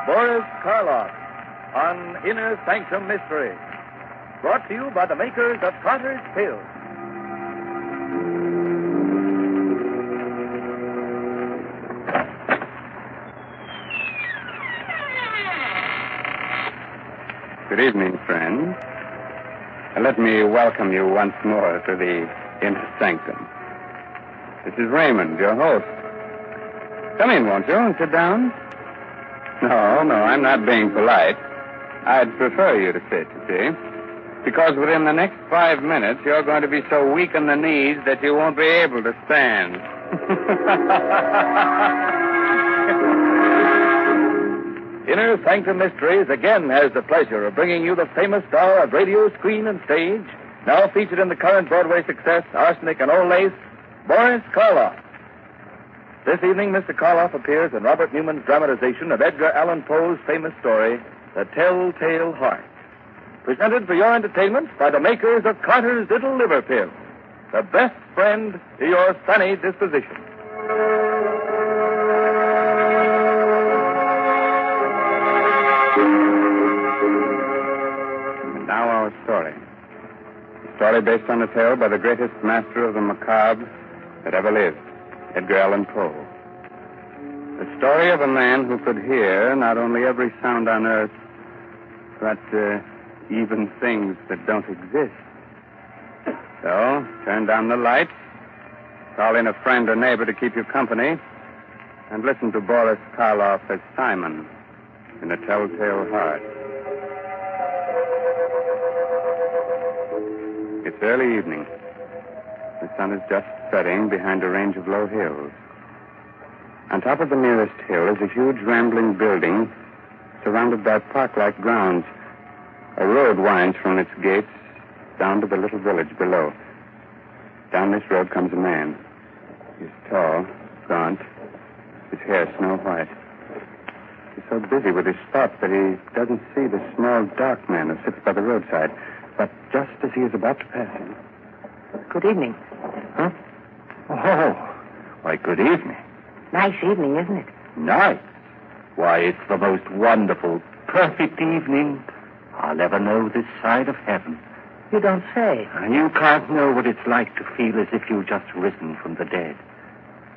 Boris Karloff on Inner Sanctum Mysteries. Brought to you by the makers of Trotter's Pills. Good evening, friends. Let me welcome you once more to the Inner Sanctum. This is Raymond, your host. Come in, won't you, and sit down? No, I'm not being polite. I'd prefer you to sit, you see, because within the next 5 minutes, you're going to be so weak in the knees that you won't be able to stand. Inner Sanctum Mysteries again has the pleasure of bringing you the famous star of radio, screen, and stage, now featured in the current Broadway success, Arsenic and Old Lace, Boris Karloff. This evening, Mr. Karloff appears in Robert Newman's dramatization of Edgar Allan Poe's famous story, The Telltale Heart. Presented for your entertainment by the makers of Carter's Little Liver Pill, the best friend to your sunny disposition. And now our story. A story based on a tale by the greatest master of the macabre that ever lived, Edgar Allan Poe. The story of a man who could hear not only every sound on earth, but even things that don't exist. So, turn down the lights, call in a friend or neighbor to keep you company, and listen to Boris Karloff as Simon in The Telltale Heart. It's early evening. The sun is just setting behind a range of low hills. On top of the nearest hill is a huge rambling building surrounded by park-like grounds. A road winds from its gates down to the little village below. Down this road comes a man. He's tall, gaunt, his hair snow white. He's so busy with his thoughts that he doesn't see the small, dark man who sits by the roadside. But just as he is about to pass him... Good evening. Huh? Oh, why, good evening. Nice evening, isn't it? Nice? Why, it's the most wonderful, perfect evening I'll ever know this side of heaven. You don't say. And you can't know what it's like to feel as if you've just risen from the dead.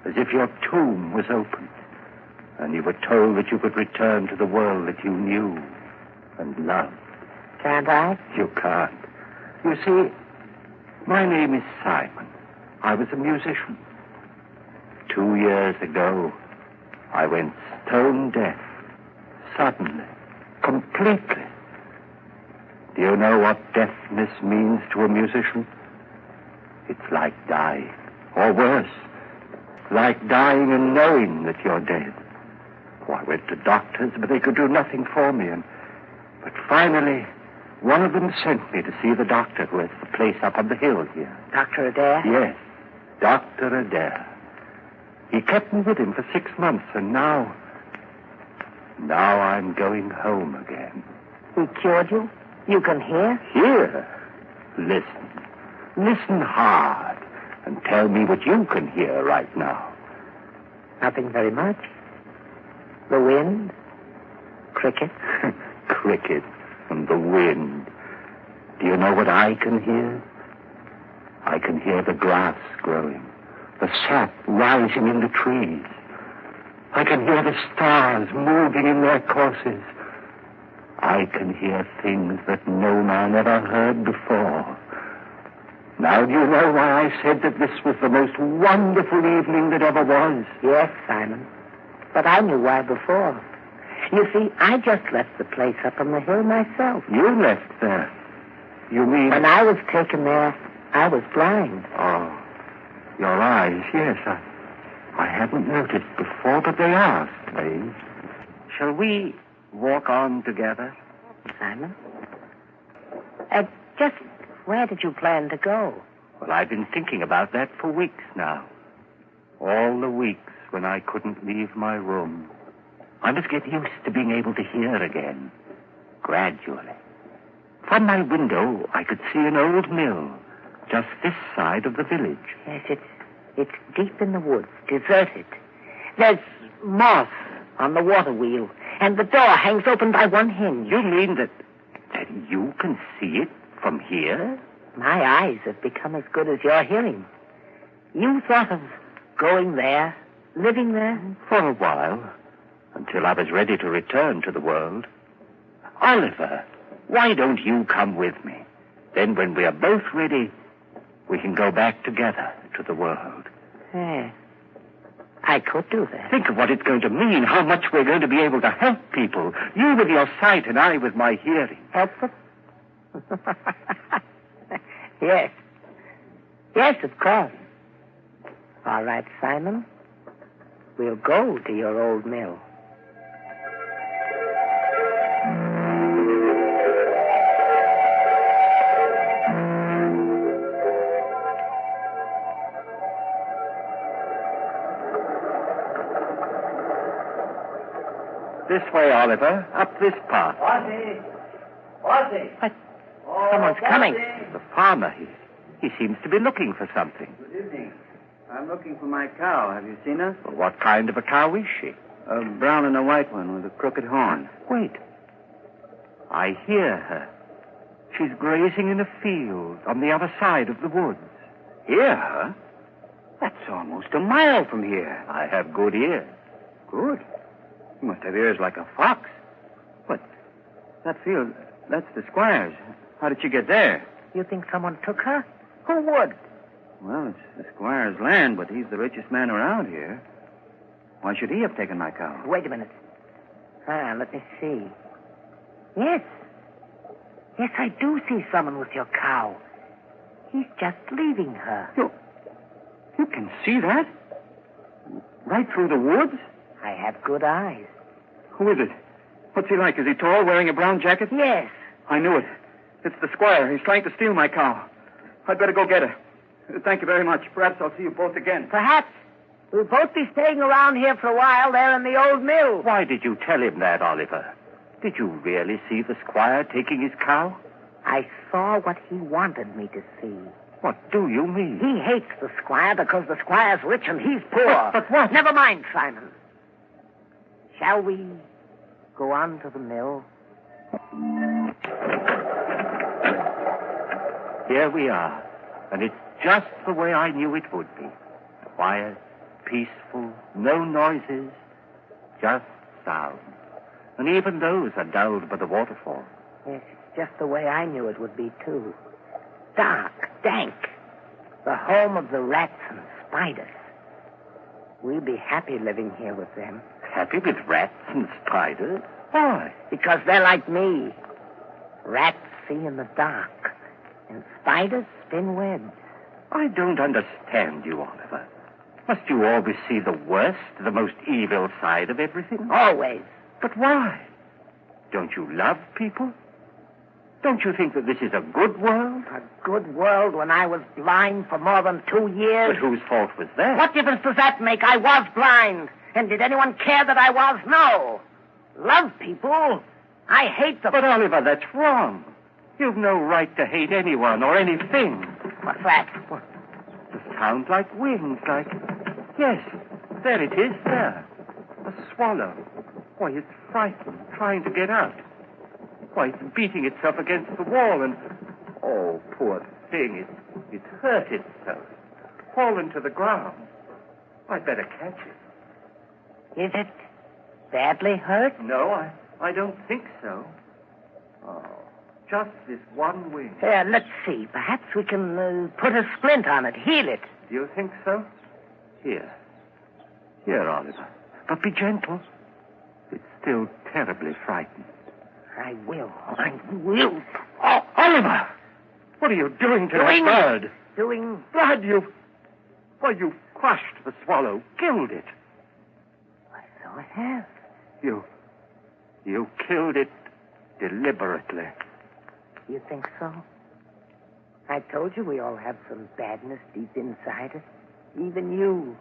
As if your tomb was opened. And you were told that you could return to the world that you knew and loved. Can't I? You can't. You see, my name is Simon. I was a musician. 2 years ago, I went stone deaf. Suddenly. Completely. Do you know what deafness means to a musician? It's like dying. Or worse. Like dying and knowing that you're dead. Oh, I went to doctors, but they could do nothing for me. But finally, one of them sent me to see the doctor who has the place up on the hill here. Dr. Adair? Yes, Dr. Adair. He kept me with him for 6 months, and now I'm going home again. He cured you? You can hear? Hear? Listen. Listen hard, and tell me what you can hear right now. Nothing very much. The wind? Cricket? Cricket and the wind. Do you know what I can hear? I can hear the grass growing, the sap rising in the trees. I can hear the stars moving in their courses. I can hear things that no man ever heard before. Now, do you know why I said that this was the most wonderful evening that ever was? Yes, Simon. But I knew why before. You see, I just left the place up on the hill myself. You left there? You mean... When I was taken there, I was blind. Oh, your eyes, yes. I hadn't noticed before, but they are strange. Shall we walk on together? Simon? Just where did you plan to go? Well, I've been thinking about that for weeks now. All the weeks when I couldn't leave my room. I must get used to being able to hear again, gradually. From my window, I could see an old mill, just this side of the village. Yes, it's deep in the woods, deserted. There's moss on the water wheel. And the door hangs open by one hinge. You mean that you can see it from here? My eyes have become as good as your hearing. You thought of going there, living there? For a while, until I was ready to return to the world. Oliver, why don't you come with me? Then when we are both ready, we can go back together to the world. Yeah. I could do that. Think of what it's going to mean, how much we're going to be able to help people. You with your sight and I with my hearing. Help them? Yes. Yes, of course. All right, Simon. We'll go to your old mill. This way, Oliver. Up this path. What? Someone's coming. The farmer, he seems to be looking for something. Good evening. I'm looking for my cow. Have you seen her? Well, what kind of a cow is she? A brown and a white one with a crooked horn. Wait. I hear her. She's grazing in a field on the other side of the woods. Hear her? That's almost a mile from here. I have good ears. Good. You must have ears like a fox. But that field, that's the squire's. How did she get there? You think someone took her? Who would? Well, it's the squire's land, but he's the richest man around here. Why should he have taken my cow? Wait a minute. Let me see. Yes. Yes, I do see someone with your cow. He's just leaving her. You can see that? Right through the woods? I have good eyes. Who is it? What's he like? Is he tall, wearing a brown jacket? Yes. I knew it. It's the squire. He's trying to steal my cow. I'd better go get her. Thank you very much. Perhaps I'll see you both again. Perhaps. We'll both be staying around here for a while there in the old mill. Why did you tell him that, Oliver? Did you really see the squire taking his cow? I saw what he wanted me to see. What do you mean? He hates the squire because the squire's rich and he's poor. But what? Never mind, Simon. Shall we go on to the mill? Here we are. And it's just the way I knew it would be. Quiet, peaceful, no noises, just sound. And even those are dulled by the waterfall. Yes, it's just the way I knew it would be, too. Dark, dank. The home of the rats and spiders. We'll be happy living here with them. Happy with rats and spiders? Why? Because they're like me. Rats see in the dark, and spiders spin webs. I don't understand you, Oliver. Must you always see the worst, the most evil side of everything? Always. But why? Don't you love people? Don't you think that this is a good world? A good world when I was blind for more than 2 years. But whose fault was that? What difference does that make? I was blind. And did anyone care that I was? No. Love people. I hate them. But, Oliver, that's wrong. You've no right to hate anyone or anything. What's that? What? The sound like wings, like... Yes, there it is, there. A swallow. Why, it's frightened, trying to get out. Why, it's beating itself against the wall and... Oh, poor thing, it's hurt itself. Fallen to the ground. I'd better catch it. Is it badly hurt? No, I don't think so. Oh, just this one wing. Here, let's see. Perhaps we can put a splint on it, heal it. Do you think so? Here, Oliver. But be gentle. It's still terribly frightened. I will. Oh, Oliver! What are you doing to that bird? Doing... Blood, you've crushed the swallow, killed it. Why, so I have. You killed it deliberately. You think so? I told you we all have some badness deep inside us. Even you.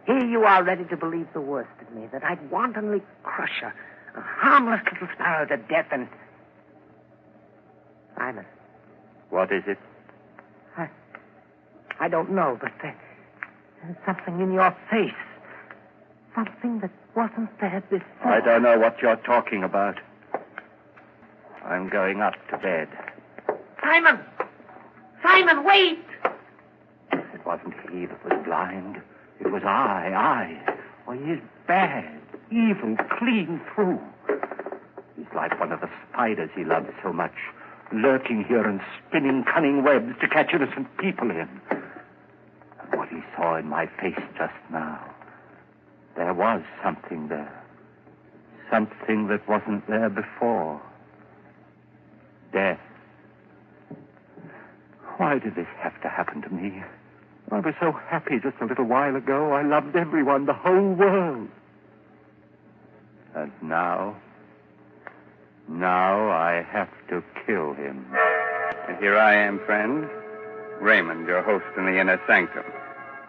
Here you are ready to believe the worst of me, that I'd wantonly crush a harmless little sparrow to death and... Simon. What is it? I don't know, but there's something in your face. something that wasn't there before. I don't know what you're talking about. I'm going up to bed. Simon! Simon, wait! It wasn't he that was blind. It was I. Well, he is bad, evil, clean through. He's like one of the spiders he loves so much, lurking here and spinning cunning webs to catch innocent people in. And what he saw in my face just now, there was something there. Something that wasn't there before. Death. Why did this have to happen to me? I was so happy just a little while ago. I loved everyone, the whole world. And now I have to kill him. And here I am, friend, Raymond, your host in the Inner Sanctum,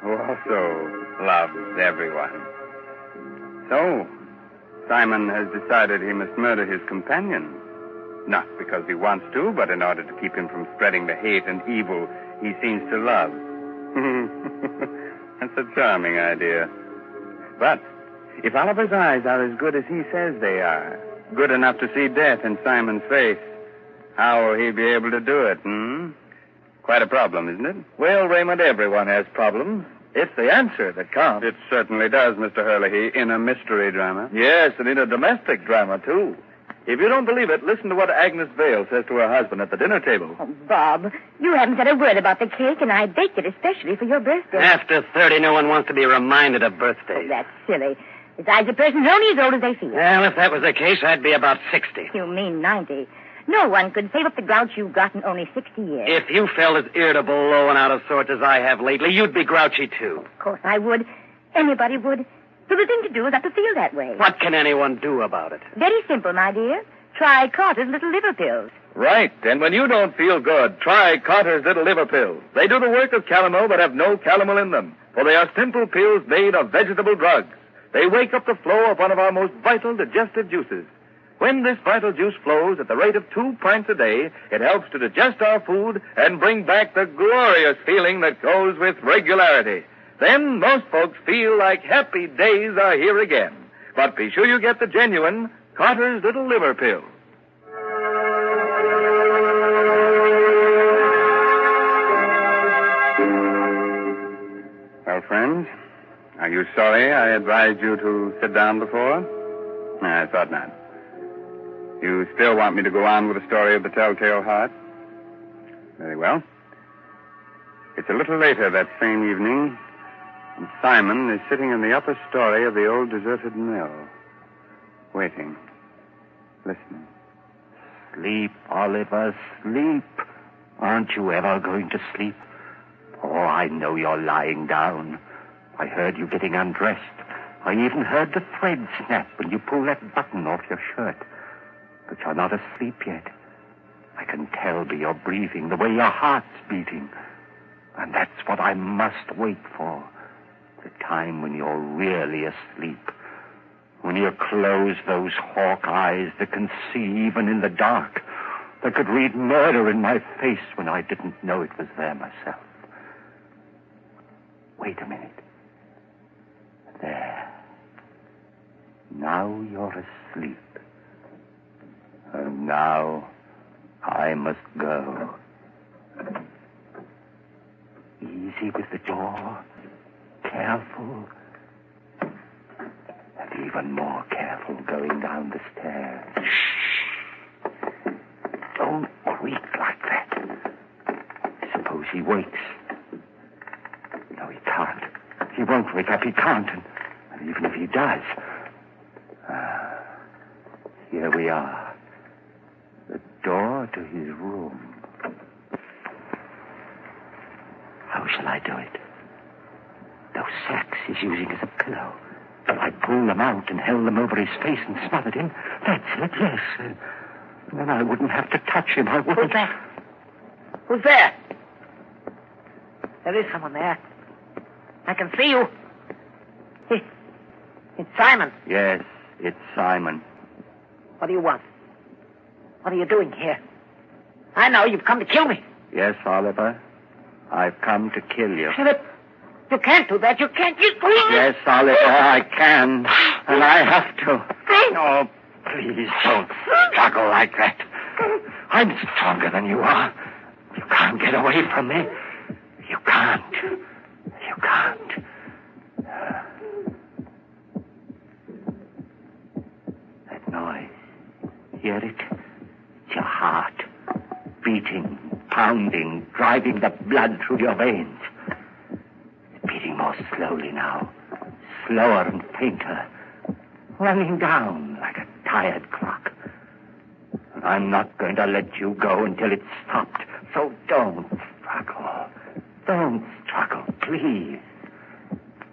who also loves everyone. So, Simon has decided he must murder his companion. Not because he wants to, but in order to keep him from spreading the hate and evil he seems to love. That's a charming idea. But if Oliver's eyes are as good as he says they are, good enough to see death in Simon's face, how will he be able to do it, Quite a problem, isn't it? Well, Raymond, everyone has problems. It's the answer that counts. It certainly does, Mr. Hurley, in a mystery drama. Yes, and in a domestic drama, too. If you don't believe it, listen to what Agnes Vale says to her husband at the dinner table. Oh, Bob, you haven't said a word about the cake, and I baked it especially for your birthday. After 30, no one wants to be reminded of birthdays. Oh, that's silly. Besides, a person's only as old as they feel. Well, if that was the case, I'd be about 60. You mean 90. No one could save up the grouch you've got in only 60 years. If you felt as irritable, low, and out of sorts as I have lately, you'd be grouchy, too. Of course I would. Anybody would. So the thing to do is not to feel that way. What can anyone do about it? Very simple, my dear. Try Carter's little liver pills. Right, and when you don't feel good, try Carter's little liver pills. They do the work of calomel but have no calomel in them, for they are simple pills made of vegetable drugs. They wake up the flow of one of our most vital digestive juices. When this vital juice flows at the rate of 2 pints a day, it helps to digest our food and bring back the glorious feeling that goes with regularity. Then most folks feel like happy days are here again. But be sure you get the genuine Carter's little liver pill. Well, friends, are you sorry I advised you to sit down before? No, I thought not. You still want me to go on with the story of the Telltale Heart? Very well. It's a little later that same evening, and Simon is sitting in the upper story of the old deserted mill, waiting, listening. Sleep, Oliver, sleep. Aren't you ever going to sleep? Oh, I know you're lying down. I heard you getting undressed. I even heard the thread snap when you pulled that button off your shirt. But you're not asleep yet. I can tell by your breathing, the way your heart's beating. And that's what I must wait for. The time when you're really asleep. When you close those hawk eyes that can see even in the dark. That could read murder in my face when I didn't know it was there myself. Wait a minute. There. Now you're asleep. And now I must go. Easy with the door. Careful. And even more careful going down the stairs. Shh. Don't creak like that. Suppose he wakes. No, he can't. He won't wake up. He can't. And even if he does... here we are. The door to his room. How shall I do it? Those sacks he's using as a pillow. If I pulled them out and held them over his face and smothered him, that's it, yes. Then I wouldn't have to touch him. I wouldn't. Who's there? Who's there? There is someone there. I can see you. It's Simon. Yes, it's Simon. What do you want? What are you doing here? I know you've come to kill me. Yes, Oliver. I've come to kill you. Philip. You can't do that. You can't. Yes, Oliver, I can. And I have to. Oh, please don't struggle like that. I'm stronger than you are. You can't get away from me. You can't. You can't. That noise. Hear it? It's your heart. Beating, pounding, driving the blood through your veins. It's beating more slowly now. Slower and fainter. Running down like a tired clock. And I'm not going to let you go until it's stopped. So don't struggle. Don't struggle, please.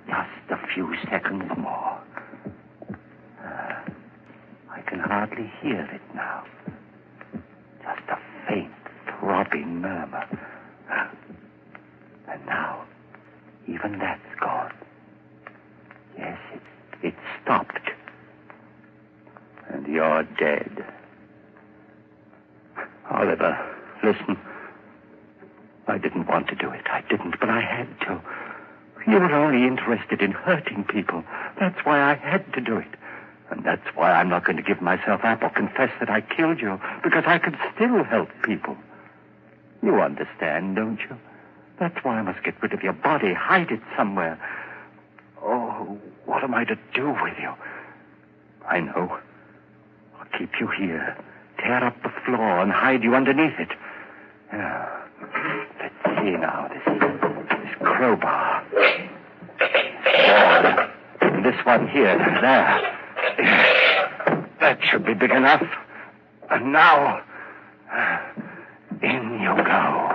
Just a few seconds more. I can hardly hear it now. Just a faint, throbbing murmur. And now, even that's gone. Yes, it stopped. And you're dead. Oliver, listen. I didn't want to do it. I didn't, but I had to. You were only interested in hurting people. That's why I had to do it. And that's why I'm not going to give myself up or confess that I killed you, because I can still help people. You understand, don't you? That's why I must get rid of your body, hide it somewhere. Oh, what am I to do with you? I know. I'll keep you here, tear up the floor and hide you underneath it. Yeah. Let's see now, this crowbar. And this one here, there. That should be big enough. And now, in you go.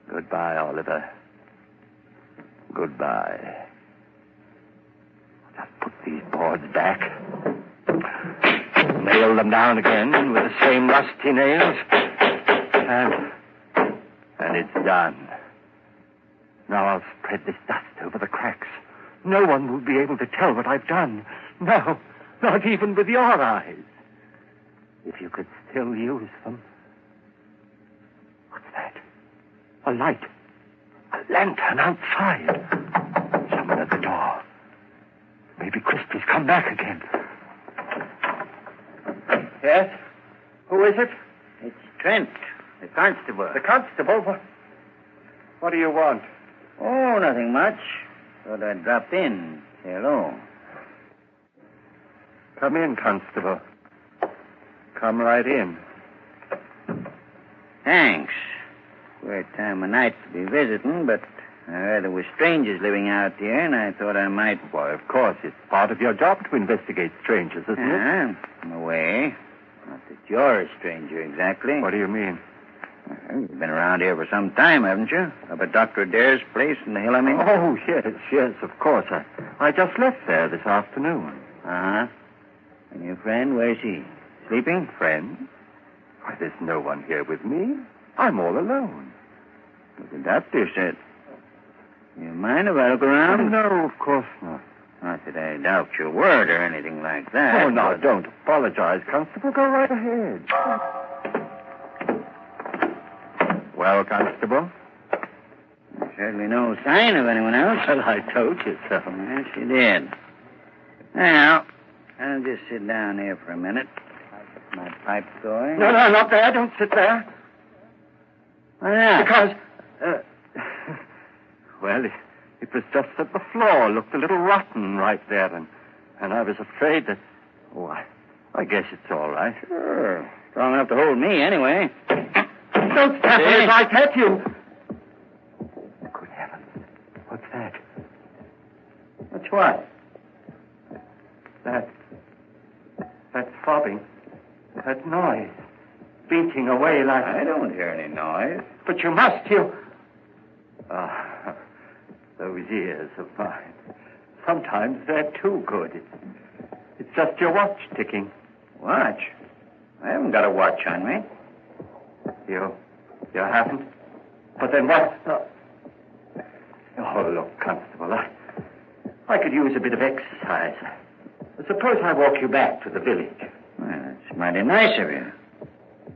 Goodbye, Oliver. Goodbye. Just put these boards back. Nail them down again with the same rusty nails. And it's done. Now I'll spread this dust over the cracks. No one will be able to tell what I've done. No, not even with your eyes. If you could still use them. What's that? A light. A lantern outside. Someone at the door. Maybe Christie's come back again. Yes? Who is it? It's Trent, the constable. The constable? What do you want? Oh, nothing much. Thought I'd drop in. Say hello. Come in, constable. Come right in. Thanks. Weird time of night to be visiting, but I heard there were strangers living out here, and I thought I might... Why, of course, it's part of your job to investigate strangers, isn't it? In a way. Not that you're a stranger, exactly. What do you mean? Well, you've been around here for some time, haven't you? Up at Dr. Adair's place in the hill, I mean? Oh, yes, of course. I just left there this afternoon. Uh-huh. And your friend, where's he? Sleeping? Friend? Why, there's no one here with me. I'm all alone. But the doctor said... You mind if I look around? No, of course not. Not that I doubt your word or anything like that. Oh, no, don't apologize, Constable. Go right ahead. Well, Constable? There's certainly no sign of anyone else. Well, I told you so. Yes, you did. Now, I'll just sit down here for a minute. Get my pipe going. No, not there. Don't sit there. Why not? Because, well, it was just that the floor looked a little rotten right there, and I was afraid that... Oh, I guess it's all right. Sure. Strong enough to hold me, anyway. Don't step on it. I hurt you. Good heavens. What's that? What's what? That's throbbing. That noise. Beating away like... I don't hear any noise. But you must, you... Those ears of mine. Sometimes they're too good. It's just your watch ticking. Watch? I haven't got a watch on me. You haven't? But then what? Oh, look, Constable, I could use a bit of exercise. Suppose I walk you back to the village. Well, that's mighty nice of you.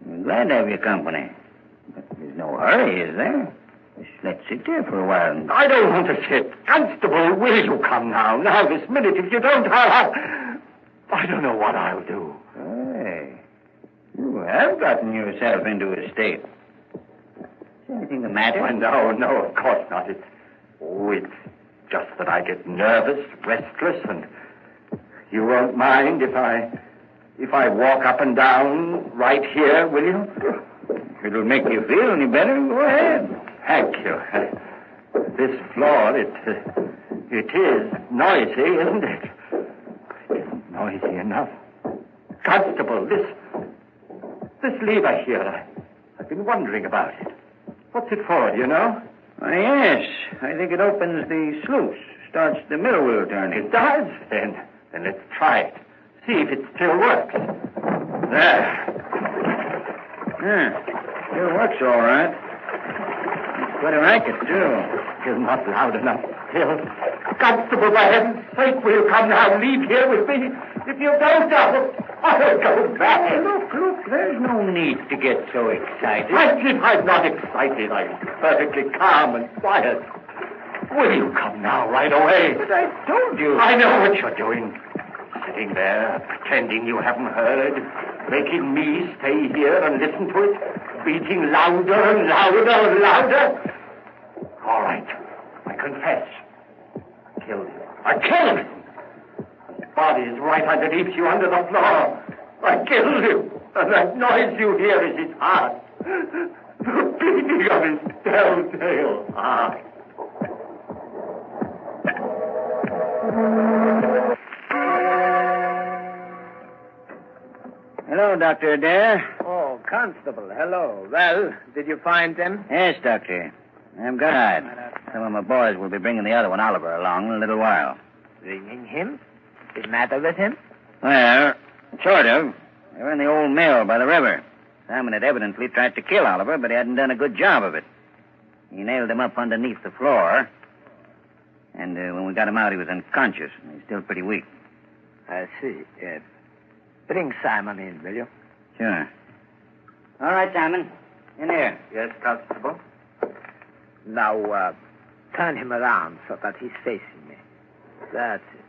I'm glad to have your company. hurry, is there? Just let's sit there for a while. I don't want to sit. Constable, will you come now? Now, this minute. If you don't, I don't know what I'll do. Hey, you have gotten yourself into a state. Is anything the matter? No, of course not. It's just that I get nervous, restless, and you won't mind if I walk up and down right here, will you? It'll make you feel any better. Go ahead. Thank you. This floor, it is noisy, isn't it? It isn't noisy enough. Constable, this lever here, I've been wondering about it. What's it for, do you know? Why, yes. I think it opens the sluice, starts the mill wheel turning. It does? Then let's try it. See if it still works. There. Yeah, still works all right. It's quite a racket, too. You're not loud enough still. Constable, for heaven's sake, will you come now? Leave here with me. If you don't, I'll go back. Look, there's no need to get so excited. I'm not excited. I'm perfectly calm and quiet. Will you come now, right away? But I told you. I know what you're doing. Sitting there, pretending you haven't heard, making me stay here and listen to it, beating louder and louder and louder. All right, I confess. I killed him. I killed him. His body is right underneath you, under the floor. I killed him, and that noise you hear is his heart. The beating of his telltale heart. Hello, Dr. Adair. Oh, Constable, hello. Well, did you find them? Yes, Doctor. I'm glad. Some of my boys will be bringing the other one, Oliver, along in a little while. Bringing him? What's the matter with him? Well, sort of. They were in the old mill by the river. Simon had evidently tried to kill Oliver, but he hadn't done a good job of it. He nailed him up underneath the floor. And when we got him out, he was unconscious. He's still pretty weak. I see. Bring Simon in, will you? Sure. All right, Simon. In here. Yes, Constable? Now, turn him around so that he's facing me. That's it.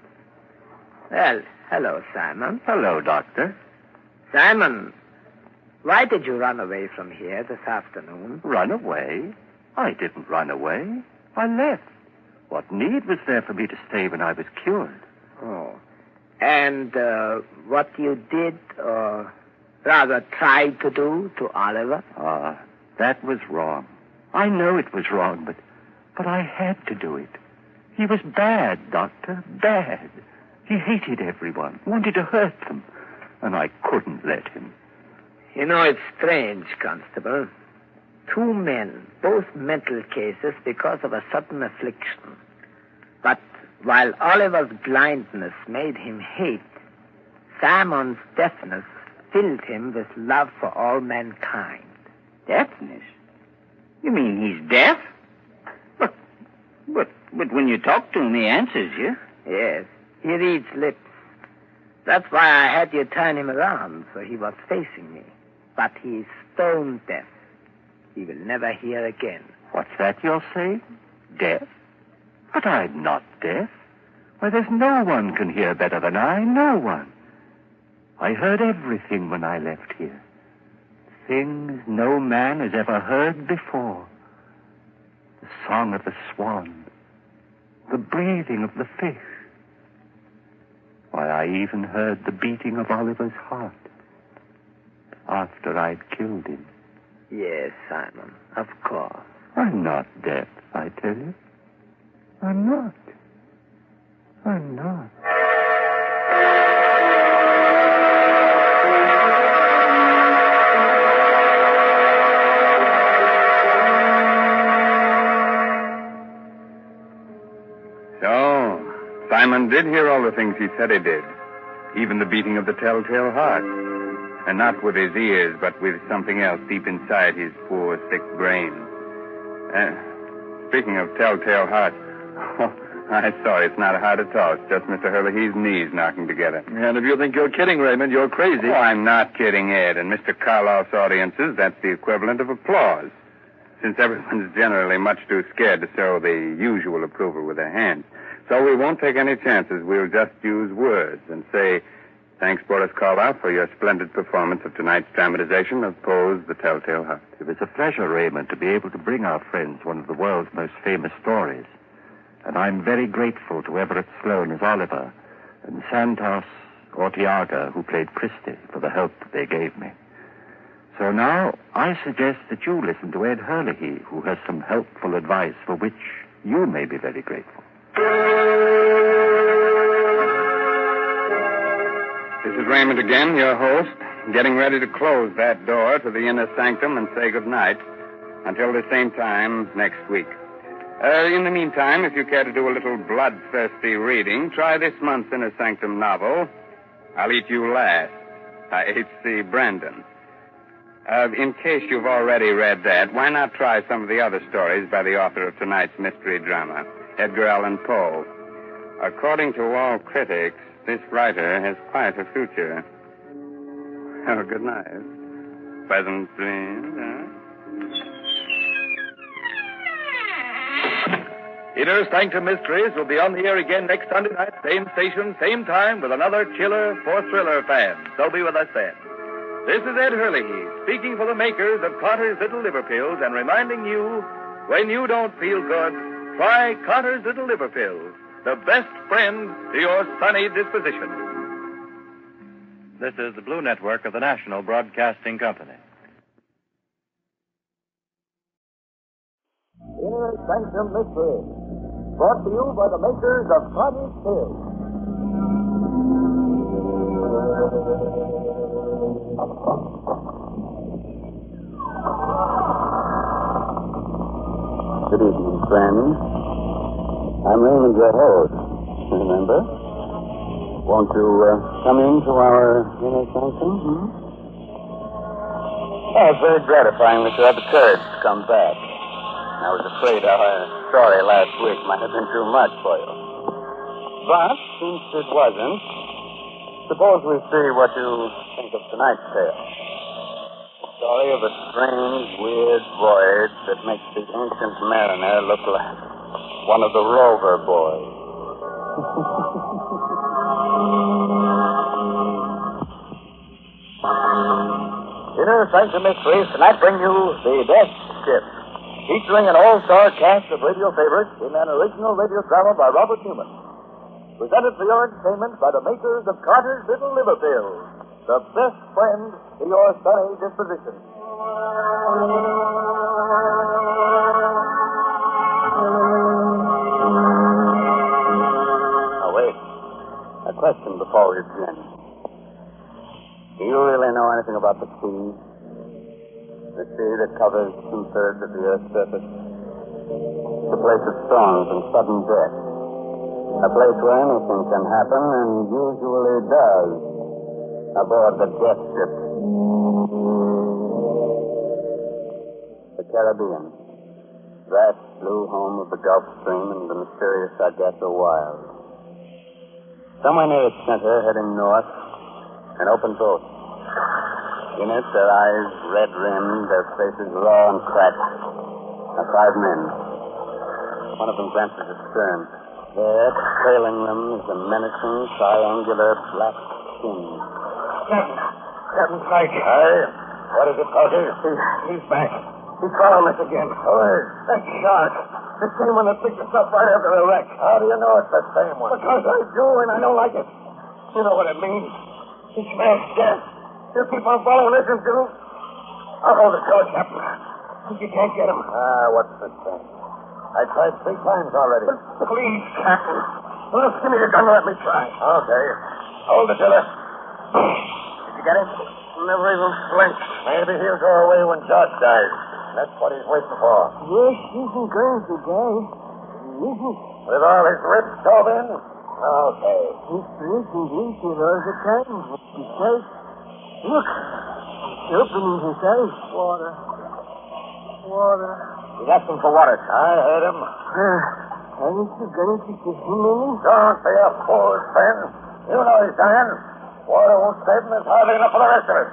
Well, hello, Simon. Hello, Doctor. Simon, why did you run away from here this afternoon? Run away? I didn't run away. I left. What need was there for me to stay when I was cured? Oh. And what you did, or rather tried to do to Oliver? That was wrong. I know it was wrong, but I had to do it. He was bad, Doctor, bad. He hated everyone, wanted to hurt them, and I couldn't let him. You know, it's strange, Constable. 2 men, both mental cases because of a sudden affliction. But while Oliver's blindness made him hate, Simon's deafness filled him with love for all mankind. Deafness? You mean he's deaf? But when you talk to him, he answers you. Yes, he reads lips. That's why I had you turn him around, so he was facing me. But he's stone deaf. He will never hear again. What's that you're saying? Deaf? But I'm not deaf. Why, there's no one can hear better than I, no one. I heard everything when I left here. Things no man has ever heard before. The song of the swan, the breathing of the fish. Why, I even heard the beating of Oliver's heart after I'd killed him. Yes, Simon, of course. I'm not deaf, I tell you. I'm not. I'm not. So, Simon did hear all the things he said he did, even the beating of the telltale heart. And not with his ears, but with something else deep inside his poor, sick brain. Speaking of telltale heart, I saw it's not a heart at all. It's just Mr. Herlihy's knees knocking together. And if you think you're kidding, Raymond, you're crazy. Oh, I'm not kidding, Ed. In Mr. Karloff's audiences, that's the equivalent of applause. since everyone's generally much too scared to show the usual approval with their hands. So we won't take any chances. We'll just use words and say, thanks, Boris Karloff, for your splendid performance of tonight's dramatization of Poe's The Telltale Heart. It was a pleasure, Raymond, to be able to bring our friends one of the world's most famous stories. And I'm very grateful to Everett Sloane as Oliver and Santos Ortiaga, who played Christie, for the help they gave me. So now I suggest that you listen to Ed Hurley, who has some helpful advice for which you may be very grateful. This is Raymond again, your host, getting ready to close that door to the inner sanctum and say goodnight until the same time next week. In the meantime, if you care to do a little bloodthirsty reading, try this month's Inner Sanctum novel, I'll Eat You Last, by H.C. Brandon. In case you've already read that, why not try some of the other stories by the author of tonight's mystery drama, Edgar Allan Poe? According to all critics, this writer has quite a future. Oh, good night. Pleasant dreams, huh? Inner Sanctum Mysteries will be on the air again next Sunday night, same station, same time, with another chiller for thriller fans. So be with us then. This is Ed Hurley, speaking for the makers of Carter's Little Liver Pills and reminding you, when you don't feel good, try Carter's Little Liver Pills, the best friend to your sunny disposition. This is the Blue Network of the National Broadcasting Company. Inner Sanctum Mysteries, brought to you by the makers of Carter's Pills. Good evening, friends. I'm Raymond, your host. Remember? Won't you come into our inner sanctum? Oh, it's very gratifying that you have the courage to come back. I was afraid our story last week might have been too much for you. But, since it wasn't, suppose we see what you think of tonight's tale. The story of a strange, weird voyage that makes the ancient mariner look like one of the rover boys. Inner Sanctum Mysteries tonight bring you The Death Ship, featuring an all-star cast of radio favorites in an original radio drama by Robert Newman. Presented for your entertainment by the makers of Carter's Little Liver Pills, the best friend to your sunny disposition. Now, wait. A question before we begin. Do you really know anything about the sea? The sea that covers 2/3 of the Earth's surface. It's a place of storms and sudden death. A place where anything can happen, and usually does, aboard the death ship. The Caribbean. Vast blue home of the Gulf Stream and the mysterious Sargasso Wild. Somewhere near its center, heading north, an open boat. In it, their eyes red-rimmed, their faces raw and cracked, are 5 men. One of them glances astern. There, trailing them, is a menacing, triangular black skin. Captain Pike. Aye? What is it, Carter? He's back. He's following us again. That shark. The same one that picked us up right after the wreck. How do you know it's the same one? Because I do, and I don't like it. You know what it means. He smells death. You keep on following us until... I'll hold the door, Captain. You can't get him. What's the sense? I tried 3 times already. Please, Captain. Well, give me your gun and let me try. Okay. Hold the tiller. Did you get him? Never even flinched. Maybe he'll go away when Josh dies. That's what he's waiting for. Yes, isn't going to die. Isn't. With all his ribs stove in? Okay. He's drinking it all the time. He says, look, he's opening his eyes. Water. Water. He's asking for water. I heard him. Haven't you going to give him any? Don't be a fool, Ben. You know he's dying. Water won't save him. There's hardly enough for the rest of us.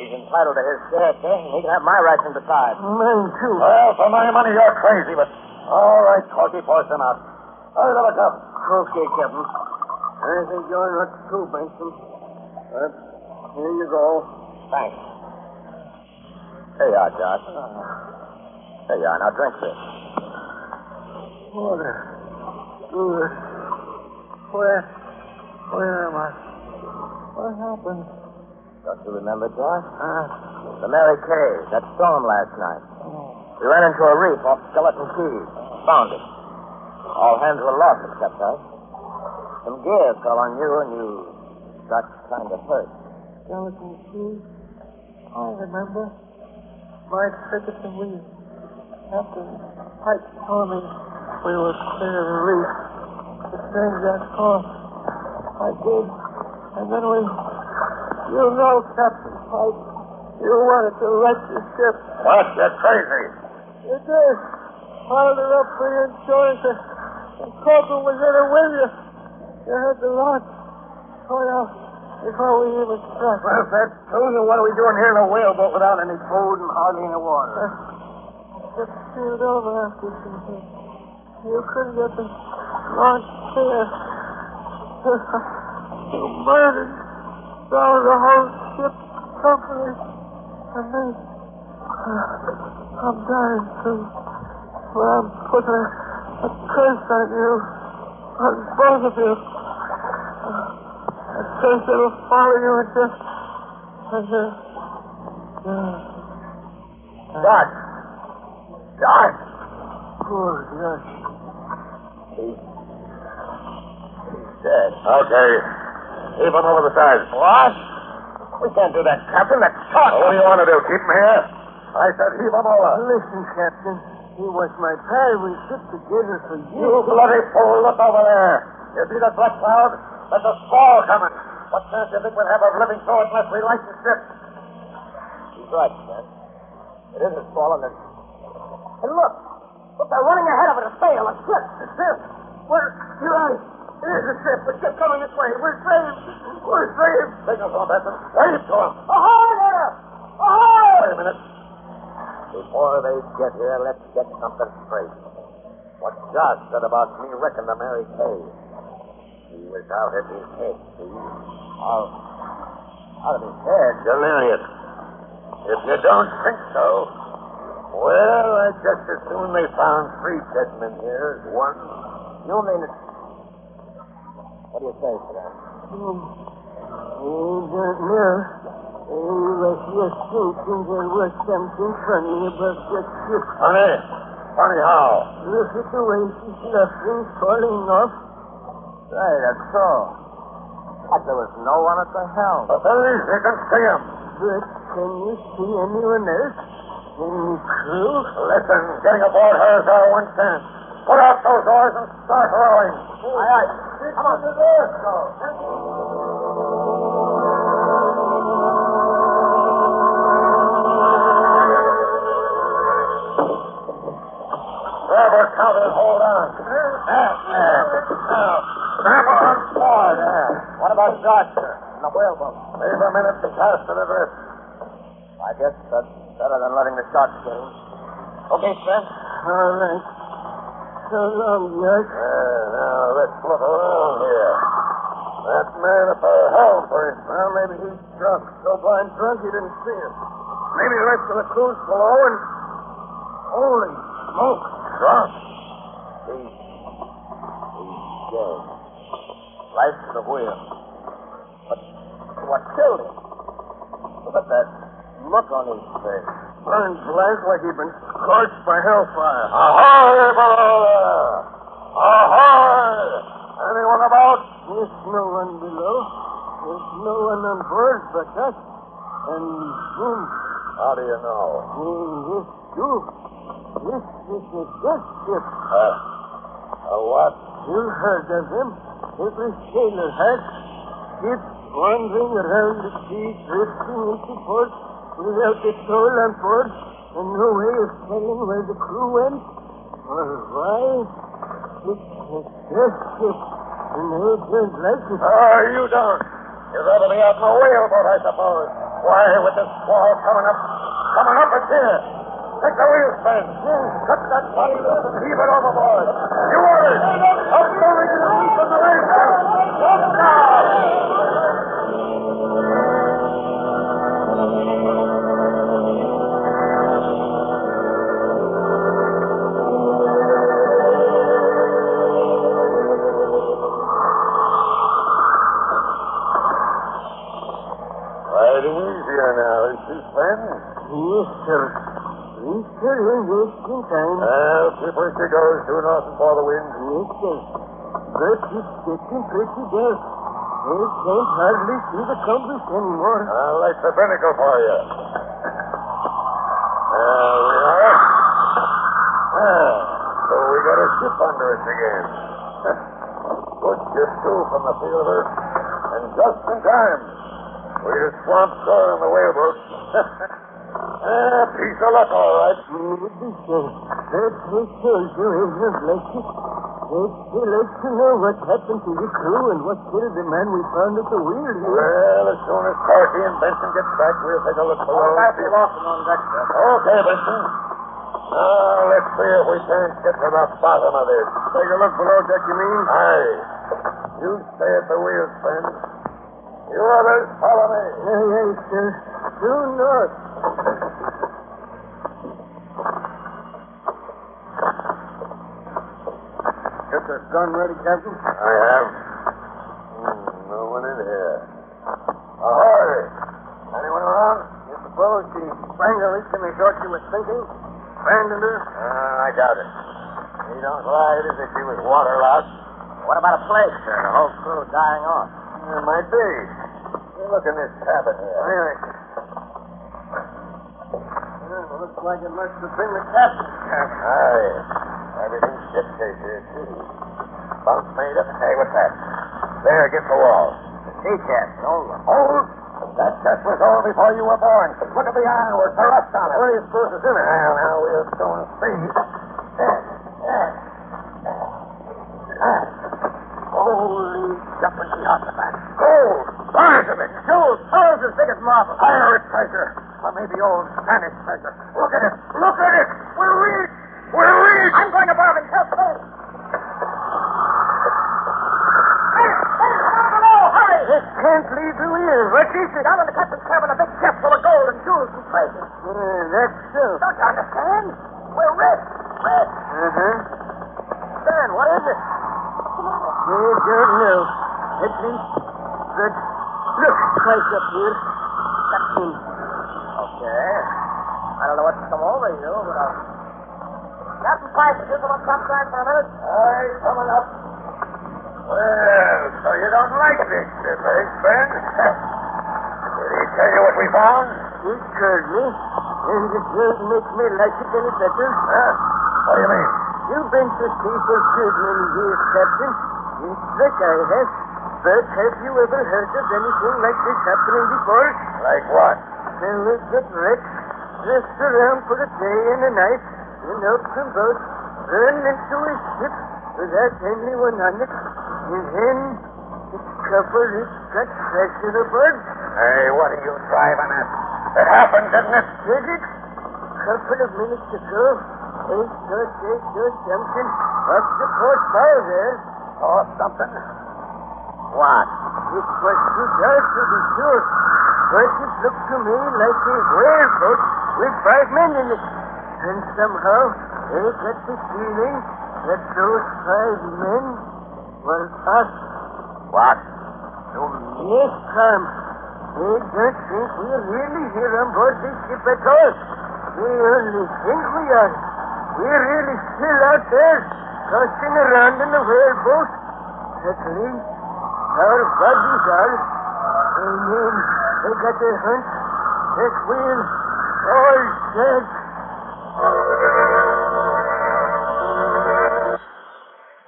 He's entitled to his share, sir, and he can have my ration besides. Mine, too. Well, for my money, you're crazy, but... All right, Corky, force him out. Hurry, little cup. Okay, Captain. I think you're not too, Benson. But here you go. Thanks. Here you are, Josh. There you are. Now drink this. Water. Good. Where am I? What happened? Don't you remember, Josh? The Mary Kay, that storm last night. We ran into a reef off Skeleton Key. Found it. All hands were lost except us. Some gear fell on you and you got kind of hurt. Skeleton Key? I remember. My trick at the wheel. After Pike told me we were clear of the reef, to change that course. I did. And then we... You know, Captain Pike, you wanted to wreck the ship. What? You're crazy. You did. Piled her up for your insurance, and Corporal was in it with you. You had the launch. Oh, yeah. Before we even struck. Well, if that's true, then what are we doing here in a whaleboat without any food and hardly any water? It sealed over after something. You couldn't get the launch clear. You murdered down the whole ship company. And me. I'm dying soon. Well, I'm putting a curse on you. On both of you. A curse that'll follow you until... Josh! Josh! Poor Josh. He's dead. Okay. Heave him over the side. What? We can't do that, Captain. That's shot. What do you want to do? Keep him here? I said heave him over. Listen, Captain. He was my pal. We shipped together for years. You bloody fool. Look over there. You see that black cloud? There's a squall coming. What chance do you think we'll have of living through it unless we light the ship? He's right, man. It is a squall, and And look. Look, they're running ahead of it. A sail, a ship. A ship. You're right. It is a ship. A ship coming this way. We're saved. We're saved. Signals on, Benson. Wave to him. Ahoy there! Ahoy! Wait a minute. Before they get here, let's get something straight. What Josh said about me wrecking the Mary Kay. He was out of his head, see? Out of his head? Delirious. If you don't think so, well, I just as soon they found 3 dead men here as one. You mean it? What do you say, Sam? He don't know. He was just thinking there was something funny about that ship. Funny? Funny how? Look at the way she's luffing, falling off. Right, that's so. But there was no one at the helm. But there is. You can see him. But can you see anyone else? Any crew? Listen, getting aboard her is our one chance. Put out those oars and start rowing. Aye, aye. Come on. The doors go. Rubber counter, hold on. Now, grab on board. What about Josh, sir? In the whaleboat. Leave a minute to cast it adrift. I guess that's better than letting the sharks get him. Okay, sir. All right. So long, Josh. Now, let's look around here. That man at the helm, for instance. Well, maybe he's drunk. So blind drunk he didn't see him. Maybe the rest of the crew's below and... Holy smoke. Drunk? He's dead. Life to the wheel. But what killed him? Look at that look on his face. Burned black like he'd been scorched by hellfire. Ahoy, below there! Ahoy! Anyone about? There's no one below. There's no one on board but us. And him. How do you know? Yes, too. This is a death ship. A what? You heard of them. Every sailor has. Ships wandering around the sea, drifting into port without a soul on board, and no way of telling where the crew went or why. It's a death ship, and they don't like it. You don't. You'd rather be out in a whaleboat, I suppose. Why, with this squall coming up it's here. Take the wheel span. Cut that body loose and heave it overboard. You others, up the rig and release from the ranger. Up now! Easier now, is she, Sven? Yes, sir. Yes, sir, in wasting time. Well, keep her she goes, due north and for the wind. Yes, sir. But it's getting pretty dark. I can't hardly see the compass anymore. I'll light the binnacle for you. There we are. Well, so we got a ship under us again. Good ship, too, from the feel of her. And just in time. We'd have swamped shore on the whaleboat. Piece of luck, all right. Maybe, sir. That's what told you, Agent Blakey. They'd like to know what happened to the crew and what killed the man we found at the wheel. Well, as soon as Corky and Benson get back, we'll take a look below. I'll be Lawson on deck, sir. Okay, Benson. Now, let's see if we can't get to the bottom of this. Take a look below deck, you mean? Aye. You stay at the wheel, Sven. You others, follow me. Aye, sir. Due north. Get the gun ready, Captain? I have. No one in here. Ahoy! Anyone around? You suppose she sprang her reach when they thought she was sinking? Abandoned her? I doubt it. She don't lie as if she was waterlogged. What about a plague, sir? The whole crew dying off. It might be. Look in this cabin here. Aye. Well, looks like it must have been the captain's cabin. Aye. Everything's shipshape here, too. Bunks made up. Hey, what's that? There against the wall. The sea chest, an old one. Old? That chest was old before you were born. Look at the ironwork, the rust on it. What do you suppose is in it? Well, now we'll soon see. Holy jumping the artifacts. Gold! Bars of it! Jewels, pearls as big as marble. Pirate treasure! Or maybe old Spanish treasure. Look at it! Look at it! We're rich! We're rich! I'm going aboard and help Phil. Hey, down below! Hurry! It can't leave the wheel. What is it? Down in the captain's cabin, a big chest full of gold and jewels and treasure. That's so. Don't you understand? We're rich. Rich. Uh-huh. Stan, what is it? I don't know. At least, but look, twice up here. Captain. Okay. I don't know what's come over you, but Captain Price, would you come up sometime for a minute? Aye, coming up. Well, so you don't like this ship, eh, Ben? Did he tell you what we found? He told me, and it doesn't make me like it any better. Huh? What do you mean? You've been to sea for good many years, Captain. It's like I have. But have you ever heard of anything like this happening before? Like what? Well, we get wrecked, dressed around for a day and a night, and out from boat, run into a ship without anyone on it, and then discover it's got treasure aboard. Hey, what are you driving at? It happened, didn't it? Did it? Couple of minutes ago, I saw something off the port bow there. Saw something? What? It was too dark to be sure, but it looked to me like a whaleboat with 5 men in it. And somehow, I got the feeling that those 5 men were us. What? Yes, Tom. I don't think we're really here on board this ship at all. We only think we are. We're really still out there, tossing around in the whaleboat. At least, our bodies are. And then I got a hunch that we're all dead.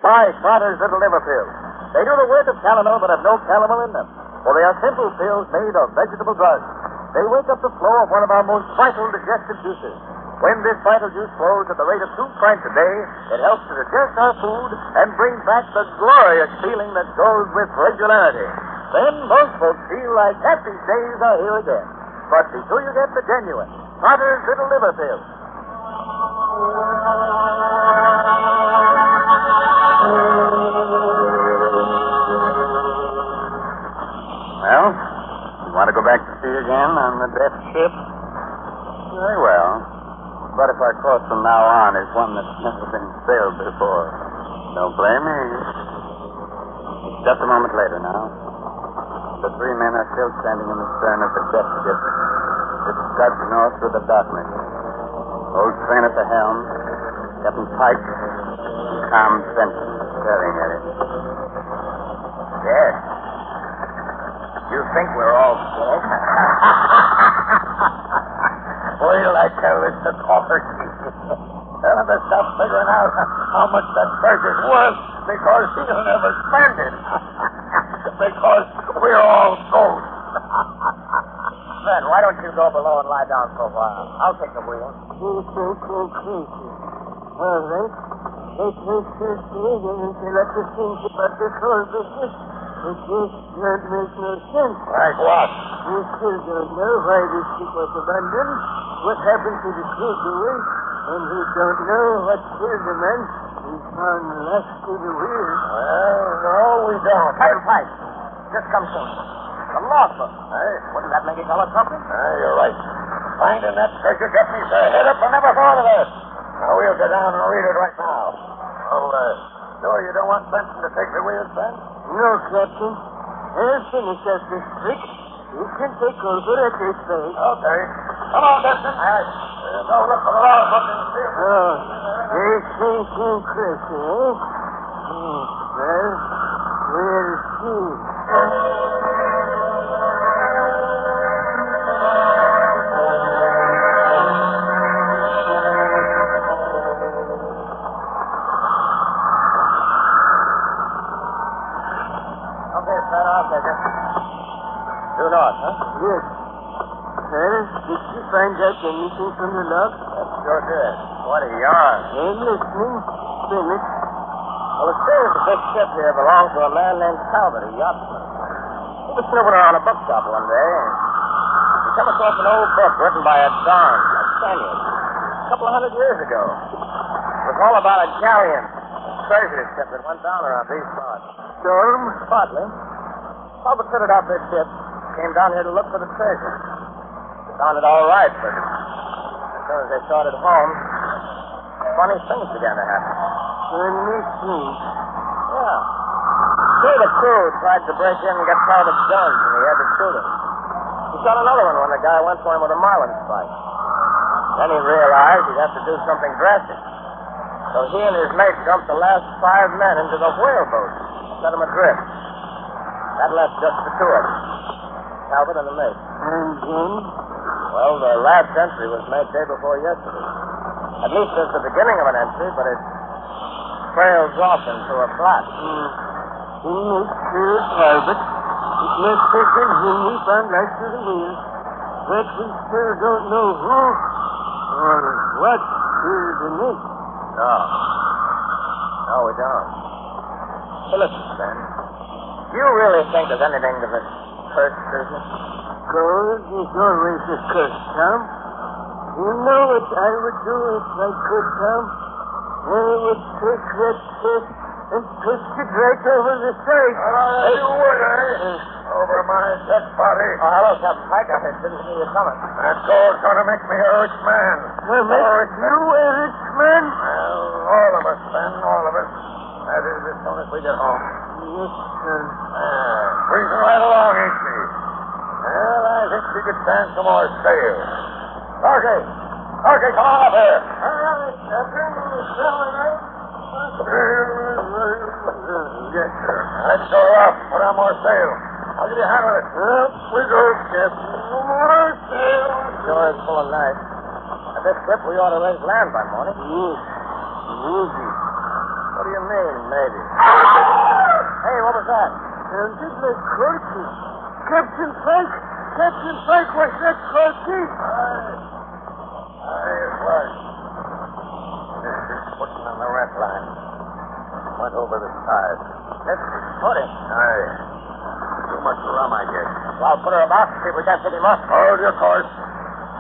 My father's little liver pills. They do the work of calomel but have no calomel in them, for they are simple pills made of vegetable drugs. They wake up the flow of one of our most vital digestive juices. When this vital juice flows at the rate of 2 pints a day, it helps to digest our food and brings back the glorious feeling that goes with regularity. Then most folks feel like happy days are here again. but before you get the genuine, Potter's Little Liver Pills. Well, you want to go back to sea again on the death ship? Very well. But if our course from now on is one that's never been sailed before, don't blame me. It's just a moment later now. The three men are still standing in the stern of the death ship. It scuds north through the darkness. Old Train at the helm, Captain Pike, and calm Benson staring at it. Yes. You think we're all dead? Wait till I tell this to Coffert. Tell him to stop figuring out how much that treasure's worth because he'll never spend it. Because we're all ghosts. Fred, why don't you go below and lie down for a while? I'll take the wheel. You think you're crazy. All right. It makes you think and you let us think about this whole business. It just don't make no sense. Like what? You still don't know why this ship was abandoned, what happened to the crew away, and we don't know what killed the man we found last to the wheel. Well, no, we don't. Captain Pike, just come soon. The logbook. Hey, wouldn't that make you tell us something? You're right. Finding that treasure got me so head up I never thought of that. Now, we'll go down and read it right now. Oh, sure you don't want Benson to take the wheel, Ben? No, Captain. I'll finish up this trick. You can take over at this place. Okay. Come on, Benson. All right. Go look for the logbook and see if... Oh, they think you crazy, eh? Well, we'll see. Due north, huh? Yes. Well, did you find out anything from the log? That sure did. What a yarn. I'm listening. Spill it. Well, it seems the big ship here belonged to a man named Talbot, a yachtsman. He was snooping around a bookshop one day, and he came across an old book written by a Don, a Spaniard, a couple of 100 years ago. It was all about a galleon, a treasure ship that went down around these parts. Storm? Partly. Talbot fitted out this ship, came down here to look for the treasure. They found it all right, but as soon as they started home, funny things began to happen. Funny things? Yeah. Two of the crew tried to break in and get Talbot's guns, and he had to shoot him. He shot another one when the guy went for him with a marlin spike. Then he realized he'd have to do something drastic. So he and his mate dumped the last 5 men into the whaleboat, set them adrift. That left just the two of them, Talbot and the mate. And then? Well, the last entry was made day before yesterday. At least there's the beginning of an entry, but it trails off into a blot. He makes sure Talbot. It must have been him we found last to the wheel. But we still don't know who or what killed the mate. No. No, we don't. Hey, listen, Ben. Do you really think there's anything to this curse business? Gold is always a curse, Tom. You know what I would do if I could, Tom? I would take that curse and twist it right over the side. You would, eh? Over my dead body. Oh, hello, Captain Pike. I didn't see you coming. That gold's going to make me a rich man. Well, make you a rich man? Well, all of us, Ben, all of us. That is, as soon as we get home. Yes, sir. Cruising right along, ain't she? Well, I think she could stand some more sail. Okay. Okay, come on up here. All right, Captain. Yes, sir. Let's go up. Put on more sail. I'll give you a hand with it. Up we go, Captain. More sail. Sure is full of night. At this trip, we ought to raise land by morning. Yes. Maybe. What do you mean, maybe? Hey, what was that? Sounded like Corky. Captain Pike! Captain Pike, was that Corky? Aye, it was. This is footing on the red line. Went over the side. This is footing? Aye. Too much rum, I guess. Well, put her about, see if we can't pick him up. Hold your course.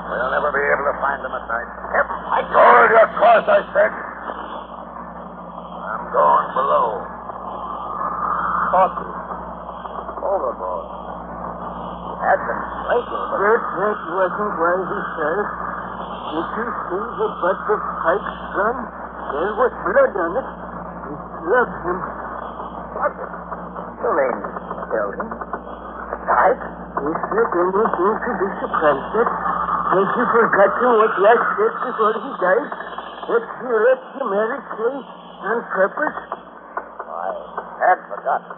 We'll never be able to find him at night. Yep, Hold your course, I said. I'm going below. Coffee. Overboard. Had been drinking, but... That wasn't why he said. Did you see the butt of Pike's gun? There was blood on it. He slugged him. What? You mean killed him? Died? He said anything to be surprised at. Has he forgotten what Yash said before he died? That he left the Mary Kay on purpose? I had forgotten.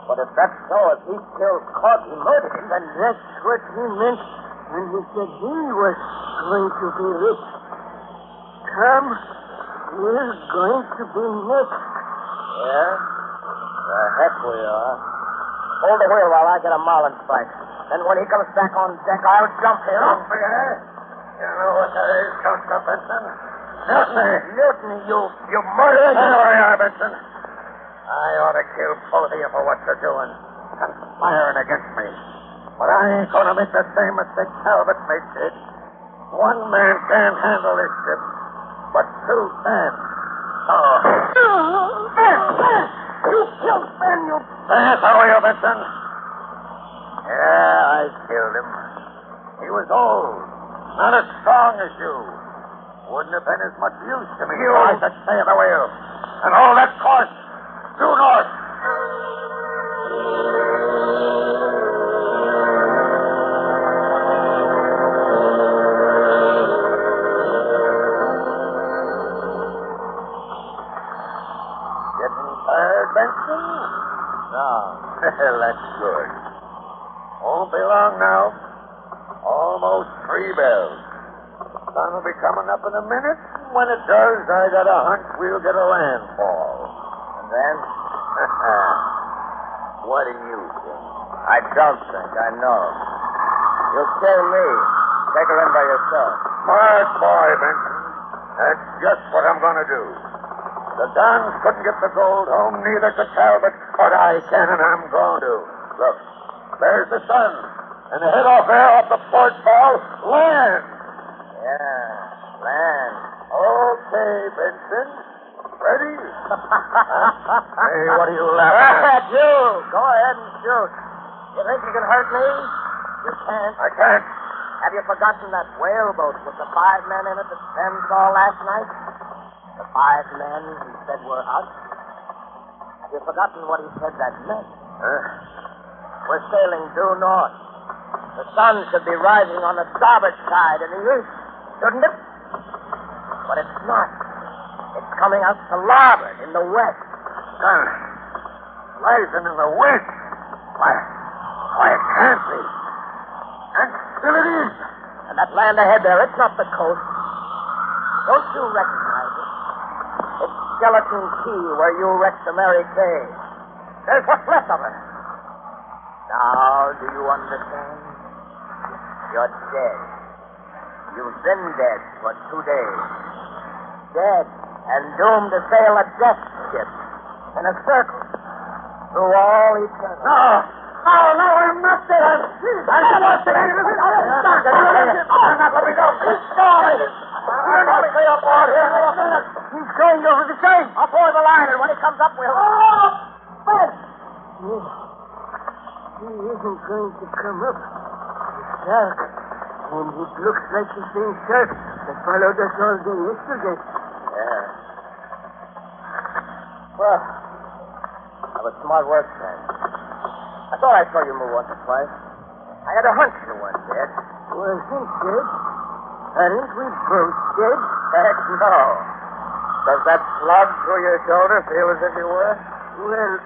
But if that's so, if he killed Court, he murdered him, then That's what he meant when he said he was going to be rich. Tom, we're going to be next. Yeah? The heck we are. Hold the wheel while I get a marlinspike. Then when he comes back on deck, I'll jump him. Jump here? You know what that is, Costa Benson? Mutiny, you murderer. There we are, Benson. I ought to kill both of you for what you're doing. Conspiring against me. But I ain't going to make the same mistake Talbot made, Sid. One man can't handle this ship, but two can. Oh. Ben! You killed Ben, you... That's how are you, Benson? Yeah, I killed him. He was old, not as strong as you. Wouldn't have been as much use to me if I could stay at the wheel. And all that course, due north. Getting tired, Benson? No. Well, that's good. Won't be long now. Almost 3 bells. Sun will be coming up in a minute. When it does, I got a hunch we'll get a landfall. And then? What do you think? I don't think. I know. You'll kill me. Take her in by yourself. Smart boy, Benson. That's just what I'm going to do. The Dons couldn't get the gold home, neither could Talbot, but I can, and I'm going to. Look, there's the sun. And ahead off there, off the port bow, land. Yeah, land. Okay, Benson. Ready? Hey, what are you laughing at? You! Go ahead and shoot. You think you can hurt me? You can't. I can't. Have you forgotten that whaleboat with the 5 men in it that Ben saw last night? The 5 men he said were us? Have you forgotten what he said that meant? We're sailing due north. The sun should be rising on the starboard side in the east, shouldn't it? But it's not. It's coming out to larboard in the west. Sun rising in the west? Why, it can't be. And still it is. And that land ahead there, it's not the coast. Don't you recognize it? It's Skeleton Key where you wrecked the Mary Kay. There's what's left of her. Now, do you understand? You're dead. You've been dead for 2 days. Dead and doomed to sail a death ship in a circle through all eternity. No, I'm not dead. I'm not dead. I'm not letting go. I'm not stay up on here. He's going over the side. I'll pour the line, and when he comes up, we'll... Ben! He isn't going to come up. It's dark. And it looks like the same shark that followed us all day yesterday. Yeah. Well, that was smart work, Sam. I thought I saw you move once or twice. I had a hunch you weren't dead. Wasn't dead? Aren't we both dead? Heck no. Does that slug through your shoulder feel as if you were? Well,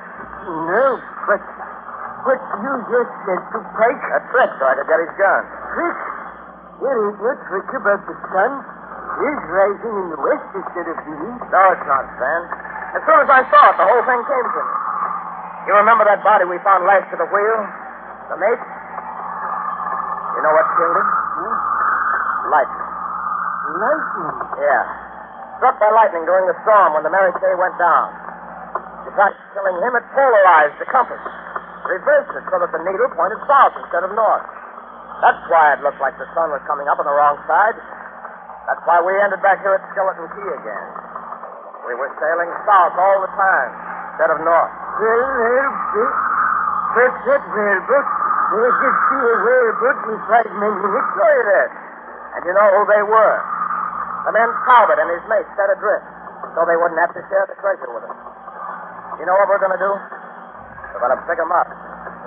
no, but what you just said to Pike... A trick so I could get his gun. Trick? There ain't no trick about the sun. It's rising in the west instead of the east. No, it's not, Sam. As soon as I saw it, the whole thing came to me. You remember that body we found lashed to the wheel? The mate? You know what killed him? Lightning. Lightning? Yeah. Struck by lightning during the storm when the Mary Kay went down. Besides killing him, it polarized the compass. Reversed it so that the needle pointed south instead of north. That's why it looked like the sun was coming up on the wrong side. That's why we ended back here at Skeleton Key again. We were sailing south all the time instead of north. That's it, Railbrook. There's just see a Railbrook with fragmenting it. Sure you did. And you know who they were. The men Talbot and his mates set adrift so they wouldn't have to share the treasure with us. You know what we're going to do? We're going to pick them up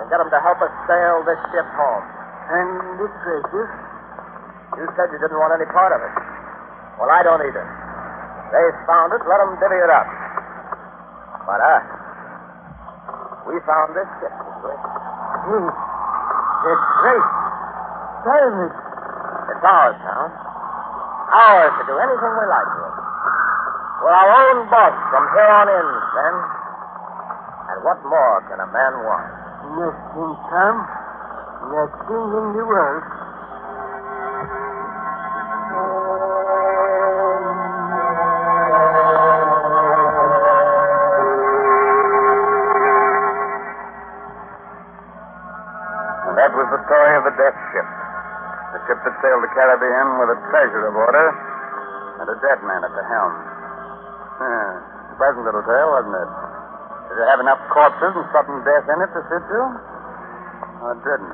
and get them to help us sail this ship home. And the treasure? You said you didn't want any part of it. Well, I don't either. They found it, let them divvy it up. But we found this ship, That's right. Diamond. It's ours now. Ours to do anything we like with. We're our own boss from here on in, then. And what more can a man want? Nothing, Tom. Nothing in the world. And that was the story of the Death Ship. The ship that sailed the Caribbean with a treasure aboard her and a dead man at the helm. Pleasant little tale, wasn't it? Did it have enough corpses and sudden death in it to suit you? Oh, it didn't.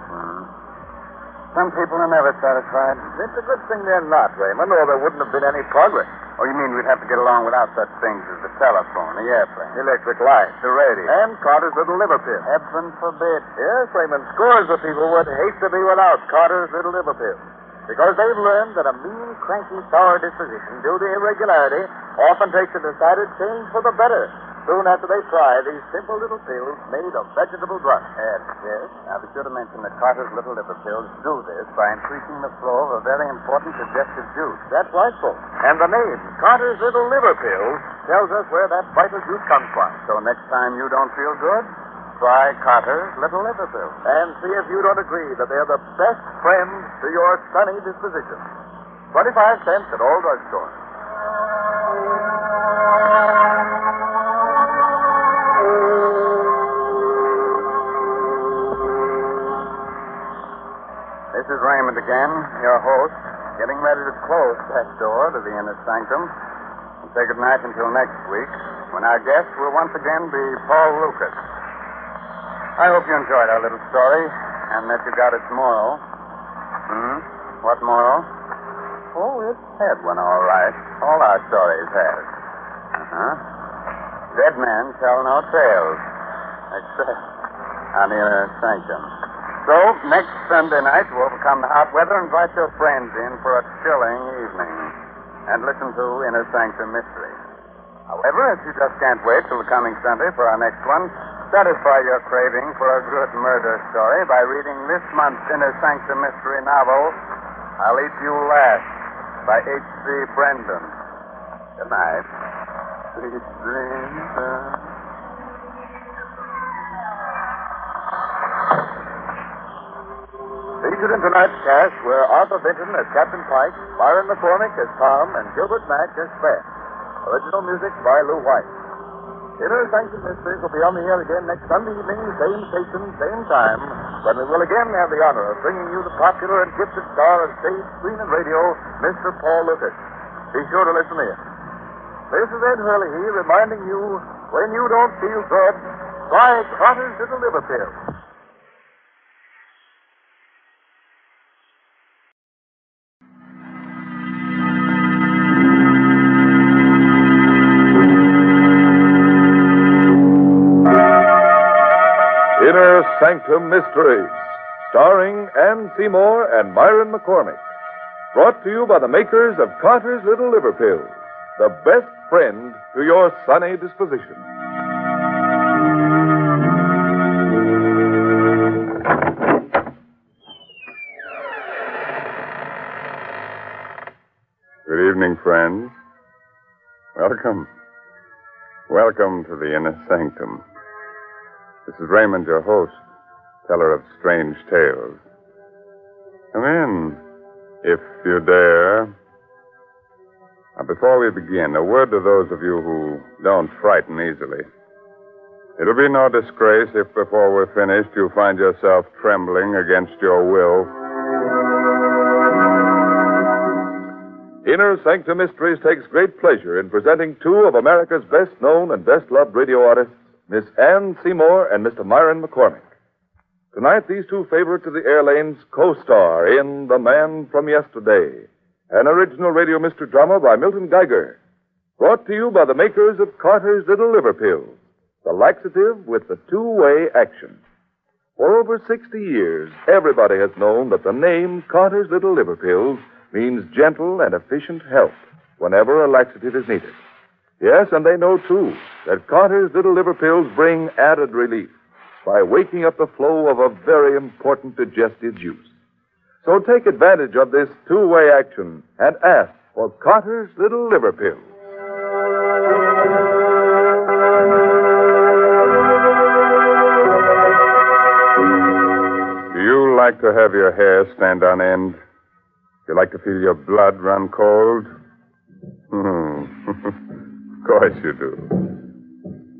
Some people are never satisfied. It's a good thing they're not, Raymond, or there wouldn't have been any progress. Oh, you mean we'd have to get along without such things as the telephone, the airplane, Electric light. the radio? And Carter's little liver pill. Heaven forbid. Yes, Raymond, scores of people would hate to be without Carter's little liver pill. Because they've learned that a mean, cranky, sour disposition due to irregularity often takes a decided change for the better soon after they try these simple little pills made of vegetable drugs. Yes. Now, be sure to mention that Carter's little liver pills do this by increasing the flow of a very important digestive juice. That's right, folks. And the name, Carter's Little Liver Pills, tells us where that vital juice comes from. So next time you don't feel good, try Carter's little liver pills. And see if you don't agree that they're the best friends to your sunny disposition. 25 cents at all drugstores. This is Raymond again, your host, getting ready to close that door to the Inner Sanctum and say goodnight until next week, when our guest will once again be Paul Lucas. I hope you enjoyed our little story and that you got its moral. What moral? Oh, it had one, all right. All our stories have. Dead men tell no tales, except on the Inner Sanctum. So, next Sunday night, to overcome the hot weather, invite your friends in for a chilling evening and listen to Inner Sanctum Mysteries. However, if you just can't wait till the coming Sunday for our next one, satisfy your craving for a good murder story by reading this month's Inner Sanctum Mystery novel, I'll Eat You Last, by H.C. Brendan. Good night. Sweet dreams. Featured in tonight's cast were Arthur Vinton as Captain Pike, Byron McCormick as Tom, and Gilbert Mack as Fred. Original music by Lou White. Inner Sanctum Mysteries will be on the air again next Sunday evening, same station, same time, when we will again have the honor of bringing you the popular and gifted star of stage, screen, and radio, Mr. Paul Lucas. Be sure to listen in. This is Ed Hurley reminding you, when you don't feel good, try Carter's Little Liver Pill. Inner Sanctum Mysteries, starring Ann Seymour and Myron McCormick. Brought to you by the makers of Carter's Little Liver Pills, the best friend to your sunny disposition. Good evening, friends. Welcome. Welcome to the Inner Sanctum. This is Raymond, your host, teller of strange tales. Come in, if you dare. Now, before we begin, a word to those of you who don't frighten easily. It'll be no disgrace if before we're finished you find yourself trembling against your will. Inner Sanctum Mysteries takes great pleasure in presenting two of America's best-known and best-loved radio artists, Miss Ann Seymour and Mr. Myron McCormick. Tonight, these two favorites of the air lanes co-star in The Man from Yesterday, an original radio mystery drama by Milton Geiger, brought to you by the makers of Carter's Little Liver Pills, the laxative with the two-way action. For over 60 years, everybody has known that the name Carter's Little Liver Pills means gentle and efficient help whenever a laxative is needed. Yes, and they know, too, that Carter's Little Liver Pills bring added relief by waking up the flow of a very important digestive juice. So take advantage of this two-way action and ask for Carter's Little Liver Pills. Do you like to have your hair stand on end? You like to feel your blood run cold? Of course you do.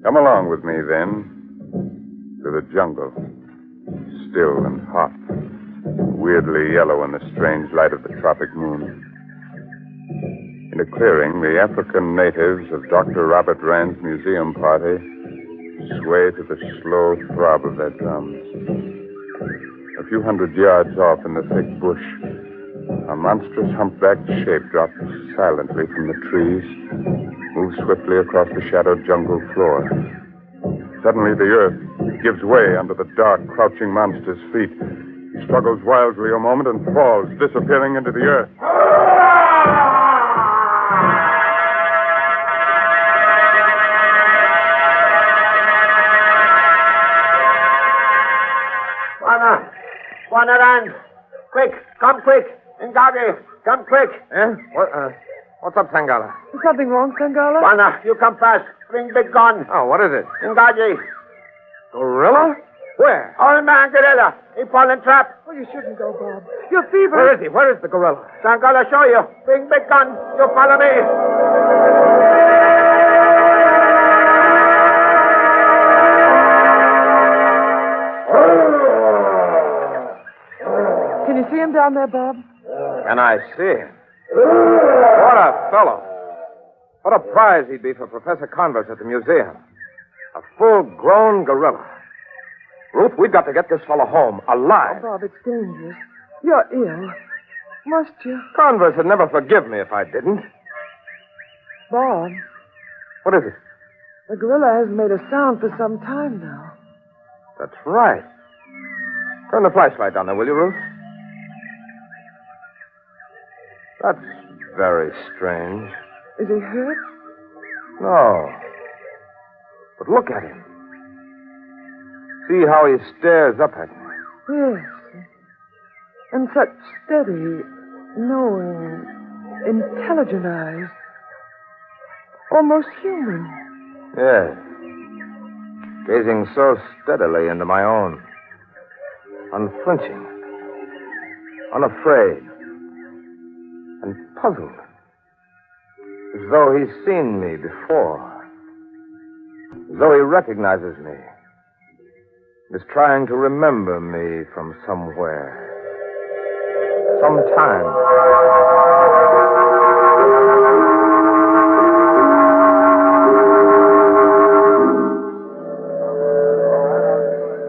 Come along with me, then, to the jungle. Still and hot. Weirdly yellow in the strange light of the tropic moon. In a clearing, the African natives of Dr. Robert Rand's museum party sway to the slow throb of their drums. A few hundred yards off in the thick bush, a monstrous humpbacked shape drops silently from the trees, moves swiftly across the shadowed jungle floor. Suddenly the earth gives way under the dark, crouching monster's feet. He struggles wildly a moment and falls, disappearing into the earth. Wanna run? Quick, come quick. Ngagi, come quick. Eh? What's up, Sangala? Is something wrong, Sangala? Wana, you come fast. Bring big gun. Oh, what is it? Ngagi. Gorilla? Where? Old man gorilla. He fall in trap. Oh, you shouldn't go, Bob. You're feverish. Where is he? Where is the gorilla? Sangala show you. Bring big gun. You follow me. Can you see him down there, Bob? Can I see him? What a fellow. What a prize he'd be for Professor Converse at the museum. A full-grown gorilla. Ruth, we've got to get this fellow home, alive. Oh, Bob, it's dangerous. You're ill. Must you? Converse would never forgive me if I didn't. Bob, What is it? the gorilla hasn't made a sound for some time now. That's right. Turn the flashlight down there, will you, Ruth? That's very strange. Is he hurt? No. But look at him. See how he stares up at me. Yes. And such steady, knowing, intelligent eyes. Almost human. Yes. Gazing so steadily into my own. Unflinching. Unafraid. And puzzled. As though he's seen me before. As though he recognizes me. Is trying to remember me from somewhere. Sometime.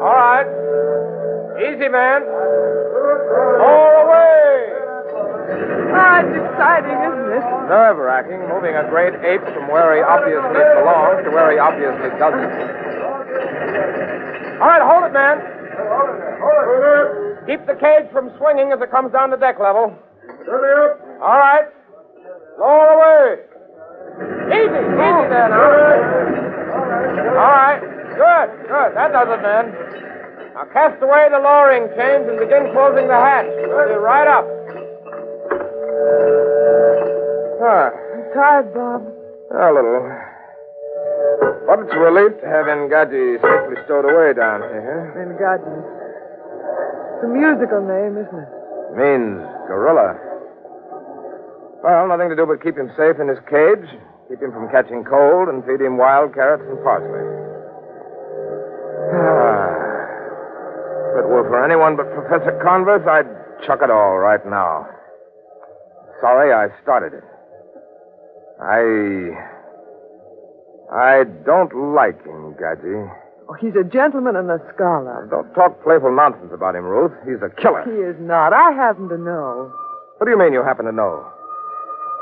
All right. Easy, man. All the way. Ah, it's exciting, isn't it? Nerve-wracking, moving a great ape from where he obviously belongs to where he obviously doesn't. All right, hold it, man. Keep the cage from swinging as it comes down to deck level. All right. Lower away. Easy there now. All right. Good. That does it, man. Now cast away the lowering chains and begin closing the hatch. We'll be right up. I'm tired, Bob. A little. But it's a relief to have Ngagi safely stowed away down here. Ngagi. It's a musical name, isn't it? Means gorilla. Well, nothing to do but keep him safe in his cage, keep him from catching cold, and feed him wild carrots and parsley. were anyone but Professor Converse, I'd chuck it all right now. Sorry I started it. I don't like him, Gadget. Oh, he's a gentleman and a scholar. Don't talk playful nonsense about him, Ruth. He's a killer. He is not. I happen to know. What do you mean you happen to know?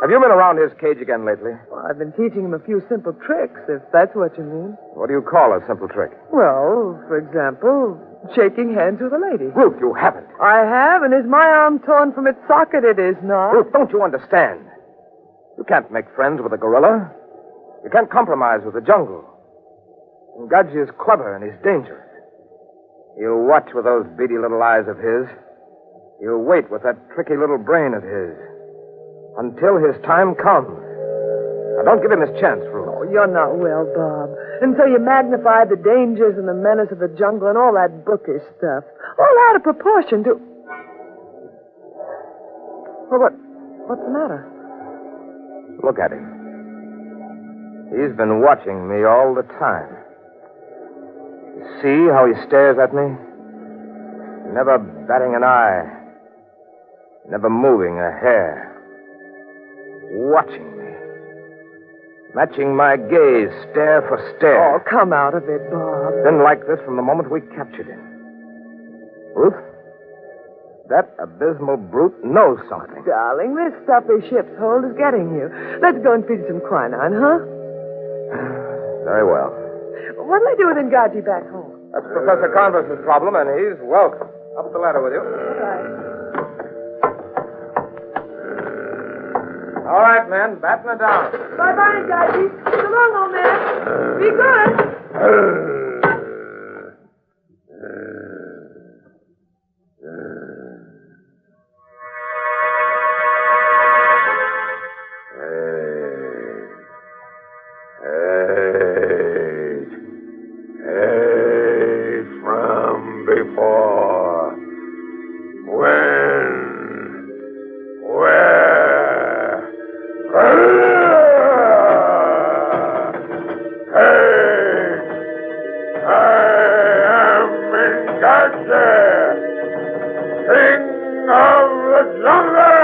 Have you been around his cage again lately? Well, I've been teaching him a few simple tricks, if that's what you mean. What do you call a simple trick? Well, for example, shaking hands with a lady. Ruth, you haven't. I have, and is my arm torn from its socket? It is not. Ruth, don't you understand? You can't make friends with a gorilla. You can't compromise with the jungle. And Gadget is clever and he's dangerous. He'll watch with those beady little eyes of his. He'll wait with that tricky little brain of his. Until his time comes. Now, don't give him his chance, Ruth. Oh, you're not well, Bob. And so you magnify the dangers and the menace of the jungle and all that bookish stuff. All out of proportion to... Well, what's the matter? Look at him. He's been watching me all the time. You see how he stares at me? Never batting an eye. Never moving a hair. Watching me. Matching my gaze, stare for stare. Oh, come out of it, Bob. Been like this from the moment we captured him. Ruth, that abysmal brute knows something. Darling, this stuffy ship's hold is getting you. Let's go and feed some quinine, huh? Very well. What'll I do with Ngaji back home? That's Professor Converse's problem, and he's welcome. Up the ladder with you. All right, men. Batten it down. Bye-bye, Ngaji. So long, old man. Be good. From before. When? Where? Hey! I am Ingache, King of the Jungle!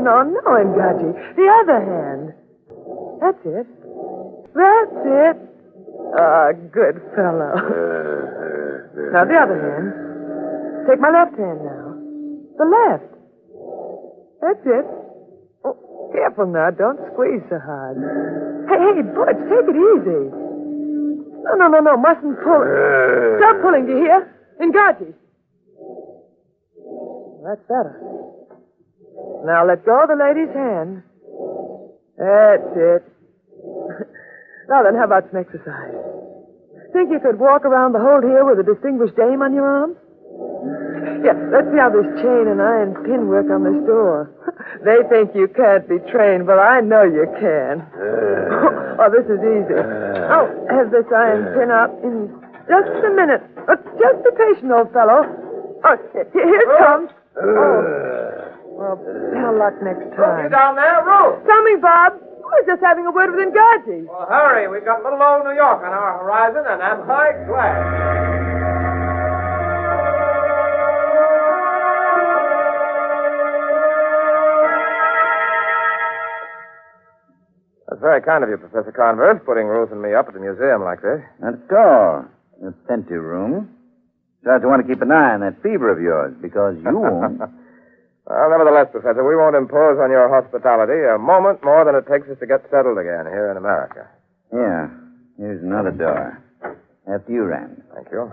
No, Ngaji. The other hand. That's it. That's it. Ah, good fellow. Now, the other hand. Take my left hand now. The left. That's it. Oh, careful now. Don't squeeze so hard. Hey, Butch, take it easy. No. Mustn't pull it. Stop pulling, do you hear? Ngaji. That's better. Now let go of the lady's hand. That's it. Now then, how about some exercise? Think you could walk around the hold here with a distinguished dame on your arm? Yeah, let's see how this chain and iron pin work on this door. They think you can't be trained, but I know you can. Oh, this is easy. I'll have this iron pin up in just a minute. Just be patient, old fellow. Oh, here it comes. Oh. Well, better luck next time. You down there, Ruth? Coming, Bob. I was just having a word with Ngaji. Well, hurry. We've got little old New York on our horizon, and I'm right glad. That's very kind of you, Professor Converse, putting Ruth and me up at the museum like this. Not at all. It's plenty room. Besides, I want to keep an eye on that fever of yours, because you won't. Well, nevertheless, Professor, we won't impose on your hospitality a moment more than it takes us to get settled again here in America. Yeah. Here's another door. After you, Rand. Thank you.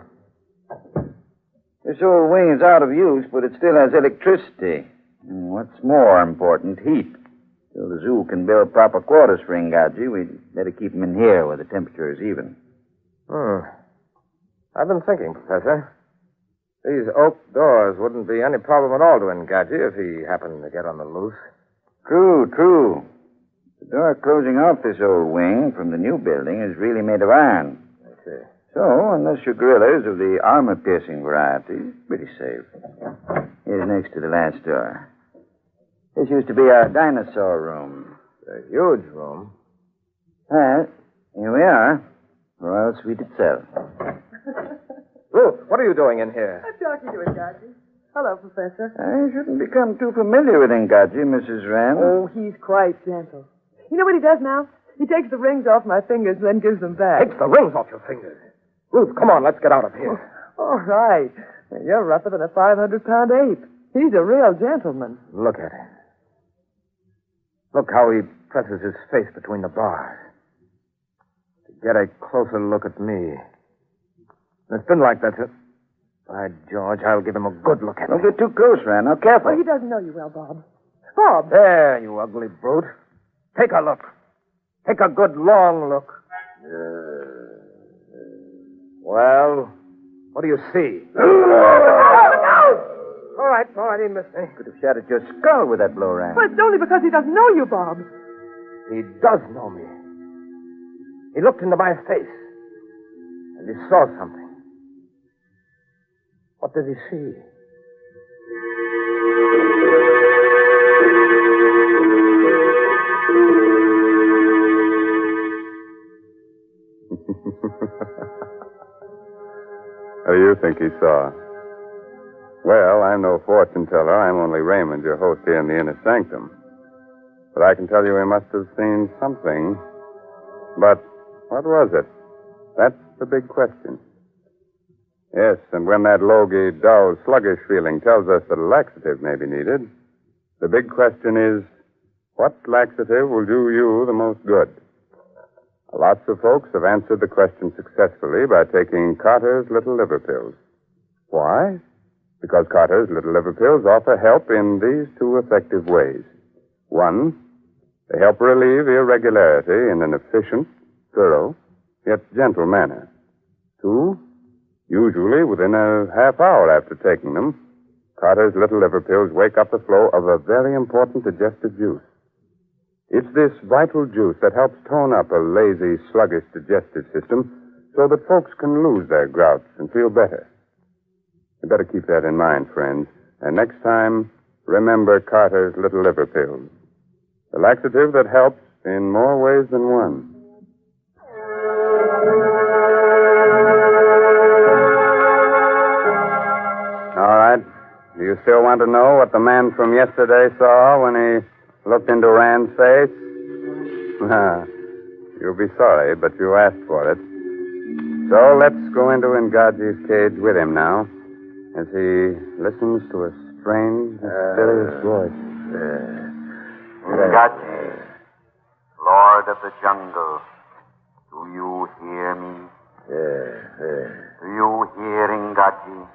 This old wing is out of use, but it still has electricity. And what's more important, heat. Till the zoo can build proper quarters for Ngaji, we'd better keep him in here where the temperature is even. I've been thinking, Professor. These oak doors wouldn't be any problem at all to Ngaji if he happened to get on the loose. True. The door closing off this old wing from the new building is really made of iron. I see. So, unless your gorilla is of the armor-piercing variety, it's pretty safe. Here's next to the last door. This used to be our dinosaur room. A huge room. Well, here we are. Royal Suite itself. Ruth, what are you doing in here? I'm talking to Ngaji. Hello, Professor. I shouldn't become too familiar with Ngaji, Mrs. Rand. Oh, he's quite gentle. You know what he does now? He takes the rings off my fingers and then gives them back. Takes the rings off your fingers. Ruth, come on, let's get out of here. All right. You're rougher than a 500-pound ape. He's a real gentleman. Look at him. Look how he presses his face between the bars. To get a closer look at me. It's been like that since... By George, I'll give him a good look at Don't me. get too close, Rand. Now, careful. Oh, he doesn't know you well, Bob. Bob! There, you ugly brute. Take a look. Take a good, long look. Well, what do you see? All right, he missed me. Could have shattered your skull with that blow, Rand. But it's only because he doesn't know you, Bob. He does know me. He looked into my face, and he saw something. What did he see? What do you think he saw? Well, I'm no fortune teller. I'm only Raymond, your host here in the Inner Sanctum. But I can tell you he must have seen something. But what was it? That's the big question. Yes, and when that logy, dull, sluggish feeling tells us that a laxative may be needed, the big question is, what laxative will do you the most good? Lots of folks have answered the question successfully by taking Carter's Little Liver Pills. Why? Because Carter's Little Liver Pills offer help in these two effective ways. One, they help relieve irregularity in an efficient, thorough, yet gentle manner. Two, usually within a half hour after taking them, Carter's Little Liver Pills wake up the flow of a very important digestive juice. It's this vital juice that helps tone up a lazy, sluggish digestive system so that folks can lose their grouts and feel better. You better keep that in mind, friends. And next time, remember Carter's Little Liver Pills. The laxative that helps in more ways than one. All right. Do you still want to know what the man from yesterday saw when he looked into Rand's face? You'll be sorry, but you asked for it. So let's go into Ngaji's cage with him now, as he listens to a strange, mysterious voice. Ngaji, Lord of the Jungle, do you hear me? Do you hear, Ngaji?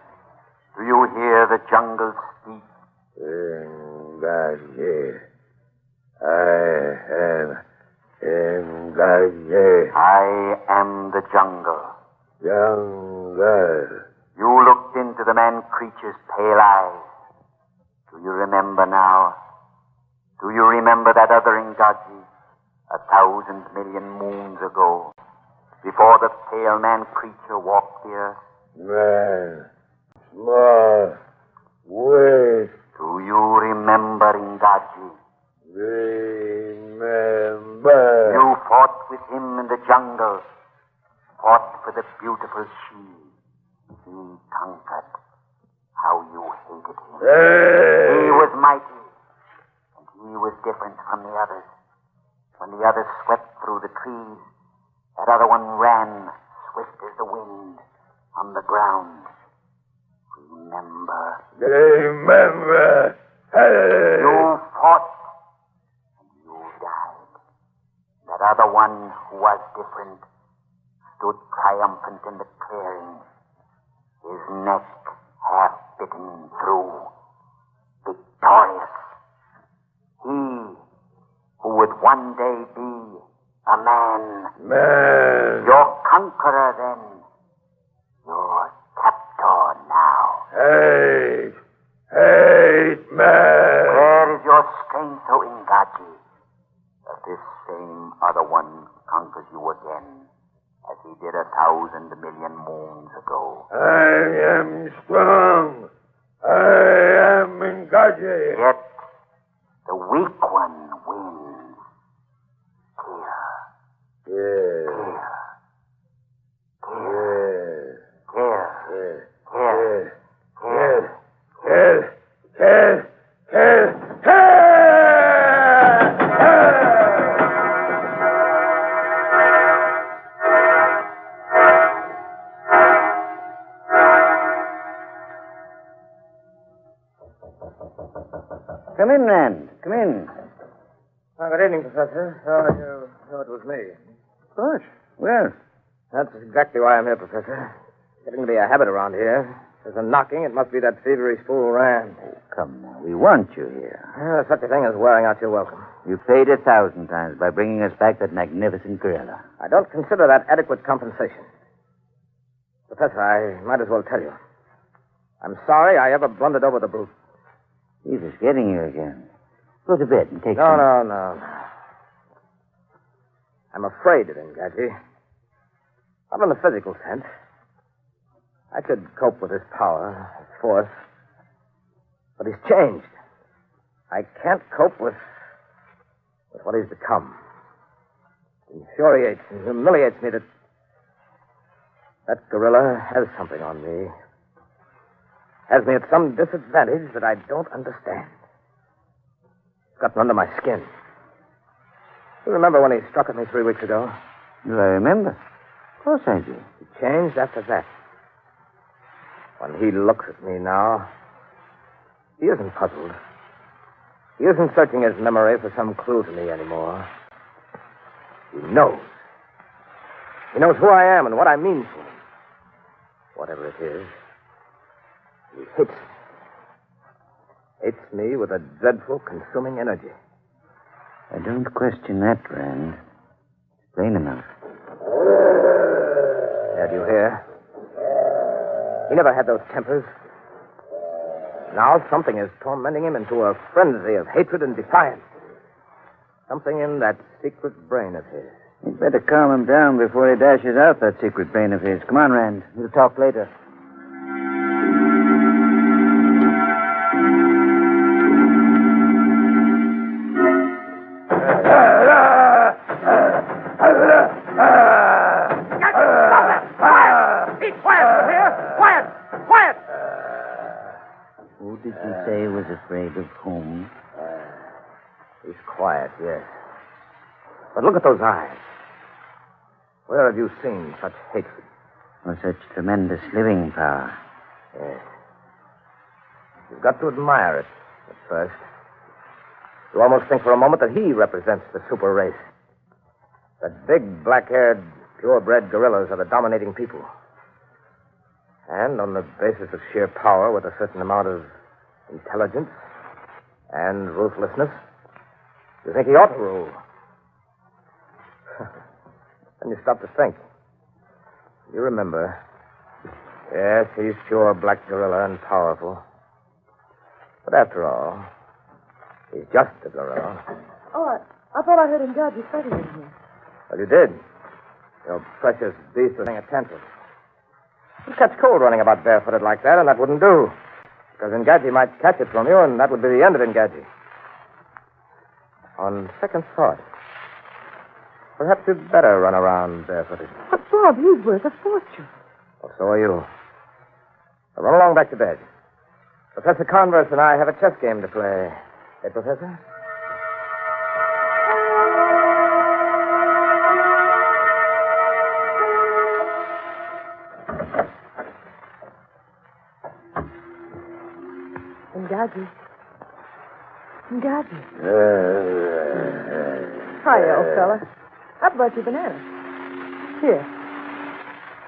Do you hear the jungle speak? Ngaji, I am Ngaji. I am the jungle. Jungle. You looked into the man-creature's pale eyes. Do you remember now? Do you remember that other Ngaji 1,000 million moons ago, before the pale man-creature walked the earth? Man, small, weak. Do you remember, Ngaji? Remember. You fought with him in the jungle, fought for the beautiful she. He conquered. How you hated him. Hey. He was mighty, and he was different from the others. When the others swept through the trees, that other one ran, swift as the wind, on the ground. Remember. Remember. Hey. You fought, and you died. That other one who was different stood triumphant in the clearing, his neck half bitten through, victorious. He who would one day be a man. Man. Your conqueror then. Your captor now. Hate. Hate, man. Where is your strength, O Ngaji? That this same other one conquers you again, as he did 1,000 1,000,000,000 moons ago. I am strong. I am Ngaji. Yet, the weak one wins. Kill. Come in, Rand. Come in. Oh, good evening, Professor. Oh, you know it was me. Of course. Well, That's exactly why I'm here, Professor. Getting to be a habit around here. There's a knocking. It must be that thievery fool Rand. oh, come now. We want you here. There's such a thing as wearing out your welcome. You paid 1,000 times by bringing us back that magnificent gorilla. I don't consider that adequate compensation. Professor, I might as well tell you. I'm sorry I ever blundered over the brute. He was getting you again. Go to bed and take No, some... no. I'm afraid of him, Gadget. Not in the physical sense. I could cope with his power, his force. But he's changed. I can't cope with what he's become. It infuriates and humiliates me that gorilla has something on me. Has me at some disadvantage that I don't understand. It's gotten under my skin. You remember when he struck at me 3 weeks ago? Do I remember? Of course I do. He changed after that. When he looks at me now, he isn't puzzled. He isn't searching his memory for some clue to me anymore. He knows. He knows who I am and what I mean to him. Whatever it is, he hates me. Hates me with a dreadful, consuming energy. I don't question that, Rand. It's plain enough. Yeah, do you hear? He never had those tempers. Now something is tormenting him into a frenzy of hatred and defiance. Something in that secret brain of his. You'd better calm him down before he dashes out that secret brain of his. Come on, Rand. We'll talk later. Who did you say was afraid of whom? He's quiet, yes. But look at those eyes. Where have you seen such hatred? Or such tremendous living power? Yes. You've got to admire it at first. You almost think for a moment that he represents the super race. That big, black-haired, purebred gorillas are the dominating people. And on the basis of sheer power, with a certain amount of intelligence and ruthlessness, you think he ought to rule. Then you stop to think. You remember. Yes, he's pure black gorilla and powerful. But after all, he's just a gorilla. Oh, I thought I heard Ngaji fighting in here. Well, you did. Your precious beast was paying attention. You'd catch cold running about barefooted like that, and that wouldn't do. Because Ngaji might catch it from you, and that would be the end of Ngaji. On second thought, perhaps you'd better run around barefooted. But, Bob, he's worth a fortune. Well, so are you. Now run along back to bed. Professor Converse and I have a chess game to play. Hey, Professor? Ngaji. Hi, old fella. I brought you bananas. Here.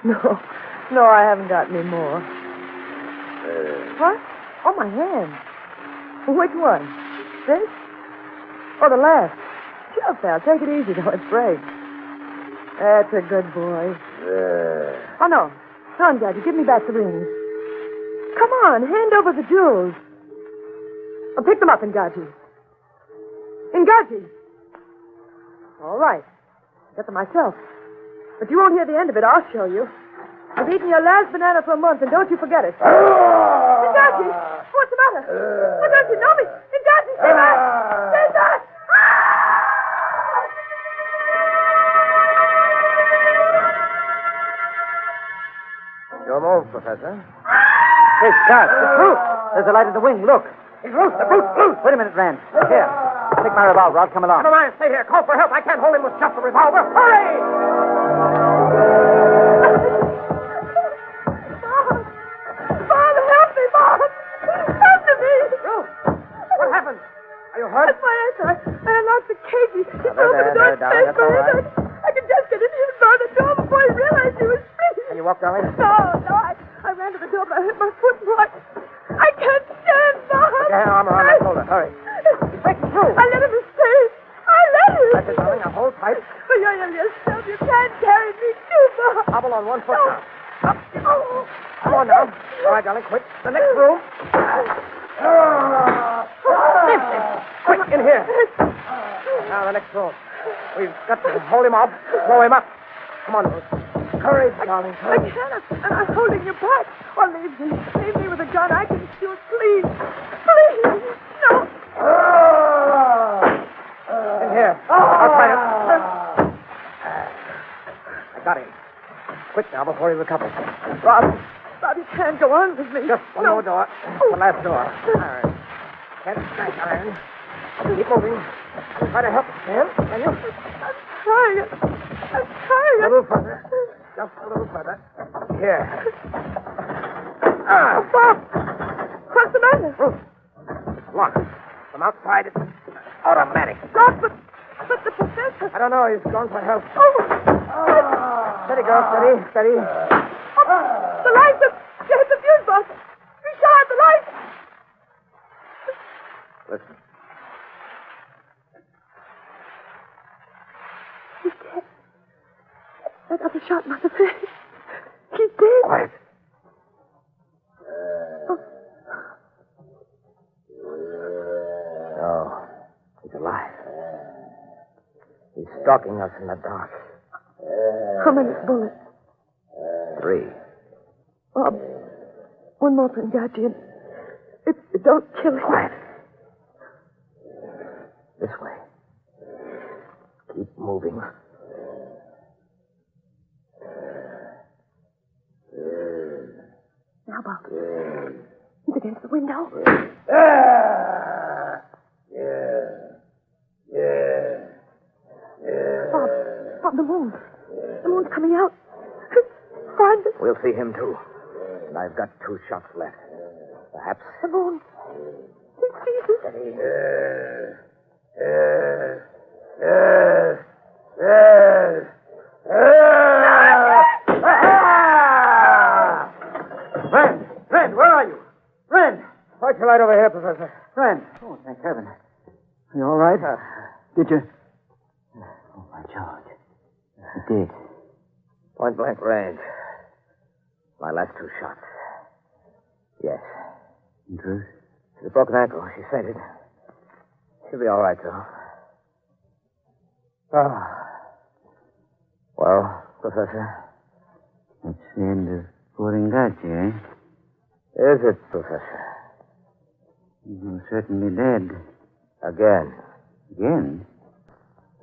No, I haven't got any more. What? Oh, my hand. Which one? This? Oh, the left. Sure, pal. Take it easy, though. It breaks. That's a good boy. Oh, no. No, Ngaji, give me back the rings. Come on, hand over the jewels. Oh, pick them up, Ngaji. Ngaji! All right. Get them myself. But you won't hear the end of it. I'll show you. You've eaten your last banana for a month, and don't you forget it. Darcy! What's the matter? Oh, don't you know me? Darcy, stay back! Stay back! Your move, Professor. Hey, Scott, the fruit. There's a light in the wing. Look. It's loose. The fruit's loose. Wait a minute, Rand. Here. Take my revolver. I'll come along. Never mind. Stay here. Call for help. I can't hold him with just a revolver. Hurry! Bob, help me, Bob! Come to me! Ruth, what happened? Are you hurt? That's my answer. I unlocked the cage. He opened the door space for it. I could just get in here and bar the door before he realized he was free. Can you walk, darling? No. I ran to the door, but I hit my foot and what? I can't stand, Bob. Put your arm around my shoulder. Hurry. He's breaking through. I let him escape. I let him. That's it, darling. Now hold tight. But you're yourself. You can't carry me too, Bob. Hobble on one foot now. Up. Oh. Come on now. All right, darling. Quick. The next room. Quick, in here. Now, the next room. We've got to hold him off. Throw him up. Come on, Ruth. Courage, darling. I can't. I'm holding you back. Or leave me. Leave me with a gun. I can shoot. Please. Please. No. In here. I'll try it. I got him. Quick now before he recovers. Bob, you can't go on with me. Just one more door. The last door. Iron. Can't smash iron. Keep moving. Try to help. Can you? I'm trying. A little further. Just a little further. Here. Bob! What's the matter? Ruth. It's locked. From outside, it's automatic. Locked, but the professor... I don't know. He's gone for help. Oh! Steady, girl. Steady. The lights have... You hit the fuse box. Richard, the lights! Listen. He's dead. That other shot must have hit him. He's dead. Quiet. No. He's alive. He's stalking us in the dark. How many bullets? 3. Bob, one more thing, Guardian. Don't kill him. Quiet. This way. Keep moving. Now, Bob. He's against the window. Bob, the moon. The moon's coming out. Find it. We'll see him, too. And I've got 2 shots left. Perhaps. The moon. He sees it. Ren, where are you? Ren! Point your light over here, Professor. Ren. Oh, thank heaven. Are you all right? Did you? Oh, my George. You did. Point blank range. My last 2 shots. Yes. In truth? She's a broken ankle. She fainted. She'll be all right, though. Well, Professor? That's the end of Poringachi, eh? Is it, Professor? You're certainly dead. Again. Again?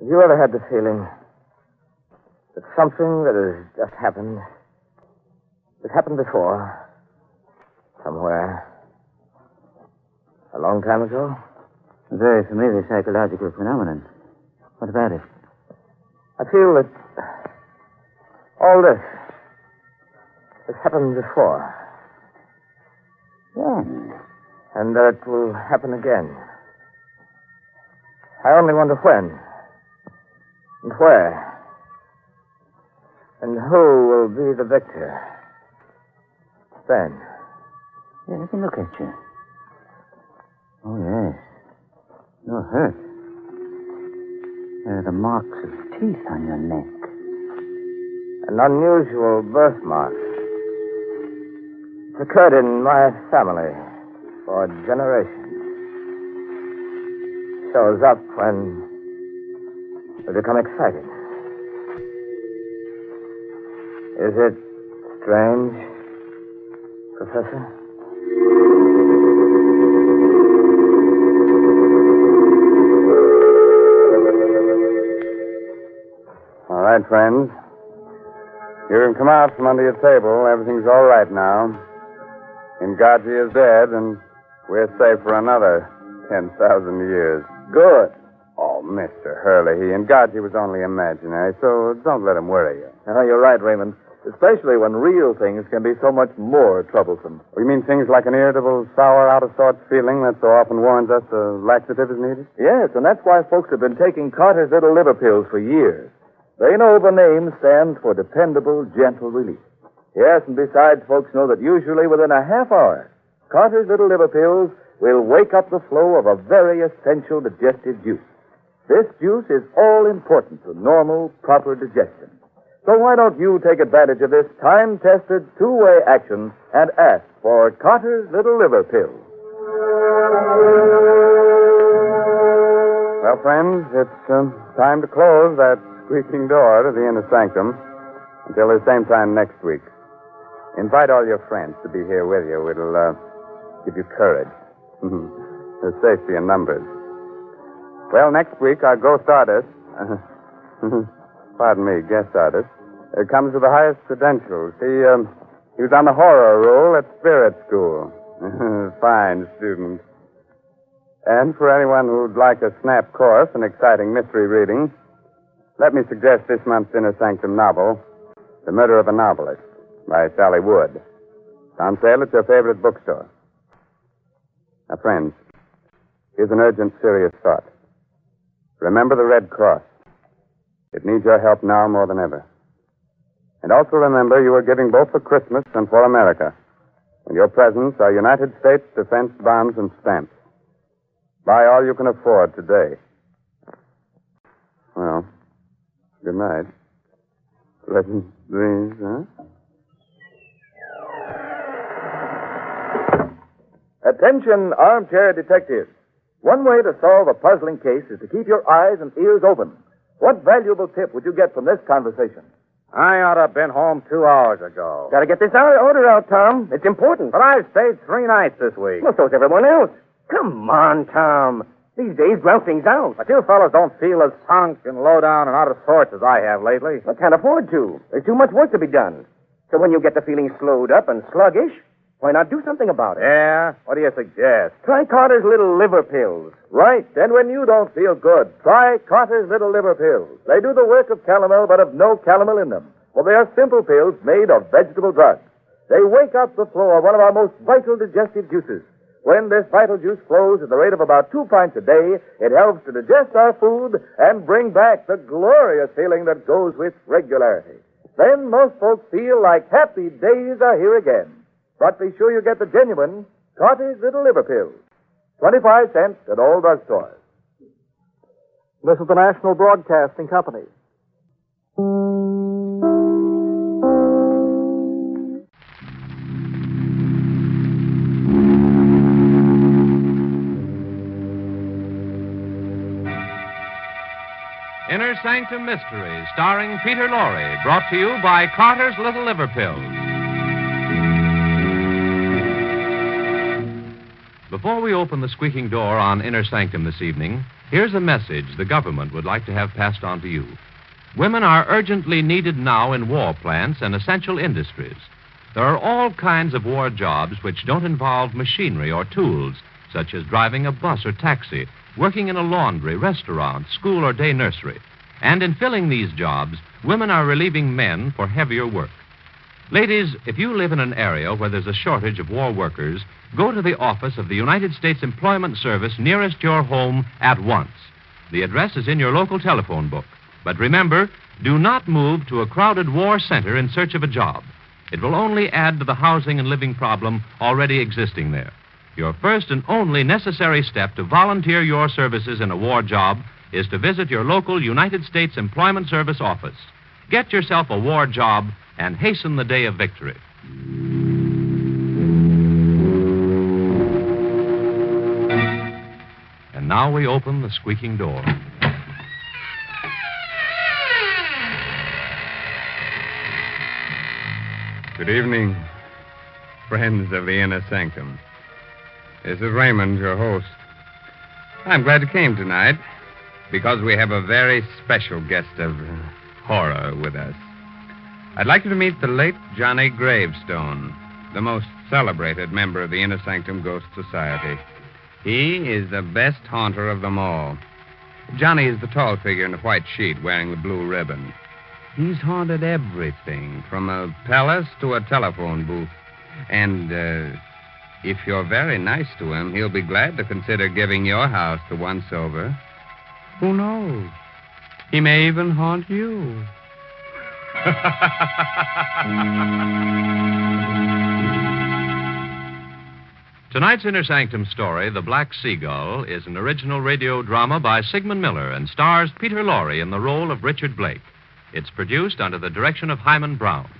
Have you ever had the feeling that something that has just happened, that happened before, somewhere, a long time ago? A very familiar psychological phenomenon. What about it? I feel that all this has happened before. When? And that it will happen again. I only wonder when. And where. And who will be the victor. Then. Yeah, let me look at you. Oh, yes. You're hurt. There are the marks of teeth on your neck. An unusual birthmark. It's occurred in my family for generations. Shows up when we become excited. Is it strange, Professor? All right, friends. You can come out from under your table. Everything's all right now. Ngaji is dead, and we're safe for another 10,000 years. Good. Oh, Mr. Hurley, Ngaji was only imaginary, so don't let him worry you. You're right, Raymond. Especially when real things can be so much more troublesome. You mean things like an irritable, sour, out-of-sorts feeling that so often warns us a laxative is needed? Yes, and that's why folks have been taking Carter's Little Liver Pills for years. They know the name stands for dependable, gentle relief. Yes, and besides, folks know that usually within a half hour, Carter's Little Liver Pills will wake up the flow of a very essential digestive juice. This juice is all important to normal, proper digestion. So why don't you take advantage of this time-tested, two-way action and ask for Carter's Little Liver Pills? Well, friends, it's time to close that squeaking door to the inner sanctum until the same time next week. Invite all your friends to be here with you. It'll give you courage. There's safety in numbers. Well, next week, our ghost artist, pardon me, guest artist, comes with the highest credentials. He was on the horror roll at Spirit School. Fine student. And for anyone who'd like a snap course in exciting mystery reading, let me suggest this month's Inner Sanctum novel, The Murder of a Novelist, by Sally Wood. It's on sale at your favorite bookstore. Now, friends, here's an urgent, serious thought. Remember the Red Cross. It needs your help now more than ever. And also remember you are giving both for Christmas and for America. And your presents are United States defense bonds and stamps. Buy all you can afford today. Well, good night. Pleasant dreams, huh? Attention, armchair detectives. One way to solve a puzzling case is to keep your eyes and ears open. What valuable tip would you get from this conversation? I ought to have been home 2 hours ago. Gotta get this order out, Tom. It's important. But I've stayed 3 nights this week. Well, so's everyone else. Come on, Tom. These days, grout things out. But you fellas don't feel as sunk and low down and out of sorts as I have lately. I can't afford to. There's too much work to be done. So when you get the feeling slowed up and sluggish, why not do something about it? Yeah? What do you suggest? Try Carter's Little Liver Pills. Right. And when you don't feel good, try Carter's Little Liver Pills. They do the work of calomel, but have no calomel in them. Well, they are simple pills made of vegetable drugs. They wake up the flow of one of our most vital digestive juices. When this vital juice flows at the rate of about 2 pints a day, it helps to digest our food and bring back the glorious feeling that goes with regularity. Then most folks feel like happy days are here again. But be sure you get the genuine Carter's Little Liver Pills. 25 cents at all drugstores. This is the National Broadcasting Company. Inner Sanctum Mysteries, starring Peter Lorre, brought to you by Carter's Little Liver Pills. Before we open the squeaking door on Inner Sanctum this evening, here's a message the government would like to have passed on to you. Women are urgently needed now in war plants and essential industries. There are all kinds of war jobs which don't involve machinery or tools, such as driving a bus or taxi, working in a laundry, restaurant, school, or day nursery. And in filling these jobs, women are relieving men for heavier work. Ladies, if you live in an area where there's a shortage of war workers, go to the office of the United States Employment Service nearest your home at once. The address is in your local telephone book. But remember, do not move to a crowded war center in search of a job. It will only add to the housing and living problem already existing there. Your first and only necessary step to volunteer your services in a war job is to visit your local United States Employment Service office. Get yourself a war job and hasten the day of victory. And now we open the squeaking door. Good evening, friends of the Inner Sanctum. This is Raymond, your host. I'm glad you came tonight because we have a very special guest of horror with us. I'd like you to meet the late Johnny Gravestone, the most celebrated member of the Inner Sanctum Ghost Society. He is the best haunter of them all. Johnny is the tall figure in the white sheet wearing the blue ribbon. He's haunted everything, from a palace to a telephone booth. And if you're very nice to him, he'll be glad to consider giving your house the once over. Who knows? He may even haunt you. Tonight's Inner Sanctum story, The Black Seagull, is an original radio drama by Sigmund Miller and stars Peter Lorre in the role of Richard Blake. It's produced under the direction of Hyman Brown.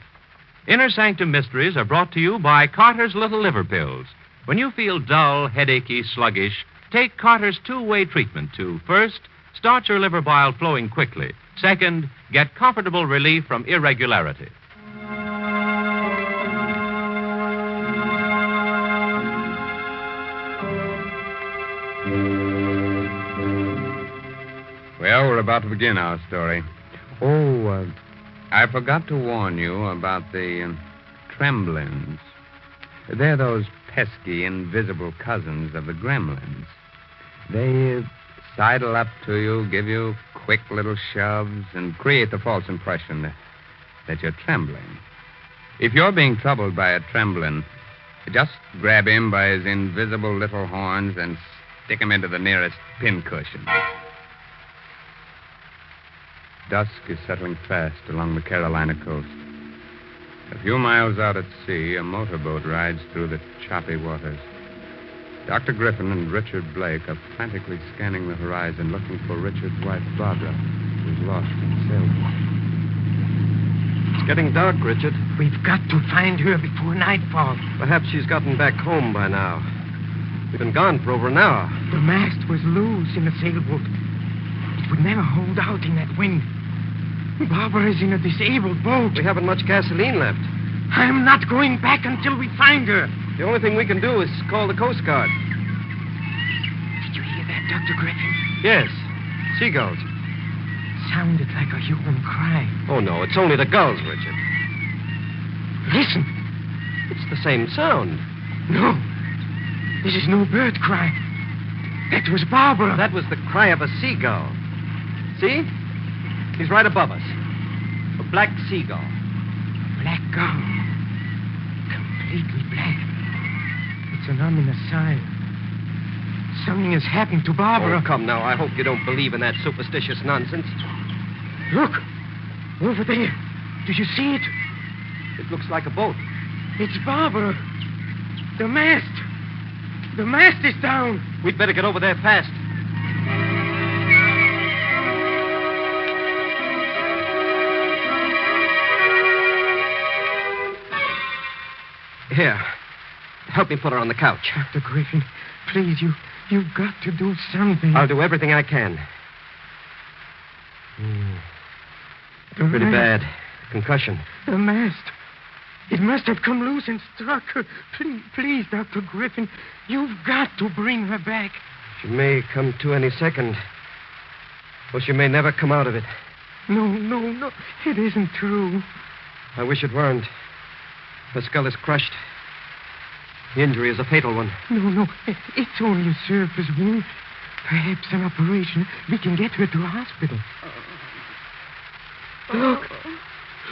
Inner Sanctum Mysteries are brought to you by Carter's Little Liver Pills. When you feel dull, headachy, sluggish, take Carter's two-way treatment to, first, start your liver bile flowing quickly. Second, get comfortable relief from irregularity. Well, we're about to begin our story. Oh, I forgot to warn you about the tremblins. They're those pesky, invisible cousins of the gremlins. They sidle up to you, give you quick little shoves, and create the false impression that you're trembling. If you're being troubled by a tremblin, just grab him by his invisible little horns and stick him into the nearest pincushion. Dusk is settling fast along the Carolina coast. A few miles out at sea, a motorboat rides through the choppy waters. Dr. Griffin and Richard Blake are frantically scanning the horizon, looking for Richard's wife, Barbara, who's lost in the sailboat. It's getting dark, Richard. We've got to find her before nightfall. Perhaps she's gotten back home by now. We've been gone for over an hour. The mast was loose in the sailboat. It would never hold out in that wind. Barbara is in a disabled boat. We haven't much gasoline left. I'm not going back until we find her. The only thing we can do is call the Coast Guard. Did you hear that, Dr. Griffin? Yes. Seagulls. Sounded like a human cry. Oh, no, it's only the gulls, Richard. Listen. It's the same sound. No. This is no bird cry. That was Barbara. That was the cry of a seagull. See? He's right above us. A black seagull. Black gull. Completely black. It's an ominous sign. Something has happened to Barbara. Oh, come now. I hope you don't believe in that superstitious nonsense. Look. Over there. Do you see it? It looks like a boat. It's Barbara. The mast. The mast is down. We'd better get over there fast. Here. Help me put her on the couch. Dr. Griffin, please, you've got to do something. I'll do everything I can. Pretty bad. Concussion. The mast. It must have come loose and struck her. Please, Dr. Griffin, you've got to bring her back. She may come to any second. Or she may never come out of it. No. It isn't true. I wish it weren't. Her skull is crushed. The injury is a fatal one. No. It's only a surface wound. Perhaps an operation. We can get her to a hospital.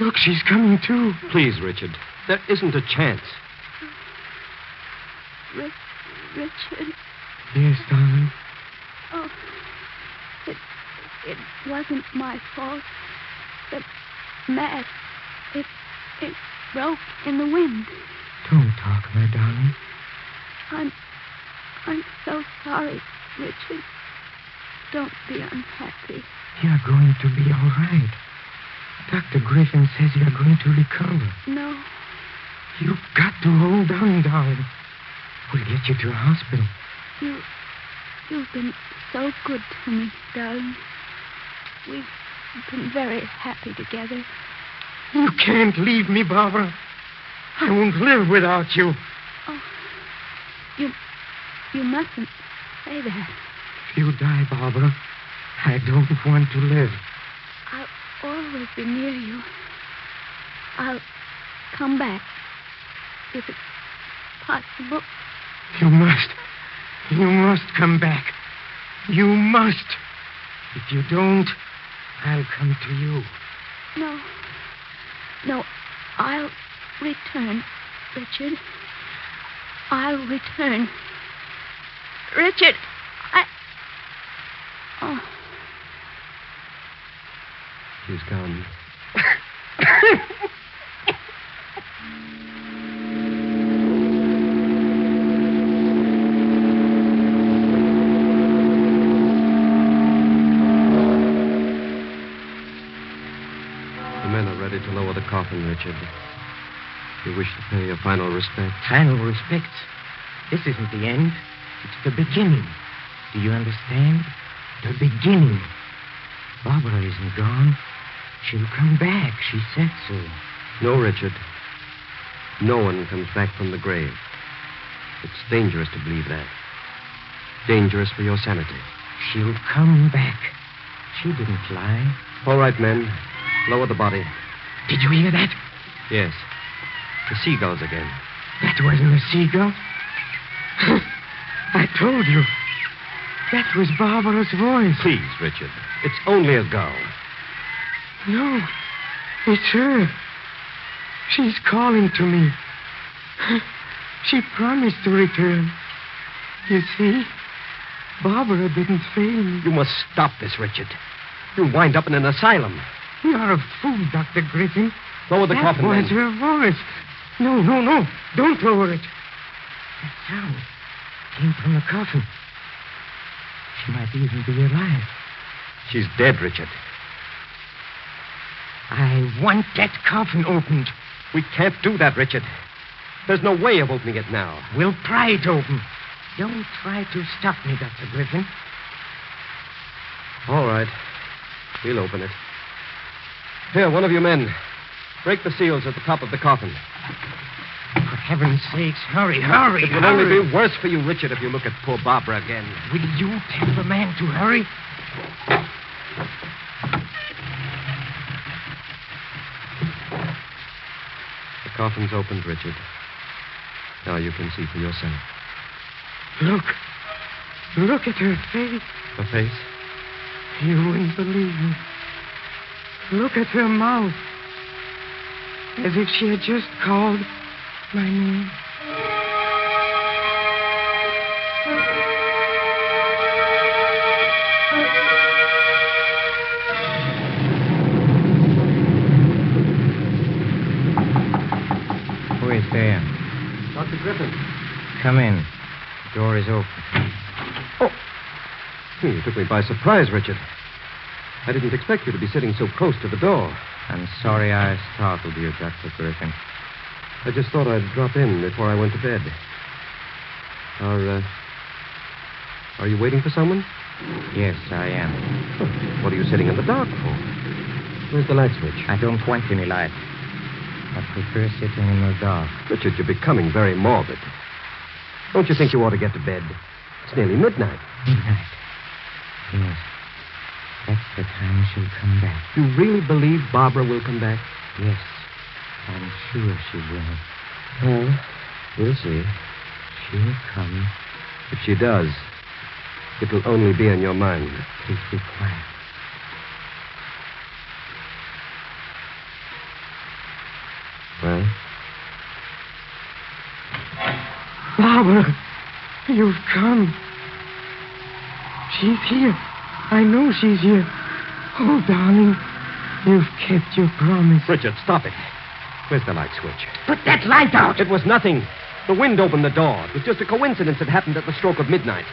Look, she's coming to. Please, Richard. There isn't a chance. Richard. Yes, darling. Oh, it wasn't my fault. The mast, it broke in the wind. Don't talk, my darling. I'm so sorry, Richard. Don't be unhappy. You're going to be all right. Dr. Griffin says you're going to recover. No. You've got to hold on, darling. We'll get you to a hospital. You've been so good to me, darling. We've been very happy together. You can't leave me, Barbara. won't live without you. Oh, you mustn't say that. If you die, Barbara, I don't want to live. I'll always be near you. I'll come back if it's possible. You must come back. You must. If you don't, I'll come to you. No, I'll return, Richard. I'll return. Richard, Oh. She's gone. The men are ready to lower the coffin, Richard. You wish to pay your final respect? Final respect? This isn't the end. It's the beginning. Do you understand? The beginning. Barbara isn't gone. She'll come back. She said so. No, Richard. No one comes back from the grave. It's dangerous to believe that. Dangerous for your sanity. She'll come back. She didn't lie. All right, men. Lower the body. Did you hear that? Yes. The seagulls again. That wasn't a seagull. I told you. That was Barbara's voice. Please, Richard. It's only a gull. No. It's her. She's calling to me. She promised to return. You see, Barbara didn't fail me. You must stop this, Richard. You'll wind up in an asylum. You're a fool, Dr. Griffin. Lower the coffin, That was man. her voice. No. Don't lower it. That sound came from the coffin. She might even be alive. She's dead, Richard. I want that coffin opened. We can't do that, Richard. There's no way of opening it now. We'll pry it open. Don't try to stop me, Dr. Griffin. All right. We'll open it. Here, one of you men. Break the seals at the top of the coffin. For heaven's sakes, hurry. It will only be worse for you, Richard, if you look at poor Barbara again. Will you tell the man to hurry? The coffin's opened, Richard. Now you can see for yourself. Look at her face. Her face? You wouldn't believe me. Look at her mouth. As if she had just called my name. Who is there? Dr. Griffin. Come in. The door is open. Oh. You took me by surprise, Richard. I didn't expect you to be sitting so close to the door. I'm sorry I startled you, Dr. Griffin. I just thought I'd drop in before I went to bed. Are you waiting for someone? Yes, I am. Oh, what are you sitting in the dark for? Where's the light switch? I don't want any light. I prefer sitting in the dark. Richard, you're becoming very morbid. Don't you think you ought to get to bed? It's nearly midnight. Midnight? Yes. That's the time she'll come back. You really believe Barbara will come back? Yes. I'm sure she will. Well, we'll see. She'll come. If she does, it'll only be in your mind. Please be quiet. Well? Barbara, you've come. She's here. I know she's here. Oh, darling, you've kept your promise. Richard, stop it. Where's the light switch? Put that light out. It was nothing. The wind opened the door. It was just a coincidence it happened at the stroke of midnight.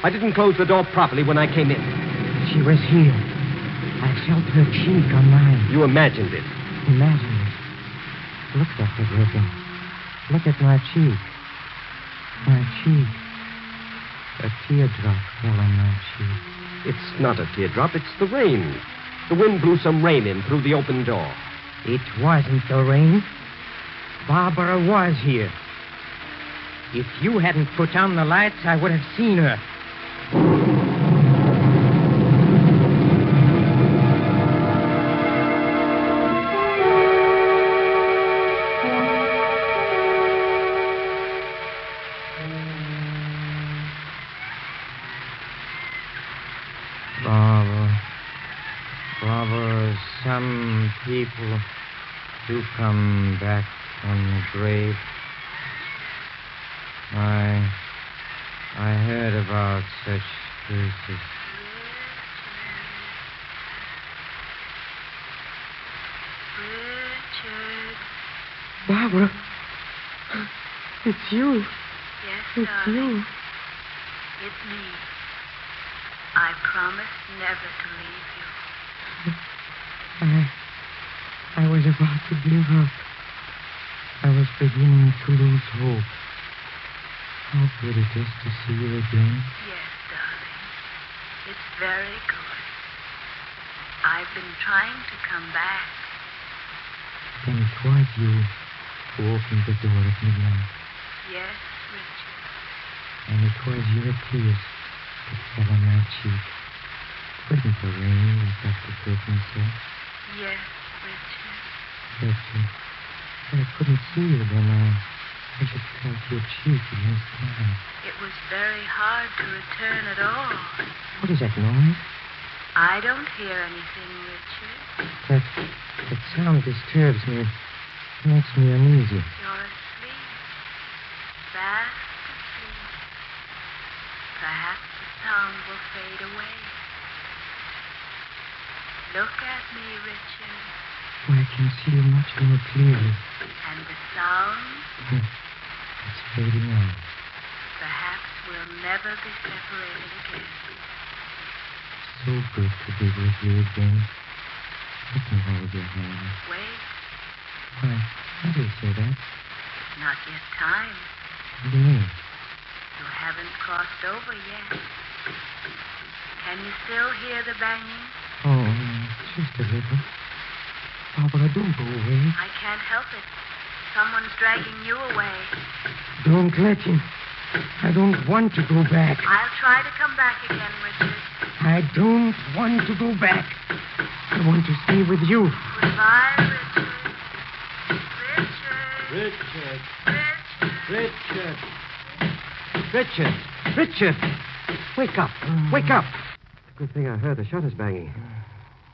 I didn't close the door properly when I came in. She was here. I felt her cheek on mine. You imagined it. Imagined it. Look, Dr. Griffin. Look at my cheek. My cheek. A teardrop fell on my cheek. It's not a teardrop, it's the rain. The wind blew some rain in through the open door. It wasn't the rain. Barbara was here. If you hadn't put on the lights, I would have seen her. Barbara, some people do come back from the grave. I heard about such cases. Richard. Barbara. It's you. Yes, It's darling. you. It's me. I promise never to leave you. I was about to give up. I was beginning to lose hope. How good it is to see you again. Yes, darling. It's very good. I've been trying to come back. Then it was you who opened the door at midnight. Yes, Richard. And it was your tears that fell on my cheek. Wasn't the rain, as Dr. Griffin said? Yes, Richard. Richard, I couldn't see you then. I just felt your cheek against mine. It was very hard to return at all. What is that noise? I don't hear anything, Richard. That sound disturbs me. It makes me uneasy. You're asleep. Fast asleep. Perhaps the sound will fade away. Look at me, Richard. Oh, I can see you much more clearly. And the sound? It's fading out. Perhaps we'll never be separated again. So good to be with you again. Let me hold your hand. Wait. Why do you say that? Not yet time. What do you mean? You haven't crossed over yet. Can you still hear the banging? Oh, just a little. Barbara, don't go away. I can't help it. Someone's dragging you away. Don't let him. I don't want to go back. I'll try to come back again, Richard. I don't want to go back. I want to stay with you. Goodbye, Richard. Richard! Richard! Wake up! Wake up! Good thing I heard the shutters banging.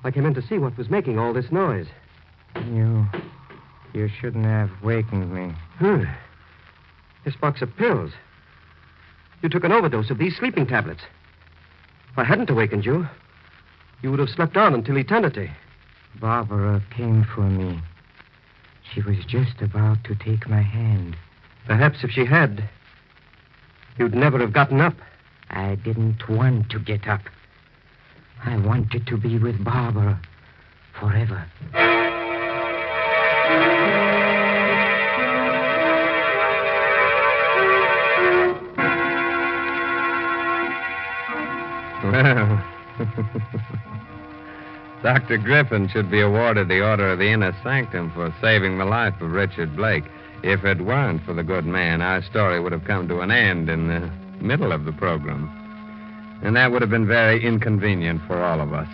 I came in to see what was making all this noise. You shouldn't have wakened me. This box of pills. You took an overdose of these sleeping tablets. If I hadn't awakened you, you would have slept on until eternity. Barbara came for me. She was just about to take my hand. Perhaps if she had, you'd never have gotten up. I didn't want to get up. I wanted to be with Barbara forever. Well, Dr. Griffin should be awarded the Order of the Inner Sanctum for saving the life of Richard Blake. If it weren't for the good man, our story would have come to an end in the middle of the program. And that would have been very inconvenient for all of us.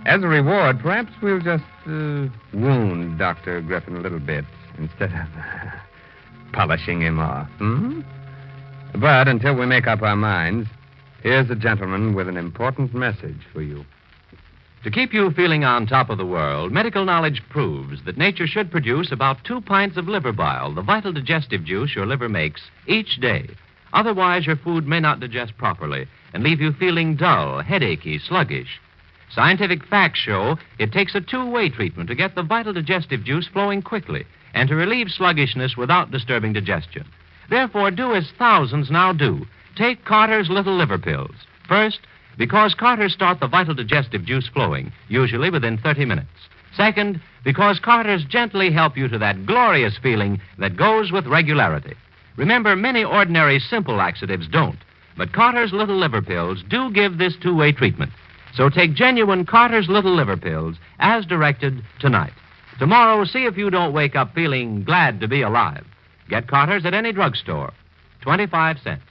As a reward, perhaps we'll just wound Dr. Griffin a little bit instead of polishing him off. But until we make up our minds, here's a gentleman with an important message for you. To keep you feeling on top of the world, medical knowledge proves that nature should produce about 2 pints of liver bile, the vital digestive juice your liver makes, each day. Otherwise, your food may not digest properly and leave you feeling dull, headachy, sluggish. Scientific facts show it takes a two-way treatment to get the vital digestive juice flowing quickly and to relieve sluggishness without disturbing digestion. Therefore, do as thousands now do. Take Carter's Little Liver Pills. First, because Carters start the vital digestive juice flowing, usually within 30 minutes. Second, because Carters gently help you to that glorious feeling that goes with regularity. Remember, many ordinary simple laxatives don't, but Carter's Little Liver Pills do give this two-way treatment. So take genuine Carter's Little Liver Pills as directed tonight. Tomorrow, see if you don't wake up feeling glad to be alive. Get Carter's at any drugstore. 25 cents.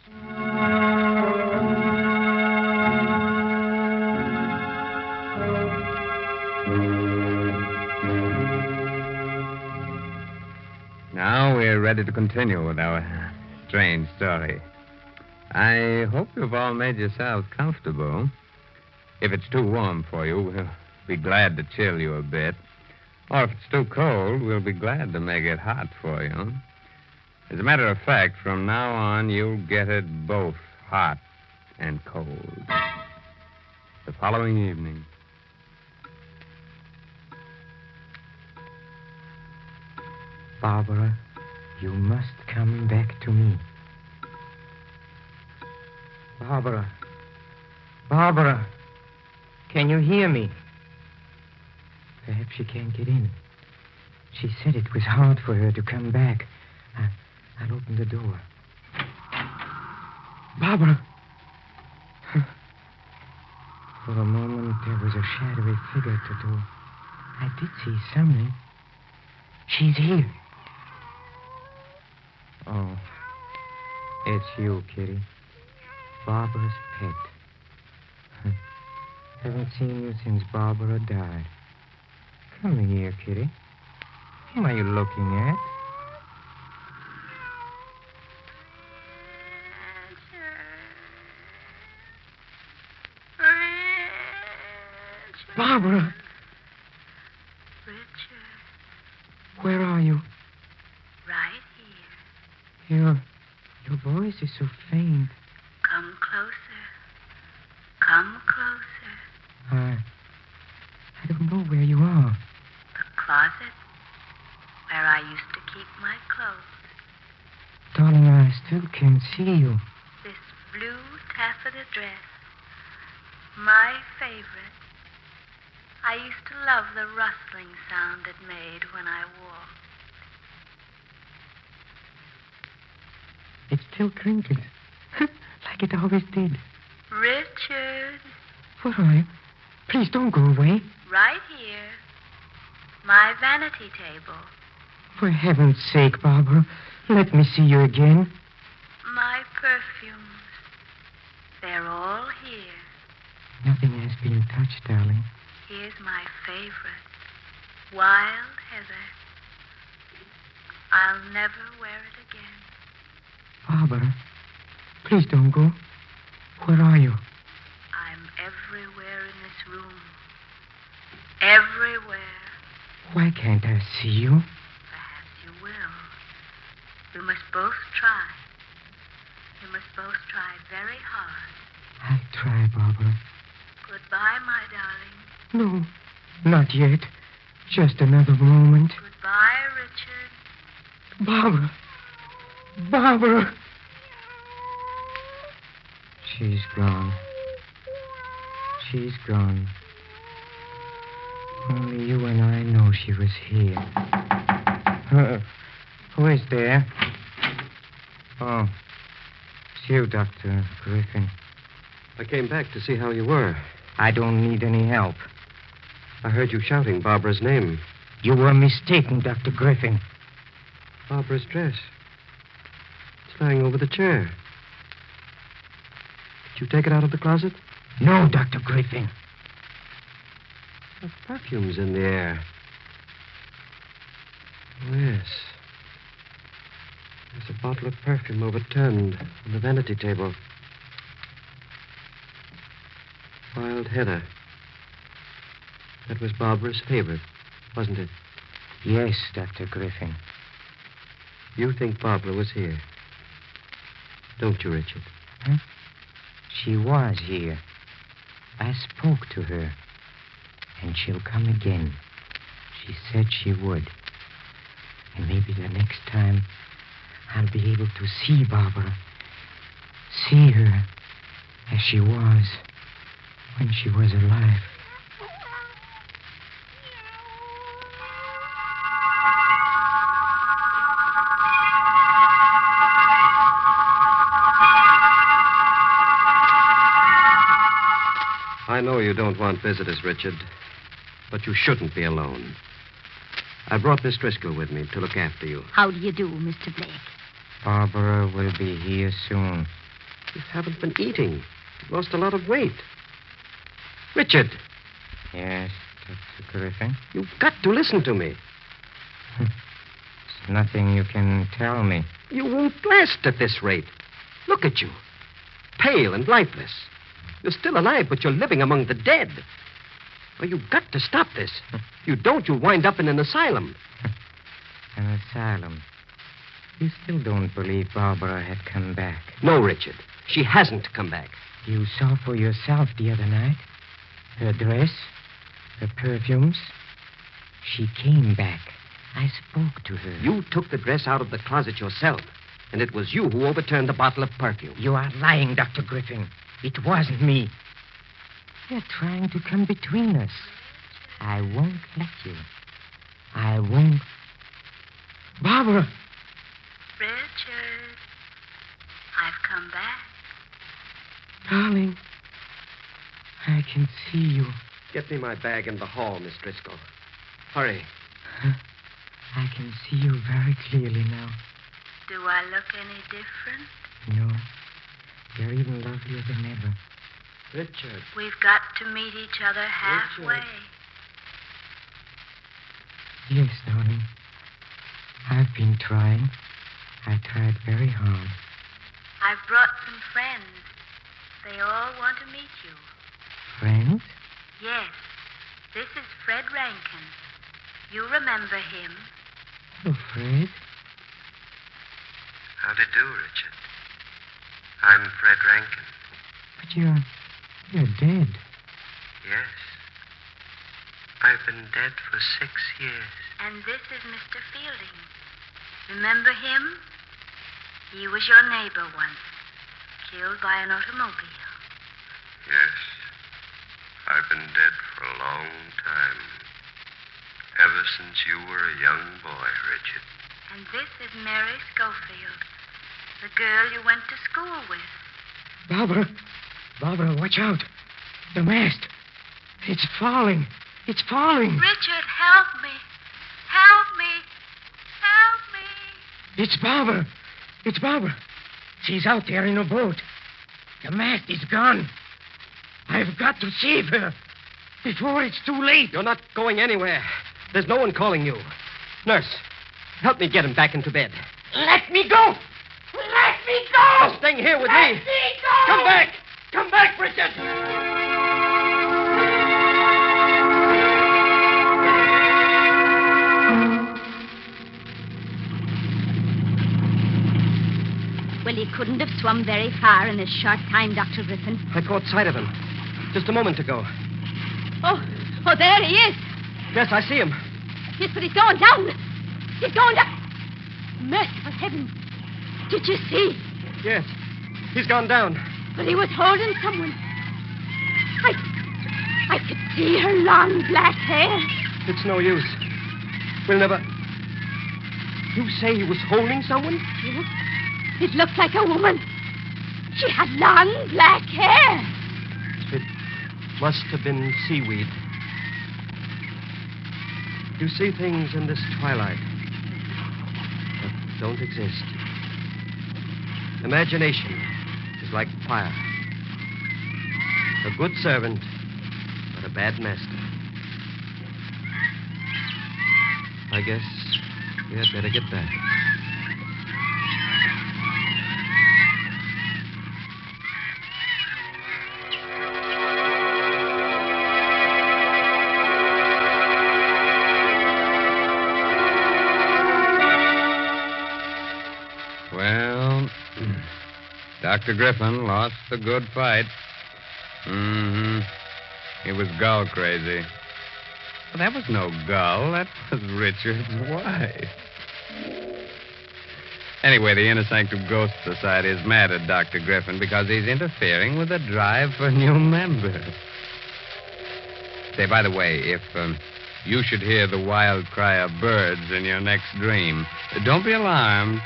Now we're ready to continue with our strange story. I hope you've all made yourselves comfortable. If it's too warm for you, we'll be glad to chill you a bit. Or if it's too cold, we'll be glad to make it hot for you. As a matter of fact, from now on, you'll get it both hot and cold. The following evening. Barbara, you must come back to me. Barbara. Barbara. Can you hear me? Perhaps she can't get in. She said it was hard for her to come back. I'll open the door. Barbara. For a moment, there was a shadowy figure at the door. I did see something. She's here. Oh, it's you, Kitty. Barbara's pet. Haven't seen you since Barbara died. Come here, Kitty. Whom are you looking at? Barbara! Richard. Where are you? Right here. Your voice is so faint. Come closer. Come closer. I don't know where you are. The closet where I used to keep my clothes. Darling, I still can't see you. This blue taffeta dress. My favorite. I used to love the rustling sound it made when I walked. It still crinkles. Like it always did. Richard. Where are you? Please don't go away. Right here. My vanity table. For heaven's sake, Barbara, let me see you again. My perfumes. They're all here. Nothing has been touched, darling. Here's my favorite. Wild heather. I'll never wear it again. Barbara, please don't go. Where are you? I'm everywhere in this room. Everywhere. Why can't I see you? Perhaps you will. We must both try. We must both try very hard. I'll try, Barbara. Goodbye, my darling. No, not yet. Just another moment. Goodbye, Richard. Barbara. Barbara. She's gone. She's gone. Only you and I know she was here. Who is there? Oh, it's you, Dr. Griffin. I came back to see how you were. I don't need any help. I heard you shouting Barbara's name. You were mistaken, Dr. Griffin. Barbara's dress. It's lying over the chair. Did you take it out of the closet? No, Dr. Griffin. The perfume's in the air. Oh, yes. There's a bottle of perfume overturned on the vanity table. Wild heather. That was Barbara's favorite, wasn't it? Yes, Dr. Griffin. You think Barbara was here? Don't you, Richard? Huh? She was here. I spoke to her. And she'll come again. She said she would. And maybe the next time I'll be able to see Barbara. See her as she was when she was alive. I know you don't want visitors, Richard, but you shouldn't be alone. I brought Miss Driscoll with me to look after you. How do you do, Mr. Blake? Barbara will be here soon. You haven't been eating. You've lost a lot of weight. Richard. Yes, Dr. Griffin? You've got to listen to me. There's nothing you can tell me. You won't last at this rate. Look at you. Pale and lifeless. You're still alive, but you're living among the dead. Well, you've got to stop this. If you don't, you'll wind up in an asylum. An asylum? You still don't believe Barbara had come back? No, Richard. She hasn't come back. You saw for yourself the other night? Her dress? Her perfumes? She came back. I spoke to her. You took the dress out of the closet yourself, and it was you who overturned the bottle of perfume. You are lying, Dr. Griffin. It wasn't me. You're trying to come between us. I won't let you. I won't. Barbara! Richard, I've come back. Darling, I can see you. Get me my bag in the hall, Miss Driscoll. Hurry. I can see you very clearly now. Do I look any different? No. You're even lovelier than ever. Richard. We've got to meet each other halfway. Richard. Yes, darling. I've been trying. I tried very hard. I've brought some friends. They all want to meet you. Friends? Yes. This is Fred Rankin. You remember him? Oh, Fred. How do you do, Richard? I'm Fred Rankin. But you're dead. Yes. I've been dead for 6 years. And this is Mr. Fielding. Remember him? He was your neighbor once, killed by an automobile. Yes. I've been dead for a long time. Ever since you were a young boy, Richard. And this is Mary Schofield, the girl you went to school with. Barbara. Barbara, watch out. The mast. It's falling. It's falling. Richard, help me. Help me. Help me. It's Barbara. It's Barbara. She's out there in a boat. The mast is gone. I've got to save her before it's too late. You're not going anywhere. There's no one calling you. Nurse, help me get him back into bed. Let me go! Let me go! You're staying here with Let me. me go! Come back! Come back, Richard! Well, he couldn't have swum very far in a short time, Dr. Griffin. I caught sight of him just a moment ago. Oh, there he is. Yes, I see him. Yes, but he's going down. He's going down. Merciful heavens. Did you see? Yes, he's gone down. But he was holding someone. I could see her long black hair. It's no use. We'll never... You say he was holding someone? Yes. It looked like a woman. She had long black hair. It must have been seaweed. You see things in this twilight that don't exist. Imagination is like fire. A good servant, but a bad master. I guess we had better get back. Well, Dr. Griffin lost the good fight. He was gull crazy. But that was no gull. That was Richard's wife. Anyway, the Inner Sanctum Ghost Society is mad at Dr. Griffin because he's interfering with the drive for new members. Say, by the way, if you should hear the wild cry of birds in your next dream, don't be alarmed.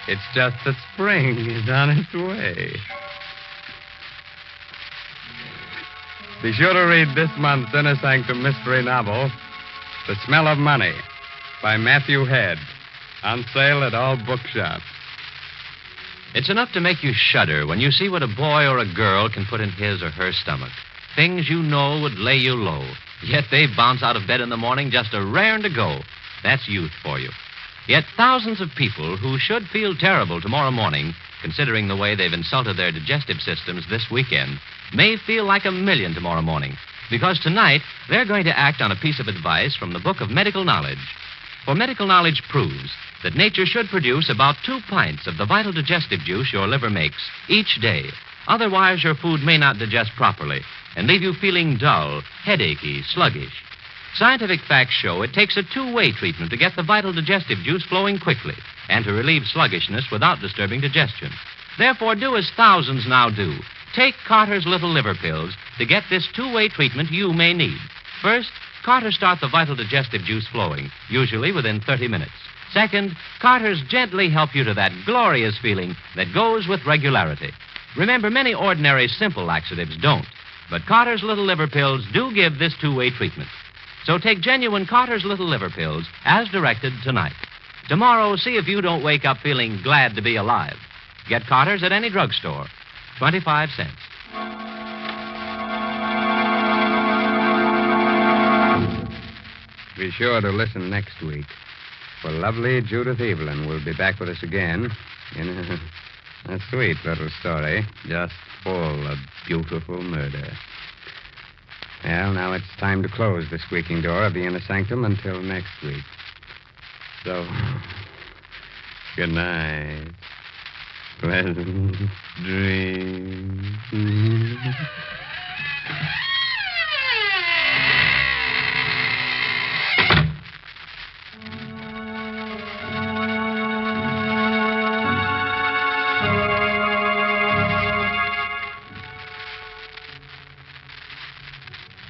It's just that spring is on its way. Be sure to read this month's Inner Sanctum mystery novel, The Smell of Money, by Matthew Head. On sale at all bookshops. It's enough to make you shudder when you see what a boy or a girl can put in his or her stomach. Things you know would lay you low. Yet they bounce out of bed in the morning just a raring to go. That's youth for you. Yet thousands of people who should feel terrible tomorrow morning, considering the way they've insulted their digestive systems this weekend, may feel like a million tomorrow morning. Because tonight, they're going to act on a piece of advice from the Book of Medical Knowledge. For medical knowledge proves that nature should produce about 2 pints of the vital digestive juice your liver makes each day. Otherwise, your food may not digest properly and leave you feeling dull, headachy, sluggish. Scientific facts show it takes a two-way treatment to get the vital digestive juice flowing quickly and to relieve sluggishness without disturbing digestion. Therefore, do as thousands now do. Take Carter's Little Liver Pills to get this two-way treatment you may need. First, Carter's start the vital digestive juice flowing, usually within 30 minutes. Second, Carter's gently help you to that glorious feeling that goes with regularity. Remember, many ordinary simple laxatives don't, but Carter's Little Liver Pills do give this two-way treatment. So take genuine Carter's Little Liver Pills as directed tonight. Tomorrow, see if you don't wake up feeling glad to be alive. Get Carter's at any drugstore. 25 cents. Be sure to listen next week, for lovely Judith Evelyn will be back with us again in a sweet little story just full of beautiful murder. Well, now it's time to close the squeaking door of the Inner Sanctum until next week. So, good night. Pleasant dreams.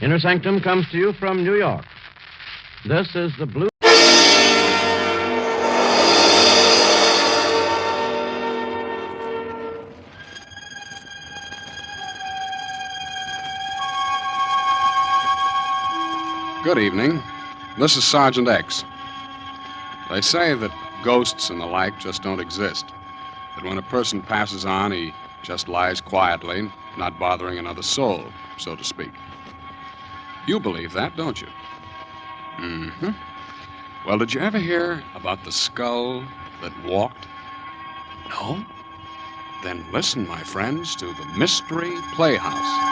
Inner Sanctum comes to you from New York. This is the Blue. Good evening. This is Sergeant X. They say that ghosts and the like just don't exist. That when a person passes on, he just lies quietly, not bothering another soul, so to speak. You believe that, don't you? Mm-hmm. Well, did you ever hear about the skull that walked? No? Then listen, my friends, to the Mystery Playhouse.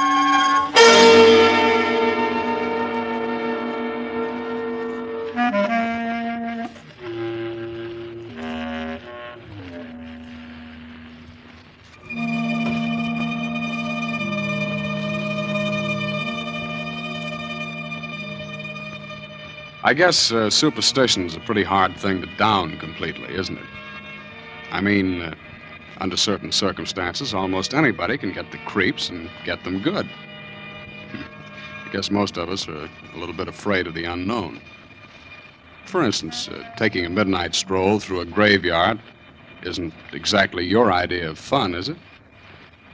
I guess superstition's a pretty hard thing to down completely, isn't it? I mean, under certain circumstances, almost anybody can get the creeps and get them good. I guess most of us are a little bit afraid of the unknown. For instance, taking a midnight stroll through a graveyard isn't exactly your idea of fun, is it?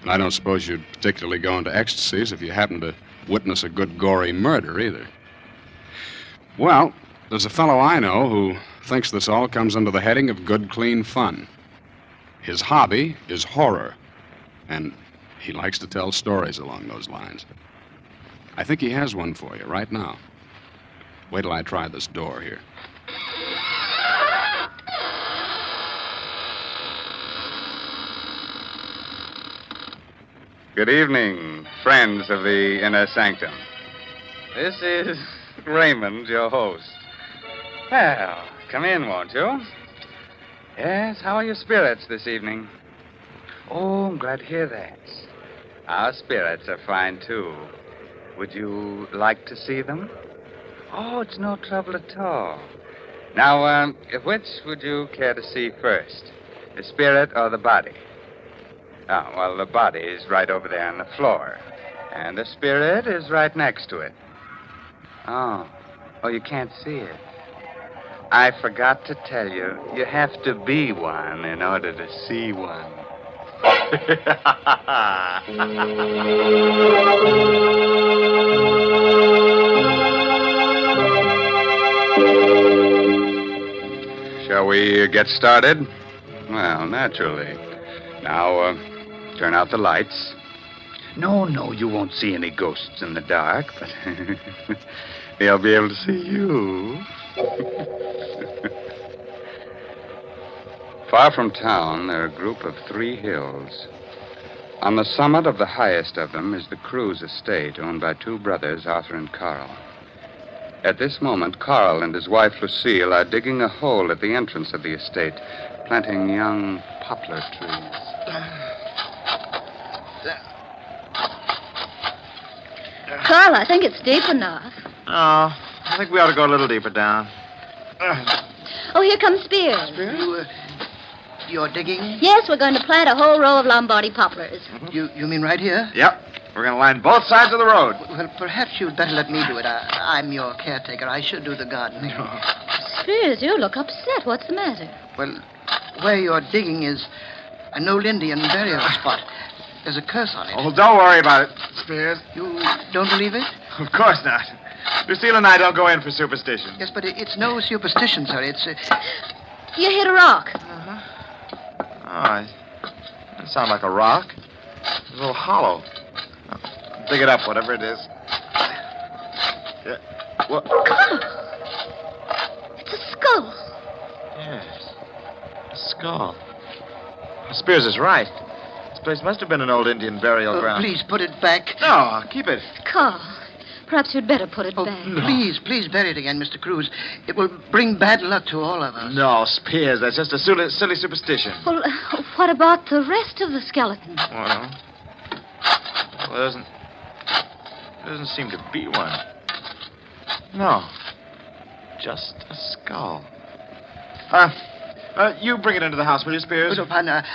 And I don't suppose you'd particularly go into ecstasies if you happened to witness a good gory murder, either. Well, there's a fellow I know who thinks this all comes under the heading of good, clean fun. His hobby is horror, and he likes to tell stories along those lines. I think he has one for you right now. Wait till I try this door here. Good evening, friends of the Inner Sanctum. This is Raymond, your host. Well, come in, won't you? Yes, how are your spirits this evening? Oh, I'm glad to hear that. Our spirits are fine, too. Would you like to see them? Oh, it's no trouble at all. Now, which would you care to see first? The spirit or the body? Oh, well, the body is right over there on the floor. And the spirit is right next to it. Oh, you can't see it. I forgot to tell you, you have to be one in order to see one. Shall we get started? Well, naturally. Now, turn out the lights. No, you won't see any ghosts in the dark, but they'll be able to see you. Far from town, there are a group of 3 hills. On the summit of the highest of them is the Cruz estate, owned by 2 brothers, Arthur and Carl. At this moment, Carl and his wife, Lucille, are digging a hole at the entrance of the estate, planting young poplar trees. Carl, I think it's deep enough. Oh, I think we ought to go a little deeper down. Oh, here comes Spears. You're digging? Yes, we're going to plant a whole row of Lombardy poplars. You mean right here? Yep. We're going to line both sides of the road. Well, perhaps you'd better let me do it. I'm your caretaker. I should do the gardening. Spears, you look upset. What's the matter? Well, where you're digging is an old Indian burial spot. There's a curse on it. Oh, don't worry about it, Spears. You don't believe it? Of course not. Lucille and I don't go in for superstition. Yes, but it's no superstition, sir. It's... You hit a rock. Oh, that sounds like a rock. It's a little hollow. Dig it up, whatever it is. Yeah. What? It's a skull. Yes. A skull. Spears is right. This place must have been an old Indian burial ground. Please put it back. No, keep it. Carl, perhaps you'd better put it back. No. Please bury it again, Mr. Cruz. It will bring bad luck to all of us. No, Spears, that's just a silly superstition. Well, what about the rest of the skeleton? Well, there doesn't seem to be one. No, just a skull. You bring it into the house, will you, Spears? Well, partner,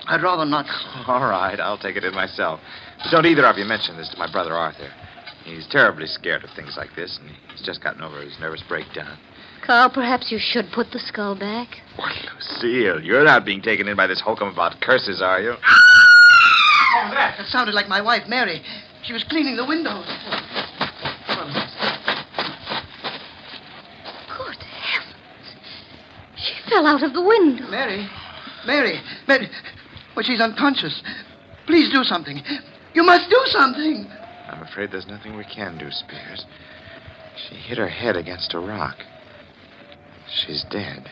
I'd rather not. All right, I'll take it in myself. But don't either of you mention this to my brother Arthur. He's terribly scared of things like this, and he's just gotten over his nervous breakdown. Carl, perhaps you should put the skull back. Lucille, you're not being taken in by this hokum about curses, are you? Oh, that sounded like my wife, Mary. She was cleaning the windows. Good heavens. She fell out of the window. Mary. Well, she's unconscious. Please do something. You must do something. I'm afraid there's nothing we can do, Spears. She hit her head against a rock. She's dead.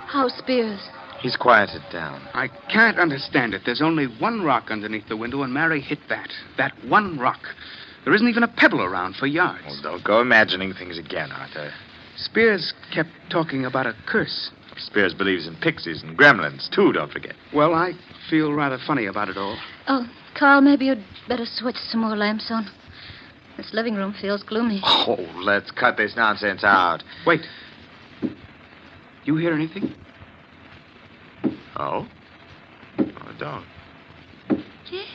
How, Spears? He's quieted down. I can't understand it. There's only one rock underneath the window, and Mary hit that. That one rock. There isn't even a pebble around for yards. Well, don't go imagining things again, Arthur. Spears kept talking about a curse. Spears believes in pixies and gremlins, too, don't forget. Well, I feel rather funny about it all. Oh, Carl, maybe you'd better switch some more lamps on. This living room feels gloomy. Oh, let's cut this nonsense out. Wait. You hear anything? Oh? I don't. Yes.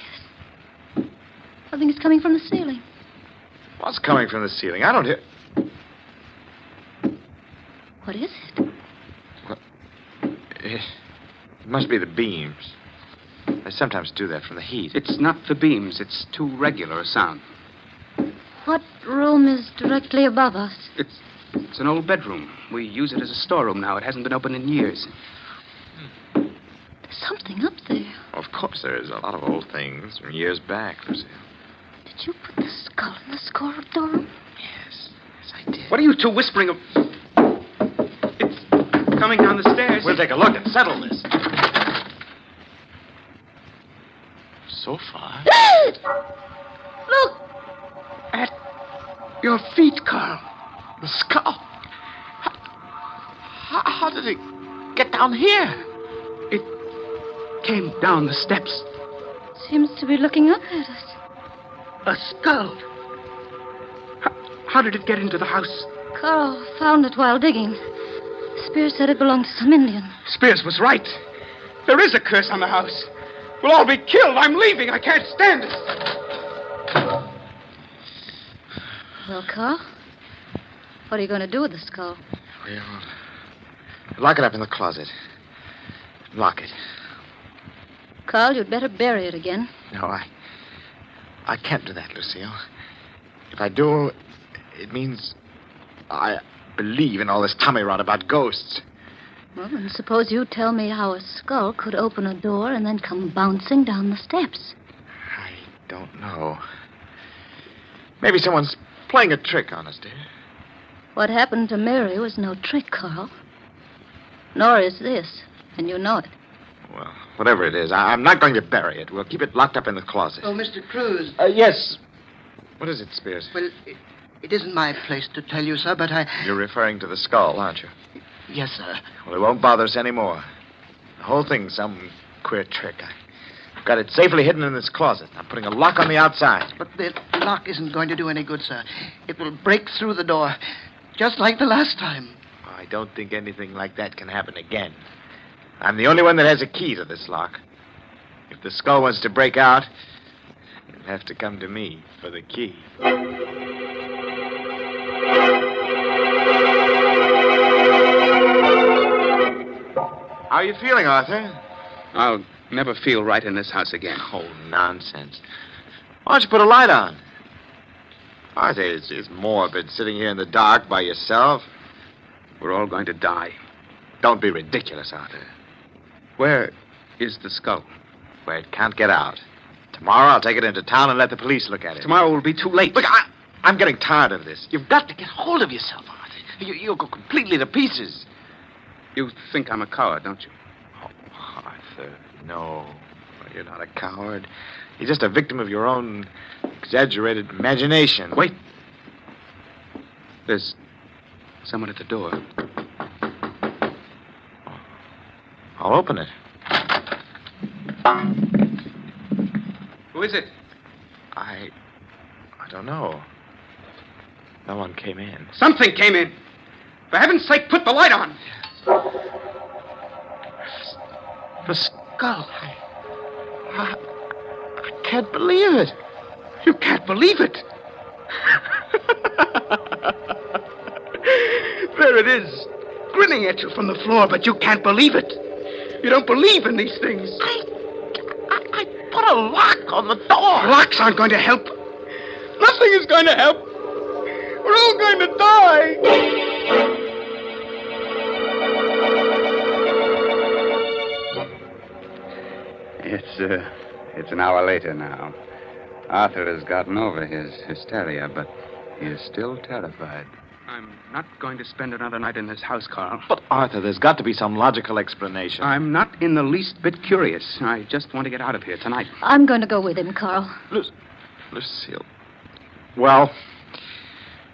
I think it's coming from the ceiling. What's coming from the ceiling? I don't hear... What is it? It must be the beams. They sometimes do that from the heat. It's not the beams. It's too regular a sound. What room is directly above us? It's an old bedroom. We use it as a storeroom now. It hasn't been open in years. There's something up there. Of course there is. A lot of old things from years back, Lucille. Did you put the skull in the storeroom? Yes, I did. What are you two whispering of? It's coming down the stairs. We'll take a look and settle this. So far. Look! At your feet, Carl. The skull. How did it get down here? It came down the steps. Seems to be looking up at us. A skull. How did it get into the house? Carl found it while digging. Spears said it belonged to some Indian. Spears was right. There is a curse on the house. We'll all be killed. I'm leaving. I can't stand it. Well, Carl, what are you going to do with the skull? We'll lock it up in the closet. Lock it. Carl, you'd better bury it again. No, I can't do that, Lucille. If I do, it means I believe in all this tummy rot about ghosts. Well, then suppose you tell me how a skull could open a door and then come bouncing down the steps. I don't know. Maybe someone's playing a trick on us, dear. What happened to Mary was no trick, Carl. Nor is this, and you know it. Well, whatever it is, I'm not going to bury it. We'll keep it locked up in the closet. Oh, Mr. Cruz. Yes. What is it, Spears? Well, it isn't my place to tell you, sir, but I... You're referring to the skull, aren't you? Yes, sir. Well, it won't bother us anymore. The whole thing's some queer trick. I've got it safely hidden in this closet. I'm putting a lock on the outside. But the lock isn't going to do any good, sir. It will break through the door, just like the last time. I don't think anything like that can happen again. I'm the only one that has a key to this lock. If the skull wants to break out, you'll have to come to me for the key. How are you feeling, Arthur? I'll never feel right in this house again. Oh, nonsense. Why don't you put a light on? Arthur, it's morbid sitting here in the dark by yourself. We're all going to die. Don't be ridiculous, Arthur. Where is the skull? Where it can't get out. Tomorrow I'll take it into town and let the police look at it. Tomorrow will be too late. Look, I'm getting tired of this. You've got to get hold of yourself, Arthur. You'll go completely to pieces. You think I'm a coward, don't you? Oh, Arthur, no. You're not a coward. You're just a victim of your own exaggerated imagination. Wait. There's someone at the door. I'll open it. Who is it? I don't know. No one came in. Something came in. For heaven's sake, put the light on. The skull. I can't believe it. You can't believe it. There it is, grinning at you from the floor, but you can't believe it. You don't believe in these things. I put a lock on the door. Locks aren't going to help. Nothing is going to help. We're all going to die. It's an hour later now. Arthur has gotten over his hysteria, but he is still terrified. I'm not going to spend another night in this house, Carl. But, Arthur, there's got to be some logical explanation. I'm not in the least bit curious. I just want to get out of here tonight. I'm going to go with him, Carl. Lucille. Well,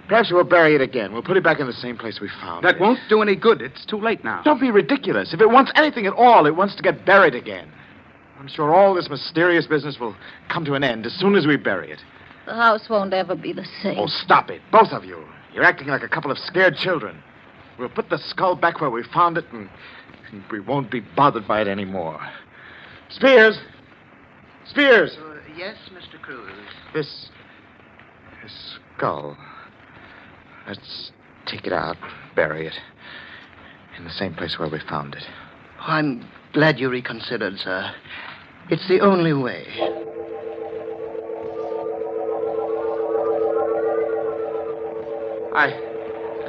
perhaps we'll bury it again. We'll put it back in the same place we found it. That won't do any good. It's too late now. Don't be ridiculous. If it wants anything at all, it wants to get buried again. I'm sure all this mysterious business will come to an end as soon as we bury it. The house won't ever be the same. Oh, stop it, both of you. You're acting like a couple of scared children. We'll put the skull back where we found it, and we won't be bothered by it anymore. Spears! Spears! Yes, Mr. Cruz. This skull. Let's take it out, bury it. In the same place where we found it. Oh, I'm glad you reconsidered, sir. It's the only way. I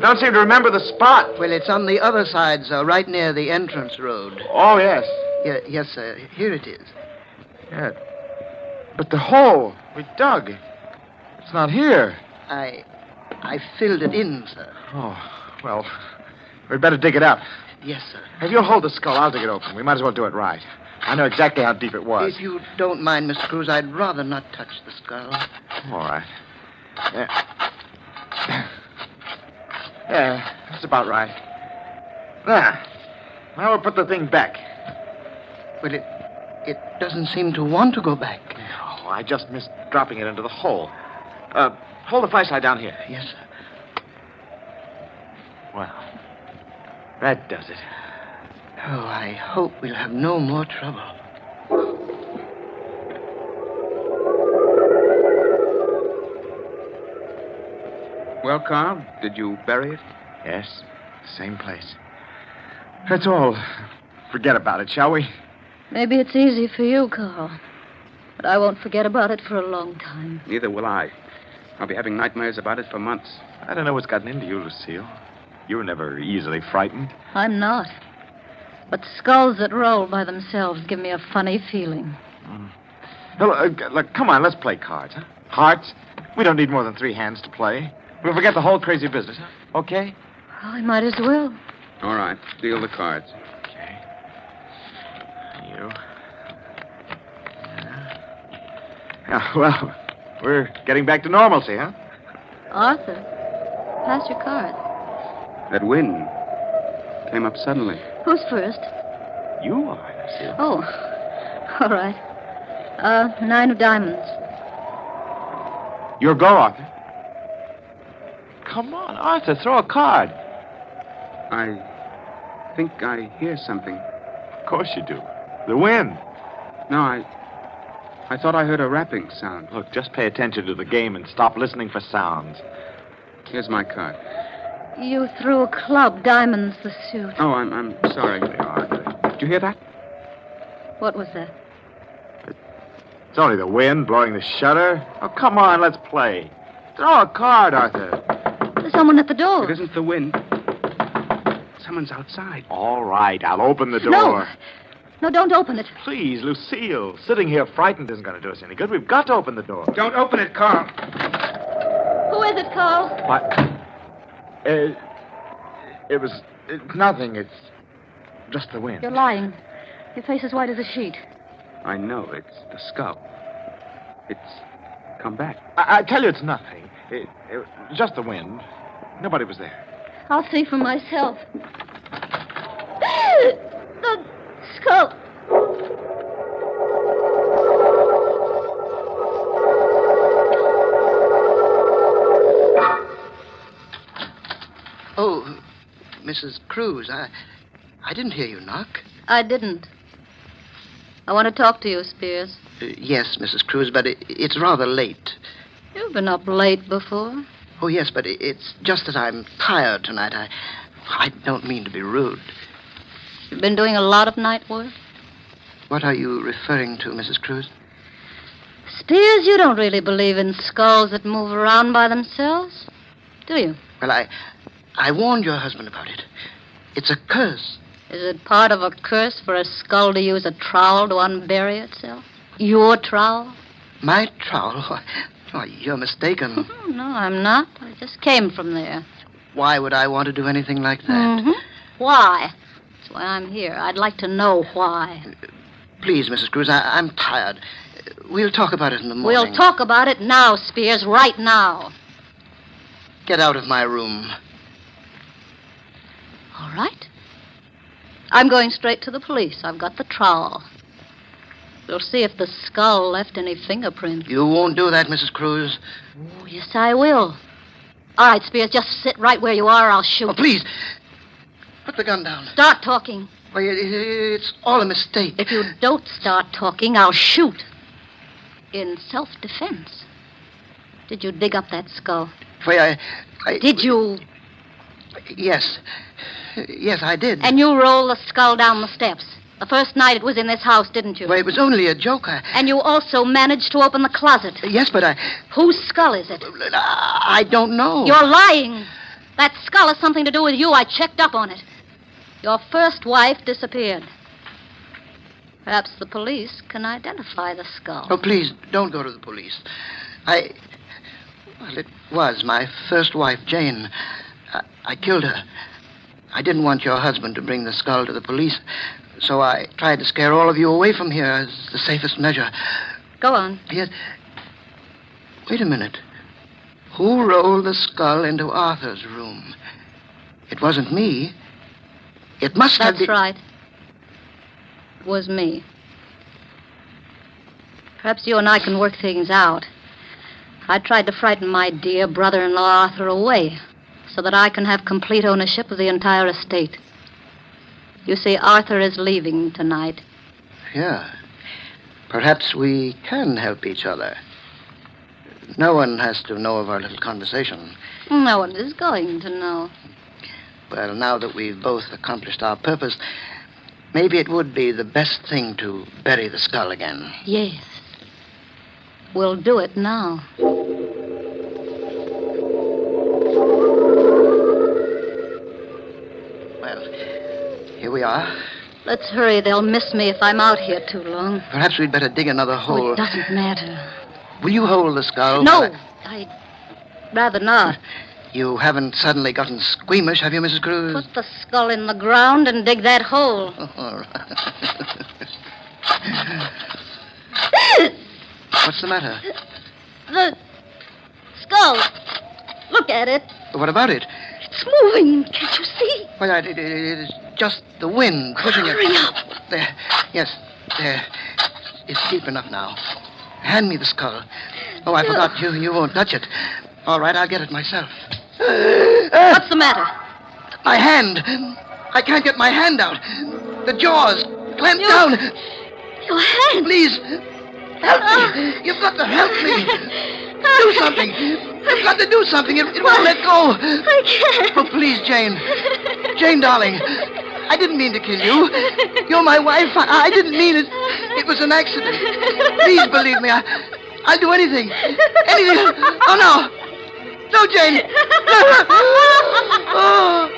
don't seem to remember the spot. Well, it's on the other side, sir, right near the entrance road. Oh, yes. Yes, sir. Here it is. Yeah. But the hole we dug, it's not here. I filled it in, sir. Oh, well, we'd better dig it up. Yes, sir. If you'll hold the skull, I'll dig it open. We might as well do it right. I know exactly how deep it was. If you don't mind, Mr. Cruz, I'd rather not touch the skull. All right. Yeah, that's about right. There. Now we'll put the thing back. Well, it doesn't seem to want to go back. Oh, I just missed dropping it into the hole. Hold the flashlight down here. Yes, sir. Well, that does it. Oh, I hope we'll have no more trouble. Well, Carl, did you bury it? Yes, same place. That's all. Forget about it, shall we? Maybe it's easy for you, Carl. But I won't forget about it for a long time. Neither will I. I'll be having nightmares about it for months. I don't know what's gotten into you, Lucille. You were never easily frightened. I'm not. But skulls that roll by themselves give me a funny feeling. Look, come on, let's play cards, huh? Hearts? We don't need more than 3 hands to play. We'll forget the whole crazy business, huh? Okay? Well, I might as well. All right. Deal the cards. Okay. You. Yeah, well, we're getting back to normalcy, huh? Arthur, pass your card. That wind came up suddenly. Who's first? You are, Lucille. Oh, all right. 9 of diamonds. Your go, Arthur. Come on, Arthur, throw a card. I think I hear something. Of course you do. The wind. No, I thought I heard a rapping sound. Look, just pay attention to the game and stop listening for sounds. Here's my card. You threw a club, diamonds, the suit. Oh, I'm sorry. Did you hear that? What was that? It's only the wind blowing the shutter. Oh, come on, let's play. Throw a card, Arthur. There's someone at the door. It isn't the wind. Someone's outside. All right, I'll open the door. No, don't open it. Please, Lucille. Sitting here frightened isn't going to do us any good. We've got to open the door. Don't open it, Carl. Who is it, Carl? What? It's nothing. It's just the wind. You're lying. Your face is white as a sheet. I know. It's the skull. It's come back. I tell you it's nothing. Just the wind. Nobody was there. I'll see for myself. The skull. Oh, Mrs. Cruz, I didn't hear you knock. I didn't. I want to talk to you, Spears. Yes, Mrs. Cruz, but it's rather late. You've been up late before. Oh, yes, but it's just that I'm tired tonight. I don't mean to be rude. You've been doing a lot of night work? What are you referring to, Mrs. Cruz? Spears, you don't really believe in skulls that move around by themselves, do you? Well, I warned your husband about it. It's a curse. Is it part of a curse for a skull to use a trowel to unbury itself? Your trowel? My trowel? Why, you're mistaken. No, I'm not. I just came from there. Why would I want to do anything like that? Mm-hmm. Why? That's why I'm here. I'd like to know why. Please, Mrs. Cruz, I'm tired. We'll talk about it in the morning. We'll talk about it now, Spears, right now. Get out of my room. All right. I'm going straight to the police. I've got the trowel. We'll see if the skull left any fingerprints. You won't do that, Mrs. Cruz. Oh, yes, I will. All right, Spears, just sit right where you are or I'll shoot. Oh, please. Put the gun down. Start talking. Why, it's all a mistake. If you don't start talking, I'll shoot. In self-defense. Did you dig up that skull? Why, I... Did you? Yes. Yes, I did. And you rolled the skull down the steps. The first night it was in this house, didn't you? Well, it was only a joke. And you also managed to open the closet. Yes, but Whose skull is it? I don't know. You're lying. That skull has something to do with you. I checked up on it. Your first wife disappeared. Perhaps the police can identify the skull. Oh, please, don't go to the police. Well, it was my first wife, Jane. I killed her. I didn't want your husband to bring the skull to the police, so I tried to scare all of you away from here as the safest measure. Go on. Yes. Wait a minute. Who rolled the skull into Arthur's room? It wasn't me. It must have been... That's right. It was me. Perhaps you and I can work things out. I tried to frighten my dear brother-in-law Arthur away so that I can have complete ownership of the entire estate. You see, Arthur is leaving tonight. Yeah. Perhaps we can help each other. No one has to know of our little conversation. No one is going to know. Well, now that we've both accomplished our purpose, maybe it would be the best thing to bury the skull again. Yes. We'll do it now. Well, here we are. Let's hurry. They'll miss me if I'm out here too long. Perhaps we'd better dig another hole. Oh, it doesn't matter. Will you hold the skull? No, I'd rather not. You haven't suddenly gotten squeamish, have you, Mrs. Cruz? Put the skull in the ground and dig that hole. All right. What's the matter? The skull. Look at it. What about it? It's moving. Can't you see? Well, it is just the wind pushing it. Hurry up. There. Yes, there. It's deep enough now. Hand me the skull. Oh, I forgot. You won't touch it. All right, I'll get it myself. What's the matter? My hand. I can't get my hand out. The jaws clamped down. Your hand. Please, help me. You've got to help me. Do something. You've got to do something. It won't let go. I can't. Oh, please, Jane. Jane, darling. I didn't mean to kill you. You're my wife. I didn't mean it. It was an accident. Please believe me. I'll do anything. Anything. Oh, no. No, Jane. Oh.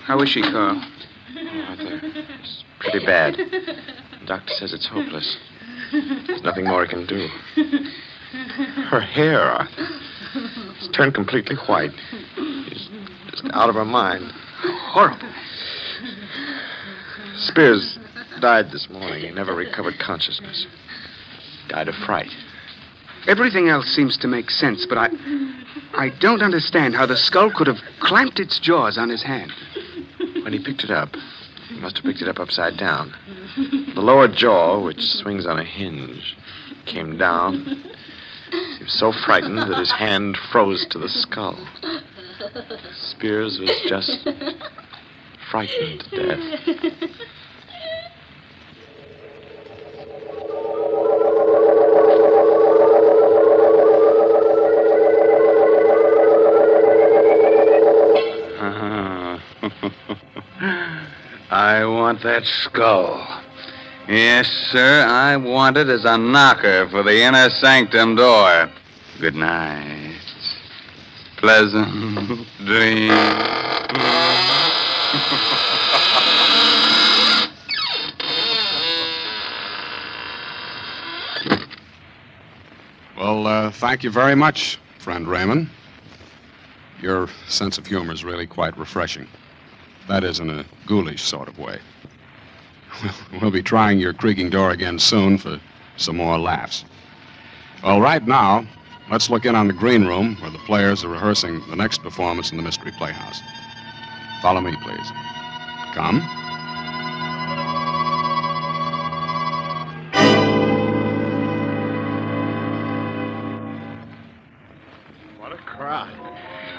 How is she, Carl? Right there. It's pretty bad. The doctor says it's hopeless. There's nothing more he can do. Her hair, Arthur, it's turned completely white. She's just out of her mind. Horrible. Spears died this morning. He never recovered consciousness. Died of fright. Everything else seems to make sense, but I don't understand how the skull could have clamped its jaws on his hand. When he picked it up, he must have picked it up upside down. The lower jaw, which swings on a hinge, came down. He was so frightened that his hand froze to the skull. Spears was just frightened to death. I want that skull. Yes, sir, I want it as a knocker for the inner sanctum door. Good night. Pleasant dreams. Well, thank you very much, friend Raymond. Your sense of humor is really quite refreshing. That is, in a ghoulish sort of way. We'll be trying your creaking door again soon for some more laughs. Well, right now, let's look in on the green room where the players are rehearsing the next performance in the Mystery Playhouse. Follow me, please. Come. What a crowd.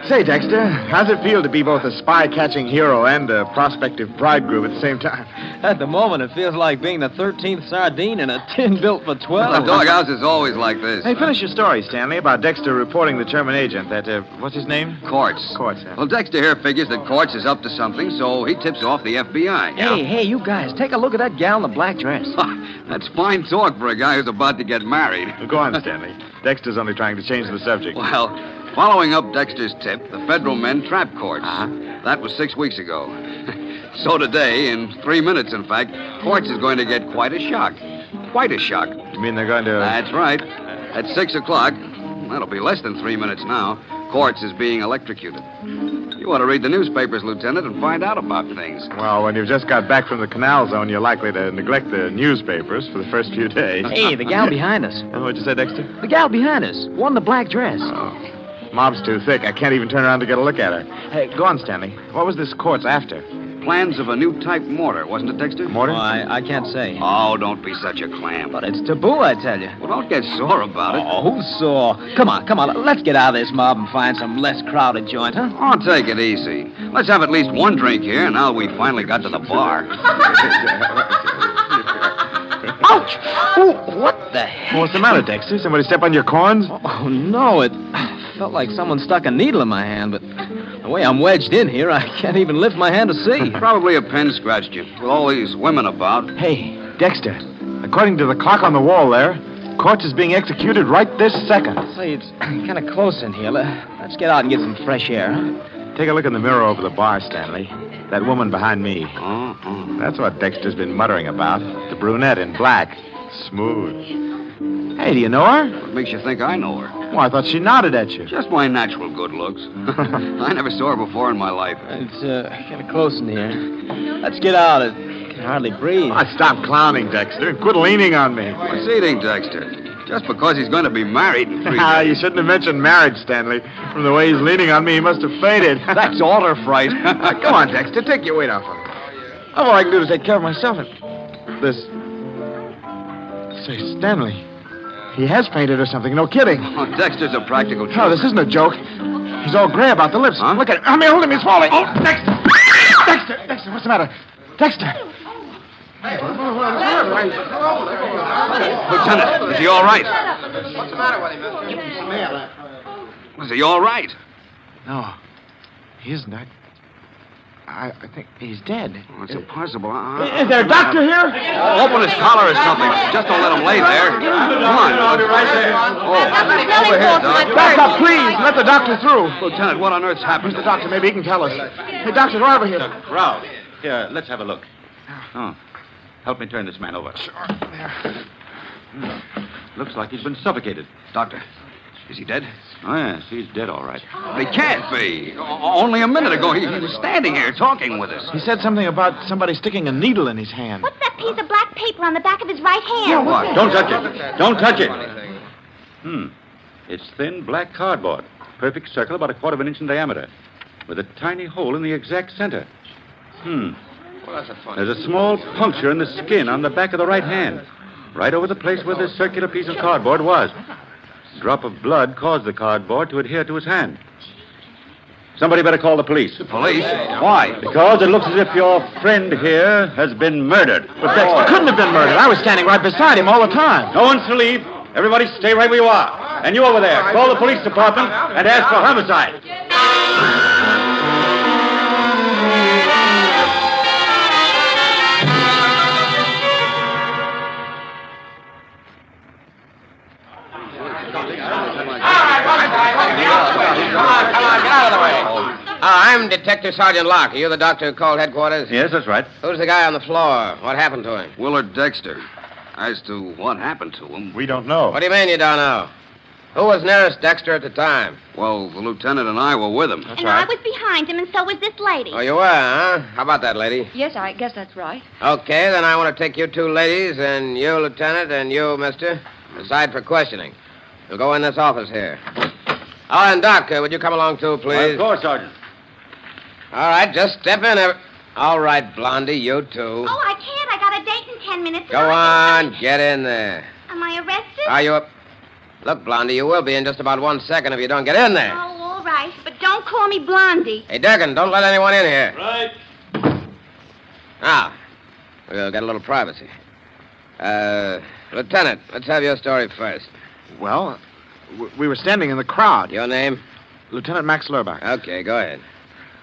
Say, Dexter, how's it feel to be both a spy-catching hero and a prospective bridegroom at the same time? At the moment, it feels like being the 13th sardine in a tin built for 12. The doghouse is always like this. Hey, finish your story, Stanley, about Dexter reporting the German agent, that, what's his name? Quartz. Quartz, huh? Well, Dexter here figures that Quartz is up to something, so he tips off the FBI. Hey, you guys, take a look at that gal in the black dress. That's fine talk for a guy who's about to get married. Well, go on, Stanley. Dexter's only trying to change the subject. Well, following up Dexter's tip, the federal men trapped Quartz. That was 6 weeks ago. So today, in 3 minutes, in fact, Quartz is going to get quite a shock. Quite a shock. You mean they're going to... That's right. At 6 o'clock, that'll be less than 3 minutes now, Quartz is being electrocuted. You ought to read the newspapers, Lieutenant, and find out about things. Well, when you've just got back from the canal zone, you're likely to neglect the newspapers for the first few days. Hey, the gal behind us. What'd you say, Dexter? The gal behind us. One in the black dress. Oh. Mob's too thick. I can't even turn around to get a look at her. Hey, go on, Stanley. What was this Quartz after? Plans of a new type mortar, wasn't it, Dexter? Mortar? Oh, I can't say. Oh, don't be such a clam. But it's taboo, I tell you. Well, don't get sore about it. Oh, who's sore? Come on. Let's get out of this mob and find some less crowded joint, huh? Oh, take it easy. Let's have at least one drink here now we finally got to the bar. Ouch! Oh, what the heck? What's the matter, Dexter? Somebody step on your corns? Oh, no, it felt like someone stuck a needle in my hand, but the way I'm wedged in here, I can't even lift my hand to see. Probably a pen scratched you, with all these women about. Hey, Dexter, according to the clock on the wall there, Courts is being executed right this second. Say, it's kind of close in here. Let's get out and get some fresh air, huh? Take a look in the mirror over the bar, Stanley. That woman behind me. That's what Dexter's been muttering about. The brunette in black. Smooth. Hey, do you know her? What makes you think I know her? Well, I thought she nodded at you. Just my natural good looks. I never saw her before in my life. It's kind of close in here. Let's get out. I can hardly breathe. Oh, stop clowning, Dexter. Quit leaning on me. What's eating, Dexter? Just because he's going to be married in 3 days. You shouldn't have mentioned marriage, Stanley. From the way he's leaning on me, he must have fainted. That's alder fright. Come on, Dexter. Take your weight off of him. All I can do is take care of myself. This... Say, Stanley, he has fainted or something. No kidding. Oh, Dexter's a practical joke. No, this isn't a joke. He's all gray about the lips. Huh? Look at him. I mean, hold him. He's falling. Oh, Dexter! Dexter, what's the matter? Dexter! Lieutenant, is he all right? What's the matter with him, mister? Is he all right? No, he isn't. I think he's dead. Oh, it's impossible. Is there a doctor here? Open his collar or something. Just don't let him lay there. Come on. Right there. Oh, over here, Doc. Back up, please. Let the doctor through. Lieutenant, what on earth's happened? Where's the doctor? Maybe he can tell us. Hey, Dr. Driver here. Ralph, here, let's have a look. Oh, help me turn this man over. Sure. There. Looks like he's been suffocated. Doctor, is he dead? Oh, yes, he's dead, all right. He can't be. Only a minute ago, he was standing here talking with us. He said something about somebody sticking a needle in his hand. What's that piece of black paper on the back of his right hand? Yeah, what? Don't touch it. Don't touch it. It's thin black cardboard. Perfect circle about 1/4 of an inch in diameter. With a tiny hole in the exact center. Well, that's a funny. There's a small puncture in the skin on the back of the right hand. Right over the place where this circular piece of cardboard was. A drop of blood caused the cardboard to adhere to his hand. Somebody better call the police. The police? Why? Because it looks as if your friend here has been murdered. But Dexter couldn't have been murdered. I was standing right beside him all the time. No one's to leave. Everybody stay right where you are. And you over there, call the police department and ask for homicide. I'm Detective Sergeant Locke. Are you the doctor who called headquarters? Yes, that's right. Who's the guy on the floor? What happened to him? Willard Dexter. As to what happened to him... We don't know. What do you mean you don't know? Who was nearest Dexter at the time? Well, the lieutenant and I were with him. And I was behind him, and so was this lady. Oh, you were, huh? How about that, lady? Yes, I guess that's right. Okay, then I want to take you two ladies and you, Lieutenant, and you, mister, aside for questioning. You'll go in this office here. Oh, and Doc, would you come along too, please? Of course, Sergeant. All right, just step in. All right, Blondie, you too. Oh, I can't. I got a date in 10 minutes. Go on, get in there. Am I arrested? Are you up? Look, Blondie, you will be in just about 1 second if you don't get in there. Oh, all right. But don't call me Blondie. Hey, Durkin, don't let anyone in here. Right. Now, we'll get a little privacy. Lieutenant, let's have your story first. Well, we were standing in the crowd. Your name? Lieutenant Max Lurbach. Okay, go ahead.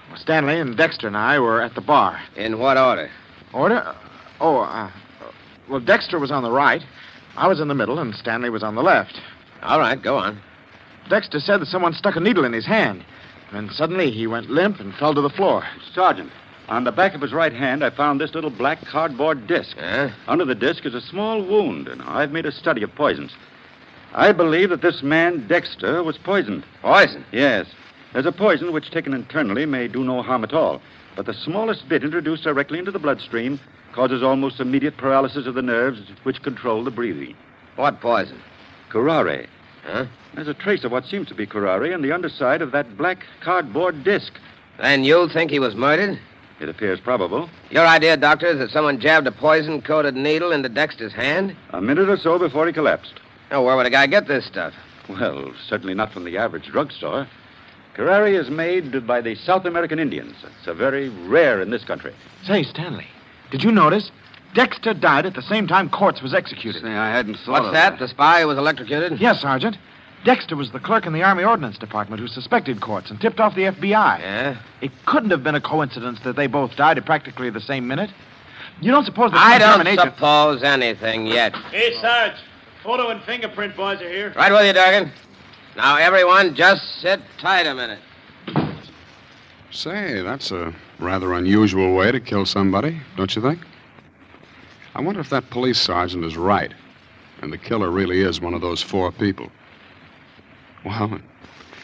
Well, Stanley and Dexter and I were at the bar. In what order? Order? Well, Dexter was on the right. I was in the middle, and Stanley was on the left. All right, go on. Dexter said that someone stuck a needle in his hand. And suddenly he went limp and fell to the floor. Sergeant, on the back of his right hand, I found this little black cardboard disc. Under the disc is a small wound, and I've made a study of poisons. I believe that this man, Dexter, was poisoned. Poison? Yes. There's a poison which, taken internally, may do no harm at all. But the smallest bit introduced directly into the bloodstream causes almost immediate paralysis of the nerves which control the breathing. What poison? Curare. Huh? There's a trace of what seems to be curare on the underside of that black cardboard disc. Then you think he was murdered? It appears probable. Your idea, Doctor, is that someone jabbed a poison-coated needle into Dexter's hand? A minute or so before he collapsed. Now, where would a guy get this stuff? Well, certainly not from the average drugstore. Curare is made by the South American Indians. It's a very rare in this country. Say, Stanley, did you notice? Dexter died at the same time Courts was executed. Say, I hadn't thought What's that? The spy who was electrocuted? Yes, Sergeant. Dexter was the clerk in the Army Ordnance Department who suspected Quartz and tipped off the FBI. Yeah? It couldn't have been a coincidence that they both died at practically the same minute. You don't suppose that I some don't German agent... suppose anything yet. Hey, Sarge. Photo and fingerprint boys are here. Right with you, Durgan. Now, everyone, just sit tight a minute. Say, that's a rather unusual way to kill somebody, don't you think? I wonder if that police sergeant is right, and the killer really is one of those 4 people. Well,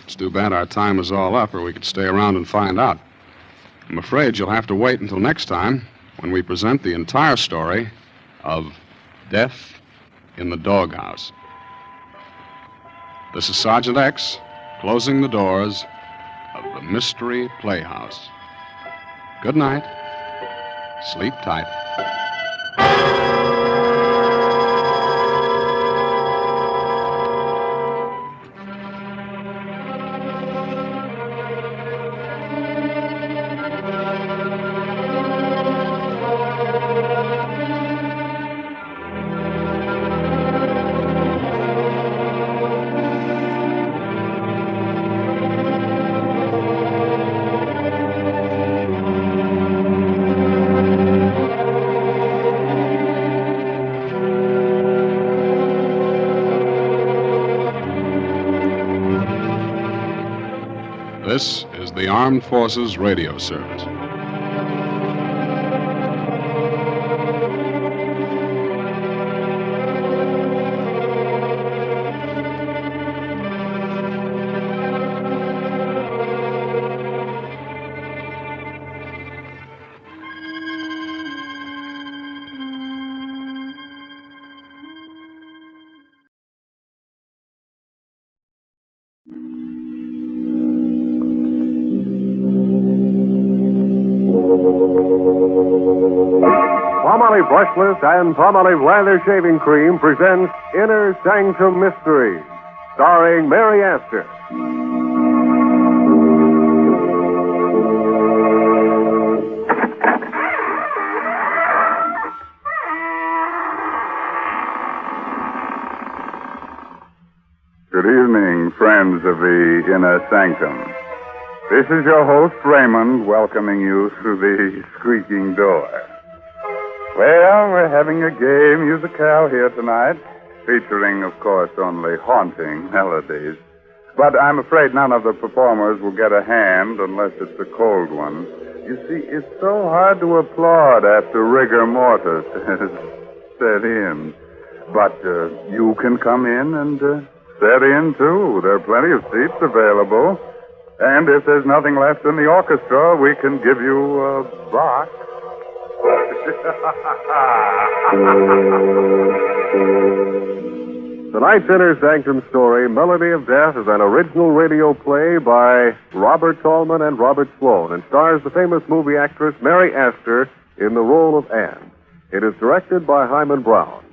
it's too bad our time is all up, or we could stay around and find out. I'm afraid you'll have to wait until next time, when we present the entire story of Death in the Doghouse. This is Sergeant X, closing the doors of the Mystery Playhouse. Good night. Sleep tight. This is the Armed Forces Radio Service. Palmolive Brushless and Palmolive Lather Shaving Cream presents Inner Sanctum Mysteries, starring Mary Astor. Good evening, friends of the Inner Sanctum. This is your host, Raymond, welcoming you through the squeaking door. Well, we're having a gay musicale here tonight, featuring, of course, only haunting melodies. But I'm afraid none of the performers will get a hand unless it's a cold one. You see, it's so hard to applaud after rigor mortis has set in. But you can come in and set in, too. There are plenty of seats available. And if there's nothing left in the orchestra, we can give you a box. Tonight's Inner Sanctum story, Melody of Death, is an original radio play by Robert Tallman and Robert Sloan and stars the famous movie actress Mary Astor in the role of Anne. It is directed by Hyman Brown.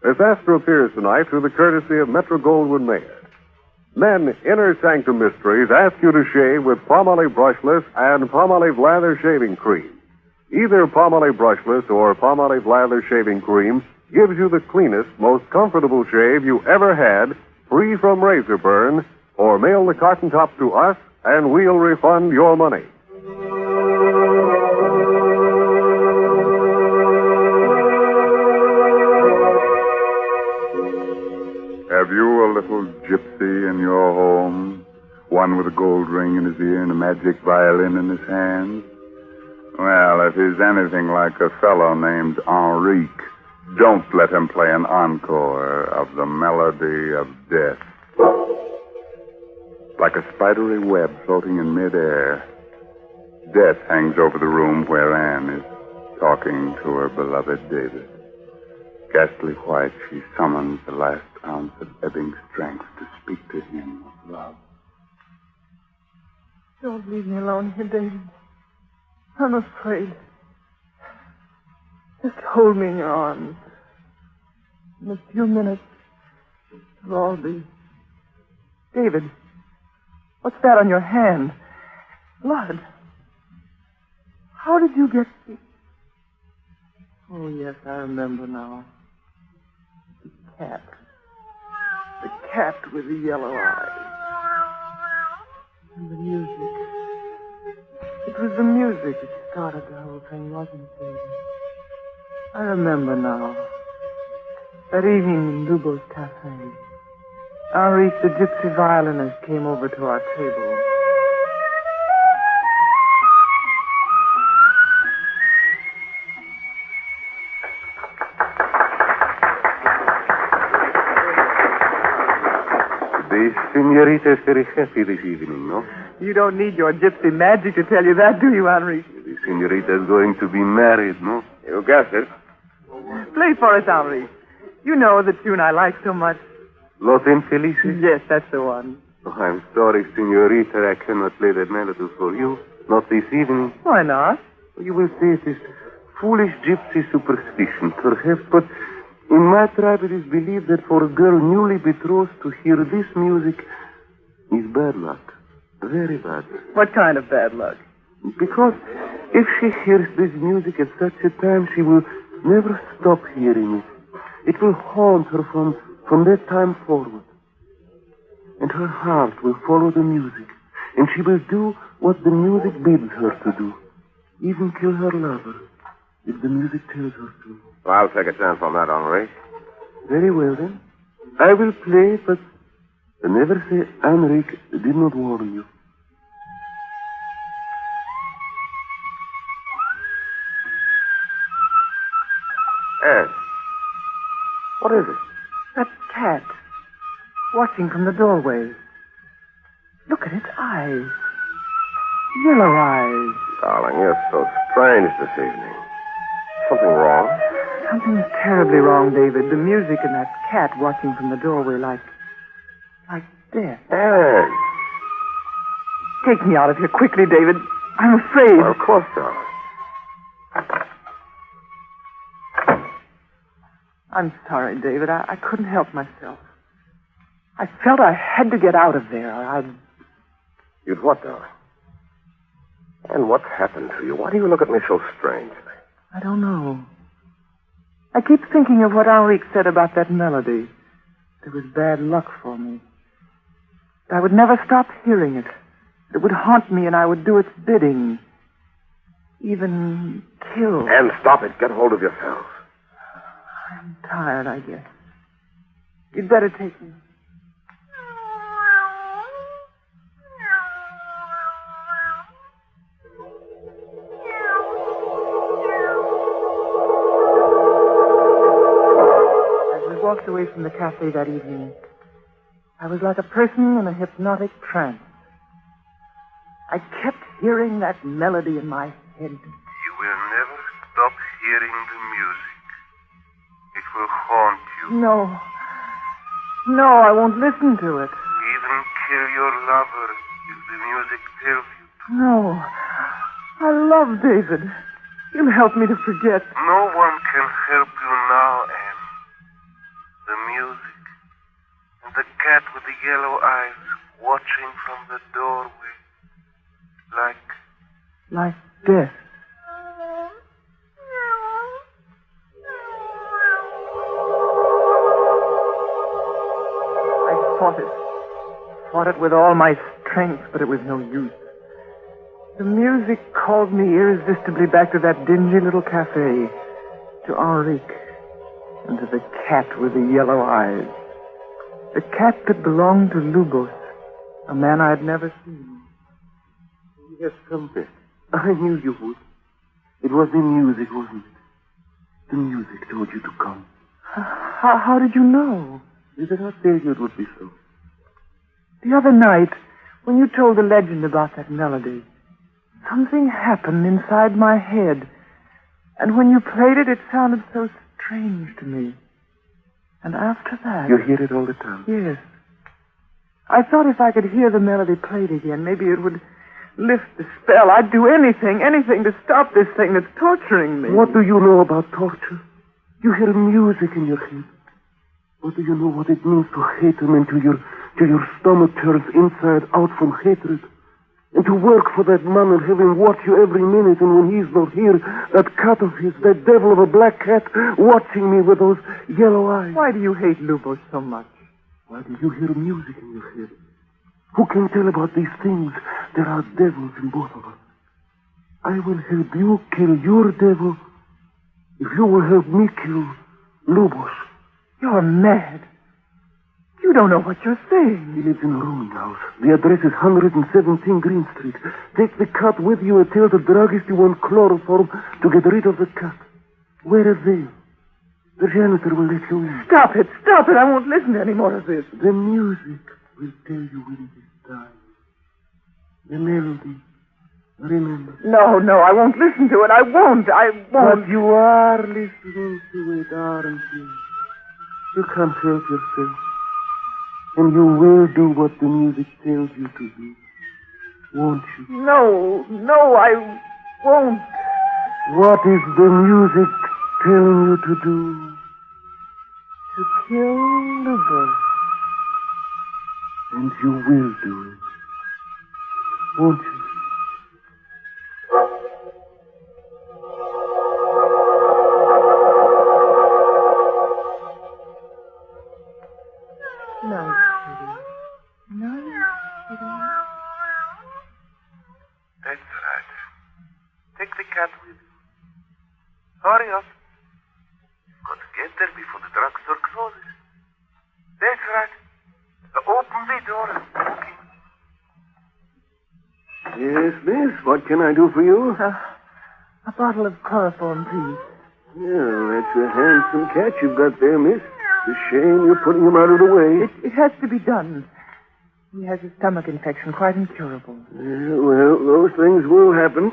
Miss Astor appears tonight through the courtesy of Metro-Goldwyn-Mayer. Men, Inner Sanctum Mysteries ask you to shave with Palmolive Brushless and Palmolive Lather Shaving Cream. Either Palmolive Brushless or Palmolive Lather Shaving Cream gives you the cleanest, most comfortable shave you ever had, free from razor burn, or mail the carton top to us and we'll refund your money. Have you a little gypsy in your home? One with a gold ring in his ear and a magic violin in his hand? Well, if he's anything like a fellow named Enrique, don't let him play an encore of the Melody of Death. Like a spidery web floating in midair, death hangs over the room where Anne is talking to her beloved David. Ghastly white, she summons the last ounce of ebbing strength to speak to him of love. Don't leave me alone here, David. I'm afraid. Just hold me in your arms. In a few minutes, it'll all be... David, what's that on your hand? Blood. How did you get... Oh, yes, I remember now. The cat. The cat with the yellow eyes. And the music. It was the music that started the whole thing, wasn't it, David? I remember now. That evening in Lubo's cafe, Henri, the gypsy violinist, came over to our table. The senorita is very happy this evening, no? You don't need your gypsy magic to tell you that, do you, Henri? The senorita is going to be married, no? You guessed it. Play for us, Henri. You know the tune I like so much. Los Infelices? Yes, that's the one. Oh, I'm sorry, senorita, I cannot play that melody for you. Not this evening. Why not? You will say it is foolish gypsy superstition, perhaps, but in my tribe it is believed that for a girl newly betrothed to hear this music is bad luck. Very bad. What kind of bad luck? Because if she hears this music at such a time, she will never stop hearing it. It will haunt her from that time forward. And her heart will follow the music. And she will do what the music bids her to do. Even kill her lover, if the music tells her to. Well, I'll take a chance on that, Henri. Very well, then. I will play, but never say Henrik did not warn you. Anne, what is it? That cat, watching from the doorway. Look at its eyes. Yellow eyes. Darling, you're so strange this evening. Something wrong? Something's terribly wrong, David. The music and that cat watching from the doorway like death. Anne. Take me out of here quickly, David. I'm afraid. Well, of course, darling. I'm sorry, David. I couldn't help myself. I felt I had to get out of there. You'd what, darling? And what happened to you? Why do you look at me so strangely? I don't know. I keep thinking of what Henrik said about that melody. It was bad luck for me. I would never stop hearing it. It would haunt me and I would do its bidding. Even kill. And stop it. Get hold of yourself. I'm tired, I guess. You'd better take me. As we walked away from the cafe that evening, I was like a person in a hypnotic trance. I kept hearing that melody in my head. You will never stop hearing the music. It will haunt you. No. No, I won't listen to it. Even kill your lover if the music tells you to. No. I love David. He'll help me to forget. No one can help you now, Anne. The music and the cat with the yellow eyes watching from the doorway. Like death. Fought it with all my strength, but it was no use. The music called me irresistibly back to that dingy little cafe, to Henrique, and to the cat with the yellow eyes. The cat that belonged to Lubos, a man I had never seen. Yes, something. I knew you would. It was the music, wasn't it? The music told you to come. How did you know? Did I not tell you it would be so? The other night, when you told the legend about that melody, something happened inside my head. And when you played it, it sounded so strange to me. And after that... You hear it all the time? Yes. I thought if I could hear the melody played again, maybe it would lift the spell. I'd do anything to stop this thing that's torturing me. What do you know about torture? You hear music in your head. What do you know what it means to hate him and till your stomach turns inside out from hatred? And to work for that man and have him watch you every minute, and when he's not here, that cat of his, that devil of a black cat, watching me with those yellow eyes. Why do you hate Lubos so much? Why do you hear music in your head? Who can tell about these things? There are devils in both of us. I will help you kill your devil if you will help me kill Lubos. You're mad. You don't know what you're saying. He lives in a rooming house. The address is 117 Green Street. Take the cat with you and tell the druggist you want chloroform to get rid of the cat. Wear a veil. The janitor will let you in. Stop it. Stop it. I won't listen to any more of this. The music will tell you when it is time. The melody. Remember. No, I won't listen to it. I won't. But you are listening to it, aren't you? You can't help yourself. And you will do what the music tells you to do. Won't you? No, I won't. What is the music telling you to do? To kill Lubos. And you will do it. Won't you? That's right. Take the cat with you. Hurry up. Got to get there before the drugstore closes. That's right. Open the door. Okay. Yes, miss. What can I do for you? A bottle of chloroform, please. Yeah, that's a handsome cat you've got there, miss. It's a shame you're putting him out of the way. It has to be done. He has a stomach infection, quite incurable. Well, those things will happen.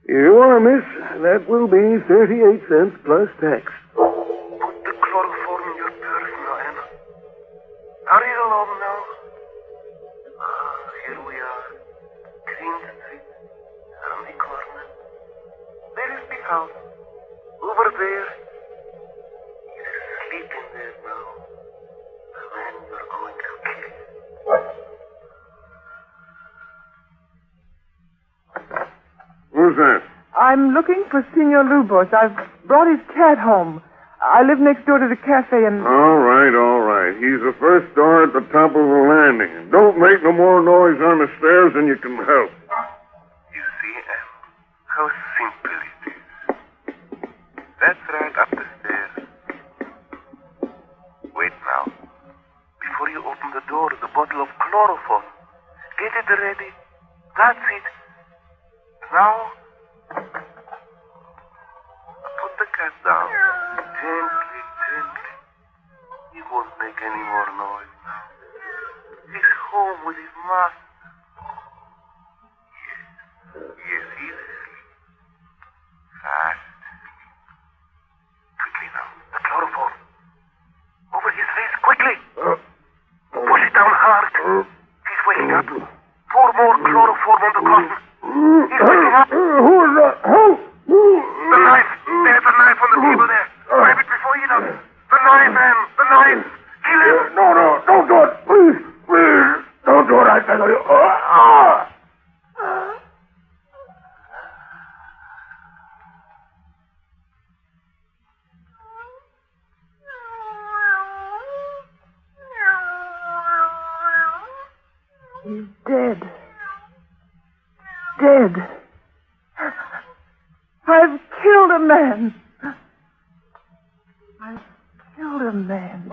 Here you are, miss. That will be 38 cents plus tax. Put the chloroform in your purse now, Anna. Hurry along now. Here we are. Green Street. Around the corner. There is the house. Over there. He's asleep in there now. The man you're going to kill. Who's that? I'm looking for Senor Lubos. I've brought his cat home. I live next door to the cafe and... All right. He's the first door at the top of the landing. Don't make no more noise on the stairs than you can help. You see, Em, how simple it is. That's right, up the stairs. Wait now. Before you open the door, the bottle of chloroform. Get it ready. That's it. Now, put the cat down. Gently. He won't make any more noise now. He's home with his master. Yes, he's asleep. Fast. Quickly now. The chloroform. Over his face, quickly. Push it down hard. He's waking up. Pour more chloroform on the cotton. He's waking up. Who is that? Who? The knife. There's a knife on the table there. Grab it before he does. The knife, Em. The knife. Kill him. No, don't do it. Please. Don't do it, I tell you. He's dead. Dead. I've killed a man. I've killed a man.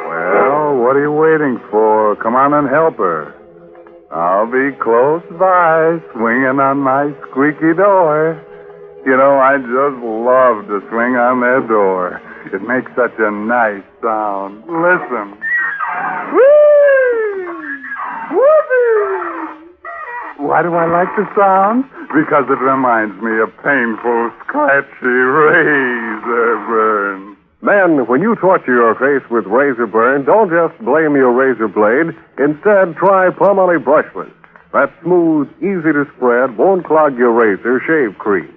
Well, what are you waiting for? Come on and help her. I'll be close by, swinging on my squeaky door. You know, I just love to swing on that door. It makes such a nice sound. Listen. Why do I like the sound? Because it reminds me of painful, scratchy razor burn. Men, when you torture your face with razor burn, don't just blame your razor blade. Instead, try Palmolive Brushless. That smooth, easy to spread, won't clog your razor shave cream.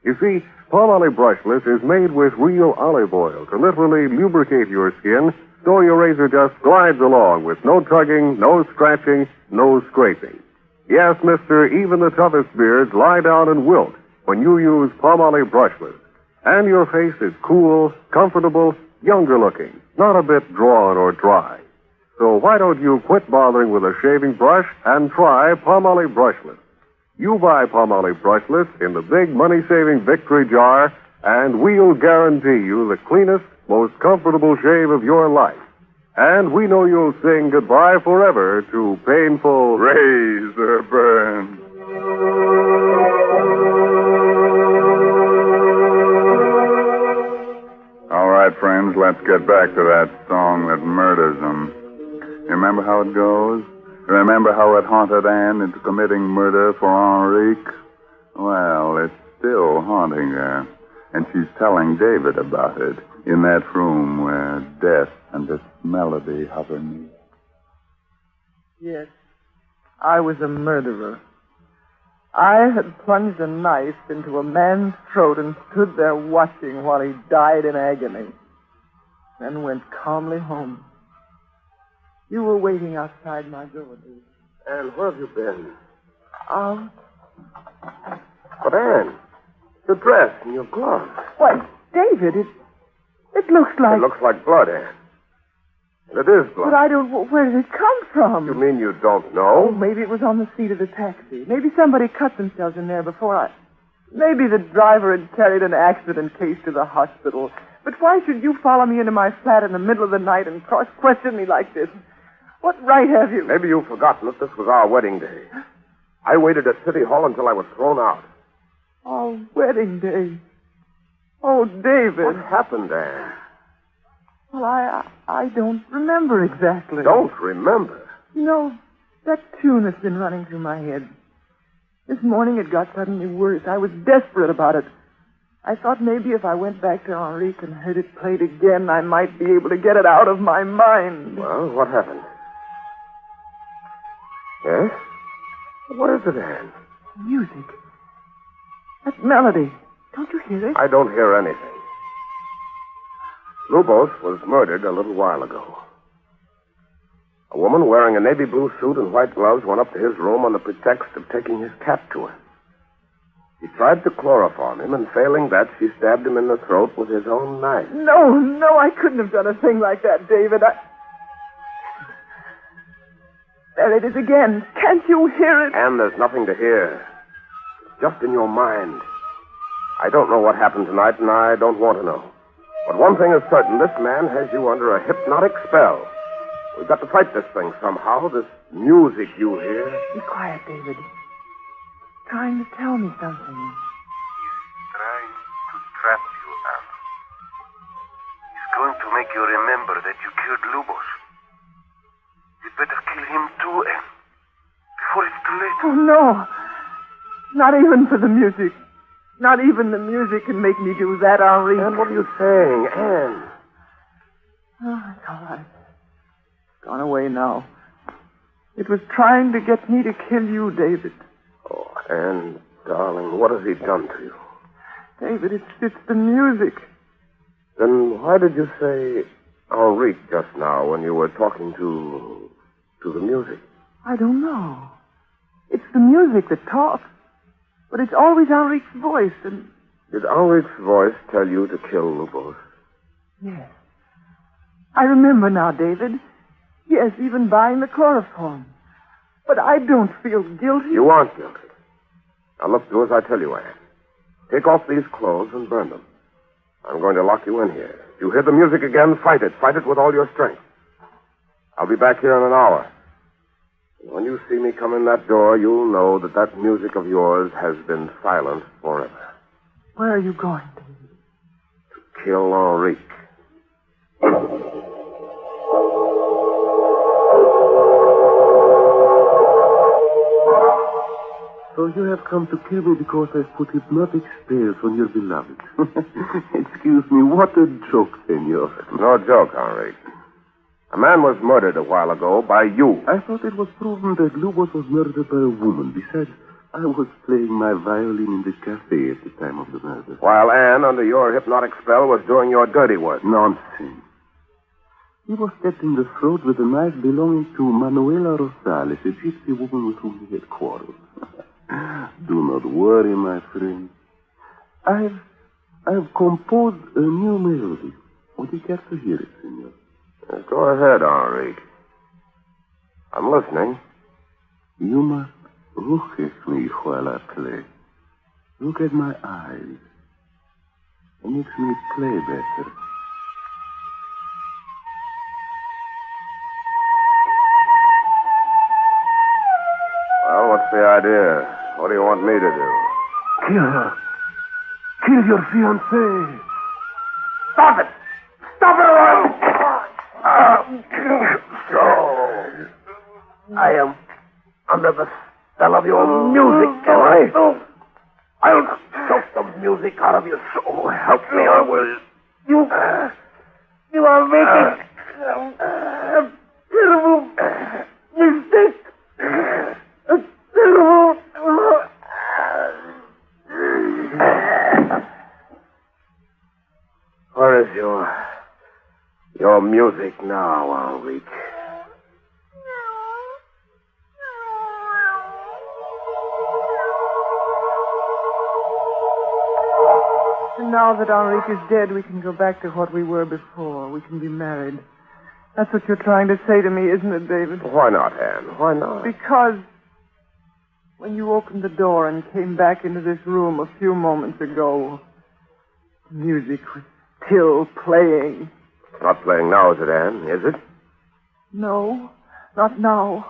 You see, Palmolive Brushless is made with real olive oil to literally lubricate your skin so your razor just glides along with no tugging, no scratching, no scraping. Yes, mister, even the toughest beards lie down and wilt when you use Palmolive brushless. And your face is cool, comfortable, younger looking, not a bit drawn or dry. So why don't you quit bothering with a shaving brush and try Palmolive brushless? You buy Palmolive brushless in the big money-saving Victory jar, and we'll guarantee you the cleanest, most comfortable shave of your life. And we know you'll sing goodbye forever to painful razor burns. All right, friends, let's get back to that song that murders them. You remember how it goes? Remember how it haunted Anne into committing murder for Henrique? Well, it's still haunting her. And she's telling David about it in that room where death and this melody hover me. Yes, I was a murderer. I had plunged a knife into a man's throat and stood there watching while he died in agony. Then went calmly home. You were waiting outside my door, David. Anne, where have you been? Out. But, Anne, your dress and your gloves. Why, David, it looks like... It looks like blood, Anne. And it is blood. But I don't... Where did it come from? You mean you don't know? Oh, maybe it was on the seat of the taxi. Maybe somebody cut themselves in there before I... Maybe the driver had carried an accident case to the hospital. But why should you follow me into my flat in the middle of the night and cross-question me like this? What right have you? Maybe you've forgotten that this was our wedding day. I waited at City Hall until I was thrown out. Our wedding day. Oh, David. What happened, Anne? Well, I don't remember exactly. Don't remember? No, that tune has been running through my head. This morning it got suddenly worse. I was desperate about it. I thought maybe if I went back to Henrique and heard it played again, I might be able to get it out of my mind. Well, what happened? Yes? What is it, Anne? Music. That melody. Don't you hear it? I don't hear anything. Lubos was murdered a little while ago. A woman wearing a navy blue suit and white gloves went up to his room on the pretext of taking his cat to him. She tried to chloroform him, and failing that, she stabbed him in the throat with his own knife. No, I couldn't have done a thing like that, David. There it is again. Can't you hear it? Anne, there's nothing to hear. It's just in your mind. I don't know what happened tonight, and I don't want to know. But one thing is certain. This man has you under a hypnotic spell. We've got to fight this thing somehow. This music you hear. Be quiet, David. Trying to tell me something. He's trying to trap you, Anne. He's going to make you remember that you killed Lubos. You'd better kill him too, Anne. Before it's too late. Oh, no. Not even for the music. Not even the music can make me do that, Henri. Anne, what are you saying, Anne? Oh, it's all right. It's gone away now. It was trying to get me to kill you, David. Oh, Anne, darling, what has he done to you? David, it's the music. Then why did you say Henrique just now when you were talking to the music? I don't know. It's the music that talks. But it's always Henrique's voice, and... Did Henrique's voice tell you to kill Lubos? Yes. I remember now, David. Yes, even buying the chloroform. But I don't feel guilty. You aren't guilty. Now look, do as I tell you, Anne. Take off these clothes and burn them. I'm going to lock you in here. If you hear the music again, fight it. Fight it with all your strength. I'll be back here in an hour. When you see me come in that door, you'll know that that music of yours has been silent forever. Where are you going, David? To kill Henrique. So you have come to kill me because I've put hypnotic spells on your beloved. Excuse me, what a joke, senor. No joke, Henrique. A man was murdered a while ago by you. I thought it was proven that Lubos was murdered by a woman. Besides, I was playing my violin in the cafe at the time of the murder. While Anne, under your hypnotic spell, was doing your dirty work. Nonsense. He was stabbed in the throat with a knife belonging to Manuela Rosales, a gypsy woman with whom he had quarreled. Do not worry, my friend. I've composed a new melody. Would you care to hear it, senor? Go ahead, Henrique. I'm listening. You must look at me while I play. Look at my eyes. It makes me play better. Well, what's the idea? What do you want me to do? Kill her. Kill your fiancée. Stop it! Stop it, So, I am under the spell of your music, am I? I'll choke the music out of your soul. Help me, I will. You are making a terrible mistake. A terrible... Where is your music now, Henrique? And now that Henrique is dead, we can go back to what we were before. We can be married. That's what you're trying to say to me, isn't it, David? Why not, Anne? Why not? Because when you opened the door and came back into this room a few moments ago, the music was still playing. It's not playing now, is it, Anne? Is it? No, not now.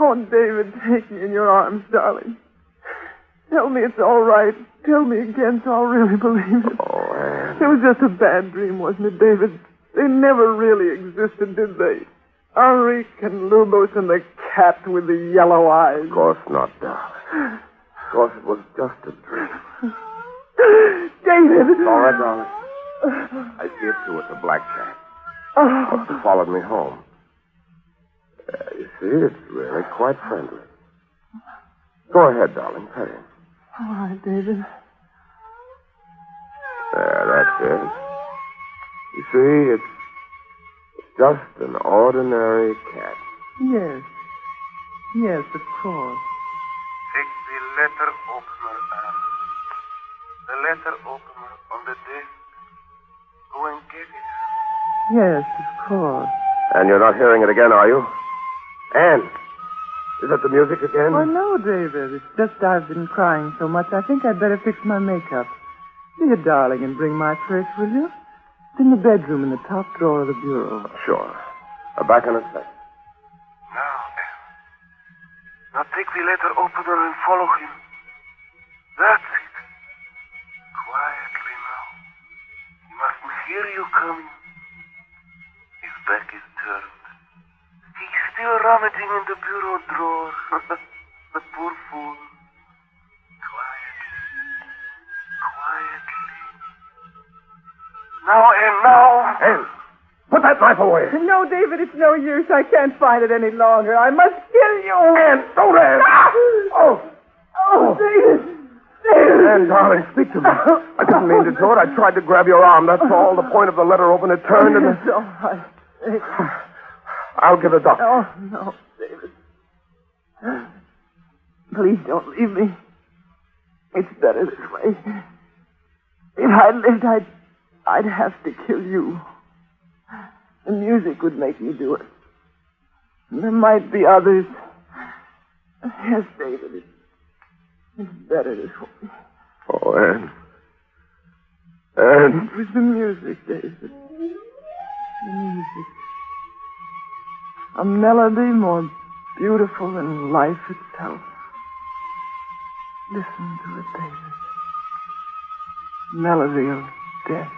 Oh, David, take me in your arms, darling. Tell me it's all right. Tell me again so I'll really believe it. Oh, Anne. It was just a bad dream, wasn't it, David? They never really existed, did they? Henrique and Lubos and the cat with the yellow eyes. Of course not, darling. Of course it was just a dream. David! It's all right, darling. I see it too. It's a black cat. Must have followed me home. You see, it's really quite friendly. Go ahead, darling. Pet him. All right, David. There, that's it. You see, it's just an ordinary cat. Yes. Yes, of course. Take the letter opener, Anne. The letter opener on the desk. Go and get it. Yes, of course. And you're not hearing it again, are you? Anne, is that the music again? Oh, no, David. It's just I've been crying so much, I think I'd better fix my makeup. Be a darling and bring my purse, will you? It's in the bedroom in the top drawer of the bureau. Sure. Back in a sec. Now, Anne. Now take the letter opener and follow him. That's it. Quietly now. He mustn't hear you coming. His back is turned. He's still rummaging in the bureau drawer. The poor fool. Quietly. Now, Anne, now. Anne, put that knife away. No, David, it's no use. I can't find it any longer. I must kill you. Anne, don't, Anne. Oh, David. David. Anne, darling, speak to me. I didn't mean to do it. I tried to grab your arm. That's all. The point of the letter open, it turned and... It's all right, David. I'll get a doctor. Oh, no, David. Please don't leave me. It's better this way. If I lived, I'd have to kill you. The music would make me do it. And there might be others. Yes, David, it's better this way. Oh, Anne. Anne. It was the music, David. The music. A melody more beautiful than life itself. Listen to it, David. Melody of death.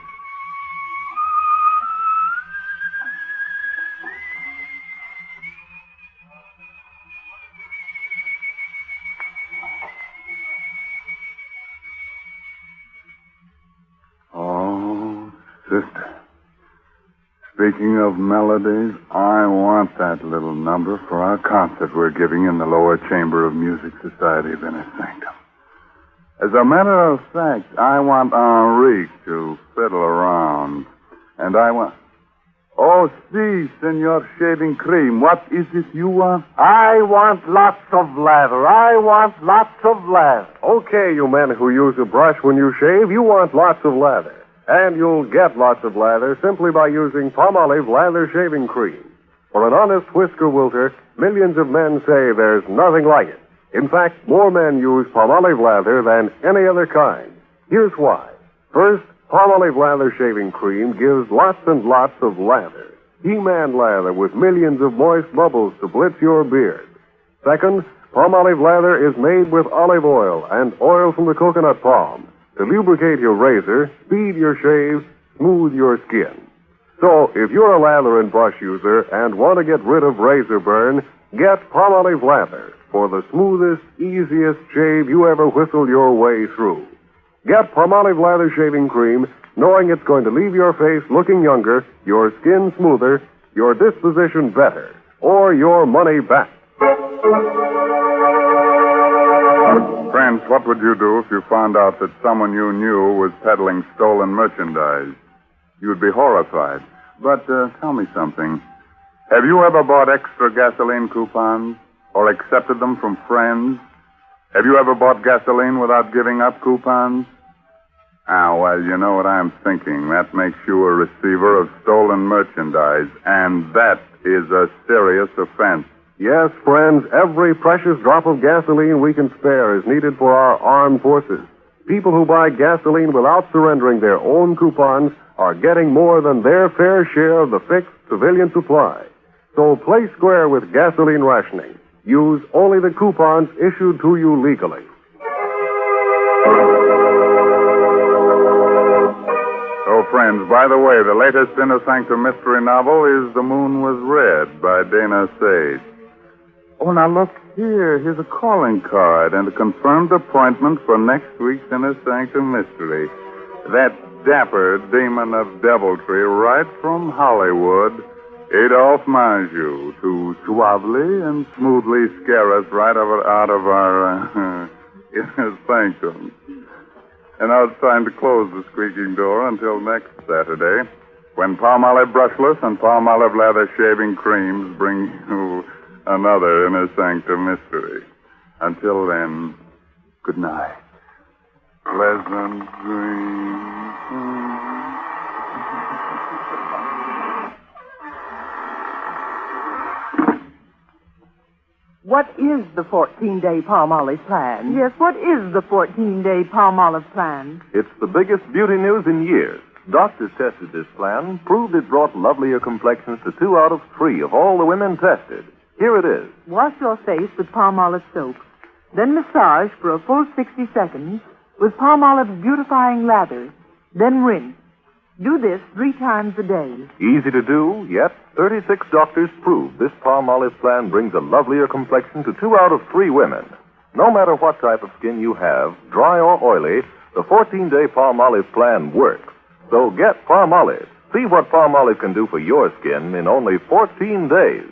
Oh, sister. Speaking of melodies, I want that little number for our concert we're giving in the lower chamber of Music Society of Inner Sanctum. As a matter of fact, I want Henrique to fiddle around. And I want... Oh, si, Senor Shaving Cream. What is it you want? I want lots of lather. I want lots of lather. Okay, you men who use a brush when you shave, you want lots of lather. And you'll get lots of lather simply by using Palmolive Lather Shaving Cream. For an honest whisker wilter, millions of men say there's nothing like it. In fact, more men use Palmolive Lather than any other kind. Here's why. First, Palmolive Lather Shaving Cream gives lots and lots of lather. He-Man lather with millions of moist bubbles to blitz your beard. Second, Palmolive Lather is made with olive oil and oil from the coconut palm to lubricate your razor, speed your shave, smooth your skin. So, if you're a lather and brush user and want to get rid of razor burn, get Palmolive Lather for the smoothest, easiest shave you ever whistled your way through. Get Palmolive Lather Shaving Cream, knowing it's going to leave your face looking younger, your skin smoother, your disposition better, or your money back. Friends, what would you do if you found out that someone you knew was peddling stolen merchandise? You'd be horrified. But tell me something. Have you ever bought extra gasoline coupons or accepted them from friends? Have you ever bought gasoline without giving up coupons? Ah, well, you know what I'm thinking. That makes you a receiver of stolen merchandise, and that is a serious offense. Yes, friends, every precious drop of gasoline we can spare is needed for our armed forces. People who buy gasoline without surrendering their own coupons are getting more than their fair share of the fixed civilian supply. So play square with gasoline rationing. Use only the coupons issued to you legally. Oh, friends, by the way, the latest Inner Sanctum Mystery novel is The Moon Was Red by Dana Sage. Oh, now look here. Here's a calling card and a confirmed appointment for next week's Inner Sanctum Mystery. That dapper demon of deviltry right from Hollywood, Adolphe Manjou, to suavely and smoothly scare us right out of our inner sanctum. And now it's time to close the squeaking door until next Saturday, when Palmolive Brushless and Palmolive Lather Shaving Creams bring you another Inner Sanctum Mystery. Until then, good night. Pleasant dreams. What is the 14-day Palmolive plan? Yes, what is the 14-day Palmolive plan? It's the biggest beauty news in years. Doctors tested this plan, proved it brought lovelier complexions to 2 out of 3 of all the women tested. Here it is. Wash your face with Palmolive soap. Then massage for a full 60 seconds with Palmolive's beautifying lather. Then rinse. Do this 3 times a day. Easy to do, yet 36 doctors prove this Palmolive plan brings a lovelier complexion to 2 out of 3 women. No matter what type of skin you have, dry or oily, the 14-day Palmolive plan works. So get Palmolive. See what Palmolive can do for your skin in only 14 days.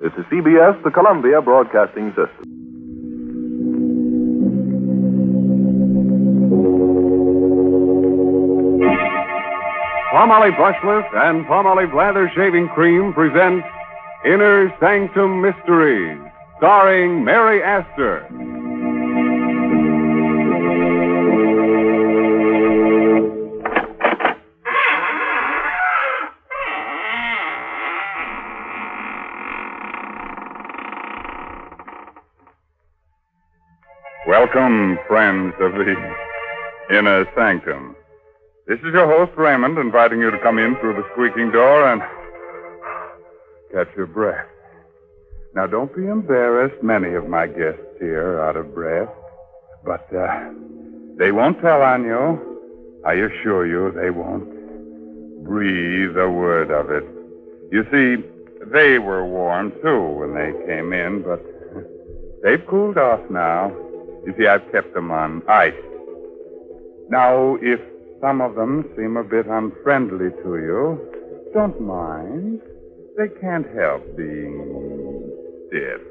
This is CBS, the Columbia Broadcasting System. Palmolive Brushless and Palmolive Lather Shaving Cream present Inner Sanctum Mysteries, starring Mary Astor. Welcome, friends of the Inner Sanctum. This is your host, Raymond, inviting you to come in through the squeaking door and catch your breath. Now, don't be embarrassed. Many of my guests here are out of breath. But they won't tell on you. I assure you they won't breathe a word of it. You see, they were warm, too, when they came in, but they've cooled off now. You see, I've kept them on ice. Now, if some of them seem a bit unfriendly to you, don't mind. They can't help being stiff.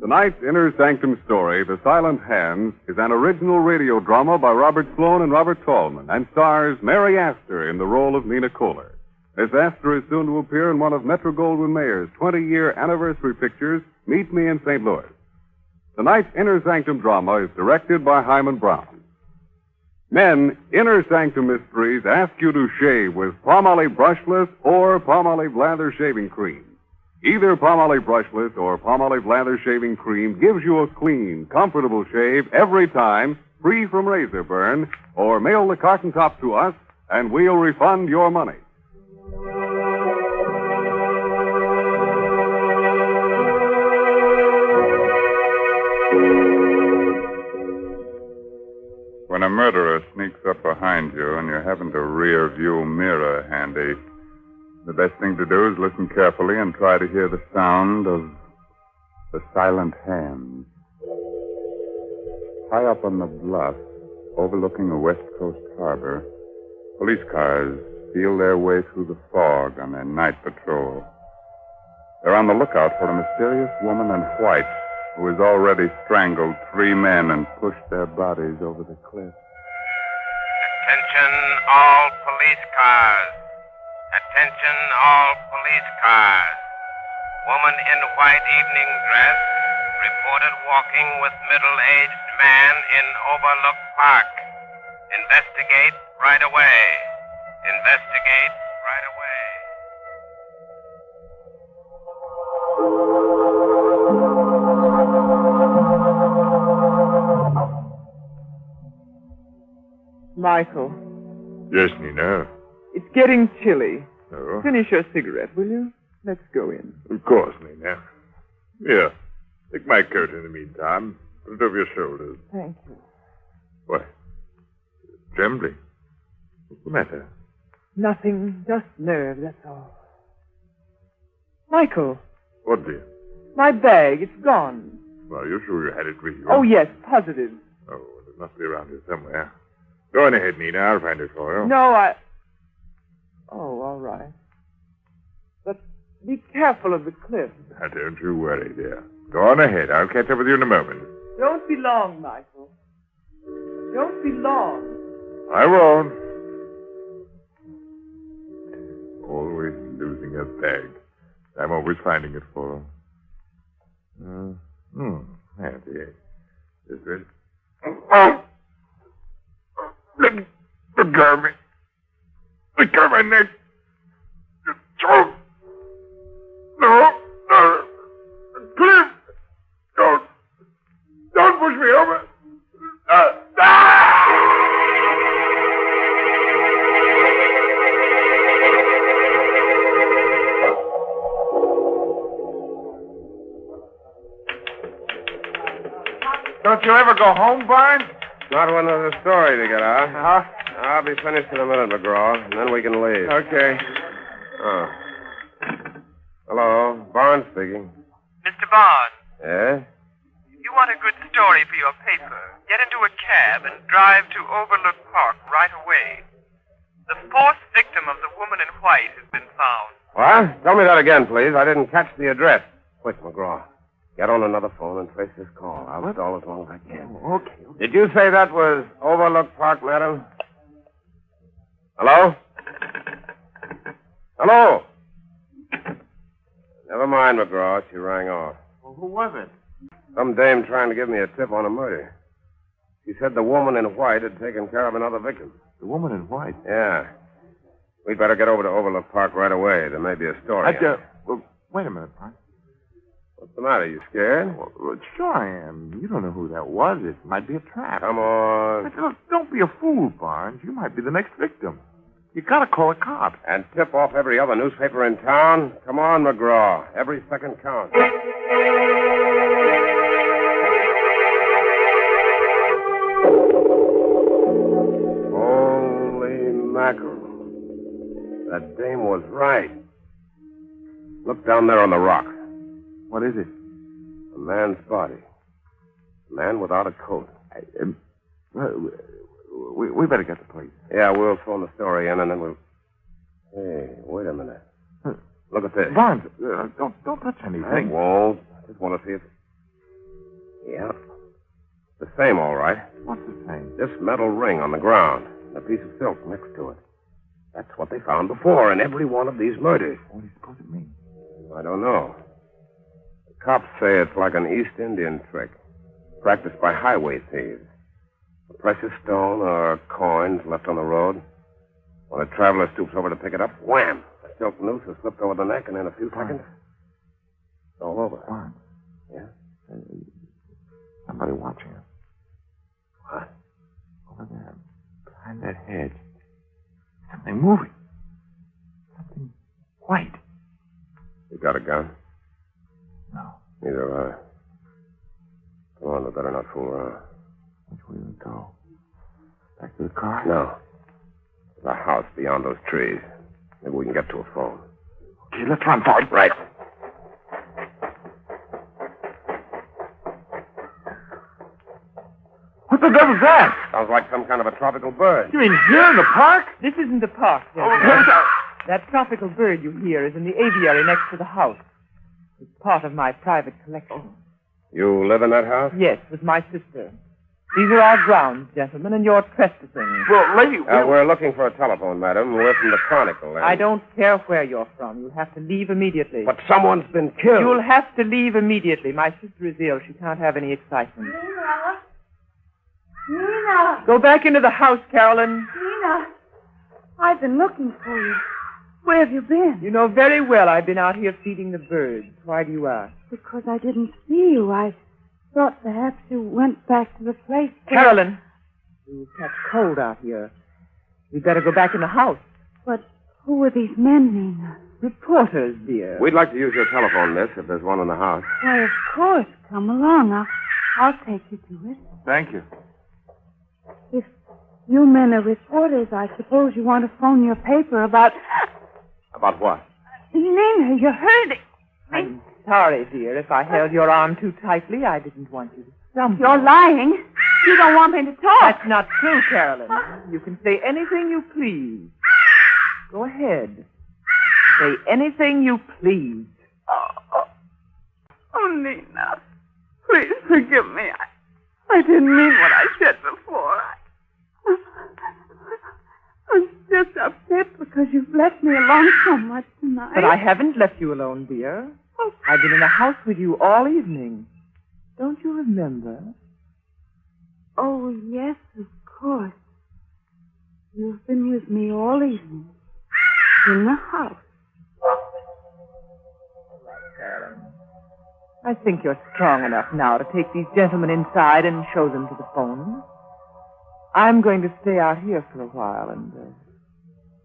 Tonight's Inner Sanctum story, The Silent Hands, is an original radio drama by Robert Sloan and Robert Tallman and stars Mary Astor in the role of Nina Kohler. Miss Astor is soon to appear in one of Metro-Goldwyn-Mayer's 20-year anniversary pictures, Meet Me in St. Louis. Tonight's Inner Sanctum drama is directed by Hyman Brown. Men, Inner Sanctum Mysteries ask you to shave with Palmolive Brushless or Palmolive Lather Shaving Cream. Either Palmolive Brushless or Palmolive Lather Shaving Cream gives you a clean, comfortable shave every time, free from razor burn, or mail the carton top to us, and we'll refund your money. When a murderer sneaks up behind you and you haven't a rear view mirror handy, the best thing to do is listen carefully and try to hear the sound of the silent hands. High up on the bluff, overlooking a West Coast harbor, police cars feel their way through the fog on their night patrol. They're on the lookout for a mysterious woman in white who has already strangled 3 men and pushed their bodies over the cliff. Attention all police cars. Attention all police cars. Woman in white evening dress reported walking with middle-aged man in Overlook Park. Investigate right away. Investigate right away. Michael, Yes, Nina. it's getting chilly. Oh? Finish your cigarette, will you? Let's go in. Of course, Nina. Here, take my coat in the meantime. Put it over your shoulders. Thank you. What? Trembling? What's the matter? Nothing, just nerves, that's all. Michael, What, dear? my bag, it's gone. Are you sure you had it with you? Oh, yes, positive. Oh, well, it must be around here somewhere. Go on ahead, Nina. I'll find it for you. No, Oh, all right. But be careful of the cliff. Now, don't you worry, dear. Go on ahead. I'll catch up with you in a moment. Don't be long, Michael. Don't be long. I won't. Always losing a bag. I'm always finding it for her. There it is. This is... Oh! Let go of me. Let go of my neck. Throat. No. Cliff! Don't push me over. Don't you ever go home, Barnes? Not when there's a story to get out. Uh-huh. I'll be finished in a minute, McGraw, and then we can leave. Okay. Oh. Hello, Barnes speaking. Mr. Barnes, Yeah? you want a good story for your paper. Get into a cab and drive to Overlook Park right away. The 4th victim of the woman in white has been found. What? Tell me that again, please. I didn't catch the address. Quick, McGraw. Get on another phone and trace this call. I'll stall as long as I can. Okay. Did you say that was Overlook Park, madam? Hello? Hello? Never mind, McGraw. She rang off. Well, who was it? Some dame trying to give me a tip on a murder. She said the woman in white had taken care of another victim. The woman in white? Yeah. We'd better get over to Overlook Park right away. There may be a story. Well, wait a minute, Barnes. What's the matter? You scared? Well, sure I am. You don't know who that was. It might be a trap. Come on. Look, don't be a fool, Barnes. You might be the next victim. You gotta call a cop. And tip off every other newspaper in town? Come on, McGraw. Every second counts. Holy mackerel. That dame was right. Look down there on the rock. What is it? A man's body. A man without a coat. We better get the police. Yeah, we'll phone the story in and then we'll... Hey, wait a minute. Look at this. Barnes, don't touch anything. I won't. I just want to see if... Yeah. The same, all right. What's the same? This metal ring on the ground, and a piece of silk next to it. That's what they found before in every one of these murders. What do you suppose it means? I don't know. The cops say it's like an East Indian trick, practiced by highway thieves. A precious stone or coins left on the road. When a traveler stoops over to pick it up, wham! A silk noose is slipped over the neck, and in a few seconds, it's all over. Fine. Yeah? Somebody watching us. What? Over there, behind that hedge. Something moving. Something white. You got a gun? No. Neither have I. Come on, we better not fool around. Which way do we go? Back to the car? No. The house beyond those trees. Maybe we can get to a phone. Okay, let's run for it. Right. What the devil's that? Sounds like some kind of a tropical bird. You mean here in the park? This isn't the park, gentlemen. That tropical bird you hear is in the aviary next to the house. It's part of my private collection. You live in that house? Yes, with my sister. These are our grounds, gentlemen, and you're trespassing. Well, lady... We're looking for a telephone, madam. We're from the Chronicle. I don't care where you're from. You'll have to leave immediately. But someone's been killed. You'll have to leave immediately. My sister is ill. She can't have any excitement. Nina! Go back into the house, Carolyn. Nina! I've been looking for you. Where have you been? You know very well I've been out here feeding the birds. Why do you ask? Because I didn't see you. I thought perhaps you went back to the place where... Carolyn! You'll catch cold out here. We'd better go back in the house. But who are these men, Nina? Reporters, dear. We'd like to use your telephone, miss, if there's one in the house. Why, of course. Come along. I'll take you to it. Thank you. If you men are reporters, I suppose you want to phone your paper about... About what? Nina, you're hurting. I'm sorry, dear. If I held your arm too tightly, I didn't want you to stumble. You're lying. You don't want me to talk. That's not true, Carolyn. You can say anything you please. Go ahead. Say anything you please. Oh, Nina. Please forgive me. I didn't mean what I said before. I'm just upset because you've left me alone so much tonight. But I haven't left you alone, dear. I've been in the house with you all evening. Don't you remember? Oh, yes, of course. You've been with me all evening. In the house. I think you're strong enough now to take these gentlemen inside and show them to the phone. I'm going to stay out here for a while and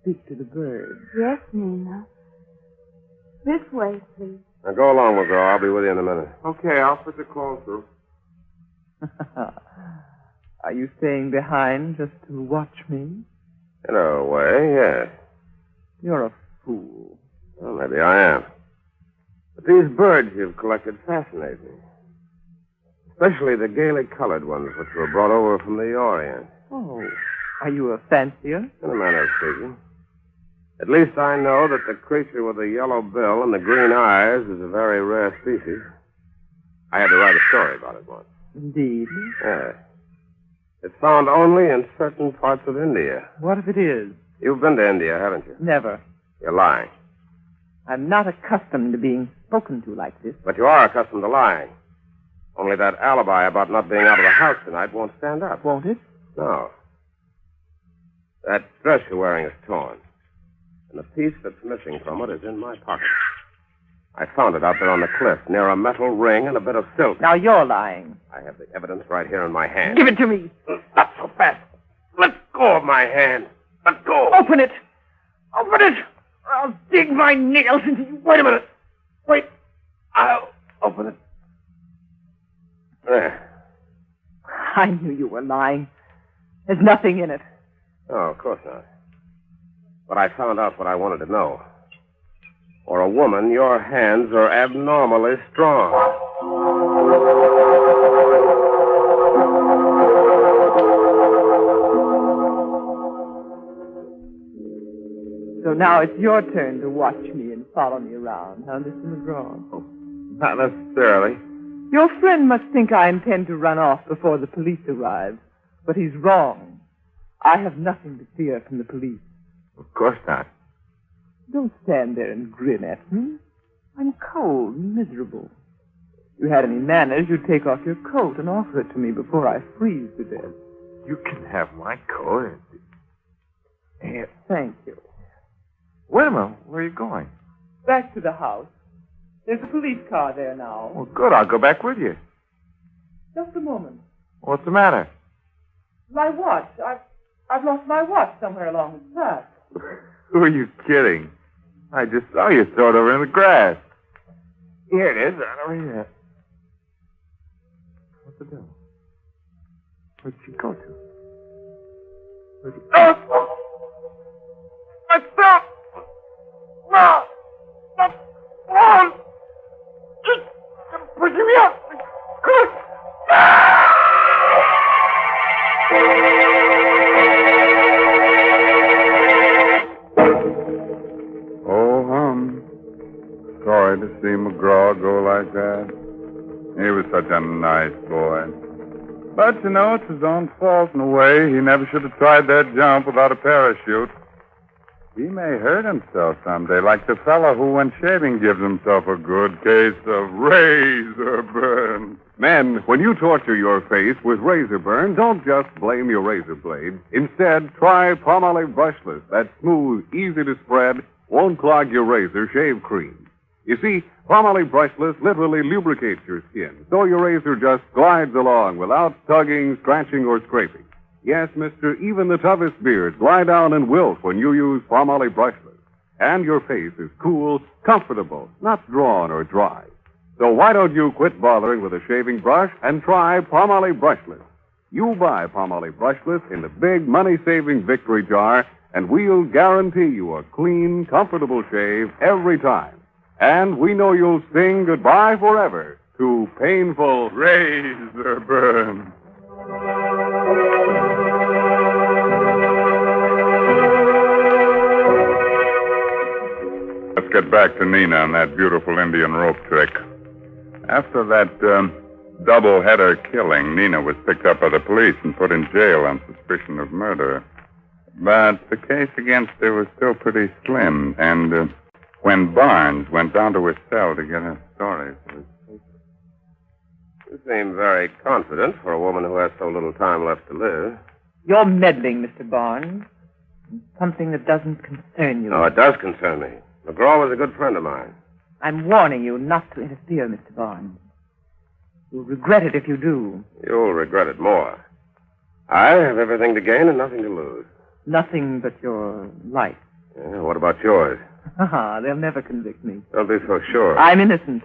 speak to the birds. Yes, Nina. This way, please. Now go along, McGraw. I'll be with you in a minute. Okay, I'll put the call through. Are you staying behind just to watch me? In a way, yes. You're a fool. Well, maybe I am. But these birds you've collected fascinate me. Especially the gaily colored ones which were brought over from the Orient. Oh, are you a fancier? In a manner of speaking. At least I know that the creature with the yellow bill and the green eyes is a very rare species. I had to write a story about it once. Indeed? Yes. It's found only in certain parts of India. What if it is? You've been to India, haven't you? Never. You're lying. I'm not accustomed to being spoken to like this. But you are accustomed to lying. Only that alibi about not being out of the house tonight won't stand up. Won't it? No. That dress you're wearing is torn. And the piece that's missing from it is in my pocket. I found it out there on the cliff, near a metal ring and a bit of silk. Now you're lying. I have the evidence right here in my hand. Give it to me. Not so fast. Let go of my hand. Let go. Open it. Open it. I'll dig my nails into you. Wait a minute. Wait. I'll open it. There. I knew you were lying. There's nothing in it. Oh, of course not. But I found out what I wanted to know. For a woman, your hands are abnormally strong. So now it's your turn to watch me and follow me around, huh, Mr. McGraw? Not necessarily. Your friend must think I intend to run off before the police arrive. But he's wrong. I have nothing to fear from the police. Of course not. Don't stand there and grin at me. I'm cold and miserable. If you had any manners, you'd take off your coat and offer it to me before I freeze to death. You can have my coat. Here. Thank you. Wait a minute. Where are you going? Back to the house. There's a police car there now. Well, good. I'll go back with you. Just a moment. What's the matter? My watch. I've lost my watch somewhere along the path. Who are you kidding? I just saw you throw it over in the grass. Here it is, right over here. What's the devil? Where'd she go to? Oh! My stuff! No! Stop! On! Push me up! Quick! Sorry to see McGraw go like that. He was such a nice boy. But, you know, it's his own fault in a way. He never should have tried that jump without a parachute. He may hurt himself someday, like the fellow who, when shaving, gives himself a good case of razor burn. Men, when you torture your face with razor burn, don't just blame your razor blade. Instead, try Palmolive Brushless. That smooth, easy to spread, won't clog your razor shave cream. You see, Palmolive Brushless literally lubricates your skin, so your razor just glides along without tugging, scratching, or scraping. Yes, mister, even the toughest beards glide down and wilt when you use Palmolive Brushless. And your face is cool, comfortable, not drawn or dry. So why don't you quit bothering with a shaving brush and try Palmolive Brushless? You buy Palmolive Brushless in the big money-saving Victory jar, and we'll guarantee you a clean, comfortable shave every time. And we know you'll sing goodbye forever to painful razor burn. Let's get back to Nina and that beautiful Indian rope trick. After that double-header killing, Nina was picked up by the police and put in jail on suspicion of murder. But the case against her was still pretty slim, and when Barnes went down to his cell to get her story for his paper. You seem very confident for a woman who has so little time left to live. You're meddling, Mr. Barnes. Something that doesn't concern you. No, it does concern me. McGraw was a good friend of mine. I'm warning you not to interfere, Mr. Barnes. You'll regret it if you do. You'll regret it more. I have everything to gain and nothing to lose. Nothing but your life. Yeah, what about yours? They'll never convict me. Don't be so sure. I'm innocent.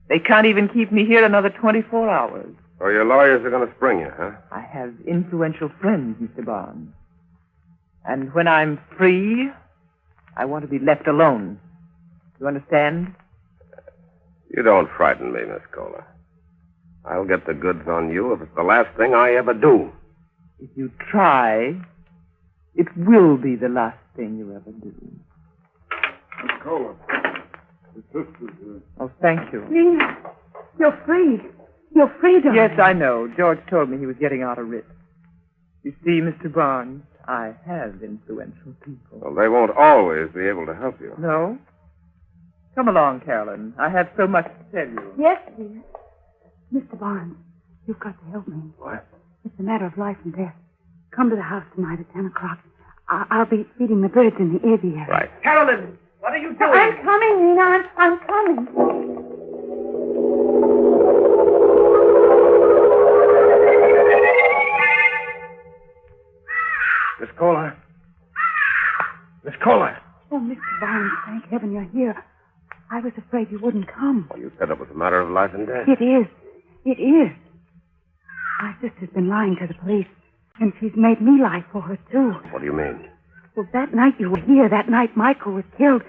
They can't even keep me here another 24 hours. So your lawyers are going to spring you, huh? I have influential friends, Mr. Barnes. And when I'm free, I want to be left alone. You understand? You don't frighten me, Miss Kohler. I'll get the goods on you if it's the last thing I ever do. If you try, it will be the last thing you ever do. Miss Kohler, the sister's here. Oh, thank you. Nina, you're free. You're free, darling. Yes, I know. George told me he was getting out a writ. You see, Mr. Barnes, I have influential people. Well, they won't always be able to help you. No? Come along, Carolyn. I have so much to tell you. Yes, dear. Mr. Barnes, you've got to help me. What? It's a matter of life and death. Come to the house tonight at 10 o'clock. I'll be feeding the birds in the aviary. Right. Carolyn, what are you doing? I'm coming, Nina. I'm coming. Miss Kohler. Miss Kohler. Oh, Mr. Barnes, thank heaven you're here. I was afraid you wouldn't come. Well, you said it was a matter of life and death. It is. It is. My sister's been lying to the police, and she's made me lie for her, too. What do you mean? Well, that night you were here, that night Michael was killed,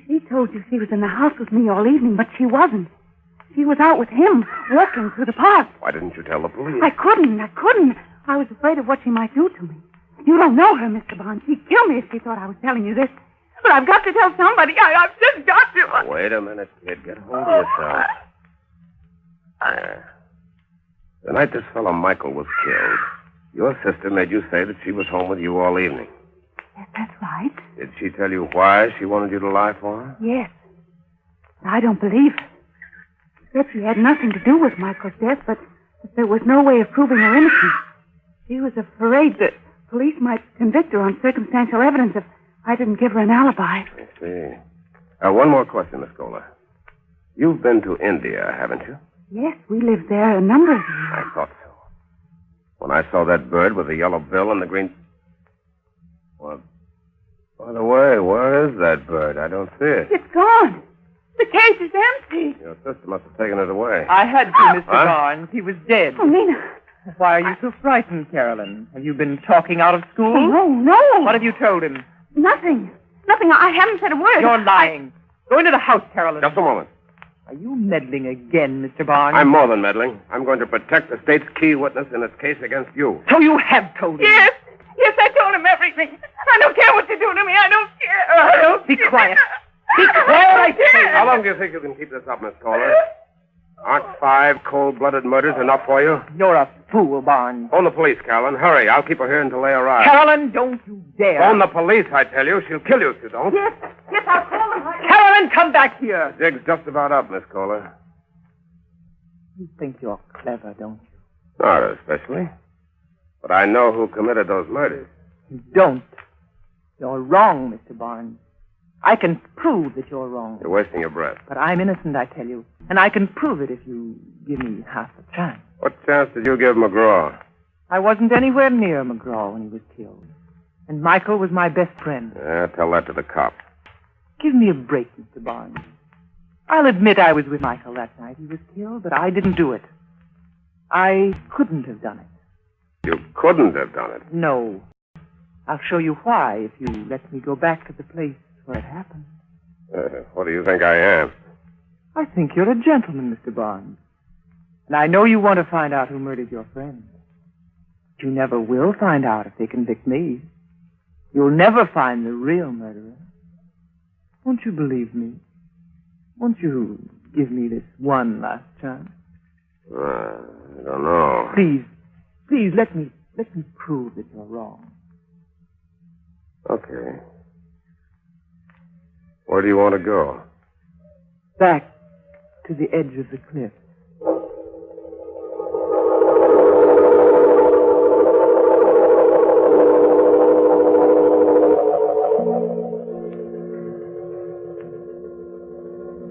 she told you she was in the house with me all evening, but she wasn't. She was out with him, walking through the park. Why didn't you tell the police? I couldn't. I was afraid of what she might do to me. You don't know her, Mr. Barnes. She'd kill me if she thought I was telling you this. But I've got to tell somebody. I've just got to. Wait a minute, kid. Get hold of yourself. The night this fellow Michael was killed, your sister made you say that she was home with you all evening. Yes, that's right. Did she tell you why she wanted you to lie for her? Yes. I don't believe it. She said she had nothing to do with Michael's death, but there was no way of proving her innocence. She was afraid that police might convict her on circumstantial evidence if I didn't give her an alibi. I see. One more question, Miss Kohler. You've been to India, haven't you? Yes, we lived there a number of years. I thought so. When I saw that bird with the yellow bill and the green... Well, by the way, where is that bird? I don't see it. It's gone. The cage is empty. Your sister must have taken it away. I had to, Mr. Huh? Barnes. He was dead. Oh, Nina. Why are you so frightened, Carolyn? Have you been talking out of school? Oh, no. What have you told him? Nothing. Nothing. I haven't said a word. You're lying. Go into the house, Carolyn. Just a moment. Are you meddling again, Mr. Barnes? I'm more than meddling. I'm going to protect the state's key witness in its case against you. So you have told him? Yes. Yes, I told him everything. I don't care what you do to me. I don't care. Be quiet. Be quiet, I say. How long do you think you can keep this up, Miss Kohler? Aren't 5 cold-blooded murders enough for you? You're a fool, Barnes. Phone the police, Carolyn. Hurry. I'll keep her here until they arrive. Carolyn, don't you dare. Phone the police, I tell you. She'll kill you if you don't. Yes, I'll call them. Carolyn, come back here. The dig's just about up, Miss Kohler. You think you're clever, don't you? Not especially. But I know who committed those murders. You don't. You're wrong, Mr. Barnes. I can prove that you're wrong. You're wasting your breath. But I'm innocent, I tell you. And I can prove it if you give me half a chance. What chance did you give McGraw? I wasn't anywhere near McGraw when he was killed. And Michael was my best friend. Yeah, tell that to the cops. Give me a break, Mr. Barnes. I'll admit I was with Michael that night he was killed, but I didn't do it. I couldn't have done it. You couldn't have done it. No. I'll show you why if you let me go back to the place where it happened. What do you think I am? I think you're a gentleman, Mr. Barnes. And I know you want to find out who murdered your friend. But you never will find out if they convict me. You'll never find the real murderer. Won't you believe me? Won't you give me this one last chance? I don't know. Please, let me prove that you're wrong. Okay. Where do you want to go? Back to the edge of the cliff.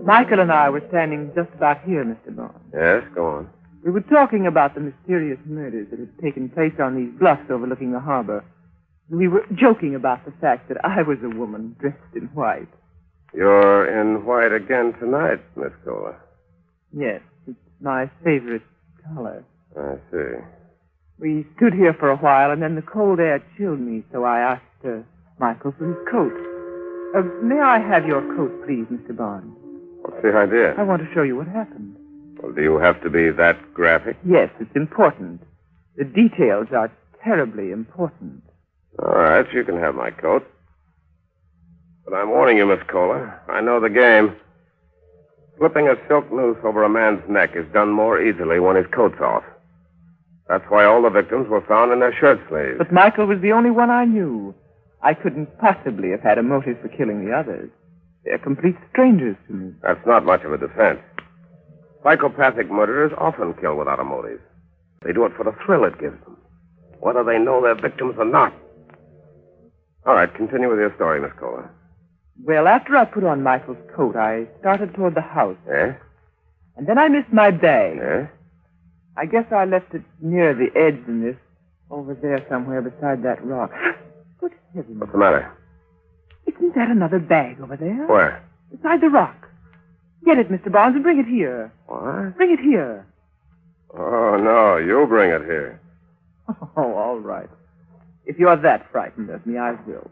Michael and I were standing just about here, Mr. Barnes. Yes, go on. We were talking about the mysterious murders that had taken place on these bluffs overlooking the harbor. We were joking about the fact that I was a woman dressed in white. You're in white again tonight, Miss Kohler. Yes, it's my favorite color. I see. We stood here for a while, and then the cold air chilled me, so I asked Michael for his coat. May I have your coat, please, Mr. Barnes? What's the idea? I want to show you what happened. Well, do you have to be that graphic? Yes, it's important. The details are terribly important. All right, you can have my coat. But I'm warning you, Miss Kohler. I know the game. Slipping a silk noose over a man's neck is done more easily when his coat's off. That's why all the victims were found in their shirt sleeves. But Michael was the only one I knew. I couldn't possibly have had a motive for killing the others. They're complete strangers to me. That's not much of a defense. Psychopathic murderers often kill without a motive. They do it for the thrill it gives them, whether they know their victims or not. All right, continue with your story, Miss Kohler. Well, after I put on Michael's coat, I started toward the house. Yes? And then I missed my bag. Yes? I guess I left it near the edge in this, over there somewhere beside that rock. Good heavens. What's the matter? Isn't that another bag over there? Where? Beside the rock. Get it, Mr. Barnes, and bring it here. What? Bring it here. Oh, no, you bring it here. Oh, all right. If you're that frightened of me, I will.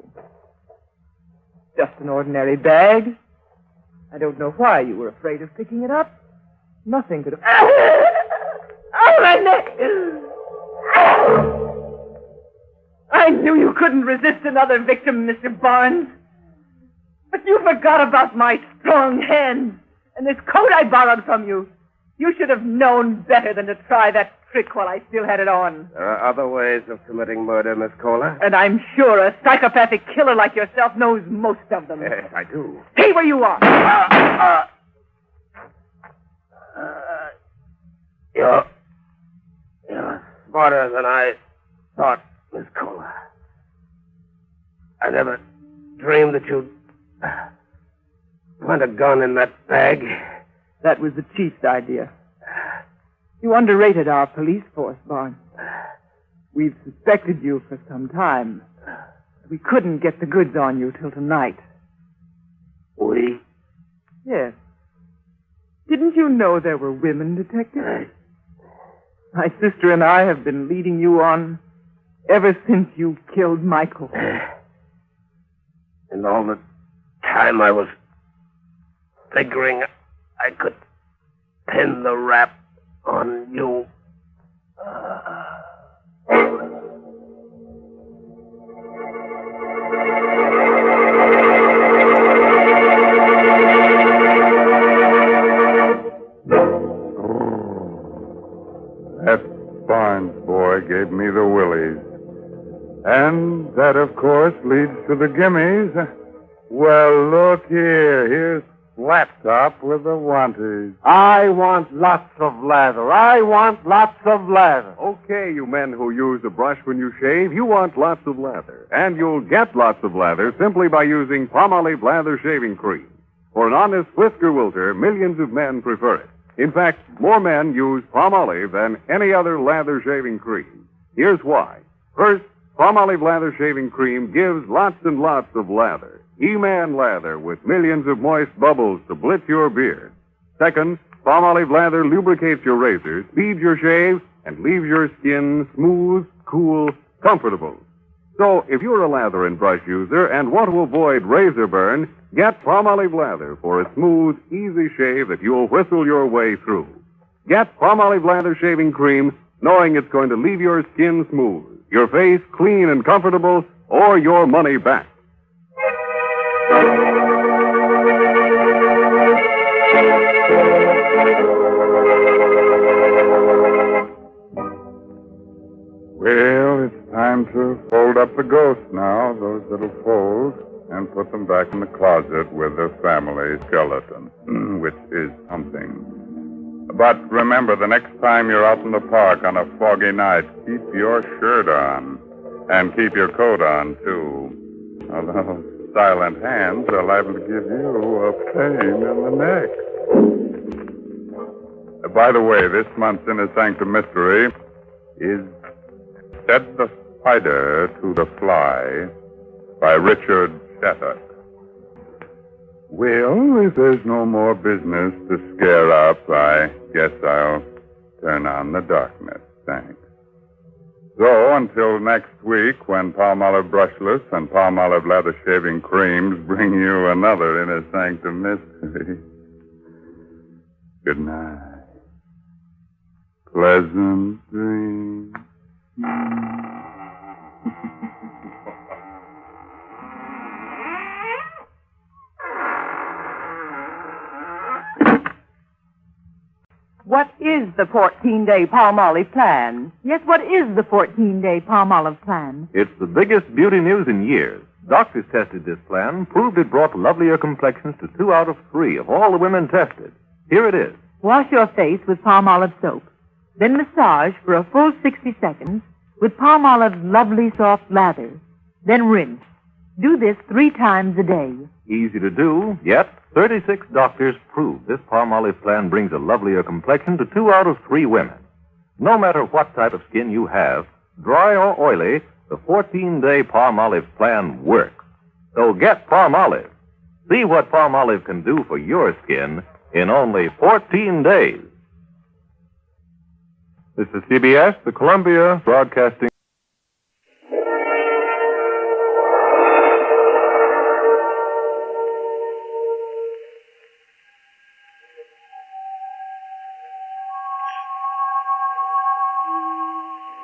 Just an ordinary bag. I don't know why you were afraid of picking it up. Nothing could have... Oh, my neck! I knew you couldn't resist another victim, Mr. Barnes. But you forgot about my strong hands and this coat I borrowed from you. You should have known better than to try that trick while I still had it on. There are other ways of committing murder, Miss Kohler. And I'm sure a psychopathic killer like yourself knows most of them. Yes, I do. Stay where you are. You're smarter than I thought, Miss Kohler. I never dreamed that you'd put a gun in that bag. That was the chief's idea. You underrated our police force, Barnes. We've suspected you for some time. We couldn't get the goods on you till tonight. We? Yes. Didn't you know there were women detectives? My sister and I have been leading you on ever since you killed Michael. And all the time I was figuring I could pin the rap on you. That Barnes boy gave me the willies. And that, of course, leads to the gimmies. Well, look here. Here's Laptop with the wanties. I want lots of lather. I want lots of lather. Okay, you men who use a brush when you shave, you want lots of lather. And you'll get lots of lather simply by using Palmolive Lather Shaving Cream. For an honest whisker wilter, millions of men prefer it. In fact, more men use Palmolive than any other lather shaving cream. Here's why. First, Palmolive Lather Shaving Cream gives lots and lots of lather. He-Man lather with millions of moist bubbles to blitz your beard. Second, Palmolive Lather lubricates your razor, speeds your shave, and leaves your skin smooth, cool, comfortable. So, if you're a lather and brush user and want to avoid razor burn, get Palmolive Lather for a smooth, easy shave that you'll whistle your way through. Get Palmolive Lather Shaving Cream, knowing it's going to leave your skin smooth, your face clean and comfortable, or your money back. Well, it's time to fold up the ghosts now, those little folds, and put them back in the closet with the family skeleton, which is something. But remember, the next time you're out in the park on a foggy night, keep your shirt on. And keep your coat on, too. Although silent hands are liable to give you a pain in the neck. By the way, this month's Inner Sanctum Mystery is Said the Spider to the Fly by Richard Shattuck. Well, if there's no more business to scare up, I guess I'll turn on the darkness. Thanks. So, until next week, when Palmolive Brushless and Palmolive Lather Shaving Creams bring you another Inner Sanctum Mystery. Good night. Pleasant dreams. What is the 14-day Palmolive plan? Yes, what is the 14-day Palmolive plan? It's the biggest beauty news in years. Doctors tested this plan, proved it brought lovelier complexions to 2 out of 3 of all the women tested. Here it is. Wash your face with Palmolive soap. Then massage for a full 60 seconds with Palmolive's lovely soft lather. Then rinse. Do this 3 times a day. Easy to do, yet 36 doctors prove this Palmolive plan brings a lovelier complexion to 2 out of 3 women. No matter what type of skin you have, dry or oily, the 14-day Palmolive plan works. So get Palmolive. See what Palmolive can do for your skin in only 14 days. This is CBS, the Columbia Broadcasting.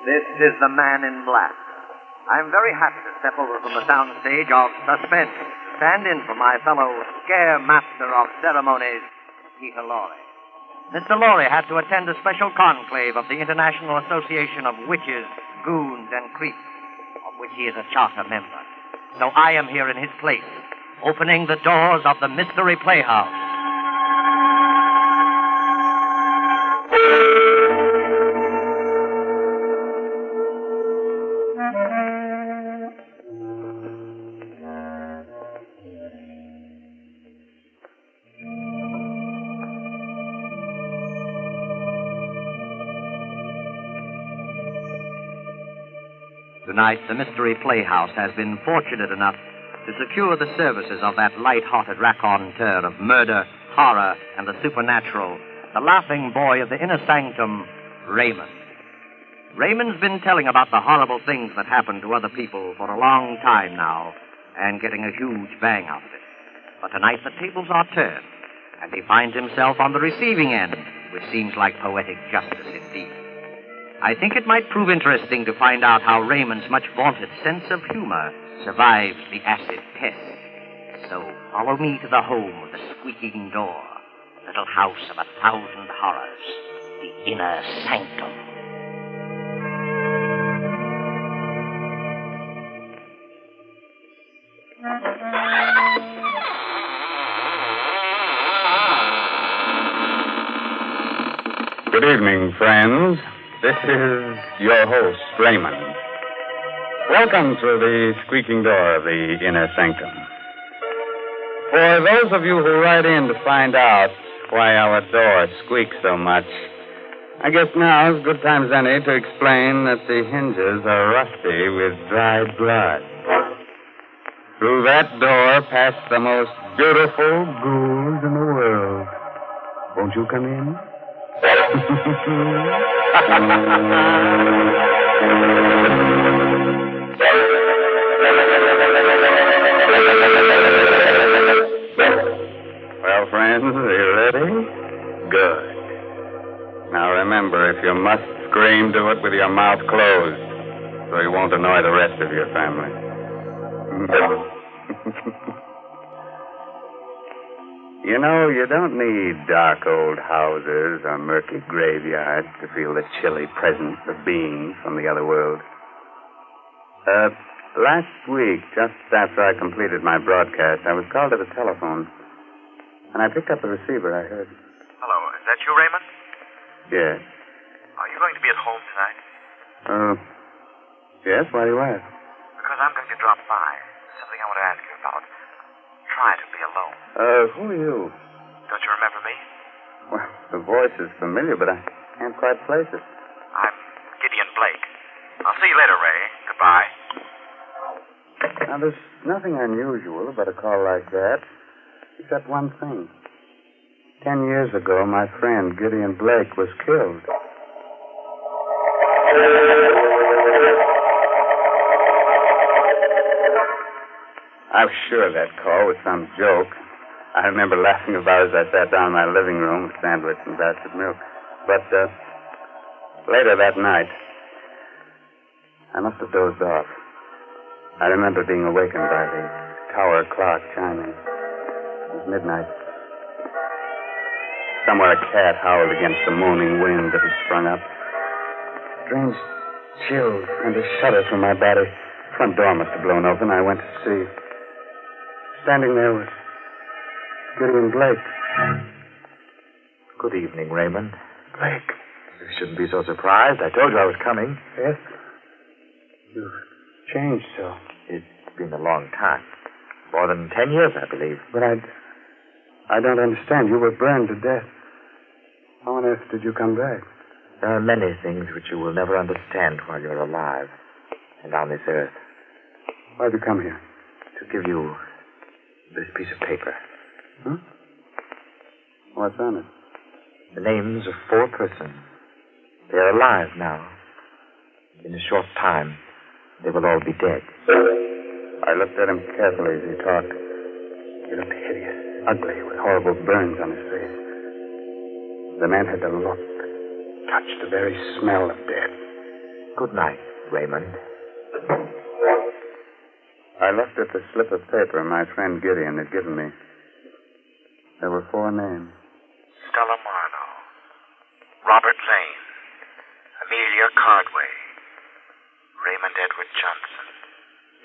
This is the Man in Black. I'm very happy to step over from the sound stage of Suspense, stand in for my fellow scare master of ceremonies, Peter Lorre. Mr. Laurie had to attend a special conclave of the International Association of Witches, Goons, and Creeps, of which he is a charter member. So I am here in his place, opening the doors of the Mystery Playhouse. Tonight, the Mystery Playhouse has been fortunate enough to secure the services of that light-hearted raconteur of murder, horror, and the supernatural, the laughing boy of the Inner Sanctum, Raymond. Raymond's been telling about the horrible things that happen to other people for a long time now, and getting a huge bang out of it. But tonight the tables are turned, and he finds himself on the receiving end, which seems like poetic justice indeed. I think it might prove interesting to find out how Raymond's much vaunted sense of humor survived the acid test. So follow me to the home of the squeaking door, little house of 1,000 horrors, the Inner Sanctum. Good evening, friends. This is your host, Raymond. Welcome to the squeaking door of the Inner Sanctum. For those of you who write in to find out why our door squeaks so much, I guess now is as good time as any to explain that the hinges are rusty with dried blood. Through that door pass the most beautiful ghouls in the world. Won't you come in? Well, friends, are you ready? Good. Now remember, if you must scream, do it with your mouth closed, so you won't annoy the rest of your family. You know, you don't need dark old houses or murky graveyards to feel the chilly presence of beings from the other world. Last week, just after I completed my broadcast, I was called to the telephone. And I picked up the receiver. I heard. Hello, is that you, Raymond? Yes. Are you going to be at home tonight? Yes, why do you ask? Because I'm going to drop by. Something I want to ask you about. Try to be alone. Who are you? Don't you remember me? Well, the voice is familiar, but I can't quite place it. I'm Gideon Blake. I'll see you later, Ray. Goodbye. Now, there's nothing unusual about a call like that, except one thing. 10 years ago, my friend Gideon Blake was killed. I was sure that call was some joke. I remember laughing about it as I sat down in my living room with a sandwich and a glass of milk. But later that night, I must have dozed off. I remember being awakened by the tower clock chiming. It was midnight. Somewhere a cat howled against the moaning wind that had sprung up. Strange chills and a shudder through my body. The front door must have blown open. I went to see. Standing there was Gideon Blake. Good evening, Raymond. Blake. You shouldn't be so surprised. I told you I was coming. Yes? You've changed so. It's been a long time. More than 10 years, I believe. But I don't understand. You were burned to death. How on earth did you come back? There are many things which you will never understand while you're alive and on this earth. Why'd you come here? To give you this piece of paper. Huh? What's on it? The names of 4 persons. They are alive now. In a short time, they will all be dead. I looked at him carefully as he talked. He looked hideous, ugly, with horrible burns on his face. The man had the look, touched the very smell of death. Good night, Raymond. I looked at the slip of paper my friend Gideon had given me. There were 4 names. Stella Marno, Robert Lane. Amelia Cardway. Raymond Edward Johnson.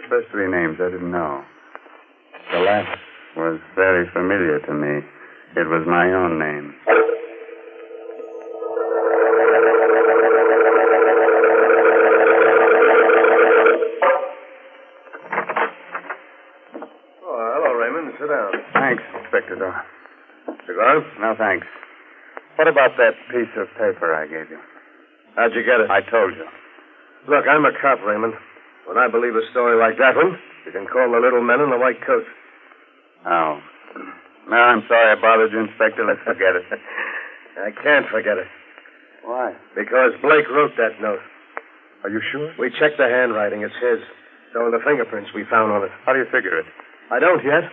The first three names I didn't know. The last was very familiar to me. It was my own name. Oh, hello, Raymond. Sit down. Thanks, Inspector Doyle. Cigar? No, thanks. What about that piece of paper I gave you? How'd you get it? I told you. Look, I'm a cop, Raymond. When I believe a story like that one, you can call the little men in the white coats. Oh. No, I'm sorry I bothered you, Inspector. Let's forget it. I can't forget it. Why? Because Blake wrote that note. Are you sure? We checked the handwriting. It's his. So are the fingerprints we found on it. How do you figure it? I don't yet.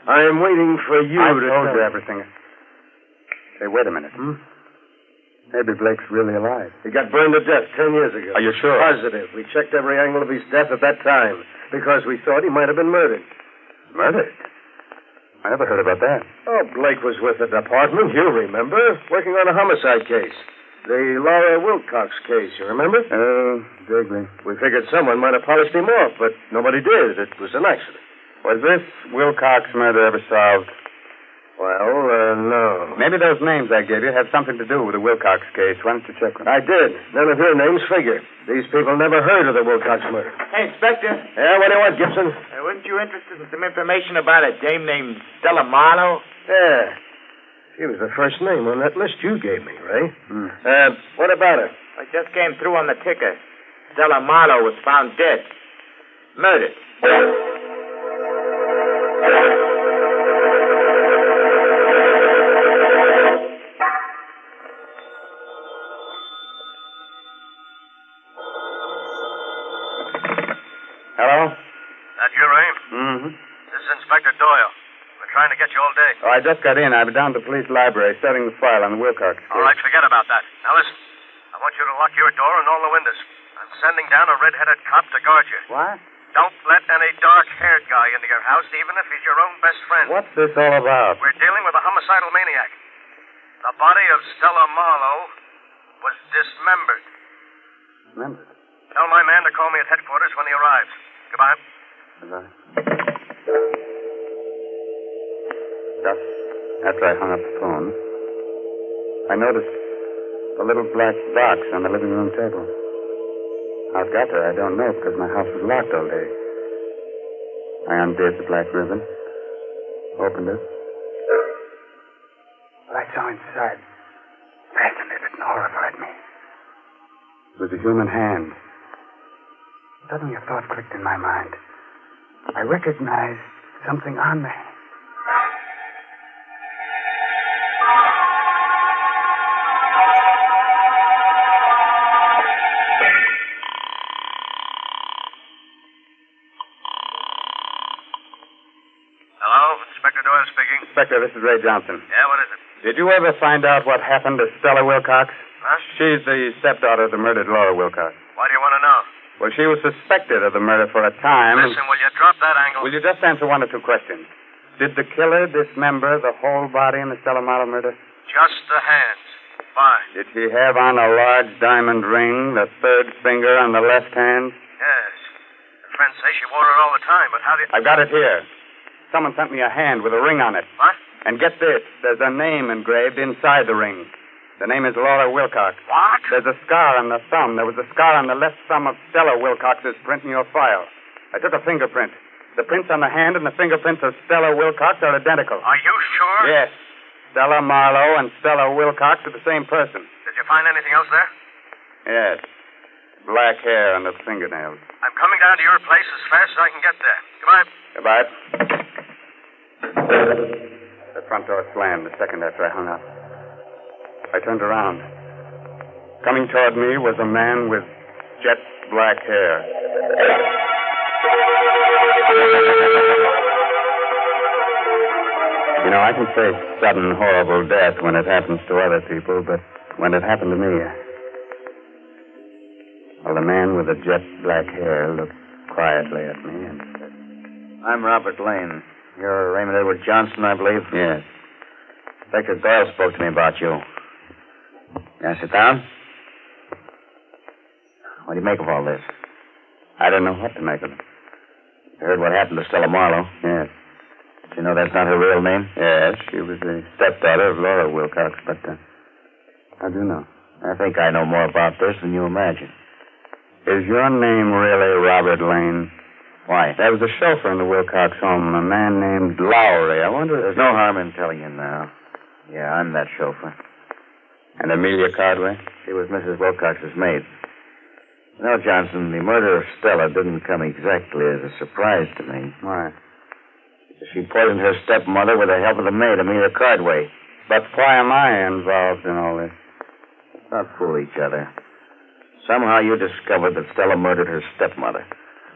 I am waiting for you I to told tell you me. everything. Hey, wait a minute. Maybe Blake's really alive. He got burned to death 10 years ago. Are you sure? Positive. We checked every angle of his death at that time because we thought he might have been murdered. Murdered? I never heard about that. Oh, Blake was with the department, you remember, working on a homicide case. The Laura Wilcox case, you remember? Vaguely. We figured someone might have polished him off, but nobody did. It was an accident. Was this Wilcox murder ever solved? Well, no. Maybe those names I gave you had something to do with the Wilcox case. Why don't you check them? I did. None of your names figure. These people never heard of the Wilcox murder. Hey, Inspector. Yeah, what do you want, Gibson? Weren't you interested in some information about a dame named Stella Marlowe? Yeah. She was the first name on that list you gave me, Ray. What about her? I just came through on the ticker. Stella Marlowe was found dead. Murdered. Hello? That you, Ray? Mm-hmm. This is Inspector Doyle. We're trying to get you all day. Oh, I just got in. I was down at the police library studying the file on the Wilcox case. All right, forget about that. Now listen, I want you to lock your door and all the windows. I'm sending down a red-headed cop to guard you. What? Don't let any dark-haired guy into your house, even if he's your own best friend. What's this all about? We're dealing with a homicidal maniac. The body of Stella Marlowe was dismembered. Remember? Tell my man to call me at headquarters when he arrives. Goodbye. Goodbye. Just after I hung up the phone, I noticed a little black box on the living room table. How it got there, I don't know, because my house was locked all day. I undid the black ribbon, opened it. What I saw inside fascinated and horrified me. It was a human hand. Suddenly a thought clicked in my mind. I recognized something on the hand. Inspector, this is Ray Johnson. Yeah, what is it? Did you ever find out what happened to Stella Wilcox? Huh? She's the stepdaughter of the murdered Laura Wilcox. Why do you want to know? Well, she was suspected of the murder for a time. Listen, will you drop that angle? Will you just answer one or two questions? Did the killer dismember the whole body in the Stella Marlowe murder? Just the hands. Fine. Did she have on a large diamond ring, the third finger on the left hand? Yes. Her friends say she wore it all the time, but how do you... I've got it here. Someone sent me a hand with a ring on it. What? And get this, there's a name engraved inside the ring. The name is Laura Wilcox. What? There's a scar on the thumb. There was a scar on the left thumb of Stella Wilcox's print in your file. I took a fingerprint. The prints on the hand and the fingerprints of Stella Wilcox are identical. Are you sure? Yes. Stella Marlowe and Stella Wilcox are the same person. Did you find anything else there? Yes. Black hair on the fingernails. I'm coming down to your place as fast as I can get there. Goodbye. Goodbye. The front door slammed a second after I hung up. I turned around. Coming toward me was a man with jet black hair. You know, I can face sudden, horrible death when it happens to other people, but when it happened to me... Well, the man with the jet black hair looked quietly at me and said... I'm Robert Lane. You're Raymond Edward Johnson, I believe? Yes. Inspector Doyle spoke to me about you. Yeah, sit down. What do you make of all this? I don't know what to make of it. You heard what happened to Stella Marlowe? Yes. Do you know that's not her real name? Yes, she was the stepdaughter of Laura Wilcox, but I do know. I think I know more about this than you imagine. Is your name really Robert Lane? Why? There was a chauffeur in the Wilcox home, a man named Lowry. I wonder if... There's no harm in telling you now. Yeah, I'm that chauffeur. And Amelia Cardway? She was Mrs. Wilcox's maid. You know, Johnson, the murder of Stella didn't come exactly as a surprise to me. Why? She poisoned her stepmother with the help of the maid, Amelia Cardway. But why am I involved in all this? Let's not fool each other. Somehow you discovered that Stella murdered her stepmother.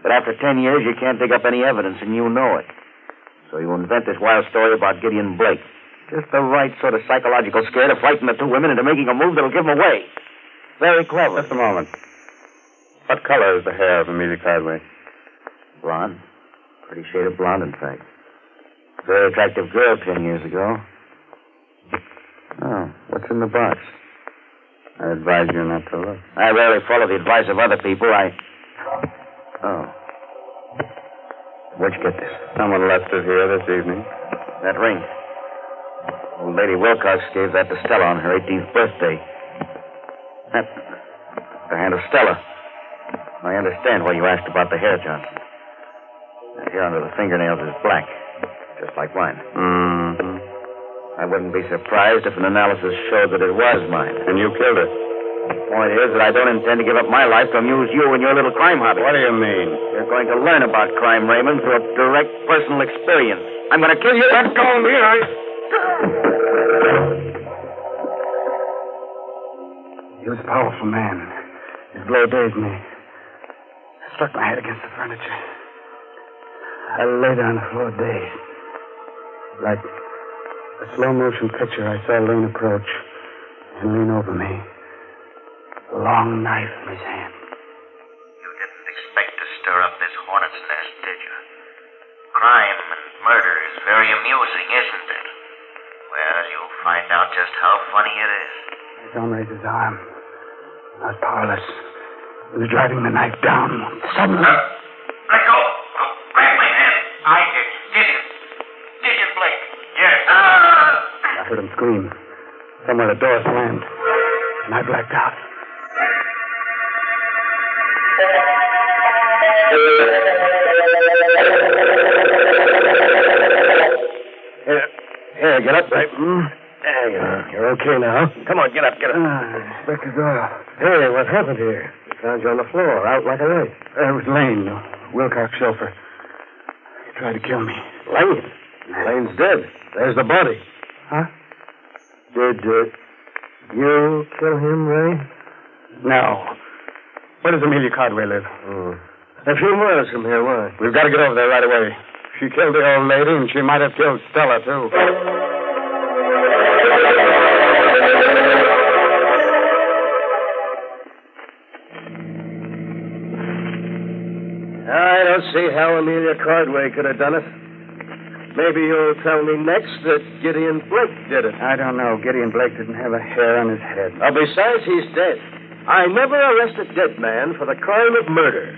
But after 10 years, you can't dig up any evidence, and you know it. So you invent this wild story about Gideon Blake. Just the right sort of psychological scare to frighten the two women into making a move that'll give them away. Very clever. Just a moment. What color is the hair of Amelia Cardway? Blonde. Pretty shade of blonde, in fact. Very attractive girl 10 years ago. Oh, what's in the box? I advise you not to look. I rarely follow the advice of other people. Oh. Where'd you get this? Someone left it here this evening. That ring. Old Lady Wilcox gave that to Stella on her 18th birthday. That's the hand of Stella. I understand why you asked about the hair, Johnson. The hair under the fingernails is black, just like mine. Mm-hmm. I wouldn't be surprised if an analysis showed that it was mine. And you killed it. The point is that I don't intend to give up my life to amuse you and your little crime hobby. What do you mean? You're going to learn about crime, Raymond, through a direct personal experience. I'm going to kill you. Let go of me. He was a powerful man. His blow dazed me. I struck my head against the furniture. I lay there on the floor dazed. Like a slow-motion picture, I saw Lane approach and lean over me. A long knife in his hand. You didn't expect to stir up this hornet's nest, did you? Crime and murder is very amusing, isn't it? Well, you'll find out just how funny it is. His arm raised his arm. I was powerless. He was driving the knife down. Suddenly... Let go. Grab my hand. I did. Gideon Blake. Yes. I heard him scream. Somewhere the door slammed. And I blacked out. Here, get up, right? There you are. You're okay now. Come on, get up. Inspector Doyle. Hey, what happened here? We found you on the floor, out like a light. It was Lane, the Wilcox chauffeur. He tried to kill me. Lane? Lane's dead. There's the body. Huh? Did you kill him, Ray? No. Where does Amelia Cardway live? A few miles from here. Why? We've got to get over there right away. She killed the old lady, and she might have killed Stella, too. I don't see how Amelia Cardway could have done it. Maybe you'll tell me next that Gideon Blake did it. I don't know. Gideon Blake didn't have a hair on his head. Besides, he's dead. I never arrest a dead man for the crime of murder.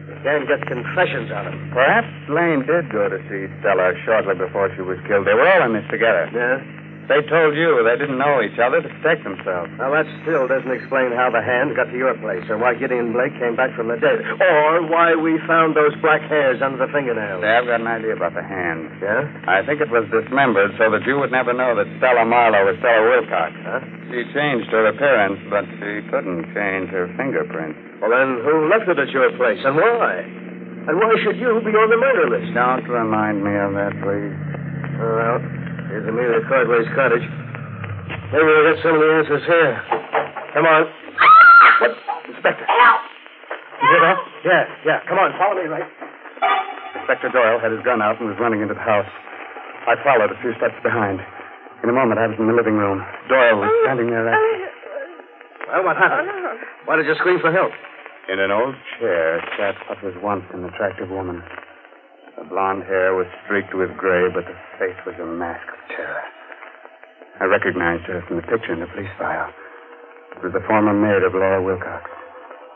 You can't get confessions on him. Perhaps Lane did go to see Stella shortly before she was killed. They were all in this together. Yeah? They told you they didn't know each other to protect themselves. Now, that still doesn't explain how the hand got to your place, or why Gideon Blake came back from the dead, or why we found those black hairs under the fingernails. Say, I've got an idea about the hand. Yeah? I think it was dismembered so that you would never know that Stella Marlowe was Stella Wilcox. Huh? She changed her appearance, but she couldn't change her fingerprints. Well, then, who left it at your place, and why? And why should you be on the murder list? Don't remind me of that, please. Well, here's Amelia Cardway's cottage. Maybe we'll get some of the answers here. Come on. What? Inspector. Help! You hear that? Yeah. Come on, follow me, right? Inspector Doyle had his gun out and was running into the house. I followed a few steps behind. In a moment, I was in the living room. Doyle was standing there. Well, what happened? Why did you scream for help? In an old chair sat what was once an attractive woman. The blonde hair was streaked with gray, but the face was a mask of terror. I recognized her from the picture in the police file. It was the former maid of Laura Wilcox,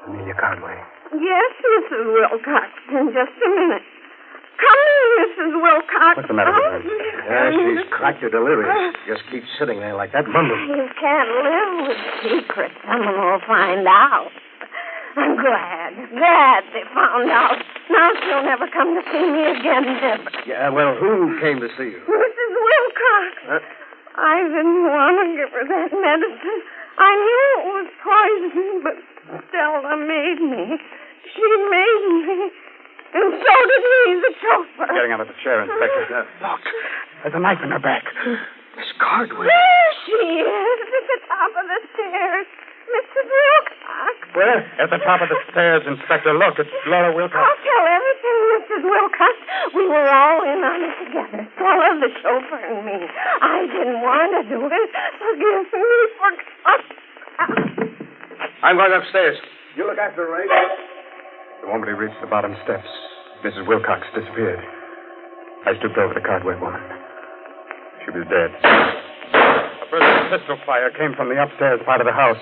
Amelia Conway. Yes, Mrs. Wilcox. In just a minute. Come in, Mrs. Wilcox. What's the matter with her? Yeah, she's cracked or delirious. Just keeps sitting there like that, mumbling. You can't live with secrets. Someone will find out. I'm glad they found out. Now she'll never come to see me again, never. Yeah, well, who came to see you? Mrs. Wilcox. I didn't want to give her that medicine. I knew it was poison, but Stella made me. She made me. And so did he, the chauffeur. Getting out of the chair, Inspector. Look, there's a knife in her back. Miss Cardwell. There she is, at the top of the stairs. Mrs. Wilcox. Where? At the top of the stairs, Inspector. Look, it's Laura Wilcox. I'll tell everything, Mrs. Wilcox. We were all in on it together. Stella, the chauffeur, and me. I didn't want to do it. Forgive me for... I'm going upstairs. You look after her, Ray. The moment he reached the bottom steps, Mrs. Wilcox disappeared. I stooped over the Cardwell woman. She was dead. A burst of pistol fire came from the upstairs part of the house.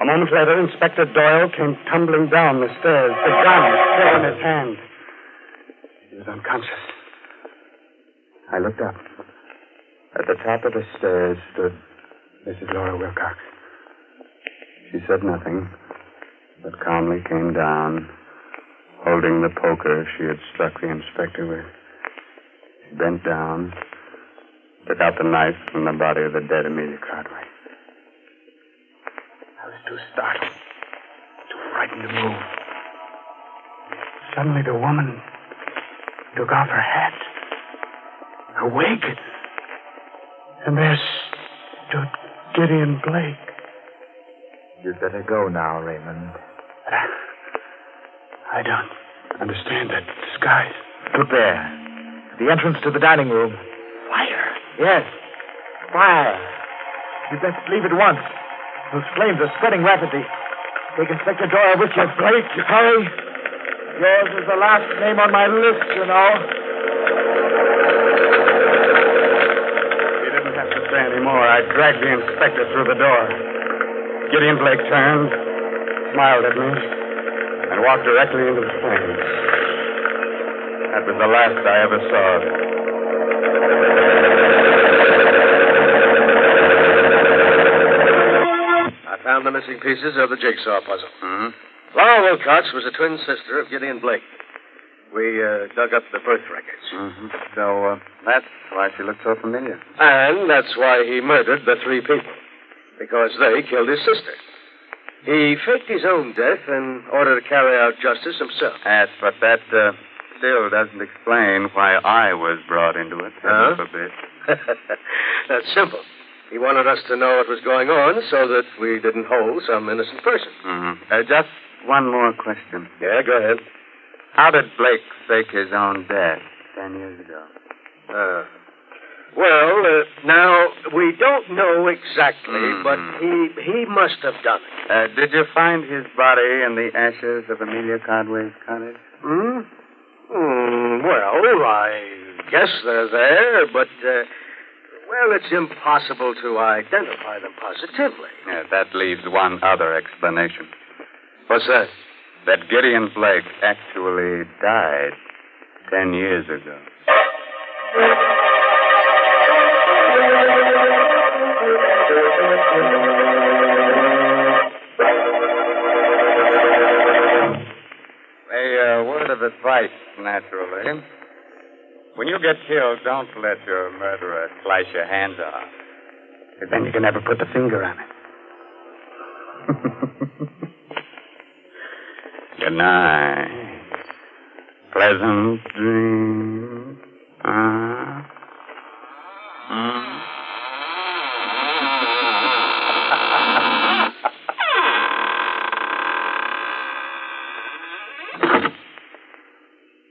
A moment later, Inspector Doyle came tumbling down the stairs, the gun still in his hand. He was unconscious. I looked up. At the top of the stairs stood Mrs. Laura Wilcox. She said nothing, but calmly came down, holding the poker she had struck the inspector with. She bent down, took out the knife from the body of the dead Amelia Cardwell. I was too startled, too frightened to move. Suddenly the woman took off her hat, her wig, and there stood Gideon Blake. You'd better go now, Raymond. I don't understand that disguise. Look there. The entrance to the dining room. Fire. Yes. Fire. You'd best leave at once. Those flames are spreading rapidly. Take Inspector Doyle with you. Blake, hurry. Yours is the last name on my list, you know. He didn't have to say any more. I dragged the inspector through the door. Gideon Blake turned, smiled at me, and walked directly into the flames. That was the last I ever saw of him. I found the missing pieces of the jigsaw puzzle. Hmm? Laura Wilcox was a twin sister of Gideon Blake. We dug up the birth records. Mm-hmm. So that's why she looked so familiar. And that's why he murdered the three people. Because they killed his sister. He faked his own death in order to carry out justice himself. Yes, but that still doesn't explain why I was brought into it. Huh? A bit. That's simple. He wanted us to know what was going on so that we didn't hold some innocent person. Mm-hmm. Just one more question. Yeah, go ahead. How did Blake fake his own death 10 years ago? Well, now, we don't know exactly, but he must have done it. Did you find his body in the ashes of Amelia Cardwell's cottage? Well, I guess they're there, but, well, it's impossible to identify them positively. Yeah, that leaves one other explanation. What's that? That Gideon Blake actually died 10 years ago. A word of advice, naturally. When you get killed, don't let your murderer slice your hands off. Then you can never put the finger on it. Good night. Pleasant dreams.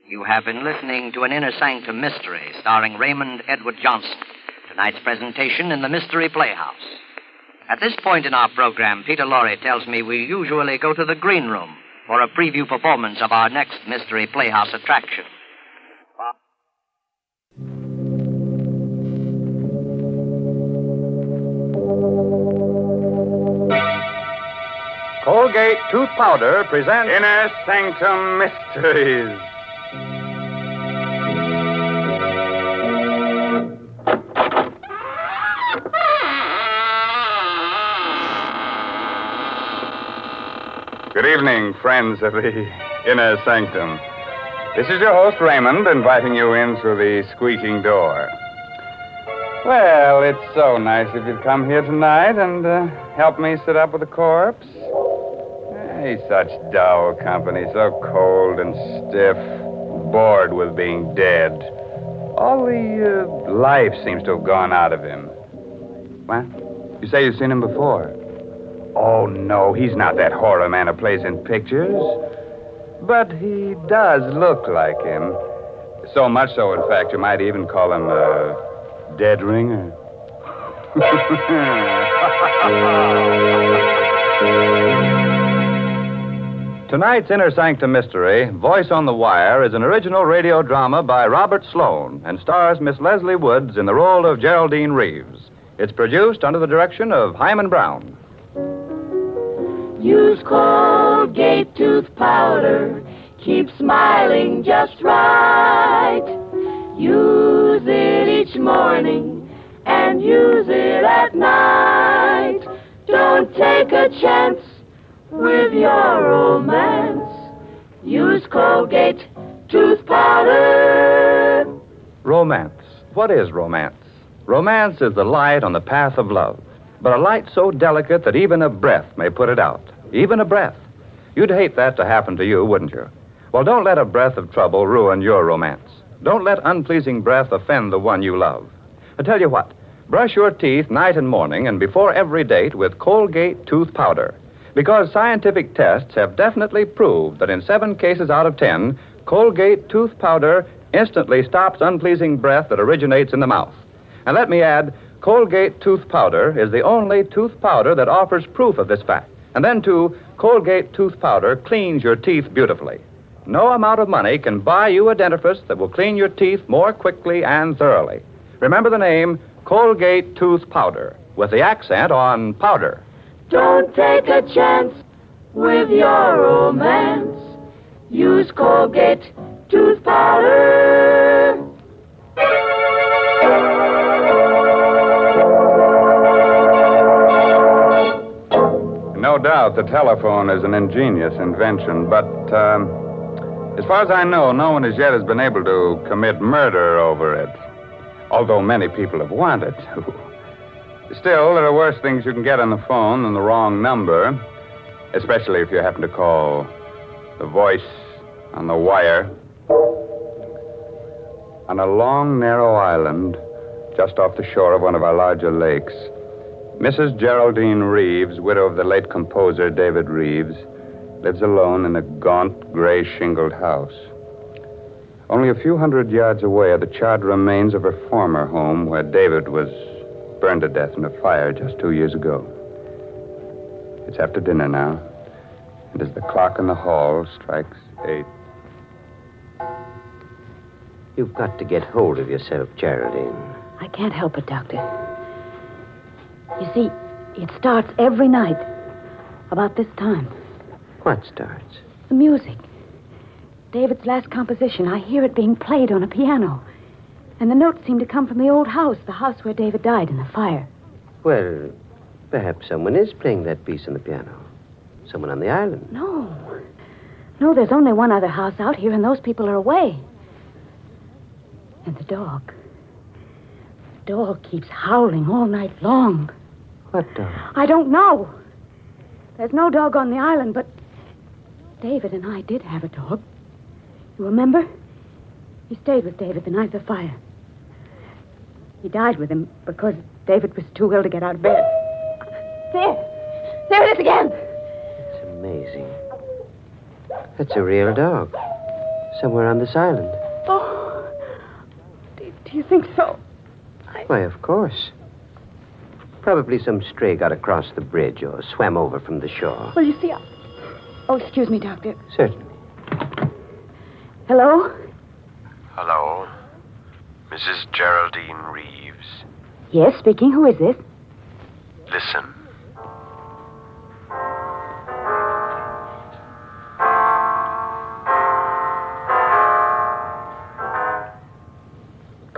You have been listening to an Inner Sanctum Mystery starring Raymond Edward Johnson. Tonight's presentation in the Mystery Playhouse. At this point in our program, Peter Lorre tells me we usually go to the green room for a preview performance of our next Mystery Playhouse attraction. Colgate Tooth Powder presents Inner Sanctum Mysteries. Good evening, friends of the Inner Sanctum. This is your host, Raymond, inviting you in through the squeaking door. Well, it's so nice if you'd come here tonight and help me sit up with the corpse. Hey, such dull company, so cold and stiff, bored with being dead. All the life seems to have gone out of him. What? You say you've seen him before? Oh, no, he's not that horror man who plays in pictures. But he does look like him. So much so, in fact, you might even call him a dead ringer. Tonight's Inner Sanctum Mystery, Voice on the Wire, is an original radio drama by Robert Sloan and stars Miss Leslie Woods in the role of Geraldine Reeves. It's produced under the direction of Hyman Brown. Use Colgate tooth powder. Keep smiling just right. Use it each morning and use it at night. Don't take a chance with your romance. Use Colgate tooth powder. Romance. What is romance? Romance is the light on the path of love. But a light so delicate that even a breath may put it out. Even a breath. You'd hate that to happen to you, wouldn't you? Well, don't let a breath of trouble ruin your romance. Don't let unpleasing breath offend the one you love. I tell you what, brush your teeth night and morning and before every date with Colgate tooth powder. Because scientific tests have definitely proved that in 7 cases out of 10, Colgate tooth powder instantly stops unpleasing breath that originates in the mouth. And let me add, Colgate tooth powder is the only tooth powder that offers proof of this fact. And then, too, Colgate tooth powder cleans your teeth beautifully. No amount of money can buy you a dentifrice that will clean your teeth more quickly and thoroughly. Remember the name Colgate tooth powder, with the accent on powder. Don't take a chance with your romance. Use Colgate tooth powder. No doubt the telephone is an ingenious invention, but as far as I know, no one as yet has been able to commit murder over it, although many people have wanted to. Still, there are worse things you can get on the phone than the wrong number, especially if you happen to call the voice on the wire. On a long, narrow island just off the shore of one of our larger lakes, Mrs. Geraldine Reeves, widow of the late composer David Reeves, lives alone in a gaunt, gray shingled house. Only a few hundred yards away are the charred remains of her former home where David was burned to death in a fire just 2 years ago. It's after dinner now, and as the clock in the hall strikes 8. You've got to get hold of yourself, Geraldine. I can't help it, Doctor. You see, it starts every night about this time. What starts? The music. David's last composition. I hear it being played on a piano. And the notes seem to come from the old house, the house where David died in the fire. Well, perhaps someone is playing that piece on the piano. Someone on the island. No, there's only one other house out here, and those people are away. And the dog. The dog keeps howling all night long. What dog? I don't know. There's no dog on the island, but David and I did have a dog. You remember? He stayed with David the night of the fire. He died with him because David was too ill to get out of bed. There it is again. It's amazing. That's a real dog. Somewhere on this island. Oh, do you think so? Why, of course. Probably some stray got across the bridge or swam over from the shore. Well, you see, Oh, excuse me, Doctor. Certainly. Hello? Hello? Mrs. Geraldine Reeves. Yes, speaking. Who is this? Listen.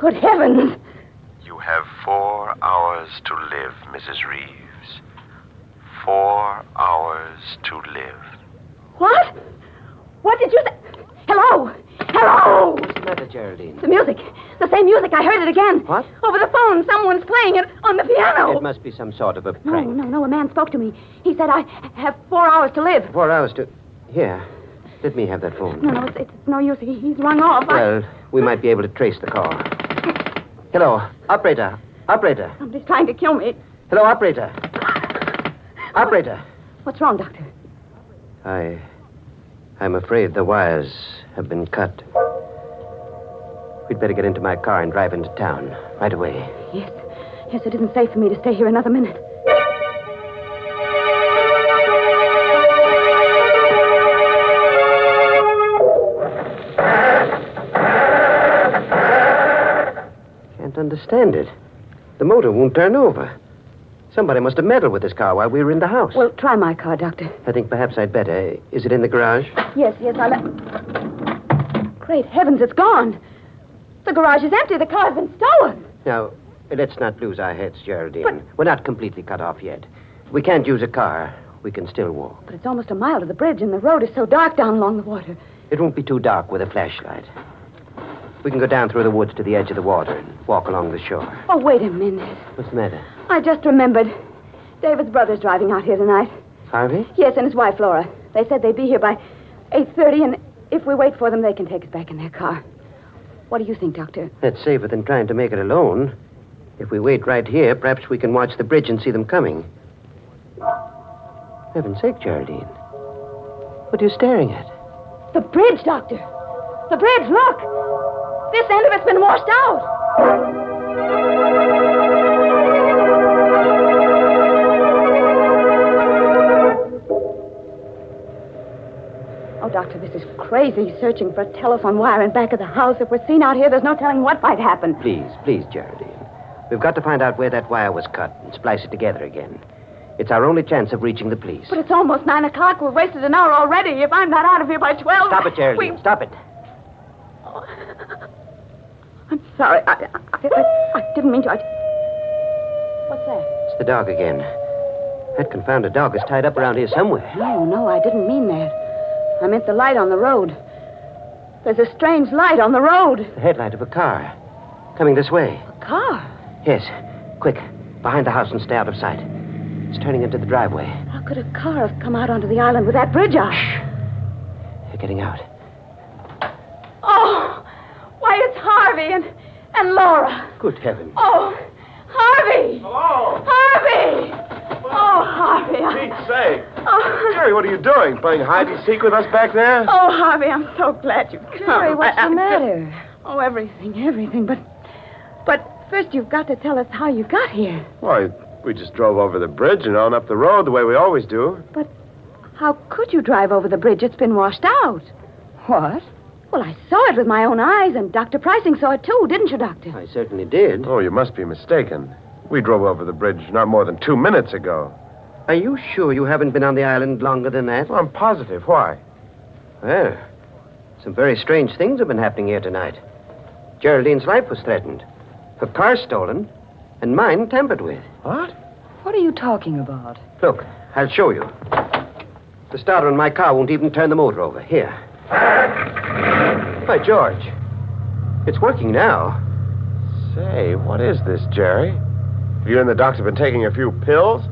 Good heavens. You have 4 hours to live, Mrs. Reeves. 4 hours to live. What? What did you say? Hello? Hello? What's the matter, Geraldine? The music. The same music. I heard it again. What? Over the phone. Someone's playing it on the piano. It must be some sort of a prank. No. A man spoke to me. He said I have 4 hours to live. 4 hours to... Here. Let me have that phone. No, it's no use. He's rung off. Well, we might be able to trace the call. Hello, operator. Operator. Somebody's trying to kill me. Hello, operator. Operator. What's wrong, Doctor? I'm afraid the wires have been cut. We'd better get into my car and drive into town right away. Yes, it isn't safe for me to stay here another minute. Can't understand it. The motor won't turn over. Somebody must have meddled with this car while we were in the house. Well, try my car, Doctor. I think perhaps I'd better. Is it in the garage? Yes, Great heavens, it's gone. The garage is empty. The car's been stolen. Now, let's not lose our heads, Geraldine. But... We're not completely cut off yet. We can't use a car. We can still walk. But it's almost a mile to the bridge, and the road is so dark down along the water. It won't be too dark with a flashlight. We can go down through the woods to the edge of the water and walk along the shore. Oh, wait a minute. What's the matter? I just remembered. David's brother's driving out here tonight. Harvey? Yes, and his wife, Laura. They said they'd be here by 8:30, and if we wait for them, they can take us back in their car. What do you think, Doctor? That's safer than trying to make it alone. If we wait right here, perhaps we can watch the bridge and see them coming. Heaven's sake, Geraldine. What are you staring at? The bridge, Doctor. The bridge, look. This end of it's been washed out. Oh, Doctor, this is crazy, searching for a telephone wire in back of the house. If we're seen out here, there's no telling what might happen. Please, Geraldine. We've got to find out where that wire was cut and splice it together again. It's our only chance of reaching the police. But it's almost 9 o'clock. We've wasted an hour already. If I'm not out of here by 12... Stop it, Geraldine. Stop it. Oh. I'm sorry. I didn't mean to. What's that? It's the dog again. That confounded dog is tied up around here somewhere. No, I didn't mean that. I meant the light on the road. There's a strange light on the road. The headlight of a car. Coming this way. A car? Yes. Quick. Behind the house and stay out of sight. It's turning into the driveway. How could a car have come out onto the island with that bridge out? Shh. They're getting out. Oh! Why, it's Harvey and Laura. Good heavens. Oh, Harvey! Hello? Harvey! Oh, Harvey. Pete's sake. Oh. Jerry, what are you doing? Playing hide-and-seek with us back there? Oh, Harvey, I'm so glad you've come. Jerry, what's the matter? Oh, everything. But first you've got to tell us how you got here. Why, we just drove over the bridge and on up the road the way we always do. But how could you drive over the bridge? It's been washed out. What? Well, I saw it with my own eyes, and Dr. Pricing saw it too, didn't you, Doctor? I certainly did. Oh, you must be mistaken. We drove over the bridge not more than 2 minutes ago. Are you sure you haven't been on the island longer than that? Well, I'm positive. Why? Well, some very strange things have been happening here tonight. Geraldine's life was threatened. Her car stolen, and mine tampered with. What? What are you talking about? Look, I'll show you. The starter in my car won't even turn the motor over. Here. By George. It's working now. Say, what is this, Jerry? Have you and the doctor been taking a few pills?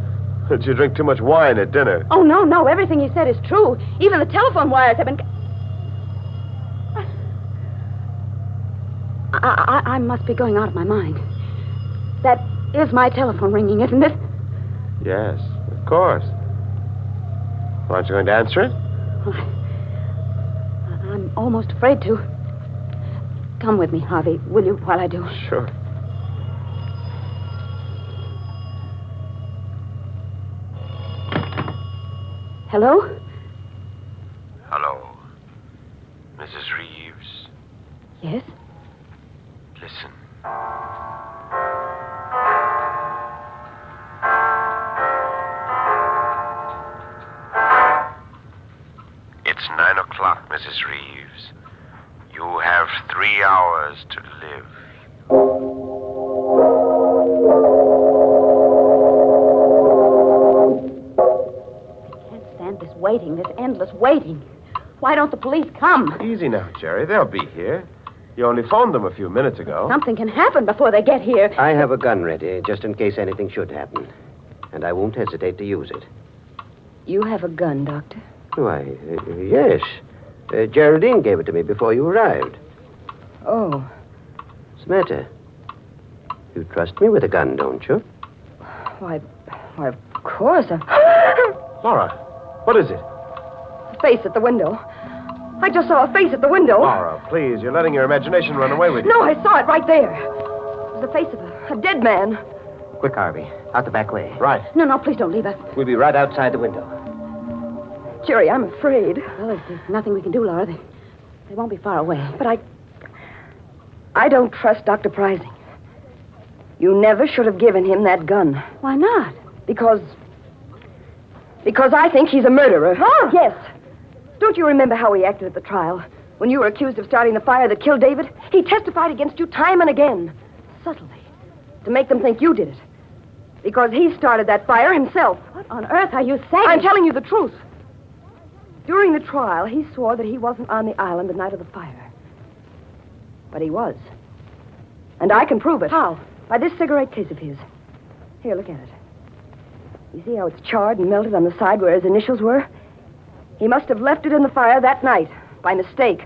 Or did you drink too much wine at dinner? Oh, no. Everything he said is true. Even the telephone wires have been... I must be going out of my mind. That is my telephone ringing, isn't it? Yes, of course. Well, aren't you going to answer it? I'm almost afraid to. Come with me, Harvey, will you, while I do? Sure. Hello? Hello. Mrs. Reeves. Yes? Listen. It's 9 o'clock, Mrs. Reeves. You have 3 hours to live. waiting, this endless waiting. Why don't the police come? Easy now, Jerry. They'll be here. You only phoned them a few minutes ago. Something can happen before they get here. I have a gun ready, just in case anything should happen. And I won't hesitate to use it. You have a gun, Doctor? Why, yes. Geraldine gave it to me before you arrived. Oh. What's the matter? You trust me with a gun, don't you? Why, of course. Laura, what is it? A face at the window. I just saw a face at the window. Laura, please, you're letting your imagination run away with you. No, I saw it right there. It was the face of a dead man. Quick, Harvey. Out the back way. Right. No, please don't leave us. We'll be right outside the window. Jerry, I'm afraid. Well, there's nothing we can do, Laura. They won't be far away. But I don't trust Dr. Prizing. You never should have given him that gun. Why not? Because I think he's a murderer. Huh? Yes. Don't you remember how he acted at the trial? When you were accused of starting the fire that killed David? He testified against you time and again. Subtly. To make them think you did it. Because he started that fire himself. What on earth are you saying? I'm telling you the truth. During the trial, he swore that he wasn't on the island the night of the fire. But he was. And I can prove it. How? By this cigarette case of his. Here, look at it. You see how it's charred and melted on the side where his initials were? He must have left it in the fire that night, by mistake.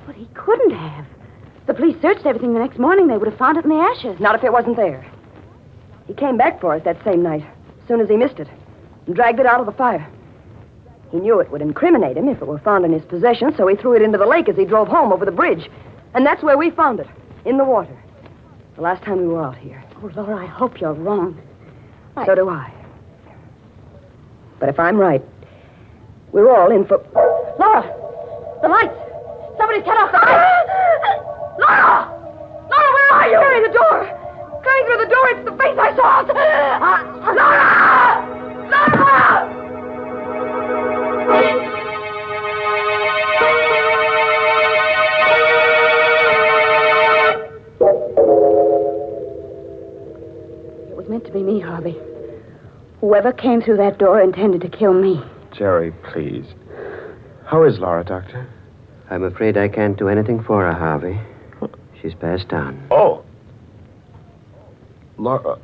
But he couldn't have. The police searched everything the next morning. They would have found it in the ashes. Not if it wasn't there. He came back for it that same night, as soon as he missed it, and dragged it out of the fire. He knew it would incriminate him if it were found in his possession, so he threw it into the lake as he drove home over the bridge. And that's where we found it, in the water. The last time we were out here. Oh, Laura, I hope you're wrong. So do I. But if I'm right, we're all in for... Laura! The lights! Somebody's cut off the lights! Laura! Laura, where are you? Carry the door! Coming through the door, it's the face I saw! Laura! Laura! It was meant to be me, Harvey. Whoever came through that door intended to kill me. Jerry, please. How is Laura, Doctor? I'm afraid I can't do anything for her, Harvey. She's passed on. Oh! Laura.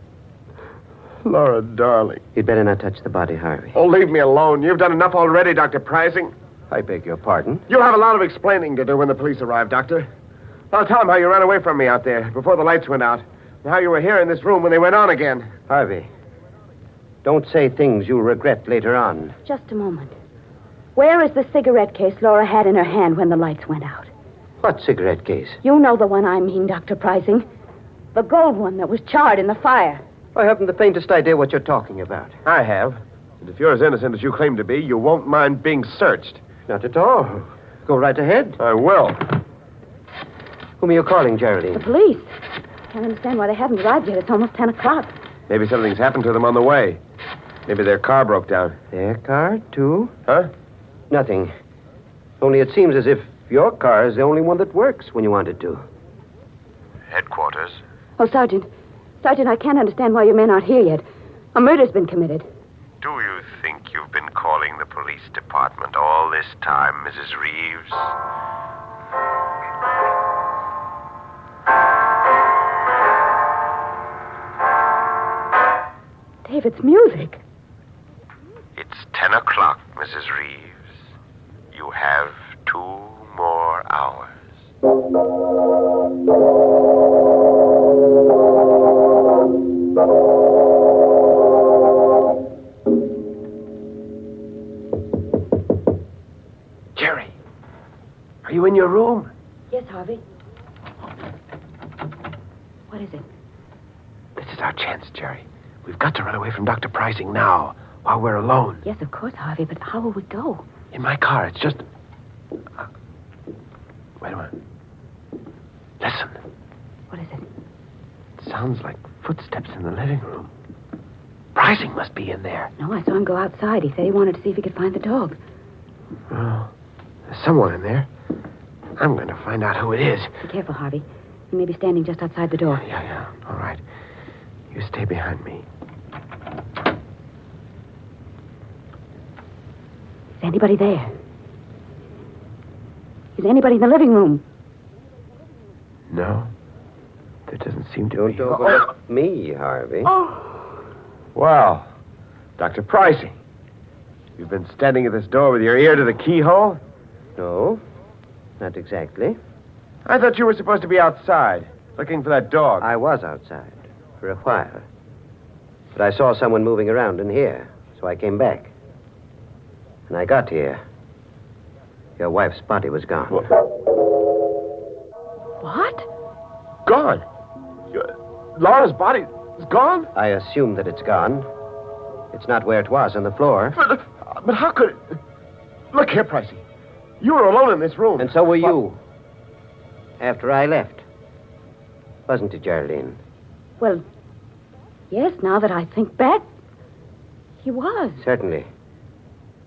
Laura, darling. You'd better not touch the body, Harvey. Oh, leave me alone. You've done enough already, Dr. Prizing. I beg your pardon? You'll have a lot of explaining to do when the police arrive, Doctor. I'll tell them how you ran away from me out there before the lights went out, and how you were here in this room when they went on again. Harvey, don't say things you'll regret later on. Just a moment. Where is the cigarette case Laura had in her hand when the lights went out? What cigarette case? You know the one I mean, Dr. Prizing. The gold one that was charred in the fire. I haven't the faintest idea what you're talking about. I have. And if you're as innocent as you claim to be, you won't mind being searched. Not at all. Go right ahead. I will. Whom are you calling, Geraldine? The police. Can't understand why they haven't arrived yet. It's almost 10 o'clock. Maybe something's happened to them on the way. Maybe their car broke down. Their car, too? Huh? Nothing. Only it seems as if your car is the only one that works when you want it to. Headquarters. Oh, Sergeant. Sergeant, I can't understand why your men aren't here yet. A murder's been committed. Do you think you've been calling the police department all this time, Mrs. Reeves? David's music. It's 10 o'clock, Mrs. Reeves. You have 2 more hours. Jerry, are you in your room? Yes, Harvey. What is it? This is our chance, Jerry. We've got to run away from Dr. Prizing now, while we're alone. Yes, of course, Harvey, but how will we go? In my car. It's just... Wait a minute. Listen. What is it? It sounds like footsteps in the living room. Prizing must be in there. No, I saw him go outside. He said he wanted to see if he could find the dog. Oh, there's someone in there. I'm going to find out who it is. Be careful, Harvey. He may be standing just outside the door. Yeah. All right. You stay behind me. He's anybody there? Is anybody in the living room? No. There doesn't seem to Don't be. overlook me, Harvey. Well, Dr. Pricing, you've been standing at this door with your ear to the keyhole? No, not exactly. I thought you were supposed to be outside, looking for that dog. I was outside for a while. But I saw someone moving around in here, so I came back. When I got here, your wife's body was gone. What? Gone? Laura's body is gone? I assume that it's gone. It's not where it was on the floor. But how could it... Look here, Pricey. You were alone in this room. And so were you. After I left. Wasn't it, Geraldine? Well, yes, now that I think back, he was. Certainly.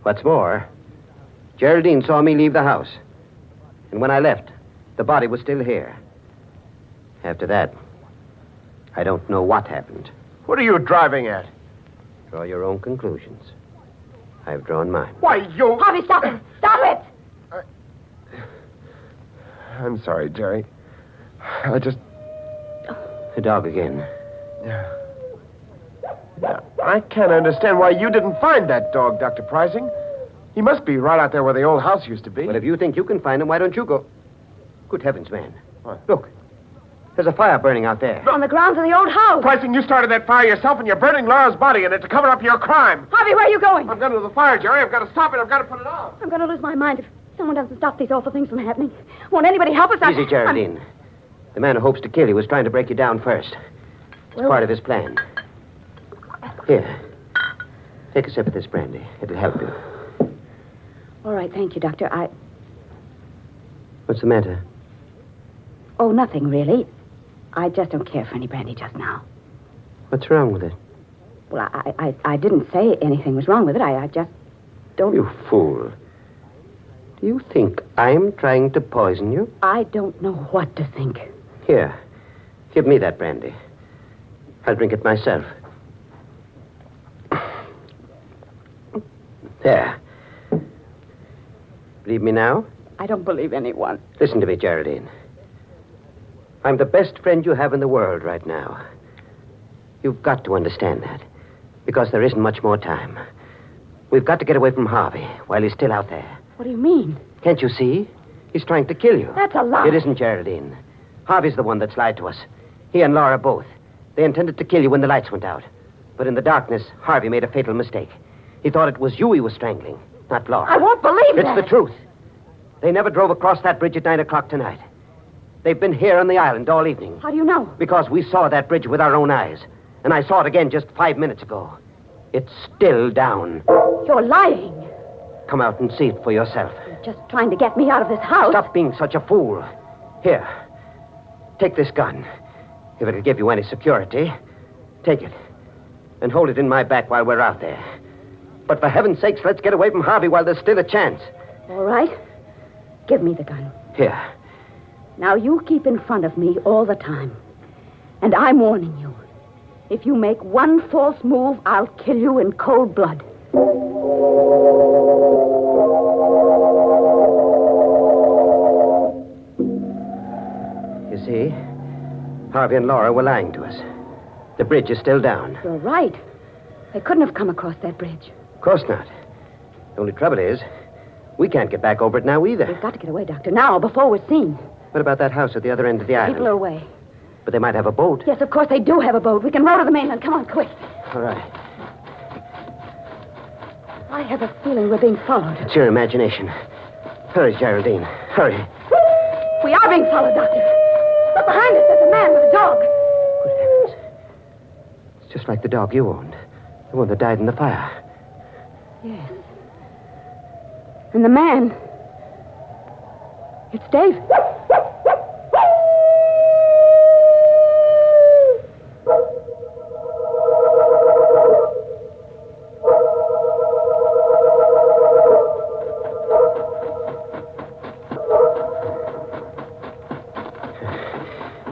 What's more, Geraldine saw me leave the house. And when I left, the body was still here. After that, I don't know what happened. What are you driving at? Draw your own conclusions. I've drawn mine. Why, you... Harvey, stop it! Stop it! I'm sorry, Jerry. I just... The dog again. Yeah. I can't understand why you didn't find that dog, Dr. Pricing. He must be right out there where the old house used to be. But if you think you can find him, why don't you go? Good heavens, man. What? Look. There's a fire burning out there. On the grounds of the old house. Pricing, you started that fire yourself, and you're burning Laura's body in it to cover up your crime. Harvey, where are you going? I'm going to the fire, Jerry. I've got to stop it. I've got to put it out. I'm going to lose my mind if someone doesn't stop these awful things from happening. Won't anybody help us? Easy, Geraldine. The man who hopes to kill you was trying to break you down first. It's part of his plan. Here. Take a sip of this brandy. It'll help you. All right, thank you, Doctor. What's the matter? Oh, nothing, really. I just don't care for any brandy just now. What's wrong with it? Well, I didn't say anything was wrong with it. I just don't... You fool. Do you think I'm trying to poison you? I don't know what to think. Here. Give me that brandy. I'll drink it myself. There. Believe me now? I don't believe anyone. Listen to me, Geraldine. I'm the best friend you have in the world right now. You've got to understand that. Because there isn't much more time. We've got to get away from Harvey while he's still out there. What do you mean? Can't you see? He's trying to kill you. That's a lie. It isn't, Geraldine. Harvey's the one that's lied to us. He and Laura both. They intended to kill you when the lights went out. But in the darkness, Harvey made a fatal mistake. He thought it was you he was strangling, not Laura. I won't believe that. It's the truth. They never drove across that bridge at 9 o'clock tonight. They've been here on the island all evening. How do you know? Because we saw that bridge with our own eyes. And I saw it again just 5 minutes ago. It's still down. You're lying. Come out and see it for yourself. You're just trying to get me out of this house. Stop being such a fool. Here. Take this gun. If it'll give you any security, take it. And hold it in my back while we're out there. But for heaven's sakes, let's get away from Harvey while there's still a chance. All right. Give me the gun. Here. Now you keep in front of me all the time. And I'm warning you. If you make one false move, I'll kill you in cold blood. You see, Harvey and Laura were lying to us. The bridge is still down. You're right. They couldn't have come across that bridge. Of course not. The only trouble is, we can't get back over it now either. We've got to get away, Doctor, now, before we're seen. What about that house at the other end of the island? People are away. But they might have a boat. Yes, of course they do have a boat. We can row to the mainland. Come on, quick. All right. I have a feeling we're being followed. It's your imagination. Hurry, Geraldine. Hurry. We are being followed, Doctor. Look behind us. There's a man with a dog. Good heavens. It's just like the dog you owned. The one that died in the fire. Yes. And the man... It's Dave.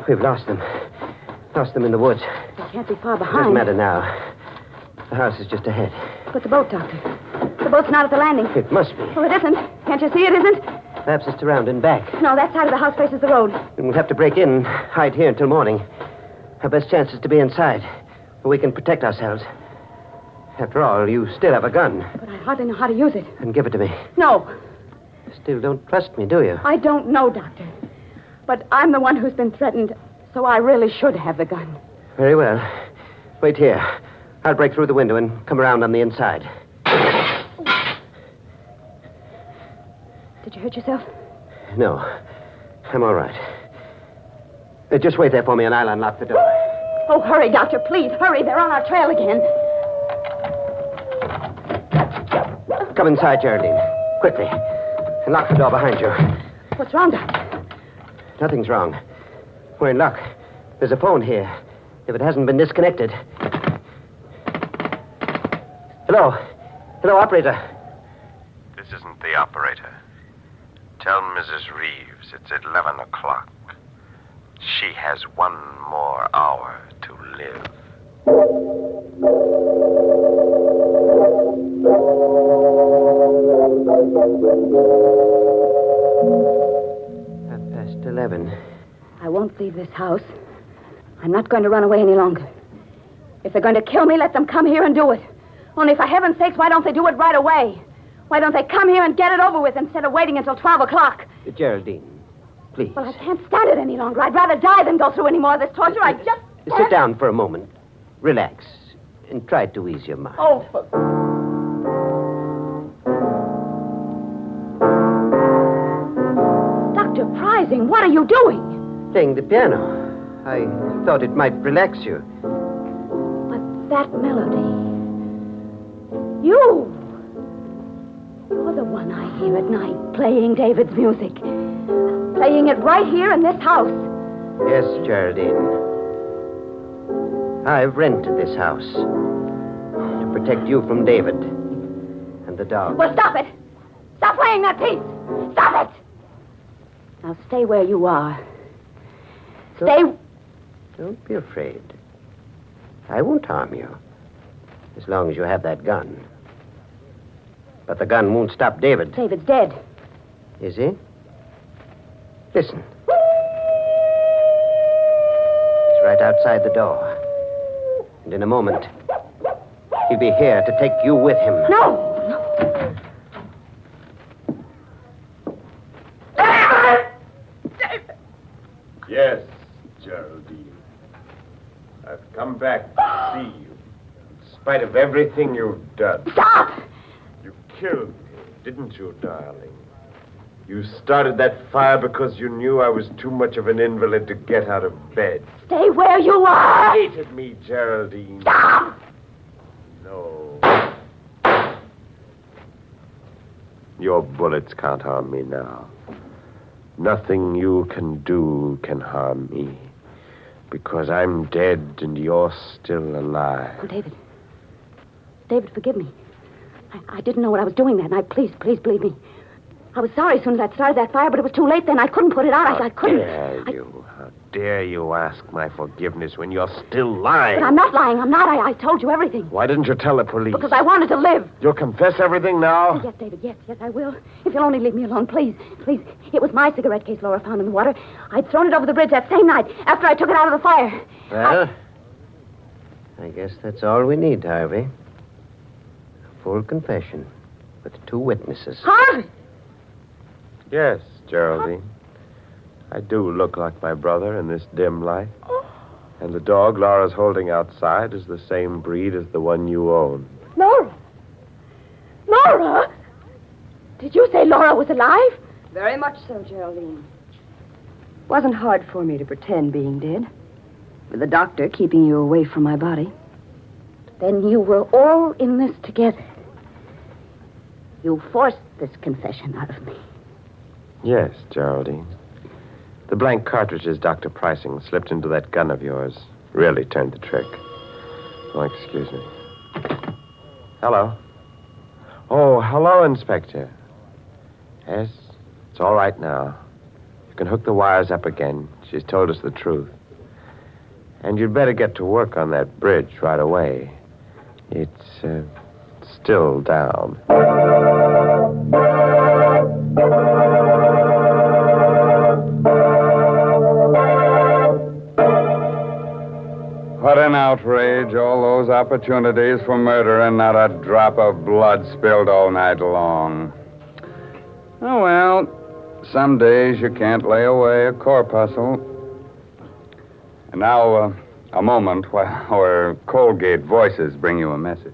We've lost them. Lost them in the woods. They can't be far behind. Doesn't matter now. The house is just ahead. But the boat, Doctor. The boat's not at the landing. It must be. Well, it isn't. Can't you see it isn't? Perhaps it's around and back. No, that side of the house faces the road. Then we'll have to break in and hide here until morning. Our best chance is to be inside, where we can protect ourselves. After all, you still have a gun. But I hardly know how to use it. Then give it to me. No, You still don't trust me, do you? I don't know, Doctor. But I'm the one who's been threatened, so I really should have the gun. Very well. Wait here. I'll break through the window and come around on the inside. Did you hurt yourself? No. I'm all right. Just wait there for me and I'll unlock the door. Oh, hurry, Doctor, please. Hurry. They're on our trail again. Come inside, Geraldine. Quickly. And lock the door behind you. What's wrong, Doctor? Nothing's wrong. We're in luck. There's a phone here. If it hasn't been disconnected. Hello. Hello, operator. This isn't the operator. Tell Mrs. Reeves it's 11 o'clock. She has 1 more hour to live. 11. I won't leave this house. I'm not going to run away any longer. If they're going to kill me, let them come here and do it. Only for heaven's sakes, why don't they do it right away? Why don't they come here and get it over with instead of waiting until 12 o'clock? Geraldine, please. Well, I can't stand it any longer. I'd rather die than go through any more of this torture. I just Sit down for a moment. Relax. And try to ease your mind. Oh, for... Dr. Prizing, what are you doing? Playing the piano. I thought it might relax you. But that melody... You're the one I hear at night, playing David's music. Playing it right here in this house. Yes, Geraldine. I've rented this house to protect you from David and the dog. Well, stop it! Stop playing that piece! Stop it! Now stay where you are. Don't be afraid. I won't harm you. As long as you have that gun. But the gun won't stop David. David's dead. Is he? Listen. He's right outside the door. And in a moment, he'll be here to take you with him. No! Yes, Geraldine. I've come back to see you. In spite of everything you've done. Stop! You killed me, didn't you, darling? You started that fire because you knew I was too much of an invalid to get out of bed. Stay where you are! You hated me, Geraldine. Stop! No. Your bullets can't harm me now. Nothing you can do can harm me. Because I'm dead and you're still alive. Oh, David. David, forgive me. I didn't know what I was doing that night. Please believe me. I was sorry as soon as I'd started that fire, but it was too late then. I couldn't put it out. I couldn't. How dare you ask my forgiveness when you're still lying? But I'm not lying. I'm not. I told you everything. Why didn't you tell the police? Because I wanted to live. You'll confess everything now? Oh, yes, David. Yes, I will. If you'll only leave me alone, please. Please. It was my cigarette case Laura found in the water. I'd thrown it over the bridge that same night after I took it out of the fire. Well, I guess that's all we need, Harvey. A full confession with 2 witnesses. Harvey! Yes, Geraldine. I do look like my brother in this dim light. And the dog Laura's holding outside is the same breed as the one you own. Laura? Laura? Did you say Laura was alive? Very much so, Geraldine. Wasn't hard for me to pretend being dead. With the doctor keeping you away from my body. Then you were all in this together. You forced this confession out of me. Yes, Geraldine. The blank cartridges Dr. Pricing slipped into that gun of yours really turned the trick. Oh, excuse me. Hello. Oh, hello, Inspector. Yes, it's all right now. You can hook the wires up again. She's told us the truth. And you'd better get to work on that bridge right away. It's still down. What an outrage, all those opportunities for murder and not a drop of blood spilled all night long. Oh, well, some days you can't lay away a corpuscle. And now, a moment while our Colgate voices bring you a message.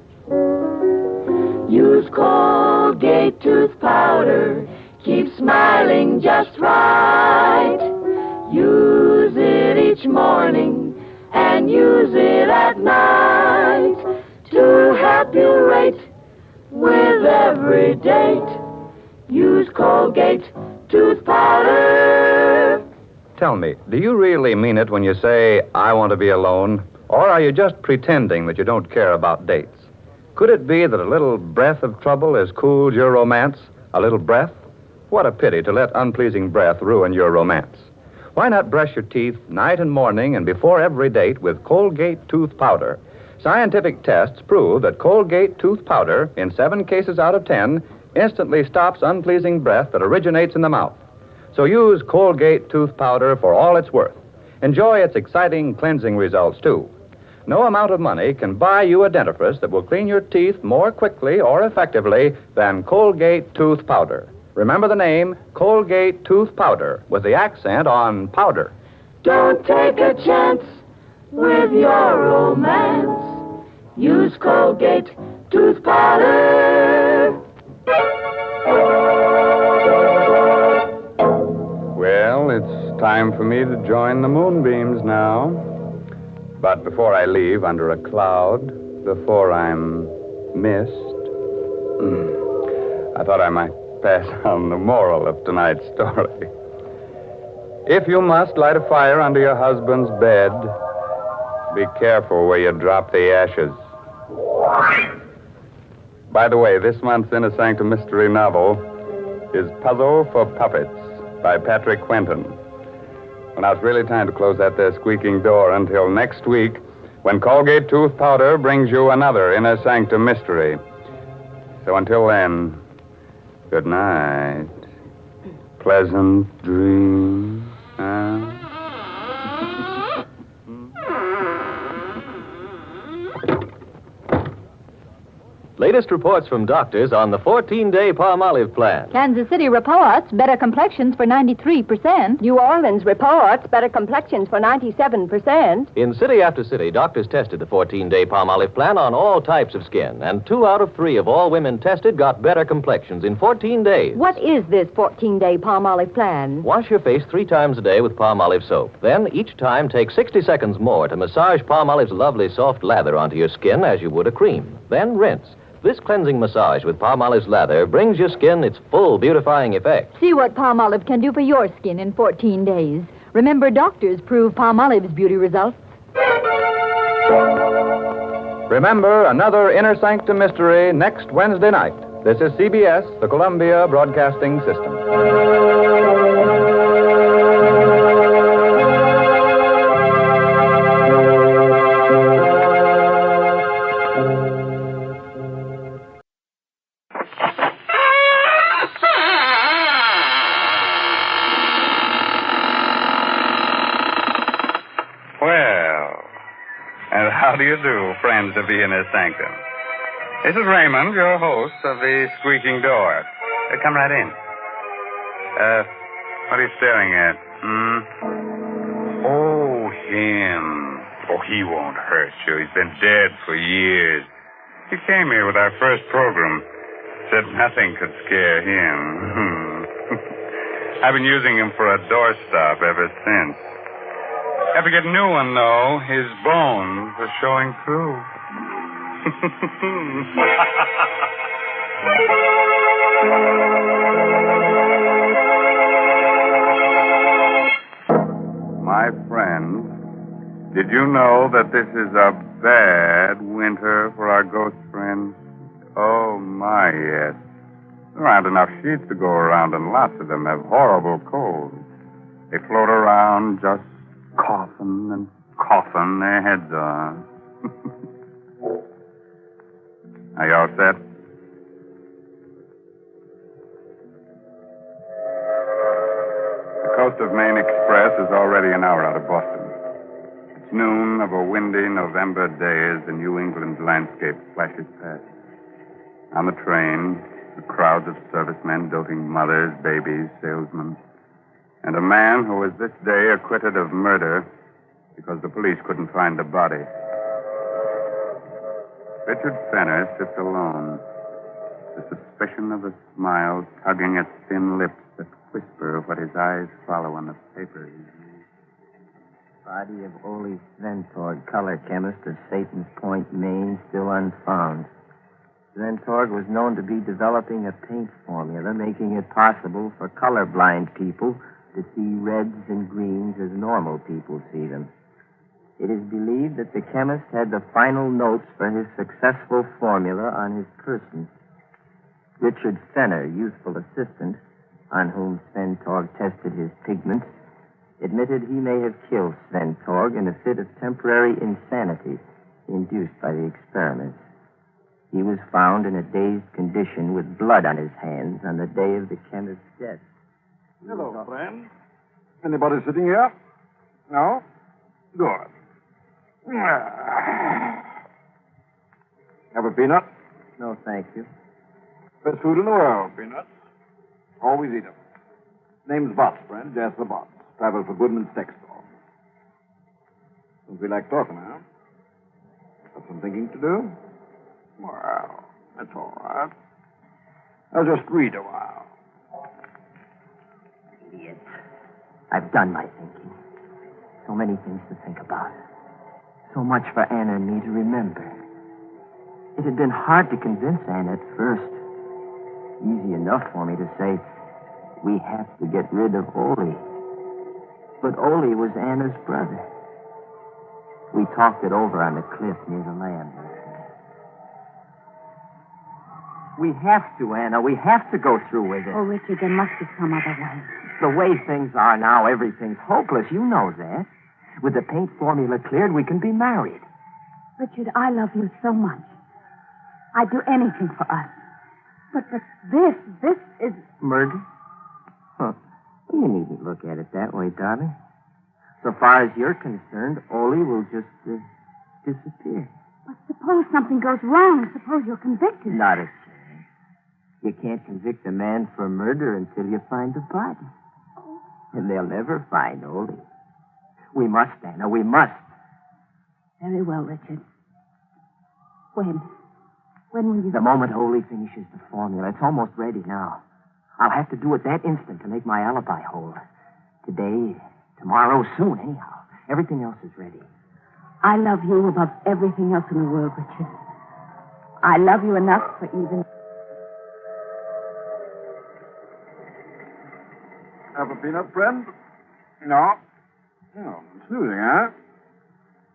Use Colgate tooth powder. Keep smiling just right. Use it each morning and use it at night to help you rate with every date. Use Colgate tooth powder. Tell me, do you really mean it when you say, I want to be alone? Or are you just pretending that you don't care about dates? Could it be that a little breath of trouble has cooled your romance? A little breath? What a pity to let unpleasing breath ruin your romance. Why not brush your teeth night and morning and before every date with Colgate tooth powder? Scientific tests prove that Colgate tooth powder, in 7 cases out of 10, instantly stops unpleasing breath that originates in the mouth. So use Colgate tooth powder for all it's worth. Enjoy its exciting cleansing results, too. No amount of money can buy you a dentifrice that will clean your teeth more quickly or effectively than Colgate tooth powder. Remember the name, Colgate tooth powder, with the accent on powder. Don't take a chance with your romance. Use Colgate tooth powder. Well, it's time for me to join the moonbeams now. But before I leave under a cloud, before I'm missed, I thought I might pass on the moral of tonight's story. If you must light a fire under your husband's bed, be careful where you drop the ashes. By the way, this month's Inner Sanctum Mystery novel is Puzzle for Puppets by Patrick Quentin. Well, now it's really time to close that there squeaking door until next week when Colgate tooth powder brings you another Inner Sanctum Mystery. So until then, good night. Pleasant dreams. Latest reports from doctors on the 14-day Palmolive plan. Kansas City reports better complexions for 93%. New Orleans reports better complexions for 97%. In city after city, doctors tested the 14-day Palmolive plan on all types of skin, and 2 out of 3 of all women tested got better complexions in 14 days. What is this 14-day Palmolive plan? Wash your face 3 times a day with Palmolive soap. Then, each time, take 60 seconds more to massage Palmolive's lovely soft lather onto your skin as you would a cream. Then rinse. This cleansing massage with Palmolive's lather brings your skin its full beautifying effect. See what Palmolive can do for your skin in 14 days. Remember, doctors prove Palmolive's beauty results. Remember, another Inner Sanctum Mystery next Wednesday night. This is CBS, the Columbia Broadcasting System. How do you do, friends of the Inner Sanctum? This is Raymond, your host of the Squeaking Door. Come right in. What are you staring at? Oh, him. Oh, he won't hurt you. He's been dead for years. He came here with our first program. Said nothing could scare him. I've been using him for a doorstop ever since. Have to get a new one, though. His bones are showing through. My friends, did you know that this is a bad winter for our ghost friends? Oh, my, yes. There aren't enough sheets to go around, and lots of them have horrible colds. They float around just coughing and coughing their heads off. Are you all set? an hour out of Boston. It's noon of a windy November day as the New England landscape flashes past. On the train, the crowds of servicemen, doting mothers, babies, salesmen, and a man who was this day acquitted of murder because the police couldn't find the body. Richard Fenner sits alone, the suspicion of a smile tugging at thin lips that whisper what his eyes follow on the paper. Body of Ole Sventorg, color chemist of Satan's Point, Maine, still unfound. Sventorg was known to be developing a paint formula, making it possible for colorblind people to see reds and greens as normal people see them. It is believed that the chemist had the final notes for his successful formula on his person. Richard Fenner, youthful assistant, on whom Sventorg tested his pigments, admitted he may have killed Sventorg in a fit of temporary insanity induced by the experiments. He was found in a dazed condition with blood on his hands on the day of the chemist's death. Hello, friend. Anybody sitting here? No? Good. Have a peanut? No, thank you. Best food in the world, peanuts. Always eat them. Name's Botts, friend. Jasper Botts. Travels for Goodman's Steak Store. Don't feel like talking, huh? Got some thinking to do? Well, that's all right. I'll just read a while. Idiot. I've done my thinking. So many things to think about. So much for Anna and me to remember. It had been hard to convince Anna at first. Easy enough for me to say, we have to get rid of Ole. But Ole was Anna's brother. We talked it over on the cliff near the land. We have to, Anna. We have to go through with it. Oh, Richard, there must be some other way. The way things are now, everything's hopeless. You know that. With the paint formula cleared, we can be married. Richard, I love you so much. I'd do anything for us. But this is... Murder? Huh. You needn't look at it that way, darling. So far as you're concerned, Ole will just disappear. But suppose something goes wrong. Suppose you're convicted. Not a chance. You can't convict a man for murder until you find the body. And they'll never find Ole. We must, Anna. We must. Very well, Richard. When will you... The moment Ole finishes the formula. It's almost ready now. I'll have to do it that instant to make my alibi hold. Today, tomorrow, soon, anyhow. Everything else is ready. I love you above everything else in the world, Richard. I love you enough for even... Have a peanut, friend? No? Oh, snoozing, huh?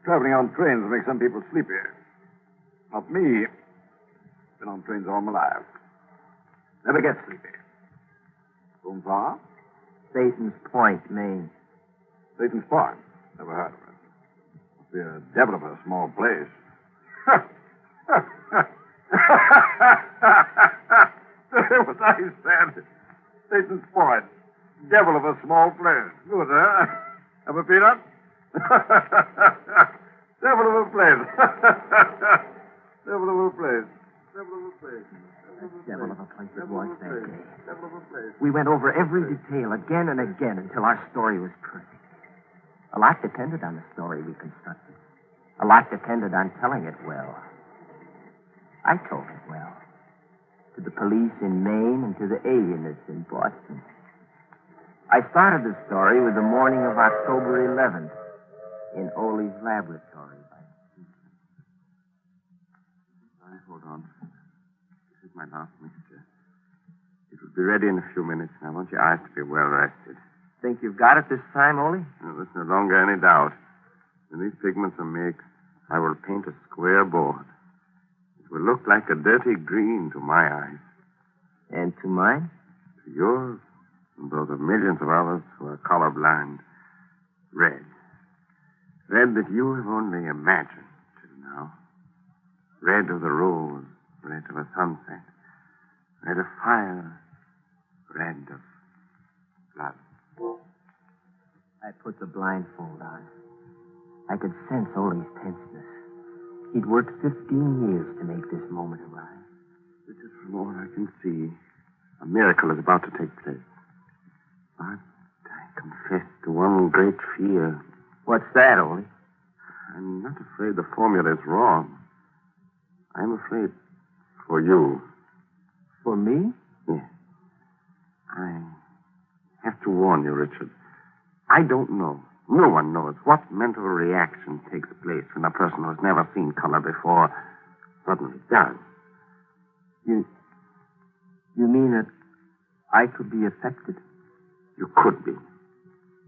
Traveling on trains makes some people sleepy. Not me. Been on trains all my life. Never get sleepy. Going far? Satan's Point, Maine. Satan's Point? Never heard of it. Must be a devil of a small place. What I said. Satan's Point. Devil of a small place. Good, huh? Have a peanut? Devil of a place. Devil of a place. Devil of a place. Devil of a place it was that day. We went over every detail again and again until our story was perfect. A lot depended on the story we constructed. A lot depended on telling it well. I told it well. To the police in Maine and to the alienists in Boston. I started the story with the morning of October 11th in Ole's laboratory. Hold on. This is my last mixture. It will be ready in a few minutes. I want your eyes to be well rested. Think you've got it this time, Ole? No, there's no longer any doubt. When these pigments are mixed, I will paint a square board. It will look like a dirty green to my eyes. And to mine? To yours, and those of millions of others who are colorblind. Red. Red that you have only imagined till now. Red of the rose, red of a sunset, red of fire, red of blood. I put the blindfold on. I could sense Ole's tenseness. He'd worked 15 years to make this moment arrive. This is from all I can see. A miracle is about to take place. But I confess to one great fear. What's that, Ole? I'm not afraid the formula is wrong. I'm afraid for you. For me? Yes. I have to warn you, Richard. I don't know. No one knows what mental reaction takes place when a person who has never seen color before suddenly does. You mean that I could be affected? You could be.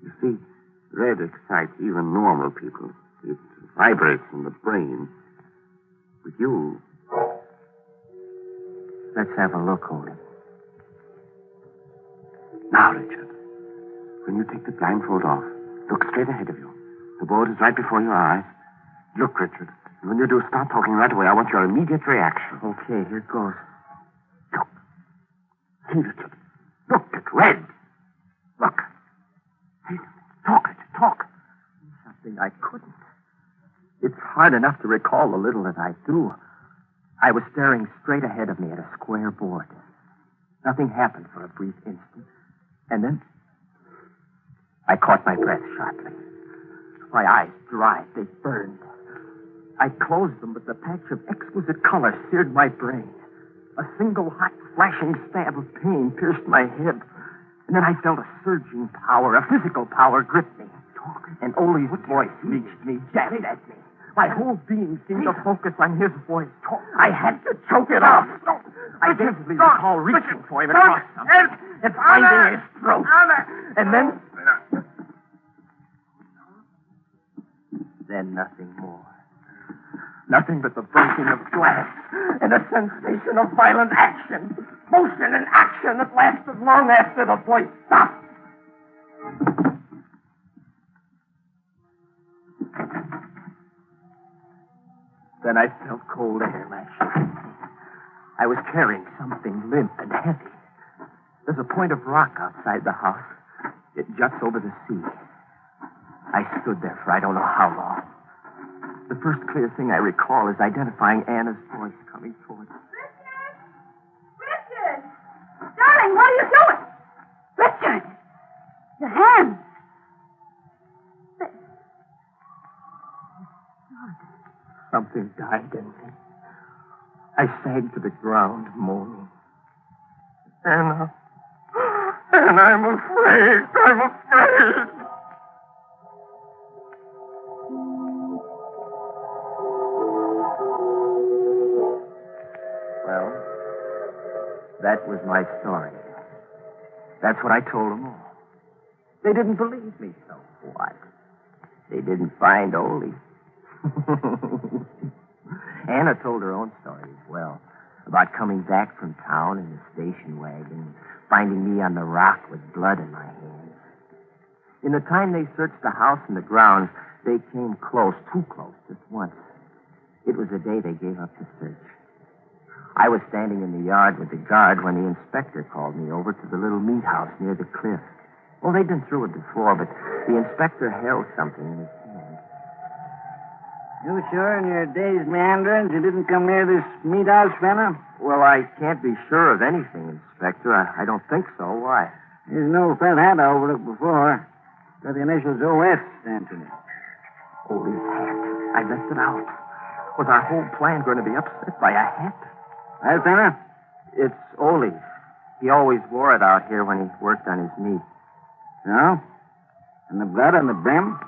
You see, red excites even normal people. It vibrates in the brain. With you... Let's have a look, Ole. Now, Richard, when you take the blindfold off, look straight ahead of you. The board is right before your eyes. Look, Richard. And when you do, start talking right away. I want your immediate reaction. Okay, here it goes. Look. See, Richard. Look, it's red. Look. Hey, talk, Richard, talk. Something I couldn't. It's hard enough to recall the little that I do. I was staring straight ahead of me at a square board. Nothing happened for a brief instant. And then I caught my breath sharply. My eyes dried. They burned. I closed them, but the patch of exquisite color seared my brain. A single hot, flashing stab of pain pierced my head. And then I felt a surging power, a physical power grip me. And Ole's voice reached me, jabbed at me. My whole being seemed to focus on his voice. I had to choke it off. I vividly recall reaching for him across something and finding his throat. And then nothing more. Nothing but the breaking of glass and a sensation of violent action. Motion and action that lasted long after the voice stopped. Then I felt cold air lashing at me. I was carrying something limp and heavy. There's a point of rock outside the house. It juts over the sea. I stood there for I don't know how long. The first clear thing I recall is identifying Anna's voice coming towards me. Richard! Darling, what are you doing? Richard! Your hands! Something died in me. I sank to the ground, moaning. Anna, I'm afraid. I'm afraid. Well, that was my story. That's what I told them all. They didn't believe me, so what? They didn't find Ole. Anna told her own story as well, about coming back from town in the station wagon, finding me on the rock with blood in my hands. In the time they searched the house and the grounds, they came close, too close, just once. It was the day they gave up the search. I was standing in the yard with the guard when the inspector called me over to the little meat house near the cliff. Well, they'd been through it before, but the inspector held something in his hand. You sure in your day's meanderings you didn't come near this meat house, Fenner? Well, I can't be sure of anything, Inspector. I don't think so. Why? There's no felt hat over it before. Got the initials OS stamped in it. Ole's hat. I left it out. Was our whole plan going to be upset by a hat? Hi, Fenner? It's Ole's. He always wore it out here when he worked on his meat. No? And the blood on the brim?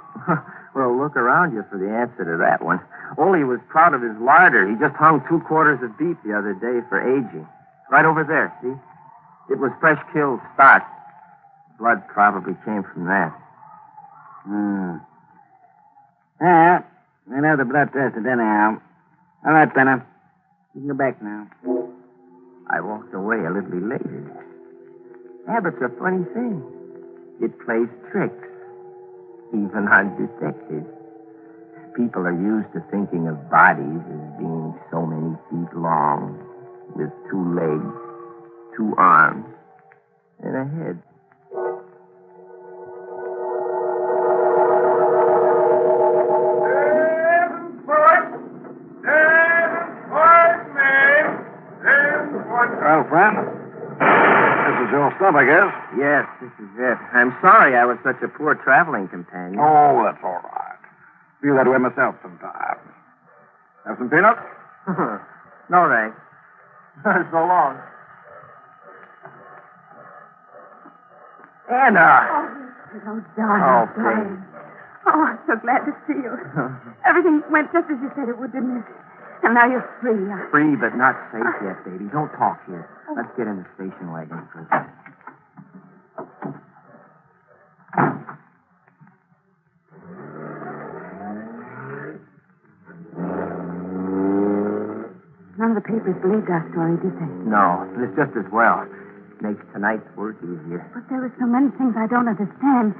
Well, look around you for the answer to that one. Ole was proud of his larder. He just hung 2 quarters of beef the other day for aging. Right over there, see? It was fresh killed stock. Blood probably came from that. Yeah, we'll have the blood tested anyhow. All right, Fenner. You can go back now. I walked away a little elated. Habit's a funny thing. It plays tricks. Even on detectives. People are used to thinking of bodies as being so many feet long, with 2 legs, 2 arms, and a head. Well, friend, this is your stuff, I guess. Yes, this is it. I'm sorry I was such a poor traveling companion. Oh, that's all right. Feel that way myself sometimes. Have some peanuts? No, Ray. So long. Anna! Oh, darling. Oh, darling. Oh, I'm so glad to see you. Everything went just as you said it would, didn't it? And now you're free. Free, but not safe yet, baby. Don't talk here. Let's get in the station wagon first. None of the papers believed our story, did they? No, and it's just as well. Makes tonight's work easier. But there are so many things I don't understand.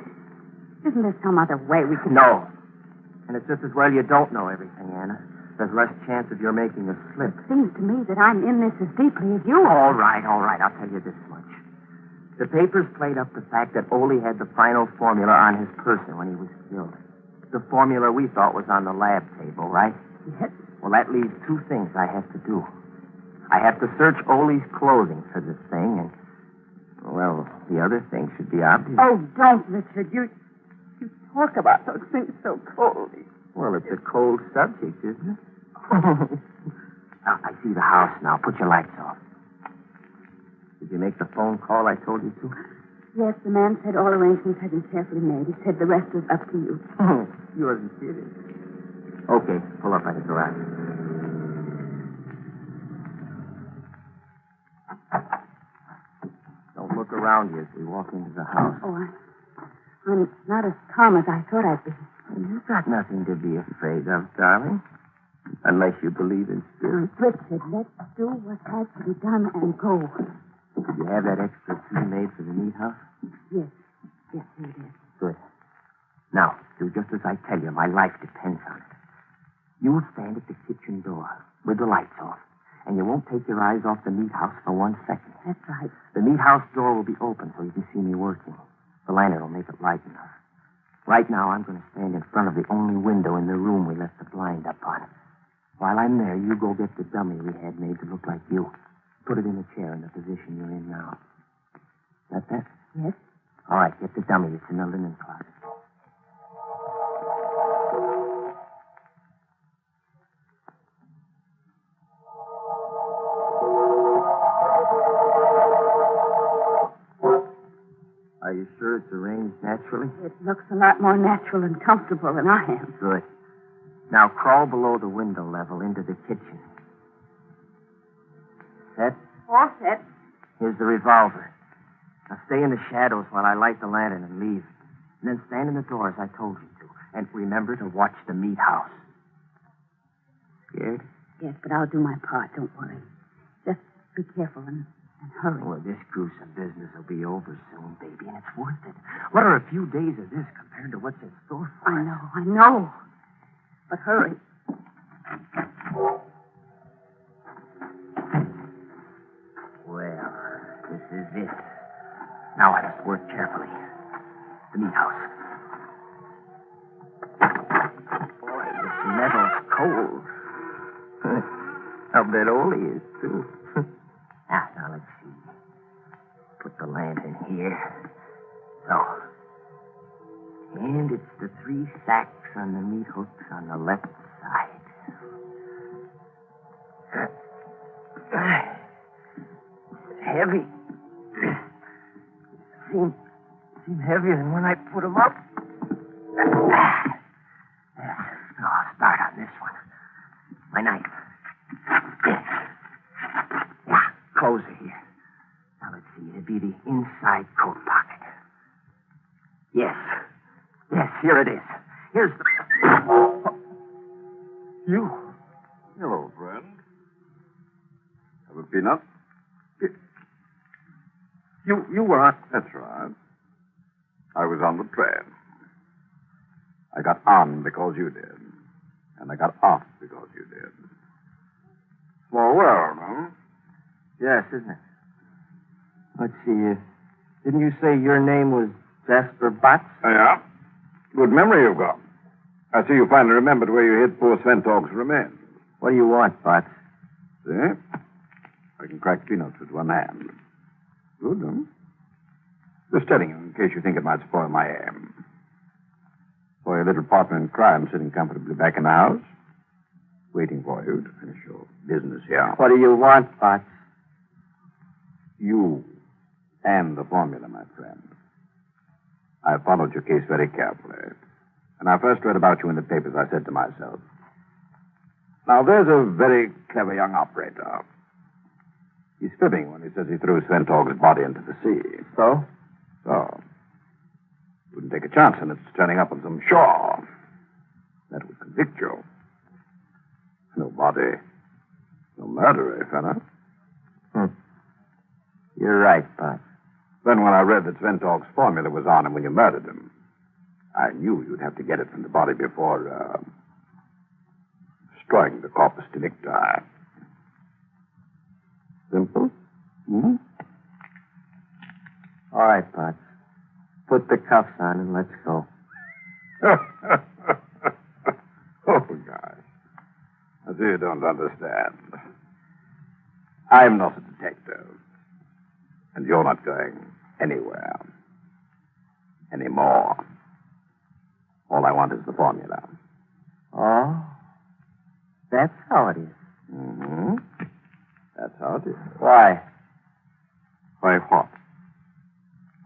Isn't there some other way we can... No. And it's just as well you don't know everything, Anna. There's less chance of your making a slip. It seems to me that I'm in this as deeply as you are. All right. I'll tell you this much. The papers played up the fact that Ole had the final formula on his person when he was killed. The formula we thought was on the lab table, right? Yes. Well, that leaves two things I have to do. I have to search Ole's clothing for the thing, and, well, the other thing should be obvious. Oh, don't, Richard. You talk about those things so coldly. Well, it's a cold subject, isn't it? Now, I see the house now. Put your lights off. Did you make the phone call I told you to? Yes, the man said all arrangements had been carefully made. He said the rest was up to you. You wasn't kidding. Okay, pull up by the garage. Don't look around you as we walk into the house. Oh, I'm not as calm as I thought I'd be. You've got nothing to be afraid of, darling. Unless you believe in spirits. Richard, let's do what has to be done and go. You have that extra key made for the meat house? Yes. Yes, here it is. Good. Now, do just as I tell you. My life depends on it. You'll stand at the kitchen door with the lights off, and you won't take your eyes off the meat house for 1 second. That's right. The meat house door will be open so you can see me working. The lantern will make it light enough. Right now, I'm going to stand in front of the only window in the room we left the blind up on. While I'm there, you go get the dummy we had made to look like you. Put it in a chair in the position you're in now. Got that? Yes. All right, get the dummy. It's in the linen closet. Are you sure it's arranged naturally? It looks a lot more natural and comfortable than I am. Good. Now crawl below the window level into the kitchen. Set? All set. Here's the revolver. Now stay in the shadows while I light the lantern and leave. And then stand in the door as I told you to. And remember to watch the meat house. Scared? Yes, but I'll do my part. Don't worry. Just be careful and hurry. Well, this gruesome business will be over soon, baby, and it's worth it. What are a few days of this compared to what's in store for us? I know. But hurry. Well, this is it. Now I must work carefully. The meat house. Boy, this metal's cold. I'll bet Ole is, too. Now, let's see. Put the lantern here. So. And it's the 3 sacks on the meat hooks on the left side. Heavy. Seem heavier than when I put them up. Now, I'll start on this one. My knife. Yeah, clothes are here. Now, let's see. It'd be the inside coat pocket. Yes, here it is. Here's the... You. Hello, friend. Have a peanut? You were on... That's right. I was on the train. I got on because you did. And I got off because you did. Small world, huh? Yes, isn't it? Let's see. Didn't you say your name was Jasper Botts? Yeah. Good memory you've got. I see you finally remembered where you hid poor Sventog's remains. What do you want, Botts? See? I can crack peanuts with one hand. Good, huh? Just telling you in case you think it might spoil my aim. For your little partner in crime sitting comfortably back in the house, waiting for you to finish your business here. What do you want, Potts? You and the formula, my friend. I followed your case very carefully. When I first read about you in the papers, I said to myself, now there's a very clever young operator. He's fibbing when he says he threw Sventorg's body into the sea. So? So. Wouldn't take a chance on its turning up on some shore. That would convict you. No body. No murder, eh, fella? You're right, Potts. Then when I read that Sventorg's formula was on him when you murdered him, I knew you'd have to get it from the body before, destroying the corpus delicti. Simple? Hmm? All right, Potts. Put the cuffs on and let's go. Oh, gosh. I see you don't understand. I'm not a detective. And you're not going anywhere. Anymore. All I want is the formula. Oh? That's how it is. Mm-hmm. That's how it is. Why? Why what?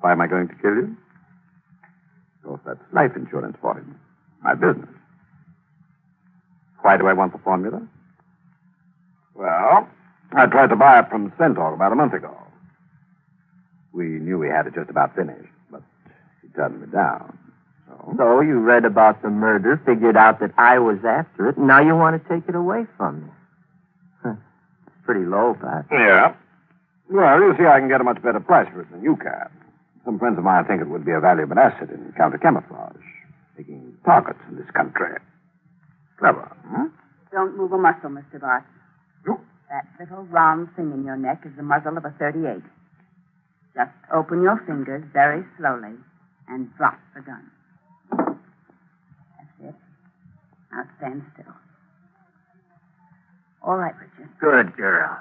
Why am I going to kill you? Because that's life insurance for him. My business. Why do I want the formula? Well, I tried to buy it from Centaur about a month ago. We knew we had it just about finished, but he turned me down. So you read about the murder, figured out that I was after it, and now you want to take it away from me. It's pretty low, Pat. Yeah. Well, you see, I can get a much better price for it than you can. Some friends of mine think it would be a valuable asset in counter-camouflage, making targets in this country. Clever, hmm? Don't move a muscle, Mr. Bart. That little round thing in your neck is the muzzle of a .38. Just open your fingers very slowly and drop the gun. That's it. Now stand still. All right, Richard. Good girl.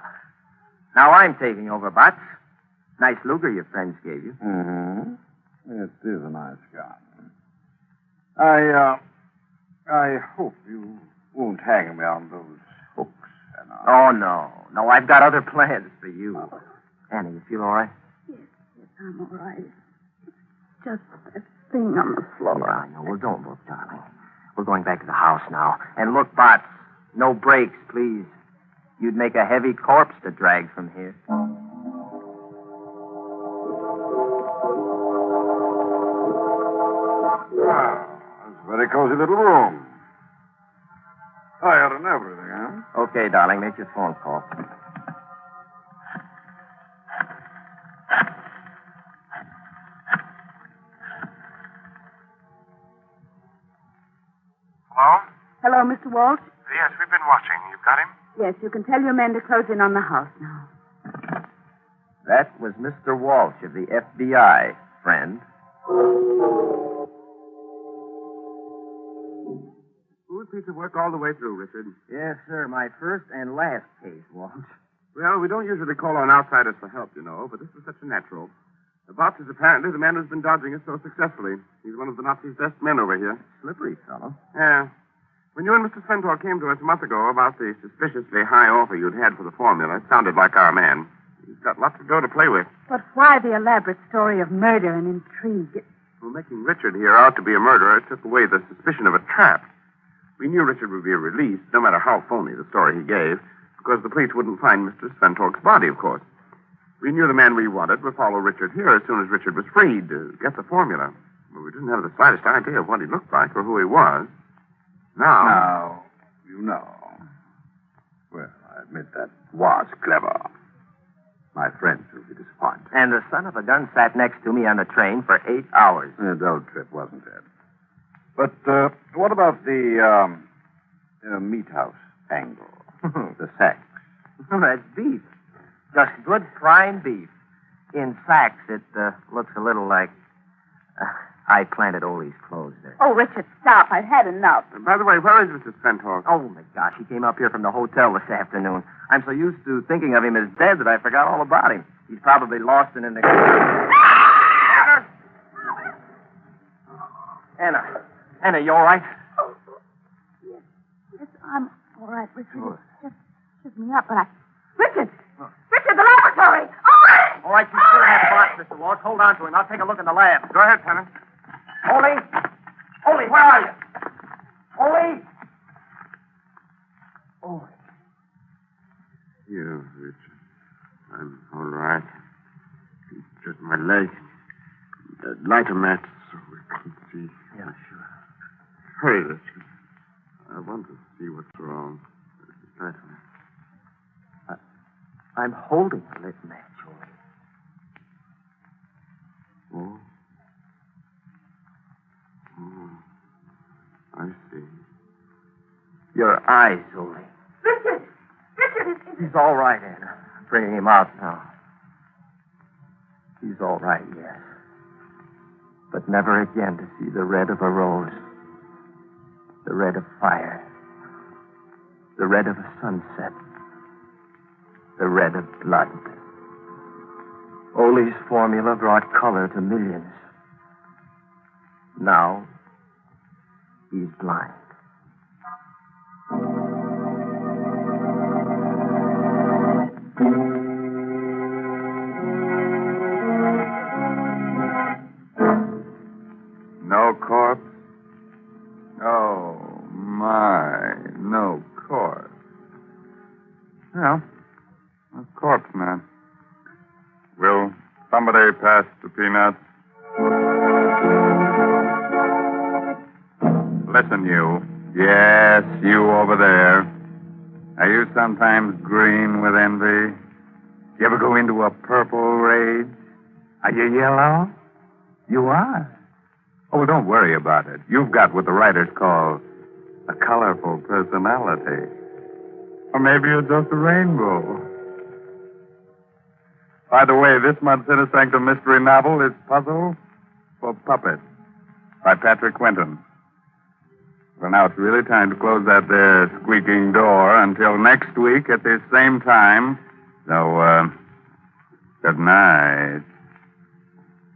Now I'm taking over, Butts. Nice Luger your friends gave you. Mm-hmm. It is a nice gun. I hope you won't hang me on those hooks. Oh, no. No, I've got other plans for you. Annie, you feel all right? Yes, I'm all right. Just that thing on the floor. Yeah, I know. Well, don't look, darling. We're going back to the house now. And look, Butts, no brakes, please. You'd make a heavy corpse to drag from here. Wow, that's a very cozy little room. Tired and everything, huh? Okay, darling, make your phone call. Hello? Hello, Mr. Walsh? Yes, we've been watching. You've got him? Yes, you can tell your men to close in on the house now. That was Mr. Walsh of the FBI, friend. Smooth piece of work all the way through, Richard. Yes, sir. My first and last case, Walsh. Well, we don't usually call on outsiders for help, you know, but this was such a natural. The boss is apparently the man who's been dodging us so successfully. He's one of the Nazis' best men over here. Slippery fellow. Yeah. When you and Mr. Sventor came to us a month ago about the suspiciously high offer you'd had for the formula, it sounded like our man. He's got lots of dough to play with. But why the elaborate story of murder and intrigue? Well, making Richard here out to be a murderer took away the suspicion of a trap. We knew Richard would be released, no matter how phony the story he gave, because the police wouldn't find Mr. Sventorg's body, of course. We knew the man we wanted would follow Richard here as soon as Richard was freed to get the formula. But we didn't have the slightest idea of what he looked like or who he was. Now, you know. Well, I admit that was clever. My friends will be disappointed. And the son of a gun sat next to me on the train for 8 hours. A dull trip, wasn't it? But what about the meat house angle? The sacks. That's beef. Just good prime beef. In sacks, it looks a little like I planted Ole's clothes there. Oh, Richard, stop. I've had enough. By the way, where is Mr. Spentor? Oh, my gosh, he came up here from the hotel this afternoon. I'm so used to thinking of him as dead that I forgot all about him. He's probably lost and in the... Anna, you all right? Yes, I'm all right, Richard. Just shook me up, but I... Richard! Richard, the laboratory! Oh! All right, you still have Bart, Mr. Walsh. Hold on to him. I'll take a look in the lab. Go ahead, Tenant. Ole, where are you? Ole! Ole. Here, Richard. I'm all right. It's just my leg. Light a match so we can see. Yeah, sure. Hurry, Richard. I want to see what's wrong. Light a match. I'm holding a lit match, Ole. Oh. Oh. I see. Your eyes, Ole. Richard! Richard, He's all right, Anna. I'm bringing him out now. He's all right, yes. But never again to see the red of a rose. The red of fire. The red of a sunset. The red of blood. Ole's formula brought color to millions. Now, he's blind. No corpse? Oh, my. No corpse. Well, a corpse, man. Will somebody pass the peanuts? Listen, you. Yes, you over there. Are you sometimes green with envy? You ever go into a purple rage? Are you yellow? You are. Oh, well, don't worry about it. You've got what the writers call a colorful personality. Or maybe you're just a rainbow. By the way, this month's Inner Sanctum Mystery novel is Puzzle for Puppets by Patrick Quentin. Well, now it's really time to close that there squeaking door until next week at this same time. So, good night.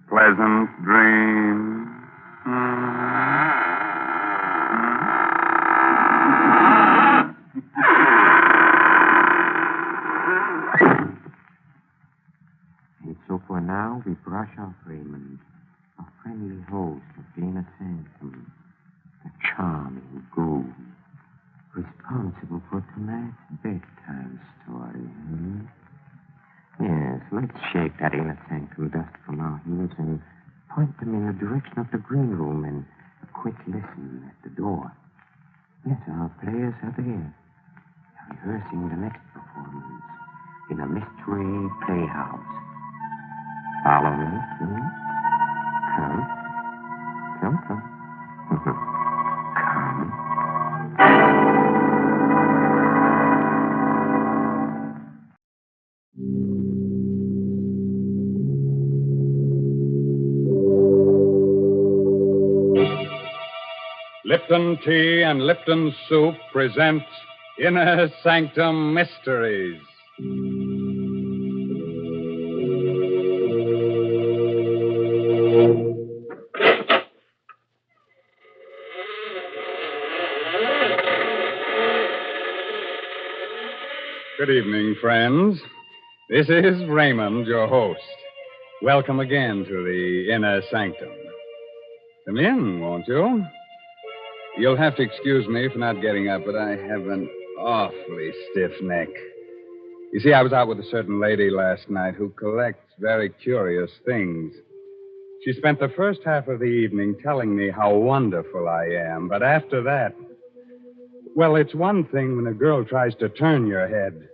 Pleasant dreams. And so for now, we brush off Raymond, a friendly host of Inner Sanctum, a charming ghoul, responsible for tonight's bedtime story. Yes, let's shake that Inner Sanctum dust from our heels and point them in the direction of the green room and a quick listen at the door. Yes, our players are there, rehearsing the next performance in a mystery playhouse. Follow me, please. Come. Lipton Tea and Lipton Soup present Inner Sanctum Mysteries. Good evening, friends. This is Raymond, your host. Welcome again to the Inner Sanctum. Come in, won't you? You'll have to excuse me for not getting up, but I have an awfully stiff neck. You see, I was out with a certain lady last night who collects very curious things. She spent the first half of the evening telling me how wonderful I am, but after that, well, it's one thing when a girl tries to turn your head.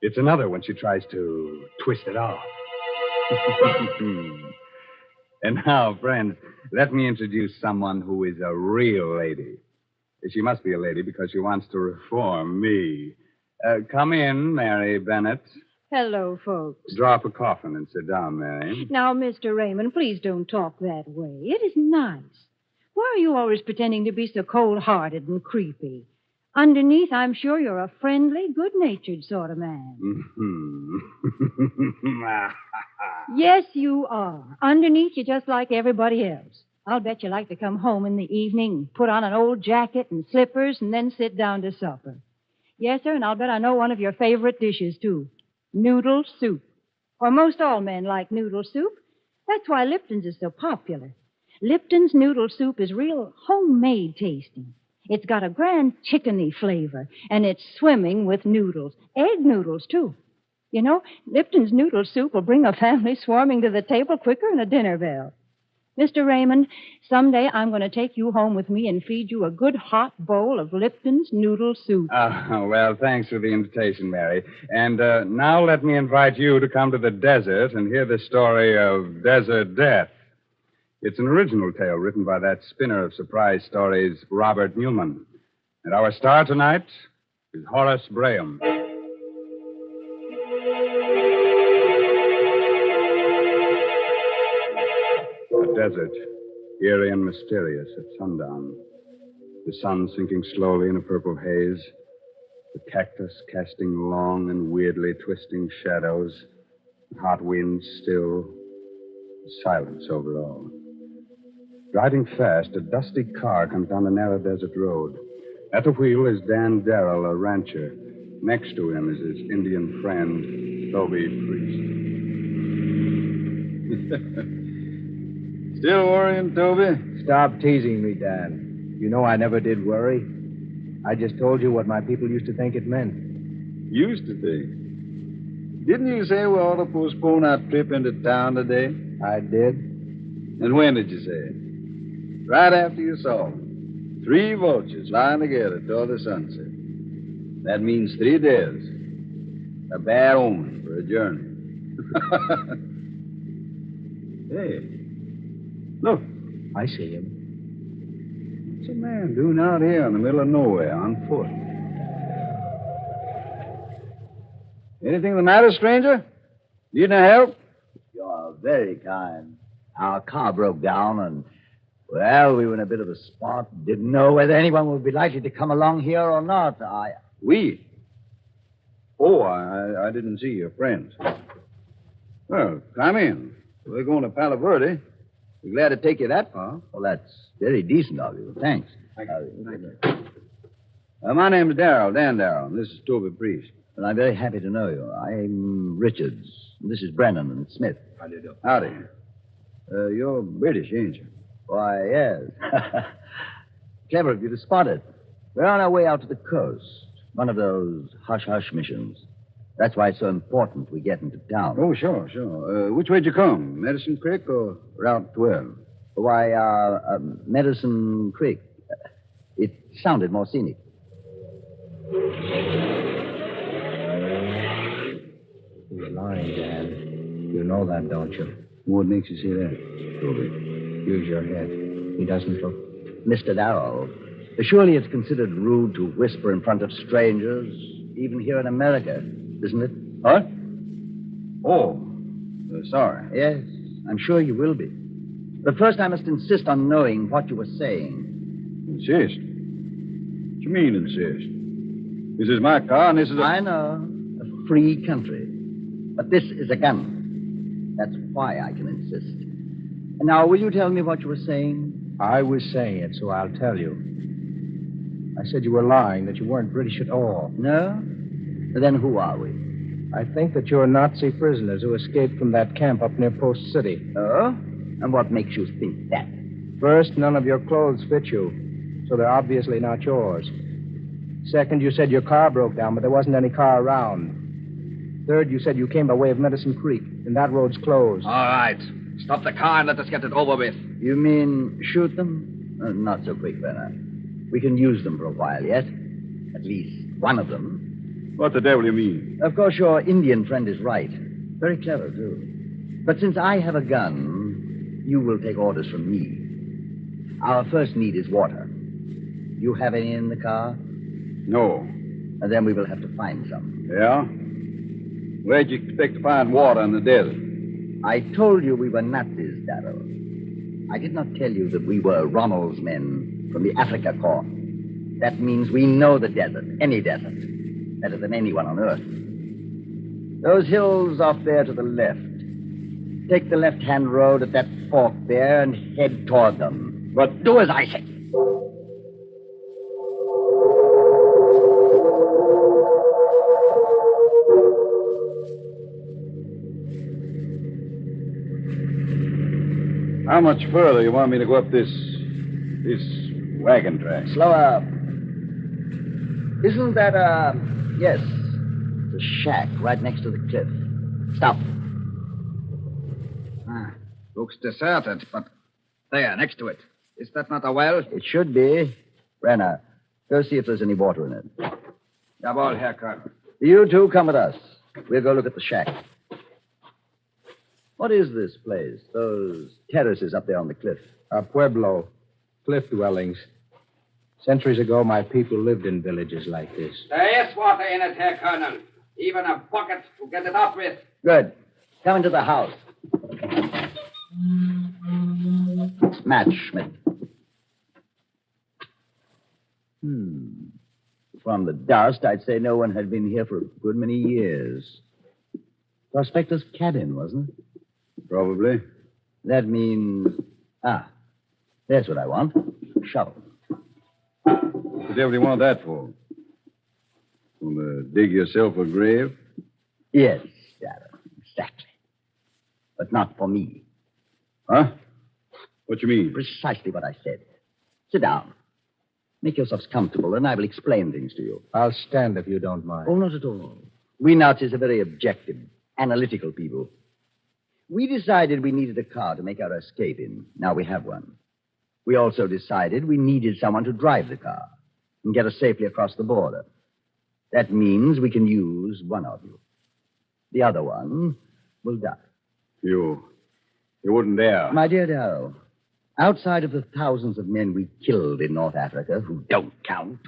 It's another when she tries to twist it off. And now, friends, let me introduce someone who is a real lady. She must be a lady because she wants to reform me. Come in, Mary Bennett. Hello, folks. Draw up a coffin and sit down, Mary. Now, Mr. Raymond, please don't talk that way. It is nice. Why are you always pretending to be so cold-hearted and creepy? Underneath, I'm sure you're a friendly, good-natured sort of man. Yes, you are. Underneath, you're just like everybody else. I'll bet you like to come home in the evening, put on an old jacket and slippers, and then sit down to supper. Yes, sir, and I'll bet I know one of your favorite dishes, too. Noodle soup. Or most all men like noodle soup. That's why Lipton's is so popular. Lipton's noodle soup is real homemade tasting. It's got a grand chickeny flavor, and it's swimming with noodles. Egg noodles, too. You know, Lipton's noodle soup will bring a family swarming to the table quicker than a dinner bell. Mr. Raymond, someday I'm going to take you home with me and feed you a good hot bowl of Lipton's noodle soup. Well, thanks for the invitation, Mary. And now let me invite you to come to the desert and hear the story of Desert Death. It's an original tale written by that spinner of surprise stories, Robert Newman. And our star tonight is Horace Braham. The desert, eerie and mysterious at sundown. The sun sinking slowly in a purple haze. The cactus casting long and weirdly twisting shadows. The hot winds still. Silence over all. Riding fast, a dusty car comes down the narrow desert road. At the wheel is Dan Darrell, a rancher. Next to him is his Indian friend, Toby Priest. Still worrying, Toby? Stop teasing me, Dan. You know I never did worry. I just told you what my people used to think it meant. Used to think? Didn't you say we ought to postpone our trip into town today? I did. And when did you say it? Right after you saw them. 3 vultures lying together toward the sunset. That means 3 days. A bad omen for a journey. Hey. Look. I see him. What's a man doing out here in the middle of nowhere on foot? Anything the matter, stranger? Need any help? You're very kind. Our car broke down and, well, we were in a bit of a spot. Didn't know whether anyone would be likely to come along here or not. We? Oh, I didn't see your friends. Well, climb in. We're going to Palo Verde. We're glad to take you that far. Well, that's very decent of you. Thanks. Thank you. My name's Darrell, Dan Darrell, and this is Toby Priest. Well, I'm very happy to know you. I'm Richards. This is Brennan and Smith. How do you do? Howdy. You're British, ain't you? Why, yes. Clever of you to spot it. We're on our way out to the coast. One of those hush-hush missions. That's why it's so important we get into town. Oh, sure. Which way'd you come? Medicine Creek or Route 12? Why, Medicine Creek. It sounded more scenic. He's lying, Dan. You know that, don't you? What makes you say that, Toby? Use your head. He doesn't look. Mr. Darrow, surely it's considered rude to whisper in front of strangers, even here in America, isn't it? What? Oh, sorry. Yes, I'm sure you will be. But first I must insist on knowing what you were saying. Insist? What you mean, insist? This is my car, and this is a... I know. A free country. But this is a gun. That's why I can insist. And now, will you tell me what you were saying? I was saying it, so I'll tell you. I said you were lying, that you weren't British at all. No? Then who are we? I think that you're Nazi prisoners who escaped from that camp up near Post City. Oh? And what makes you think that? First, none of your clothes fit you, so they're obviously not yours. Second, you said your car broke down, but there wasn't any car around. Third, you said you came by way of Medicine Creek, and that road's closed. All right. Stop the car and let us get it over with. You mean shoot them? Not so quick, Brenner. We can use them for a while yet. At least one of them. What the devil you mean? Of course, your Indian friend is right. Very clever, too. But since I have a gun, you will take orders from me. Our first need is water. You have any in the car? No. And then we will have to find some. Yeah? Where'd you expect to find water in the desert? I told you we were Nazis, Darrell. I did not tell you that we were Rommel's men from the Africa Corps. That means we know the desert, any desert, better than anyone on Earth. Those hills off there to the left. Take the left-hand road at that fork there and head toward them. But do as I say. How much further you want me to go up this wagon track? Slow up. Isn't that yes, the shack right next to the cliff. Stop. Looks deserted, but there, next to it. Is that not a well? It should be. Brenner, go see if there's any water in it. Jawohl, Herr Colonel. You two come with us. We'll go look at the shack. What is this place? Those terraces up there on the cliff. A pueblo. Cliff dwellings. Centuries ago, my people lived in villages like this. There is water in it, Herr Colonel. Even a bucket to get it up with. Good. Come into the house. Match, Schmidt. From the dust, I'd say no one had been here for a good many years. Prospector's cabin, wasn't it? Probably. That means... there's what I want. Shovel. What the devil do you want that for? To dig yourself a grave? Yes, Darrell, exactly. But not for me. Huh? What you mean? Precisely what I said. Sit down. Make yourselves comfortable, and I will explain things to you. I'll stand if you don't mind. Oh, not at all. We Nazis are very objective, analytical people. We decided we needed a car to make our escape in. Now we have one. We also decided we needed someone to drive the car and get us safely across the border. That means we can use one of you. The other one will die. You wouldn't dare. My dear Darrow, outside of the thousands of men we killed in North Africa, who don't count,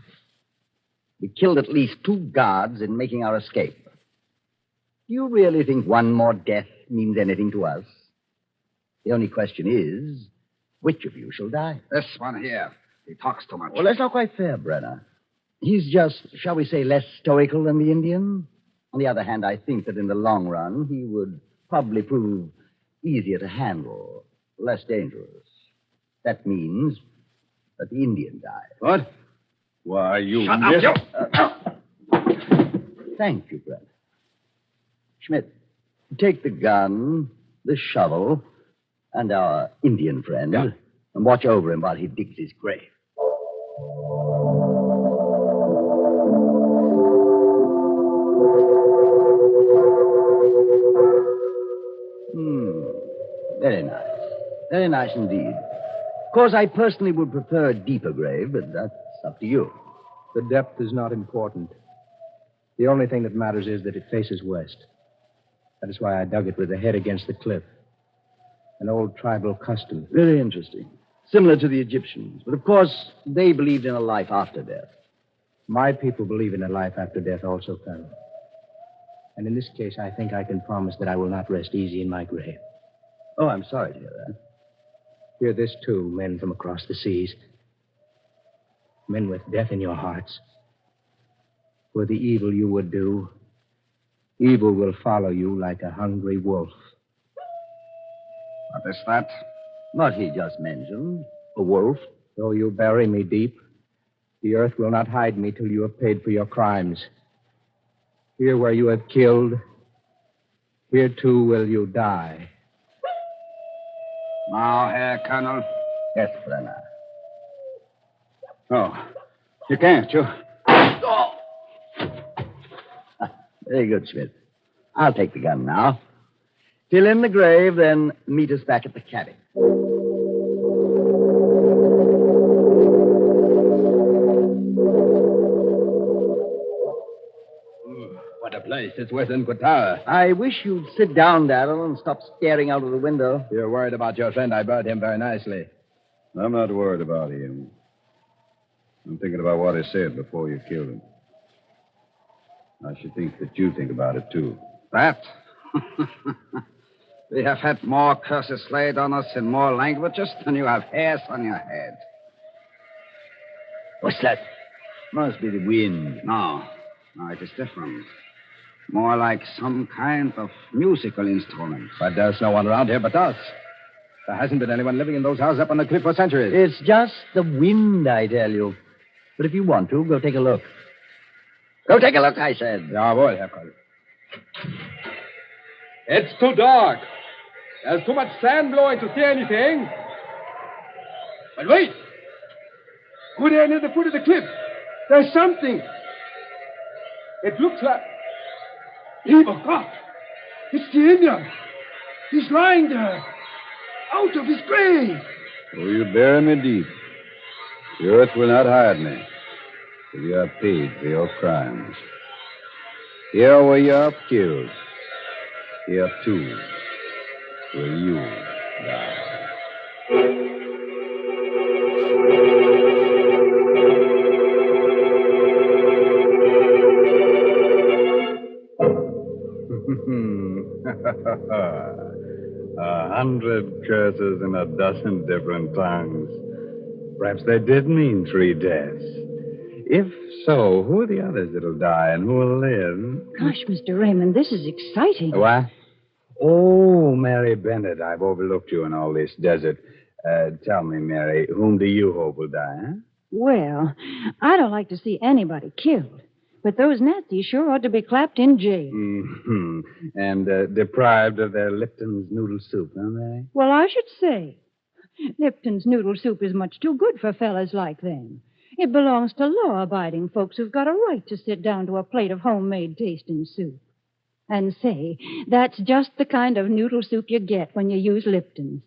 we killed at least 2 guards in making our escape. Do you really think one more death means anything to us? The only question is, which of you shall die? This one here. He talks too much. Well, that's not quite fair, Brenner. He's just, shall we say, less stoical than the Indian. On the other hand, I think that in the long run, he would probably prove easier to handle, less dangerous. That means that the Indian dies. What? Why, you... Shut up, Thank you, Brenner. Schmidt, take the gun, the shovel, and our Indian friend, and watch over him while he digs his grave. Very nice. Very nice indeed. Of course, I personally would prefer a deeper grave, but that's up to you. The depth is not important. The only thing that matters is that it faces west. That is why I dug it with the head against the cliff. An old tribal custom. Very interesting. Similar to the Egyptians. But of course, they believed in a life after death. My people believe in a life after death also, Colonel. And in this case, I think I can promise that I will not rest easy in my grave. Oh, I'm sorry to hear that. Hear this, too, men from across the seas. Men with death in your hearts. For the evil you would do, evil will follow you like a hungry wolf. What is that? What he just mentioned. A wolf. Though you bury me deep, the earth will not hide me till you have paid for your crimes. Here where you have killed, here too will you die. Now, Herr Colonel. Yes, Brenner. Oh, you can't, you. Very good, Schmidt. I'll take the gun now. Fill in the grave, then meet us back at the cabin. What a place. It's worse than Qatar. I wish you'd sit down, Darrell, and stop staring out of the window. You're worried about your friend. I buried him very nicely. I'm not worried about him. I'm thinking about what he said before you killed him. I should think that you think about it, too. That? We have had more curses laid on us in more languages than you have hairs on your head. What's that? Must be the wind. No, it is different. More like some kind of musical instrument. But there's no one around here but us. There hasn't been anyone living in those houses up on the cliff for centuries. It's just the wind, I tell you. But if you want to, go take a look. Go take a look, I said. Jawohl, Herr Koll. It's too dark. There's too much sand blowing to see anything. But wait! Over there near the foot of the cliff, there's something. It looks like... Lieber Gott! It's the Indian. He's lying there, out of his grave. Oh, you bury me deep. The earth will not hide me till you have paid for your crimes. Here where you are killed, here too will you die. A 100 curses in a dozen different tongues. Perhaps they did mean 3 deaths. If so, who are the others that'll die and who will live? Gosh, Mr. Raymond, this is exciting. What? Oh, Mary Bennett, I've overlooked you in all this desert. Tell me, Mary, whom do you hope will die, huh? Well, I don't like to see anybody killed. But those Nazis sure ought to be clapped in jail. Mm-hmm. And deprived of their Lipton's noodle soup, aren't they? Well, I should say. Lipton's noodle soup is much too good for fellas like them. It belongs to law-abiding folks who've got a right to sit down to a plate of homemade tasting soup. And say, that's just the kind of noodle soup you get when you use Lipton's.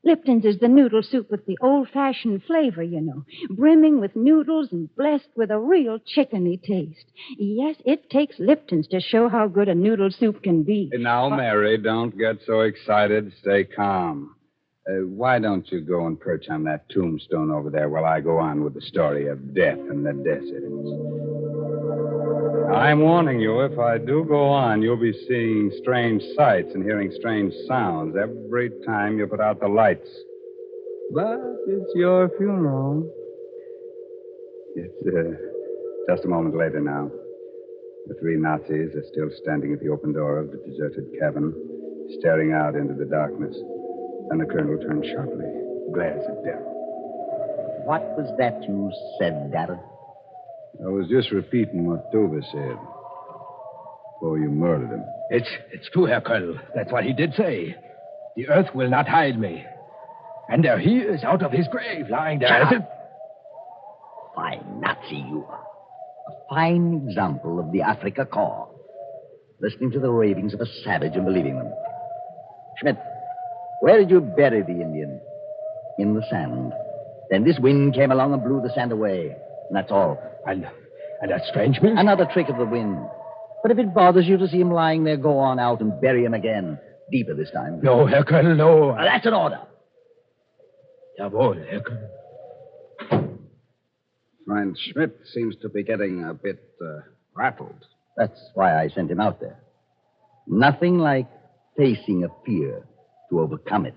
Lipton's is the noodle soup with the old-fashioned flavor, you know, brimming with noodles and blessed with a real chickeny taste. Yes, it takes Lipton's to show how good a noodle soup can be. Now, Mary, don't get so excited. Stay calm. Why don't you go and perch on that tombstone over there while I go on with the story of death in the desert? I'm warning you, if I do go on, you'll be seeing strange sights and hearing strange sounds every time you put out the lights. But it's your funeral. It's just a moment later now. The 3 Nazis are still standing at the open door of the deserted cabin, staring out into the darkness. Then the colonel turns sharply, glares at Darrell. What was that you said, Darrell? I was just repeating what Tova said. Before you murdered him. It's true, Herr Colonel. That's what he did say. The earth will not hide me. And there he is, out of his grave, lying there. Shut up. Fine Nazi you are. A fine example of the Africa Corps. Listening to the ravings of a savage and believing them. Schmidt, where did you bury the Indian? In the sand. Then this wind came along and blew the sand away. And that's all. And that strange wind? Another trick of the wind. But if it bothers you to see him lying there, go on out and bury him again. Deeper this time. No, Herr Colonel, no. Well, that's an order. Jawohl, Herr Colonel. Friend Schmidt seems to be getting a bit rattled. That's why I sent him out there. Nothing like facing a fear to overcome it.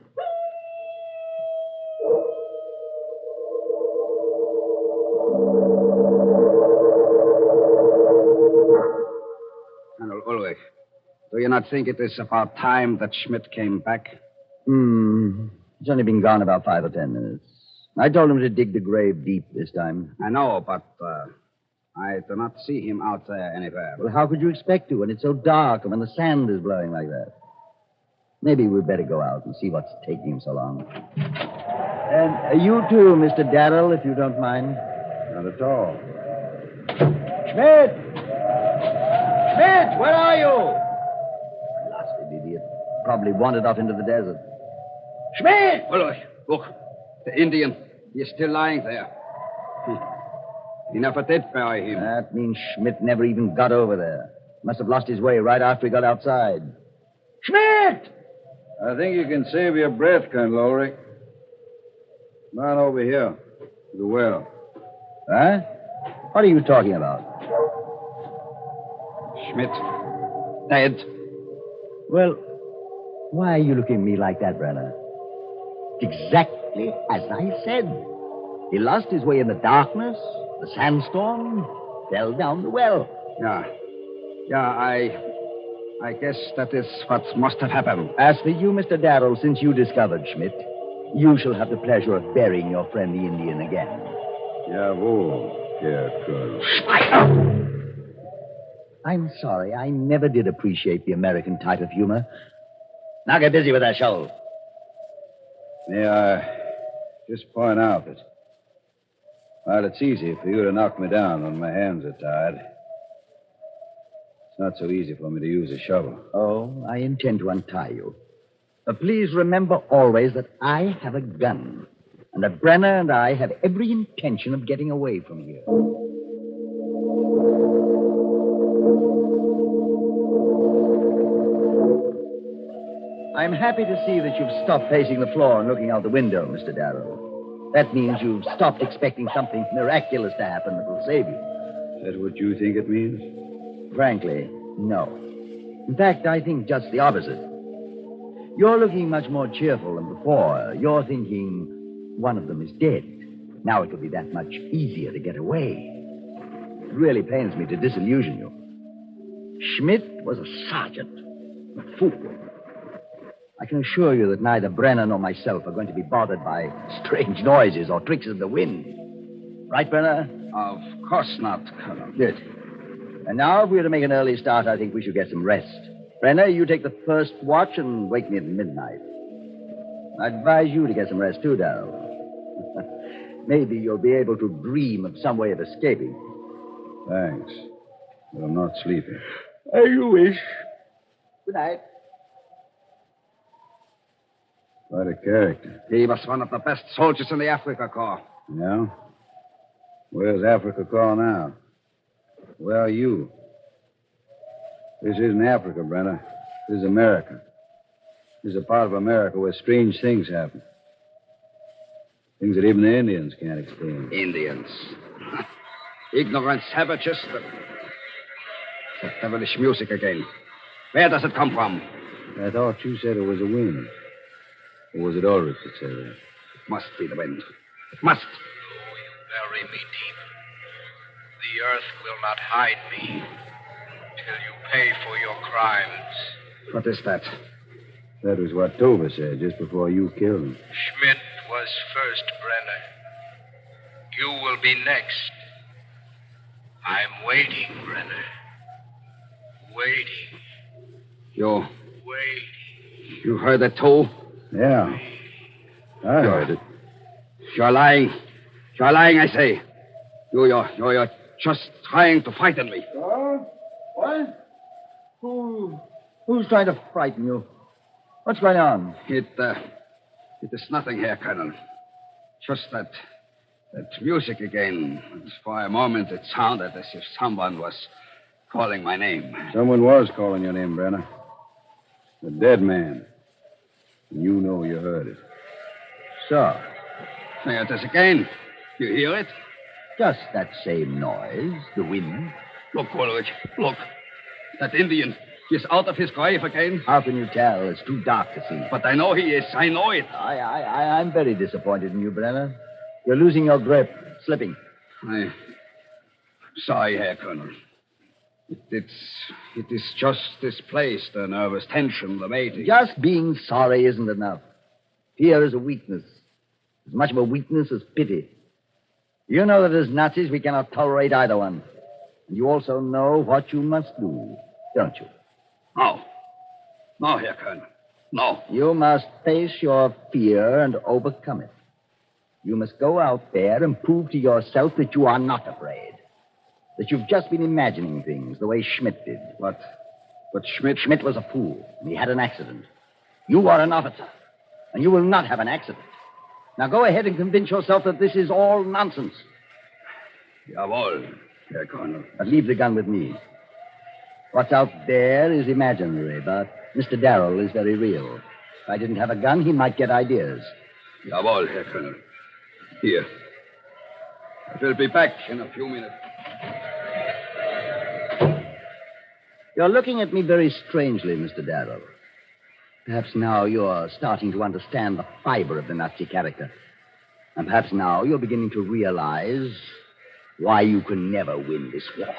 Colonel Ulrich, do you not think it is about time that Schmidt came back? He's only been gone about 5 or 10 minutes. I told him to dig the grave deep this time. I know, but I do not see him out there anywhere. Well, how could you expect to when it's so dark and when the sand is blowing like that? Maybe we'd better go out and see what's taking him so long. And you too, Mr. Darrell, if you don't mind. Not at all. Schmidt! Schmidt, where are you? Blasted idiot. Probably wandered off into the desert. Schmidt! Ulrich, look. The Indian. He is still lying there. He never did bury him. That means Schmidt never even got over there. Must have lost his way right after he got outside. Schmidt! I think you can save your breath, Colonel Ulrich. Come on over here. To the well. Huh? What are you talking about? Schmidt. Dead. Well, why are you looking at me like that, Brenner? Exactly as I said. He lost his way in the darkness, the sandstorm, fell down the well. I guess that is what must have happened. As for you, Mr. Darrell, since you discovered Schmidt, you shall have the pleasure of burying your friend the Indian again. Jawohl, Herr Colonel. I'm sorry. I never did appreciate the American type of humor. Now get busy with that shovel. May I just point out that while it's easy for you to knock me down when my hands are tied, it's not so easy for me to use a shovel. Oh, I intend to untie you. But please remember always that I have a gun, and that Brenner and I have every intention of getting away from here. I'm happy to see that you've stopped pacing the floor and looking out the window, Mr. Darrow. That means you've stopped expecting something miraculous to happen that will save you. Is that what you think it means? Frankly, no. In fact, I think just the opposite. You're looking much more cheerful than before. You're thinking one of them is dead. Now it will be that much easier to get away. It really pains me to disillusion you. Schmidt was a sergeant, a fool. I can assure you that neither Brenner nor myself are going to be bothered by strange noises or tricks of the wind. Right, Brenner? Of course not, Colonel. Good. And now, if we're to make an early start, I think we should get some rest. Brenner, you take the first watch and wake me at midnight. I advise you to get some rest, too, Darrell. Maybe you'll be able to dream of some way of escaping. Thanks. But I'm not sleeping. As you wish. Good night. Quite a character. He was one of the best soldiers in the Africa Corps. Yeah? Where's Africa Corps now? Where are you? This isn't Africa, Brenner. This is America. This is a part of America where strange things happen. Things that even the Indians can't explain. Indians. Ignorant savages. That devilish music again. Where does it come from? I thought you said it was the wind. Or was it Ulrich that said that? It must be the wind. It must. Bury me deep. The earth will not hide me till you pay for your crimes. What is that? That was what Tova said just before you killed him. Schmidt was first, Brenner. You will be next. I'm waiting, Brenner. Waiting. You heard it, too? Yeah. I heard it. You're lying. You're lying, I say. You're just trying to frighten me. What? Who's trying to frighten you? What's going on? It is nothing here, Colonel. Just that music again. For a moment, it sounded as if someone was calling my name. Someone was calling your name, Brenner. A dead man. And you know you heard it. So, there it is again. You hear it? Just that same noise, the wind. Look, Ulrich, look. That Indian, he's out of his grave again. How can you tell? It's too dark to see. But I know he is. I know it. I'm very disappointed in you, Brenner. You're losing your grip, slipping. I'm sorry, Herr Colonel. It is just this place, the nervous tension, the mating. Just being sorry isn't enough. Fear is a weakness. As much of a weakness as pity. You know that as Nazis we cannot tolerate either one. And you also know what you must do, don't you? No. No, Herr Colonel. No. You must face your fear and overcome it. You must go out there and prove to yourself that you are not afraid. That you've just been imagining things the way Schmidt did. But Schmidt was a fool, and he had an accident. You are an officer, and you will not have an accident. Now go ahead and convince yourself that this is all nonsense. Jawohl, Herr Colonel. But leave the gun with me. What's out there is imaginary, but Mr. Darrell is very real. If I didn't have a gun, he might get ideas. Jawohl, Herr Colonel. Here. I will be back in a few minutes. You're looking at me very strangely, Mr. Darrell. Perhaps now you're starting to understand the fiber of the Nazi character. And perhaps now you're beginning to realize why you can never win this war.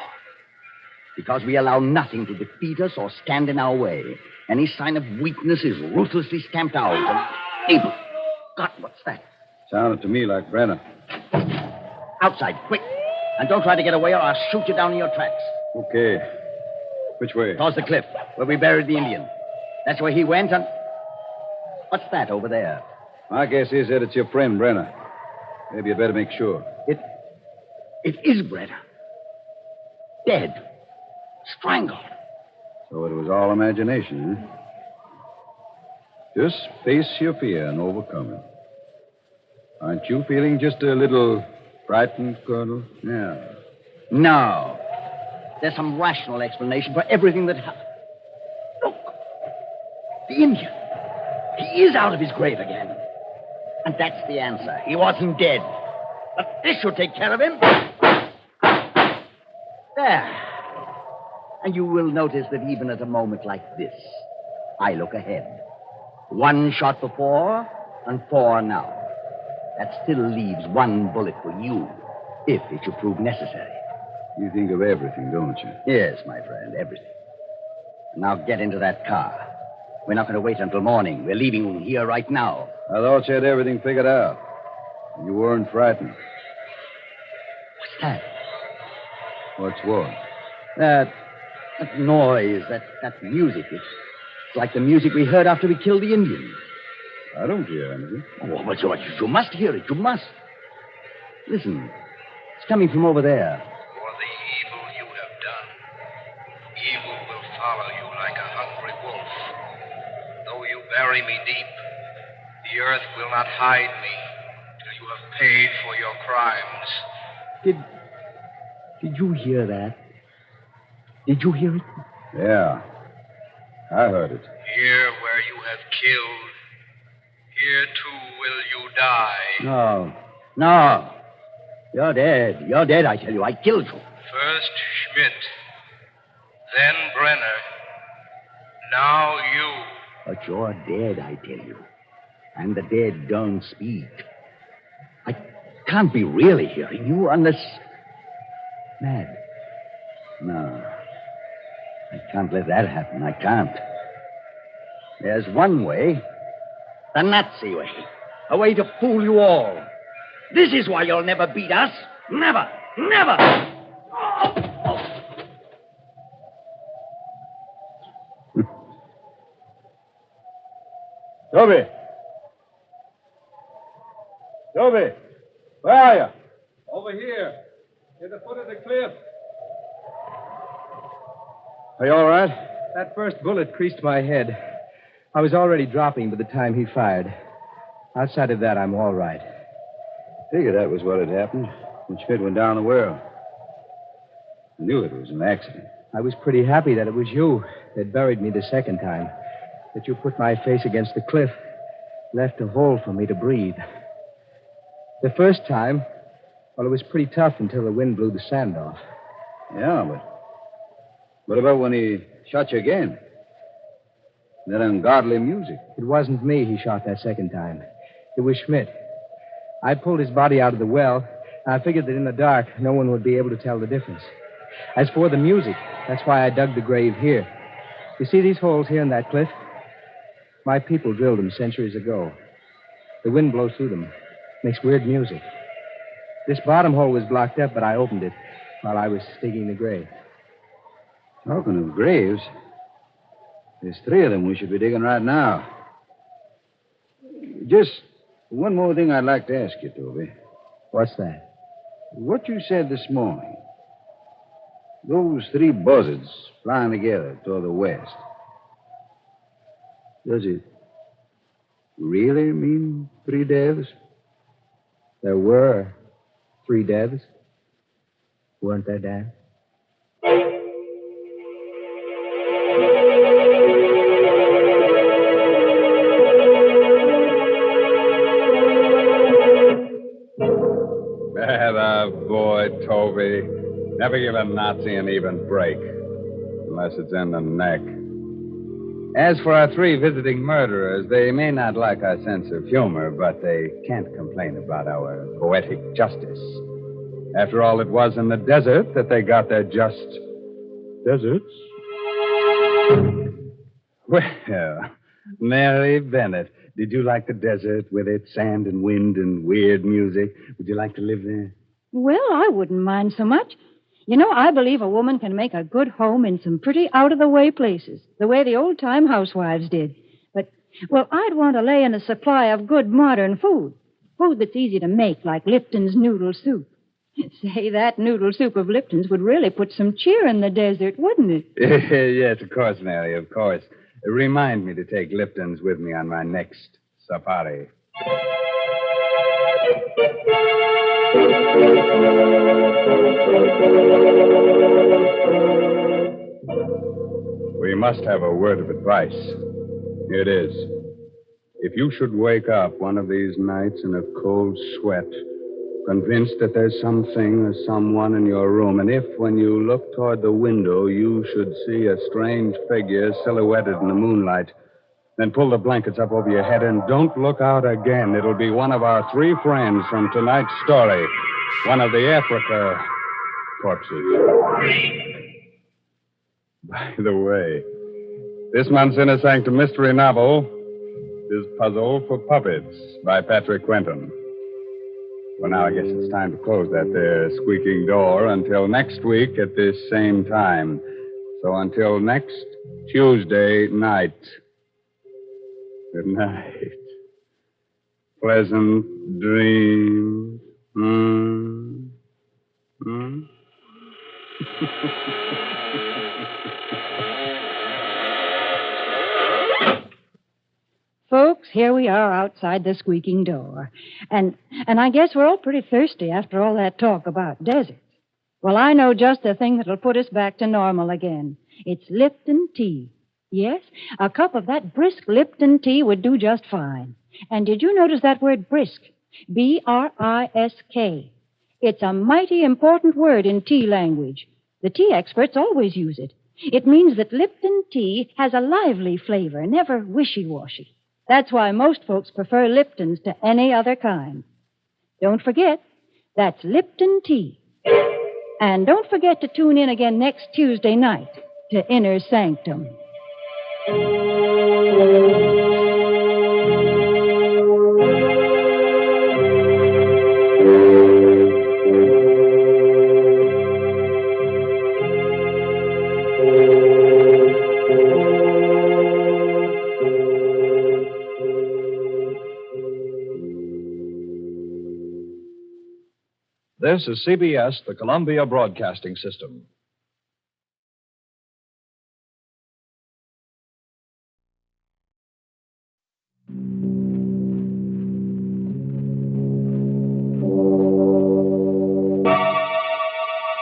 Because we allow nothing to defeat us or stand in our way. Any sign of weakness is ruthlessly stamped out. And... God, what's that? Sounded to me like Brenner. Outside, quick. And don't try to get away or I'll shoot you down in your tracks. Okay. Which way? Towards the cliff, where we buried the Indian. That's where he went, and... What's that over there? My guess is that it's your friend, Brenner. Maybe you'd better make sure. It is Brenner. Dead. Strangled. So it was all imagination, huh? Just face your fear and overcome it. Aren't you feeling just a little frightened, Colonel? Yeah. No. There's some rational explanation for everything that happened. Look. The Indian. He is out of his grave again. And that's the answer. He wasn't dead. But this should take care of him. There. And you will notice that even at a moment like this, I look ahead. 1 shot before and 4 now. That still leaves 1 bullet for you, if it should prove necessary. You think of everything, don't you? Yes, my friend, everything. Now get into that car. We're not going to wait until morning. We're leaving here right now. I thought you had everything figured out. You weren't frightened. What's that? What's what? That noise, that music. It's like the music we heard after we killed the Indian. I don't hear anything. Oh, but you must hear it. You must. Listen. It's coming from over there. For the evil you have done, evil will follow you like a hungry wolf. Though you bury me deep, the earth will not hide me till you have paid for your crimes. Did you hear that? Did you hear it? Yeah. I heard it. Here where you have killed, here too will you die. No. You're dead. You're dead, I tell you. I killed you. First Schmidt, then Brenner, now you. But you're dead, I tell you. And the dead don't speak. I can't be really hearing you unless... Mad. No. I can't let that happen. I can't. There's one way. The Nazi way. A way to fool you all. This is why you'll never beat us. Never. Never. Toby! Toby! Where are you? Over here. At the foot of the cliff. Are you all right? That first bullet creased my head. I was already dropping by the time he fired. Outside of that, I'm all right. Figured that was what had happened when Schmidt went down the well. I knew it was an accident. I was pretty happy that it was you that buried me the second time. That you put my face against the cliff, left a hole for me to breathe. The first time, well, it was pretty tough until the wind blew the sand off. Yeah, but what about when he shot you again? That ungodly music. It wasn't me he shot that second time. It was Schmidt. I pulled his body out of the well. I figured that in the dark, no one would be able to tell the difference. As for the music, that's why I dug the grave here. You see these holes here in that cliff? My people drilled them centuries ago. The wind blows through them. Makes weird music. This bottom hole was blocked up, but I opened it while I was digging the grave. Talking of graves, there's 3 of them we should be digging right now. Just one more thing I'd like to ask you, Toby. What's that? What you said this morning. Those 3 buzzards flying together toward the west. Does it really mean 3 devs? There were 3 devs. Weren't there, Dan? Better boy, Toby. Never give a Nazi an even break. unless it's in the neck. As for our 3 visiting murderers, they may not like our sense of humor, but they can't complain about our poetic justice. After all, it was in the desert that they got their just deserts. Well, Mary Bennett, did you like the desert with its sand and wind and weird music? Would you like to live there? Well, I wouldn't mind so much. You know, I believe a woman can make a good home in some pretty out-of-the-way places, the way the old-time housewives did. But, well, I'd want to lay in a supply of good modern food. Food that's easy to make, like Lipton's noodle soup. Say, that noodle soup of Lipton's would really put some cheer in the desert, wouldn't it? Yes, of course, Mary, of course. Remind me to take Lipton's with me on my next safari. We must have a word of advice. Here it is. If you should wake up one of these nights in a cold sweat, convinced that there's something or someone in your room, and if, when you look toward the window, you should see a strange figure silhouetted in the moonlight, then pull the blankets up over your head and don't look out again. It'll be one of our 3 friends from tonight's story, one of the Africa corpses. By the way, this month's Inner Sanctum Mystery novel is Puzzle for Puppets by Patrick Quentin. Well, now I guess it's time to close that there squeaking door until next week at this same time. So until next Tuesday night. Good night. Pleasant dreams. Folks, here we are outside the squeaking door. And I guess we're all pretty thirsty after all that talk about deserts. Well, I know just the thing that'll put us back to normal again. It's Lipton tea. Yes, a cup of that brisk Lipton tea would do just fine. And did you notice that word brisk? B-R-I-S-K. It's a mighty important word in tea language. The tea experts always use it. It means that Lipton tea has a lively flavor, never wishy-washy. That's why most folks prefer Lipton's to any other kind. Don't forget, that's Lipton tea. And don't forget to tune in again next Tuesday night to Inner Sanctum. This is CBS, the Columbia Broadcasting System.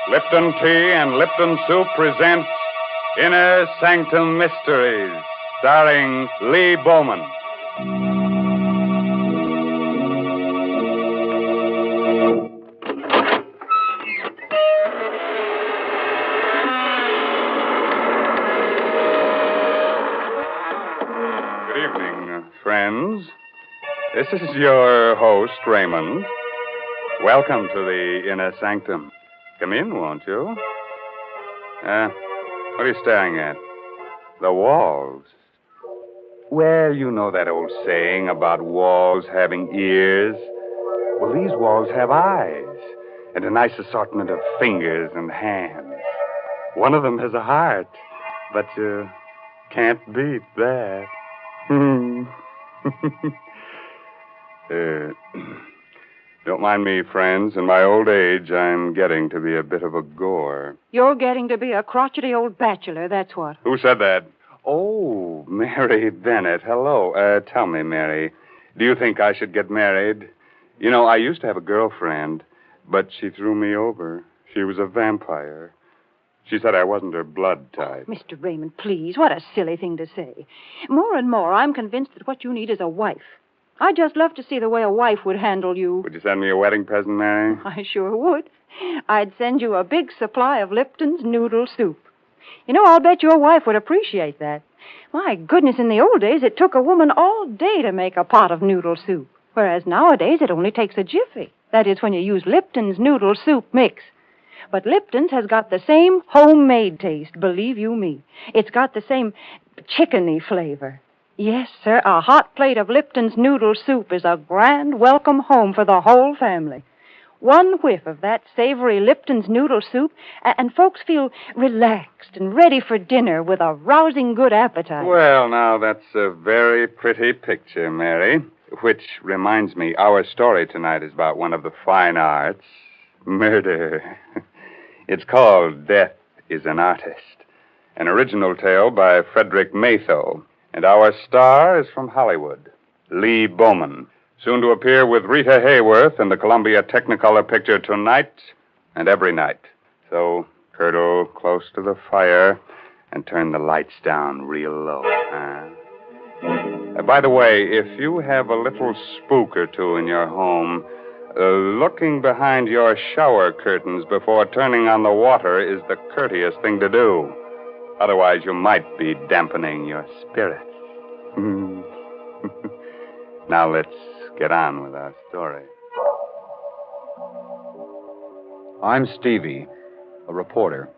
Lipton Tea and Lipton Soup present Inner Sanctum Mysteries, starring Lee Bowman. Friends, this is your host, Raymond. Welcome to the Inner Sanctum. Come in, won't you? What are you staring at? The walls. Well, you know that old saying about walls having ears. Well, these walls have eyes and a nice assortment of fingers and hands. One of them has a heart, but you can't beat that. Don't mind me, friends. In my old age, I'm getting to be a bit of a gore. You're getting to be a crotchety old bachelor, that's what. Who said that? Oh, Mary Bennett. Hello. Tell me, Mary, do you think I should get married? You know, I used to have a girlfriend, but she threw me over. She was a vampire. She said I wasn't her blood type. Mr. Raymond, please, what a silly thing to say. More and more, I'm convinced that what you need is a wife. I'd just love to see the way a wife would handle you. Would you send me a wedding present, Mary? I sure would. I'd send you a big supply of Lipton's noodle soup. You know, I'll bet your wife would appreciate that. My goodness, in the old days, it took a woman all day to make a pot of noodle soup, whereas nowadays it only takes a jiffy. That is, when you use Lipton's noodle soup mix. But Lipton's has got the same homemade taste, believe you me. It's got the same chickeny flavor. Yes, sir, a hot plate of Lipton's noodle soup is a grand welcome home for the whole family. One whiff of that savory Lipton's noodle soup, and folks feel relaxed and ready for dinner with a rousing good appetite. Well, now, that's a very pretty picture, Mary. Which reminds me, our story tonight is about one of the fine arts, murder. It's called Death is an Artist, an original tale by Frederick Matho. And our star is from Hollywood, Lee Bowman, soon to appear with Rita Hayworth in the Columbia Technicolor picture Tonight and Every Night. So, curdle close to the fire and turn the lights down real low. By the way, if you have a little spook or two in your home, looking behind your shower curtains before turning on the water is the courteous thing to do. Otherwise, you might be dampening your spirits. Now let's get on with our story. I'm Stevie, a reporter.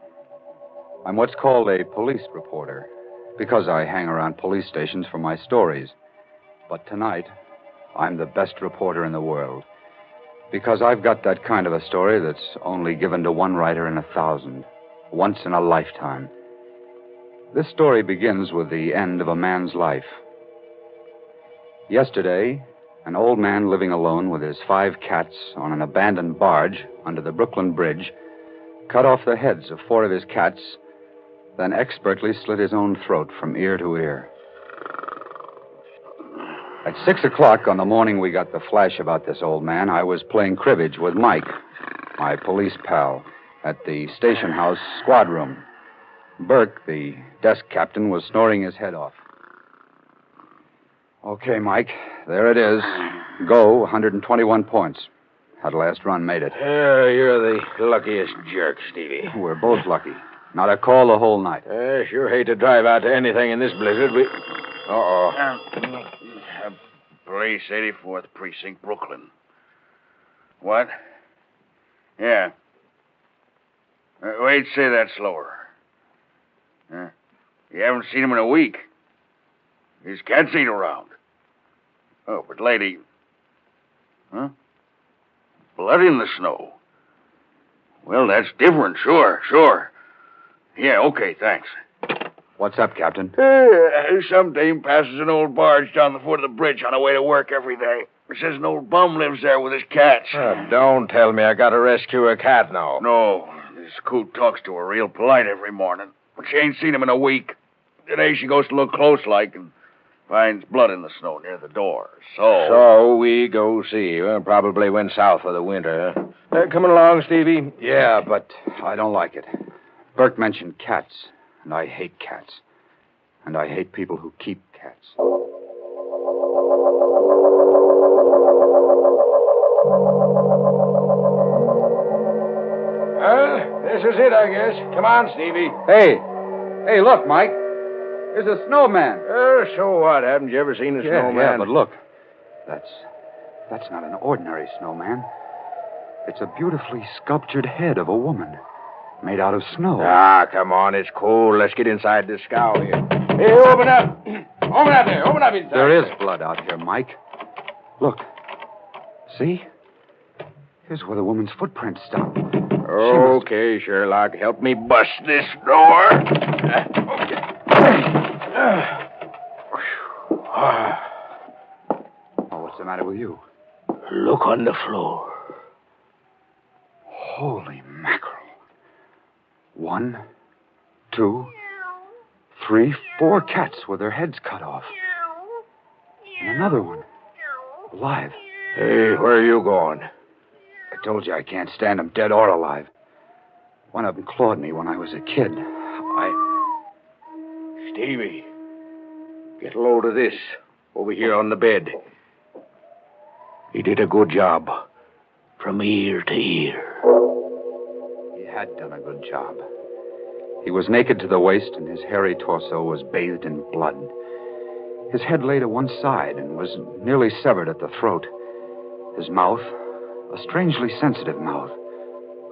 I'm what's called a police reporter, because I hang around police stations for my stories. But tonight, I'm the best reporter in the world, because I've got that kind of a story that's only given to one writer in 1,000, once in a lifetime. This story begins with the end of a man's life. Yesterday, an old man living alone with his 5 cats on an abandoned barge under the Brooklyn Bridge cut off the heads of 4 of his cats, then expertly slit his own throat from ear to ear. At 6 o'clock on the morning we got the flash about this old man, I was playing cribbage with Mike, my police pal, at the station house squad room. Burke, the desk captain, was snoring his head off. Okay, Mike, there it is. Go, 121 points. That last run made it. You're the luckiest jerk, Stevie. We're both lucky. Not a call the whole night. Sure hate to drive out to anything in this blizzard. Police, 84th Precinct, Brooklyn. What? Yeah. Wait, say that slower. You haven't seen him in a week. His cats ain't around. Oh, but lady... Huh? Blood in the snow. Well, that's different, sure. Yeah, okay, thanks. What's up, Captain? Some dame passes an old barge down the foot of the bridge on her way to work every day. Says an old bum lives there with his cats. Don't tell me I gotta rescue a cat now. No, this coot talks to her real polite every morning. But she ain't seen him in a week. Today she goes to look close like and finds blood in the snow near the door. So we go see. Well, probably went south for the winter. Coming along, Stevie? Yeah, but I don't like it. Burke mentioned cats, and I hate cats. And I hate people who keep cats. Well, this is it, I guess. Come on, Stevie. Hey, look, Mike. There's a snowman. So what? Haven't you ever seen a snowman? Yeah, but look. That's not an ordinary snowman. It's a beautifully sculptured head of a woman made out of snow. Come on. It's cold. Let's get inside this scow here. Hey, open up. Open up there. Open up inside. There is blood out here, Mike. Look. See? Here's where the woman's footprints stop. Okay, Sherlock. Help me bust this door. Okay. What's the matter with you? Look on the floor. Holy mackerel. 1, 2, 3, 4 cats with their heads cut off. And another one. Alive. Hey, where are you going? I told you I can't stand them dead or alive. One of them clawed me when I was a kid. Stevie, get a load of this over here on the bed. He did a good job. From ear to ear. He had done a good job. He was naked to the waist, and his hairy torso was bathed in blood. His head lay to one side and was nearly severed at the throat. His mouth, a strangely sensitive mouth,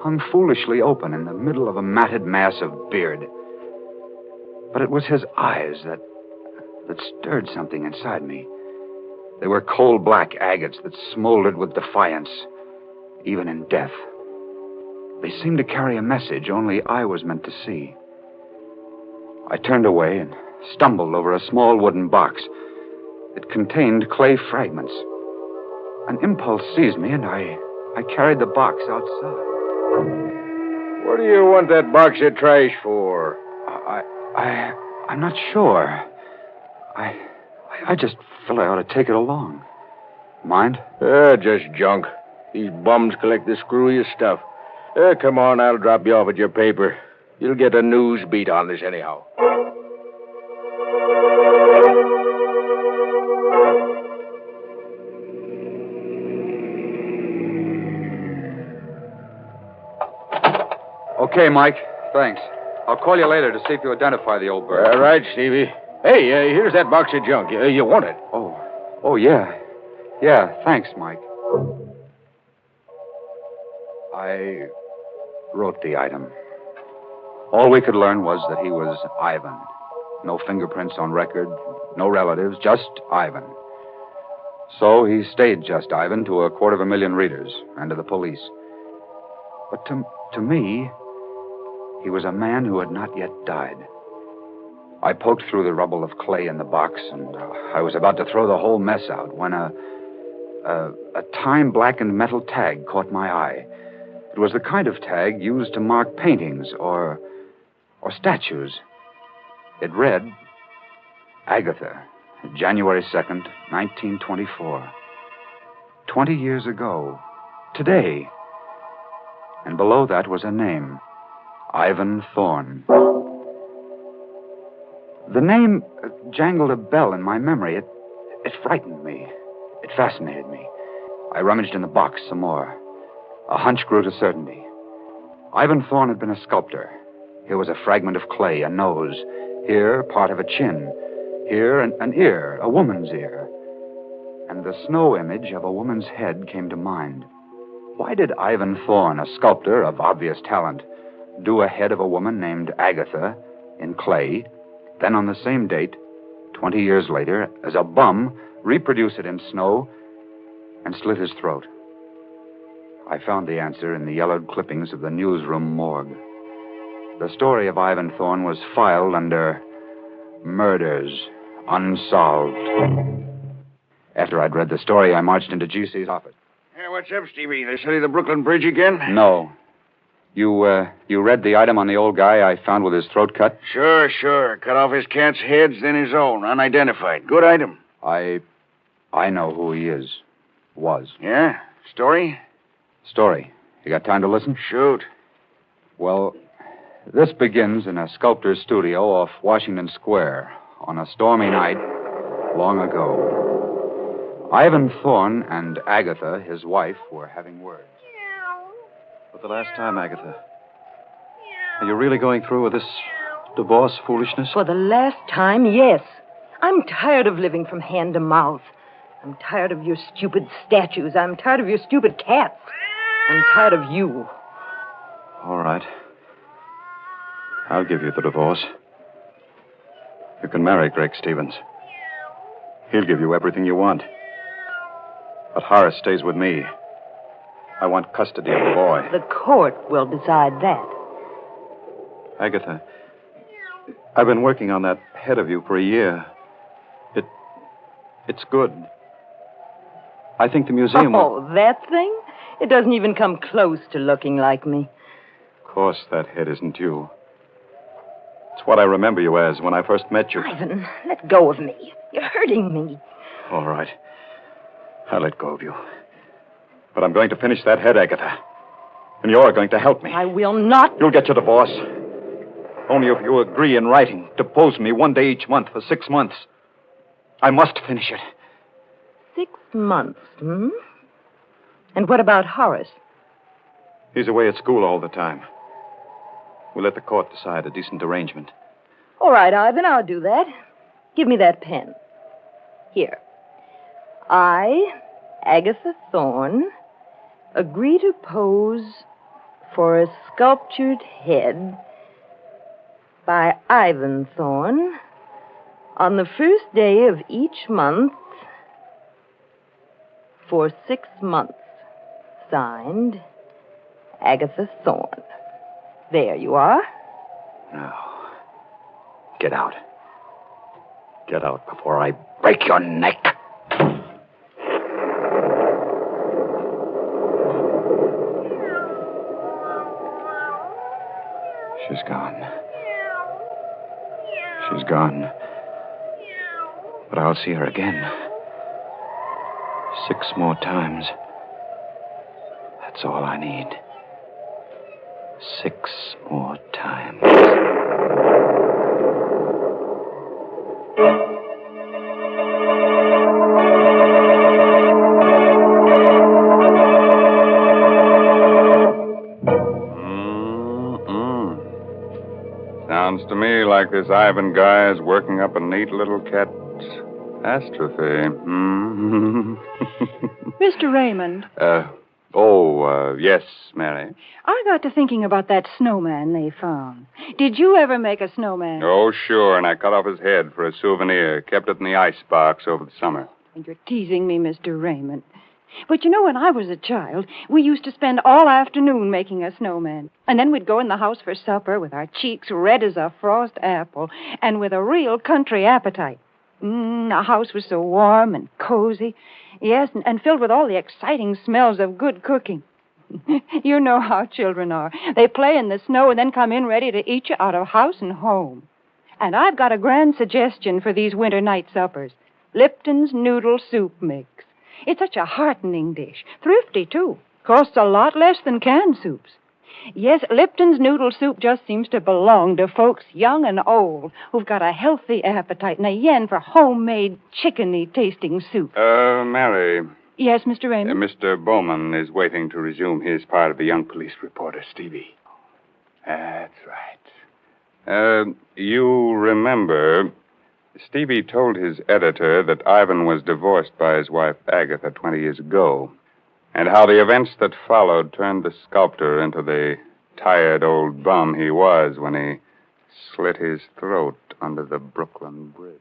hung foolishly open in the middle of a matted mass of beard. But it was his eyes that stirred something inside me. They were coal-black agates that smoldered with defiance, even in death. They seemed to carry a message only I was meant to see. I turned away and stumbled over a small wooden box. It contained clay fragments. An impulse seized me, and I carried the box outside. What do you want that box of trash for? I'm not sure. I just felt I ought to take it along. Mind? Just junk. These bums collect the screwiest stuff. Come on, I'll drop you off at your paper. You'll get a news beat on this anyhow. Okay, Mike. Thanks. I'll call you later to see if you identify the old bird. All right, Stevie. Hey, here's that box of junk. You want it? Oh, yeah. Yeah, thanks, Mike. I wrote the item. All we could learn was that he was Ivan. No fingerprints on record, no relatives, just Ivan. So he stayed just Ivan to 250,000 readers and to the police. But to me, he was a man who had not yet died. I poked through the rubble of clay in the box, and I was about to throw the whole mess out when a time-blackened metal tag caught my eye. It was the kind of tag used to mark paintings or statues. It read, Agatha, January 2nd, 1924. 20 years ago. Today. And below that was a name, Ivan Thorne. The name jangled a bell in my memory. It frightened me. It fascinated me. I rummaged in the box some more. A hunch grew to certainty. Ivan Thorne had been a sculptor. Here was a fragment of clay, a nose. Here, part of a chin. Here, an ear, a woman's ear. And the snow image of a woman's head came to mind. Why did Ivan Thorne, a sculptor of obvious talent, do a head of a woman named Agatha in clay, then on the same date, 20 years later, as a bum, reproduce it in snow and slit his throat? I found the answer in the yellowed clippings of the newsroom morgue. The story of Ivan Thorne was filed under Murders Unsolved. After I'd read the story, I marched into GC's office. Hey, what's up, Stevie? They study the Brooklyn Bridge again? No. You read the item on the old guy I found with his throat cut? Sure. Cut off his cat's heads, then his own, unidentified. Good item. I know who he is. Was. Yeah? Story? Story. You got time to listen? Shoot. Well, this begins in a sculptor's studio off Washington Square on a stormy night long ago. Ivan Thorne and Agatha, his wife, were having words. For the last time, Agatha, are you really going through with this divorce foolishness? For the last time, yes. I'm tired of living from hand to mouth. I'm tired of your stupid statues. I'm tired of your stupid cats. I'm tired of you. All right. I'll give you the divorce. You can marry Greg Stevens. He'll give you everything you want. But Horace stays with me. I want custody of the boy. The court will decide that. Agatha, I've been working on that head of you for a year. It's good. I think the museum will... Oh, that thing? It doesn't even come close to looking like me. Of course, that head isn't you. It's what I remember you as when I first met you. Ivan, let go of me. You're hurting me. All right. I'll let go of you. But I'm going to finish that head, Agatha. And you're going to help me. I will not. You'll get your divorce. Only if you agree in writing to pose me one day each month for 6 months. I must finish it. 6 months, hmm? And what about Horace? He's away at school all the time. We'll let the court decide a decent arrangement. All right, Ivan, I'll do that. Give me that pen. Here. I, Agatha Thorne, agree to pose for a sculptured head by Ivan Thorne on the first day of each month for 6 months. Signed, Agatha Thorne. There you are. Now, get out. Get out before I break your neck. She's gone. She's gone. But I'll see her again. 6 more times. That's all I need. 6 more times. Sounds to me like this Ivan guy is working up a neat little catastrophe. Mr. Raymond. Yes, Mary. I got to thinking about that snowman they found. Did you ever make a snowman? Oh, sure, and I cut off his head for a souvenir. Kept it in the icebox over the summer. And you're teasing me, Mr. Raymond. But you know, when I was a child, we used to spend all afternoon making a snowman. And then we'd go in the house for supper with our cheeks red as a frost apple and with a real country appetite. The house was so warm and cozy. Yes, and filled with all the exciting smells of good cooking. You know how children are. They play in the snow and then come in ready to eat you out of house and home. And I've got a grand suggestion for these winter night suppers. Lipton's Noodle Soup Mix. It's such a heartening dish. Thrifty, too. Costs a lot less than canned soups. Yes, Lipton's Noodle Soup just seems to belong to folks young and old who've got a healthy appetite and a yen for homemade, chickeny-tasting soup. Mary. Yes, Mr. Raymond? Mr. Bowman is waiting to resume his part of the young police reporter, Stevie. That's right. You remember, Stevie told his editor that Ivan was divorced by his wife, Agatha, 20 years ago, and how the events that followed turned the sculptor into the tired old bum he was when he slit his throat under the Brooklyn Bridge.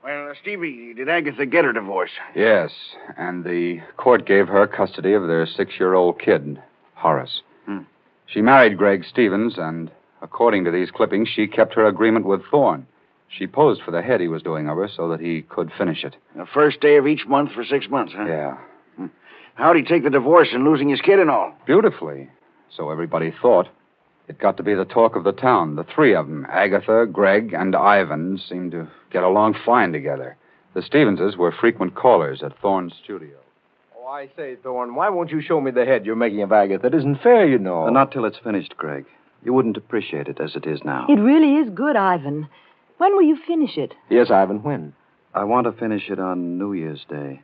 Well, Stevie, did Agatha get her divorce? Yes, and the court gave her custody of their 6-year-old kid, Horace. She married Greg Stevens, and according to these clippings, she kept her agreement with Thorne. She posed for the head he was doing of her so that he could finish it. The first day of each month for 6 months, huh? Yeah. How'd he take the divorce and losing his kid and all? Beautifully. So everybody thought. It got to be the talk of the town. The three of them, Agatha, Greg, and Ivan, seemed to get along fine together. The Stevenses were frequent callers at Thorne's studio. Oh, I say, Thorne, why won't you show me the head you're making of Agatha? It isn't fair, you know. Not till it's finished, Greg. You wouldn't appreciate it as it is now. It really is good, Ivan. When will you finish it? Yes, Ivan, when? I want to finish it on New Year's Day.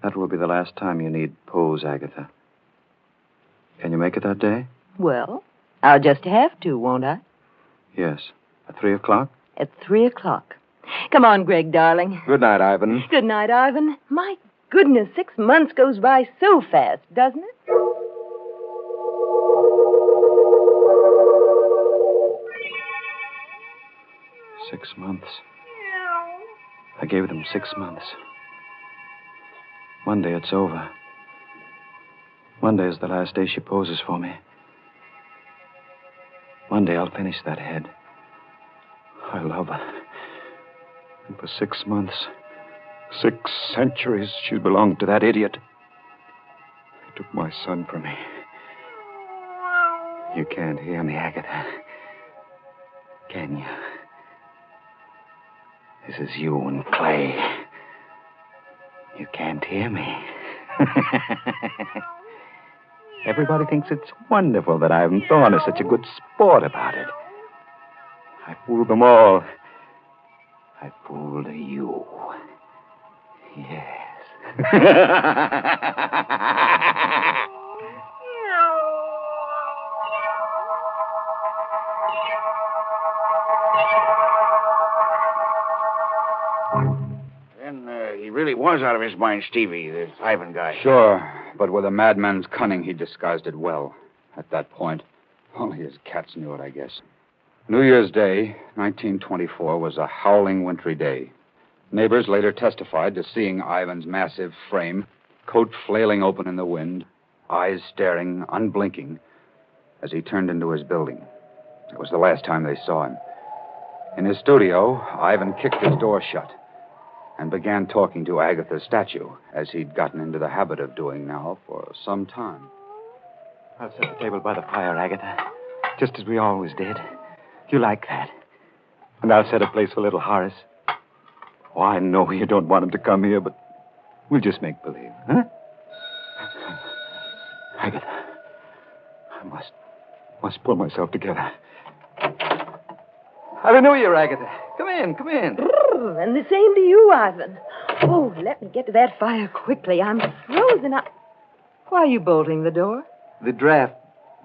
That will be the last time you need pose, Agatha. Can you make it that day? Well, I'll just have to, won't I? Yes. At 3 o'clock? At 3 o'clock. Come on, Greg, darling. Good night, Ivan. Good night, Ivan. My goodness, 6 months goes by so fast, doesn't it? Six months. I gave them 6 months. Monday, it's over. Monday is the last day she poses for me. Monday, I'll finish that head. I love her. And for 6 months, 6 centuries, she's belonged to that idiot. He took my son from me. You can't hear me, Agatha. Can you? This is you and Clay. You can't hear me. Everybody thinks it's wonderful that Ivan Thorne is such a good sport about it. I fooled them all. I fooled you. Yes. he really was out of his mind, Stevie, the Ivan guy. Sure, but with a madman's cunning, he disguised it well. At that point, only his cats knew it, I guess. New Year's Day, 1924, was a howling wintry day. Neighbors later testified to seeing Ivan's massive frame, coat flailing open in the wind, eyes staring, unblinking, as he turned into his building. It was the last time they saw him. In his studio, Ivan kicked his door shut and began talking to Agatha's statue, as he'd gotten into the habit of doing now for some time. I'll set the table by the fire, Agatha, just as we always did. You like that. And I'll set a place for little Horace. Oh, I know you don't want him to come here, but we'll just make believe, huh? Agatha, I must pull myself together. Happy New Year, Agatha. Come in, come in. And the same to you, Ivan. Oh, let me get to that fire quickly. I'm frozen up. Why are you bolting the door? The draft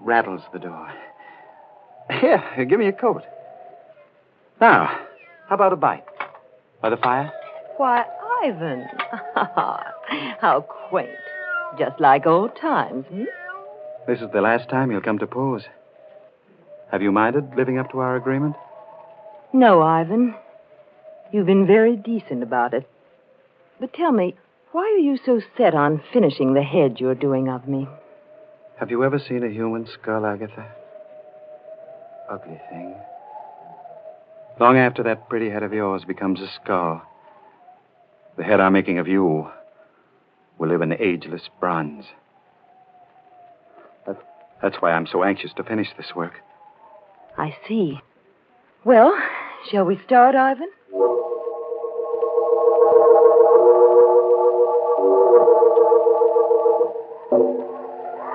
rattles the door. Here, give me a coat. Now, how about a bite? By the fire? Why, Ivan. How quaint. Just like old times, hmm? This is the last time you'll come to pose. Have you minded living up to our agreement? No, Ivan. You've been very decent about it. But tell me, why are you so set on finishing the head you're doing of me? Have you ever seen a human skull, Agatha? Ugly thing. Long after that pretty head of yours becomes a skull, the head I'm making of you will live in ageless bronze. That's why I'm so anxious to finish this work. I see. Well, shall we start, Ivan?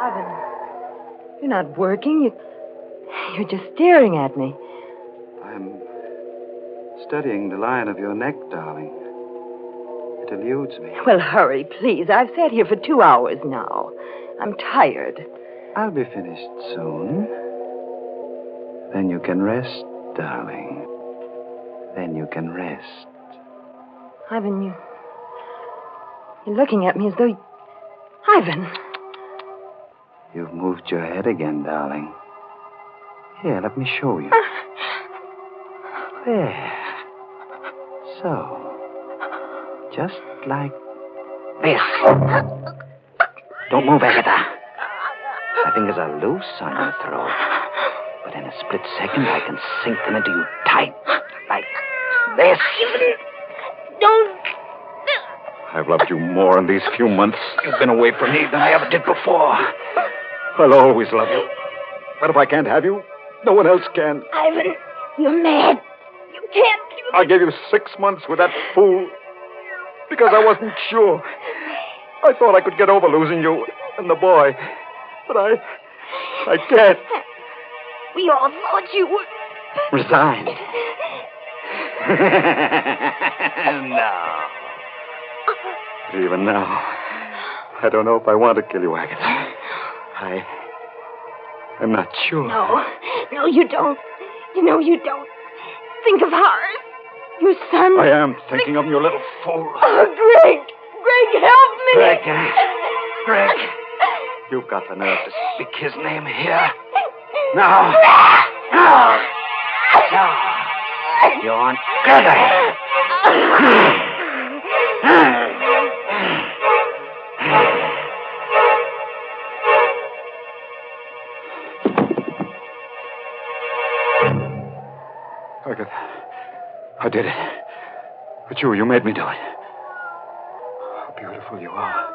Ivan, you're not working. You're just staring at me. I'm studying the line of your neck, darling. It eludes me. Well, hurry, please. I've sat here for 2 hours now. I'm tired. I'll be finished soon. Then you can rest, darling. Then you can rest. Ivan, you're looking at me as though... Ivan! You've moved your head again, darling. Here, let me show you. There. So. Just like this. Don't move, Agatha. My fingers are loose on your throat. But in a split second, I can sink them into you tight. Like this. Don't. I've loved you more in these few months You've been away from me than I ever did before. I'll always love you. But if I can't have you, no one else can. Ivan, you're mad. You can't. I gave you 6 months with that fool because I wasn't sure. I thought I could get over losing you and the boy. But I can't. We all thought you were... Resigned. No. Even now, I don't know if I want to kill you, Agatha. I'm not sure. No, you don't. You know you don't. Think of Horace. Your son. I am thinking of you, little fool. Oh, Greg. Greg, help me. Greg. You've got the nerve to speak his name here. No. You aren't good. Agatha, I did it. But you made me do it. How beautiful you are.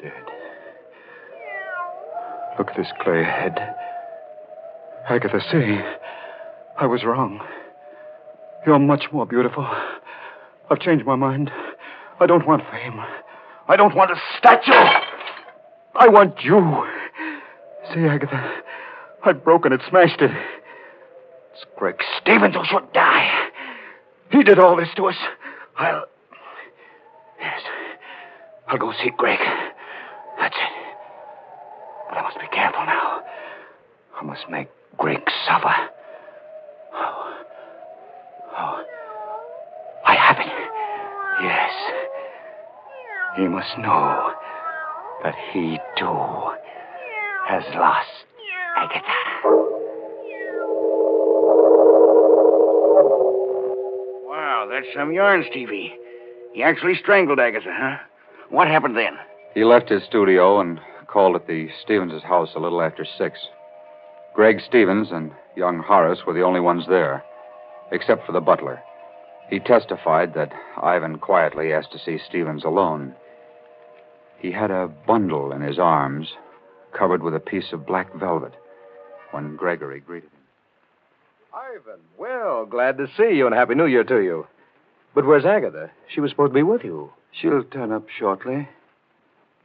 Dead. Look at this clay head. Agatha, see, I was wrong. You're much more beautiful. I've changed my mind. I don't want fame. I don't want a statue. I want you. See, Agatha, I've broken it, smashed it. It's Greg Stevens who should die. He did all this to us. I'll go see Greg. That's it. But I must be careful now. I must make Greg suffer. Oh. I have it. Yes. He must know that he, too, has lost Agatha. Wow, that's some yarn, Stevie. He actually strangled Agatha, huh? What happened then? He left his studio and called at the Stevens' house a little after 6. Greg Stevens and young Horace were the only ones there, except for the butler. He testified that Ivan quietly asked to see Stevens alone. He had a bundle in his arms, covered with a piece of black velvet, when Gregory greeted him. Ivan, well, glad to see you and Happy New Year to you. But where's Agatha? She was supposed to be with you. She'll turn up shortly.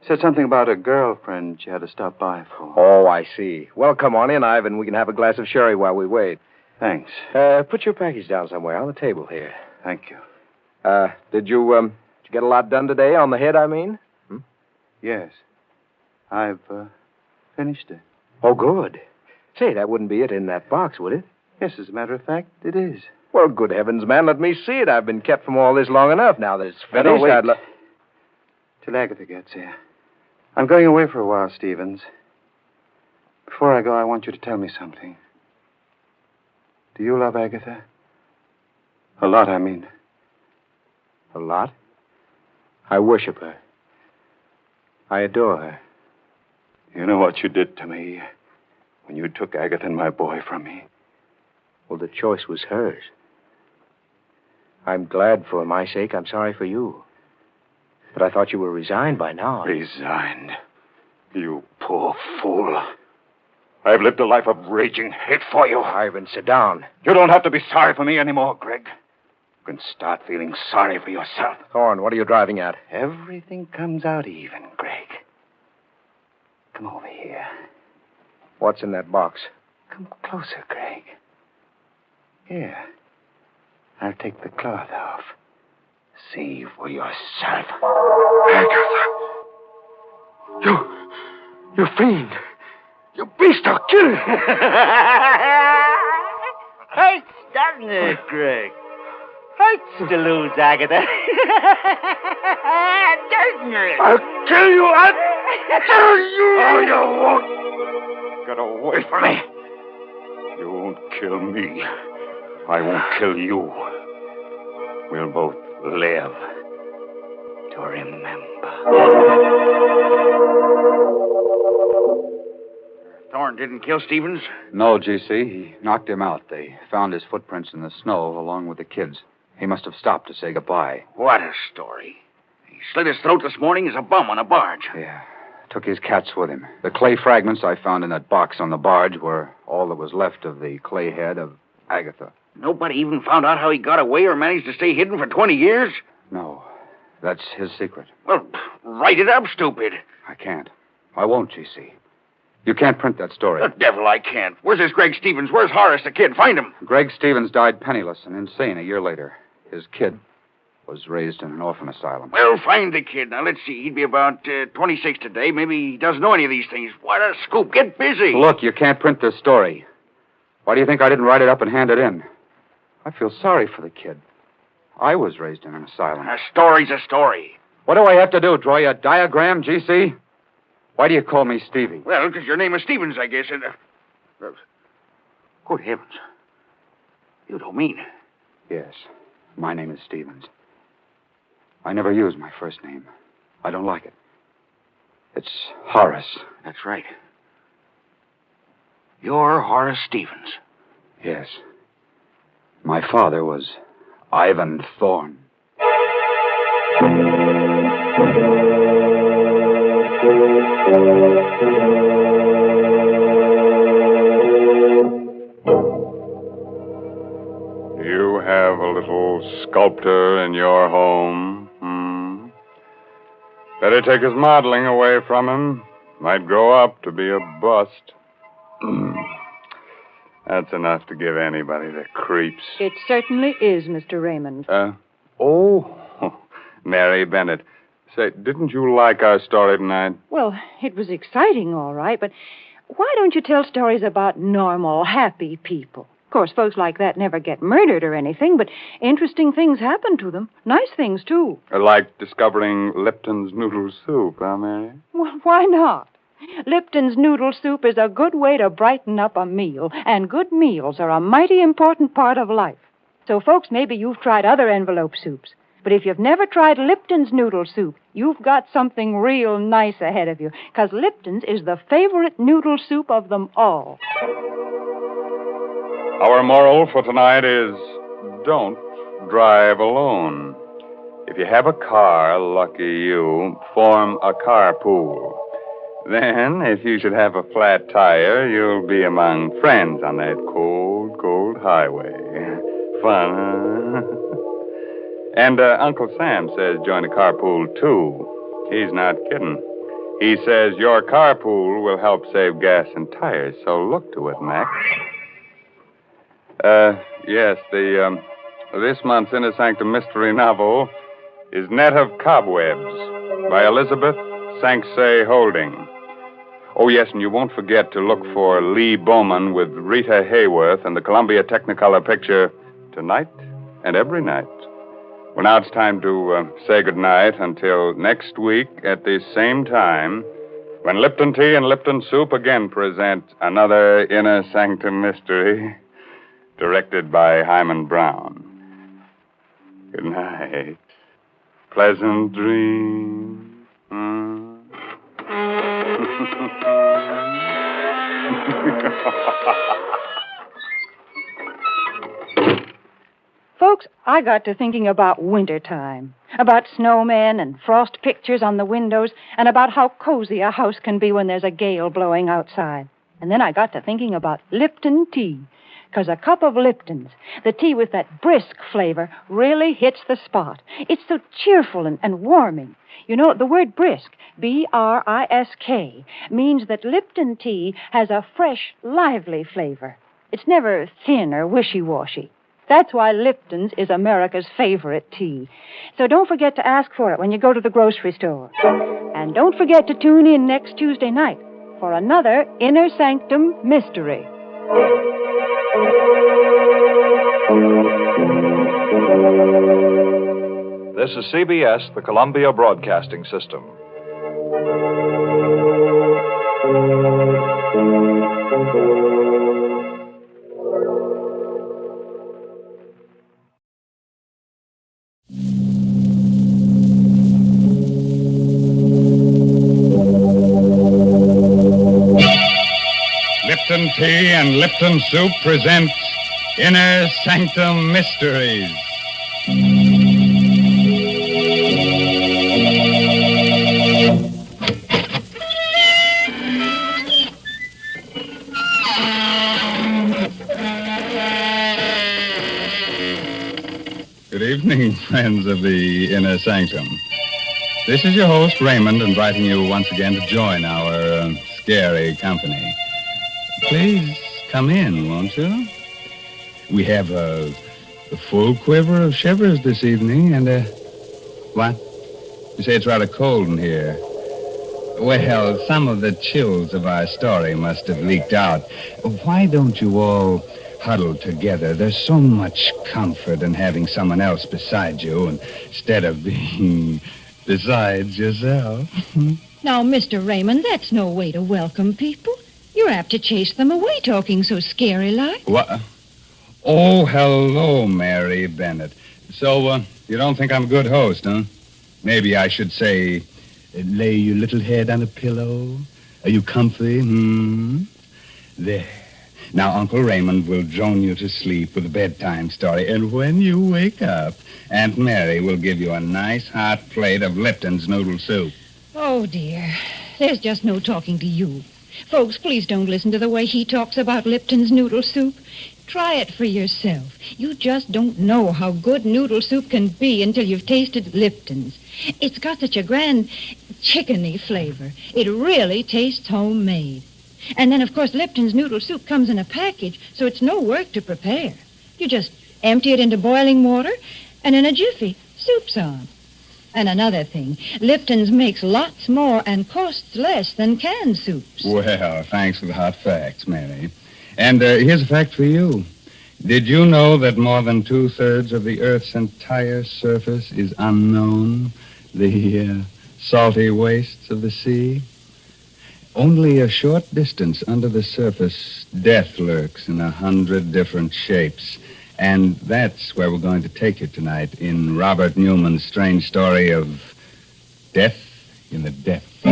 Said something about a girlfriend she had to stop by for. Oh, I see. Well, come on in, Ivan. We can have a glass of sherry while we wait. Thanks. Put your package down somewhere on the table here. Thank you. Did you get a lot done today? On the head, I mean? Yes. I've finished it. Oh, good. Say, that wouldn't be it in that box, would it? Yes, as a matter of fact, it is. Well, good heavens, man, let me see it. I've been kept from all this long enough. Now that it's finished, No, wait. I'd Till Agatha gets here. I'm going away for a while, Stevens. Before I go, I want you to tell me something. Do you love Agatha? A lot, I mean. A lot? I worship her. I adore her. You know what you did to me when you took Agatha and my boy from me? Well, the choice was hers. I'm glad for my sake. I'm sorry for you. But I thought you were resigned by now. Resigned? You poor fool. I've lived a life of raging hate for you. Ivan, sit down. You don't have to be sorry for me anymore, Greg. You can start feeling sorry for yourself. Thorne, what are you driving at? Everything comes out even, Greg. Come over here. What's in that box? Come closer, Greg. Here. I'll take the cloth off. See for yourself. Agatha! You fiend! You beast, I'll kill you! Hurts, doesn't it, Greg? Hurts to lose Agatha. Doesn't it? I'll kill you! I'll kill you! Oh, you won't. Get away from me. You won't kill me. I won't kill you. We'll both live to remember. Thorne didn't kill Stevens? No, G.C. He knocked him out. They found his footprints in the snow along with the kids. He must have stopped to say goodbye. What a story. He slit his throat this morning as a bum on a barge. Yeah. Took his cats with him. The clay fragments I found in that box on the barge were all that was left of the clay head of Agatha. Nobody even found out how he got away or managed to stay hidden for 20 years? No. That's his secret. Well, write it up, stupid. I can't. I won't, G.C. You can't print that story. The devil I can't. Where's this Greg Stevens? Where's Horace, the kid? Find him. Greg Stevens died penniless and insane a year later. His kid was raised in an orphan asylum. Well, find the kid. Now, let's see. He'd be about 26 today. Maybe he doesn't know any of these things. What a scoop. Get busy. Look, you can't print this story. Why do you think I didn't write it up and hand it in? I feel sorry for the kid. I was raised in an asylum. A story's a story. What do I have to do? Draw you a diagram, G.C.? Why do you call me Stevie? Well, because your name is Stevens, I guess. And, good heavens. You don't mean... Yes. My name is Stevens. I never use my first name. I don't like it. It's Horace. That's right. You're Horace Stevens. Yes. My father was Ivan Thorne. You have a little sculptor in your home, Better take his modeling away from him. Might grow up to be a bust. That's enough to give anybody the creeps. It certainly is, Mr. Raymond. Oh, Mary Bennett. Say, didn't you like our story tonight? Well, it was exciting, all right, but why don't you tell stories about normal, happy people? Of course, folks like that never get murdered or anything, but interesting things happen to them. Nice things, too. Like discovering Lipton's noodle soup, huh, Mary? Well, why not? Lipton's noodle soup is a good way to brighten up a meal, and good meals are a mighty important part of life. So, folks, maybe you've tried other envelope soups, but if you've never tried Lipton's noodle soup, you've got something real nice ahead of you, because Lipton's is the favorite noodle soup of them all. Our moral for tonight is don't drive alone. If you have a car, lucky you, form a carpool. Then, if you should have a flat tire, you'll be among friends on that cold, cold highway. Fun, huh? And Uncle Sam says join a carpool, too. He's not kidding. He says your carpool will help save gas and tires, so look to it, Max. Yes, this month's Inner Sanctum Mystery novel is Net of Cobwebs by Elizabeth Sanksay Holding. Oh, yes, and you won't forget to look for Lee Bowman with Rita Hayworth and the Columbia Technicolor picture Tonight and Every Night. Well, now it's time to say goodnight until next week at the same time when Lipton Tea and Lipton Soup again present another Inner Sanctum Mystery directed by Hyman Brown. Good night. Pleasant dreams. Folks, I got to thinking about wintertime, about snowmen and frost pictures on the windows, and about how cozy a house can be when there's a gale blowing outside. And then I got to thinking about Lipton tea, because a cup of Lipton's, the tea with that brisk flavor, really hits the spot. It's so cheerful and warming. You know, the word brisk, B-R-I-S-K, means that Lipton tea has a fresh, lively flavor. It's never thin or wishy-washy. That's why Lipton's is America's favorite tea. So don't forget to ask for it when you go to the grocery store. And don't forget to tune in next Tuesday night for another Inner Sanctum Mystery. This is CBS, the Columbia Broadcasting System. Lipton Tea and Lipton Soup presents Inner Sanctum Mysteries. Good evening, friends of the Inner Sanctum. This is your host, Raymond, inviting you once again to join our scary company. Please come in, won't you? We have a full quiver of shivers this evening, and what? You say it's rather cold in here. Well, some of the chills of our story must have leaked out. Why don't you all huddle together? There's so much comfort in having someone else beside you instead of being besides yourself. Now, Mr. Raymond, that's no way to welcome people. You're apt to chase them away talking so scary-like. What? Oh, hello, Mary Bennett. So, you don't think I'm a good host, huh? Maybe I should say, lay your little head on a pillow. Are you comfy? There. Now, Uncle Raymond will drone you to sleep with a bedtime story, and when you wake up, Aunt Mary will give you a nice hot plate of Lipton's noodle soup. Oh, dear. There's just no talking to you. Folks, please don't listen to the way he talks about Lipton's noodle soup. Try it for yourself. You just don't know how good noodle soup can be until you've tasted Lipton's. It's got such a grand chickeny flavor. It really tastes homemade. And then, of course, Lipton's noodle soup comes in a package, so it's no work to prepare. You just empty it into boiling water, and in a jiffy, soup's on. And another thing, Lipton's makes lots more and costs less than canned soups. Well, thanks for the hot facts, Mary. And here's a fact for you. Did you know that more than 2/3 of the Earth's entire surface is unknown? The salty wastes of the sea? Only a short distance under the surface, death lurks in 100 different shapes. And that's where we're going to take you tonight in Robert Newman's strange story of death in the depths.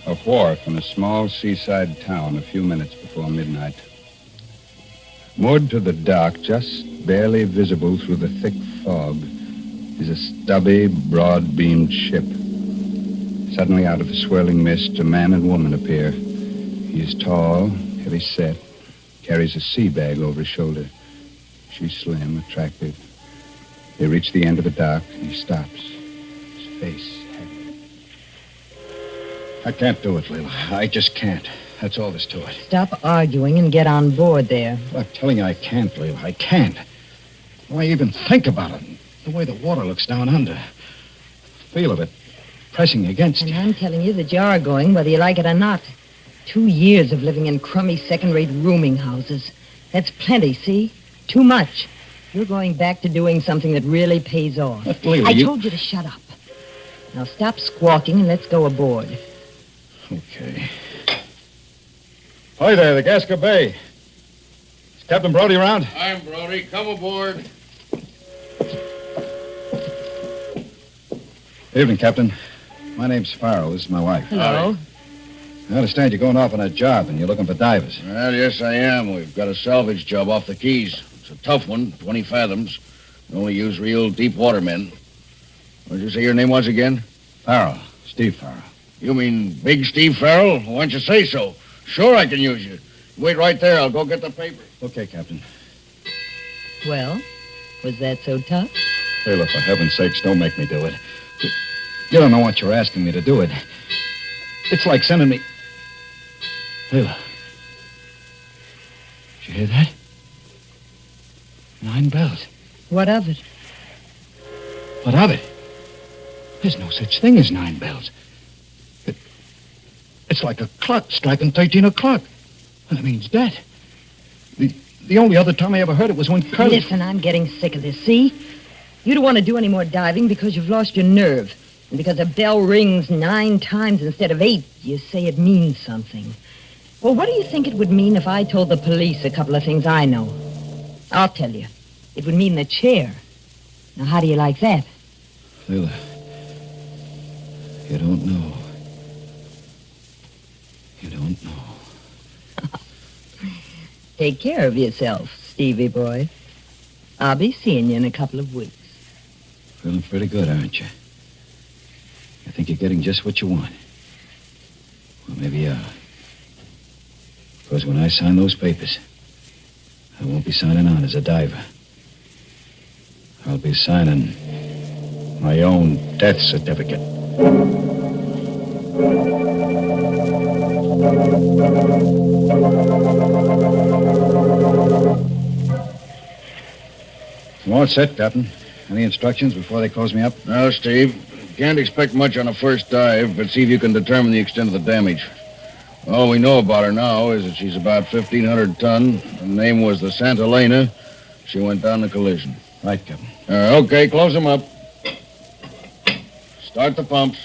A wharf in a small seaside town a few minutes before midnight. Moored to the dock, just barely visible through the thick fog, is a stubby, broad-beamed ship. Suddenly, out of the swirling mist, a man and woman appear. He is tall, heavy-set, carries a sea bag over his shoulder. She's slim, attractive. They reach the end of the dock, and he stops. His face haggard. I can't do it, Leila. I just can't. That's all there's to it. Stop arguing and get on board there. I'm telling you I can't, Leila. I can't. Why even think about it? The way the water looks down under. Feel of it pressing against you. And I'm telling you that you are going, whether you like it or not. 2 years of living in crummy second-rate rooming houses. That's plenty, see? Too much. You're going back to doing something that really pays off. But, Leila, I told you to shut up. Now stop squawking and let's go aboard. Okay. Hi there, the Gasca Bay. Is Captain Brody around? I'm Brody. Come aboard. Evening, Captain. My name's Farrell. This is my wife. Hello. I understand you're going off on a job and you're looking for divers. Well, yes, I am. We've got a salvage job off the Keys. It's a tough one, 20 fathoms. We only use real deep water men. What did you say your name was again? Farrell. Steve Farrell. You mean Big Steve Farrell? Why don't you say so? Sure I can use you. Wait right there. I'll go get the paper. Okay, Captain. Well, was that so tough? Leila, for heaven's sakes, don't make me do it. You don't know what you're asking me to do it. It's like sending me... Leila. Did you hear that? 9 bells. What of it? What of it? There's no such thing as 9 bells. It's like a clock striking 13 o'clock. And it means death. The only other time I ever heard it was when Curly... Listen, I'm getting sick of this, see? You don't want to do any more diving because you've lost your nerve. And because a bell rings 9 times instead of 8, you say it means something. Well, what do you think it would mean if I told the police a couple of things I know? I'll tell you. It would mean the chair. Now, how do you like that? Leila, you don't know. You don't know. Take care of yourself, Stevie boy. I'll be seeing you in a couple of weeks. Feeling pretty good, aren't you? I think you're getting just what you want. Well, maybe you are. Because when I sign those papers, I won't be signing on as a diver. I'll be signing my own death certificate. I'm all set, Captain. Any instructions before they close me up? No, Steve. Can't expect much on a first dive, but see if you can determine the extent of the damage. All we know about her now is that she's about 1,500 ton. Her name was the Santa Elena. She went down the collision. Right, Captain. Okay, close them up. Start the pumps.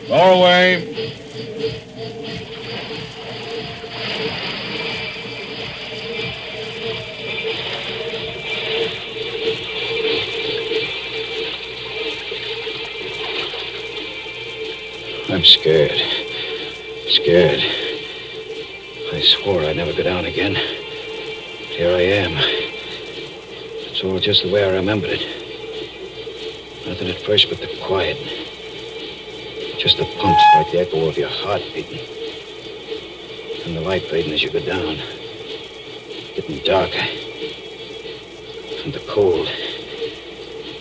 Lower away. I'm scared. Scared. I swore I'd never go down again. But here I am. It's all just the way I remembered it. Nothing at first but the quiet. Just the pumps like the echo of your heart beating. And the light fading as you go down. Getting darker. And the cold.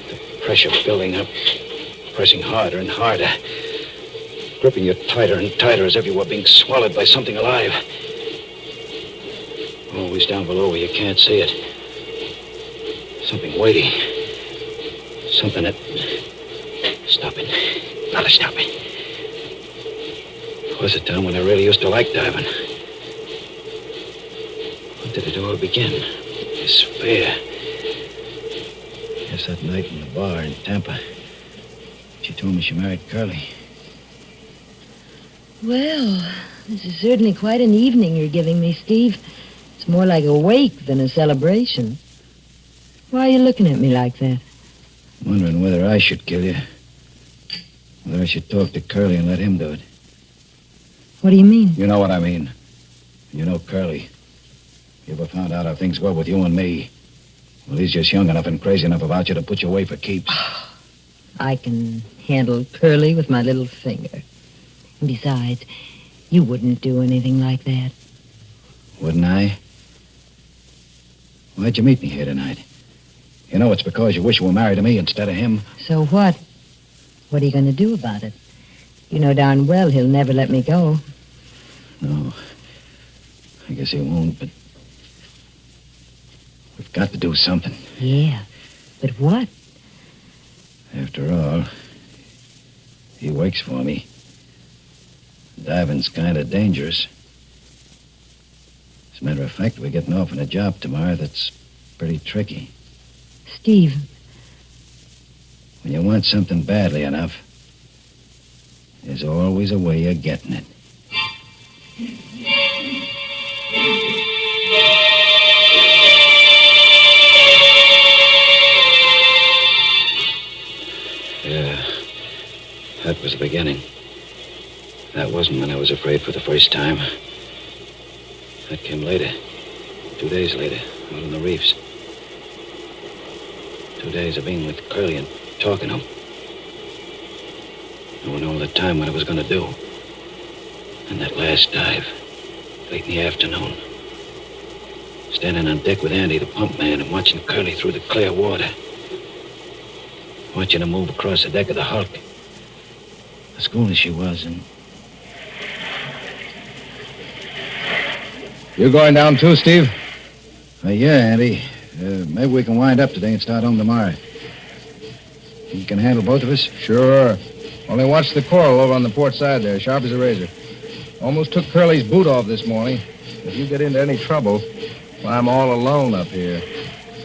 The pressure building up. Pressing harder and harder. Gripping you tighter and tighter as if you were being swallowed by something alive. Always down below where you can't see it. Something weighty. Something that... Stop it. Gotta stop it. It was a time when I really used to like diving. When did it all begin? Despair. Yes, that night in the bar in Tampa. She told me she married Curly. Well, this is certainly quite an evening you're giving me, Steve. It's more like a wake than a celebration. Why are you looking at me like that? Wondering whether I should kill you. Whether I should talk to Curly and let him do it. What do you mean? You know what I mean. You know Curly. You ever found out how things go with you and me? Well, he's just young enough and crazy enough about you to put you away for keeps. I can handle Curly with my little finger. And besides, you wouldn't do anything like that. Wouldn't I? Why'd you meet me here tonight? You know it's because you wish you were married to me instead of him. So what? What are you going to do about it? You know darn well he'll never let me go. No. I guess he won't, but... We've got to do something. Yeah, but what? After all, he wakes for me. Diving's kind of dangerous. As a matter of fact, we're getting off on a job tomorrow that's pretty tricky. Steve. When you want something badly enough, there's always a way of getting it. Yeah, that was the beginning. That wasn't when I was afraid for the first time. That came later. 2 days later, out on the reefs. 2 days of being with Curly and talking to him. Knowing all the time what I was going to do. And that last dive, late in the afternoon. Standing on deck with Andy, the pump man, and watching Curly through the clear water. Watching her move across the deck of the Hulk. As cool as she was, and... You going down too, Steve? Yeah, Andy. Maybe we can wind up today and start home tomorrow. You can handle both of us? Sure. Only watch the coral over on the port side there, sharp as a razor. Almost took Curly's boot off this morning. If you get into any trouble, well, I'm all alone up here.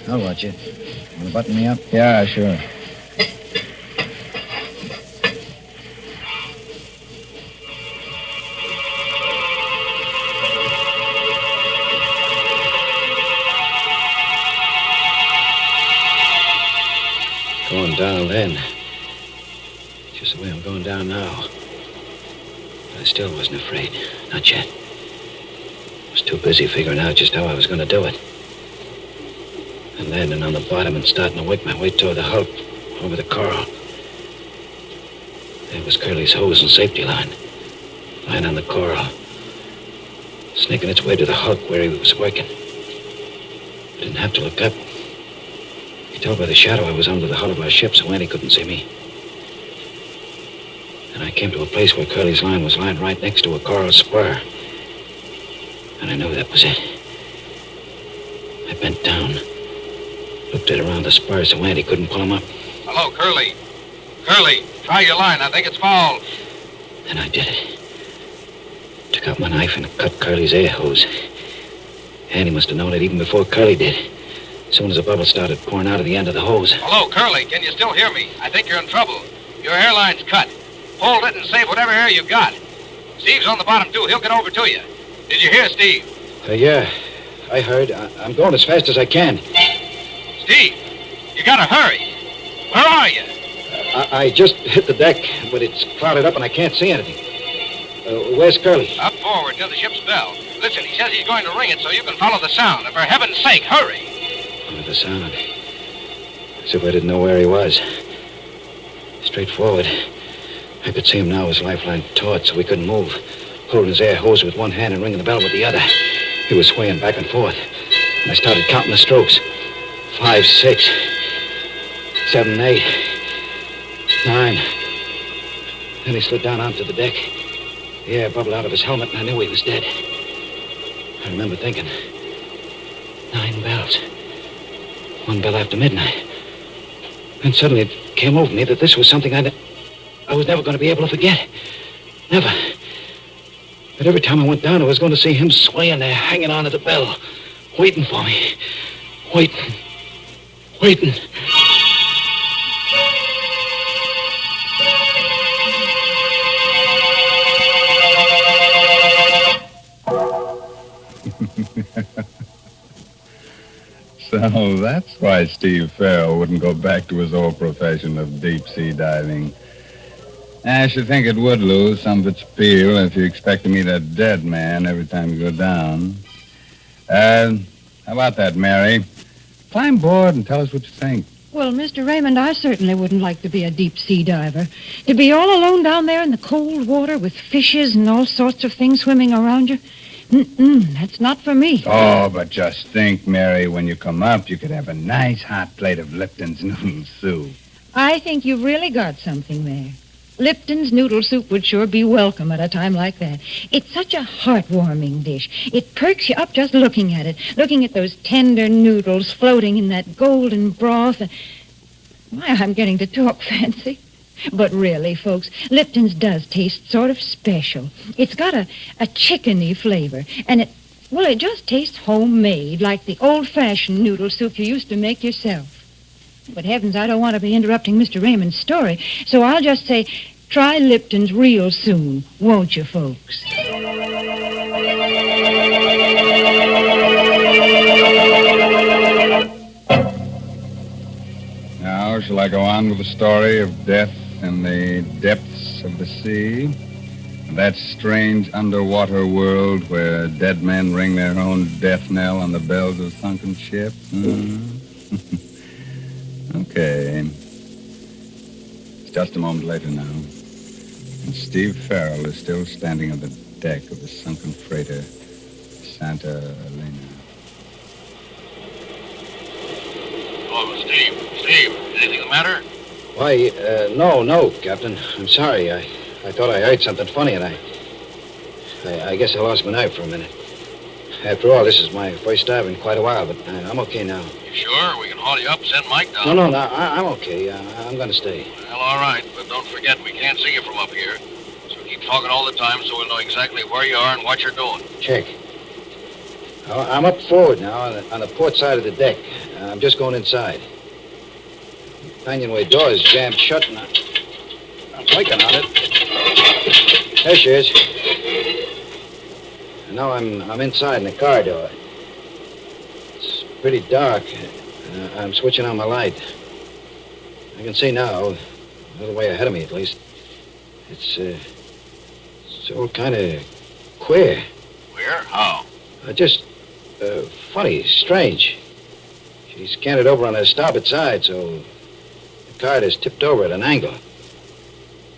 I'll watch you. Want to button me up? Yeah, sure. Going down then. Just the way I'm going down now. But I still wasn't afraid. Not yet. I was too busy figuring out just how I was going to do it. And landing on the bottom and starting to work my way toward the Hulk over the coral. There was Curly's hose and safety line. Lying on the coral. Sneaking its way to the Hulk where he was working. I didn't have to look up. You could tell by the shadow I was under the hull of our ship, so Andy couldn't see me. And I came to a place where Curly's line was lying right next to a coral spur. And I knew that was it. I bent down, looked it around the spur so Andy couldn't pull him up. Hello, Curly. Curly, try your line. I think it's fouled. And I did it. Took out my knife and cut Curly's air hose. Andy must have known it even before Curly did. As soon as the bubble started pouring out of the end of the hose. Hello, Curly. Can you still hear me? I think you're in trouble. Your airline's cut. Hold it and save whatever air you got. Steve's on the bottom, too. He'll get over to you. Did you hear, Steve? Yeah, I heard. I'm going as fast as I can. Steve, you gotta hurry. Where are you? I just hit the deck, but it's clouded up and I can't see anything. Where's Curly? Up forward near the ship's bell. Listen, he says he's going to ring it so you can follow the sound. And for heaven's sake, hurry. Follow the sound. As if I didn't know where he was. Straight forward. I could see him now, his lifeline taut, so he couldn't move. Holding his air hose with one hand and ringing the bell with the other. He was swaying back and forth. And I started counting the strokes. 5, 6, 7, 8, 9. Then he slid down onto the deck. The air bubbled out of his helmet, and I knew he was dead. I remember thinking, 9 bells. 1 bell after midnight. And suddenly came over me that this was something I was never going to be able to forget. Never. But every time I went down, I was going to see him swaying there, hanging on to the bell, waiting for me. Waiting. So that's why Steve Farrell wouldn't go back to his old profession of deep-sea diving. I should think it would lose some of its appeal if you expect to meet a dead man every time you go down. How about that, Mary? Climb aboard and tell us what you think. Well, Mr. Raymond, I certainly wouldn't like to be a deep-sea diver. To be all alone down there in the cold water with fishes and all sorts of things swimming around you. That's not for me. Oh, but just think, Mary, when you come up, you could have a nice hot plate of Lipton's noodle soup. I think you've really got something there. Lipton's noodle soup would sure be welcome at a time like that. It's such a heartwarming dish. It perks you up just looking at it, looking at those tender noodles floating in that golden broth. My, I'm getting to talk fancy. But really, folks, Lipton's does taste sort of special. It's got a chickeny flavor, and it just tastes homemade, like the old-fashioned noodle soup you used to make yourself. But heavens, I don't want to be interrupting Mr. Raymond's story, so I'll just say, try Lipton's real soon, won't you, folks? Now, shall I go on with the story of death in the depths of the sea? That strange underwater world where dead men ring their own death knell on the bells of sunken ship? Okay. It's just a moment later now. And Steve Farrell is still standing on the deck of the sunken freighter, Santa Elena. Oh, Steve, anything the matter? Why, no, Captain. I'm sorry. I thought I heard something funny, and I guess I lost my nerve for a minute. After all, this is my first dive in quite a while, but I'm okay now. You sure? We can haul you up, send Mike down. No, I'm okay. I'm going to stay. Well, all right, but don't forget we can't see you from up here. So keep talking all the time so we'll know exactly where you are and what you're doing. Check. I'm up forward now on the port side of the deck. I'm just going inside. The companionway door is jammed shut, and I'm clicking on it. There she is. And now I'm inside in the corridor. It's pretty dark. I'm switching on my light. I can see now, a little way ahead of me at least. It's all kind of queer. Queer? How? Just funny, strange. She's canted over on her starboard side, so the card is tipped over at an angle.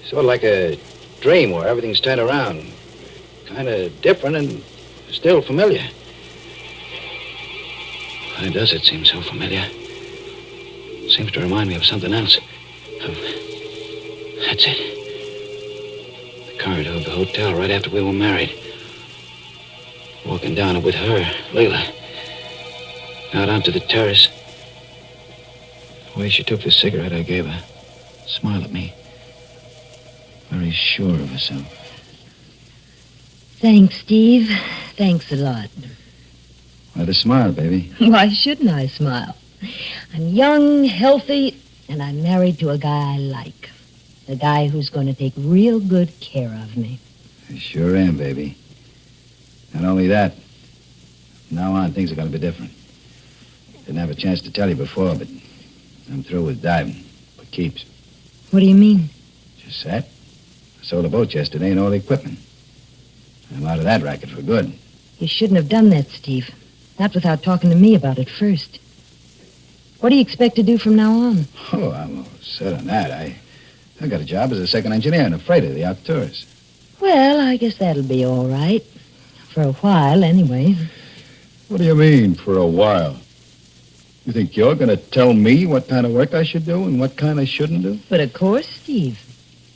Sort of like a dream where everything's turned around. Kind of different and still familiar. Why does it seem so familiar? It seems to remind me of something else. That's it. The corridor of the hotel right after we were married. Walking down it with her, Leila. Out onto the terrace. The way she took the cigarette I gave her. Smiled at me. Very sure of herself. Thanks, Steve. Thanks a lot. Why the smile, baby? Why shouldn't I smile? I'm young, healthy, and I'm married to a guy I like. A guy who's going to take real good care of me. I sure am, baby. Not only that, from now on, things are going to be different. Didn't have a chance to tell you before, but I'm through with diving. For keeps. What do you mean? Just that. I sold a boat yesterday and all the equipment. I'm out of that racket for good. You shouldn't have done that, Steve. Not without talking to me about it first. What do you expect to do from now on? Oh, I'm all set on that. I got a job as a second engineer in a freighter, the Arcturus. Well, I guess that'll be all right. For a while, anyway. What do you mean, for a while? You think you're going to tell me what kind of work I should do and what kind I shouldn't do? But of course, Steve.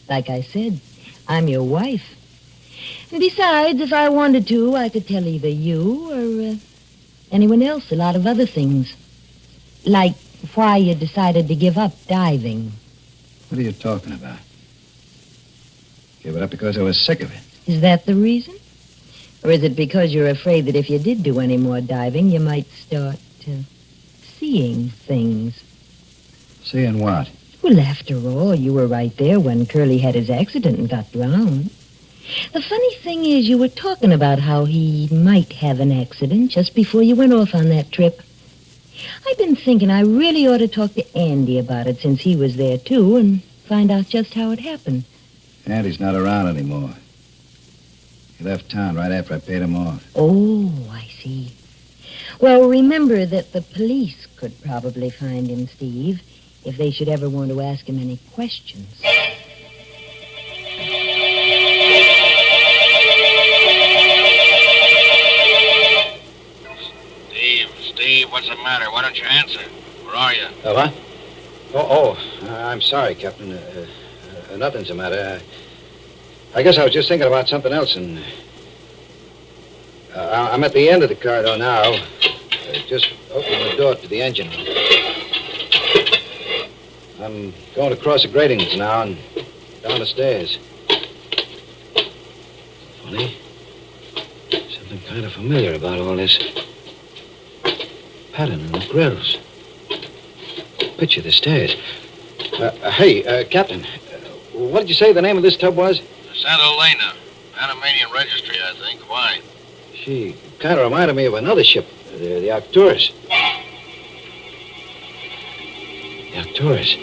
Like I said, I'm your wife. And besides, if I wanted to, I could tell either you or anyone else a lot of other things. Like why you decided to give up diving. What are you talking about? Gave it up because I was sick of it. Is that the reason? Or is it because you're afraid that if you did do any more diving, you might start seeing things? Seeing what? Well, after all, you were right there when Curly had his accident and got drowned. The funny thing is, you were talking about how he might have an accident just before you went off on that trip. I've been thinking I really ought to talk to Andy about it since he was there, too, and find out just how it happened. Andy's not around anymore. He left town right after I paid him off. Oh, I see. Well, remember that the police could probably find him, Steve, if they should ever want to ask him any questions. Steve, what's the matter? Why don't you answer? Where are you? What? Oh, I'm sorry, Captain. Nothing's the matter. I guess I was just thinking about something else, and I'm at the end of the corridor now. Just opening the door to the engine room. I'm going across the gratings now and down the stairs. Funny. Something kind of familiar about all this. Pattern in the grills. Picture the stairs. Hey, Captain, what did you say the name of this tub was? Santa Elena. Panamanian Registry, I think. Why? She kind of reminded me of another ship, the Arcturus. The Arcturus.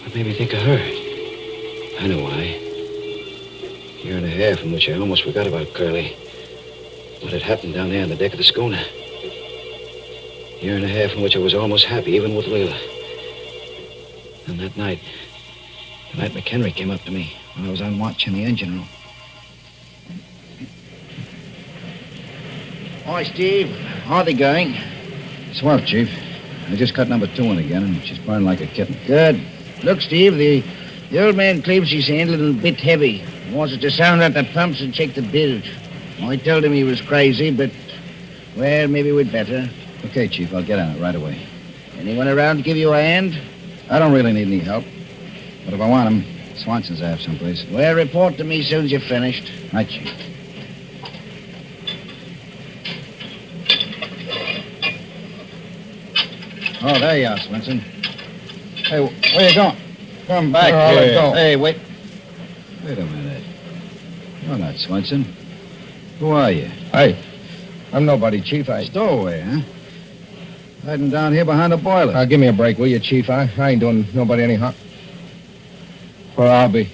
What made me think of her? I know why. A year and a half in which I almost forgot about Curly. What had happened down there on the deck of the schooner. A year and a half in which I was almost happy, even with Leela. And that night, the night McHenry came up to me when I was on watch in the engine room. Hi, Steve. How are they going? Swell, Chief. I just cut number 2 in again, and she's burning like a kitten. Good. Look, Steve, the old man claims she's handling a bit heavy. He wants us to sound out the pumps and check the bilge. I told him he was crazy, but, well, maybe we'd better. Okay, Chief, I'll get on it right away. Anyone around to give you a hand? I don't really need any help. But if I want him, Swanson's have someplace. Well, report to me as soon as you're finished. Right, Chief. Oh, there you are, Swanson. Hey, where you going? Come back here. Go. Hey, wait. Wait a minute. You're not Swanson. Who are you? Hey, I'm nobody, Chief. Stowaway, huh? Hiding down here behind the boiler. Give me a break, will you, Chief? I ain't doing nobody any harm. Where I'll be.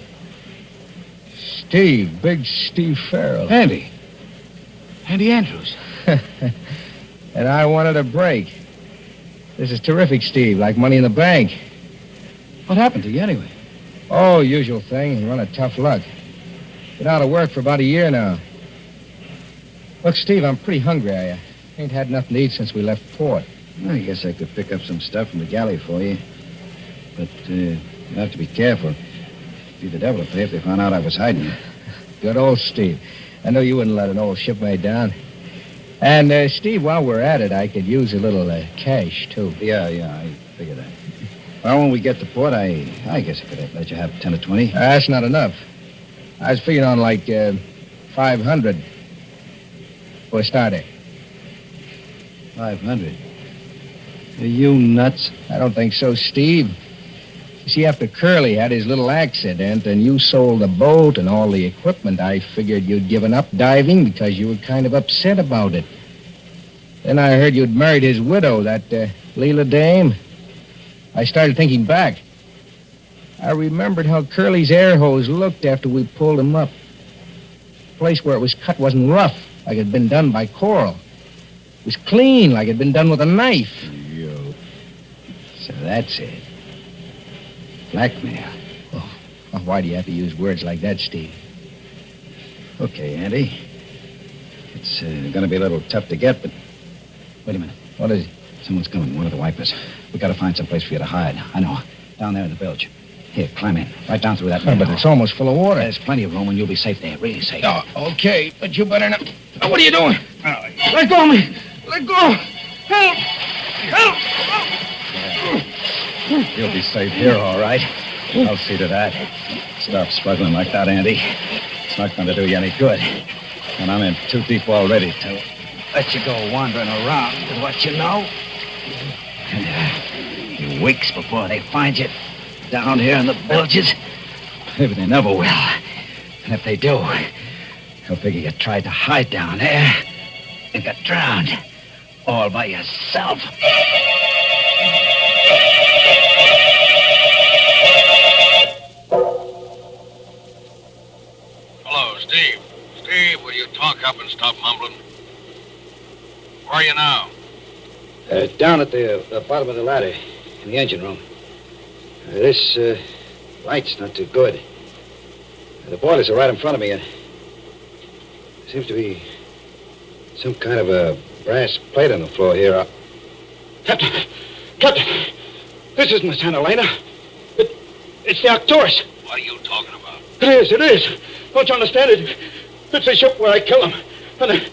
Steve, big Steve Farrell. Andy. Andy Andrews. And I wanted a break. This is terrific, Steve, like money in the bank. What happened to you, anyway? Oh, usual thing. Run of tough luck. Been out of work for about a year now. Look, Steve, I'm pretty hungry. I ain't had nothing to eat since we left port. I guess I could pick up some stuff from the galley for you. But you have to be careful. It'd be the devil to pay if they found out I was hiding. Good old Steve. I know you wouldn't let an old shipmate down. And, Steve, while we're at it, I could use a little cash, too. Yeah, I figured that. Well, when we get to port, I guess I could let you have 10 or 20. That's not enough. I was figuring on, like, 500 for a starter. 500? Are you nuts? I don't think so, Steve. You see, after Curly had his little accident and you sold the boat and all the equipment, I figured you'd given up diving because you were kind of upset about it. Then I heard you'd married his widow, that Leela dame. I started thinking back. I remembered how Curly's air hose looked after we pulled him up. The place where it was cut wasn't rough, like it had been done by coral. It was clean, like it had been done with a knife. You. So that's it. Blackmail. Oh, why do you have to use words like that, Steve? Okay, Andy. It's going to be a little tough to get, but... Wait a minute. What is it? Someone's coming, one of the wipers. We got to find some place for you to hide. I know. Down there in the bilge. Here, climb in. Right down through that manhole. But it's almost full of water. There's plenty of room, and you'll be safe there. Really safe. Oh, okay, but you better not... Oh, what are you doing? Let go of me. Let go. Help. Help. You'll be safe here, all right. I'll see to that. Stop struggling like that, Andy. It's not going to do you any good. And I'm in too deep already to let you go wandering around with what you know. And you weeks before they find you down here in the bilges. Maybe they never will. And if they do, they'll figure you tried to hide down there and got drowned all by yourself. Hello, Steve. Steve, will you talk up and stop mumbling? Where are you now? Down at the bottom of the ladder in the engine room. This light's not too good. The boilers are right in front of me, and there seems to be some kind of a brass plate on the floor here. Captain! This isn't the Santa Elena. It's the Arcturus. What are you talking about? It is. Don't you understand it? It's the ship where I killed him. And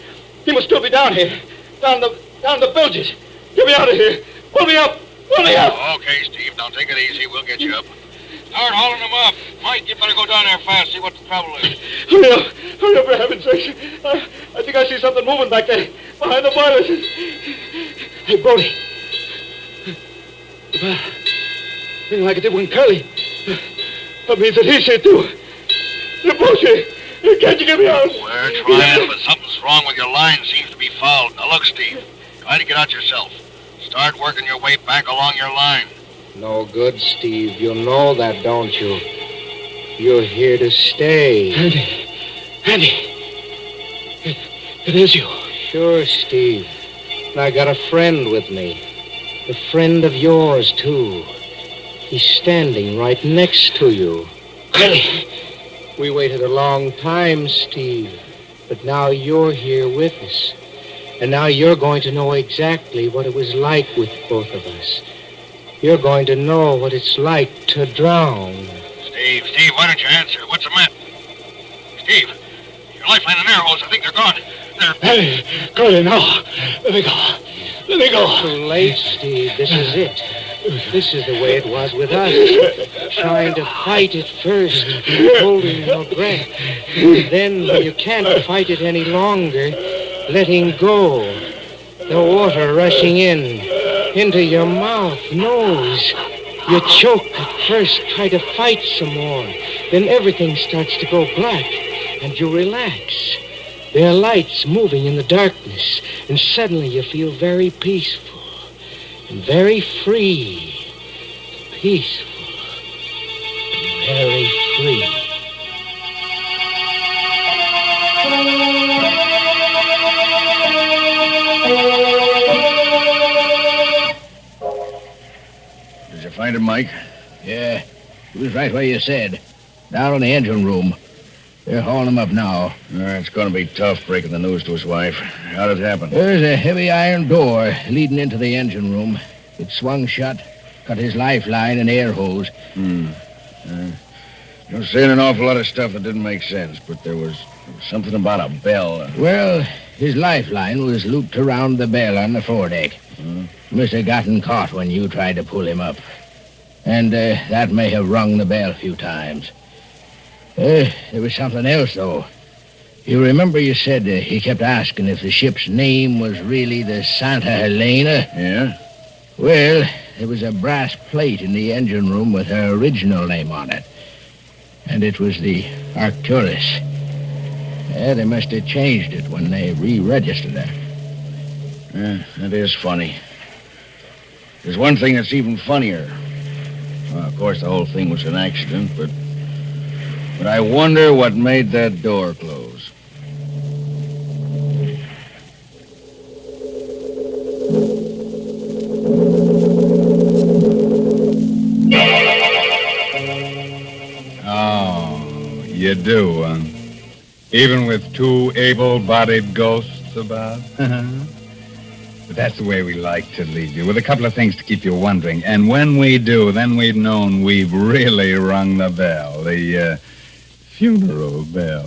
he must still be down here. Down the bilges. Get me out of here. Pull me up. Okay, Steve. Now take it easy. We'll get you up. Start hauling them up. Mike, you better go down there fast, see what the trouble is. Hurry up, for heaven's sake. I think I see something moving back there, behind the boilers. Hey, Brody. Thing like it did when Curly. That means that he's here, too. You're both here. Can't you get me out? We're trying, but something's wrong with your line. Seems to be fouled. Now look, Steve. Try to get out yourself. Start working your way back along your line. No good, Steve. You know that, don't you? You're here to stay. Andy. It is you. Sure, Steve. And I got a friend with me. A friend of yours, too. He's standing right next to you. Curly. We waited a long time, Steve. But now you're here with us. And now you're going to know exactly what it was like with both of us. You're going to know what it's like to drown. Steve, why don't you answer? What's the matter? Steve, your lifeline and air hose, I think they're gone. Hey, Curly, no. Let me go. Too late, Steve. This is it. This is the way it was with us. Trying to fight it first, holding your breath. Then, when you can't fight it any longer, letting go. The water rushing into your mouth, nose. You choke at first, try to fight some more. Then everything starts to go black, and you relax. There are lights moving in the darkness, and suddenly you feel very peaceful and very free. Peaceful and very free. Did you find him, Mike? Yeah, he was right where you said. Down in the engine room. They're hauling him up now. It's going to be tough breaking the news to his wife. How did it happen? There's a heavy iron door leading into the engine room. It swung shut, cut his lifeline and air hose. You're saying an awful lot of stuff that didn't make sense, but there was something about a bell. Well, his lifeline was looped around the bell on the foredeck. Must have gotten caught when you tried to pull him up. And that may have rung the bell a few times. There was something else, though. You remember you said he kept asking if the ship's name was really the Santa Helena? Yeah? Well, there was a brass plate in the engine room with her original name on it. And it was the Arcturus. Yeah, they must have changed it when they re-registered it. Yeah, that is funny. There's one thing that's even funnier. Well, of course, the whole thing was an accident, but I wonder what made that door close. Oh, you do, huh? Even with two able-bodied ghosts about? But that's the way we like to leave you, with a couple of things to keep you wondering. And when we do, then we've known we've really rung the bell. The funeral bell.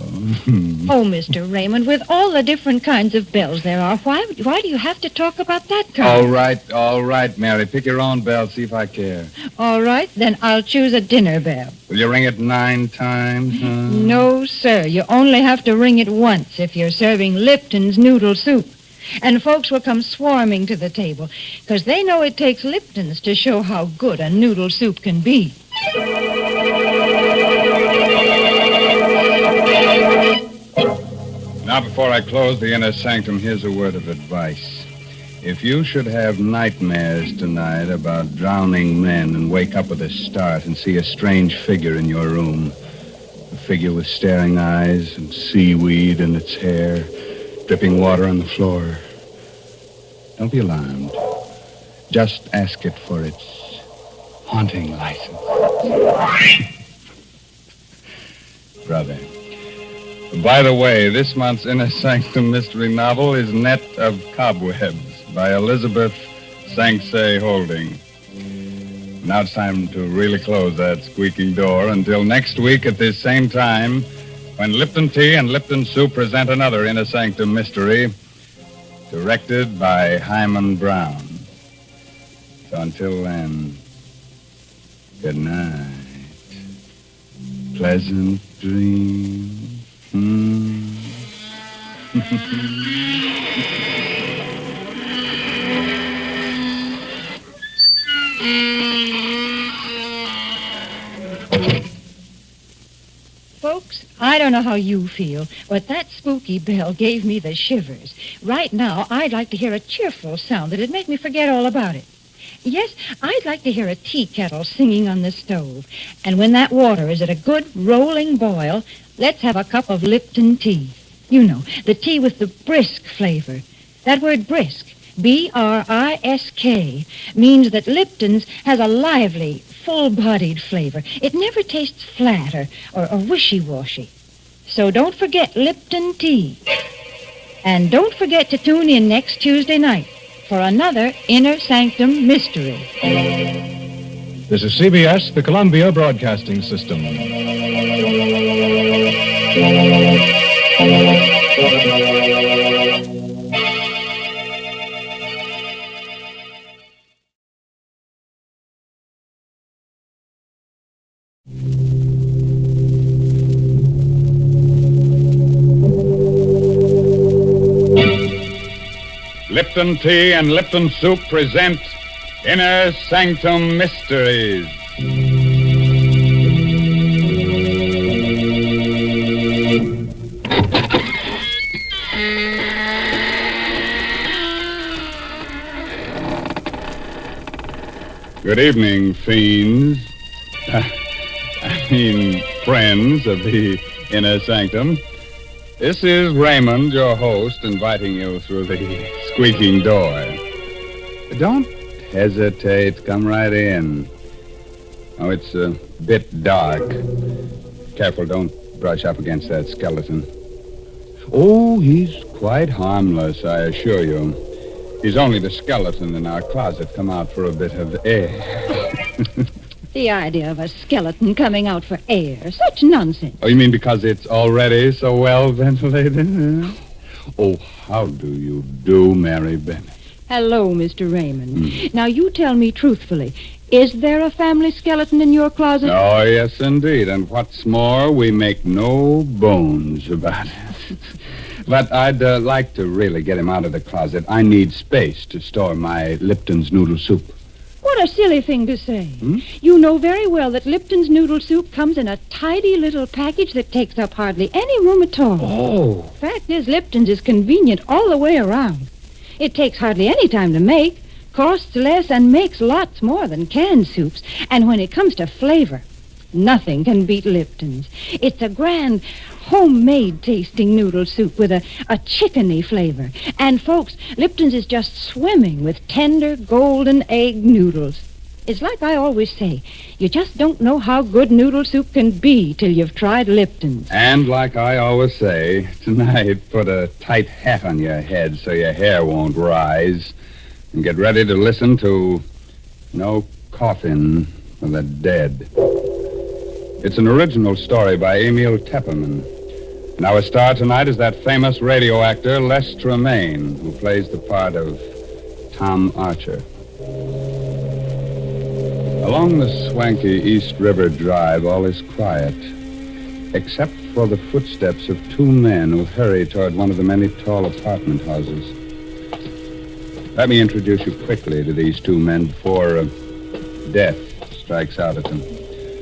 Oh, Mr. Raymond, with all the different kinds of bells there are, why do you have to talk about that kind? All right, Mary. Pick your own bell, see if I care. All right, then I'll choose a dinner bell. Will you ring it 9 times? Huh? No, sir. You only have to ring it once if you're serving Lipton's noodle soup. And folks will come swarming to the table, because they know it takes Lipton's to show how good a noodle soup can be. Now, before I close the inner sanctum, here's a word of advice. If you should have nightmares tonight about drowning men and wake up with a start and see a strange figure in your room, a figure with staring eyes and seaweed in its hair, dripping water on the floor, don't be alarmed. Just ask it for its haunting license. Brother. By the way, this month's Inner Sanctum mystery novel is Net of Cobwebs by Elizabeth Sanksay Holding. Now it's time to really close that squeaking door until next week at this same time when Lipton Tea and Lipton Soup present another Inner Sanctum mystery directed by Hyman Brown. So until then, good night. Pleasant dreams. Folks, I don't know how you feel, but that spooky bell gave me the shivers. Right now, I'd like to hear a cheerful sound that'd make me forget all about it. Yes, I'd like to hear a tea kettle singing on the stove. And when that water is at a good rolling boil, let's have a cup of Lipton tea. You know, the tea with the brisk flavor. That word brisk, B-R-I-S-K, means that Lipton's has a lively, full-bodied flavor. It never tastes flat or wishy-washy. So don't forget Lipton tea. And don't forget to tune in next Tuesday night for another Inner Sanctum mystery. This is CBS, the Columbia Broadcasting System. Lipton Tea and Lipton Soup present Inner Sanctum Mysteries. Good evening, fiends. Friends of the Inner Sanctum. This is Raymond, your host, inviting you through the squeaking door. Don't hesitate. Come right in. Oh, it's a bit dark. Careful, don't brush up against that skeleton. Oh, he's quite harmless, I assure you. He's only the skeleton in our closet come out for a bit of air. The idea of a skeleton coming out for air. Such nonsense. Oh, you mean because it's already so well ventilated? Oh, how do you do, Mary Bennett? Hello, Mr. Raymond. Now, you tell me truthfully, is there a family skeleton in your closet? Oh, yes, indeed. And what's more, we make no bones about it. But I'd like to really get him out of the closet. I need space to store my Lipton's noodle soup. What a silly thing to say. You know very well that Lipton's noodle soup comes in a tidy little package that takes up hardly any room at all. Oh. Fact is, Lipton's is convenient all the way around. It takes hardly any time to make, costs less, and makes lots more than canned soups. And when it comes to flavor, nothing can beat Lipton's. It's a grand, homemade tasting noodle soup with a chickeny flavor. And, folks, Lipton's is just swimming with tender golden egg noodles. It's like I always say, you just don't know how good noodle soup can be till you've tried Lipton's. And like I always say, tonight, put a tight hat on your head so your hair won't rise. And get ready to listen to No Coffin for the Dead. It's an original story by Emil Tepperman. And our star tonight is that famous radio actor, Les Tremaine, who plays the part of Tom Archer. Along the swanky East River Drive, all is quiet, except for the footsteps of two men who hurry toward one of the many tall apartment houses. Let me introduce you quickly to these two men before death strikes out at them.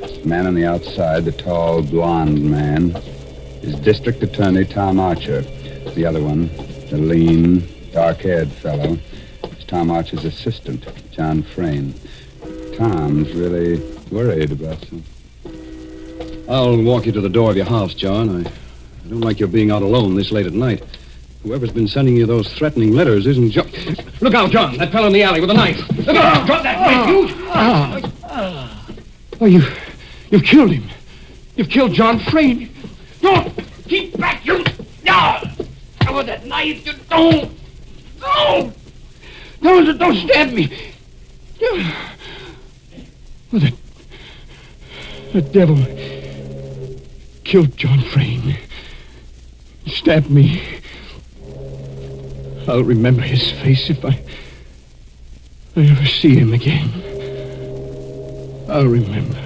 The man on the outside, the tall, blond man, is District Attorney Tom Archer. The other one, the lean, dark-haired fellow, is Tom Archer's assistant, John Frayne. Tom's really worried about something. I'll walk you to the door of your house, John. I don't like your being out alone this late at night. Whoever's been sending you those threatening letters isn't John. Look out, John! That fellow in the alley with a knife. Look out! Drop that knife, you! Oh, you've killed him. You've killed John Frayne. No! Keep back, you! No! Cover that knife, you don't! No! Don't stab me! Oh, the devil killed John Frayne. Stabbed me. I'll remember his face if I ever see him again. I'll remember.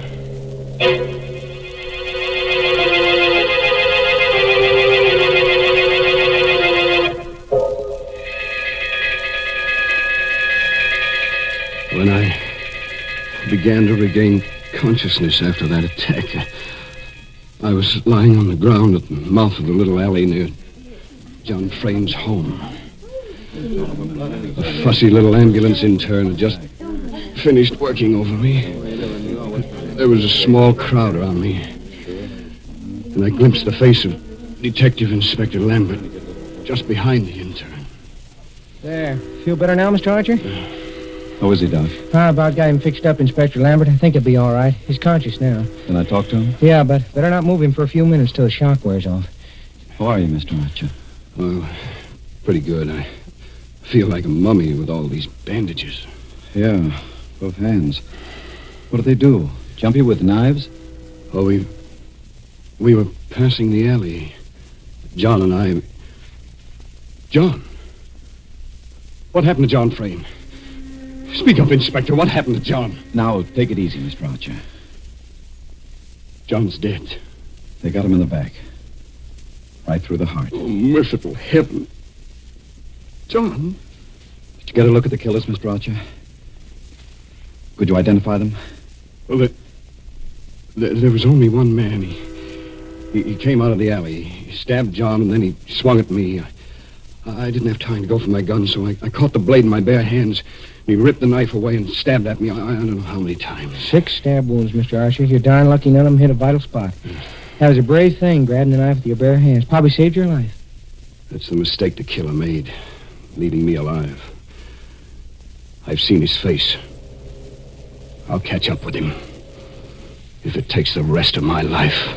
When I began to regain consciousness after that attack, I was lying on the ground at the mouth of the little alley near John Frayne's home. A fussy little ambulance intern had just finished working over me. There was a small crowd around me, and I glimpsed the face of Detective Inspector Lambert just behind the intern. There. Feel better now, Mr. Archer? How is he, Doc? How about got him fixed up, Inspector Lambert? I think he'll be all right. He's conscious now. Can I talk to him? Yeah, but better not move him for a few minutes till the shock wears off. How are you, Mr. Archer? Well, pretty good. I feel like a mummy with all these bandages. Yeah, both hands. What did they do? Jump you with knives? Oh, we were passing the alley. John and I... John? What happened to John Frayne? Speak up, Inspector. What happened to John? Now, take it easy, Mr. Archer. John's dead. They got him in the back. Right through the heart. Oh, merciful heaven. John? Did you get a look at the killers, Mr. Archer? Could you identify them? Well, there was only one man. He came out of the alley. He stabbed John, and then he swung at me. I didn't have time to go for my gun, so I caught the blade in my bare hands. He ripped the knife away and stabbed at me. I don't know how many times. 6 stab wounds, Mr. Archer. You're darn lucky none of them hit a vital spot. That was a brave thing, grabbing the knife with your bare hands. Probably saved your life. That's the mistake the killer made, leaving me alive. I've seen his face. I'll catch up with him, if it takes the rest of my life.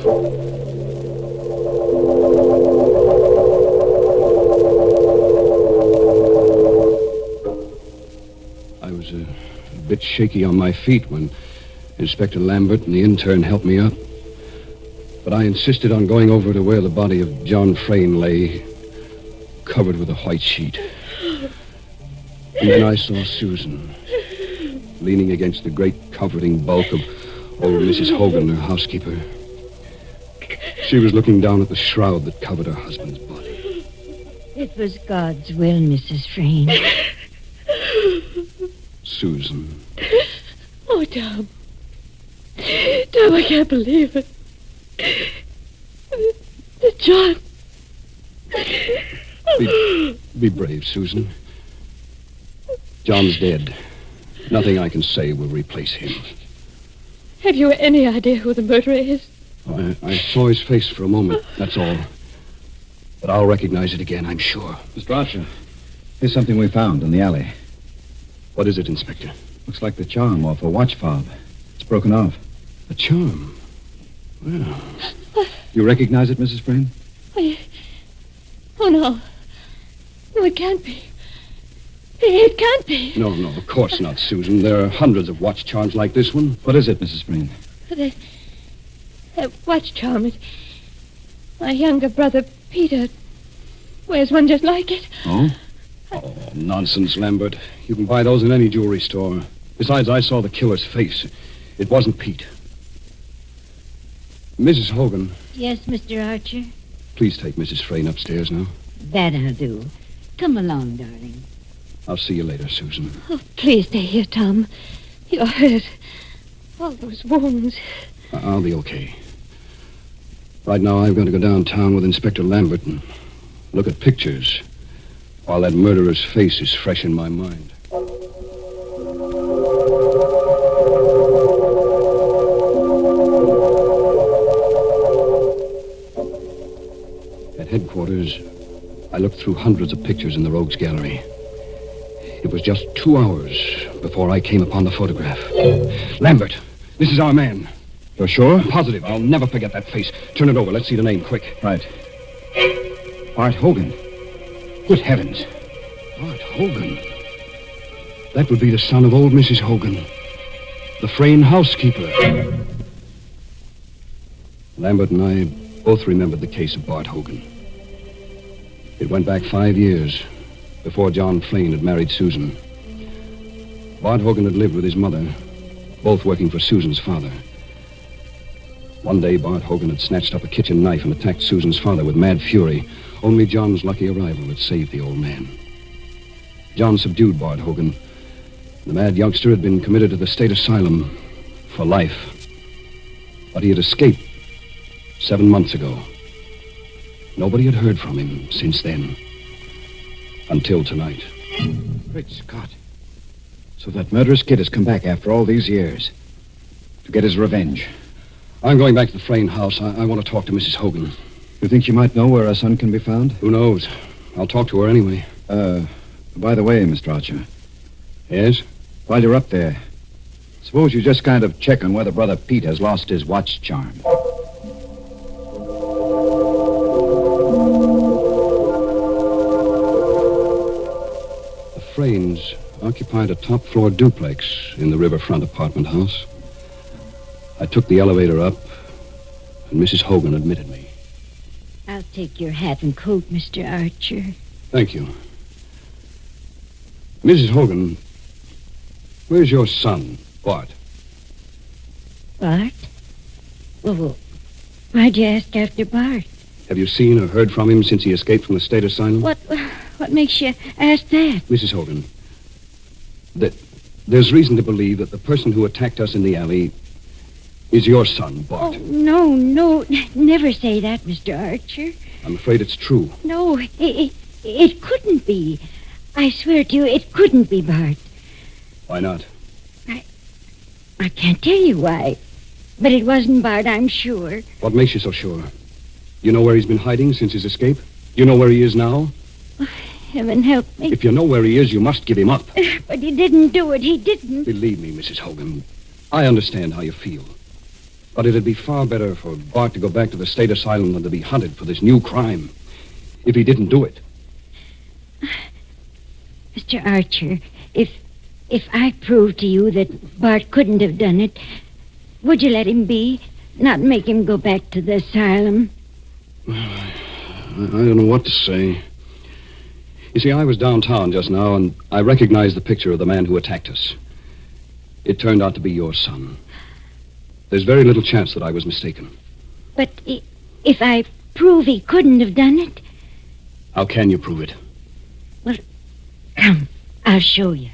I was a bit shaky on my feet when Inspector Lambert and the intern helped me up. But I insisted on going over to where the body of John Frayne lay, covered with a white sheet. And then I saw Susan, leaning against the great comforting bulk of old Mrs. Hogan, her housekeeper. She was looking down at the shroud that covered her husband's body. It was God's will, Mrs. Frayne. Susan. Oh, Tom. Tom, I can't believe it. John. Be brave, Susan. John's dead. Nothing I can say will replace him. Have you any idea who the murderer is? I saw his face for a moment, that's all. But I'll recognize it again, I'm sure. Mr. Archer, here's something we found in the alley. What is it, Inspector? Looks like the charm off a watch fob. It's broken off. A charm? Well... You recognize it, Mrs. Frayne? Oh, no. No, it can't be. It can't be. No, of course not, Susan. There are hundreds of watch charms like this one. What is it, Mrs. Frayne? That watch charm is my younger brother, Peter, wears one just like it. Oh? Oh, nonsense, Lambert. You can buy those in any jewelry store. Besides, I saw the killer's face. It wasn't Pete. Mrs. Hogan, Yes, Mr. Archer? please take Mrs. Frayne upstairs now. That I'll do. Come along, darling. I'll see you later, Susan. Oh, please stay here, Tom. You're hurt. All those wounds. I'll be okay. Right now, I've got to go downtown with Inspector Lambert and look at pictures while that murderer's face is fresh in my mind. At headquarters, I looked through hundreds of pictures in the Rogues Gallery. It was just 2 hours before I came upon the photograph. Lambert, this is our man. You're sure? Positive. I'll never forget that face. Turn it over. Let's see the name, quick. Right. Bart Hogan. Good heavens. Bart Hogan. That would be the son of old Mrs. Hogan, the Frayne housekeeper. Lambert and I both remembered the case of Bart Hogan. It went back 5 years before John Frayne had married Susan. Bart Hogan had lived with his mother, both working for Susan's father. One day, Bart Hogan had snatched up a kitchen knife and attacked Susan's father with mad fury. Only John's lucky arrival had saved the old man. John subdued Bart Hogan. The mad youngster had been committed to the state asylum for life. But he had escaped 7 months ago. Nobody had heard from him since then. Until tonight. Great Scott. So that murderous kid has come back after all these years to get his revenge. I'm going back to the Frayne house. I want to talk to Mrs. Hogan. You think you might know where our son can be found? Who knows? I'll talk to her anyway. By the way, Mr. Archer. Yes? While you're up there, suppose you just kind of check on whether Brother Pete has lost his watch charm. The Fraynes occupied a top-floor duplex in the riverfront apartment house. I took the elevator up, and Mrs. Hogan admitted me. I'll take your hat and coat, Mr. Archer. Thank you. Mrs. Hogan, where's your son, Bart? Bart? Well, why'd you ask after Bart? Have you seen or heard from him since he escaped from the state asylum? What makes you ask that? Mrs. Hogan, there's reason to believe that the person who attacked us in the alley is your son, Bart. Oh, no, never say that, Mr. Archer. I'm afraid it's true. No, it couldn't be. I swear to you, it couldn't be Bart. Why not? I can't tell you why. But it wasn't Bart, I'm sure. What makes you so sure? You know where he's been hiding since his escape? You know where he is now? Oh, heaven help me. If you know where he is, you must give him up. But he didn't do it. He didn't. Believe me, Mrs. Hogan, I understand how you feel. But it'd be far better for Bart to go back to the state asylum than to be hunted for this new crime. If he didn't do it. Mr. Archer, if I prove to you that Bart couldn't have done it, would you let him be? Not make him go back to the asylum? I don't know what to say. You see, I was downtown just now, and I recognized the picture of the man who attacked us. It turned out to be your son. There's very little chance that I was mistaken. But if I prove he couldn't have done it? How can you prove it? Well, come, I'll show you.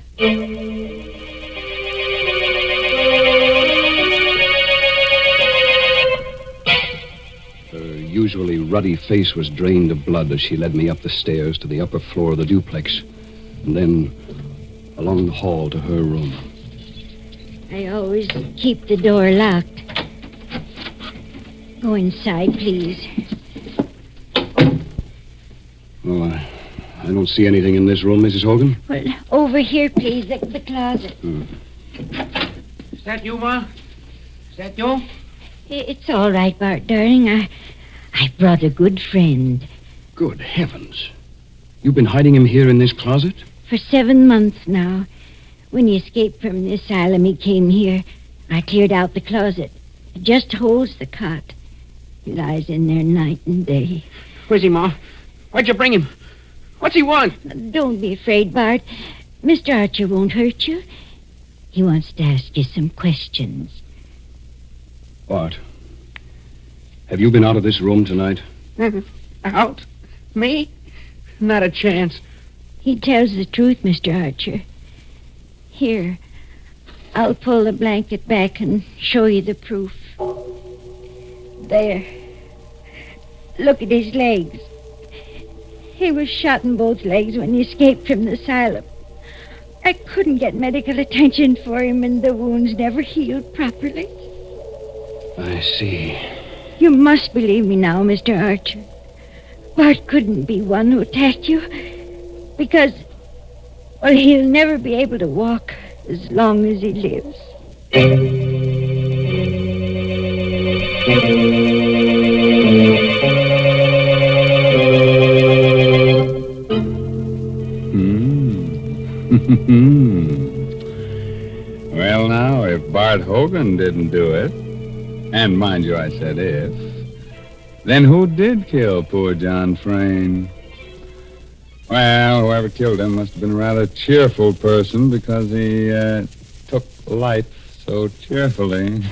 Her usually ruddy face was drained of blood as she led me up the stairs to the upper floor of the duplex, and then along the hall to her room. I always keep the door locked. Go inside, please. Well, I don't see anything in this room, Mrs. Hogan. Well, over here, please, the closet. Is that you, Ma? Is that you? It's all right, Bart, darling. I brought a good friend. Good heavens. You've been hiding him here in this closet? For 7 months now. When he escaped from the asylum, he came here. I cleared out the closet. It just holds the cot. He lies in there night and day. Where's he, Ma? Why'd you bring him? What's he want? Don't be afraid, Bart. Mr. Archer won't hurt you. He wants to ask you some questions. Bart, have you been out of this room tonight? Out? Me? Not a chance. He tells the truth, Mr. Archer. Here, I'll pull the blanket back and show you the proof. There. Look at his legs. He was shot in both legs when he escaped from the asylum. I couldn't get medical attention for him, and the wounds never healed properly. I see. You must believe me now, Mr. Archer. Bart couldn't be one who attacked you, because, well, he'll never be able to walk as long as he lives. Well, now, if Bart Hogan didn't do it, and mind you, I said if, then who did kill poor John Frayne? Well, whoever killed him must have been a rather cheerful person because he took life so cheerfully.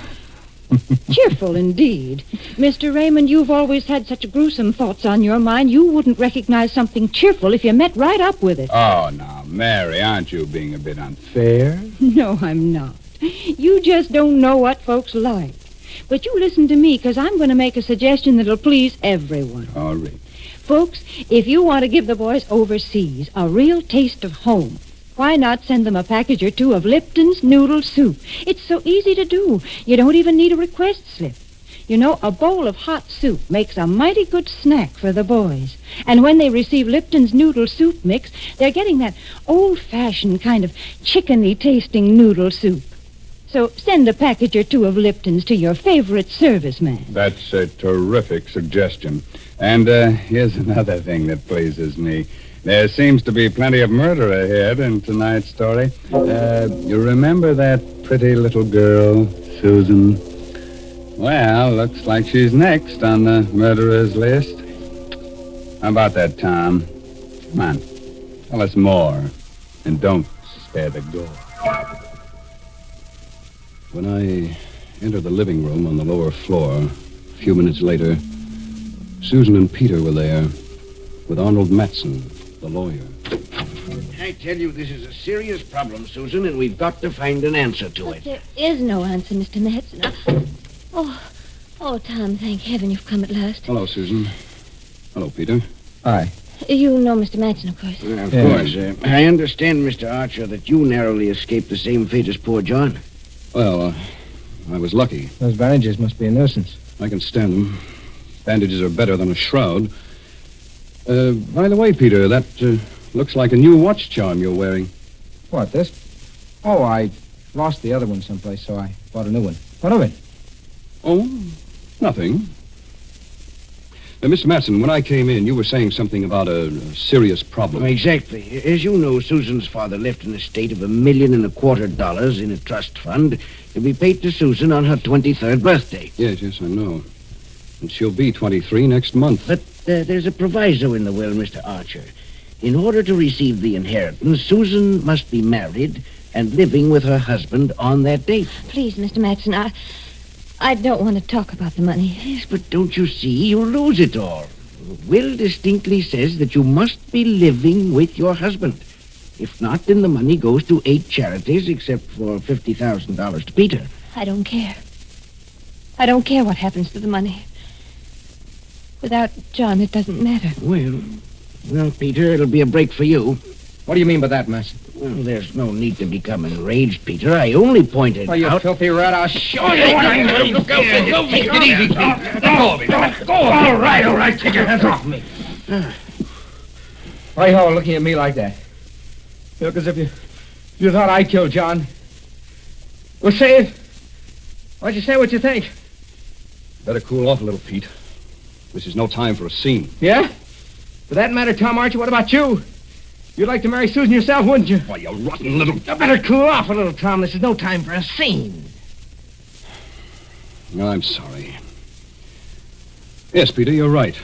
Cheerful indeed. Mr. Raymond, you've always had such gruesome thoughts on your mind, you wouldn't recognize something cheerful if you met right up with it. Oh, now, Mary, aren't you being a bit unfair? No, I'm not. You just don't know what folks like. But you listen to me, because I'm going to make a suggestion that'll please everyone. All right. Folks, if you want to give the boys overseas a real taste of home, why not send them a package or two of Lipton's noodle soup? It's so easy to do. You don't even need a request slip. You know, a bowl of hot soup makes a mighty good snack for the boys. And when they receive Lipton's noodle soup mix, they're getting that old-fashioned kind of chickeny-tasting noodle soup. So send a package or two of Lipton's to your favorite serviceman. That's a terrific suggestion. And here's another thing that pleases me. There seems to be plenty of murder ahead in tonight's story. You remember that pretty little girl, Susan? Well, looks like she's next on the murderer's list. How about that, Tom? Come on, tell us more. And don't stare the door. When I entered the living room on the lower floor, a few minutes later, Susan and Peter were there with Arnold Matson, the lawyer. I tell you, this is a serious problem, Susan, and we've got to find an answer to it. There is no answer, Mr. Matson. Oh, Tom, thank heaven you've come at last. Hello, Susan. Hello, Peter. Hi. You know Mr. Matson, of course. Of course. I understand, Mr. Archer, that you narrowly escaped the same fate as poor John. Well, I was lucky. Those bandages must be a nuisance. I can stand them. Bandages are better than a shroud. By the way, Peter, that looks like a new watch charm you're wearing. What, this? Oh, I lost the other one someplace, so I bought a new one. What of it? Oh, nothing. Mr. Matson, when I came in, you were saying something about a serious problem. Exactly. As you know, Susan's father left an estate of $1.25 million in a trust fund to be paid to Susan on her 23rd birthday. Yes, I know. And she'll be 23 next month. But there's a proviso in the will, Mr. Archer. In order to receive the inheritance, Susan must be married and living with her husband on that date. Please, Mr. Matson, I don't want to talk about the money. Yes, but don't you see? You'll lose it all. The will distinctly says that you must be living with your husband. If not, then the money goes to 8 charities, except for $50,000 to Peter. I don't care. I don't care what happens to the money. Without John, it doesn't matter. Well, Peter, it'll be a break for you. What do you mean by that, Mason? Well, there's no need to become enraged, Peter. I only pointed you out... filthy rat, I'll show you what I'm going to do. Take it easy, Pete. Go. All right. Take your hands off me. Why are you all looking at me like that? You look as if you thought I killed John. Well, say it. Why don't you say what you think? Better cool off a little, Pete. This is no time for a scene. Yeah? For that matter, Tom Archer, what about you? You'd like to marry Susan yourself, wouldn't you? Why, you rotten little... You better cool off a little, Tom. This is no time for a scene. No, I'm sorry. Yes, Peter, you're right.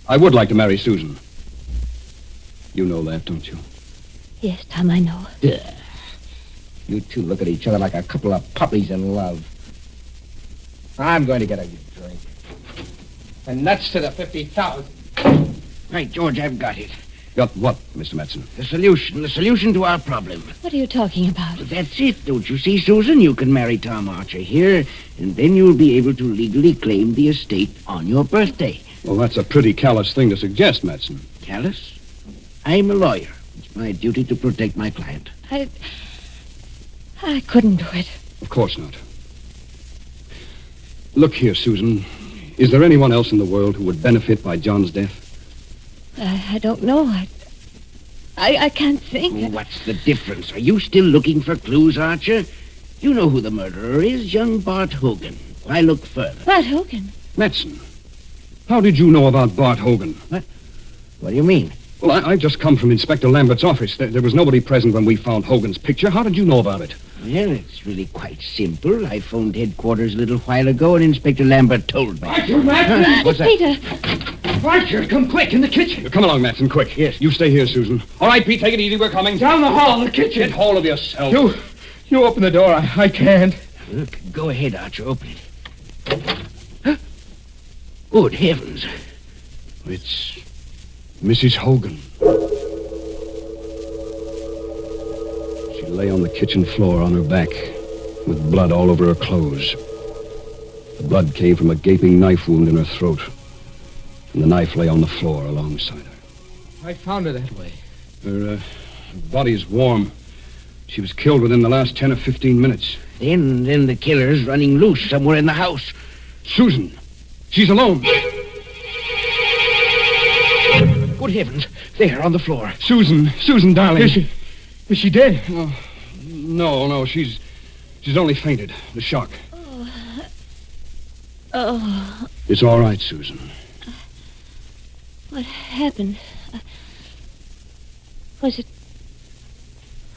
I would like to marry Susan. You know that, don't you? Yes, Tom, I know. Duh. You two look at each other like a couple of puppies in love. I'm going to get a drink. And nuts to the 50,000. Right, George, I've got it. Got what, Mr. Matson? The solution to our problem. What are you talking about? That's it, don't you see, Susan? You can marry Tom Archer here, and then you'll be able to legally claim the estate on your birthday. Well, that's a pretty callous thing to suggest, Matson. Callous? I'm a lawyer. It's my duty to protect my client. I couldn't do it. Of course not. Look here, Susan. Is there anyone else in the world who would benefit by John's death? I don't know. I can't think. What's the difference? Are you still looking for clues, Archer? You know who the murderer is, young Bart Hogan. Why look further? Bart Hogan? Matson, how did you know about Bart Hogan? What do you mean? Well, I've just come from Inspector Lambert's office. There was nobody present when we found Hogan's picture. How did you know about it? Well, it's really quite simple. I phoned headquarters a little while ago, and Inspector Lambert told me. Archer, Matson! What's that? Peter! Archer, come quick, in the kitchen. Come along, Matson, quick. Yes. You stay here, Susan. All right, Pete, take it easy. We're coming. Down the hall, the kitchen. Get hold of yourself. You open the door. I can't. Look, go ahead, Archer. Open it. Good heavens. It's Mrs. Hogan. She lay on the kitchen floor on her back, with blood all over her clothes. The blood came from a gaping knife wound in her throat, and the knife lay on the floor alongside her. I found her that way. Her body's warm. She was killed within the last 10 or 15 minutes. Then the killer's running loose somewhere in the house. Susan! She's alone! Good heavens. There, on the floor. Susan, darling. Is she dead? No, she's only fainted. The shock. Oh. It's all right, Susan. What happened? Was it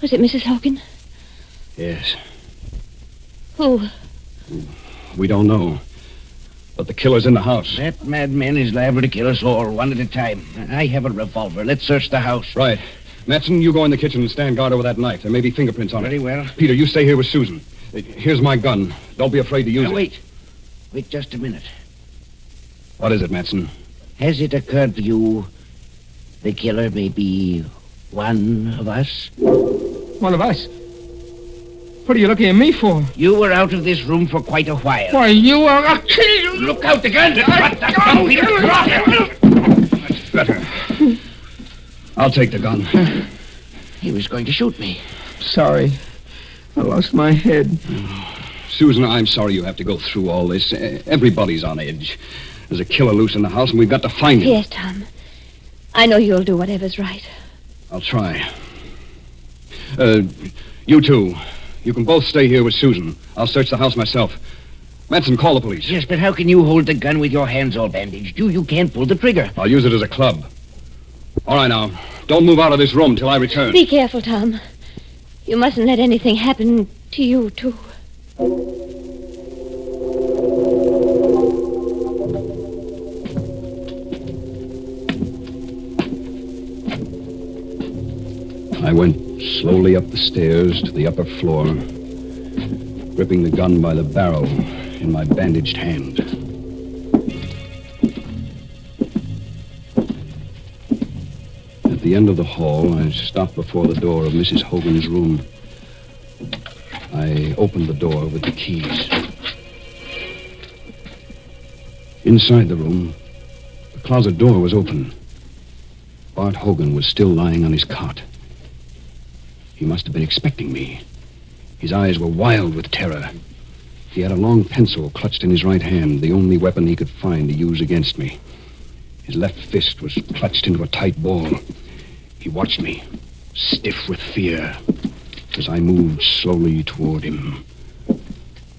Mrs. Hogan? Yes. Who? We don't know. But the killer's in the house. That madman is liable to kill us all, one at a time. I have a revolver. Let's search the house. Right. Matson, you go in the kitchen and stand guard over that knife. There may be fingerprints on it. Very well. Peter, you stay here with Susan. Here's my gun. Don't be afraid to use it. Wait just a minute. What is it, Matson? Has it occurred to you the killer may be one of us? One of us? What are you looking at me for? You were out of this room for quite a while. Why, you are... I'll kill you! Look out, the gun! Drop that gun, Peter! Drop it! That's better. I'll take the gun. He was going to shoot me. Sorry. I lost my head. Susan, I'm sorry you have to go through all this. Everybody's on edge. There's a killer loose in the house, and we've got to find him. Yes, Tom. I know you'll do whatever's right. I'll try. You two. You can both stay here with Susan. I'll search the house myself. Matson, call the police. Yes, but how can you hold the gun with your hands all bandaged? You can't pull the trigger. I'll use it as a club. All right, now. Don't move out of this room till I return. Be careful, Tom. You mustn't let anything happen to you, too. I went slowly up the stairs to the upper floor, gripping the gun by the barrel in my bandaged hand. At the end of the hall, I stopped before the door of Mrs. Hogan's room. I opened the door with the keys. Inside the room, the closet door was open. Bart Hogan was still lying on his cot. He must have been expecting me. His eyes were wild with terror. He had a long pencil clutched in his right hand, the only weapon he could find to use against me. His left fist was clutched into a tight ball. He watched me, stiff with fear, as I moved slowly toward him,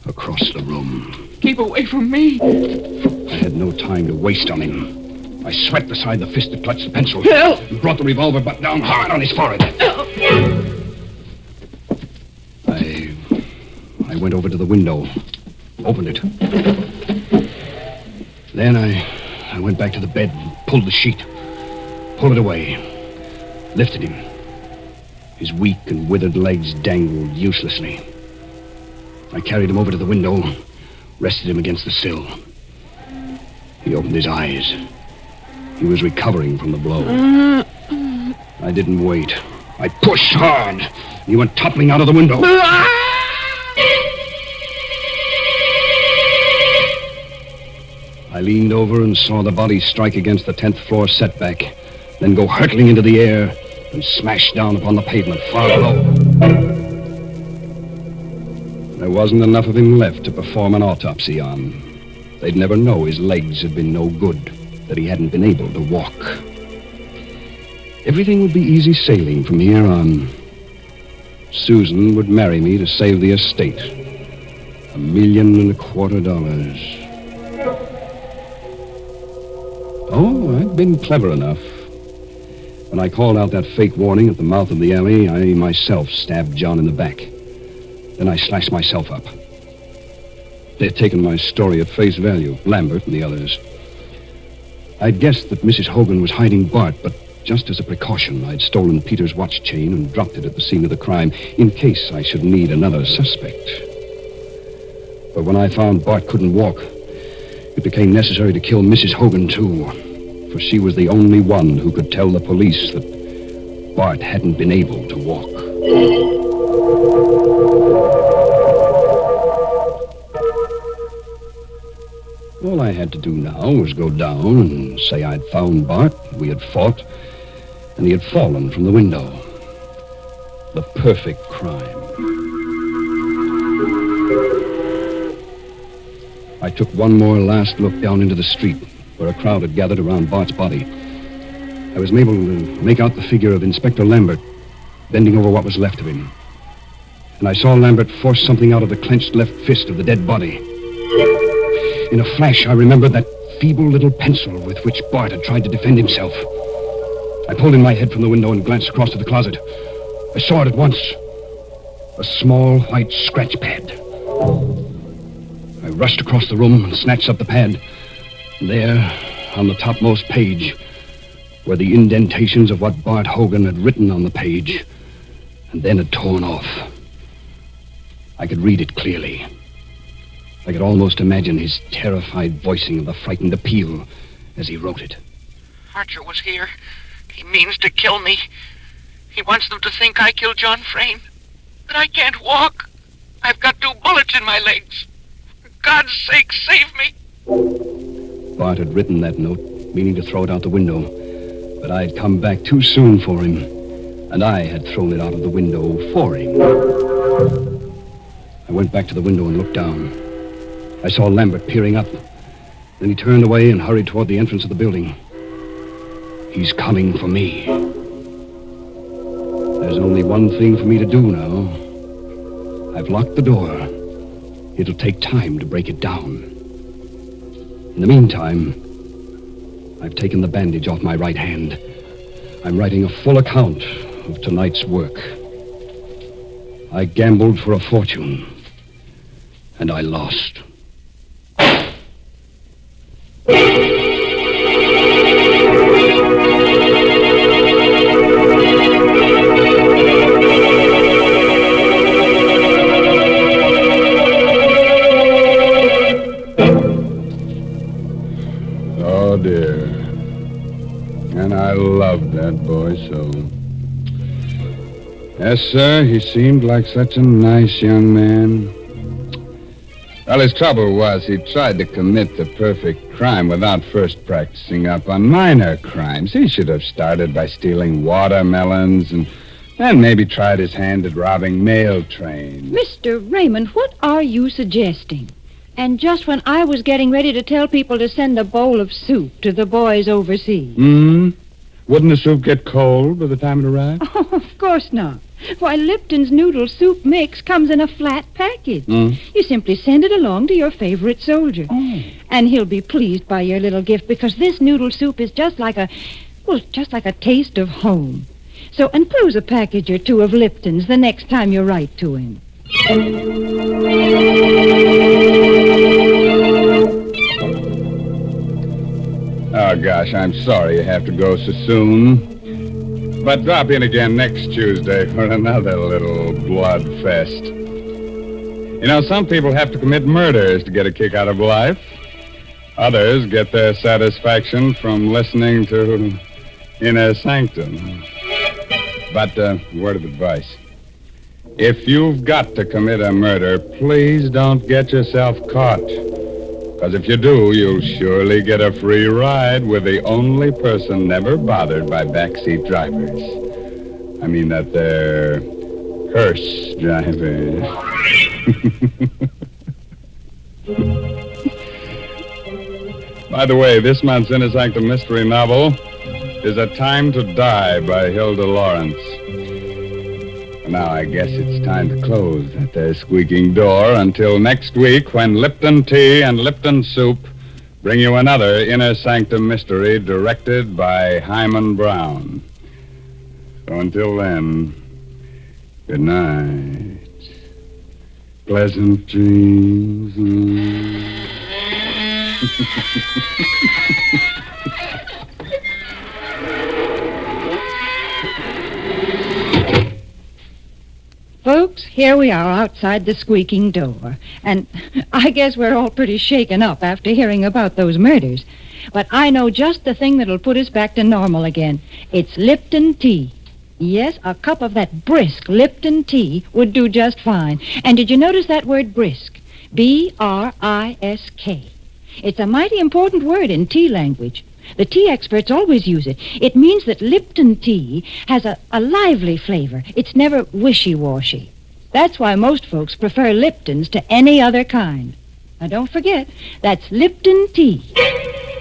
across the room. Keep away from me. I had no time to waste on him. I swept aside the fist that clutched the pencil. Help! And brought the revolver butt down hard on his forehead. I went over to the window, Opened it. Then I went back to the bed and pulled the sheet. Pulled it away. Lifted him. His weak and withered legs dangled uselessly. I carried him over to the window, rested him against the sill. He opened his eyes. He was recovering from the blow. I didn't wait. I pushed hard. He went toppling out of the window. I leaned over and saw the body strike against the 10th floor setback, then go hurtling into the air and smash down upon the pavement far below. There wasn't enough of him left to perform an autopsy on. They'd never know his legs had been no good, that he hadn't been able to walk. Everything would be easy sailing from here on. Susan would marry me to save the estate. $1.25 million. Oh, I'd been clever enough. When I called out that fake warning at the mouth of the alley, I myself stabbed John in the back. Then I slashed myself up. They'd taken my story at face value, Lambert and the others. I'd guessed that Mrs. Hogan was hiding Bart, but just as a precaution, I'd stolen Peter's watch chain and dropped it at the scene of the crime, in case I should need another suspect. But when I found Bart couldn't walk, it became necessary to kill Mrs. Hogan, too, for she was the only one who could tell the police that Bart hadn't been able to walk. All I had to do now was go down and say I'd found Bart, we had fought, and he had fallen from the window. The perfect crime. I took one more last look down into the street, where a crowd had gathered around Bart's body. I was able to make out the figure of Inspector Lambert, bending over what was left of him. And I saw Lambert force something out of the clenched left fist of the dead body. In a flash, I remembered that feeble little pencil with which Bart had tried to defend himself. I pulled in my head from the window and glanced across to the closet. I saw it at once. A small white scratch pad. I rushed across the room and snatched up the pad. There, on the topmost page, were the indentations of what Bart Hogan had written on the page, and then had torn off. I could read it clearly. I could almost imagine his terrified voicing of the frightened appeal as he wrote it. Archer was here. He means to kill me. He wants them to think I killed John Frayne. That I can't walk. I've got 2 bullets in my legs. For God's sake, save me. Bart had written that note, meaning to throw it out the window. But I had come back too soon for him, and I had thrown it out of the window for him. I went back to the window and looked down. I saw Lambert peering up. Then he turned away and hurried toward the entrance of the building. He's coming for me. There's only one thing for me to do now. I've locked the door. It'll take time to break it down. In the meantime, I've taken the bandage off my right hand. I'm writing a full account of tonight's work. I gambled for a fortune, and I lost. Oh, dear. And I loved that boy so. Yes, sir, he seemed like such a nice young man. Well, his trouble was he tried to commit the perfect crime without first practicing up on minor crimes. He should have started by stealing watermelons and then maybe tried his hand at robbing mail trains. Mr. Raymond, what are you suggesting? And just when I was getting ready to tell people to send a bowl of soup to the boys overseas. Wouldn't the soup get cold by the time it arrived? Oh, of course not. Why, Lipton's noodle soup mix comes in a flat package. You simply send it along to your favorite soldier. And he'll be pleased by your little gift because this noodle soup is just like a taste of home. So enclose a package or 2 of Lipton's the next time you write to him. Oh, gosh, I'm sorry you have to go so soon. But drop in again next Tuesday for another little blood fest. You know, some people have to commit murders to get a kick out of life. Others get their satisfaction from listening to Inner Sanctum. But, word of advice. If you've got to commit a murder, please don't get yourself caught. Because if you do, you'll surely get a free ride with the only person never bothered by backseat drivers. I mean that they're hearse drivers. By the way, this month's Inner Sanctum Mystery novel is A Time to Die by Hilda Lawrence. Now I guess it's time to close that there squeaking door until next week when Lipton Tea and Lipton Soup bring you another Inner Sanctum Mystery directed by Hyman Brown. So until then, good night. Pleasant dreams. Folks, here we are outside the squeaking door. And I guess we're all pretty shaken up after hearing about those murders. But I know just the thing that'll put us back to normal again. It's Lipton tea. Yes, a cup of that brisk Lipton tea would do just fine. And did you notice that word brisk? B-R-I-S-K. It's a mighty important word in tea language. The tea experts always use it. It means that Lipton tea has a lively flavor. It's never wishy-washy. That's why most folks prefer Lipton's to any other kind. Now, don't forget, that's Lipton tea.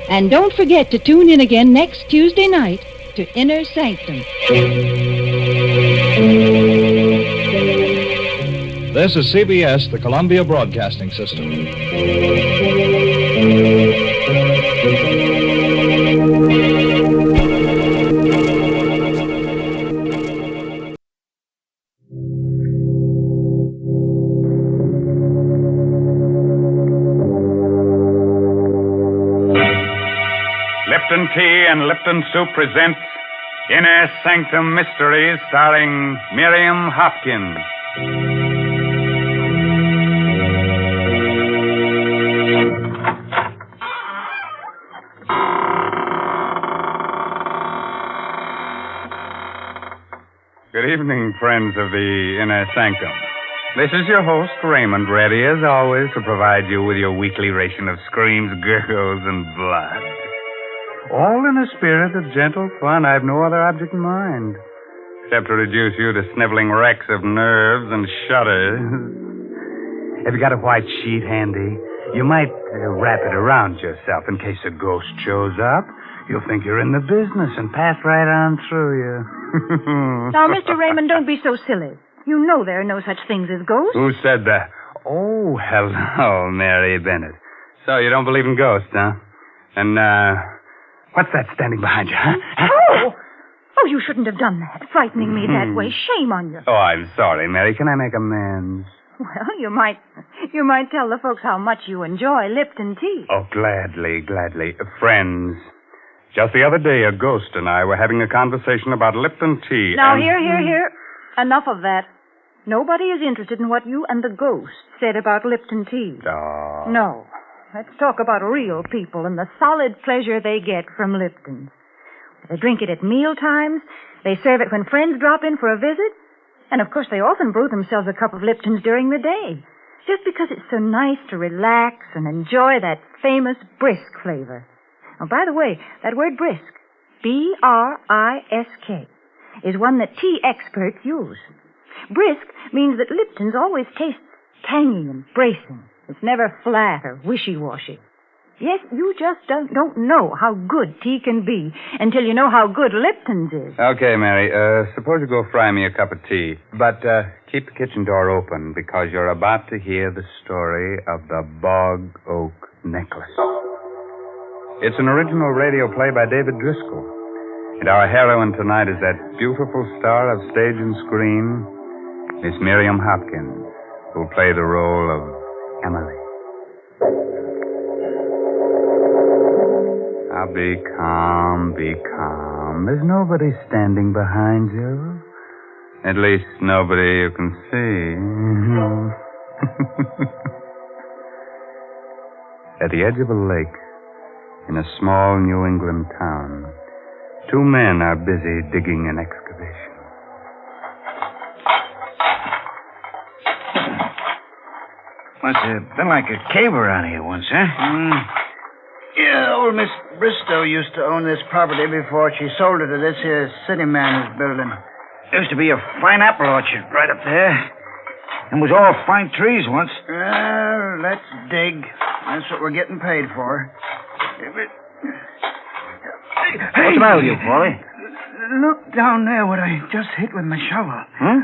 And don't forget to tune in again next Tuesday night to Inner Sanctum. This is CBS, the Columbia Broadcasting System. Lipton Tea and Lipton Soup presents Inner Sanctum Mysteries, starring Miriam Hopkins. Good evening, friends of the Inner Sanctum. This is your host, Raymond, ready as always to provide you with your weekly ration of screams, gurgles, and blood. All in a spirit of gentle fun. I've no other object in mind, except to reduce you to sniveling wrecks of nerves and shudders. Have you got a white sheet handy? You might wrap it around yourself in case a ghost shows up. You'll think you're in the business and pass right on through you. Now, Mr. Raymond, don't be so silly. You know there are no such things as ghosts. Who said that? Oh, hello, Mary Bennett. So you don't believe in ghosts, huh? And, what's that standing behind you, huh? Oh, you shouldn't have done that, frightening me that way. Shame on you. Oh, I'm sorry, Mary. Can I make amends? Well, you might tell the folks how much you enjoy Lipton tea. Oh, gladly. Friends, just the other day, a ghost and I were having a conversation about Lipton tea. Now, here. Enough of that. Nobody is interested in what you and the ghost said about Lipton tea. Oh. No. Let's talk about real people and the solid pleasure they get from Lipton. They drink it at meal times. They serve it when friends drop in for a visit. And, of course, they often brew themselves a cup of Lipton's during the day, just because it's so nice to relax and enjoy that famous brisk flavor. Oh, by the way, that word brisk, B-R-I-S-K, is one that tea experts use. Brisk means that Lipton's always tastes tangy and bracing. It's never flat or wishy-washy. Yes, you just don't know how good tea can be until you know how good Lipton's is. Okay, Mary, suppose you go fry me a cup of tea. But keep the kitchen door open because you're about to hear the story of the Bog Oak Necklace. It's an original radio play by David Driscoll. And our heroine tonight is that beautiful star of stage and screen, Miss Miriam Hopkins, who'll play the role of Emily. Now be calm, be calm. There's nobody standing behind you. At least nobody you can see. At the edge of a lake, in a small New England town, two men are busy digging an excavation. Must have been like a cave around here once, huh? Yeah, old Miss Bristow used to own this property before she sold it to this here city man who's building. Used to be a fine apple orchard right up there. And was all fine trees once. Well, let's dig. That's what we're getting paid for. What's the matter with you, Paulie? Look down there what I just hit with my shovel. Huh?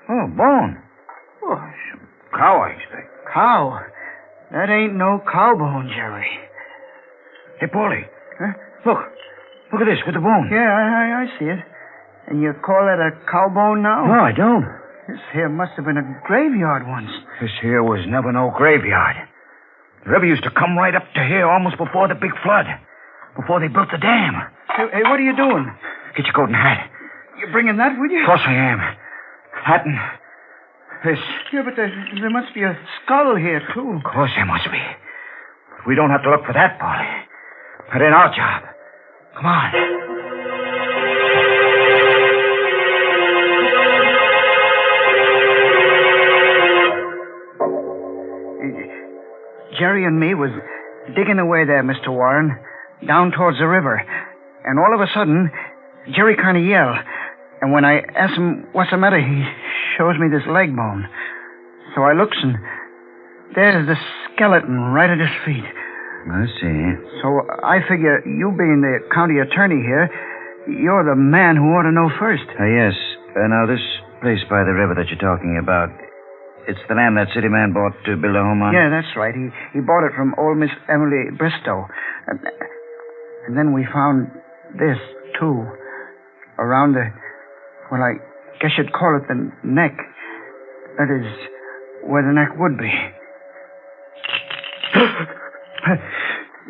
Oh, bone. Oh, some cow, I expect. Cow? That ain't no cow bone, Jerry. Hey, Paulie. Huh? Look at this with the bone. Yeah, I see it. And you call that a cow bone now? No, I don't. This here must have been a graveyard once. This here was never no graveyard. The river used to come right up to here almost before the big flood. Before they built the dam. Hey, what are you doing? Get your coat and hat. You bringing that with you? Of course I am. Hat and this. Yeah, but there must be a skull here, too. Of course there must be. But we don't have to look for that, Paulie. That ain't our job. Come on. Jerry and me was digging away there, Mr. Warren, down towards the river. And all of a sudden, Jerry kind of yelled. And when I asked him what's the matter, he shows me this leg bone. So I looks and there's the skeleton right at his feet. I see. So I figure you being the county attorney here, you're the man who ought to know first. Yes. Now, this place by the river that you're talking about, it's the land that city man bought to build a home on? Yeah, that's right. He bought it from old Miss Emily Bristow. And then we found this, too. Around the... Well, I guess you'd call it the neck. That is, where the neck would be.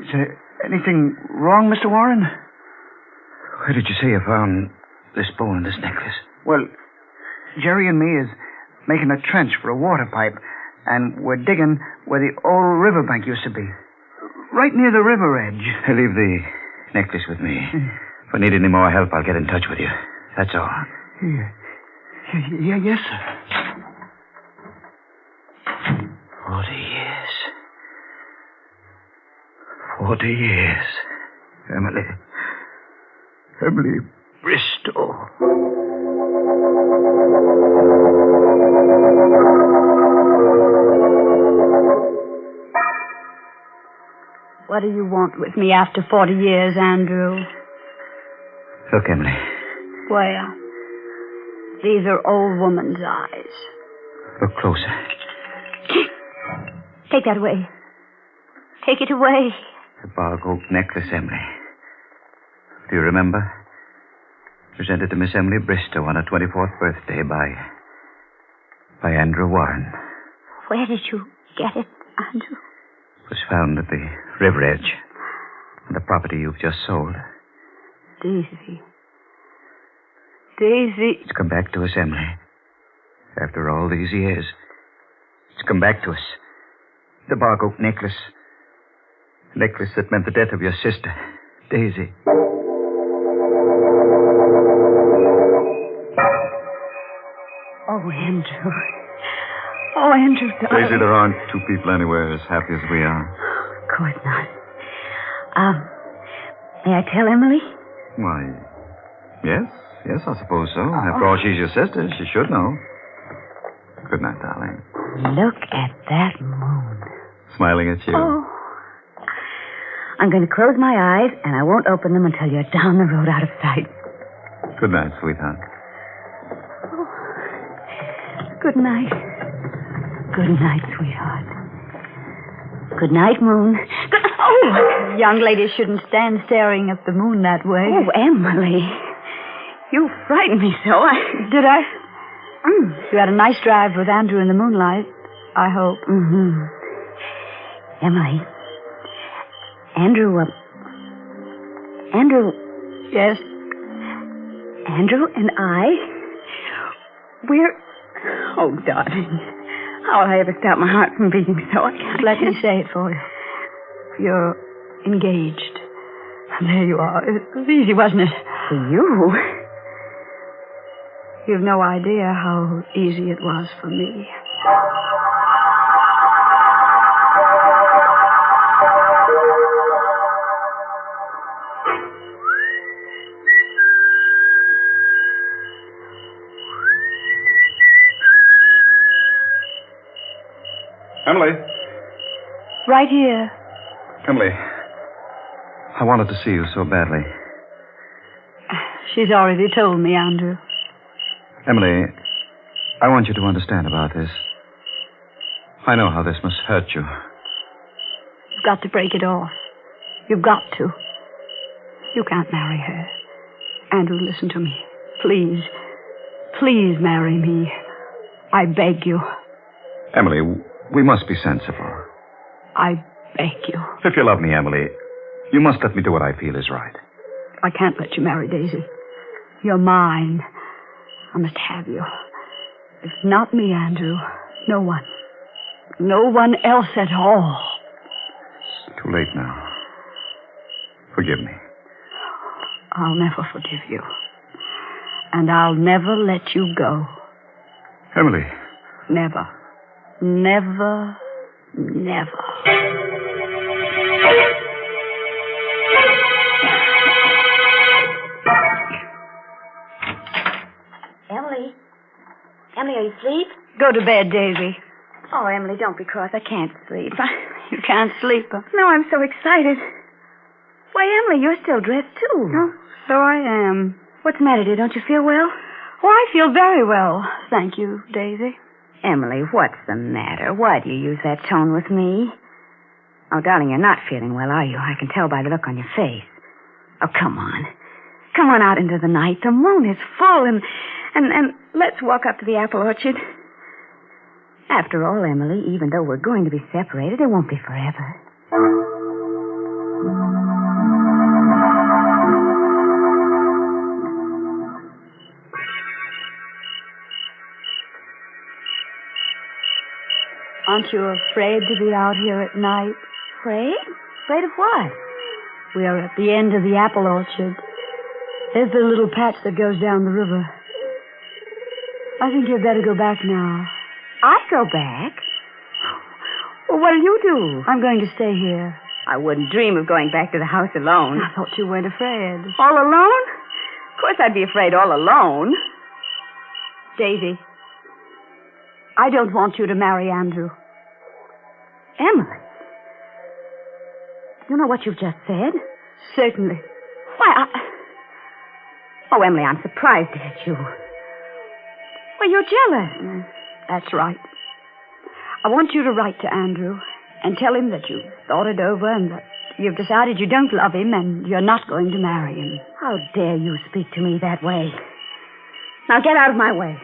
Is there anything wrong, Mr. Warren? Where did you say you found this bone and this necklace? Well, Jerry and me is making a trench for a water pipe, and we're digging where the old riverbank used to be. Right near the river edge. Leave the necklace with me. If I need any more help, I'll get in touch with you. That's all. Yeah, yes, sir. 40 years. 40 years. Emily Bristow. What do you want with me after 40 years, Andrew? Look, Emily. Well, these are old woman's eyes. Look closer. Take that away. Take it away. The bark oak necklace, Emily. Do you remember? Presented to Miss Emily Bristow on her 24th birthday by Andrew Warren. Where did you get it, Andrew? It was found at the river edge on the property you've just sold. Daisy. Daisy. It's come back to us, Emily. After all these years. It's come back to us. The bark oak necklace. The necklace that meant the death of your sister, Daisy. Oh, Andrew. Oh, Andrew, darling. Daisy, there aren't two people anywhere as happy as we are. Of course not. May I tell Emily? Why, yes, I suppose so. After all, she's your sister. She should know. Good night, darling. Look at that moon. Smiling at you. Oh. I'm going to close my eyes, and I won't open them until you're down the road out of sight. Good night, sweetheart. Good night. Good night, sweetheart. Good night, moon. Oh! Young ladies shouldn't stand staring at the moon that way. Oh, Emily. You frightened me so. Did I? You had a nice drive with Andrew in the moonlight, I hope. Mm-hmm. Emily. Andrew Andrew. Yes? Andrew and I? We're... Oh, darling. How will I ever stop my heart from beating so? I can't let me say it for you. You're engaged. There you are. It was easy, wasn't it? For you? You've no idea how easy it was for me. Emily. Right here. Emily. I wanted to see you so badly. She's already told me, Andrew. Emily, I want you to understand about this. I know how this must hurt you. You've got to break it off. You've got to. You can't marry her. Andrew, listen to me. Please. Please marry me. I beg you. Emily, we must be sensible. I beg you. If you love me, Emily, you must let me do what I feel is right. I can't let you marry Daisy. You're mine. I must have you. If not me, Andrew, no one. No one else at all. It's too late now. Forgive me. I'll never forgive you. And I'll never let you go. Emily. Never. Never. Never. Emily? Emily, are you asleep? Go to bed, Daisy. Oh, Emily, don't be cross. I can't sleep. You can't sleep. No, I'm so excited. Why, Emily, you're still dressed, too. Oh, so I am. What's the matter, dear? Don't you feel well? Oh, I feel very well. Thank you, Daisy. Emily, what's the matter? Why do you use that tone with me? Oh, darling, you're not feeling well, are you? I can tell by the look on your face. Oh, come on. Come on out into the night. The moon is full, and let's walk up to the apple orchard. After all, Emily, even though we're going to be separated, it won't be forever. Aren't you afraid to be out here at night? Afraid? Afraid of what? We are at the end of the apple orchard. There's the little patch that goes down the river. I think you'd better go back now. I go back? Well, what'll you do? I'm going to stay here. I wouldn't dream of going back to the house alone. I thought you weren't afraid. All alone? Of course I'd be afraid all alone. Daisy, I don't want you to marry Andrew. Emily? You know what you've just said? Certainly. Why, Oh, Emily, I'm surprised at you. Well, you're jealous. That's right. I want you to write to Andrew and tell him that you've thought it over and that you've decided you don't love him and you're not going to marry him. How dare you speak to me that way? Now get out of my way.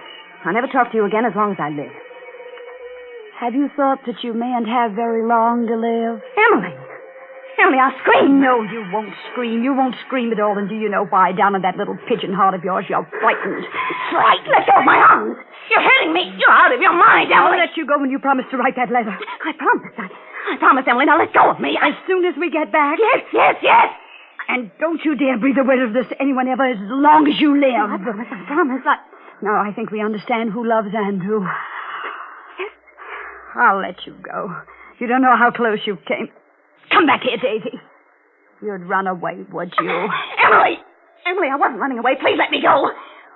I'll never talk to you again as long as I live. Have you thought that you mayn't have very long to live? Emily! Emily, I'll scream. No, you won't scream. You won't scream at all. And do you know why? Down in that little pigeon heart of yours, you're frightened. Frightened? Let go of my arms. You're hurting me. You're out of your mind, Emily. I'll let you go when you promise to write that letter. I promise. I promise, Emily. Now let go of me. As soon as we get back. Yes. And don't you dare breathe a word of this to anyone ever as long as you live. I promise. No, I think we understand who loves Andrew. I'll let you go. You don't know how close you came. Come back here, Daisy. You'd run away, would you? Emily! Emily, I wasn't running away. Please let me go.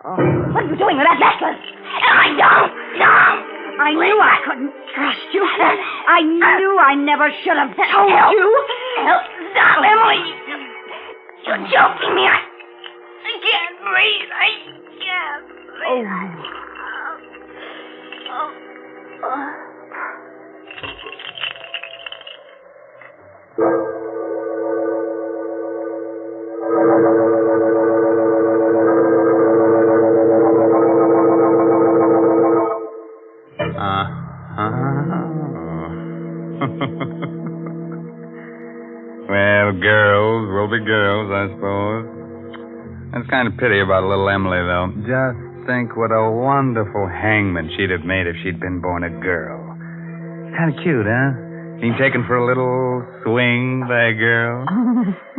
Oh, what are you doing with that necklace? Emily, no! I knew I couldn't trust you. I knew I never should have told you. Stop, Emily. You're choking me. I can't breathe. I can't breathe. Well, girls, They'll be girls, I suppose. That's kind of pity about little Emily, though. Just think what a wonderful hangman she'd have made if she'd been born a girl. Kind of cute, huh? Being taken for a little swing by a girl.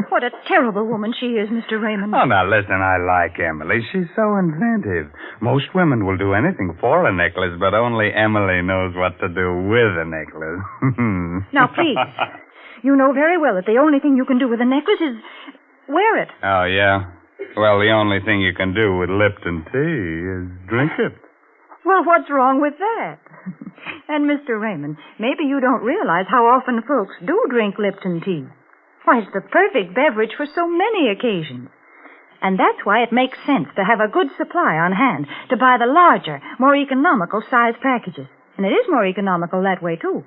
What a terrible woman she is, Mr. Raymond. Oh, now, listen, I like Emily. She's so inventive. Most women will do anything for a necklace, but only Emily knows what to do with a necklace. Now, please. You know very well that the only thing you can do with a necklace is wear it. Oh, yeah? Well, the only thing you can do with Lipton tea is drink it. Well, what's wrong with that? And, Mr. Raymond, maybe you don't realize how often folks do drink Lipton tea. Why, it's the perfect beverage for so many occasions. And that's why it makes sense to have a good supply on hand, to buy the larger, more economical size packages. And it is more economical that way, too.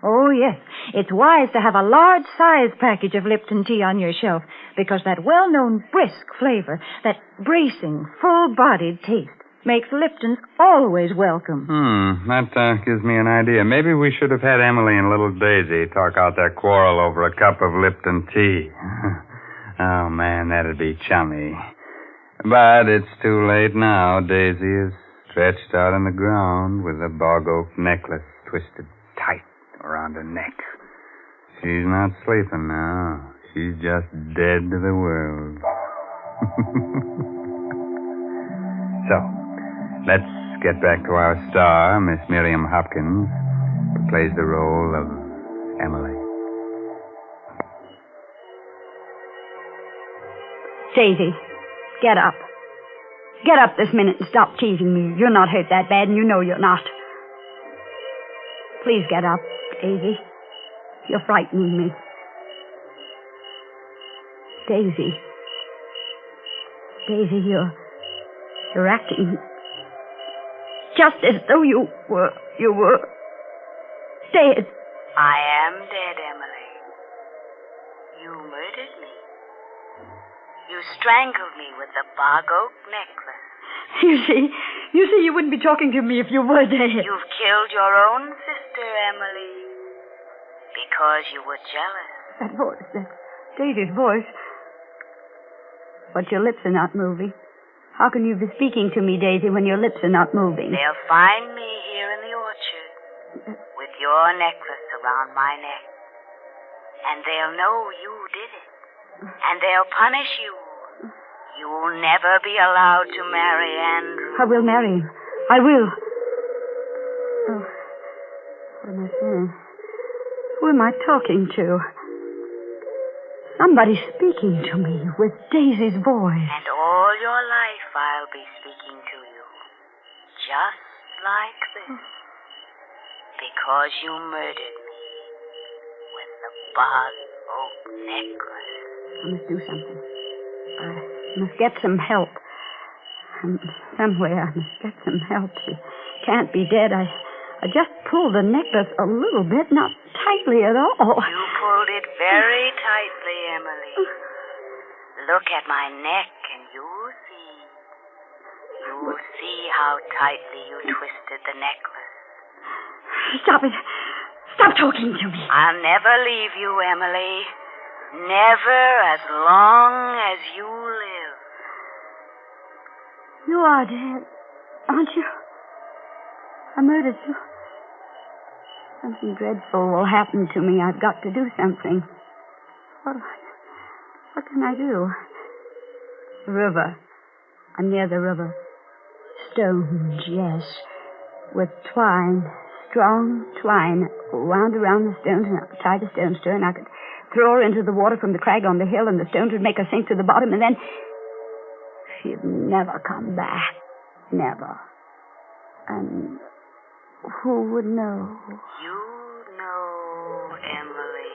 Oh, yes. It's wise to have a large size package of Lipton tea on your shelf because that well-known brisk flavor, that bracing, full-bodied taste, makes Lipton's always welcome. That gives me an idea. Maybe we should have had Emily and little Daisy talk out their quarrel over a cup of Lipton tea. Oh, man, that'd be chummy. But it's too late now. Daisy is stretched out on the ground with a bog oak necklace twisted tight around her neck. She's not sleeping now. She's just dead to the world. So, let's get back to our star, Miss Miriam Hopkins, who plays the role of Emily. Daisy, get up. Get up this minute and stop teasing me. You're not hurt that bad, and you know you're not. Please get up, Daisy. You're frightening me. Daisy. Daisy, you're acting just as though you were dead. I am dead, Emily. You murdered me. You strangled me with the bog oak necklace. You see, you wouldn't be talking to me if you were dead. You've killed your own sister, Emily, because you were jealous. That voice, that's Daisy's voice. But your lips are not moving. How can you be speaking to me, Daisy, when your lips are not moving? They'll find me here in the orchard with your necklace around my neck. And they'll know you did it. And they'll punish you. You'll never be allowed to marry Andrew. I will marry him. I will. Oh, what am I saying? Who am I talking to? Somebody's speaking to me with Daisy's voice. And all your life I'll be speaking to you. Just like this. Because you murdered me with the bog oak necklace. I must do something. I must get some help. Somewhere I must get some help. She can't be dead. I just pulled the necklace a little bit, not tightly at all. You pulled it very tightly, Emily. Look at my neck and you'll see. You'll see how tightly you twisted the necklace. Stop it. Stop talking to me. I'll never leave you, Emily. Never as long as you live. You are dead, aren't you? I murdered you. Something dreadful will happen to me. I've got to do something. What can I do? The river. I'm near the river. Stones, yes. With twine. Strong twine wound around the stones, and I could tie the stones to her, and I could throw her into the water from the crag on the hill, and the stones would make her sink to the bottom, and then she'd never come back. Never. And who would know? You know, Emily.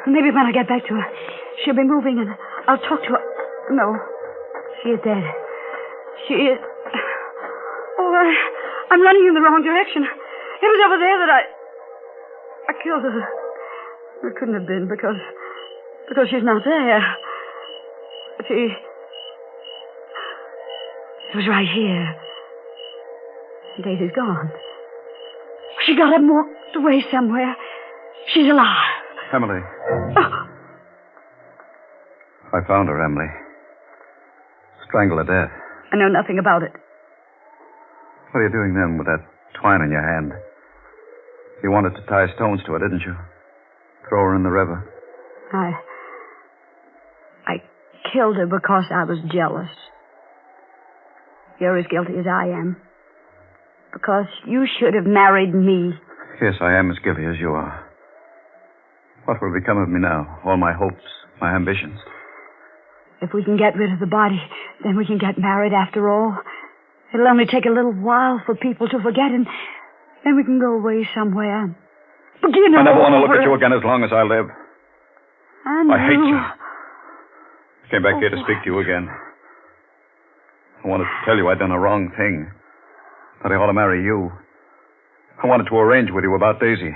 Maybe when I get back to her, she'll be moving, and I'll talk to her. No. She is dead. She is... Oh, I'm running in the wrong direction. It was over there that I killed her. It couldn't have been because she's not there. It was right here. Daisy's gone. She got up and walked away somewhere. She's alive. Emily. I found her, Emily. Strangled to death. I know nothing about it. What are you doing then with that twine in your hand? You wanted to tie stones to her, didn't you? Throw her in the river. I killed her because I was jealous. You're as guilty as I am. Because you should have married me. Yes, I am as guilty as you are. What will become of me now? All my hopes, my ambitions. If we can get rid of the body, then we can get married after all. It'll only take a little while for people to forget, and then we can go away somewhere. Begin I never want to look over. at you again as long as I live. I hate you. I came back here to speak to you again. I wanted to tell you I'd done a wrong thing. That I ought to marry you. I wanted to arrange with you about Daisy.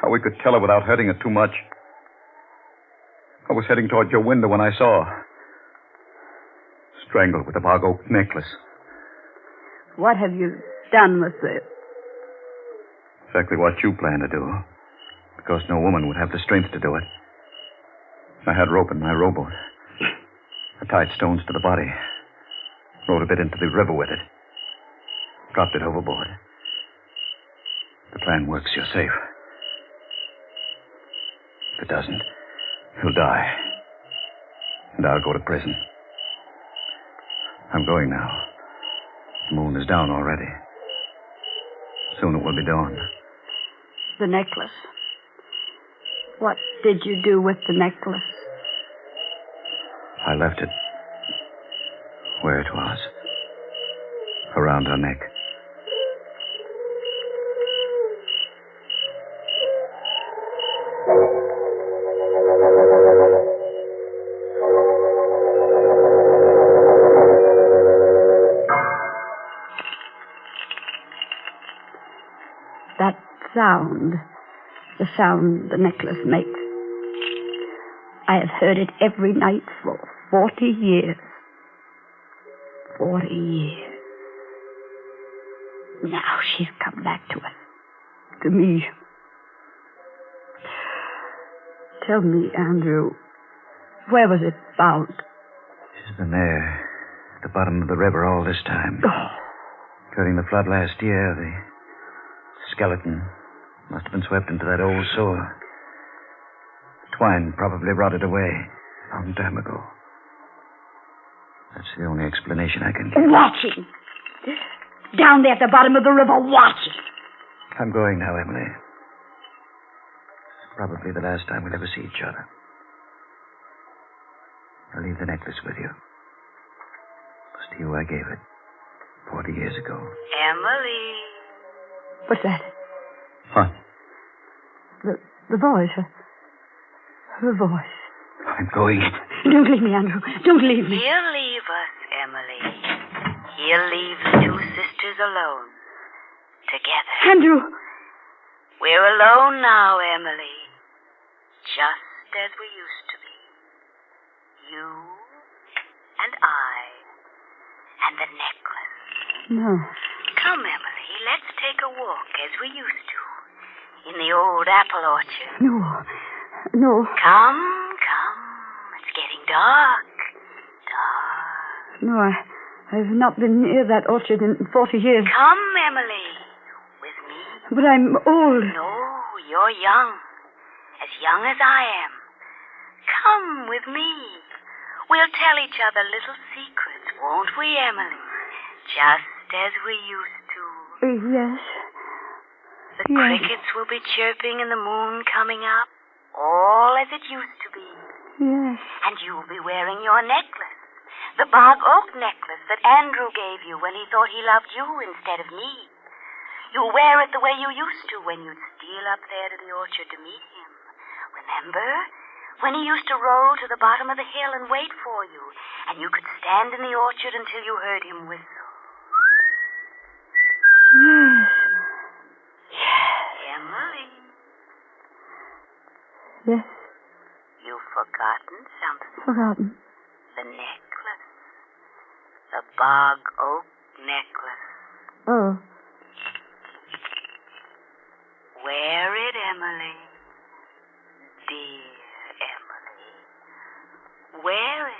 How we could tell her without hurting her too much. I was heading toward your window when I saw her. Strangled with a bog oak necklace. What have you done with it? Exactly what you planned to do. Because no woman would have the strength to do it. I had rope in my rowboat. I tied stones to the body. Rowed a bit into the river with it. Dropped it overboard. The plan works, you're safe. If it doesn't, he'll die. And I'll go to prison. I'm going now. The moon is down already. Soon it will be dawn. The necklace. What did you do with the necklace? I left it where it was. Around her neck. That sound. The sound the necklace makes. I have heard it every night for 40 years. 40 years. Now she's come back to us. To me. Tell me, Andrew, where was it found? She's been there, at the bottom of the river all this time. Oh. During the flood last year, the skeleton must have been swept into that old sewer. Twine probably rotted away a long time ago. That's the only explanation I can give. Watching. Down there at the bottom of the river, watching. I'm going now, Emily. It's probably the last time we'll ever see each other. I'll leave the necklace with you. It was to you I gave it 40 years ago. Emily. What's that? What? The voice. Her voice. I'm going. Don't leave me, Andrew. Don't leave me. He'll leave us, Emily. He'll leave the two sisters alone. Together. Andrew. We're alone now, Emily. Just as we used to be. You and I and the necklace. No. Come, Emily, let's take a walk as we used to. In the old apple orchard. No. Come. It's getting dark. No, I've not been near that orchard in 40 years. Come, Emily. With me. But I'm old. No, you're young. As young as I am. Come with me. We'll tell each other little secrets, won't we, Emily? Just as we used to. Yes. The crickets will be chirping and the moon coming up. All as it used to be. Yes. And you'll be wearing your necklace. The bog oak necklace that Andrew gave you when he thought he loved you instead of me. You'll wear it the way you used to when you'd steal up there to the orchard to meet him. Remember? When he used to roll to the bottom of the hill and wait for you, and you could stand in the orchard until you heard him whistle. Yes. Emily. Yes. You've forgotten something. Forgotten. The necklace. The bog oak necklace. Oh. Wear it, Emily. Dear Emily. Wear it.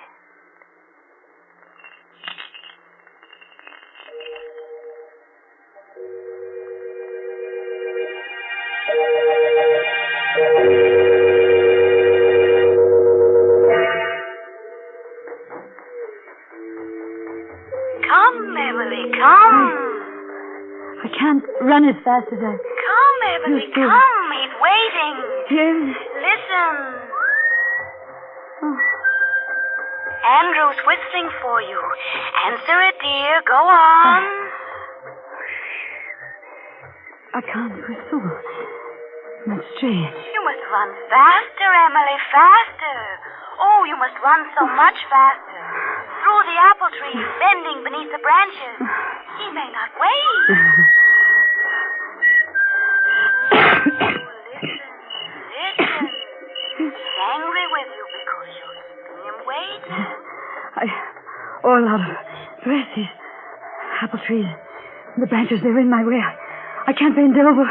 Come, Emily, come. I can't run as fast as I... Come, Emily, Used to. come. He's waiting. Yes. Listen. Oh. Andrew's whistling for you. Answer it, dear. Go on. I can't whistle. That's strange. You must run faster, Emily, faster. Oh, you must run so much faster. Through the apple trees, bending beneath the branches. He may not wait. Listen. He's angry with you because you're keeping him waiting. All out of breath. These apple trees. The branches, they're in my way. I can't bend over.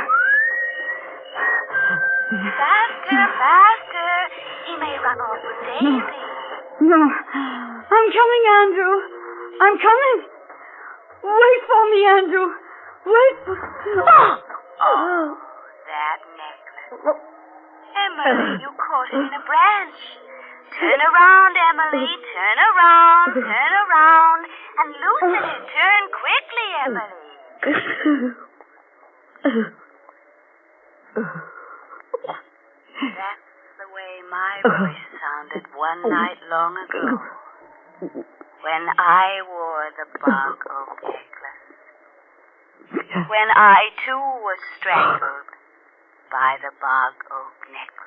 Faster. He may run off with Daisy. No. I'm coming, Andrew. I'm coming. Wait for me, Andrew. Wait for... Oh, that necklace. Emily, you caught it in a branch. Turn around, Emily. Turn around. And loosen it. Turn quickly, Emily. That's the way my voice sounded one night long ago. When I wore the bog oak necklace. When I, too, was strangled by the bog oak necklace.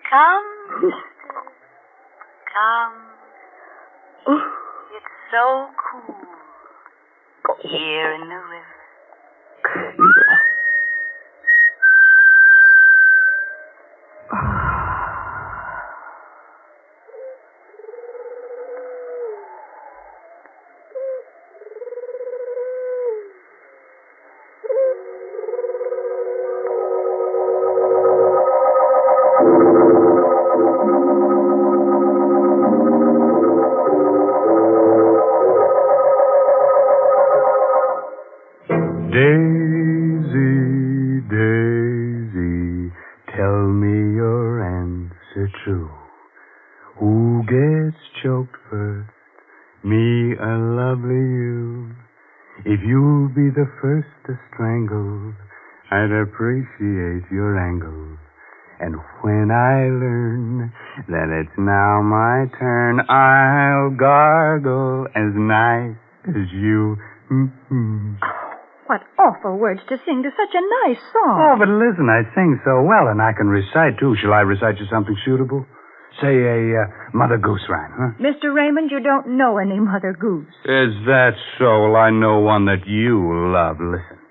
Come, sister. Come. It's so cool here in the river. Daisy, Daisy, tell me your answer true. Who gets choked first? Me or lovely you? If you'll be the first to strangle, I'd appreciate your angle. And when I learn that it's now my turn, I'll gargle as nice as you. What awful words to sing to such a nice song. Oh, but listen, I sing so well, and I can recite, too. Shall I recite you something suitable? Say a Mother Goose rhyme, huh? Mr. Raymond, you don't know any Mother Goose. Is that so? Well, I know one that you love. Listen.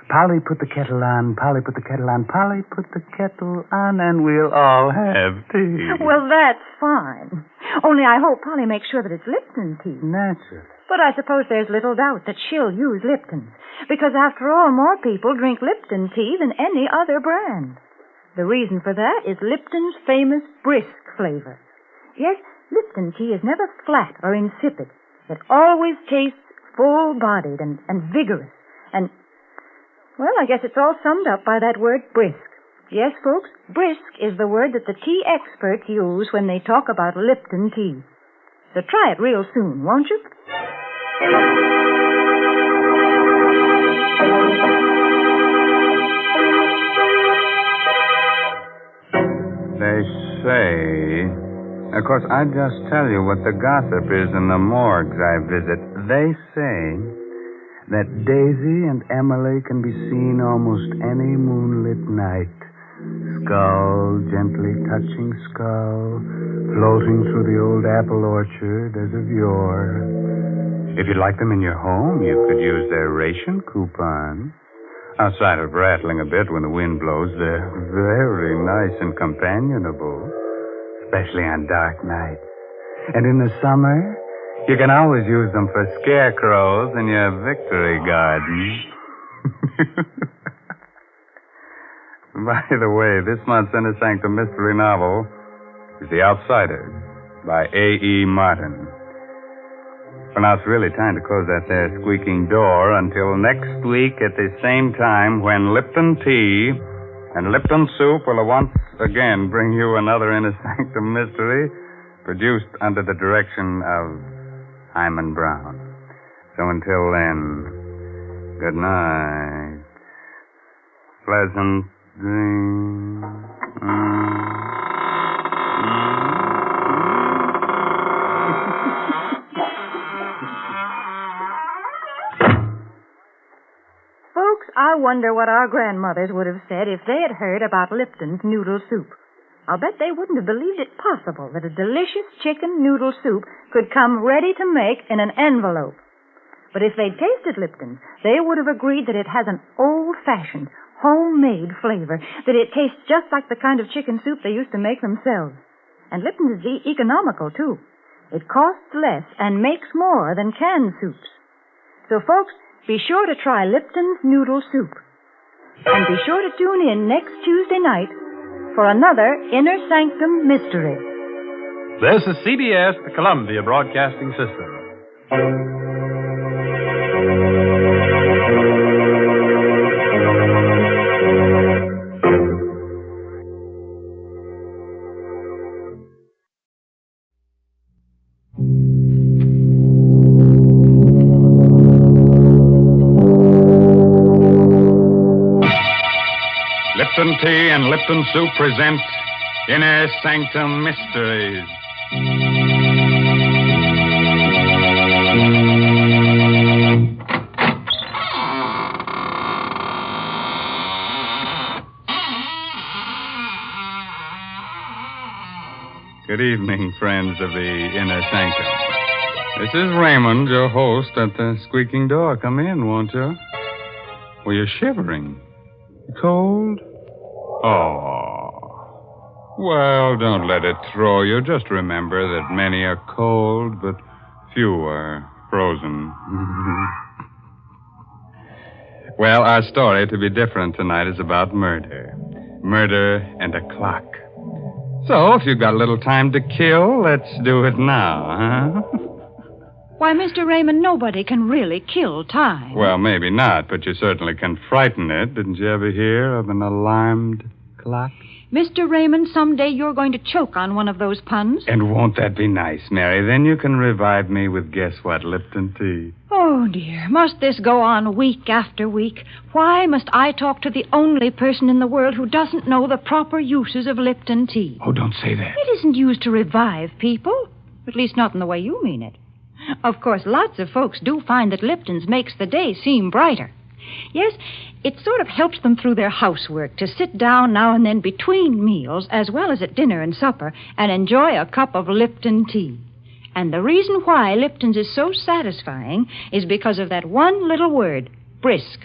Polly put the kettle on, Polly put the kettle on, Polly put the kettle on, and we'll all have tea. Well, that's fine. Only I hope Polly makes sure that it's Lipton tea. Naturally. But I suppose there's little doubt that she'll use Lipton. Because after all, more people drink Lipton tea than any other brand. The reason for that is Lipton's famous brisk flavor. Yes, Lipton tea is never flat or insipid. It always tastes full-bodied and vigorous. And, well, I guess it's all summed up by that word brisk. Yes, folks, brisk is the word that the tea experts use when they talk about Lipton tea. So try it real soon, won't you? They say... Of course, I just tell you what the gossip is in the morgues I visit. They say that Daisy and Emily can be seen almost any moonlit night. Skull gently touching skull, floating through the old apple orchard as of yore. If you'd like them in your home, you could use their ration coupon. Outside of rattling a bit when the wind blows, they're very nice and companionable, especially on dark nights. And in the summer, you can always use them for scarecrows in your victory garden. By the way, this month's Inner Sanctum Mystery novel is The Outsider by A.E. Martin. Well, now it's really time to close that there squeaking door until next week at the same time when Lipton Tea and Lipton Soup will once again bring you another Inner Sanctum Mystery produced under the direction of Hyman Brown. So until then, good night. Pleasant dreams. Folks, I wonder what our grandmothers would have said if they had heard about Lipton's noodle soup. I'll bet they wouldn't have believed it possible that a delicious chicken noodle soup could come ready to make in an envelope. But if they'd tasted Lipton's, they would have agreed that it has an old-fashioned, homemade flavor, that it tastes just like the kind of chicken soup they used to make themselves. And Lipton's is economical, too. It costs less and makes more than canned soups. So, folks, be sure to try Lipton's noodle soup. And be sure to tune in next Tuesday night for another Inner Sanctum Mystery. This is CBS, the Columbia Broadcasting System. Lipton Tea and Lipton Soup present Inner Sanctum Mysteries. Good evening, friends of the Inner Sanctum. This is Raymond, your host at the squeaking door. Come in, won't you? Well, you're shivering. Cold? Oh. Well, don't let it throw you. Just remember that many are cold, but few are frozen. Well, our story, to be different tonight, is about murder. Murder and a clock. So, if you've got a little time to kill, let's do it now, huh? Why, Mr. Raymond, nobody can really kill time. Well, maybe not, but you certainly can frighten it. Didn't you ever hear of an alarmed clock? Mr. Raymond, someday you're going to choke on one of those puns. And won't that be nice, Mary? Then you can revive me with guess what, Lipton tea. Oh, dear. Must this go on week after week? Why must I talk to the only person in the world who doesn't know the proper uses of Lipton tea? Oh, don't say that. It isn't used to revive people. At least not in the way you mean it. Of course, lots of folks do find that Lipton's makes the day seem brighter. Yes, it sort of helps them through their housework to sit down now and then between meals, as well as at dinner and supper, and enjoy a cup of Lipton tea. And the reason why Lipton's is so satisfying is because of that one little word, brisk.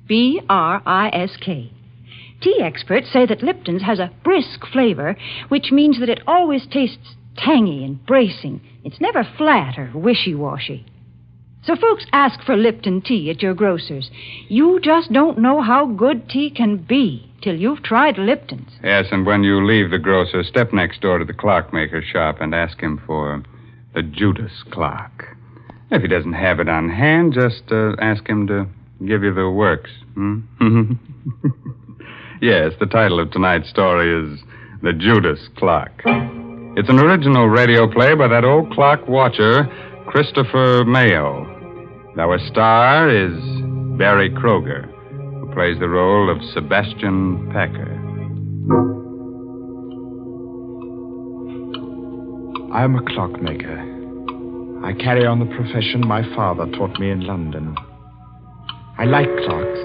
B-R-I-S-K. Tea experts say that Lipton's has a brisk flavor, which means that it always tastes tangy and bracing. It's never flat or wishy-washy. So folks ask for Lipton tea at your grocer's. You just don't know how good tea can be till you've tried Lipton's. Yes, and when you leave the grocer, step next door to the clockmaker's shop and ask him for the Judas clock. If he doesn't have it on hand, just ask him to give you the works. Yes, the title of tonight's story is The Judas Clock. It's an original radio play by that old clock watcher, Christopher Mayo. Our star is Barry Kroger, who plays the role of Sebastian Packer. I'm a clockmaker. I carry on the profession my father taught me in London. I like clocks,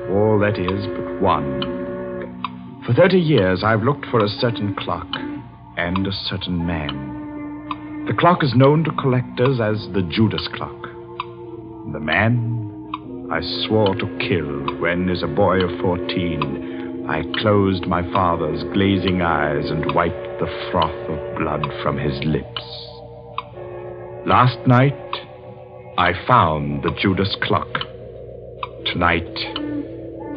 all that is but one. For 30 years, I've looked for a certain clock and a certain man. The clock is known to collectors as the Judas clock. The man I swore to kill when, as a boy of 14, I closed my father's glazing eyes and wiped the froth of blood from his lips. Last night, I found the Judas clock. Tonight,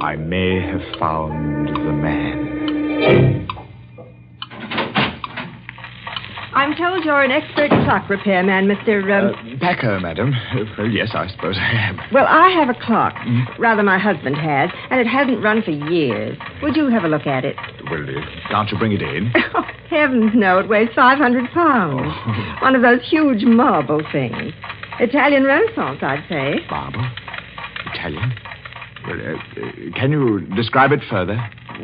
I may have found the man. I'm told you're an expert clock repairman, Mr. Packer, madam. Well, yes, I suppose I am. Well, I have a clock. Rather, my husband has, and it hasn't run for years. Would you have a look at it? Well, can't you bring it in? Oh, heavens, no. It weighs 500 pounds. Oh. One of those huge marble things. Italian Renaissance, I'd say. Marble? Italian? Well, can you describe it further?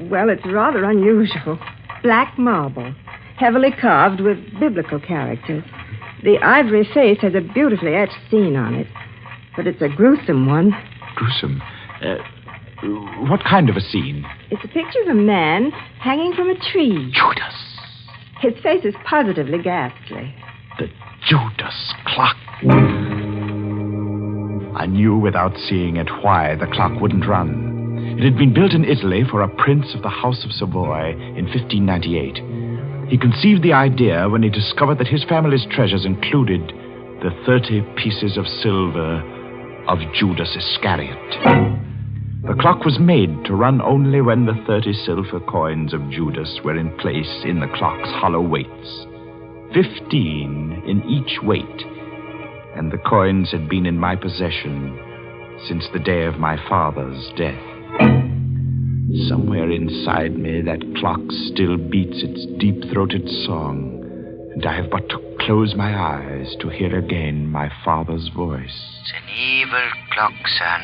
Well, it's rather unusual. Black marble, heavily carved with biblical characters. The ivory face has a beautifully etched scene on it, but it's a gruesome one. Gruesome? What kind of a scene? It's a picture of a man hanging from a tree. Judas. His face is positively ghastly. The Judas clock. I knew without seeing it why the clock wouldn't run. It had been built in Italy for a prince of the House of Savoy in 1598. He conceived the idea when he discovered that his family's treasures included the 30 pieces of silver of Judas Iscariot. The clock was made to run only when the 30 silver coins of Judas were in place in the clock's hollow weights. 15 in each weight, and the coins had been in my possession since the day of my father's death. Somewhere inside me, that clock still beats its deep-throated song, and I have but to close my eyes to hear again my father's voice. It's an evil clock, son.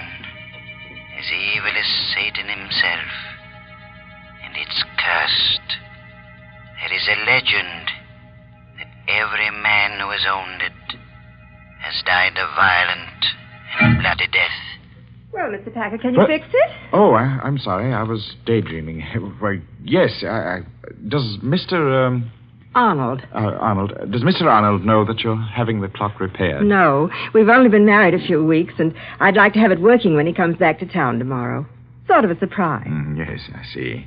As evil as Satan himself. And it's cursed. There is a legend that every man who has owned it has died a violent and bloody death. Well, Mr. Packer, can you fix it? Oh, I'm sorry. I was daydreaming. Well, yes. Does Mr. Arnold. Does Mr. Arnold know that you're having the clock repaired? No. We've only been married a few weeks, and I'd like to have it working when he comes back to town tomorrow. Sort of a surprise. Yes, I see.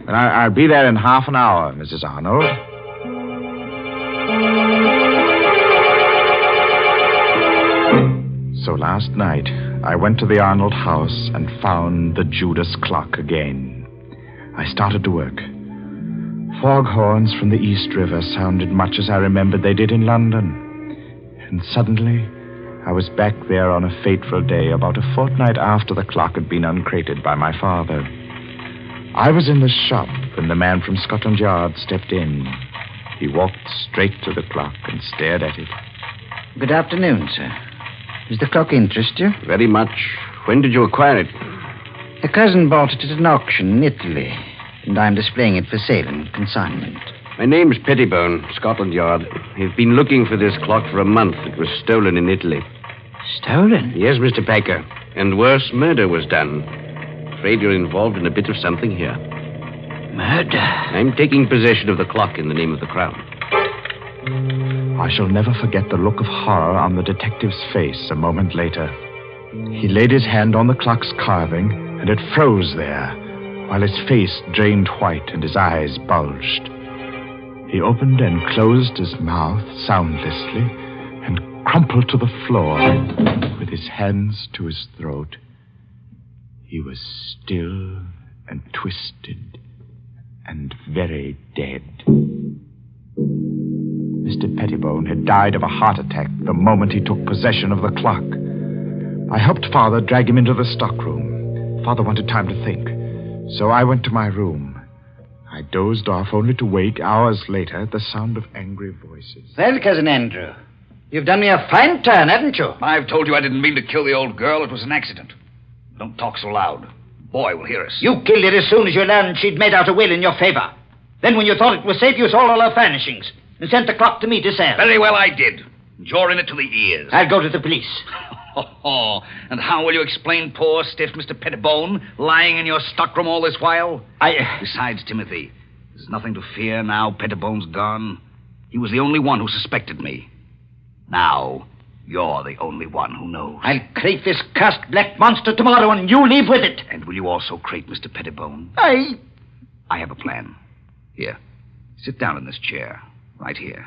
Well, I'll be there in half an hour, Mrs. Arnold. So last night, I went to the Arnold house and found the Judas clock again. I started to work. Foghorns from the East River sounded much as I remembered they did in London. And suddenly, I was back there on a fateful day about a fortnight after the clock had been uncrated by my father. I was in the shop when the man from Scotland Yard stepped in. He walked straight to the clock and stared at it. Good afternoon, sir. Does the clock interest you? Very much. When did you acquire it? A cousin bought it at an auction in Italy, and I'm displaying it for sale and consignment. My name's Pettibone, Scotland Yard. I've been looking for this clock for a month. It was stolen in Italy. Stolen? Yes, Mr. Packer. And worse, murder was done. Afraid you're involved in a bit of something here. Murder? I'm taking possession of the clock in the name of the Crown. I shall never forget the look of horror on the detective's face a moment later. He laid his hand on the clock's carving, and it froze there, while his face drained white and his eyes bulged. He opened and closed his mouth soundlessly and crumpled to the floor with his hands to his throat. He was still and twisted and very dead. Mr. Pettibone had died of a heart attack the moment he took possession of the clock. I helped Father drag him into the stockroom. Father wanted time to think, so I went to my room. I dozed off only to wake hours later at the sound of angry voices. Well, Cousin Andrew, you've done me a fine turn, haven't you? I've told you I didn't mean to kill the old girl. It was an accident. Don't talk so loud. Boy will hear us. You killed her as soon as you learned she'd made out a will in your favor. Then when you thought it was safe, you sold all her furnishings and sent the clock to me to sell. Very well, I did. You're in it to the ears. I'll go to the police. And how will you explain poor, stiff Mr. Pettibone lying in your stockroom all this while? Besides, Timothy, there's nothing to fear now Pettibone's gone. He was the only one who suspected me. Now, you're the only one who knows. I'll crate this cursed black monster tomorrow, and you leave with it. And will you also crate Mr. Pettibone? I have a plan. Here, sit down in this chair, right here.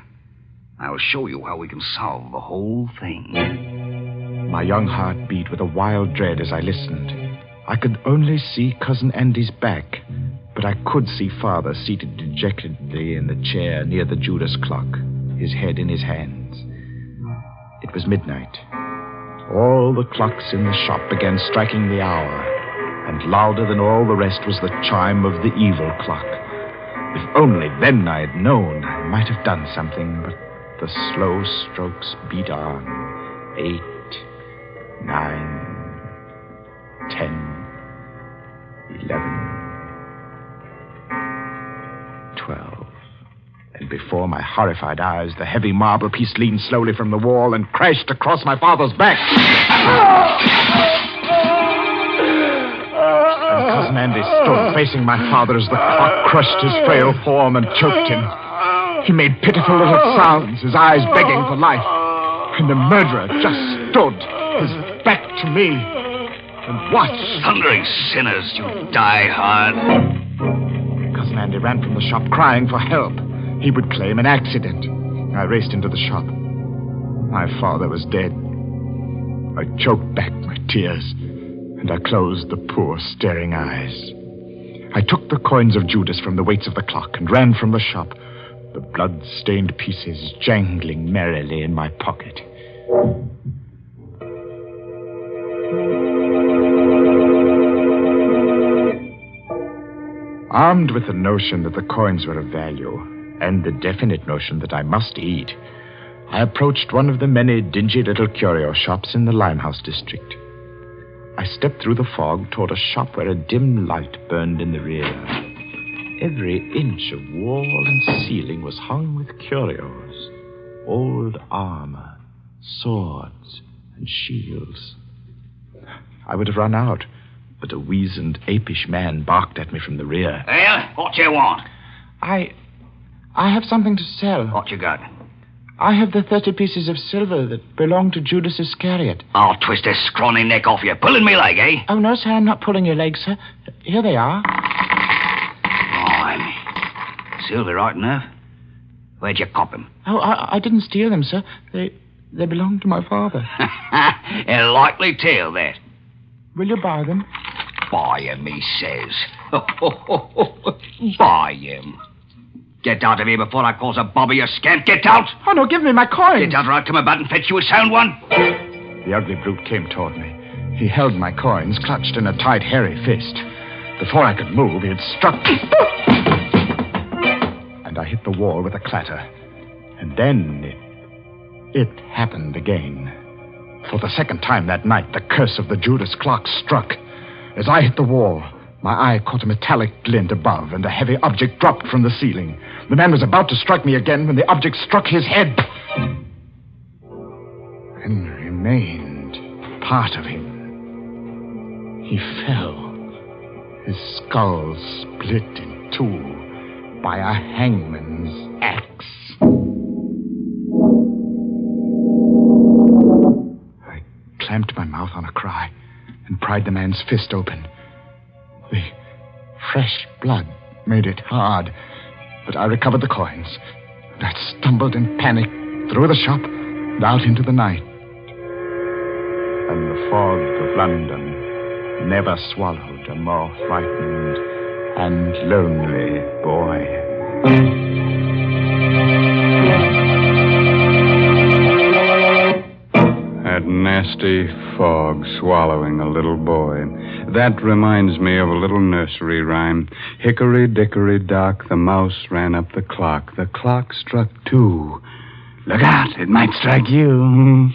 I'll show you how we can solve the whole thing. My young heart beat with a wild dread as I listened. I could only see Cousin Andy's back, but I could see Father seated dejectedly in the chair near the Judas clock, his head in his hands. It was midnight. All the clocks in the shop began striking the hour, and louder than all the rest was the chime of the evil clock. If only then I had known, I might have done something, but the slow strokes beat on. 8, 9, 10, 11, 12. And before my horrified eyes, the heavy marble piece leaned slowly from the wall and crashed across my father's back. And Cousin Andy stood facing my father as the clock crushed his frail form and choked him. He made pitiful little sounds, his eyes begging for life. And the murderer just stood, his back to me, and watched. Thundering sinners, you die hard. Cousin Andy ran from the shop crying for help. He would claim an accident. I raced into the shop. My father was dead. I choked back my tears, and I closed the poor, staring eyes. I took the coins of Judas from the weights of the clock and ran from the shop, the blood-stained pieces jangling merrily in my pocket. Armed with the notion that the coins were of value, and the definite notion that I must eat, I approached one of the many dingy little curio shops in the Limehouse district. I stepped through the fog toward a shop where a dim light burned in the rear. Every inch of wall and ceiling was hung with curios, old armor, swords, and shields. I would have run out, but a weazened, apish man barked at me from the rear. Well, what you want? I have something to sell. What you got? I have the 30 pieces of silver that belong to Judas Iscariot. I'll twist this scrawny neck off you. Pulling me leg, eh? Oh, no, sir, I'm not pulling your leg, sir. Here they are. Blimey. Silver right enough. Where'd you cop them? Oh, I didn't steal them, sir. They belong to my father. A likely tale, that. Will you buy them? Buy him, he says. Buy him. Get out of here before I cause a bobby, you scamp. Get out! Oh, no, give me my coins. Get out or I'll come about and fetch you a sound one. The ugly brute came toward me. He held my coins, clutched in a tight, hairy fist. Before I could move, he had struck me. And I hit the wall with a clatter. And then it happened again. For the second time that night, the curse of the Judas clock struck. As I hit the wall, my eye caught a metallic glint above, and a heavy object dropped from the ceiling. The man was about to strike me again when the object struck his head. And remained part of him. He fell. His skull split in two by a hangman's axe. I clamped my mouth on a cry and pried the man's fist open. The fresh blood made it hard, but I recovered the coins. I stumbled in panic through the shop and out into the night. And the fog of London never swallowed a more frightened and lonely boy. That nasty fog swallowing a little boy. That reminds me of a little nursery rhyme. Hickory dickory dock, the mouse ran up the clock. The clock struck 2. Look out, it might strike you.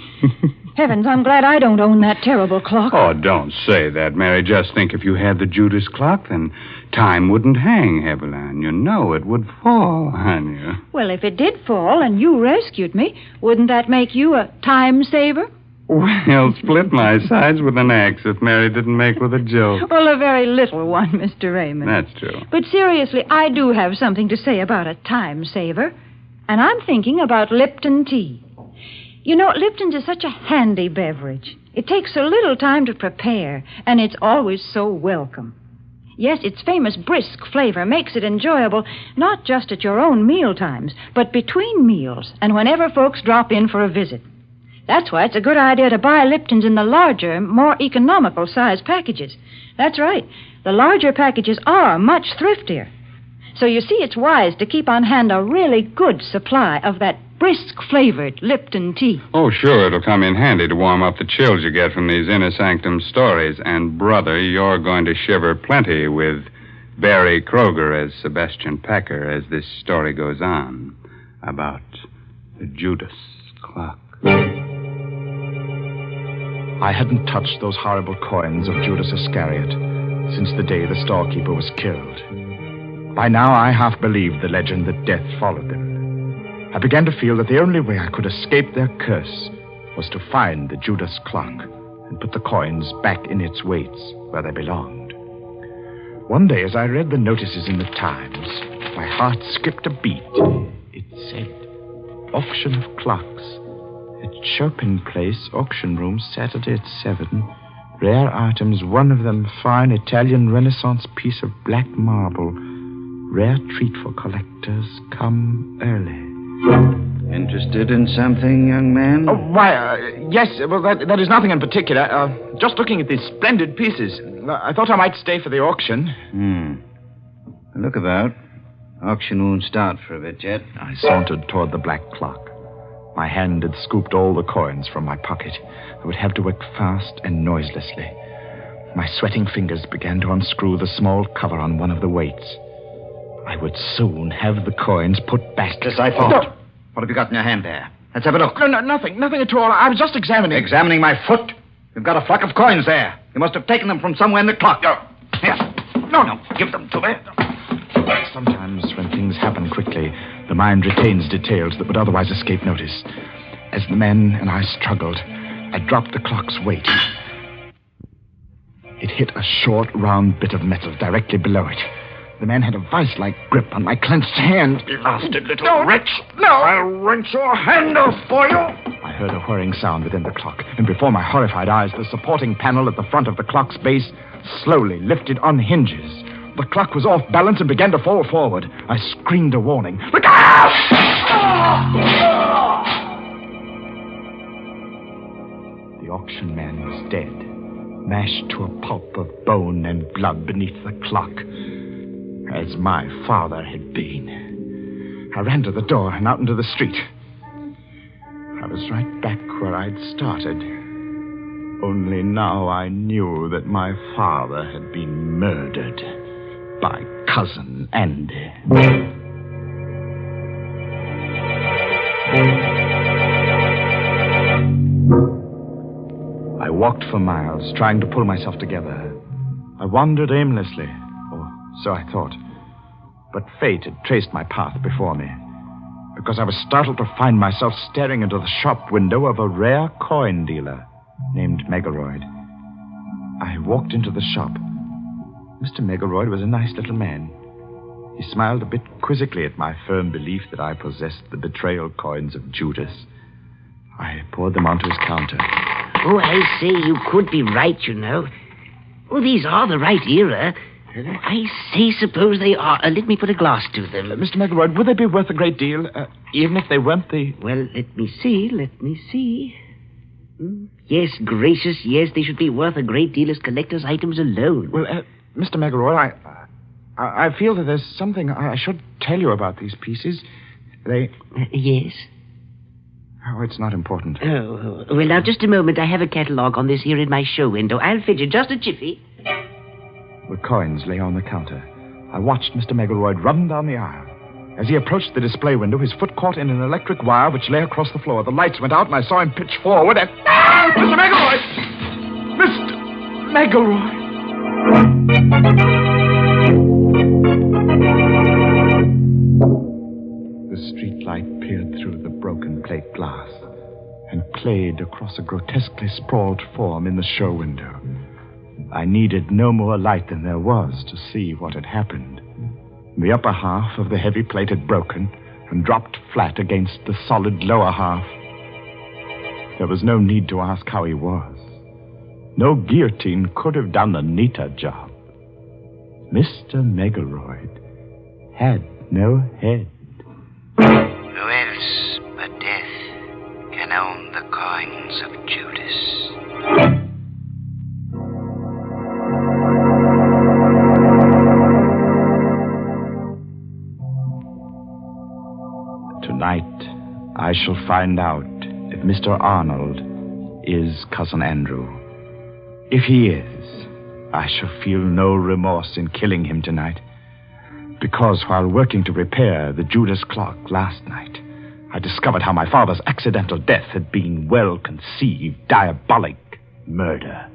Heavens, I'm glad I don't own that terrible clock. Oh, don't say that, Mary. Just think if you had the Judas clock, then time wouldn't hang heavily on you. No, it would fall on you. Well, if it did fall and you rescued me, wouldn't that make you a time saver? Well, split my sides with an axe if Mary didn't make with a joke. Well, a very little one, Mr. Raymond. That's true. But seriously, I do have something to say about a time saver. And I'm thinking about Lipton tea. You know, Lipton's is such a handy beverage. It takes so little time to prepare, and it's always so welcome. Yes, its famous brisk flavor makes it enjoyable, not just at your own meal times, but between meals and whenever folks drop in for a visit. That's why it's a good idea to buy Lipton's in the larger, more economical size packages. That's right. The larger packages are much thriftier. So you see, it's wise to keep on hand a really good supply of that brisk-flavored Lipton tea. Oh, sure, it'll come in handy to warm up the chills you get from these Inner Sanctum stories. And, brother, you're going to shiver plenty with Barry Kroger as Sebastian Packer as this story goes on about the Judas clock. I hadn't touched those horrible coins of Judas Iscariot since the day the storekeeper was killed. By now, I half believed the legend that death followed them. I began to feel that the only way I could escape their curse was to find the Judas clock and put the coins back in its weights where they belonged. One day, as I read the notices in the Times, my heart skipped a beat. It said, auction of clocks. At Chopin Place, auction room, Saturday at 7. Rare items, one of them fine Italian Renaissance piece of black marble. Rare treat for collectors. Come early. Interested in something, young man? Oh, why, yes. Well, that is nothing in particular. Just looking at these splendid pieces. I thought I might stay for the auction. Look about. Auction won't start for a bit yet. I sauntered toward the black clock. My hand had scooped all the coins from my pocket. I would have to work fast and noiselessly. My sweating fingers began to unscrew the small cover on one of the weights. I would soon have the coins put back. Just I thought. No. What have you got in your hand there? Let's have a look. No, nothing at all. I was just examining. Examining my foot? You've got a flock of coins there. You must have taken them from somewhere in the clock. Here. No, give them to me. Sometimes when things happen quickly, the mind retains details that would otherwise escape notice. As the men and I struggled, I dropped the clock's weight. It hit a short, round bit of metal directly below it. The man had a vice-like grip on my clenched hand. Blasted little wretch. No! I'll wrench your hand off for you. I heard a whirring sound within the clock, and before my horrified eyes, the supporting panel at the front of the clock's base slowly lifted on hinges. The clock was off balance and began to fall forward. I screamed a warning. Look out! The auction man was dead, mashed to a pulp of bone and blood beneath the clock, as my father had been. I ran to the door and out into the street. I was right back where I'd started. Only now I knew that my father had been murdered by Cousin Andy. I walked for miles, trying to pull myself together. I wandered aimlessly, or so I thought. But fate had traced my path before me, because I was startled to find myself staring into the shop window of a rare coin dealer named Megaroyd. I walked into the shop. Mr. Megaroyd was a nice little man. He smiled a bit quizzically at my firm belief that I possessed the betrayal coins of Judas. I poured them onto his counter. Oh, I say, you could be right, you know. Oh, these are the right era. I say, suppose they are. Let me put a glass to them. Mr. Megaroyd, would they be worth a great deal, even if they weren't the... Well, let me see. Yes, gracious, yes, they should be worth a great deal as collector's items alone. Well, Mr. Megaroyd, I feel that there's something I should tell you about these pieces. They... Yes? Oh, it's not important. Oh, well, now, just a moment. I have a catalogue on this here in my show window. I'll fidget just a jiffy. The coins lay on the counter. I watched Mr. Megaroyd run down the aisle. As he approached the display window, his foot caught in an electric wire which lay across the floor. The lights went out, and I saw him pitch forward and... Ah! Mr. Megaroyd! Mr. Megaroyd! The streetlight peered through the broken plate glass and played across a grotesquely sprawled form in the show window. I needed no more light than there was to see what had happened. The upper half of the heavy plate had broken and dropped flat against the solid lower half. There was no need to ask how he was. No guillotine could have done a neater job. Mr. Megaloid had no head. Who else but death can own the coins of Judas? Tonight, I shall find out if Mr. Arnold is Cousin Andrew. If he is, I shall feel no remorse in killing him tonight. Because while working to repair the Judas clock last night, I discovered how my father's accidental death had been well-conceived, diabolic murder.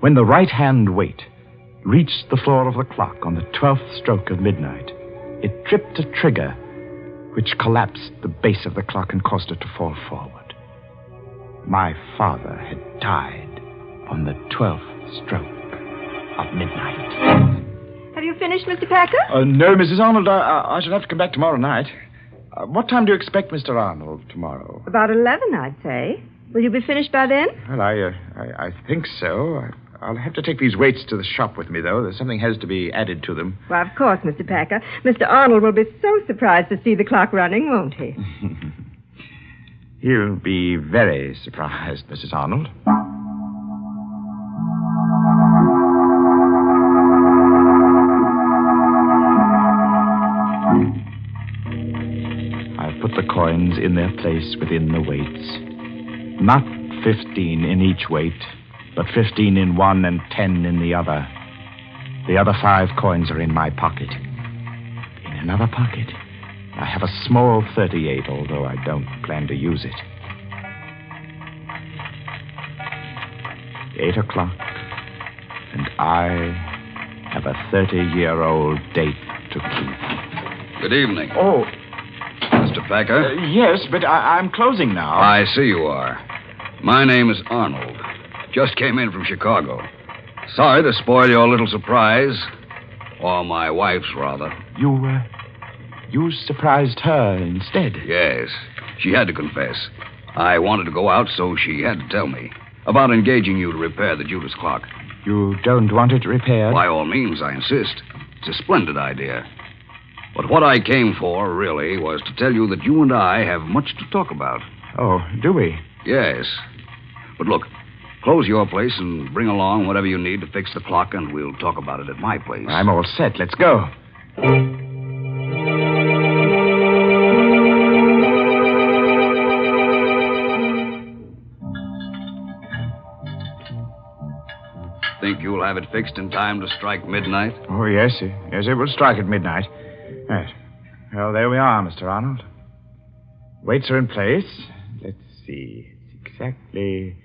When the right-hand weight reached the floor of the clock on the 12th stroke of midnight, it tripped a trigger which collapsed the base of the clock and caused it to fall forward. My father had died on the 12th stroke of midnight. Have you finished, Mr. Packer? No, Mrs. Arnold. I shall have to come back tomorrow night. What time do you expect Mr. Arnold tomorrow? About 11, I'd say. Will you be finished by then? Well, I think so. I'll have to take these weights to the shop with me, though. Something has to be added to them. Well, of course, Mr. Packer. Mr. Arnold will be so surprised to see the clock running, won't he? He'll be very surprised, Mrs. Arnold. I've put the coins in their place within the weights. Not 15 in each weight, but 15 in one and 10 in the other. The other 5 coins are in my pocket. In another pocket, I have a small 38, although I don't plan to use it. 8 o'clock, and I have a 30-year-old date to keep. Good evening. Oh. Mr. Packer? Yes, but I'm closing now. I see you are. My name is Arnold. Just came in from Chicago. Sorry to spoil your little surprise. Or my wife's, rather. You surprised her instead? Yes. She had to confess. I wanted to go out, so she had to tell me about engaging you to repair the Judas clock. You don't want it repaired? By all means, I insist. It's a splendid idea. But what I came for, really, was to tell you that you and I have much to talk about. Oh, do we? Yes. But look, close your place and bring along whatever you need to fix the clock, and we'll talk about it at my place. I'm all set. Let's go. Think you'll have it fixed in time to strike midnight? Oh, yes. Yes, it will strike at midnight. Yes. Well, there we are, Mr. Arnold. Weights are in place. Let's see. It's exactly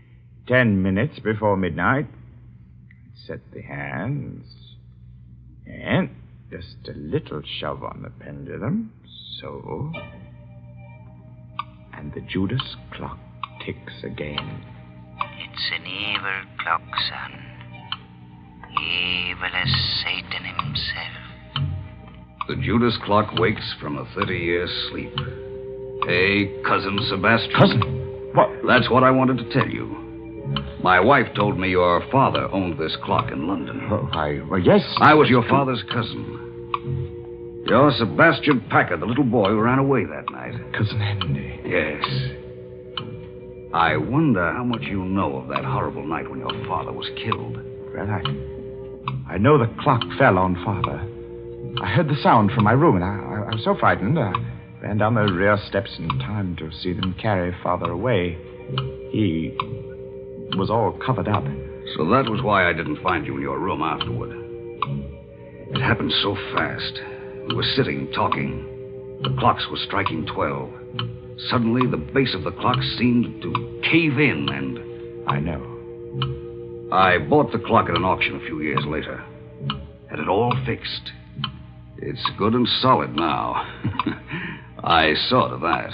10 minutes before midnight. Set the hands. And just a little shove on the pendulum. So. And the Judas clock ticks again. It's an evil clock, son. Evil as Satan himself. The Judas clock wakes from a 30-year sleep. Hey, Cousin Sebastian. Cousin? What? That's what I wanted to tell you. My wife told me your father owned this clock in London. Well, yes. I was your father's cousin. You're Sebastian Packer, the little boy who ran away that night. Cousin Andy. Yes. I wonder how much you know of that horrible night when your father was killed. Well, I know the clock fell on Father. I heard the sound from my room, and I was so frightened. I ran down the rear steps in time to see them carry Father away. He was all covered up. So that was why I didn't find you in your room afterward. It happened so fast. We were sitting, talking. The clocks were striking 12. Suddenly, the base of the clock seemed to cave in, and... I know. I bought the clock at an auction a few years later. Had it all fixed. It's good and solid now. I saw to that.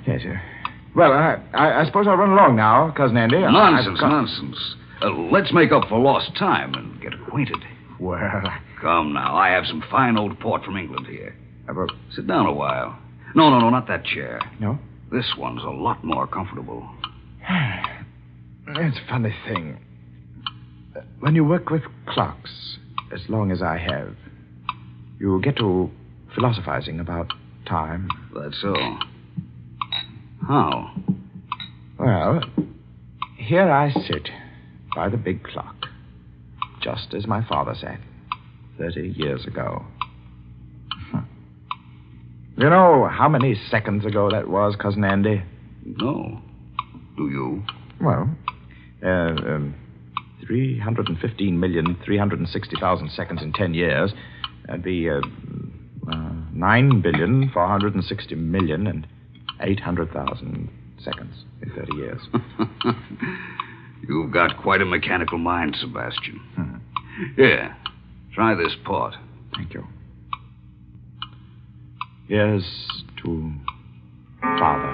Yes, sir. Well, I suppose I'll run along now, Cousin Andy. Nonsense. Let's make up for lost time and get acquainted. Well... Come now. I have some fine old port from England here. Sit down a while. No, not that chair. No? This one's a lot more comfortable. It's a funny thing. When you work with clocks, as long as I have, you get to philosophizing about time. That's so. How? Well, here I sit by the big clock, just as my father sat 30 years ago. You know how many seconds ago that was, Cousin Andy? No. Do you? Well, 315,360,000 seconds in 10 years. That'd be 9,460,800,000 seconds in 30 years. You've got quite a mechanical mind, Sebastian. Here, try this port. Thank you. Here's to Father.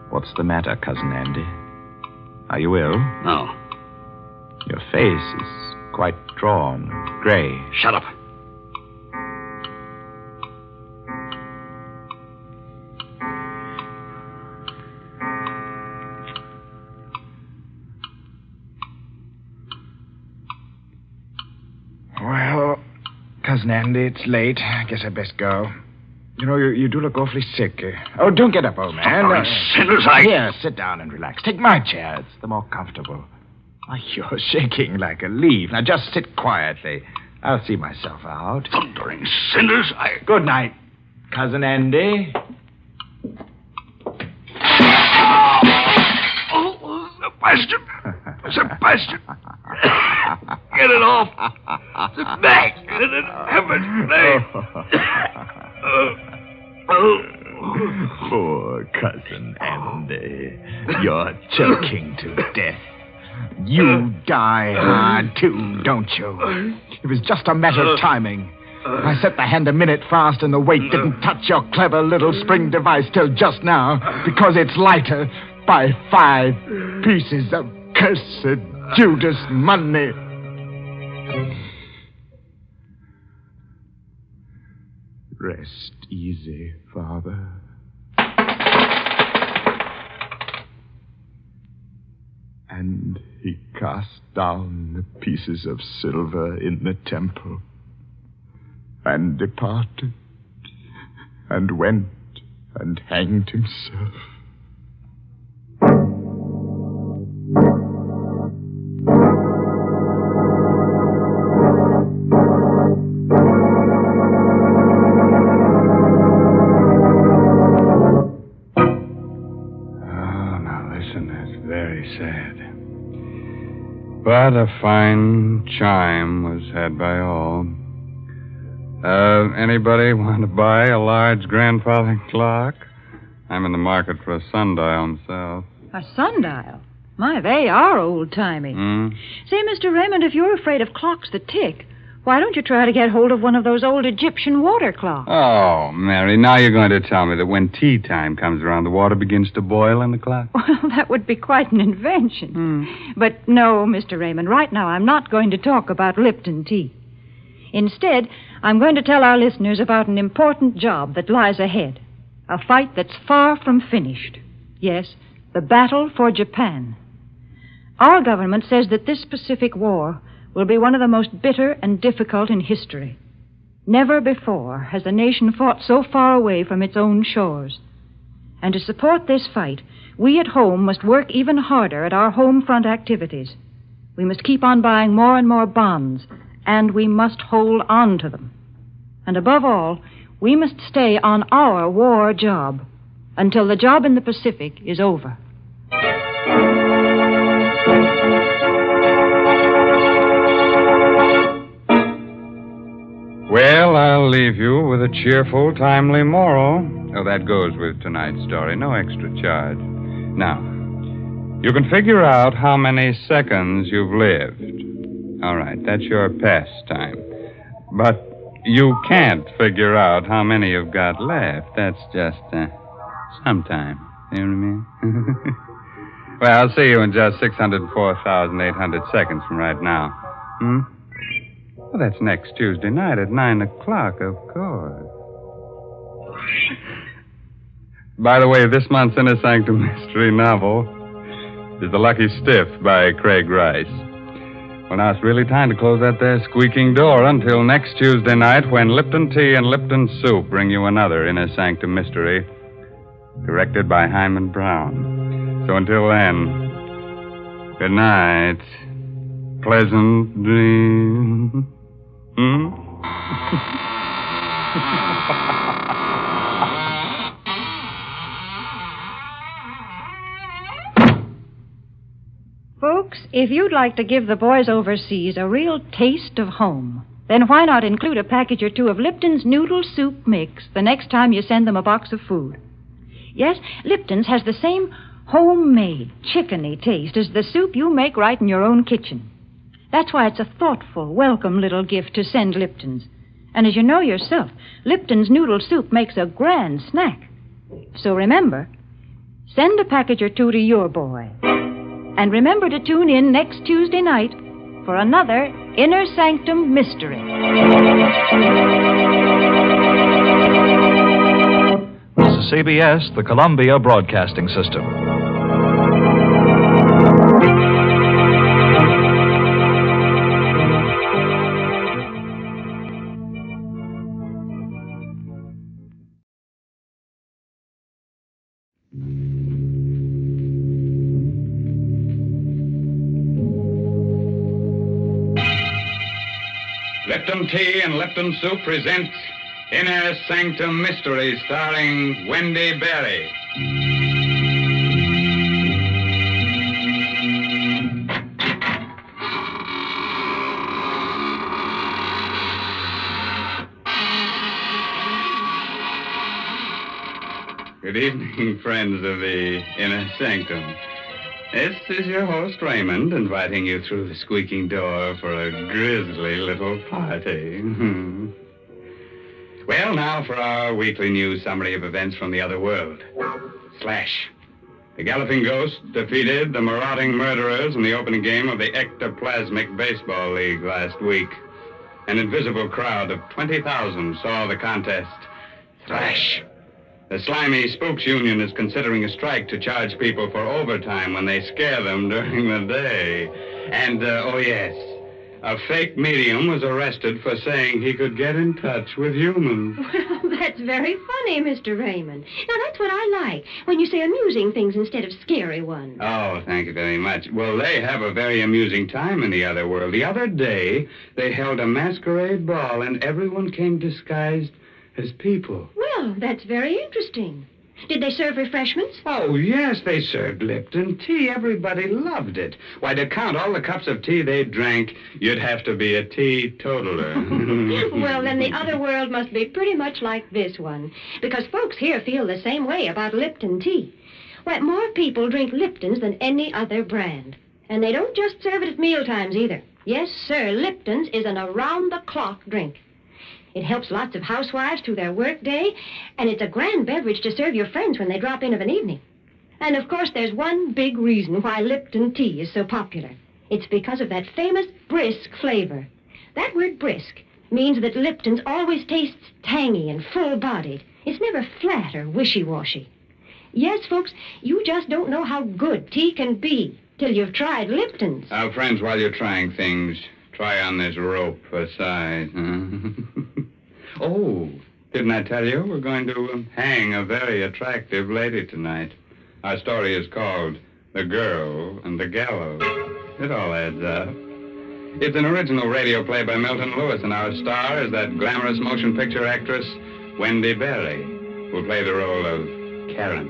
What's the matter, Cousin Andy? Are you ill? No. Your face is quite drawn, gray. Shut up. Well, Cousin Andy, it's late. I guess I best go. You know, you do look awfully sick. Oh, don't get up, old man. Sinners, Here, sit down and relax. Take my chair. It's the more comfortable. Why, you're shaking like a leaf. Now, just sit quietly. I'll see myself out. Thundering sinners, Good night, Cousin Andy. Oh, Sebastian. Sebastian. Get it off. Back. In heaven's name. Poor Cousin Andy. You're choking to death. You die hard, too, don't you? It was just a matter of timing. I set the hand a minute fast and the weight didn't touch your clever little spring device till just now because it's lighter by 5 pieces of cursed Judas money. Rest easy, Father. And he cast down the pieces of silver in the temple and departed and went and hanged himself. But a fine chime was had by all. Anybody want to buy a large grandfather clock? I'm in the market for a sundial myself. A sundial? My, they are old-timey. Say, Mr. Raymond, if you're afraid of clocks that tick, why don't you try to get hold of one of those old Egyptian water clocks? Oh, Mary, now you're going to tell me that when tea time comes around, the water begins to boil in the clock? Well, that would be quite an invention. But no, Mr. Raymond, right now I'm not going to talk about Lipton tea. Instead, I'm going to tell our listeners about an important job that lies ahead. A fight that's far from finished. Yes, the battle for Japan. Our government says that this Pacific War will be one of the most bitter and difficult in history. Never before has a nation fought so far away from its own shores. And to support this fight, we at home must work even harder at our home front activities. We must keep on buying more and more bonds, and we must hold on to them. And above all, we must stay on our war job until the job in the Pacific is over. Well, I'll leave you with a cheerful, timely moral. Oh, that goes with tonight's story. No extra charge. Now, you can figure out how many seconds you've lived. All right, that's your pastime. But you can't figure out how many you've got left. That's just sometime. You know what I mean? Well, I'll see you in just 604,800 seconds from right now. Well, that's next Tuesday night at 9 o'clock, of course. By the way, this month's Inner Sanctum Mystery novel is The Lucky Stiff by Craig Rice. Well, now it's really time to close that there squeaking door until next Tuesday night when Lipton Tea and Lipton Soup bring you another Inner Sanctum Mystery, directed by Hyman Brown. So until then, good night. Pleasant dreams. Folks, if you'd like to give the boys overseas a real taste of home, then why not include a package or two of Lipton's Noodle Soup Mix the next time you send them a box of food? Yes, Lipton's has the same homemade, chickeny taste as the soup you make right in your own kitchen. That's why it's a thoughtful, welcome little gift to send Lipton's. And as you know yourself, Lipton's Noodle Soup makes a grand snack. So remember, send a package or two to your boy. And remember to tune in next Tuesday night for another Inner Sanctum Mystery. This is CBS, the Columbia Broadcasting System. Lipton Tea and Lipton Soup presents Inner Sanctum Mysteries, starring Wendy Berry. Good evening, friends of the Inner Sanctum. This is your host, Raymond, inviting you through the squeaking door for a grisly little party. Well, now for our weekly news summary of events from the other world. Slash. The Galloping Ghost defeated the marauding murderers in the opening game of the Ectoplasmic Baseball League last week. An invisible crowd of 20,000 saw the contest. Thrash. The Slimy Spooks Union is considering a strike to charge people for overtime when they scare them during the day. And, oh yes, a fake medium was arrested for saying he could get in touch with humans. Well, that's very funny, Mr. Raymond. Now, that's what I like, when you say amusing things instead of scary ones. Oh, thank you very much. Well, they have a very amusing time in the other world. The other day, they held a masquerade ball, and everyone came disguised as people. Well, that's very interesting. Did they serve refreshments? Oh, yes, they served Lipton tea. Everybody loved it. Why, to count all the cups of tea they drank, you'd have to be a teetotaler. Well, then the other world must be pretty much like this one, because folks here feel the same way about Lipton tea. Why, more people drink Lipton's than any other brand. And they don't just serve it at mealtimes either. Yes, sir, Lipton's is an around-the-clock drink. It helps lots of housewives through their work day, and it's a grand beverage to serve your friends when they drop in of an evening. And, of course, there's one big reason why Lipton tea is so popular. It's because of that famous brisk flavor. That word brisk means that Lipton's always tastes tangy and full-bodied. It's never flat or wishy-washy. Yes, folks, you just don't know how good tea can be till you've tried Lipton's. Friends, while you're trying things, try on this rope for size, huh? Oh, didn't I tell you? We're going to hang a very attractive lady tonight. Our story is called The Girl and the Gallows. It all adds up. It's an original radio play by Milton Lewis, and our star is that glamorous motion picture actress, Wendy Berry, who'll play the role of Karen.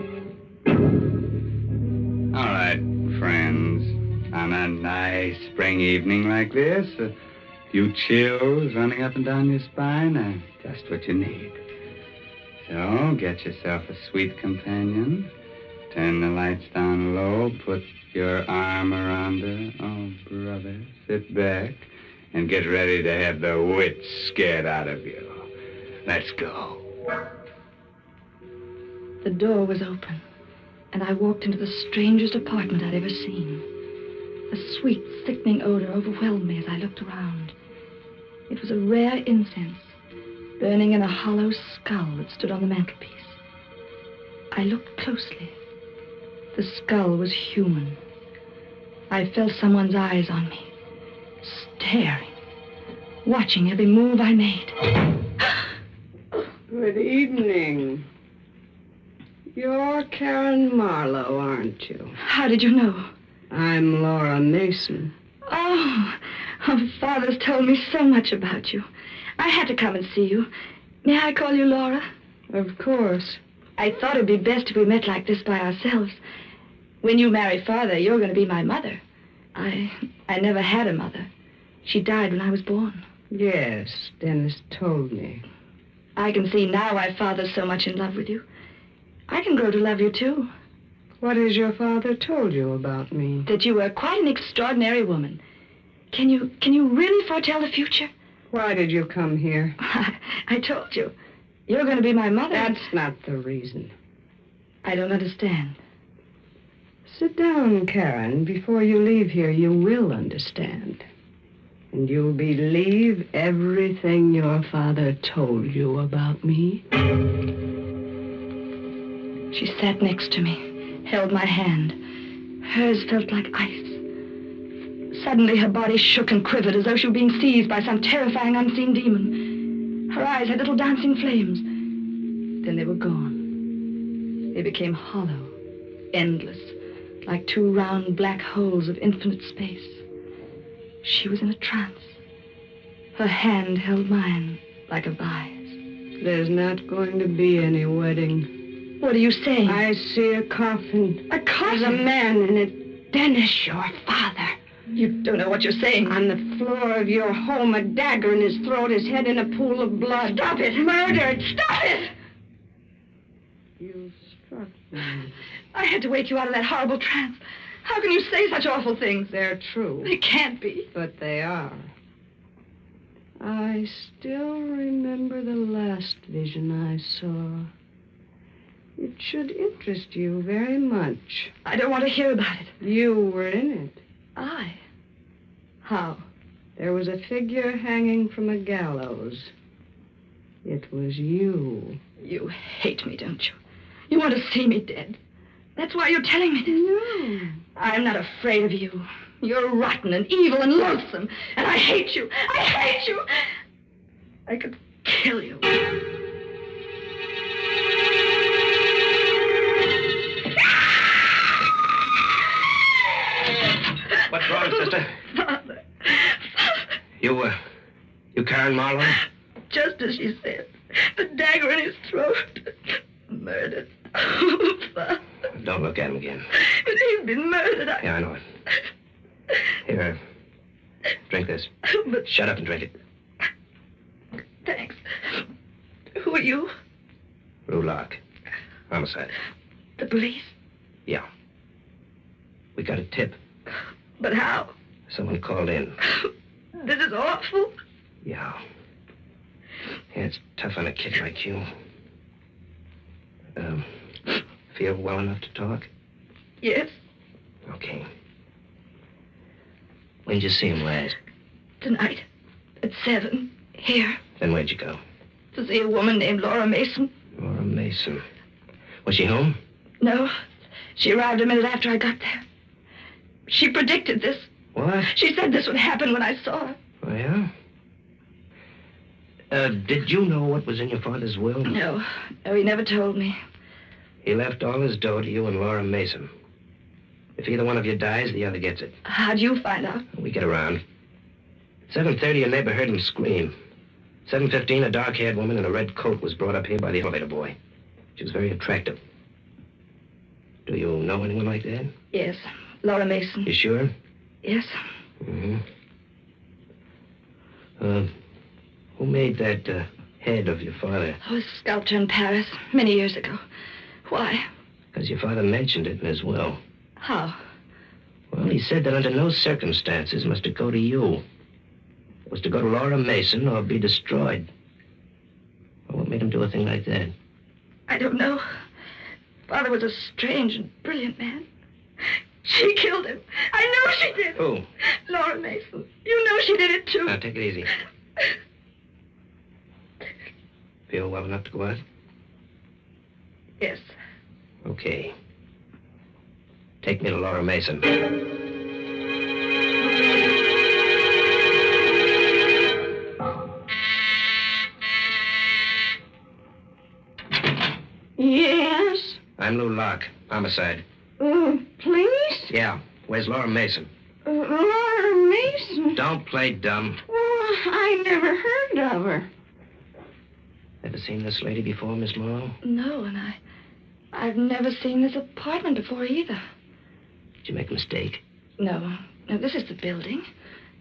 All right, friends, on a nice spring evening like this, a few chills running up and down your spine are just what you need. So get yourself a sweet companion, turn the lights down low, put your arm around her. Oh, brother, sit back and get ready to have the wits scared out of you. Let's go. The door was open, and I walked into the strangest apartment I'd ever seen. A sweet, sickening odor overwhelmed me as I looked around. It was a rare incense, burning in a hollow skull that stood on the mantelpiece. I looked closely. The skull was human, I felt someone's eyes on me, staring, watching every move I made. Good evening. You're Karen Marlowe, aren't you? How did you know? I'm Laura Mason. Oh, Father's told me so much about you. I had to come and see you. May I call you Laura? Of course. I thought it'd be best if we met like this by ourselves. When you marry Father, you're going to be my mother. I never had a mother. She died when I was born. Yes, Dennis told me. I can see now why Father's so much in love with you. I can grow to love you, too. What has your father told you about me? That you were quite an extraordinary woman. Can you really foretell the future? Why did you come here? I told you. You're going to be my mother. That's not the reason. I don't understand. Sit down, Karen. Before you leave here, you will understand. And you'll believe everything your father told you about me. She sat next to me, held my hand. Hers felt like ice. Suddenly, her body shook and quivered as though she were being seized by some terrifying unseen demon. Her eyes had little dancing flames. Then they were gone. They became hollow, endless, like two round black holes of infinite space. She was in a trance. Her hand held mine like a vise. There's not going to be any wedding. What are you saying? I see a coffin. A coffin? There's a man in it. Dennis, your father. You don't know what you're saying. On the floor of your home, a dagger in his throat, his head in a pool of blood. Stop it! Murdered! Stop it! You struck me. I had to wake you out of that horrible trance. How can you say such awful things? They're true. They can't be. But they are. I still remember the last vision I saw. It should interest you very much. I don't want to hear about it. You were in it. I? How? There was a figure hanging from a gallows. It was you. You hate me, don't you? You want to see me dead. That's why you're telling me this. No. I'm not afraid of you. You're rotten and evil and loathsome. And I hate you. I hate you. I could kill you. What's wrong, sister? Father. You Karen Marlowe? Just as she said. The dagger in his throat. Murdered. Oh, Father. Don't look at him again. But he's been murdered. Yeah, I know it. Here, drink this. But... Shut up and drink it. Thanks. Who are you? Rue Lark. Homicide. The police? Yeah. We got a tip. But how? Someone called in. This is awful. Yeah. Yeah, it's tough on a kid like you. Feel well enough to talk? Yes. Okay. When did you see him last? Tonight. At 7. Here. Then where'd you go? To see a woman named Laura Mason. Laura Mason. Was she home? No. She arrived a minute after I got there. She predicted this. What? She said this would happen when I saw her. Oh, yeah? Did you know what was in your father's will? No. No, he never told me. He left all his dough to you and Laura Mason. If either one of you dies, the other gets it. How'd you find out? We get around. At 7:30, a neighbor heard him scream. 7:15, a dark-haired woman in a red coat was brought up here by the elevator boy. She was very attractive. Do you know anyone like that? Yes. Laura Mason. You sure? Yes. Mm-hmm. Who made that head of your father? Oh, a sculptor in Paris many years ago. Why? Because your father mentioned it in his will. How? Well, he said that under no circumstances must it go to you. It was to go to Laura Mason or be destroyed. Well, what made him do a thing like that? I don't know. Father was a strange and brilliant man. She killed him. I know she did. Who? Laura Mason. You know she did it, too. Now, take it easy. Feel well enough to go out? Yes. Okay. Take me to Laura Mason. I'm Lou Locke. Homicide. Police? Yeah. Where's Laura Mason? Laura Mason? Don't play dumb. Well, I never heard of her. Ever seen this lady before, Miss Morrow? No, and I've never seen this apartment before either. Did you make a mistake? No, this is the building.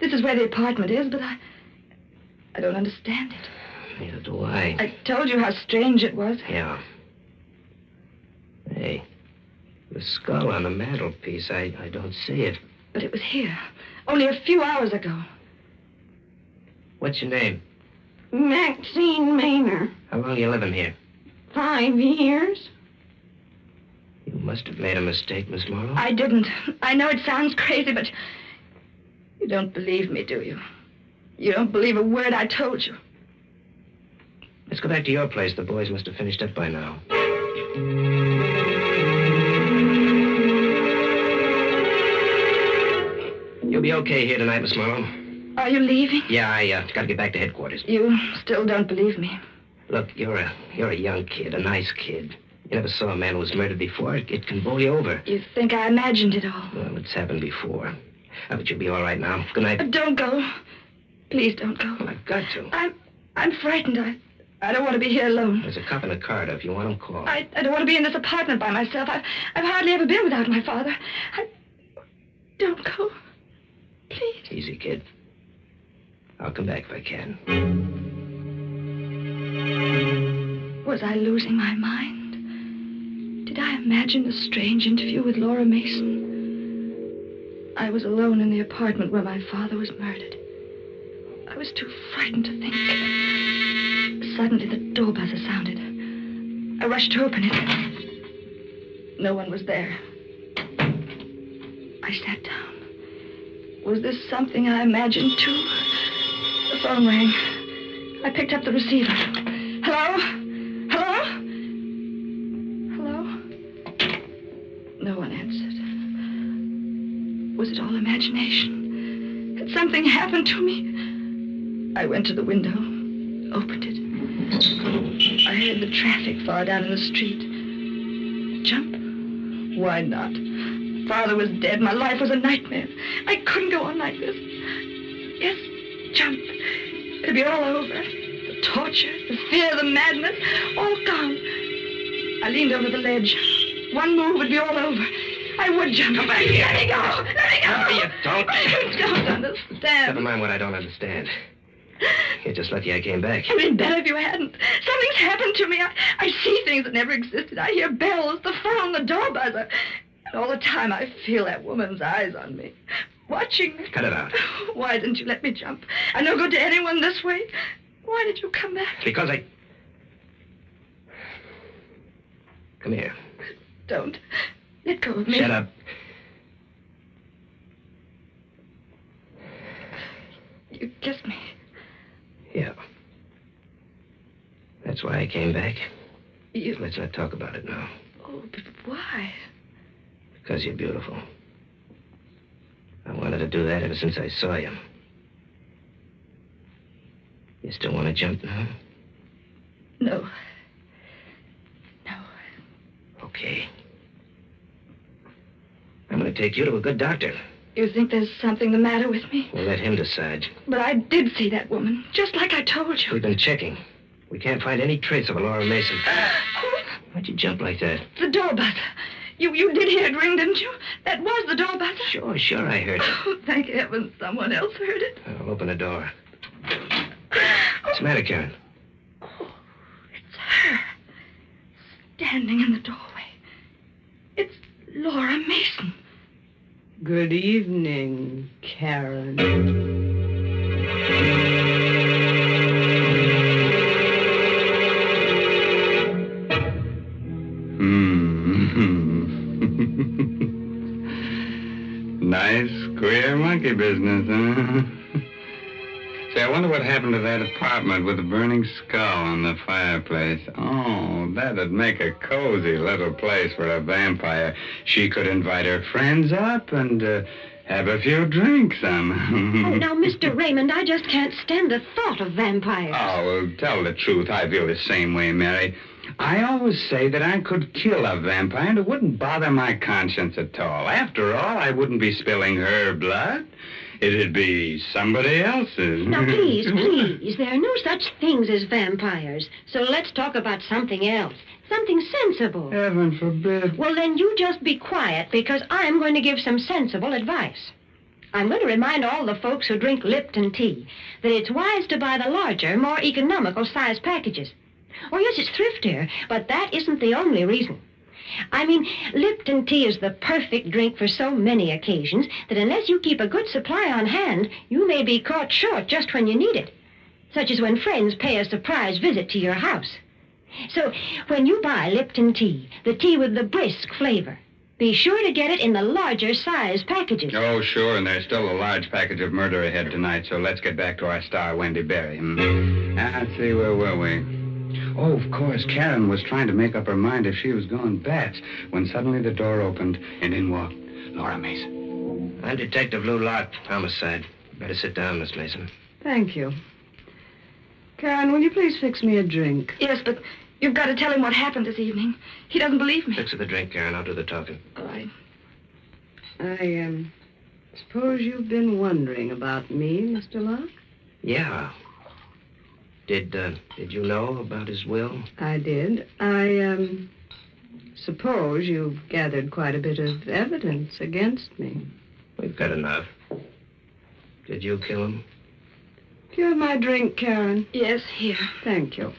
This is where the apartment is, but I don't understand it. Neither do I. I told you how strange it was. Yeah. Hey, the skull on the mantelpiece, I don't see it. But it was here, only a few hours ago. What's your name? Maxine Maynard. How long you living here? 5 years. You must have made a mistake, Miss Morrow. I didn't. I know it sounds crazy, but you don't believe me, do you? You don't believe a word I told you. Let's go back to your place. The boys must have finished up by now. You'll be okay here tonight, Miss Morrow. Are you leaving? Yeah, I gotta get back to headquarters. You still don't believe me. Look, you're a young kid, a nice kid. You never saw a man who was murdered before. It can bowl you over. You think I imagined it all? Well, it's happened before. But you'll be all right now. Good night. Don't go. Please don't go. Well, I've got to. I'm frightened. I don't want to be here alone. There's a cop in the corridor. If you want him, call. I don't want to be in this apartment by myself. I've hardly ever been without my father. Don't go. Please. Easy, kid. I'll come back if I can. Was I losing my mind? Did I imagine a strange interview with Laura Mason? I was alone in the apartment where my father was murdered. I was too frightened to think. Suddenly, the door buzzer sounded. I rushed to open it. No one was there. I sat down. Was this something I imagined, too? The phone rang. I picked up the receiver. Hello? Hello? Hello? No one answered. Was it all imagination? Had something happened to me? I went to the window, opened it. I heard the traffic far down in the street. Jump? Why not? Father was dead. My life was a nightmare. I couldn't go on like this. Yes, jump. It'd be all over. The torture, the fear, the madness, all gone. I leaned over the ledge. One move would be all over. I would jump. Come back here. Let me go. Let me go. No, you don't. You don't understand. Never mind what I don't understand. You're just lucky I came back. It'd been better if you hadn't. Something's happened to me. I see things that never existed. I hear bells, the phone, the door buzzer. And all the time I feel that woman's eyes on me, watching me. Cut it out. Why didn't you let me jump? I'm no good to anyone this way. Why did you come back? Because I... Come here. Don't. Let go of me. Shut up. You kissed me. Yeah. That's why I came back. You... Let's not talk about it now. Oh, but why? Because you're beautiful. I wanted to do that ever since I saw you. You still want to jump now? No. Okay. I'm going to take you to a good doctor. You think there's something the matter with me? We'll let him decide. But I did see that woman, just like I told you. We've been checking. We can't find any trace of a Laura Mason. Why'd you jump like that? The door buzzer. You did hear it ring, didn't you? That was the door buzzer. Sure, I heard it. Oh, thank heaven someone else heard it. I'll open the door. What's the matter, Karen? Oh, it's her. Standing in the doorway. It's Laura Mason. Good evening, Karen. Nice, queer monkey business, huh? Say, I wonder what happened to that apartment with the burning skull on the fireplace. Oh, that'd make a cozy little place for a vampire. She could invite her friends up and have a few drinks. Oh, now, Mr. Raymond, I just can't stand the thought of vampires. Oh, well, tell the truth. I feel the same way, Mary. I always say that I could kill a vampire and it wouldn't bother my conscience at all. After all, I wouldn't be spilling her blood. It'd be somebody else's. Now, please, there are no such things as vampires. So let's talk about something else. Something sensible. Heaven forbid. Well, then you just be quiet, because I'm going to give some sensible advice. I'm going to remind all the folks who drink Lipton tea that it's wise to buy the larger, more economical size packages. Oh, yes, it's thriftier, but that isn't the only reason. I mean, Lipton tea is the perfect drink for so many occasions that unless you keep a good supply on hand, you may be caught short just when you need it, such as when friends pay a surprise visit to your house. So, when you buy Lipton tea, the tea with the brisk flavor, be sure to get it in the larger size packages. Oh, sure, and there's still a large package of murder ahead tonight, so let's get back to our star, Wendy Berry. Let's see, where were we? Oh, of course, Karen was trying to make up her mind if she was going bats, when suddenly the door opened and in walked Laura Mason. I'm Detective Lou Locke, homicide. Better sit down, Miss Mason. Thank you. Karen, will you please fix me a drink? Yes, but you've got to tell him what happened this evening. He doesn't believe me. Fix her the drink, Karen. I'll do the talking. All right. I suppose you've been wondering about me, Mr. Locke? Yeah. Did you know about his will? I did. I suppose you've gathered quite a bit of evidence against me. We've got enough. Did you kill him? Do you have my drink, Karen? Yes, here. Thank you.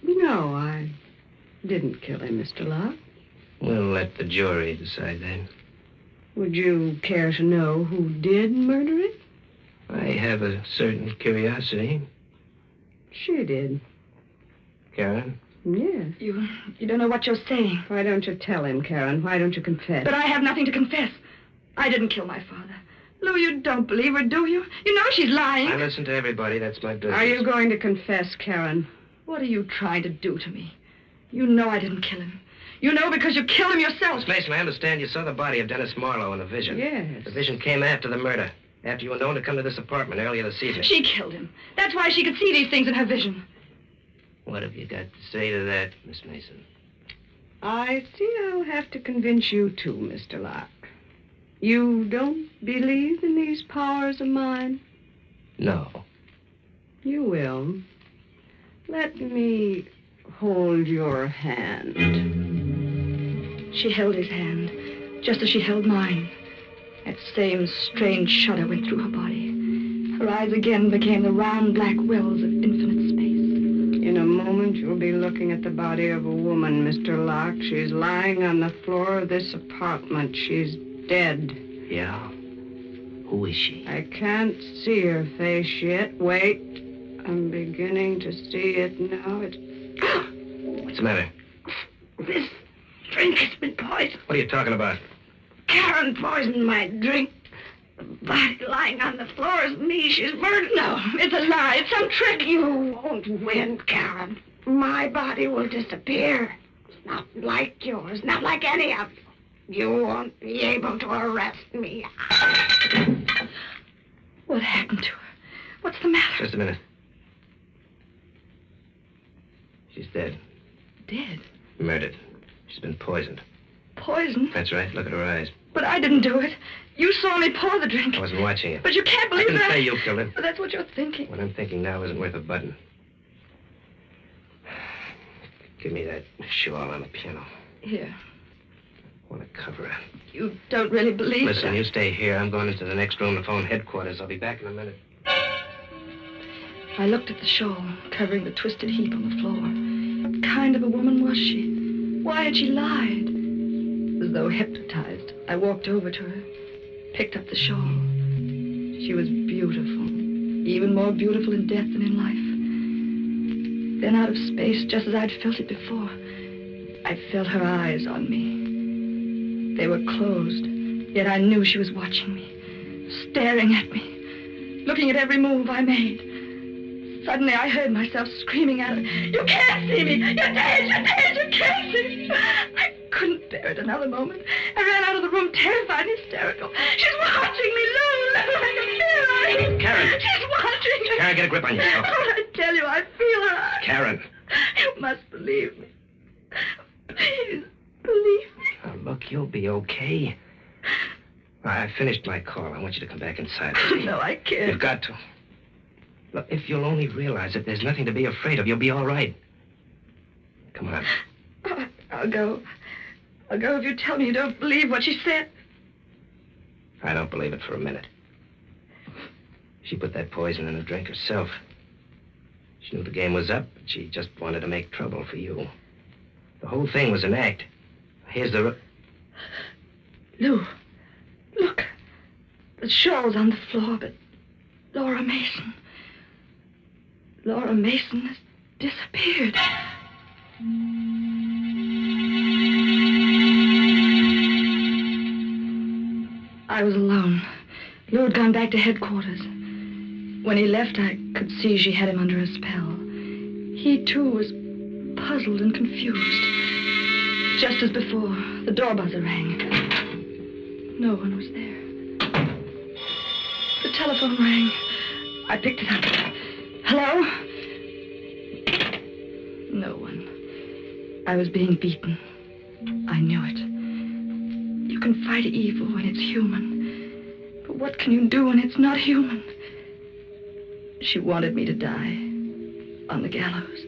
No, I didn't kill him, Mr. Locke. We'll let the jury decide that. Would you care to know who did murder him? I have a certain curiosity. She did. Karen? Yes. You don't know what you're saying. Why don't you tell him, Karen? Why don't you confess? But I have nothing to confess. I didn't kill my father. Lou, you don't believe her, do you? You know she's lying. I listen to everybody. That's my business. Are you going to confess, Karen? What are you trying to do to me? You know I didn't kill him. You know because you killed him yourself. Miss Mason, I understand you saw the body of Dennis Marlowe in a vision. Yes. The vision came after the murder, after you were known to come to this apartment earlier this evening. She killed him. That's why she could see these things in her vision. What have you got to say to that, Miss Mason? I see I'll have to convince you too, Mr. Locke. You don't believe in these powers of mine? No. You will. Let me hold your hand. She held his hand, just as she held mine. That same strange shudder went through her body. Her eyes again became the round black wells of infinite space. In a moment, you'll be looking at the body of a woman, Mr. Locke. She's lying on the floor of this apartment. She's dead. Yeah? Who is she? I can't see her face yet. Wait. I'm beginning to see it now. What's the matter? This drink has been poisoned. What are you talking about? Karen poisoned my drink. The body lying on the floor is me. She's murdered. No, it's a lie. It's some trick. You won't win, Karen. My body will disappear. It's not like yours, not like any of you. You won't be able to arrest me. What happened to her? What's the matter? Just a minute. She's dead. Dead? Murdered. She's been poisoned. Poison? That's right. Look at her eyes. But I didn't do it. You saw me pour the drink. I wasn't watching you. But you can't believe I didn't that. say you killed her. But that's what you're thinking. What I'm thinking now isn't worth a button. Give me that shawl on the piano. Here. I want to cover her. You don't really believe Listen, that. you stay here. I'm going into the next room to phone headquarters. I'll be back in a minute. I looked at the shawl covering the twisted heap on the floor. What kind of a woman was she? Why had she lied? As though hypnotized, I walked over to her, picked up the shawl. She was beautiful, even more beautiful in death than in life. Then out of space, just as I'd felt it before, I felt her eyes on me. They were closed, yet I knew she was watching me, staring at me, looking at every move I made. Suddenly, I heard myself screaming at her, "You can't see me! You're dead! You're dead! You can't see me!" I couldn't bear it another moment. I ran out of the room, terrified and hysterical. "She's watching me, Lou! I can feel her! Karen! She's watching me!" Karen, get a grip on yourself. Oh, I tell you, I feel her eyes. Karen! must believe me. Please, believe me. Now, look, you'll be okay. I finished my call. I want you to come back inside. No, I can't. You've got to. Look, if you'll only realize that there's nothing to be afraid of, you'll be all right. Come on. I'll go. I'll go if you tell me you don't believe what she said. I don't believe it for a minute. She put that poison in a drink herself. She knew the game was up, but she just wanted to make trouble for you. The whole thing was an act. Here's the... Lou, look. The shawl's on the floor, but Laura Mason... Laura Mason has disappeared. I was alone. Lou had gone back to headquarters. When he left, I could see she had him under a spell. He, too, was puzzled and confused. Just as before, the door buzzer rang. No one was there. The telephone rang. I picked it up. Hello? No one. I was being beaten. I knew it. You can fight evil when it's human. But what can you do when it's not human? She wanted me to die on the gallows.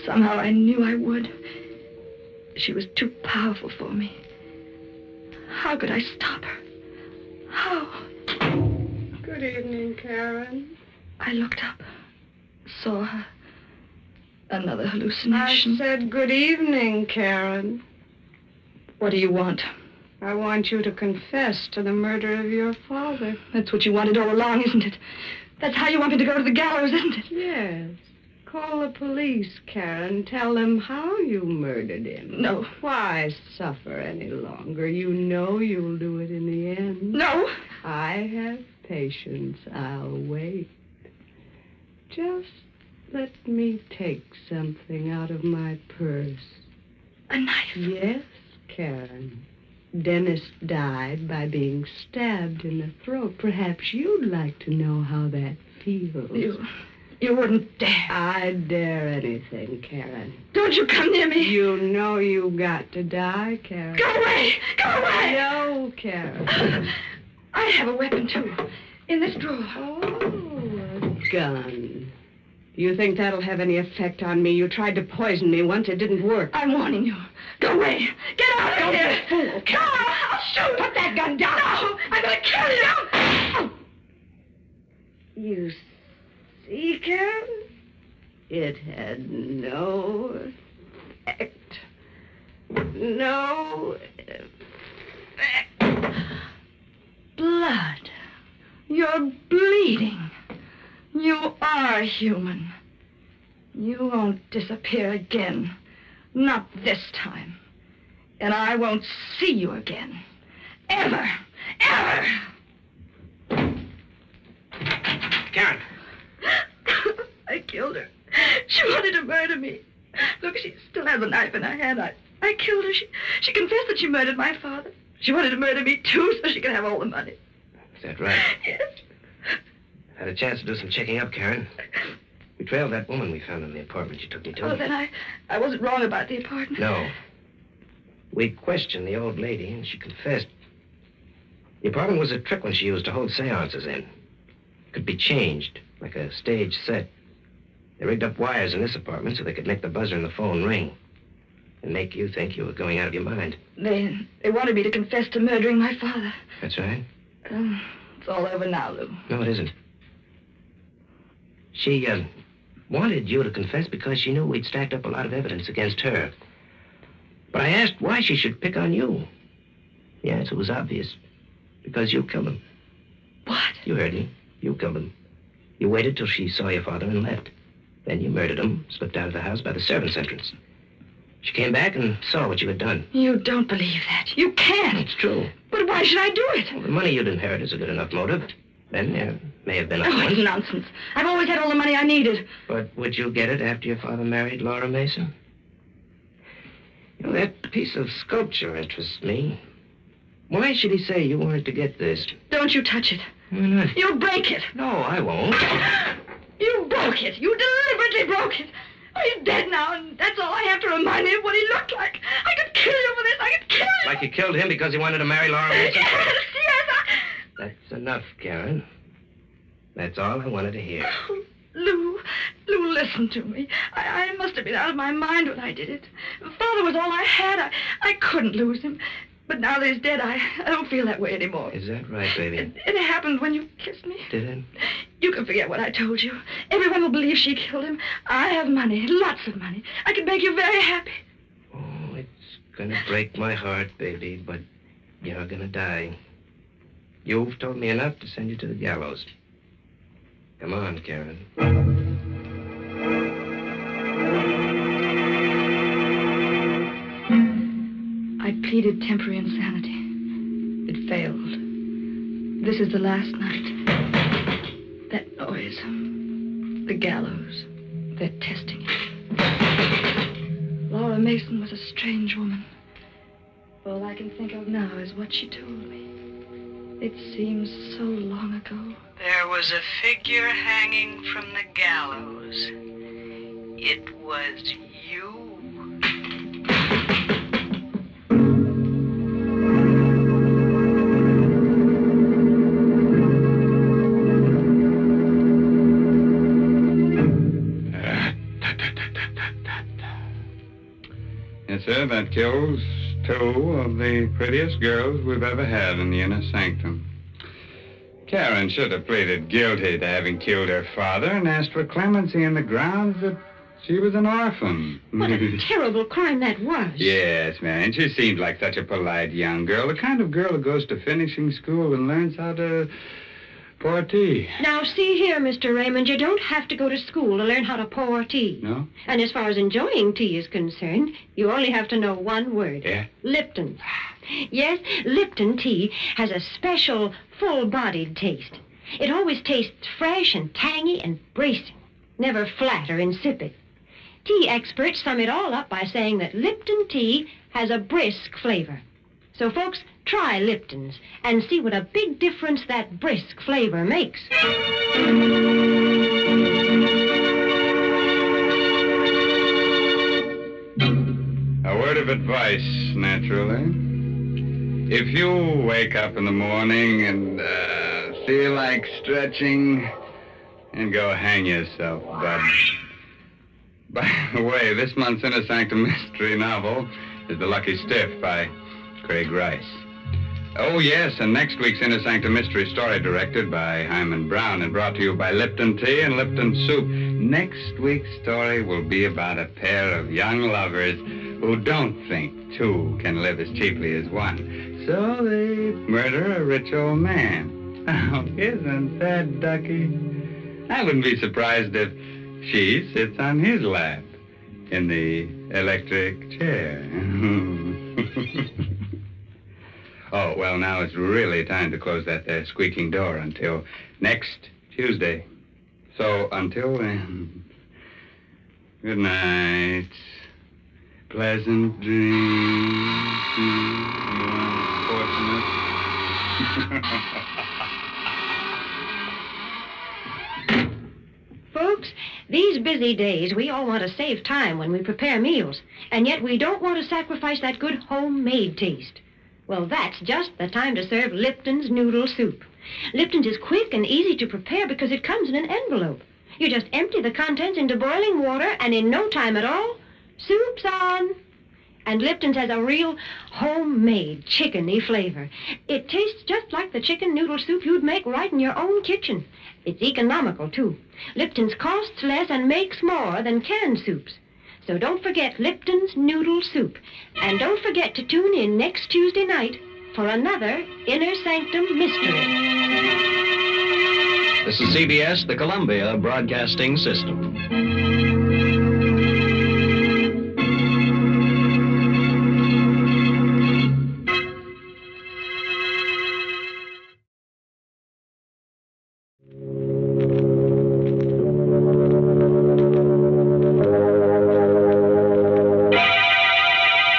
Somehow I knew I would. She was too powerful for me. How could I stop her? How? Good evening, Karen. I looked up, saw her. Another hallucination. I said good evening, Karen. What do you want? I want you to confess to the murder of your father. That's what you wanted all along, isn't it? That's how you want me to go to the gallows, isn't it? Yes. Call the police, Karen. Tell them how you murdered him. No. Why suffer any longer? You know you'll do it in the end. No. I have patience. I'll wait. Just let me take something out of my purse. A knife? Yes, Karen. Dennis died by being stabbed in the throat. Perhaps you'd like to know how that feels. You wouldn't dare. I'd dare anything, Karen. Don't you come near me. You know you've got to die, Karen. Go away! Go away! No, Karen. I have a weapon, too. In this drawer. Oh, a gun. You think that'll have any effect on me? You tried to poison me once. It didn't work. I'm warning you. Go away. Get out of here. Don't be a fool, Karen. No, I'll shoot. Put that gun down. No, I'm going to kill you. You see, Karen? It had no effect. No effect. Blood. You're bleeding. You are human. You won't disappear again. Not this time. And I won't see you again. Ever. Ever. Karen. I killed her. She wanted to murder me. Look, she still has a knife in her hand. I killed her. She confessed that she murdered my father. She wanted to murder me, too, so she could have all the money. Is that right? Yes. Had a chance to do some checking up, Karen. We trailed that woman we found in the apartment you took me to. Oh, then I wasn't wrong about the apartment. No. We questioned the old lady, and she confessed. The apartment was a trick one she used to hold seances in. Could be changed, like a stage set. They rigged up wires in this apartment so they could make the buzzer in the phone ring. And make you think you were going out of your mind. They wanted me to confess to murdering my father. That's right. It's all over now, Lou. No, it isn't. She, wanted you to confess because she knew we'd stacked up a lot of evidence against her. But I asked why she should pick on you. The answer was obvious. Because you killed him. What? You heard me. You killed him. You waited till she saw your father and left. Then you murdered him, slipped out of the house by the servants' entrance. She came back and saw what you had done. You don't believe that. You can't. It's true. But why should I do it? Well, the money you'd inherit is a good enough motive. Then there may have been a it's nonsense. I've always had all the money I needed. But would you get it after your father married Laura Mason? You know, that piece of sculpture interests me. Why should he say you wanted to get this? Don't you touch it. Why not? You'll break it. No, I won't. You broke it. You deliberately broke it. He's dead now, and that's all I have to remind me of what he looked like. I could kill you for this. I could kill you. Like you killed him because he wanted to marry Laura Wilson? Yes. That's enough, Karen. That's all I wanted to hear. Oh, Lou, listen to me. I must have been out of my mind when I did it. Father was all I had. I couldn't lose him. But now that he's dead, I don't feel that way anymore. Is that right, baby? It happened when you kissed me. Did it? You can forget what I told you. Everyone will believe she killed him. I have money, lots of money. I can make you very happy. Oh, it's gonna break my heart, baby, but you're gonna die. You've told me enough to send you to the gallows. Come on, Karen. I pleaded temporary insanity. It failed. This is the last night. That noise. The gallows. They're testing it. Laura Mason was a strange woman. All I can think of now is what she told me. It seems so long ago. There was a figure hanging from the gallows. It was you. Yes, sir, that kills 2 of the prettiest girls we've ever had in the Inner Sanctum. Karen should have pleaded guilty to having killed her father and asked for clemency on the grounds that she was an orphan. What a terrible crime that was. Yes, man. She seemed like such a polite young girl, the kind of girl who goes to finishing school and learns how to pour tea. Now, see here, Mr. Raymond, you don't have to go to school to learn how to pour tea. No? And as far as enjoying tea is concerned, you only have to know one word. Yeah? Lipton. Yes, Lipton tea has a special full-bodied taste. It always tastes fresh and tangy and bracing, never flat or insipid. Tea experts sum it all up by saying that Lipton tea has a brisk flavor. So, folks, try Lipton's and see what a big difference that brisk flavor makes. A word of advice, naturally. If you wake up in the morning and feel like stretching, and go hang yourself, bud. By the way, this month's Inner Sanctum Mystery novel is The Lucky Stiff by Craig Rice. Oh, yes, and next week's Inner Sanctum Mystery story directed by Hyman Brown and brought to you by Lipton Tea and Lipton Soup. Next week's story will be about a pair of young lovers who don't think 2 can live as cheaply as 1. So they murder a rich old man. Oh, isn't that ducky? I wouldn't be surprised if she sits on his lap in the electric chair. Oh, well, now it's really time to close that there squeaking door until next Tuesday. So until then, good night. Pleasant dreams. Unfortunate. Folks, these busy days, we all want to save time when we prepare meals, and yet we don't want to sacrifice that good homemade taste. Well, that's just the time to serve Lipton's noodle soup. Lipton's is quick and easy to prepare because it comes in an envelope. You just empty the contents into boiling water, and in no time at all, soup's on. And Lipton's has a real homemade chicken-y flavor. It tastes just like the chicken noodle soup you'd make right in your own kitchen. It's economical, too. Lipton's costs less and makes more than canned soups. So don't forget Lipton's Noodle Soup. And don't forget to tune in next Tuesday night for another Inner Sanctum Mystery. This is CBS, the Columbia Broadcasting System.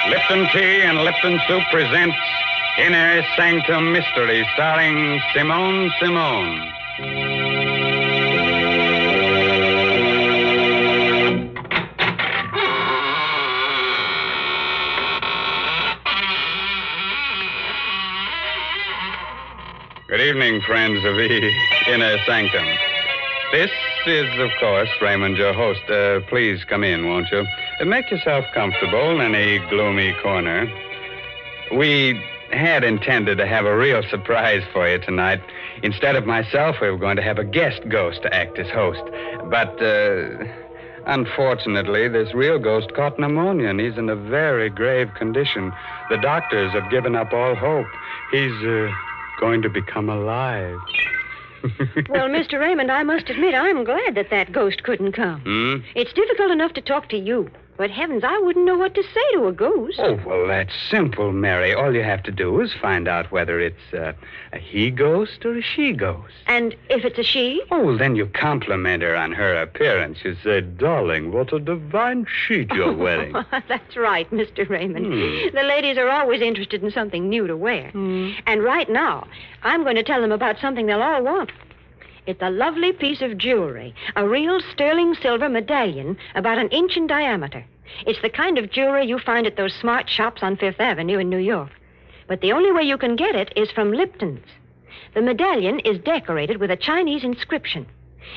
Lipton Tea and Lipton Soup presents Inner Sanctum Mysteries, starring Simone Simone. evening, friends of the Inner Sanctum. This is, of course, Raymond, your host. Please come in, won't you? Make yourself comfortable in any gloomy corner. We had intended to have a real surprise for you tonight. Instead of myself, we were going to have a guest ghost to act as host. But, unfortunately, this real ghost caught pneumonia, and he's in a very grave condition. The doctors have given up all hope. He's, going to become alive. Well, Mr. Raymond, I must admit I'm glad that ghost couldn't come. It's difficult enough to talk to you. But heavens, I wouldn't know what to say to a ghost. Oh, well, that's simple, Mary. All you have to do is find out whether it's a he ghost or a she ghost. And if it's a she? Oh, well, then you compliment her on her appearance. You say, darling, what a divine sheet you're wearing. That's right, Mr. Raymond. The ladies are always interested in something new to wear. And right now, I'm going to tell them about something they'll all want. It's a lovely piece of jewelry, a real sterling silver medallion about an inch in diameter. It's the kind of jewelry you find at those smart shops on Fifth Avenue in New York. But the only way you can get it is from Lipton's. The medallion is decorated with a Chinese inscription,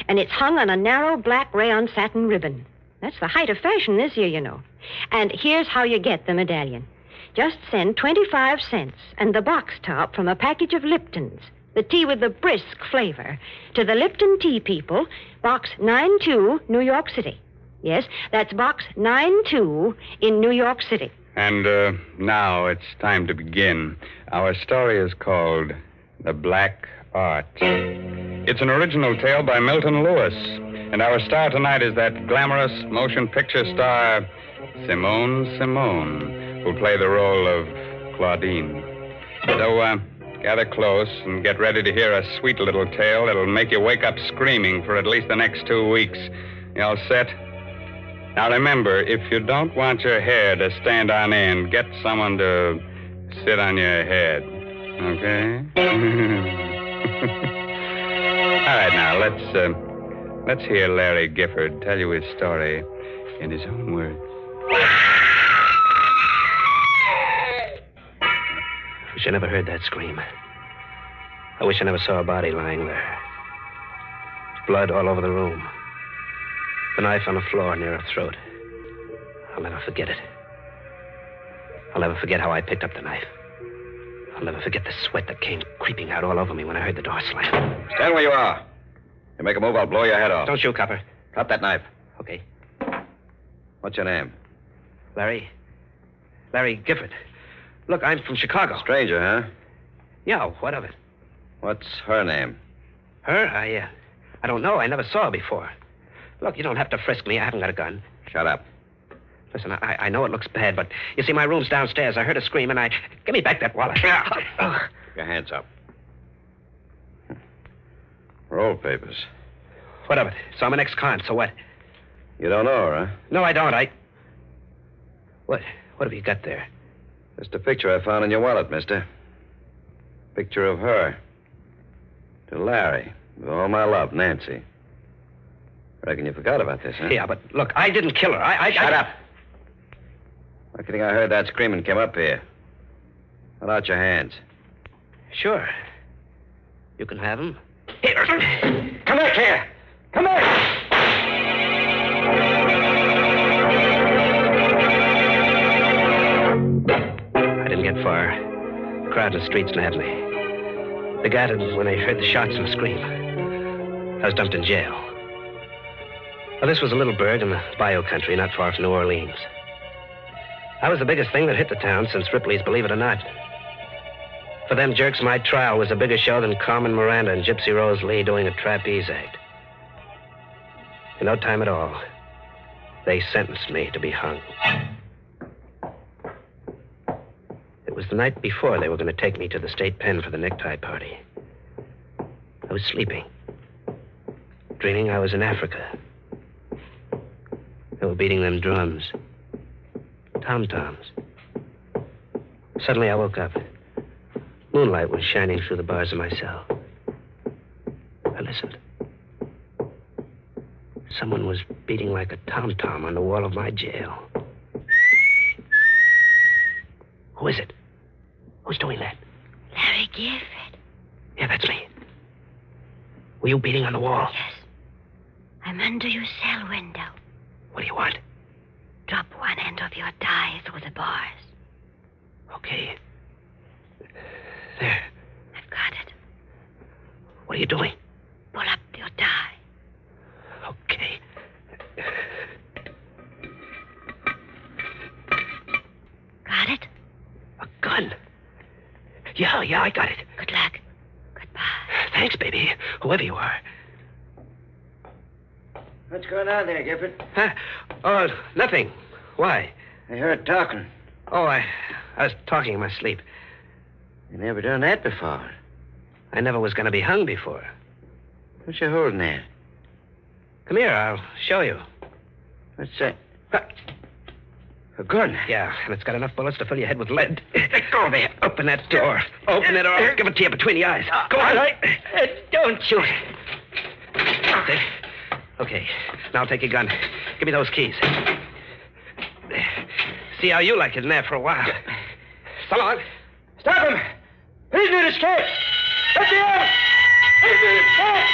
and it's hung on a narrow black rayon satin ribbon. That's the height of fashion this year, you know. And here's how you get the medallion. Just send 25 cents and the box top from a package of Lipton's, the tea with the brisk flavor, to the Lipton Tea People, Box 92, New York City. Yes, that's Box 92 in New York City. And now it's time to begin. Our story is called The Black Art. It's an original tale by Milton Lewis. And our star tonight is that glamorous motion picture star, Simone, who'll play the role of Claudine. So, gather close and get ready to hear a sweet little tale that'll make you wake up screaming for at least the next 2 weeks. You all set? Now remember, if you don't want your hair to stand on end, get someone to sit on your head. Okay? All right, now, let's hear Larry Gifford tell you his story in his own words. I wish I never heard that scream. I wish I never saw a body lying there. Blood all over the room. The knife on the floor near her throat. I'll never forget it. I'll never forget how I picked up the knife. I'll never forget the sweat that came creeping out all over me when I heard the door slam. Stand where you are. You make a move, I'll blow your head off. Don't shoot, Copper. Drop that knife. Okay. What's your name? Larry Gifford. Look, I'm from Chicago. Stranger, huh? Yeah, what of it? What's her name? Her? I don't know. I never saw her before. Look, you don't have to frisk me. I haven't got a gun. Shut up. Listen, I know it looks bad, but you see, my room's downstairs. I heard a scream, and Give me back that wallet. Keep your hands up. Roll papers. What of it? So I'm an ex-con, so what? You don't know her, huh? No, I don't. What have you got there? Just a picture I found in your wallet, mister. Picture of her. To Larry. With all my love, Nancy. Reckon you forgot about this, huh? Yeah, but look, I didn't kill her. Shut up. I think I heard that scream and came up here. Hold out your hands. Sure. You can have them. Here. Come back here. Come back. I didn't get far. The crowd in the streets nabbed me. They got it when they heard the shots and the scream. I was dumped in jail. Well, this was a little burg in the bayou country, not far from New Orleans. I was the biggest thing that hit the town since Ripley's Believe It or Not. For them jerks, my trial was a bigger show than Carmen Miranda and Gypsy Rose Lee doing a trapeze act. In no time at all, they sentenced me to be hung. It was the night before they were going to take me to the state pen for the necktie party. I was sleeping, dreaming I was in Africa. They were beating them drums, tom-toms. Suddenly I woke up. Moonlight was shining through the bars of my cell. I listened. Someone was beating like a tom-tom on the wall of my jail. Who is it? Who's doing that? Larry Gifford. Yeah, that's me. Were you beating on the wall? Yes. I'm under your cell window. What do you want? Drop one end of your tie through the bars. Okay. There. I've got it. What are you doing? Pull up your tie. Okay. Got it? A gun? Yeah, I got it. Good luck. Goodbye. Thanks, baby, whoever you are. What's going on there, Gifford? Huh? Oh, nothing. Why? I heard talking. Oh, I was talking in my sleep. You never done that before. I never was going to be hung before. What's you holding there? Come here, I'll show you. What's that? A gun? Yeah, and it's got enough bullets to fill your head with lead. Go there. Open that door. Open it or I'll give it to you between the eyes. Go on. Don't shoot. There. Okay, now take your gun. Give me those keys. There. See how you like it in there for a while. So long. Stop him! Prisoner escape! Let me out! Prisoner escape!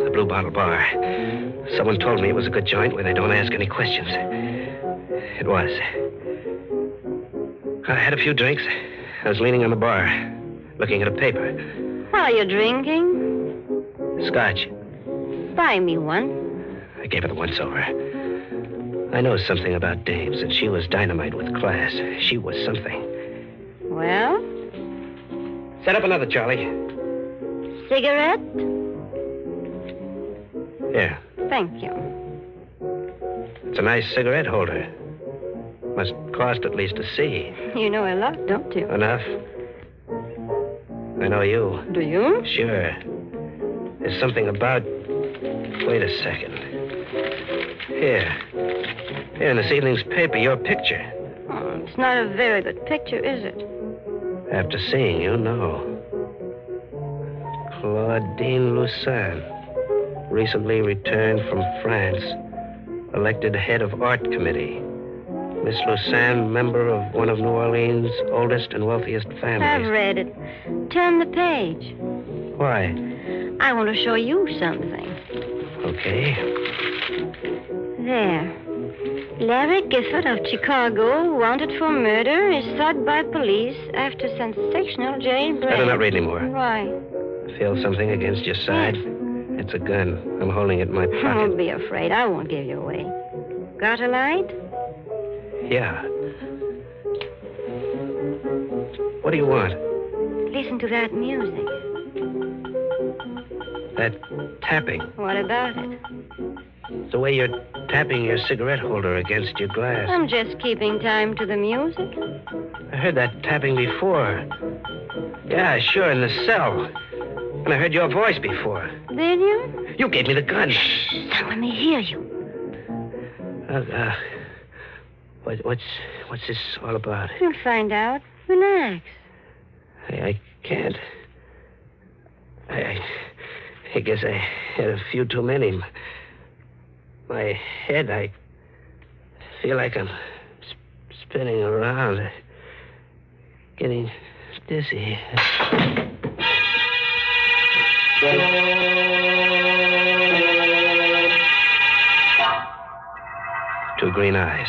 The Blue Bottle Bar. Someone told me it was a good joint where they don't ask any questions. It was. I had a few drinks. I was leaning on the bar, looking at a paper. What are you drinking? Scotch. Buy me one. I gave her the once-over. I know something about dames, and she was dynamite with class. She was something. Well? Set up another, Charlie. Cigarette? Here. Thank you. It's a nice cigarette holder. Must cost at least a C. You know a lot, don't you? Enough. I know you. Do you? Sure. There's something about... Wait a second. Here in this evening's paper, your picture. Oh, it's not a very good picture, is it? After seeing you, no. Claudine Lucin, recently returned from France, elected head of art committee. Miss Lucin, member of one of New Orleans' oldest and wealthiest families. I've read it. Turn the page. Why? I want to show you something. Okay. There. Larry Gifford of Chicago, wanted for murder, is sought by police after sensational jailbreak. Better not read anymore. Why? Feel something against your side? It's a gun. I'm holding it in my pocket. Don't be afraid. I won't give you away. Got a light? Yeah. What do you want? Listen to that music. That tapping. What about it? The way you're tapping your cigarette holder against your glass. I'm just keeping time to the music. I heard that tapping before. Yeah, sure, in the cell. And I heard your voice before. Did you? You gave me the gun. Shh, don't let me hear you. What's this all about? You'll find out. Relax. I can't. I guess I had a few too many. My head, I feel like I'm spinning around, getting dizzy. Two green eyes,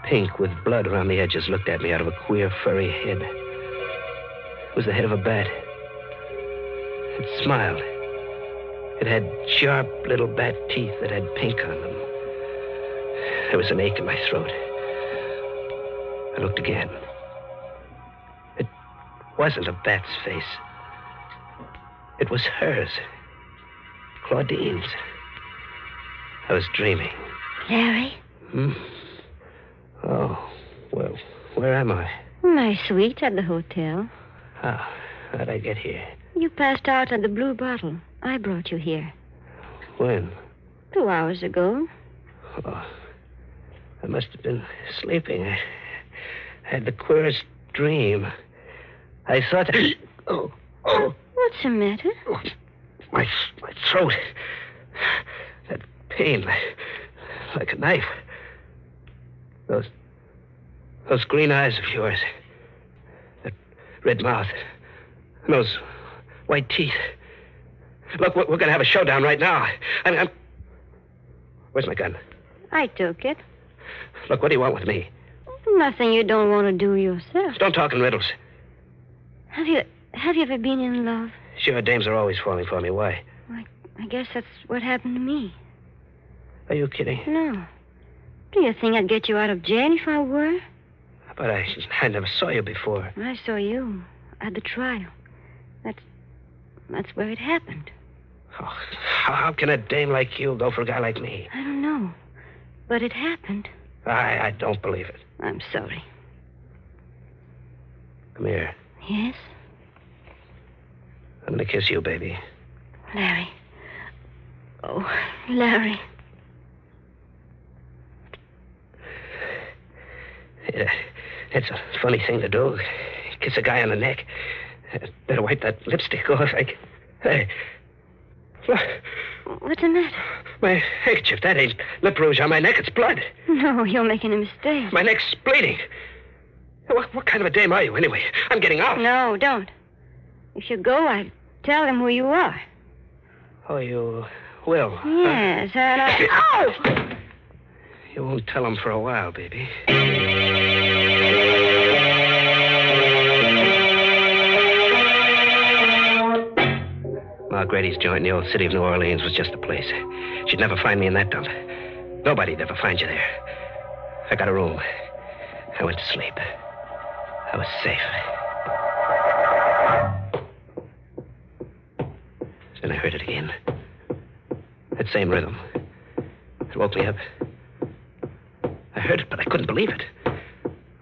pink with blood around the edges, looked at me out of a queer, furry head. It was the head of a bat. It smiled. It had sharp little bat teeth that had pink on them. There was an ache in my throat. I looked again. It wasn't a bat's face. It was hers. Claudine's. I was dreaming. Larry? Oh, well, where am I? My suite at the hotel. How'd I get here? You passed out at the Blue Bottle. I brought you here. When? 2 hours ago. Oh, I must have been sleeping. I had the queerest dream. I thought... Oh. What's the matter? My throat. That pain, like a knife. Those green eyes of yours. That red mouth. And those white teeth. Look, we're going to have a showdown right now. I'm... Where's my gun? I took it. Look, what do you want with me? Nothing you don't want to do yourself. Don't talk in riddles. Have you ever been in love? Sure, dames are always falling for me. Why? I guess that's what happened to me. Are you kidding? No. Do you think I'd get you out of jail if I were? But I never saw you before. I saw you at the trial. That's where it happened. Oh, how can a dame like you go for a guy like me? I don't know. But it happened. I don't believe it. I'm sorry. Come here. Yes? I'm going to kiss you, baby. Larry. Oh, Larry. It's a funny thing to do. Kiss a guy on the neck. Better wipe that lipstick off. Hey. Look. What's the matter? My handkerchief. That ain't lip rouge on my neck. It's blood. No, you're making a mistake. My neck's bleeding. What kind of a dame are you, anyway? I'm getting out. No, don't. If you go, I'll tell them who you are. Oh, you will? Yes, and I... Oh! You won't tell them for a while, baby. Ma Grady's joint in the old city of New Orleans was just the place. She'd never find me in that dump. Nobody'd ever find you there. I got a room. I went to sleep. I was safe. Then I heard it again. That same rhythm. It woke me up. I heard it, but I couldn't believe it.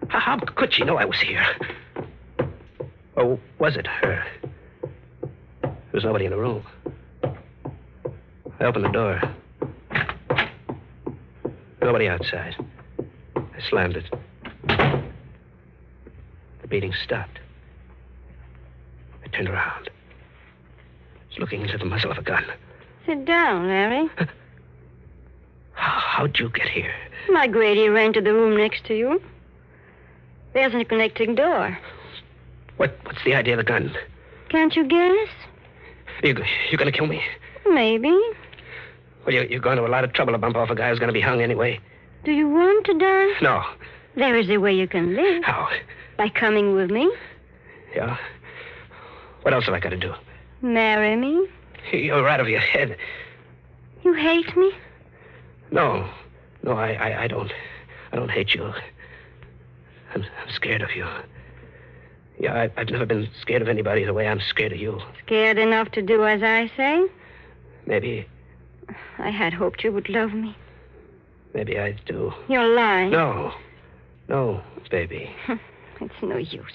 How could she know I was here? Or was it her? There was nobody in the room. I opened the door. Nobody outside. I slammed it. The beating stopped. I turned around. I was looking into the muzzle of a gun. Sit down, Larry. How'd you get here? My Grady ran to the room next to you. There's a connecting door. What's the idea of the gun? Can't you guess? You gonna kill me? Maybe. Well, you're going to a lot of trouble to bump off a guy who's gonna be hung anyway. Do you want to die? No. There is a way you can live. How? By coming with me. Yeah? What else have I got to do? Marry me. You're out of your head. You hate me? No, I don't. I don't hate you. I'm scared of you. Yeah, I've never been scared of anybody the way I'm scared of you. Scared enough to do as I say? Maybe. I had hoped you would love me. Maybe I do. You're lying. No, baby. It's no use.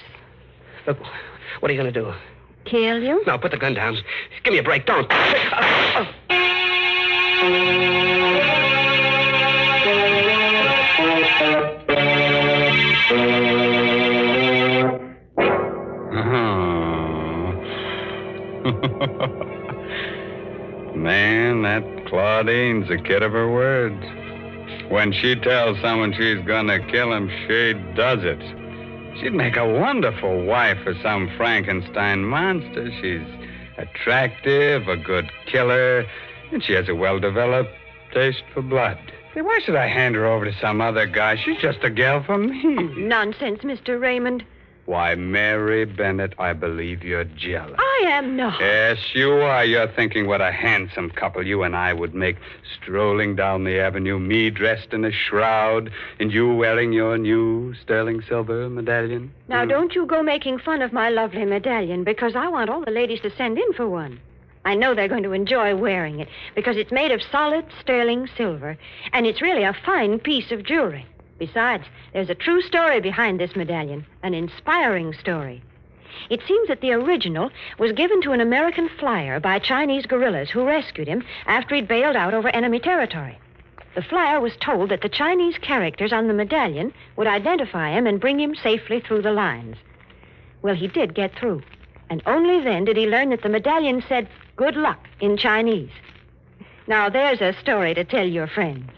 Look, what are you going to do? Kill you? No, put the gun down. Give me a break. Don't. Man, that Claudine's a kid of her words. When she tells someone she's gonna kill him, she does it. She'd make a wonderful wife for some Frankenstein monster. She's attractive, a good killer, and she has a well-developed taste for blood. Say, why should I hand her over to some other guy? She's just a gal for me. Nonsense, Mr. Raymond. Why, Mary Bennett, I believe you're jealous. I am not. Yes, you are. You're thinking what a handsome couple you and I would make, strolling down the avenue, me dressed in a shroud, and you wearing your new sterling silver medallion. Now, don't you go making fun of my lovely medallion, because I want all the ladies to send in for one. I know they're going to enjoy wearing it, because it's made of solid sterling silver, and it's really a fine piece of jewelry. Besides, there's a true story behind this medallion, an inspiring story. It seems that the original was given to an American flyer by Chinese guerrillas who rescued him after he'd bailed out over enemy territory. The flyer was told that the Chinese characters on the medallion would identify him and bring him safely through the lines. Well, he did get through, and only then did he learn that the medallion said good luck in Chinese. Now, there's a story to tell your friends.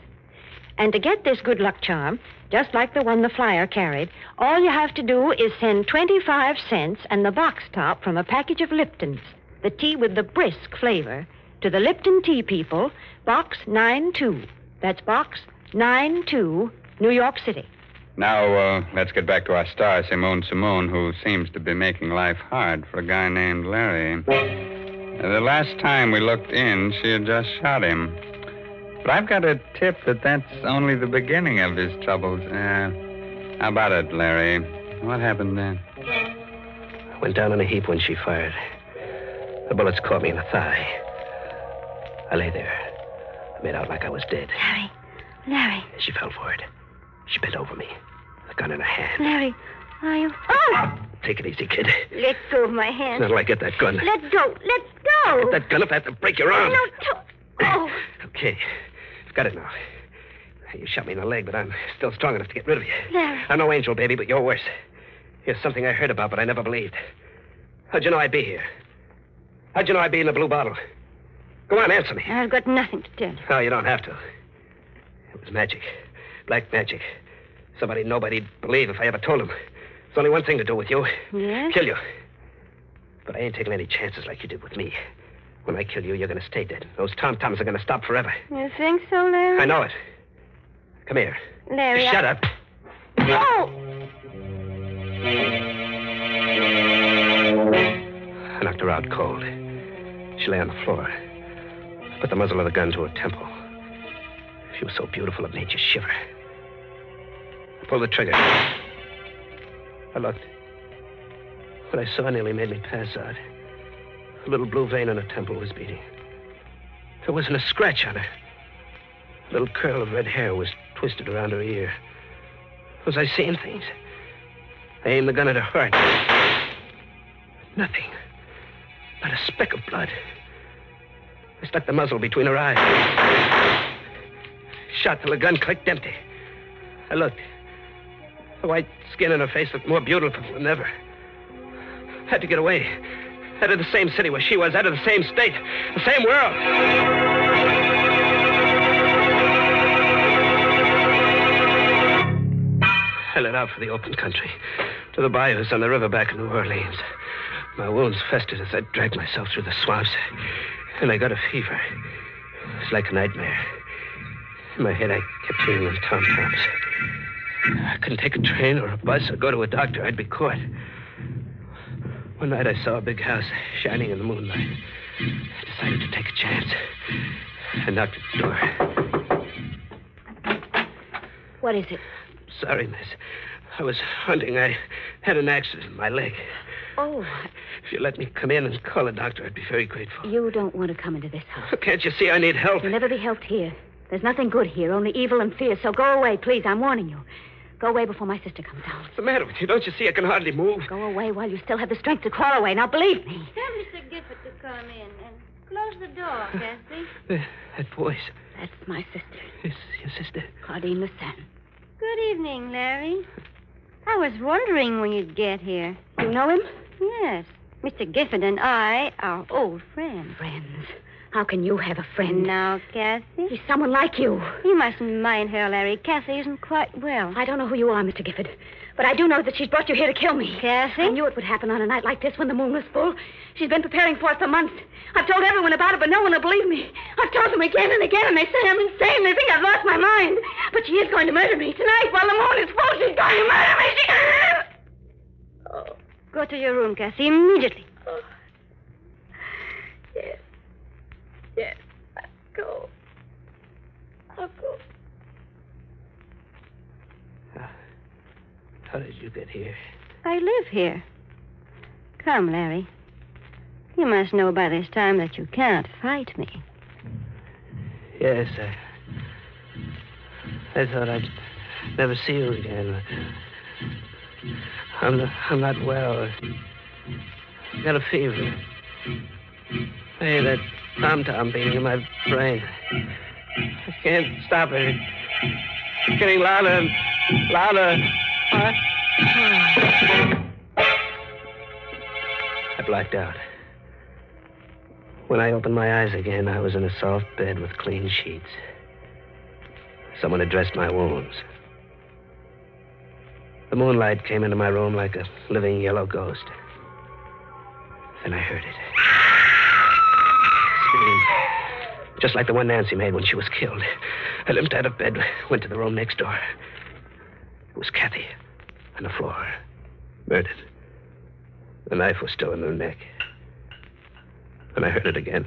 And to get this good luck charm, just like the one the flyer carried, all you have to do is send 25 cents and the box top from a package of Lipton's, the tea with the brisk flavor, to the Lipton Tea People, Box 92. That's Box 92, New York City. Now, let's get back to our star, Simone, who seems to be making life hard for a guy named Larry. The last time we looked in, she had just shot him. But I've got a tip that that's only the beginning of his troubles. How about it, Larry? What happened then? I went down in a heap when she fired. The bullets caught me in the thigh. I lay there. I made out like I was dead. Larry. She fell for it. She bent over me, the gun in her hand. Larry, are you... Oh! Take it easy, kid. Let go of my hand. Not till I get that gun. Let go. Let go. Get that gun up, I have to break your arm. No, oh. Okay. I've got it now. You shot me in the leg, but I'm still strong enough to get rid of you. Larry. I'm no angel, baby, but you're worse. Here's something I heard about, but I never believed. How'd you know I'd be here? How'd you know I'd be in the blue bottle? Go on, answer me. I've got nothing to tell you. No, you don't have to. It was magic. Black magic. Somebody nobody'd believe if I ever told him. There's only one thing to do with you. Yes? Kill you. But I ain't taking any chances like you did with me. When I kill you, you're going to stay dead. Those tom-toms are going to stop forever. You think so, Larry? I know it. Come here. Larry, Shut up. Oh! I knocked her out cold. She lay on the floor. I put the muzzle of the gun to her temple. She was so beautiful it made you shiver. I pulled the trigger. I looked. What I saw nearly made me pass out. A little blue vein on her temple was beating. There wasn't a scratch on her. A little curl of red hair was twisted around her ear. Was I seeing things? I aimed the gun at her heart. Nothing. Not a speck of blood. I stuck the muzzle between her eyes. Shot till the gun clicked empty. I looked. The white skin on her face looked more beautiful than ever. Had to get away. Out of the same city where she was, out of the same state, the same world. I let out for the open country, to the bayous on the river back in New Orleans. My wounds festered as I dragged myself through the swamps, and I got a fever. It was like a nightmare. In my head, I kept hearing them tom-toms. I couldn't take a train or a bus or go to a doctor. I'd be caught. One night I saw a big house shining in the moonlight. I decided to take a chance. I knocked at the door. What is it? Sorry, miss. I was hunting. I had an accident in my leg. Oh. If you let me come in and call a doctor, I'd be very grateful. You don't want to come into this house. Can't you see I need help? You'll never be helped here. There's nothing good here, only evil and fear. So go away, please. I'm warning you. Go away before my sister comes down. What's the matter with you? Don't you see I can hardly move? Go away while you still have the strength to crawl away. Now, believe me. Tell Mr. Gifford to come in and close the door, Cassie. That voice. That's my sister. It's your sister. Claudine Lucen. Good evening, Larry. I was wondering when you'd get here. You know him? Yes. Mr. Gifford and I are old friends. Friends? How can you have a friend? Now, Cassie? He's someone like you. You mustn't mind her, Larry. Cassie isn't quite well. I don't know who you are, Mr. Gifford, but I do know that she's brought you here to kill me. Cassie? I knew it would happen on a night like this when the moon was full. She's been preparing for it for months. I've told everyone about it, but no one will believe me. I've told them again and again, and they say I'm insane. They think I've lost my mind. But she is going to murder me. Tonight, while the moon is full, she's going to murder me. Oh. Go to your room, Cassie, immediately. Oh. Yes. Yes. Go. I'll go. How did you get here? I live here. Come, Larry. You must know by this time that you can't fight me. Yes, I thought I'd never see you again. I'm not well. I got a fever. I hear that tom-tom beating in my brain. I can't stop it. It's getting louder and louder. I blacked out. When I opened my eyes again, I was in a soft bed with clean sheets. Someone had dressed my wounds. The moonlight came into my room like a living yellow ghost. Then I heard it. Scream. Just like the one Nancy made when she was killed. I limped out of bed, went to the room next door. It was Kathy on the floor, murdered. The knife was still in her neck. And I heard it again.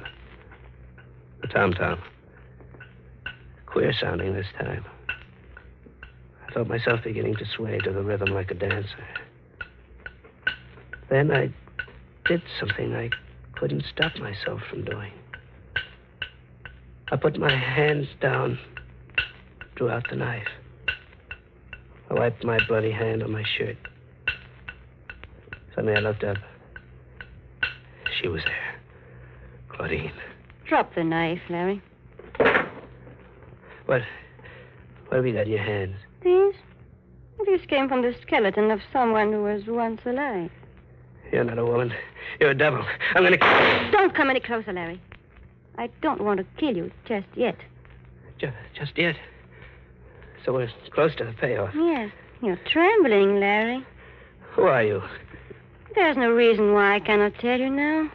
The tom-tom. Queer sounding this time. I felt myself beginning to sway to the rhythm like a dancer. Then I did something I couldn't stop myself from doing. I put my hands down, drew out the knife. I wiped my bloody hand on my shirt. Suddenly I looked up. She was there. Claudine. Drop the knife, Larry. What have you got in your hands? These? These came from the skeleton of someone who was once alive. You're not a woman. You're a devil. I'm gonna... Don't come any closer, Larry. I don't want to kill you just yet. Just yet? So we're close to the payoff. Yes. You're trembling, Larry. Who are you? There's no reason why I cannot tell you now.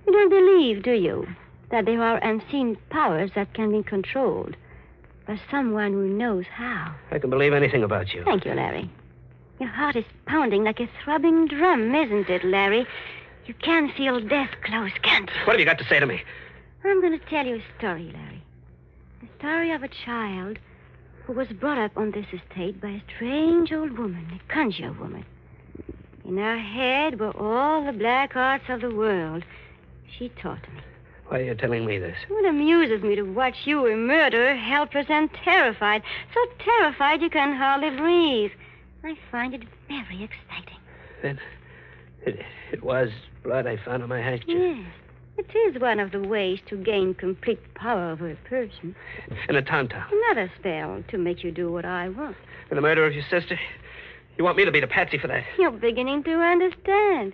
You don't believe, do you, that there are unseen powers that can be controlled by someone who knows how? I can believe anything about you. Thank you, Larry. Your heart is pounding like a throbbing drum, isn't it, Larry? You can feel death close, can't you? What have you got to say to me? I'm going to tell you a story, Larry. The story of a child who was brought up on this estate by a strange old woman, a conjure woman. In her head were all the black arts of the world. She taught me. Why are you telling me this? It amuses me to watch you, a murderer, helpless and terrified. So terrified you can hardly breathe. I find it very exciting. Then it was blood I found on my handkerchief. Yes. It is one of the ways to gain complete power over a person. And a tom-tom. Another spell to make you do what I want. And the murder of your sister? You want me to be the patsy for that? You're beginning to understand.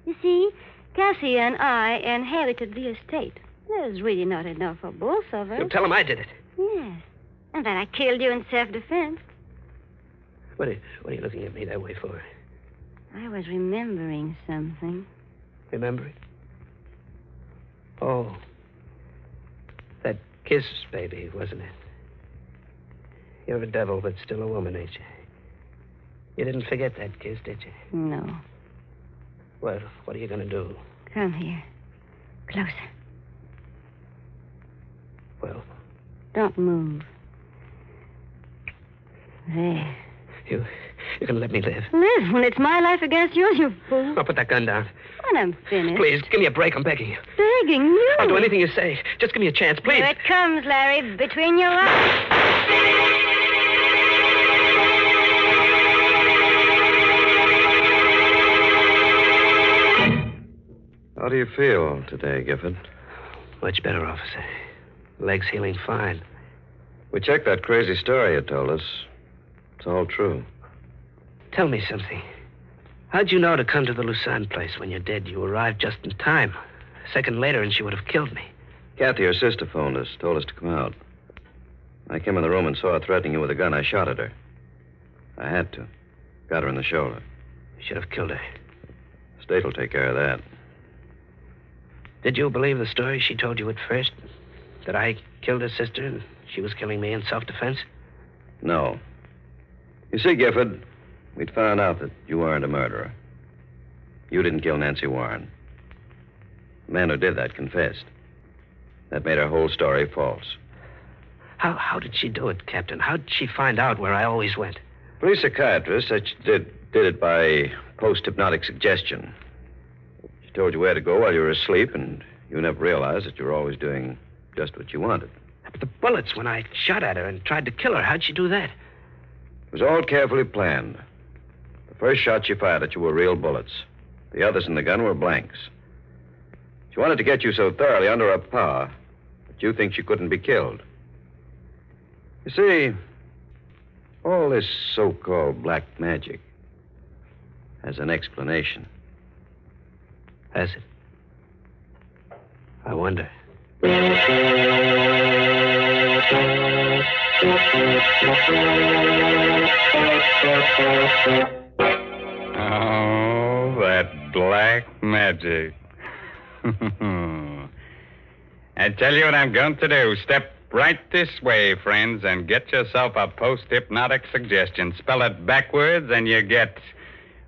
You see, Cassie and I inherited the estate. There's really not enough for both of us. You tell him I did it. Yes. And then I killed you in self-defense. What are you looking at me that way for? I was remembering something. Remember it? Oh. That kiss, baby, wasn't it? You're a devil, but still a woman, ain't you? You didn't forget that kiss, did you? No. Well, what are you going to do? Come here. Closer. Well? Don't move. There. You're going to let me live? Live when it's my life against yours, you fool. I'll put that gun down. When I'm finished. Please, give me a break. I'm begging you. Begging you? I'll do anything you say. Just give me a chance, please. Here it comes, Larry, between your eyes. How do you feel today, Gifford? Much better, officer. Leg's healing fine. We checked that crazy story you told us. It's all true. Tell me something. How'd you know to come to the Lucerne place when you're dead? You arrived just in time. A second later, and she would have killed me. Kathy, her sister, phoned us, told us to come out. I came in the room and saw her threatening you with a gun. I shot at her. I had to. Got her in the shoulder. You should have killed her. State will take care of that. Did you believe the story she told you at first? That I killed her sister and she was killing me in self-defense? No. You see, Gifford, we'd found out that you weren't a murderer. You didn't kill Nancy Warren. The man who did that confessed. That made her whole story false. How did she do it, Captain? How did she find out where I always went? Police psychiatrist said she did it by post-hypnotic suggestion. She told you where to go while you were asleep, and you never realized that you were always doing just what you wanted. But the bullets, when I shot at her and tried to kill her, how'd she do that? It was all carefully planned. The first shot she fired at you were real bullets. The others in the gun were blanks. She wanted to get you so thoroughly under her power that you think she couldn't be killed. You see, all this so-called black magic has an explanation. Has it? I wonder. Oh, that black magic. I tell you what I'm going to do. Step right this way, friends, and get yourself a post-hypnotic suggestion. Spell it backwards, and you get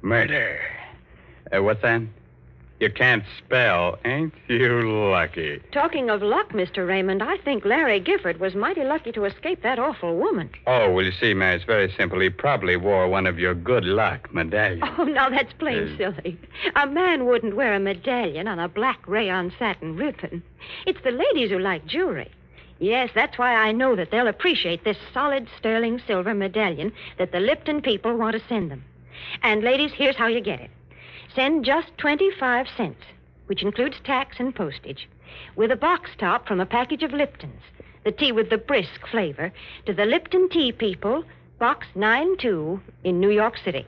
murder. What's that? You can't spell. Ain't you lucky? Talking of luck, Mr. Raymond, I think Larry Gifford was mighty lucky to escape that awful woman. Oh, well, you see, Mary, it's very simple. He probably wore one of your good luck medallions. Oh, now that's plain silly. A man wouldn't wear a medallion on a black rayon satin ribbon. It's the ladies who like jewelry. Yes, that's why I know that they'll appreciate this solid sterling silver medallion that the Lipton people want to send them. And, ladies, here's how you get it. Send just 25 cents, which includes tax and postage, with a box top from a package of Liptons, the tea with the brisk flavor, to the Lipton Tea People, Box 92 in New York City.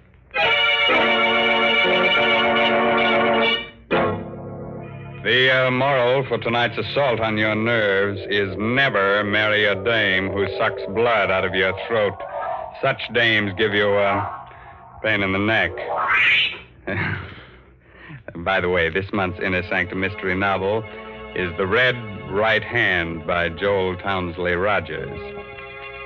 The moral for tonight's assault on your nerves is never marry a dame who sucks blood out of your throat. Such dames give you a pain in the neck. By the way, this month's Inner Sanctum Mystery novel is The Red Right Hand by Joel Townsley Rogers.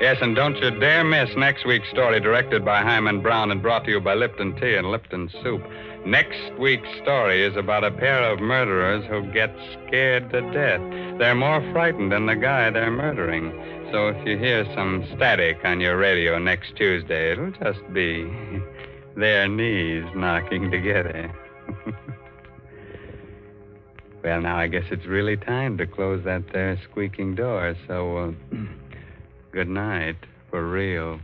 Yes, and don't you dare miss next week's story, directed by Hyman Brown and brought to you by Lipton Tea and Lipton Soup. Next week's story is about a pair of murderers who get scared to death. They're more frightened than the guy they're murdering. So if you hear some static on your radio next Tuesday, it'll just be their knees knocking together. Well, now I guess it's really time to close that there squeaking door, so good night, for real.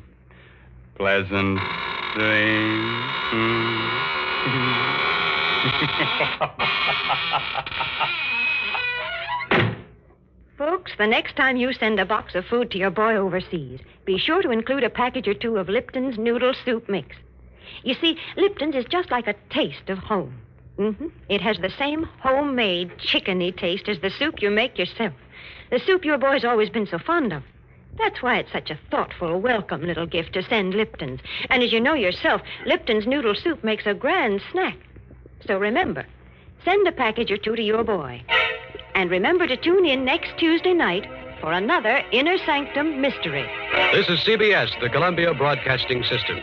Pleasant dreams. Folks, the next time you send a box of food to your boy overseas, be sure to include a package or two of Lipton's noodle soup mix. You see, Lipton's is just like a taste of home. It has the same homemade, chickeny taste as the soup you make yourself. The soup your boy's always been so fond of. That's why it's such a thoughtful, welcome little gift to send Lipton's. And as you know yourself, Lipton's noodle soup makes a grand snack. So remember, send a package or two to your boy. And remember to tune in next Tuesday night for another Inner Sanctum Mystery. This is CBS, the Columbia Broadcasting System.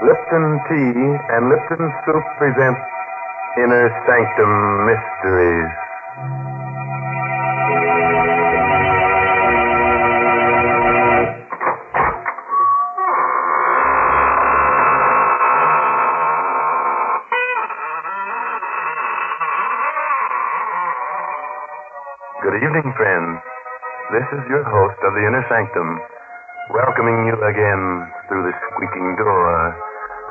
Lipton Tea and Lipton Soup present Inner Sanctum Mysteries. Good evening, friends. This is your host of the Inner Sanctum, welcoming you again through the squeaking door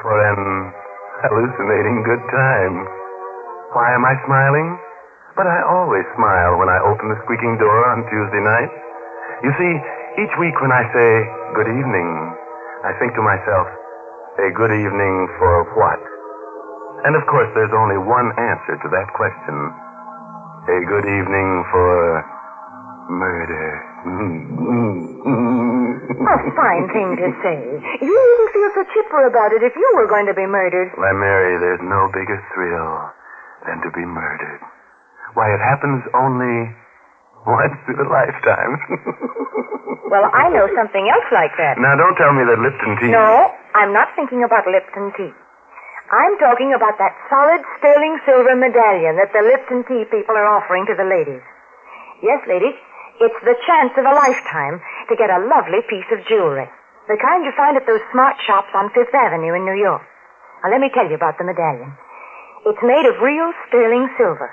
for an hallucinating good time. Why am I smiling? But I always smile when I open the squeaking door on Tuesday night. You see, each week when I say good evening, I think to myself, a good evening for what? And of course, there's only one answer to that question. A good evening for murder. A fine thing to say. You wouldn't feel so chipper about it if you were going to be murdered. Why, Mary, there's no bigger thrill than to be murdered. Why, it happens only once in a lifetime. Well, I know something else like that. Now, don't tell me that Lipton tea... No, I'm not thinking about Lipton tea. I'm talking about that solid sterling silver medallion that the Lipton Tea People are offering to the ladies. Yes, ladies, it's the chance of a lifetime to get a lovely piece of jewelry. The kind you find at those smart shops on Fifth Avenue in New York. Now, let me tell you about the medallion. It's made of real sterling silver.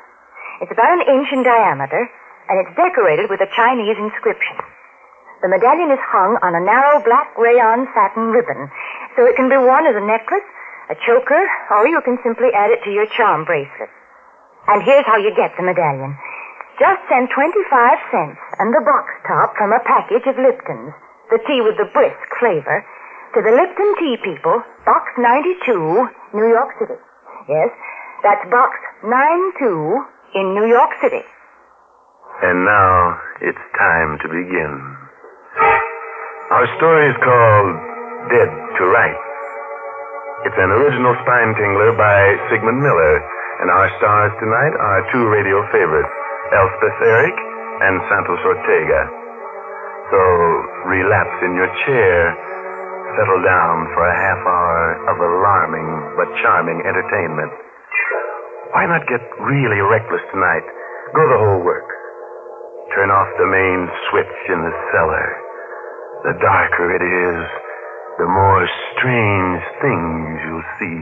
It's about an inch in diameter, and it's decorated with a Chinese inscription. The medallion is hung on a narrow black rayon satin ribbon, so it can be worn as a necklace, a choker, or you can simply add it to your charm bracelet. And here's how you get the medallion. Just send 25 cents and the box top from a package of Lipton's, the tea with the brisk flavor, to the Lipton Tea people, Box 92, New York City. Yes, that's Box 92 in New York City. And now it's time to begin. Our story is called Dead to Rights. It's an original spine tingler by Sigmund Miller, and our stars tonight are two radio favorites, Elspeth Eric and Santos Ortega. So relapse in your chair, settle down for a half hour of alarming but charming entertainment. Why not get really reckless tonight? Go the whole works. Turn off the main switch in the cellar. The darker it is, the more strange things you'll see.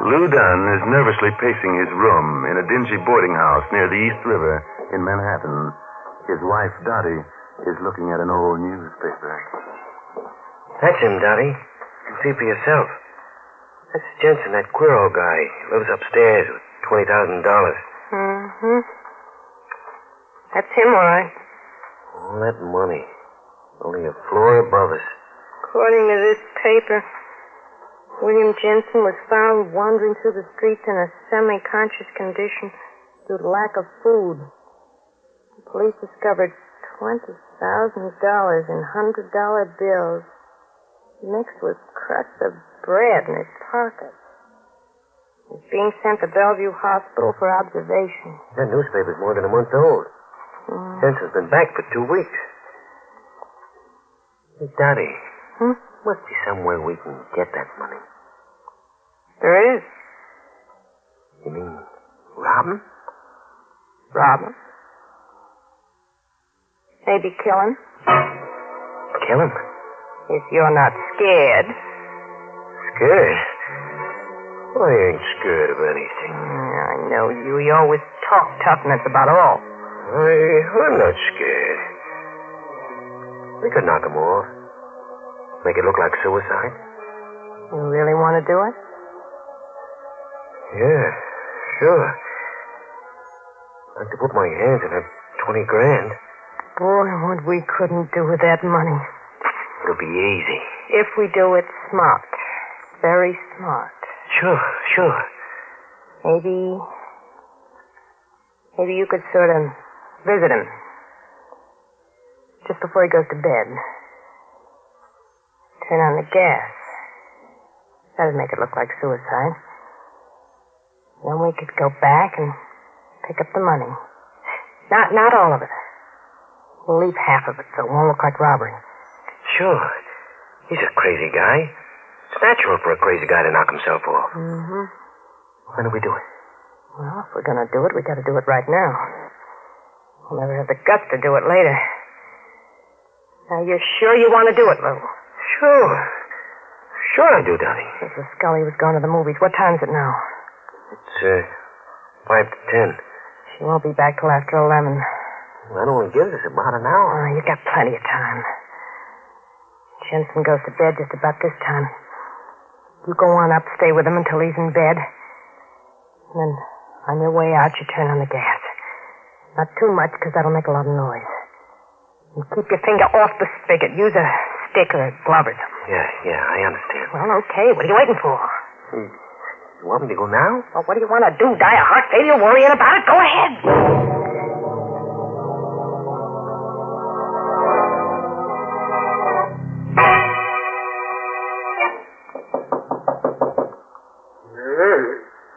Lou Dunn is nervously pacing his room in a dingy boarding house near the East River in Manhattan. His wife, Dottie, is looking at an old newspaper. That's him, Dottie. You can see for yourself. That's Jensen, that queer old guy. He lives upstairs with $20,000. Mm-hmm. That's him, all right. All that money. Only a floor above us. According to this paper, William Jensen was found wandering through the streets in a semi-conscious condition due to lack of food. The police discovered $20,000 in $100 bills mixed with crusts of bread in his pocket. He's being sent to Bellevue Hospital for observation. That newspaper's more than a month old. Jensen's been back for 2 weeks. Hey, Dottie. Must be somewhere we can get that money. There is. You mean rob him? Rob him. Maybe kill him. Kill him? If you're not scared. Scared? Well, I ain't scared of anything. I know you. You always talk tough, and that's about all. I'm not scared. We could knock him off. Make it look like suicide. You really want to do it? Yeah, sure. I'd like to put my hands in that $20,000. Boy, what we couldn't do with that money. It'll be easy. If we do it smart. Very smart. Sure. Maybe you could sort of visit him. Just before he goes to bed. Turn on the gas. That'd make it look like suicide. Then we could go back and pick up the money. Not all of it. We'll leave half of it so it won't look like robbery. Sure. He's a crazy guy. It's natural for a crazy guy to knock himself off. Mm-hmm. When do we do it? Well, if we're going to do it, we got to do it right now. We'll never have the guts to do it later. Now, you're sure you want to do it, Lou? Sure I do, Dottie. Mrs. Scully was going to the movies. What time is it now? It's 5 to 10. She won't be back till after 11. That only gives us about an hour. Oh, you got plenty of time. Jensen goes to bed just about this time. You go on up, stay with him until he's in bed. And then on your way out, you turn on the gas. Not too much, because that'll make a lot of noise. And keep your finger off the spigot. Use a stick or a glove or something. Yeah, I understand. Well, okay. What are you waiting for? You want me to go now? Well, what do you want to do? Die of heart failure worrying about it? Go ahead.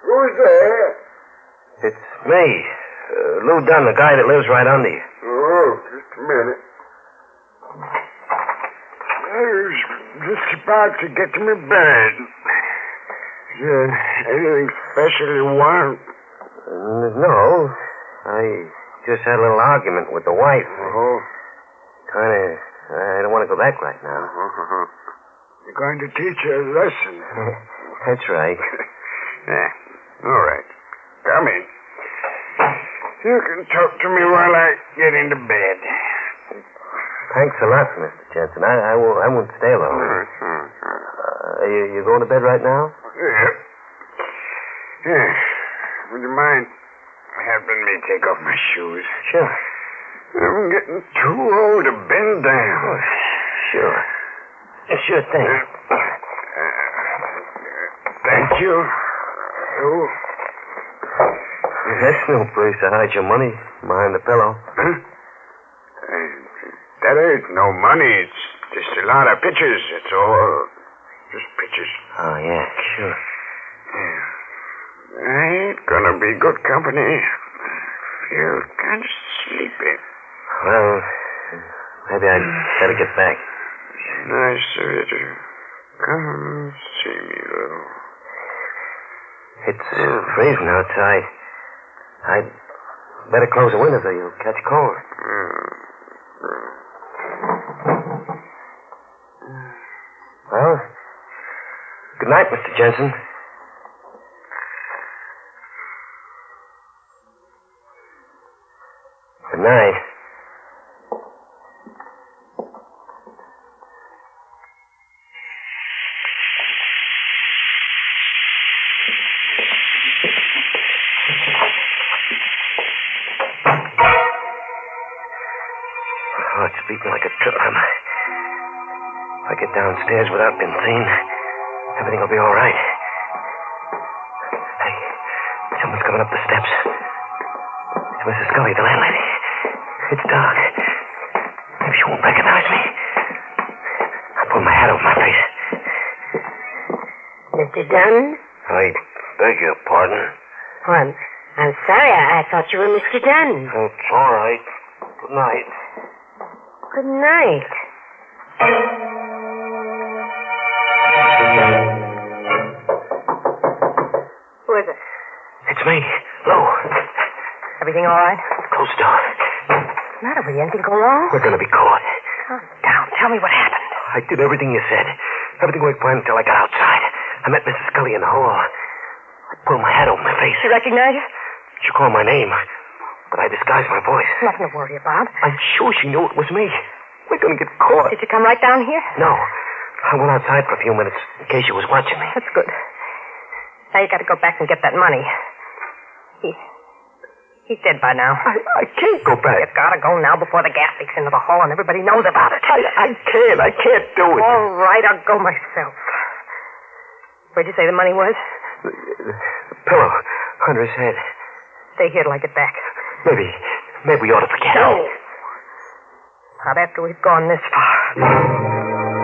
Who's there? It's me. Lou Dunn, the guy that lives right under you. Oh, just a minute. I was just about to get to my bed. Is there anything special you want? No. I just had a little argument with the wife. Oh. I don't want to go back right now. You're going to teach her a lesson. That's right. Yeah. All right. Come in. You can talk to me while I get into bed. Thanks a lot, Mr. Jensen. I won't stay long. You going to bed right now? Yeah. Yeah. Would you mind helping me take off my shoes? Sure. I'm getting too old to bend down. Oh, sure. Sure thing. Thank you. Oh. That's no place to hide your money, behind the pillow. Huh? That ain't no money. It's just a lot of pictures. It's all just pictures. Oh, yeah, sure. Yeah. I ain't gonna be good company. I feel kind of sleepy. Well, maybe I'd better get back. Nice of you to come see me, little. It's freezing outside. I'd better close the windows or you'll catch cold. Well, good night, Mr. Jensen. Good night. Oh, it's beating like a drum. If I get downstairs without being seen, everything will be all right. Hey, someone's coming up the steps. It's Mrs. Scully, the landlady. It's dark. Maybe she won't recognize me. I'll pull my hat over my face. Mr. Dunn? I beg your pardon. Oh, I'm sorry. I thought you were Mr. Dunn. It's all right. Good night. Good night. Who is it? It's me, Lou. Everything all right? Close the door. What's the matter with you? Anything go wrong? We're going to be caught. Calm down. Tell me what happened. I did everything you said. Everything worked fine until I got outside. I met Mrs. Scully in the hall. I pulled my hat over my face. She recognized you? She called my name, but I disguised my voice. Nothing to worry about. I'm sure she knew it was me. We're going to get caught. Did you come right down here? No. I went outside for a few minutes in case she was watching me. That's good. Now you got to go back and get that money. He's dead by now. I can't go back. You gotta go now before the gas leaks into the hall and everybody knows about it. I can't do it. All right, I'll go myself. Where'd you say the money was? The pillow under his head. Stay here till I get back. Maybe we ought to forget No. it. Not after we've gone this far.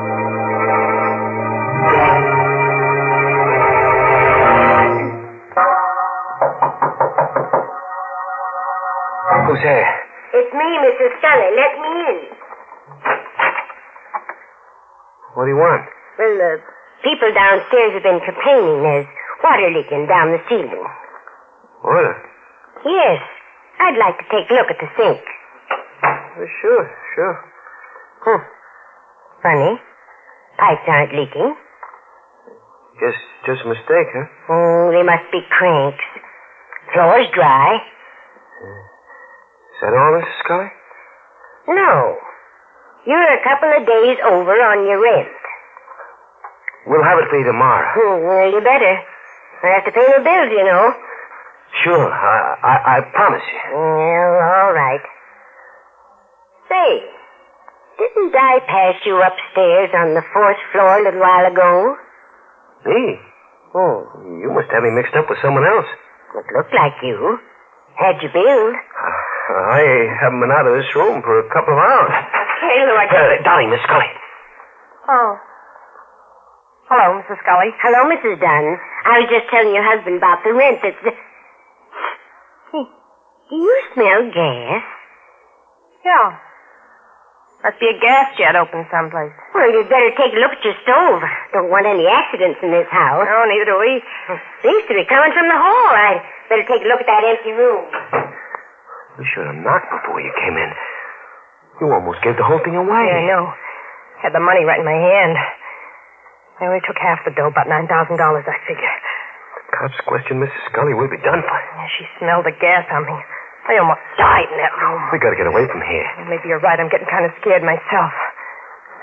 Who's there? It's me, Mrs. Scully. Let me in. What do you want? Well, the people downstairs have been complaining. There's water leaking down the ceiling. Water? Yes. I'd like to take a look at the sink. Sure. Funny. Pipes aren't leaking. Guess just a mistake, huh? Oh, they must be cranks. Floor's dry. Is that all, Mrs. Scully? No. You're a couple of days over on your rent. We'll have it for you tomorrow. Well, you better. I have to pay the bills, you know. Sure, I promise you. Well, all right. Say, didn't I pass you upstairs on the 4th floor a little while ago? Me? Oh, you must have me mixed up with someone else. It looked like you. Had you billed? I haven't been out of this room for a couple of hours. Hey, Lou, Darling, Miss Scully. Oh. Hello, Mrs. Scully. Hello, Mrs. Dunn. I was just telling your husband about the rent. It's... Do you smell gas? Yeah. Must be a gas jet open someplace. Well, you'd better take a look at your stove. Don't want any accidents in this house. No, neither do we. Seems to be coming from the hall. I'd better take a look at that empty room. You should have knocked before you came in. You almost gave the whole thing away. Yeah, I know. Had the money right in my hand. I only took half the dough, about $9,000, I figure. The cops questioned Mrs. Scully. We'll be done for. Yeah, she smelled the gas on me. I almost died in that room. We gotta get away from here. Maybe you're right. I'm getting kind of scared myself.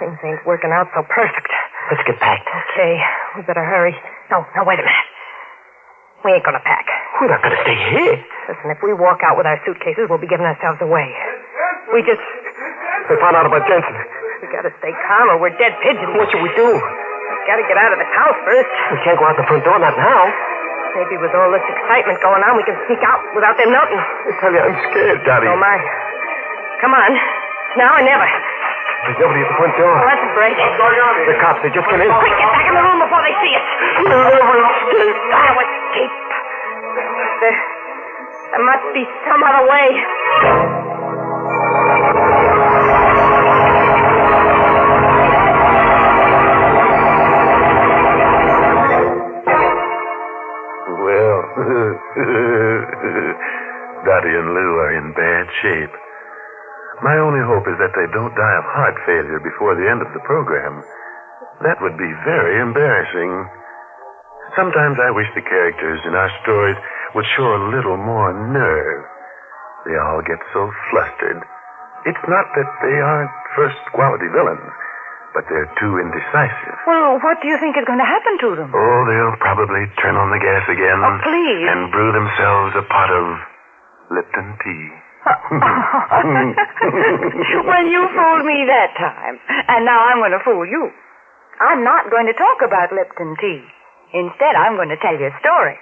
Things ain't working out so perfect. Let's get packed. Okay, we better hurry. No, wait a minute. We ain't gonna pack. We're not gonna stay here. Listen, if we walk out with our suitcases, we'll be giving ourselves away. We just... They found out about Jensen. We gotta stay calm or we're dead pigeons. What should we do? We gotta get out of this house first. We can't go out the front door, not now. Maybe with all this excitement going on, we can sneak out without them noting. I tell you, I'm scared, Daddy. So am I. Come on. It's now or never. There's nobody at the front door. Oh, that's a break. What's going on here? The cops, they just came in. Quick, get back in the room before they see us. We'll never escape. I'll escape. There must be some other way. Well, Dottie and Lou are in bad shape. My only hope is that they don't die of heart failure before the end of the program. That would be very embarrassing. Sometimes I wish the characters in our stories would show a little more nerve. They all get so flustered. It's not that they aren't first-quality villains, but they're too indecisive. Well, what do you think is going to happen to them? Oh, they'll probably turn on the gas again. Oh, please. And brew themselves a pot of Lipton tea. Well, you fooled me that time, and now I'm going to fool you. I'm not going to talk about Lipton tea. Instead, I'm going to tell you a story.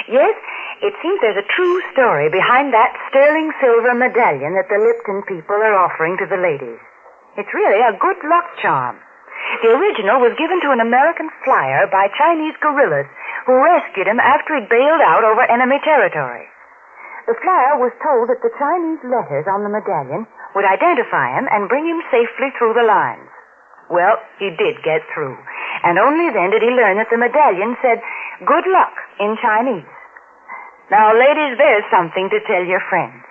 Yes, it seems there's a true story behind that sterling silver medallion that the Lipton people are offering to the ladies. It's really a good luck charm. The original was given to an American flyer by Chinese guerrillas who rescued him after he'd bailed out over enemy territory. The flyer was told that the Chinese letters on the medallion would identify him and bring him safely through the lines. Well, he did get through, and only then did he learn that the medallion said, "Good luck," in Chinese. Now, ladies, there's something to tell your friends.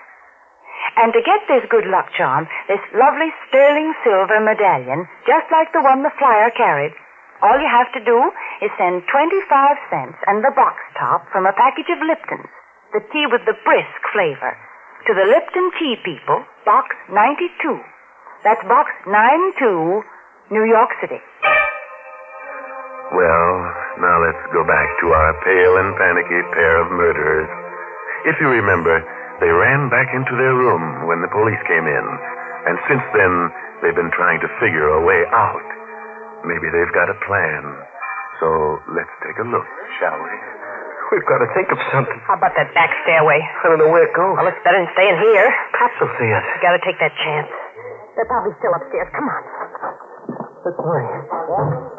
And to get this good luck charm, this lovely sterling silver medallion, just like the one the flyer carried, all you have to do is send 25 cents and the box top from a package of Lipton's, the tea with the brisk flavor, to the Lipton Tea People, Box 92. That's Box 92, New York City. Well, now let's go back to our pale and panicky pair of murderers. If you remember, they ran back into their room when the police came in, and since then, they've been trying to figure a way out. Maybe they've got a plan. So let's take a look, shall we? We've got to think of something. How about that back stairway? I don't know where it goes. Well, it's better than staying here. Cops will see us. We gotta take that chance. They're probably still upstairs. Come on. Let's hurry.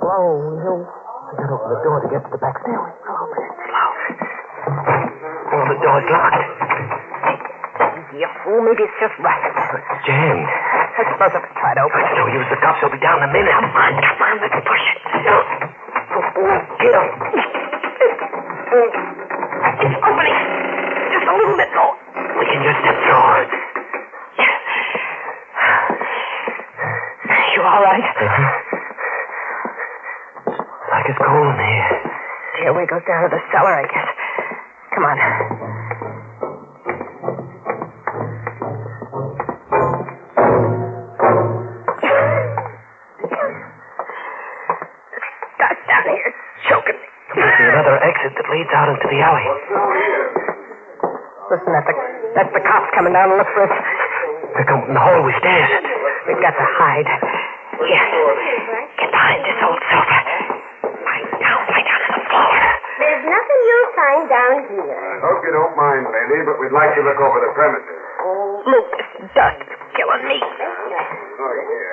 Slow, you. I gotta open the door to get to the back stairway. I'll open it slow. Oh, the door's locked. You fool. Maybe it's just rusted. It's jammed. I suppose if I try to open it. It's no use. The cops will be down in a minute. Come on. Let's push it. Get him. It's opening. Just a little bit more. We can just step through. You all right? Like it's cold in here. Stairway goes down to the cellar, I guess. Come on. Dark down here. It's choking me. There's another exit that leads out into the alley. Listen, that's the cops coming down to look for us. They're coming from the hallway stairs. We've got to hide. Here. Get behind this old sofa. Lie down on the floor. There's nothing you'll find down here. I hope you don't mind, lady, but we'd like to look over the premises. Look, this dust is killing me.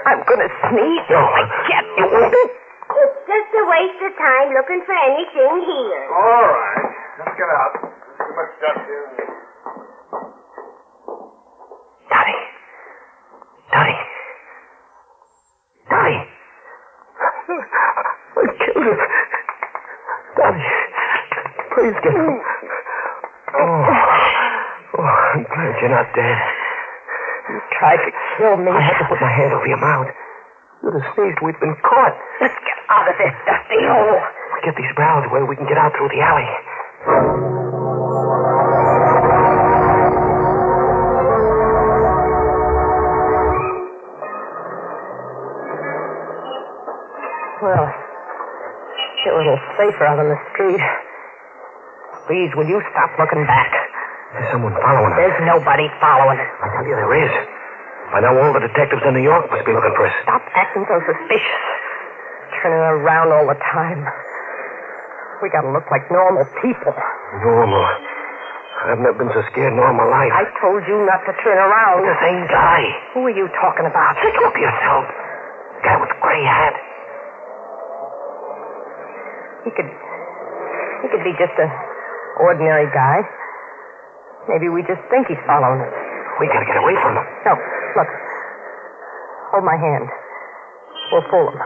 I'm going to sneeze. No, I can't do it. It's just a waste of time looking for anything here. All right. Let's get out. There's too much dust here. Dottie. I killed him. Dottie, please get him. Oh, I'm glad you're not dead. You tried to kill me. I had to put my hand over your mouth. You'd have sneezed. We'd been caught. Let's get out of this dusty hole. We get these barrels away, we can get out through the alley. Well, you're a little safer out on the street. Please, will you stop looking back? There's someone following us. There's nobody following us. I tell you, there is. By now, all the detectives in New York must be looking for us. Stop acting so suspicious. Turning around all the time. We gotta look like normal people. Normal? I've never been so scared in all my life. I told you not to turn around. The same guy. Who are you talking about? Take a look at yourself. The guy with the gray hat. He could be just an ordinary guy. Maybe we just think he's following us. We gotta get away from him. No, look. Hold my hand. We'll fool him.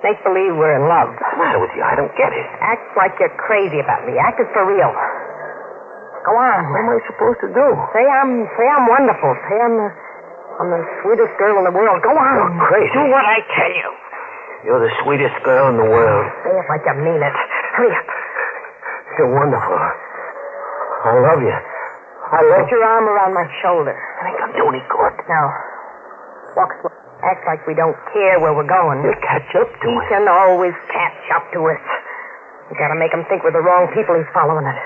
Make believe we're in love. What's the matter with you? I don't get it. Act like you're crazy about me. Act it for real. Go on. What am I supposed to do? Say I'm wonderful. Say I'm the sweetest girl in the world. Go on. You're crazy. Do what I tell you. You're the sweetest girl in the world. Say it like you mean it. Hurry up. You're wonderful. I love you. Put your arm around my shoulder. I think I'll do any good. Now, walk slow. Act like we don't care where we're going. He'll catch up to us. He can always catch up to us. We gotta make him think we're the wrong people he's following us.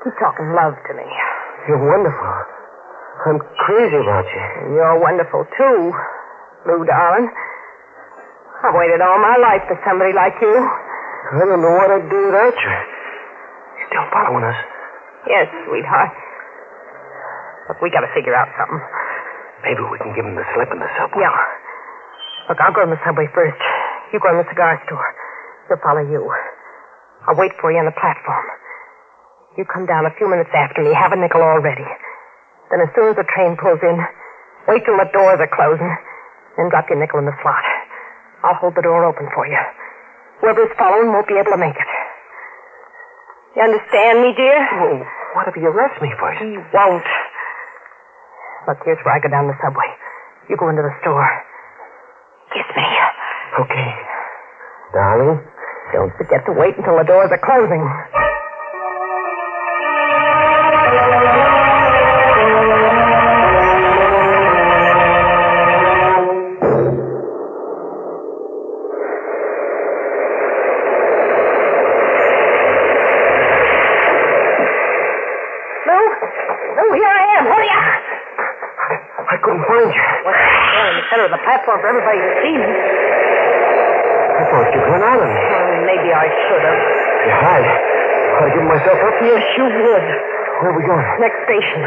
Keep talking love to me. You're wonderful. I'm crazy about you. You're wonderful, too, Lou, darling. I've waited all my life for somebody like you. I don't know what I'd do without you. You still following us? Yes, sweetheart. Look, we gotta figure out something. Maybe we can give him the slip in the subway. Yeah. Look, I'll go in the subway first. You go in the cigar store. He'll follow you. I'll wait for you on the platform. You come down a few minutes after me. Have a nickel all ready. Then as soon as the train pulls in, wait till the doors are closing, then drop your nickel in the slot. I'll hold the door open for you. Whoever's following won't be able to make it. You understand me, dear? Oh, what if he arrests me first? He won't. Look, here's where I go down the subway. You go into the store. Kiss me. Okay. Darling? Don't forget to wait until the doors are closing. Of the platform for everybody to see me. I thought you'd run out of me. Maybe I should have. You had. I'd give myself up to you? Yes, you would. Where are we going? Next station.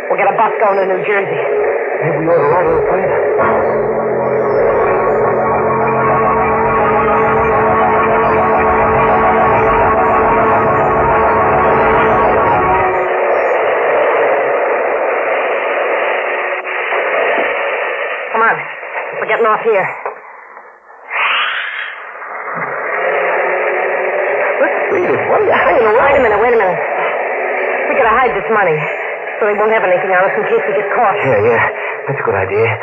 We'll get a bus going to New Jersey. Maybe we ought to ride on the plane. We're getting off here. Let's read it. What are you hanging around? Wait a minute. We gotta hide this money so they won't have anything on us in case we get caught. Yeah. That's a good idea.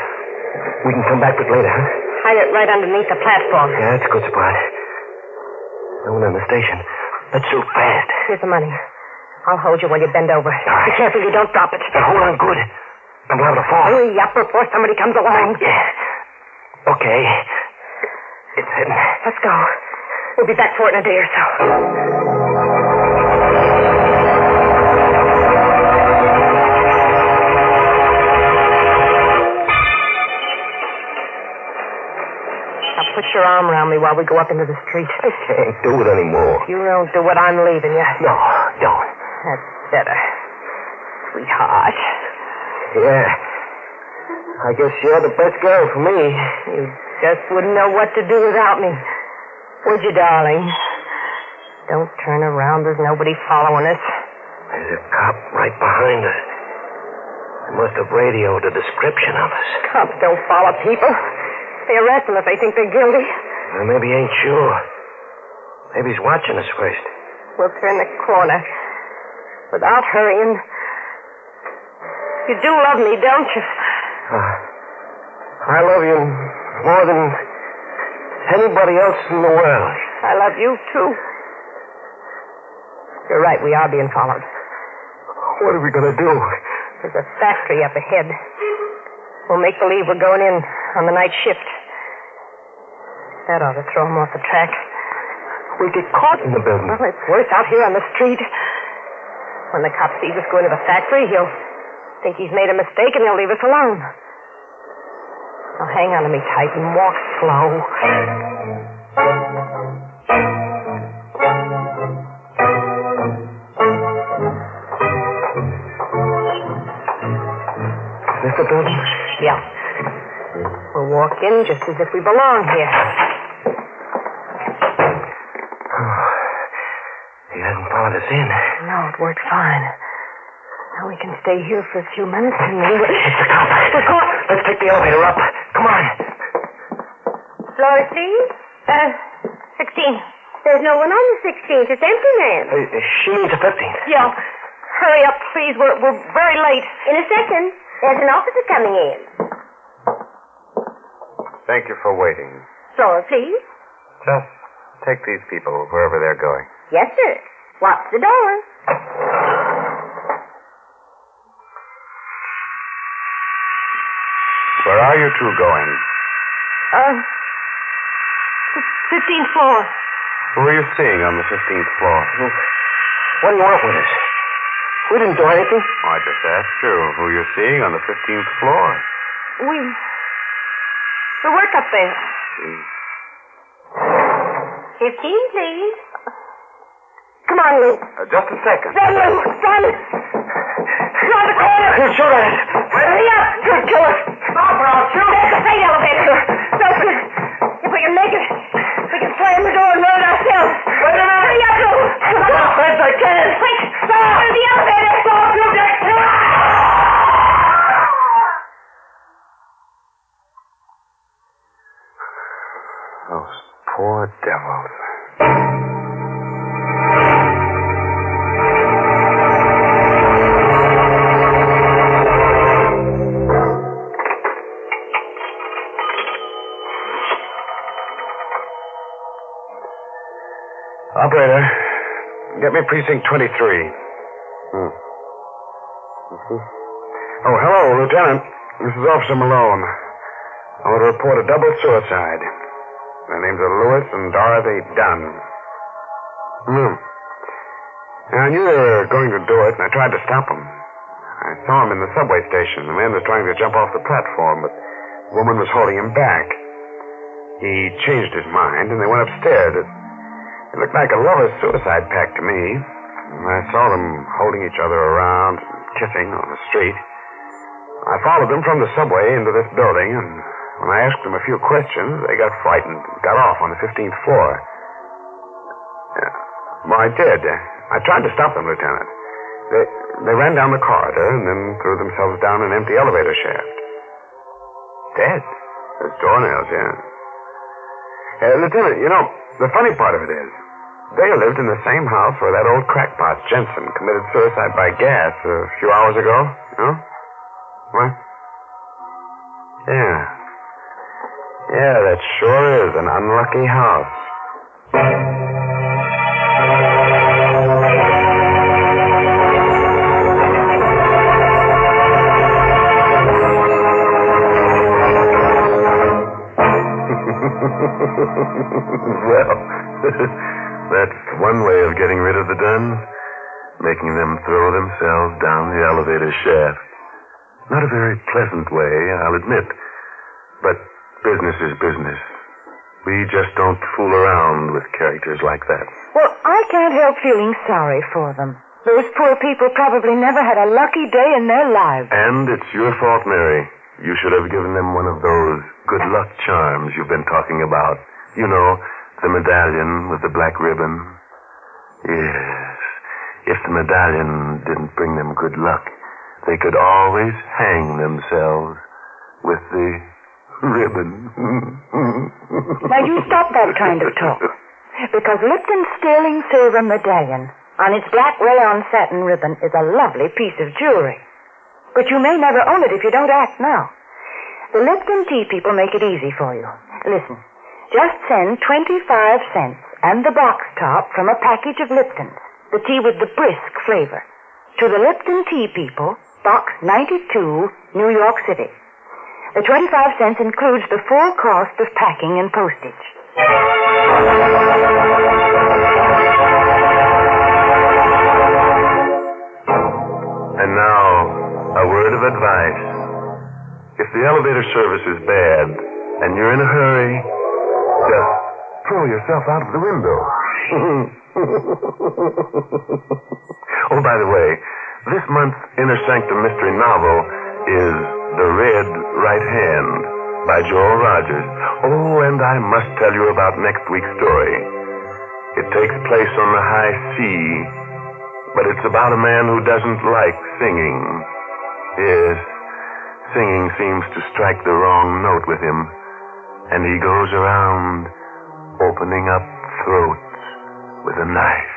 We can come back with it later, huh? Hide it right underneath the platform. Yeah, that's a good spot. No one in the station. Let's do fast. Here's the money. I'll hold you while you bend over. Right. Be careful you don't drop it. Now, hold on good. I'm liable to fall. Hurry up before somebody comes along. Yeah. Okay. It's hidden. Let's go. We'll be back for it in a day or so. Now put your arm around me while we go up into the street. I can't do it anymore. You don't do it, I'm leaving you. No, don't. That's better. Sweetheart. Yeah. I guess you're the best girl for me. You just wouldn't know what to do without me. Would you, darling? Don't turn around. There's nobody following us. There's a cop right behind us. They must have radioed a description of us. Cops don't follow people. They arrest them if they think they're guilty. Well, maybe he ain't sure. Maybe he's watching us first. We'll turn the corner. Without hurrying. You do love me, don't you? I love you more than anybody else in the world. I love you, too. You're right, we are being followed. What are we going to do? There's a factory up ahead. We'll make believe we're going in on the night shift. That ought to throw him off the track. We get caught in the business. Well, it's worse out here on the street. When the cop sees us go into the factory, he'll think he's made a mistake and he'll leave us alone. Now hang on to me tight and walk slow. Is this the building? Yeah. We'll walk in just as if we belong here. He hasn't followed us in. No, it worked fine. Now we can stay here for a few minutes and then It's the cop. We're caught. Let's take the elevator up. Come on. Floor, please? 16. There's no one on the 16th. It's empty, ma'am. She needs a 15th. Yeah. Hurry up, please. We're very late. In a second. There's an officer coming in. Thank you for waiting. Floor, please? Just take these people wherever they're going. Yes, sir. Watch the door. Where are you two going? 15th floor. Who are you seeing on the 15th floor? What do you want with us? We didn't do anything. Oh, I just asked you who you're seeing on the 15th floor. We work up there. 15, please. Come on, Lou. Just a second. Run, Lou. Run. Around the corner. Shoot at us. Hurry up. You'll kill us. Stop or I'll shoot. There's the freight elevator. Open it. If we can make it, we can slam the door and run it ourselves. Wait a minute. Hurry up, Lou. As fast as I can. Quick. Stop. The elevator. Stop. You next. Those poor devils. Operator, get me precinct 23. Oh, hello, Lieutenant. This is Officer Malone. I want to report a double suicide. Their names are Lewis and Dorothy Dunn. I knew they were going to do it, and I tried to stop them. I saw him in the subway station. The man was trying to jump off the platform, but the woman was holding him back. He changed his mind, and they went upstairs. It looked like a lover's suicide pact to me. I saw them holding each other around, kissing on the street. I followed them from the subway into this building, and when I asked them a few questions, they got frightened and got off on the 15th floor. Well, I did. I tried to stop them, Lieutenant. They ran down the corridor and then threw themselves down an empty elevator shaft. Dead. As doornails, yeah. Lieutenant, you know, the funny part of it is, they lived in the same house where that old crackpot, Jensen, committed suicide by gas a few hours ago. You know? What? Yeah. Yeah, that sure is an unlucky house. Well, that's one way of getting rid of the Duns, making them throw themselves down the elevator shaft. Not a very pleasant way, I'll admit, but business is business. We just don't fool around with characters like that. Well, I can't help feeling sorry for them. Those poor people probably never had a lucky day in their lives. And it's your fault, Mary. You should have given them one of those good luck charms you've been talking about. You know, the medallion with the black ribbon. Yes. If the medallion didn't bring them good luck, they could always hang themselves with the ribbon. Now, you stop that kind of talk. Because Lipton's sterling silver medallion on its black rayon satin ribbon is a lovely piece of jewelry. But you may never own it if you don't act now. The Lipton tea people make it easy for you. Listen, just send 25 cents and the box top from a package of Lipton's, the tea with the brisk flavor, to the Lipton Tea People, Box 92, New York City. The 25 cents includes the full cost of packing and postage. And now, a word of advice. If the elevator service is bad and you're in a hurry, just throw yourself out of the window. Oh, by the way, this month's Inner Sanctum Mystery novel is The Red Right Hand by Joel Rogers. Oh, and I must tell you about next week's story. It takes place on the high sea, but it's about a man who doesn't like singing. Yes, singing seems to strike the wrong note with him, and he goes around opening up throats with a knife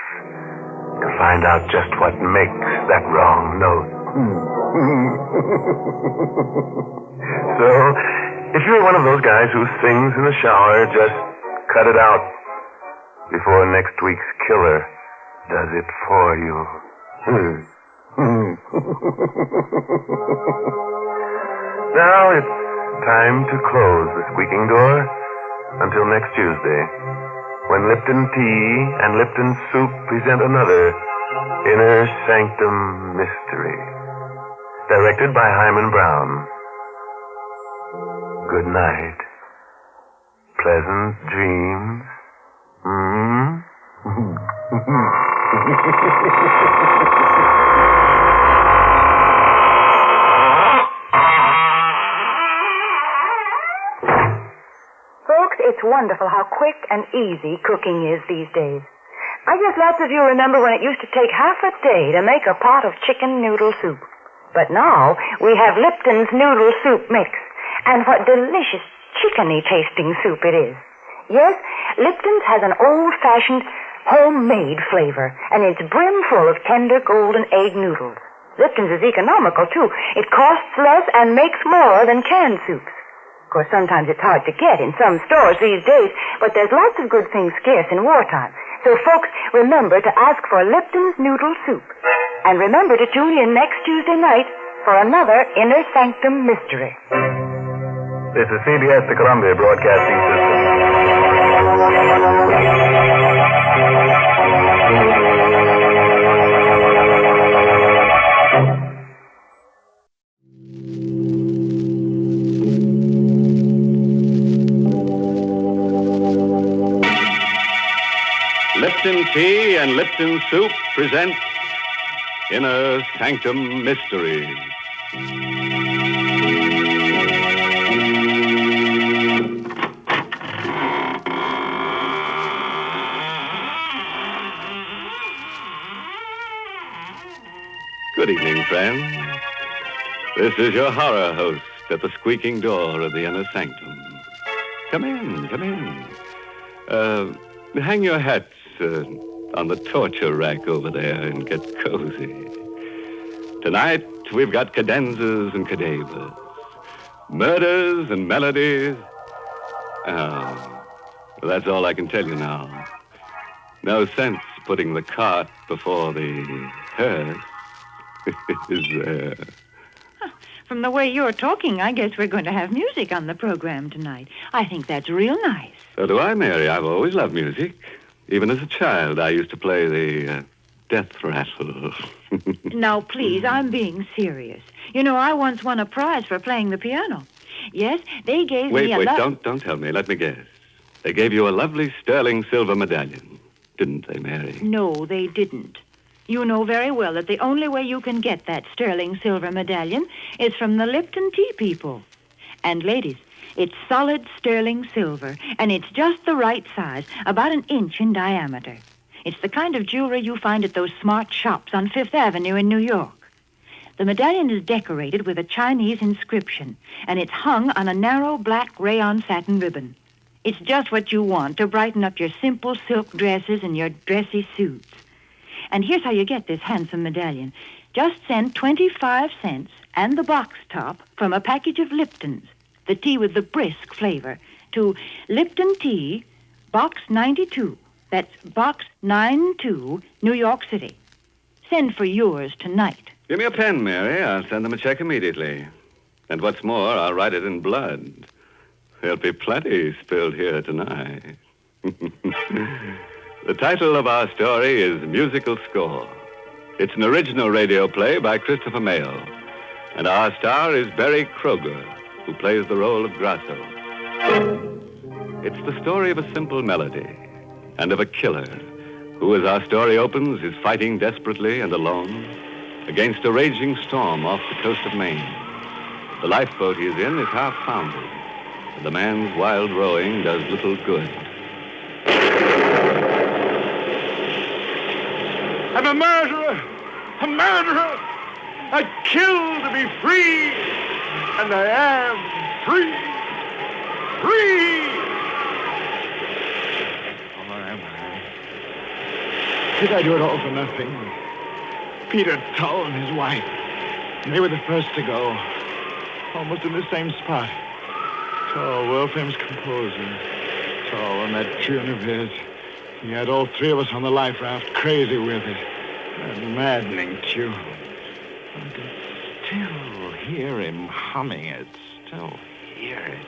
to find out just what makes that wrong note. So, if you're one of those guys who sings in the shower, just cut it out before next week's killer does it for you. Now it's time to close the squeaking door until next Tuesday, when Lipton Tea and Lipton Soup present another Inner Sanctum Mystery, directed by Hyman Brown. Good night. Pleasant dreams. Folks, it's wonderful how quick and easy cooking is these days. I guess lots of you remember when it used to take half a day to make a pot of chicken noodle soup. But now we have Lipton's noodle soup mix. And what delicious chickeny tasting soup it is. Yes, Lipton's has an old-fashioned homemade flavor, and it's brimful of tender golden egg noodles. Lipton's is economical, too. It costs less and makes more than canned soups. Of course, sometimes it's hard to get in some stores these days, but there's lots of good things scarce in wartime. So, folks, remember to ask for Lipton's Noodle Soup. And remember to tune in next Tuesday night for another Inner Sanctum Mystery. This is CBS, the Columbia Broadcasting System. Lipton Tea and Lipton Soup present Inner Sanctum Mysteries. Good evening, friends. This is your horror host at the squeaking door of the Inner Sanctum. Come in, come in. Hang your hats on the torture rack over there and get cozy. Tonight, we've got cadenzas and cadavers, murders and melodies. Oh, well, that's all I can tell you now. No sense putting the cart before the hearse. From the way you're talking, I guess we're going to have music on the program tonight. I think that's real nice. So do I, Mary. I've always loved music. Even as a child, I used to play the death rattle. Now, please, I'm being serious. You know, I once won a prize for playing the piano. Yes, they gave me a... Wait, don't tell me. Let me guess. They gave you a lovely sterling silver medallion, didn't they, Mary? No, they didn't. You know very well that the only way you can get that sterling silver medallion is from the Lipton Tea people. And, ladies, it's solid sterling silver, and it's just the right size, about 1 inch in diameter. It's the kind of jewelry you find at those smart shops on Fifth Avenue in New York. The medallion is decorated with a Chinese inscription, and it's hung on a narrow black rayon satin ribbon. It's just what you want to brighten up your simple silk dresses and your dressy suits. And here's how you get this handsome medallion. Just send 25 cents and the box top from a package of Lipton's, the tea with the brisk flavor, to Lipton Tea, Box 92. That's Box 92, New York City. Send for yours tonight. Give me a pen, Mary. I'll send them a check immediately. And what's more, I'll write it in blood. There'll be plenty spilled here tonight. The title of our story is Musical Score. It's an original radio play by Christopher Mayle. And our star is Barry Kroger, who plays the role of Grasso. It's the story of a simple melody and of a killer who, as our story opens, is fighting desperately and alone against a raging storm off the coast of Maine. The lifeboat he is in is half foundered, and the man's wild rowing does little good. I'm a murderer! A murderer! I kill to be free! And I am free! Free! Oh, am I? Did I do it all for nothing? Peter Tull and his wife. They were the first to go. Almost in the same spot. Tull, world-famous composer. Tull on that tune of his. He had all three of us on the life raft, crazy with it. That maddening tune. I can still hear him humming it. Still hear it.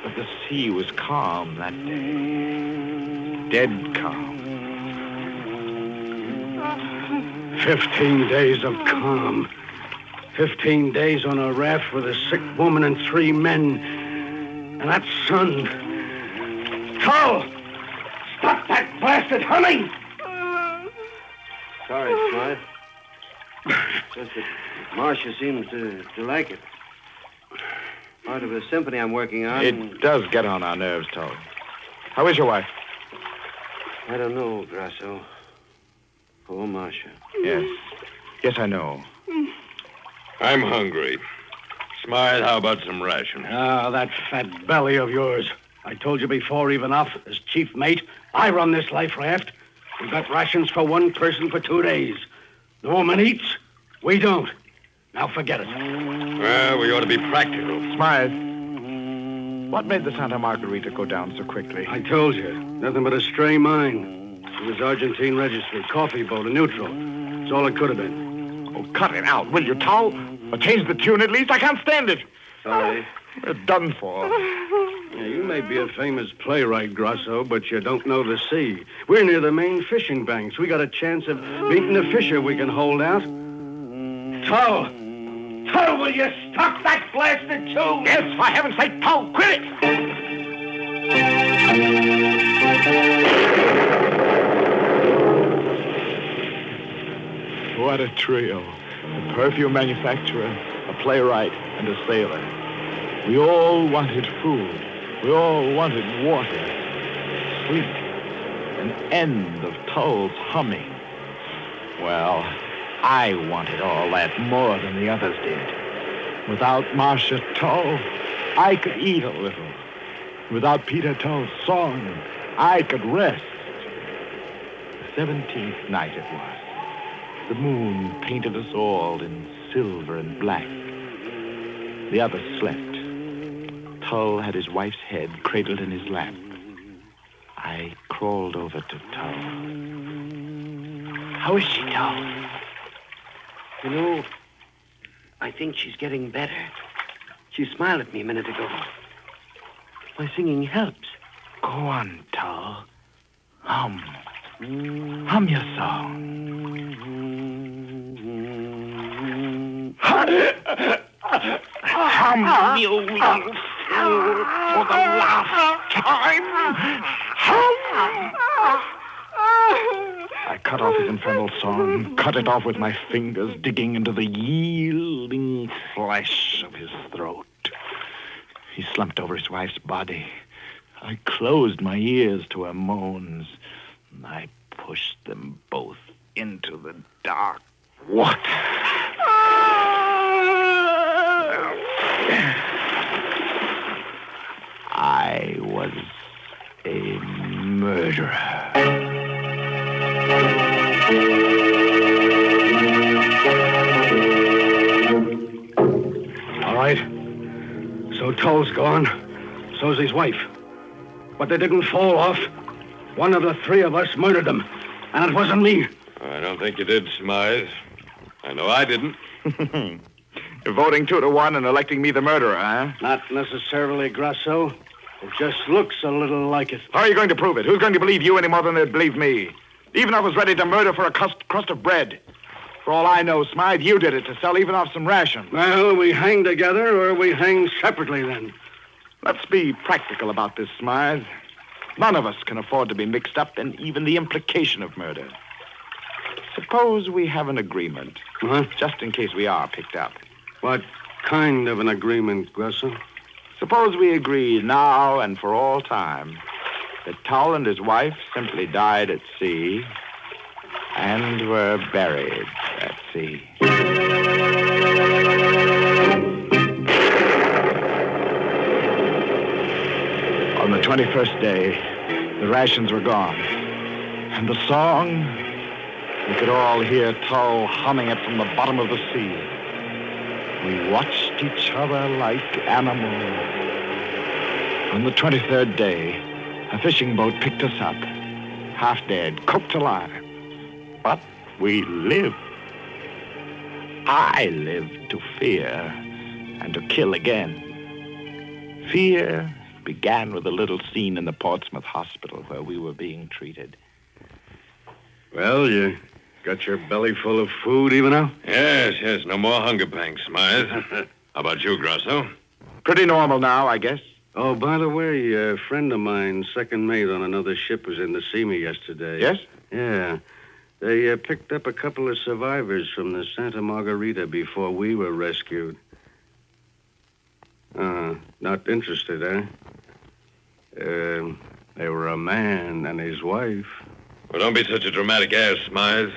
But the sea was calm that day. Dead calm. 15 days of calm. 15 days on a raft with a sick woman and 3 men. And that sun. Tull! Stop that blasted humming! Sorry, Smythe. Just that Marcia seems to like it. Part of a symphony I'm working on. It does get on our nerves, Tull. How is your wife? I don't know, Grasso. Poor Marcia. Yes. Yes, I know. I'm hungry. Smythe, how about some rations? Ah, that fat belly of yours. I told you before, even off, as chief mate, I run this life raft. We got rations for 1 person for 2 days. The woman eats, we don't. Now forget it. Well, we ought to be practical. Smythe, what made the Santa Margarita go down so quickly? I told you, nothing but a stray mine. It was Argentine registry, coffee boat, a neutral. That's all it could have been. Oh, cut it out, will you, Tull? Or change the tune at least. I can't stand it. Sorry. We're done for. Yeah, you may be a famous playwright, Grasso, but you don't know the sea. We're near the main fishing banks. We got a chance of beating a fisher we can hold out. Tull! Tull, will you stop that blasted tune? Yes, for heaven's sake, Tull, quit it! What a trio. A perfume manufacturer, a playwright, and a sailor. We all wanted food. We all wanted water, sleep, an end of Tull's humming. Well, I wanted all that more than the others did. Without Marcia Tull, I could eat a little. Without Peter Tull's song, I could rest. The 17th night it was. The moon painted us all in silver and black. The others slept. Tull had his wife's head cradled in his lap. I crawled over to Tull. How is she, Tull? You know, I think she's getting better. She smiled at me a minute ago. My singing helps. Go on, Tull. Hum. Hum your song. Hum, you little fool, for the last time. Hum! I cut off his infernal song, cut it off with my fingers, digging into the yielding flesh of his throat. He slumped over his wife's body. I closed my ears to her moans. I pushed them both into the dark. What? I was a murderer. All right. So Tull's gone. So's his wife. But they didn't fall off. One of the 3 of us murdered them. And it wasn't me. I don't think you did, Smythe. I know I didn't. You're voting 2-1 and electing me the murderer, huh? Not necessarily, Grasso. It just looks a little like it. How are you going to prove it? Who's going to believe you any more than they'd believe me? Ivanov was ready to murder for a crust of bread. For all I know, Smythe, you did it to sell Ivanov some rations. Well, we hang together or we hang separately then. Let's be practical about this, Smythe. None of us can afford to be mixed up in even the implication of murder. Suppose we have an agreement. Huh? Just in case we are picked up. What kind of an agreement, Grusson? Suppose we agree now and for all time that Tull and his wife simply died at sea and were buried at sea. On the 21st day, the rations were gone. And the song, we could all hear Tull humming it from the bottom of the sea. We watched each other like animals. On the 23rd day, a fishing boat picked us up, half dead, cooked alive. But we lived. I lived to fear and to kill again. Fear began with a little scene in the Portsmouth hospital where we were being treated. Well, you got your belly full of food even now? Yes. No more hunger pangs, Smythe. How about you, Grosso? Pretty normal now, I guess. Oh, by the way, a friend of mine, second mate on another ship, was in to see me yesterday. Yes? Yeah. They picked up a couple of survivors from the Santa Margarita before we were rescued. Not interested, eh? They were a man and his wife. Well, don't be such a dramatic ass, Smythe.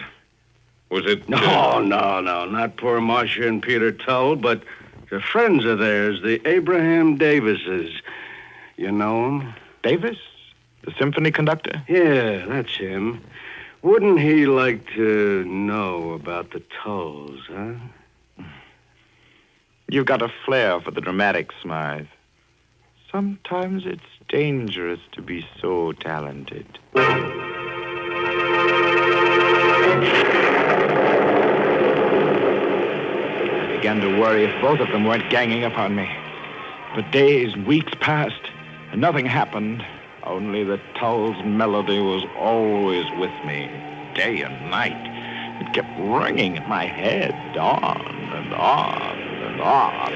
Was it... No, not poor Marcia and Peter Tull, but the friends of theirs, the Abraham Davises. You know him? Davis? The symphony conductor? Yeah, that's him. Wouldn't he like to know about the Tulls, huh? You've got a flair for the dramatic, Smythe. Sometimes it's dangerous to be so talented. I began to worry if both of them weren't ganging up on me. But days, weeks passed, and nothing happened. Only the Tull's melody was always with me, day and night. It kept ringing in my head, on and on and on.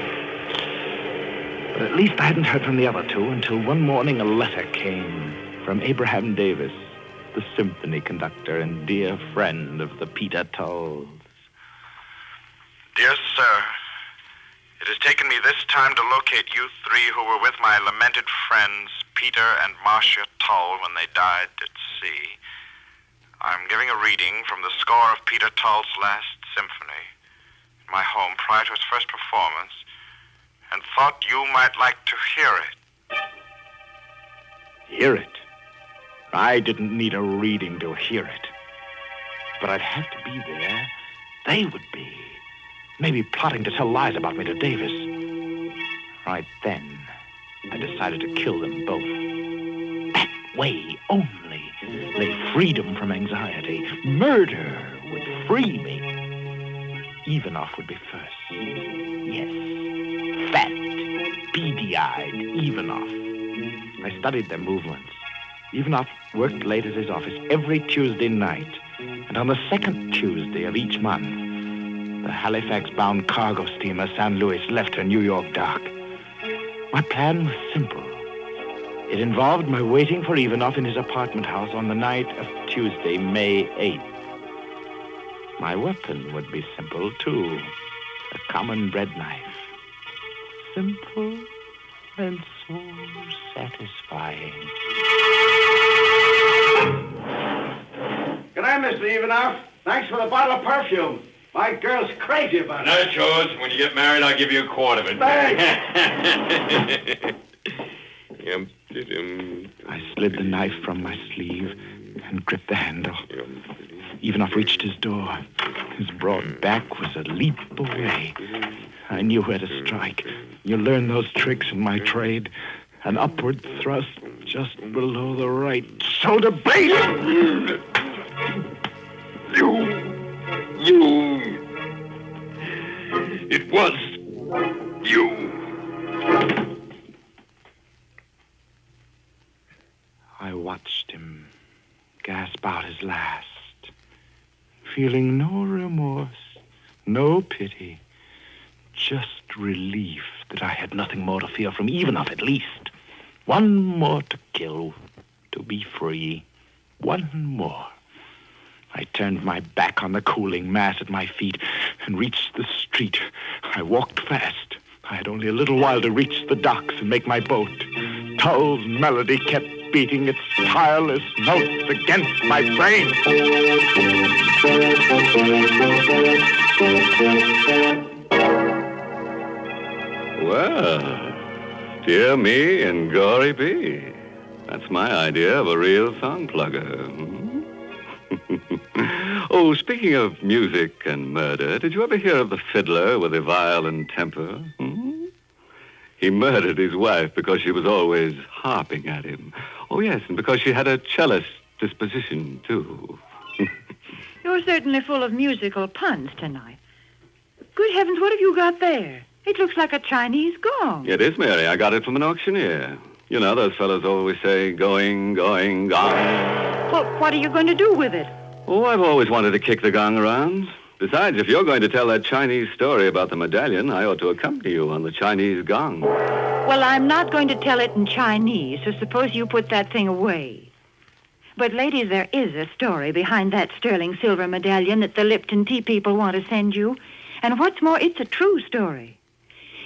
But at least I hadn't heard from the other two until one morning a letter came from Abraham Davis, the symphony conductor and dear friend of the Peter Tulls. Dear sir, it has taken me this time to locate you three who were with my lamented friends, Peter and Marcia Tull, when they died at sea. I'm giving a reading from the score of Peter Tull's last symphony in my home prior to its first performance, and thought you might like to hear it. Hear it? I didn't need a reading to hear it. But I'd have to be there. They would be. Maybe plotting to tell lies about me to Davis. Right then, I decided to kill them both. That way only lay freedom from anxiety. Murder would free me. Ivanov would be first. Yes. Fat, beady-eyed Ivanov. I studied their movements. Ivanov worked late at his office every Tuesday night. And on the second Tuesday of each month, the Halifax-bound cargo steamer San Luis left her New York dock. My plan was simple. It involved my waiting for Ivanov in his apartment house on the night of Tuesday, May 8th. My weapon would be simple, too. A common bread knife. Simple and so satisfying. Good night, Mr. Ivanov. Thanks for the bottle of perfume. My girl's crazy about it. That's yours. When you get married, I'll give you a quart of it. Thanks. I slid the knife from my sleeve and gripped the handle. Ivanov reached his door. His broad back was a leap away. I knew where to strike. You learn those tricks in my trade. An upward thrust just below the right shoulder blade. You. It was you. I watched him gasp out his last, feeling no remorse, no pity, just relief that I had nothing more to fear from even of at least. One more to kill, to be free. One more. I turned my back on the cooling mass at my feet and reached the street. I walked fast. I had only a little while to reach the docks and make my boat. Tull's melody kept beating its tireless notes against my brain. Well, dear me and gory be. That's my idea of a real song plugger. Oh, speaking of music and murder, did you ever hear of the fiddler with a violent temper? He murdered his wife because she was always harping at him. Oh, yes, and because she had a cellist disposition, too. You're certainly full of musical puns tonight. Good heavens, what have you got there? It looks like a Chinese gong. It is, Mary. I got it from an auctioneer. You know, those fellows always say, going, going, gong. Well, what are you going to do with it? Oh, I've always wanted to kick the gong around. Besides, if you're going to tell that Chinese story about the medallion, I ought to accompany you on the Chinese gong. Well, I'm not going to tell it in Chinese, so suppose you put that thing away. But, ladies, there is a story behind that sterling silver medallion that the Lipton tea people want to send you. And what's more, it's a true story.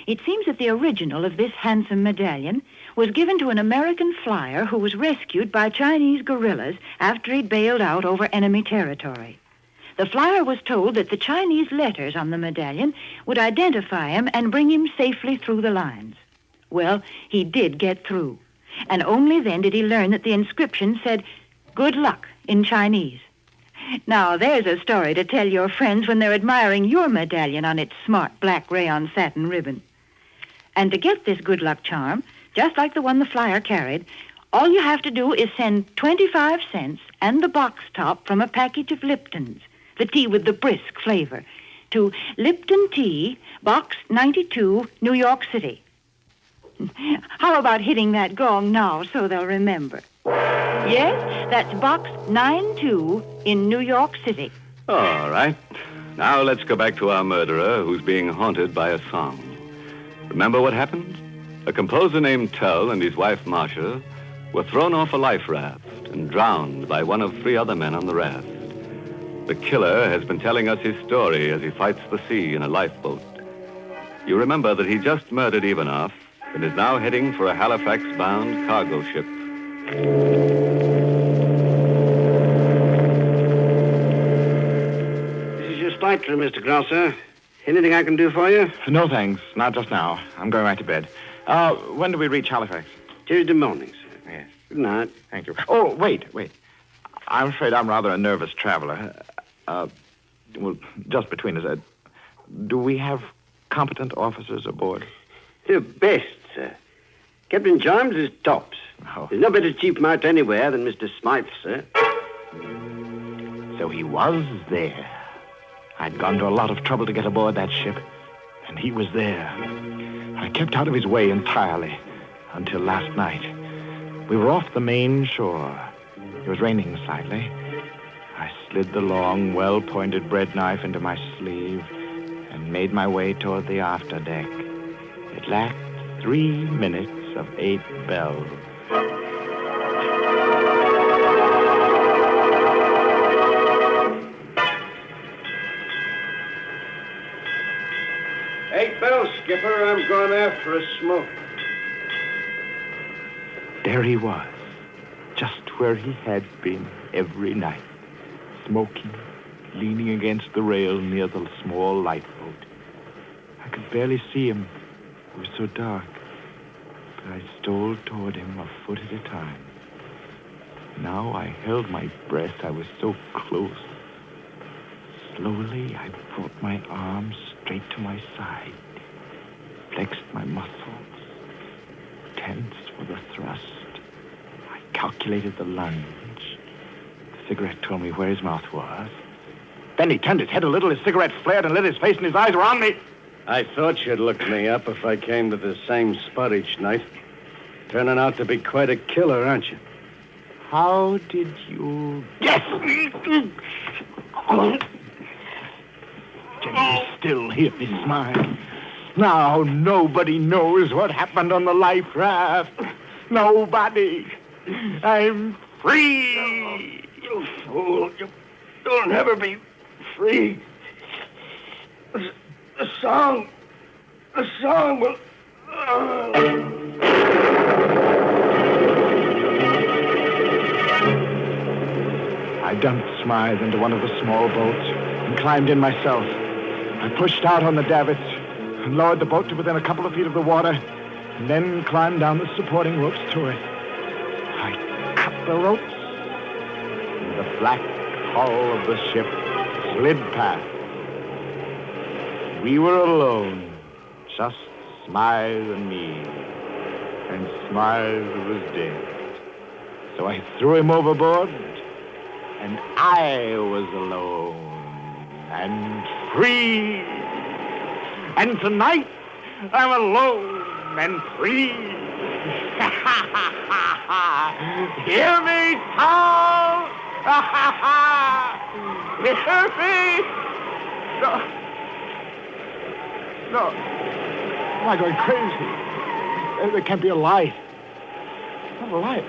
It seems that the original of this handsome medallion was given to an American flyer who was rescued by Chinese guerrillas after he'd bailed out over enemy territory. The flyer was told that the Chinese letters on the medallion would identify him and bring him safely through the lines. Well, he did get through. And only then did he learn that the inscription said, "Good luck," in Chinese. Now, there's a story to tell your friends when they're admiring your medallion on its smart black rayon satin ribbon. And to get this good luck charm, just like the one the flyer carried, all you have to do is send 25 cents and the box top from a package of Lipton's, the tea with the brisk flavor, to Lipton Tea, Box 92, New York City. How about hitting that gong now so they'll remember? Yes, that's Box 92 in New York City. All right. Now let's go back to our murderer who's being haunted by a song. Remember what happened? A composer named Tull and his wife Marcia were thrown off a life raft and drowned by one of 3 other men on the raft. The killer has been telling us his story as he fights the sea in a lifeboat. You remember that he just murdered Ivanoff and is now heading for a Halifax-bound cargo ship. This is your spite room, Mr. Grosser. Anything I can do for you? No, thanks. Not just now. I'm going right to bed. When do we reach Halifax? Tuesday morning, sir. Yes. Good night. Thank you. Oh, wait. I'm afraid I'm rather a nervous traveler. Well, just between us, do we have competent officers aboard? The best, sir. Captain Jarms is tops. Oh. There's no better chief mate anywhere than Mr. Smythe, sir. So he was there. I'd gone to a lot of trouble to get aboard that ship, and he was there. I kept out of his way entirely until last night. We were off the main shore. It was raining slightly. I slid the long, well-pointed bread knife into my sleeve and made my way toward the afterdeck. It lacked 3 minutes of 8 bells. Eight bells, Skipper. I'm going after a smoke. There he was, just where he had been every night, smoking, leaning against the rail near the small lifeboat. I could barely see him. It was so dark. But I stole toward him a foot at a time. Now I held my breath. I was so close. Slowly, I brought my arms straight to my side, flexed my muscles, tensed for the thrust. I calculated the lunge. The cigarette told me where his mouth was. Then he turned his head a little, his cigarette flared and lit his face, and his eyes were on me. I thought you'd look me up if I came to the same spot each night. Turning out to be quite a killer, aren't you? How did you guess? Can you still hear me smile? Now nobody knows what happened on the life raft. Nobody. I'm free. You fool. You'll never be free. The song will... I dumped Smythe into one of the small boats and climbed in myself. I pushed out on the davits and lowered the boat to within a couple of feet of the water, and then climbed down the supporting ropes to it. I cut the ropes, and the black hull of the ship slid past. We were alone, just Smythe and me, and Smythe was dead. So I threw him overboard, and I was alone and free. And tonight, I'm alone and free. Hear me, Tom! Hear me! No. Am I going crazy? There can't be a light. Not a light.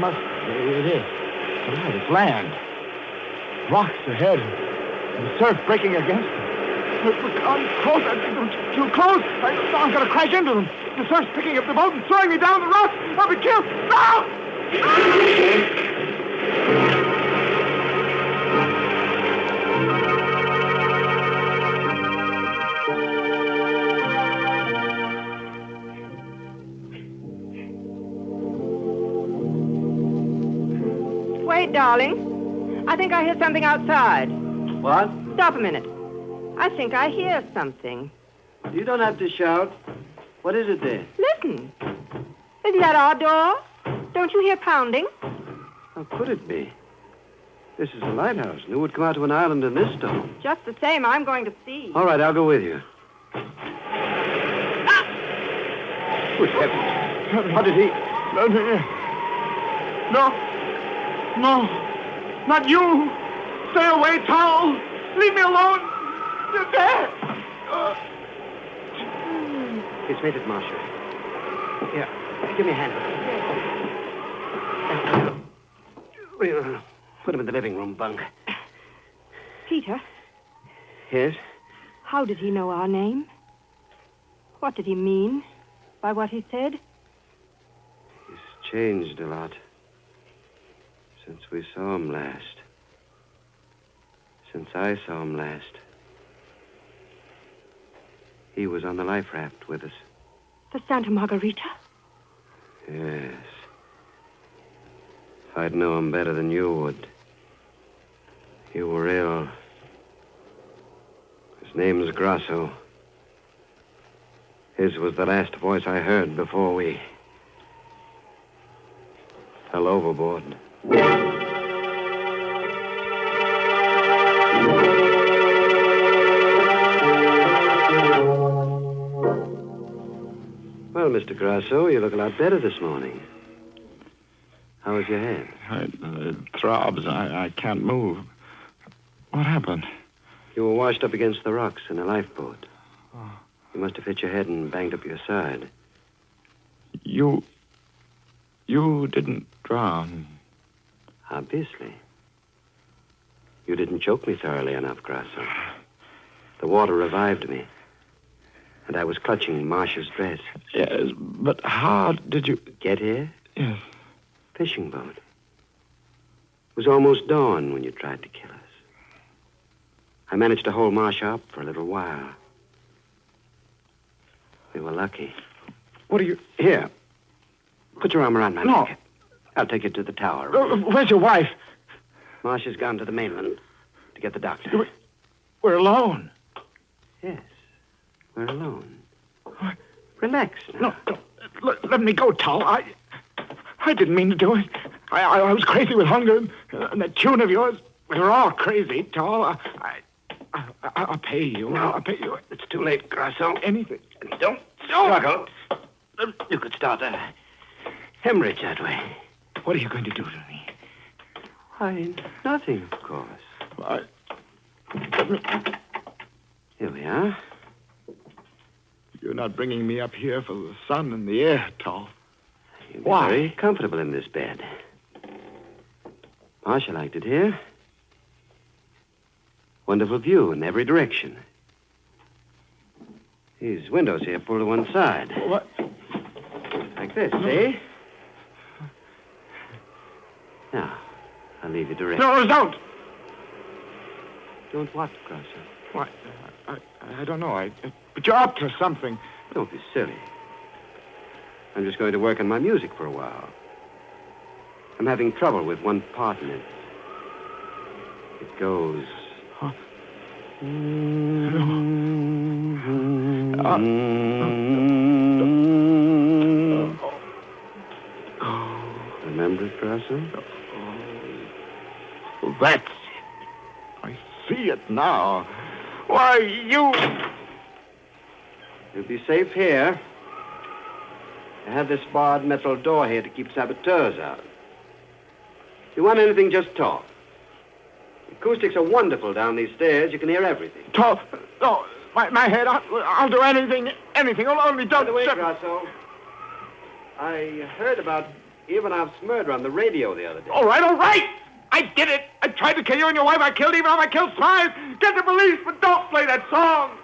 Well, it is. It's a light. It's land. Rocks ahead. And the surf breaking against them. I'm close. Too close. I'm going to crash into them. The surf's picking up the boat and throwing me down the rocks. I'll be killed. No! Wait, darling. I think I hear something outside. What? Stop a minute. I think I hear something. You don't have to shout. What is it there? Listen. Isn't that our door? Don't you hear pounding? How could it be? This is a lighthouse. And who would come out to an island in this storm? Just the same, I'm going to see. All right, I'll go with you. Good heavens. How did he... No. Not you. Stay away, Towel. Leave me alone. You're dead. He's fainted, Marcia. Here, give me a hand. We'll put him in the living room bunk. Peter, Yes? how did he know our name? What did he mean by what he said? He's changed a lot since we saw him last. Since I saw him last. He was on the life raft with us. The Santa Margarita? Yes. If I'd know him better than you would. You were ill. His name's Grasso. His was the last voice I heard before we fell overboard. Well, Mr. Grasso, you look a lot better this morning. How is your head? It throbs. I can't move. What happened? You were washed up against the rocks in a lifeboat. Oh. You must have hit your head and banged up your side. You didn't drown. Obviously. You didn't choke me thoroughly enough, Grasso. The water revived me. And I was clutching Marcia's dress. Yes, but how did you... Get here? Yes. Fishing boat. It was almost dawn when you tried to kill us. I managed to hold Marcia up for a little while. We were lucky. What are you... Here. Put your arm around my neck. I'll take you to the tower. Where's your wife? Marcia's gone to the mainland to get the doctor. We're alone. Yes. We're alone. Relax now. No. Let me go, Tal. I didn't mean to do it. I was crazy with hunger. And that tune of yours, we were all crazy, Tal. I'll pay you. No. I'll pay you. It's too late, Grasso. Anything. Don't struggle. You could start a hemorrhage that way. What are you going to do to me? Why, nothing, of course. Here we are. You're not bringing me up here for the sun and the air, Tall. You'll be Why? very comfortable in this bed. Marcia liked it here. Wonderful view in every direction. These windows here pull to one side. What? Like this, see? Now, I'll leave you to rest. No, don't! Don't what, Grosser? Why, I don't know. But you're up to something. Don't be silly. I'm just going to work on my music for a while. I'm having trouble with one part in it. It goes... Huh? Remember it, Grosser? That's it. I see it now. Why, you... You'll be safe here. I have this barred metal door here to keep saboteurs out. If you want anything, just talk. The acoustics are wonderful down these stairs. You can hear everything. Talk? No, my head. I'll do anything. Only don't... By the way, Grasso, I heard about Ivanov's murder on the radio the other day. All right. I did it. I tried to kill you and your wife. I killed Ivanov. I killed Smythe. Get the police, but don't play that song.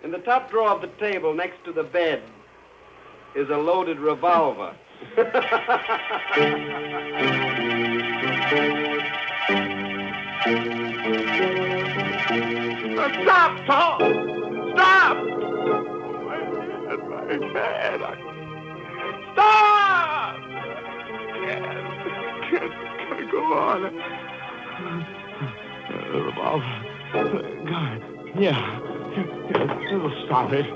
In the top drawer of the table next to the bed is a loaded revolver. Stop, Tom! Stop! My head. Stop! Can't go on. Revolver. God. Yeah. It'll stop it.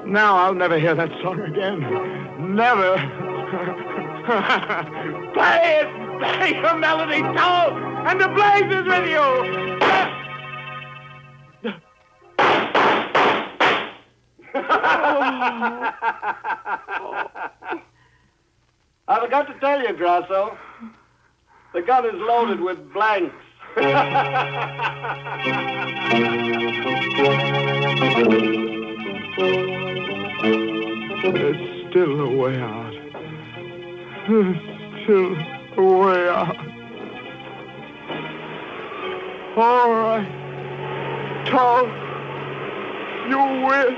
Now I'll never hear that song again. Never. Play it! Play your melody, Tom! And the blaze is with you! I forgot to tell you, Grasso. The gun is loaded with blanks. There's still a way out. There's still a way out. All right. Tom, you win.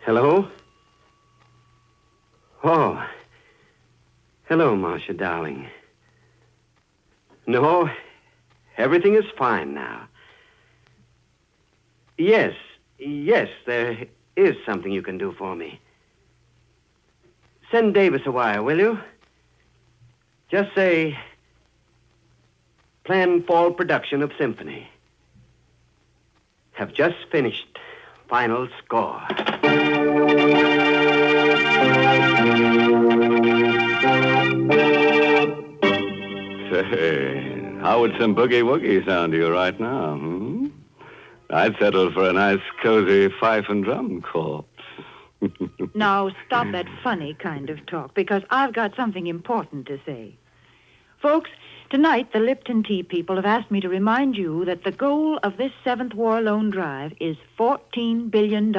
Hello? Oh. Hello, Marcia, darling. No, everything is fine now. Yes, there is something you can do for me. Send Davis a wire, will you? Just say, planned fall production of symphony. Have just finished final score. Say, how would some boogie-woogie sound to you right now, I'd settle for a nice, cozy fife and drum corpse. Now, stop that funny kind of talk, because I've got something important to say. Folks, tonight the Lipton Tea people have asked me to remind you that the goal of this 7th War Loan Drive is $14 billion.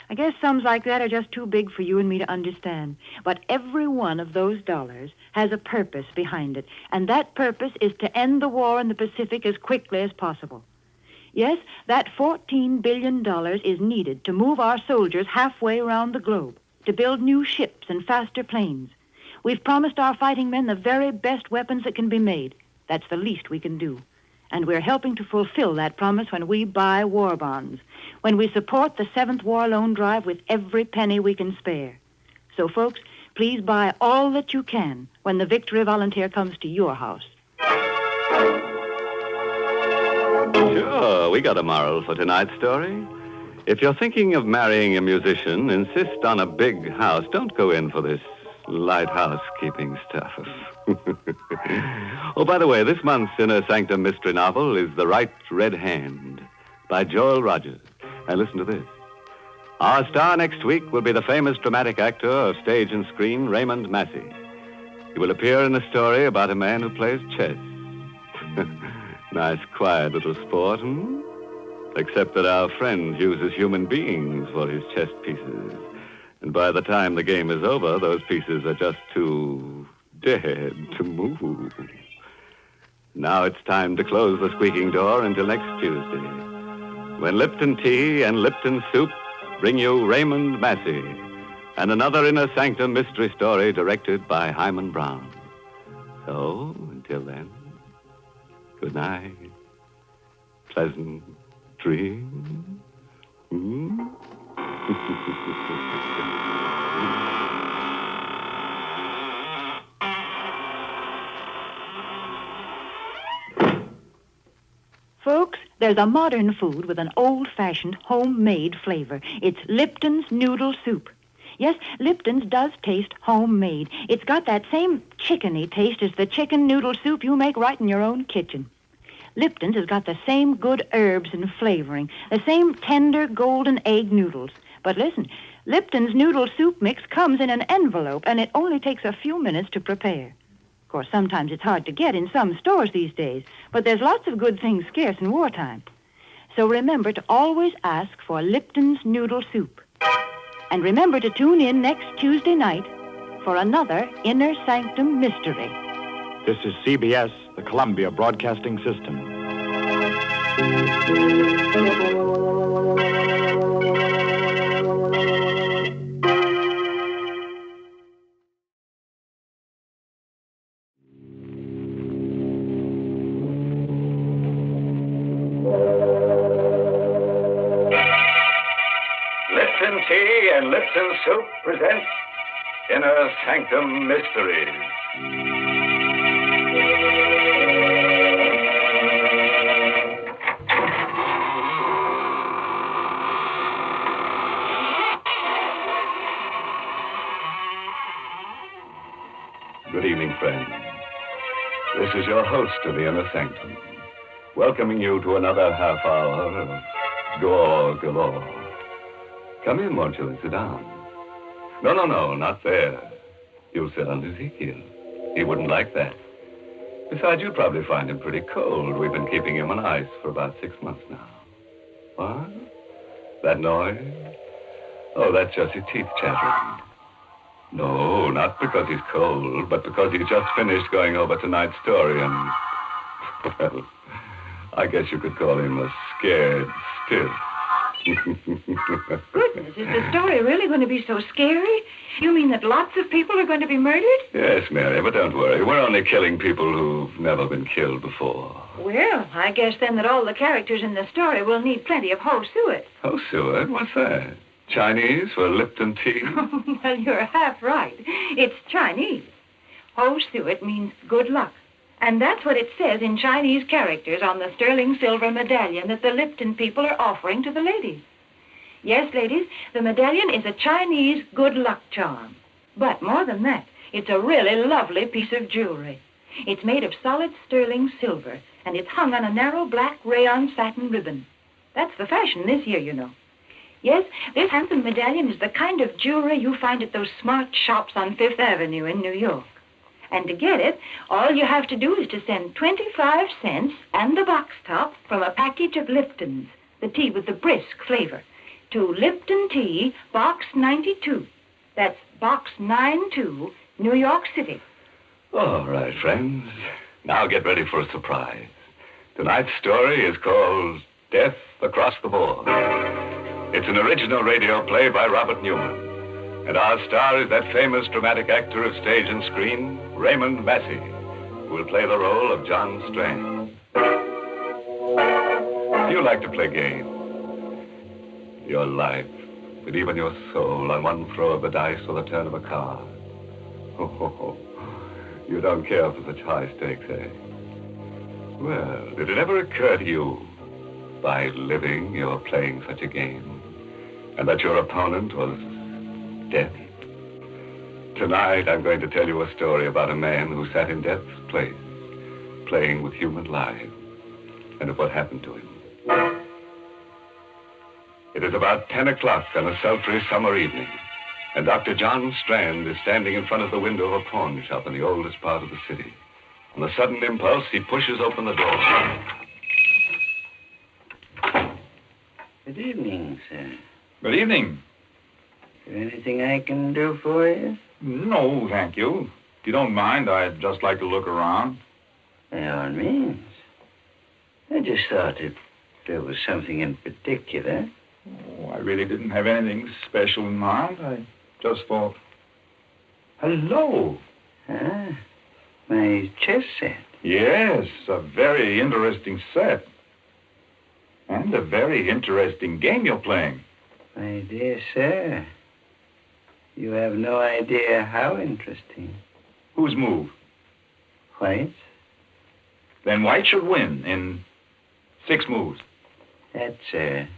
I guess sums like that are just too big for you and me to understand. But every one of those dollars has a purpose behind it, and that purpose is to end the war in the Pacific as quickly as possible. Yes, that $14 billion is needed to move our soldiers halfway around the globe, to build new ships and faster planes. We've promised our fighting men the very best weapons that can be made. That's the least we can do. And we're helping to fulfill that promise when we buy war bonds, when we support the 7th War Loan Drive with every penny we can spare. So, folks, please buy all that you can when the Victory Volunteer comes to your house. Sure, we got a moral for tonight's story. If you're thinking of marrying a musician, insist on a big house. Don't go in for this light housekeeping stuff. Oh, by the way, this month's Inner Sanctum Mystery novel is The Right Red Hand by Joel Rogers. And listen to this. Our star next week will be the famous dramatic actor of stage and screen, Raymond Massey. He will appear in a story about a man who plays chess. Nice, quiet little sport, hmm? Except that our friend uses human beings for his chess pieces. And by the time the game is over, those pieces are just too dead to move. Now it's time to close the squeaking door until next Tuesday, when Lipton Tea and Lipton Soup bring you Raymond Massey and another Inner Sanctum mystery story directed by Hyman Brown. So, until then, good night. Pleasant dreams. Hmm? Folks, there's a modern food with an old-fashioned homemade flavor. It's Lipton's Noodle Soup. Yes, Lipton's does taste homemade. It's got that same chickeny taste as the chicken noodle soup you make right in your own kitchen. Lipton's has got the same good herbs and flavoring, the same tender golden egg noodles. But listen, Lipton's noodle soup mix comes in an envelope, and it only takes a few minutes to prepare. Of course, sometimes it's hard to get in some stores these days, but there's lots of good things scarce in wartime. So remember to always ask for Lipton's Noodle Soup. And remember to tune in next Tuesday night for another Inner Sanctum Mystery. This is CBS, the Columbia Broadcasting System. Lipton Tea and Lipton Soup present Inner Sanctum Mysteries. Good evening, friends. This is your host of the Inner Sanctum, welcoming you to another half hour of gore galore. Come in, won't you, and sit down. No, not there. You'll sit on Ezekiel. He wouldn't like that. Besides, you'd probably find him pretty cold. We've been keeping him on ice for about 6 months now. What? That noise? Oh, that's just his teeth chattering. No, not because he's cold, but because he's just finished going over tonight's story and, well, I guess you could call him a scared stiff. Goodness, is the story really going to be so scary? You mean that lots of people are going to be murdered? Yes, Mary, but don't worry. We're only killing people who've never been killed before. Well, I guess then that all the characters in the story will need plenty of ho suet. Oh, suet? What's that? Chinese for Lipton tea? Well, you're half right. It's Chinese. Ho suet means good luck. And that's what it says in Chinese characters on the sterling silver medallion that the Lipton people are offering to the ladies. Yes, ladies, the medallion is a Chinese good luck charm. But more than that, it's a really lovely piece of jewelry. It's made of solid sterling silver, and it's hung on a narrow black rayon satin ribbon. That's the fashion this year, you know. Yes, this handsome medallion is the kind of jewelry you find at those smart shops on Fifth Avenue in New York. And to get it, all you have to do is to send 25 cents and the box top from a package of Lipton's, the tea with the brisk flavor, to Lipton Tea, Box 92. That's Box 92, New York City. All right, friends. Now get ready for a surprise. Tonight's story is called Death Across the Board. It's an original radio play by Robert Newman. And our star is that famous dramatic actor of stage and screen, Raymond Massey, who will play the role of John Strand. You like to play games. Your life, and even your soul on one throw of the dice or the turn of a card. Oh, you don't care for such high stakes, eh? Well, did it ever occur to you by living you're playing such a game, and that your opponent was death? Tonight, I'm going to tell you a story about a man who sat in death's place, playing with human lives, and of what happened to him. It is about 10 o'clock on a sultry summer evening, and Dr. John Strand is standing in front of the window of a pawn shop in the oldest part of the city. On a sudden impulse, he pushes open the door. Good evening, sir. Good evening. Is there anything I can do for you? No, thank you. If you don't mind, I'd just like to look around. By all means. I just thought if there was something in particular. Oh, I really didn't have anything special in mind. I just thought... Hello. Ah, my chess set. Yes, a very interesting set. And a very interesting game you're playing. My dear sir, you have no idea how interesting. Whose move? White's. Then White should win in 6 moves. That, sir,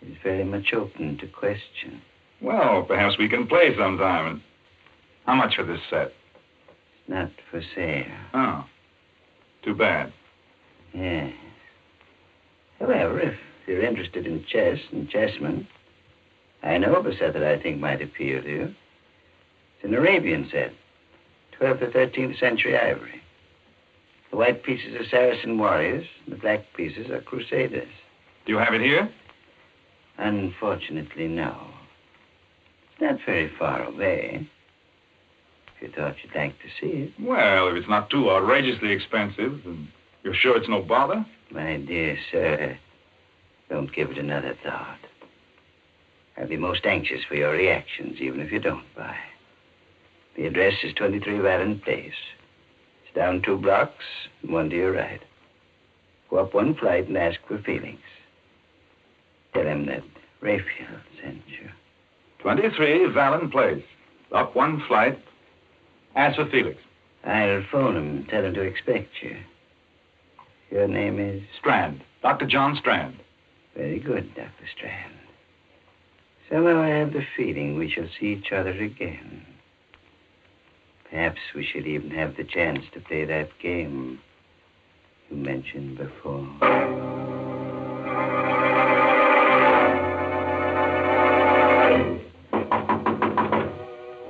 is very much open to question. Well, perhaps we can play sometime. And how much for this set? It's not for sale. Oh, too bad. Yes. However, if you're interested in chess and chessmen, I know of a set that I think might appeal to you. It's an Arabian set, 12th or 13th century ivory. The white pieces are Saracen warriors, and the black pieces are crusaders. Do you have it here? Unfortunately, no. It's not very far away. If you thought you'd like to see it. Well, if it's not too outrageously expensive, then you're sure it's no bother? My dear sir, don't give it another thought. I'll be most anxious for your reactions, even if you don't buy. The address is 23 Vallon Place. It's down 2 blocks and 1 to your right. Go up 1 flight and ask for Felix. Tell him that Rayfield sent you. 23 Vallon Place. Up 1 flight. Ask for Felix. I'll phone him and tell him to expect you. Your name is? Strand. Dr. John Strand. Very good, Dr. Strand. Somehow I have the feeling we shall see each other again. Perhaps we should even have the chance to play that game you mentioned before.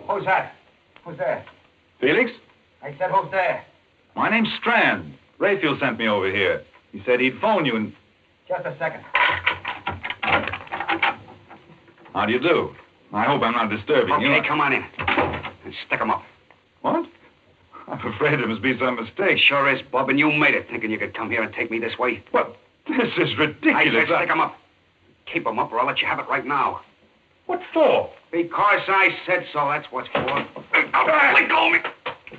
Who's that? Who's there? Felix? I said, who's there? My name's Strand. Rayfield sent me over here. He said he'd phone you and... Just a second. How do you do? I hope I'm not disturbing you. Okay, come on in. And stick 'em up. What? I'm afraid there must be some mistake. Sure is, Bob, and you made it, thinking you could come here and take me this way. What? This is ridiculous. I said stick 'em up. Keep 'em up, or I'll let you have it right now. What for? Because I said so, that's what's for. Let go of me.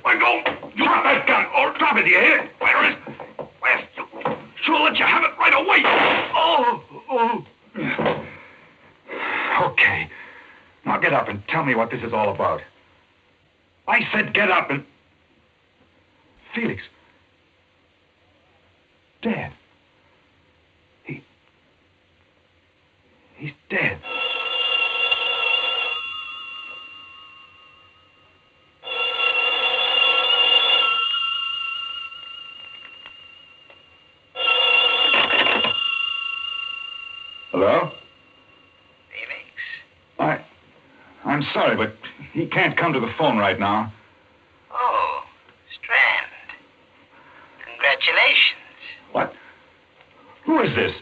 Let go. You drop that gun, or drop it, do you hear? Where is? Where's you? Sure let you have it right away. Oh. Okay. Now get up and tell me what this is all about. I said get up and... Felix. Dead. He's dead. Hello? Felix? I'm sorry, but he can't come to the phone right now. Oh, Strand. Congratulations. What? Who is this?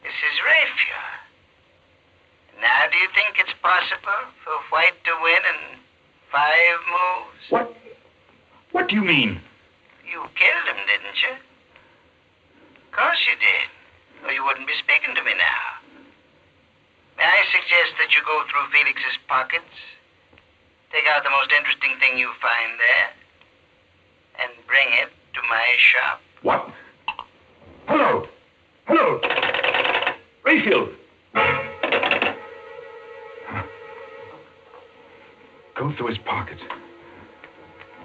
This is Rayfield. Now, do you think it's possible for White to win in 5 moves? What? What do you mean? You killed him, didn't you? Of course you did. Or you wouldn't be speaking to me now. May I suggest that you go through Felix's pockets, take out the most interesting thing you find there, and bring it to my shop? What? Hello! Hello! Rayfield! Go through his pockets.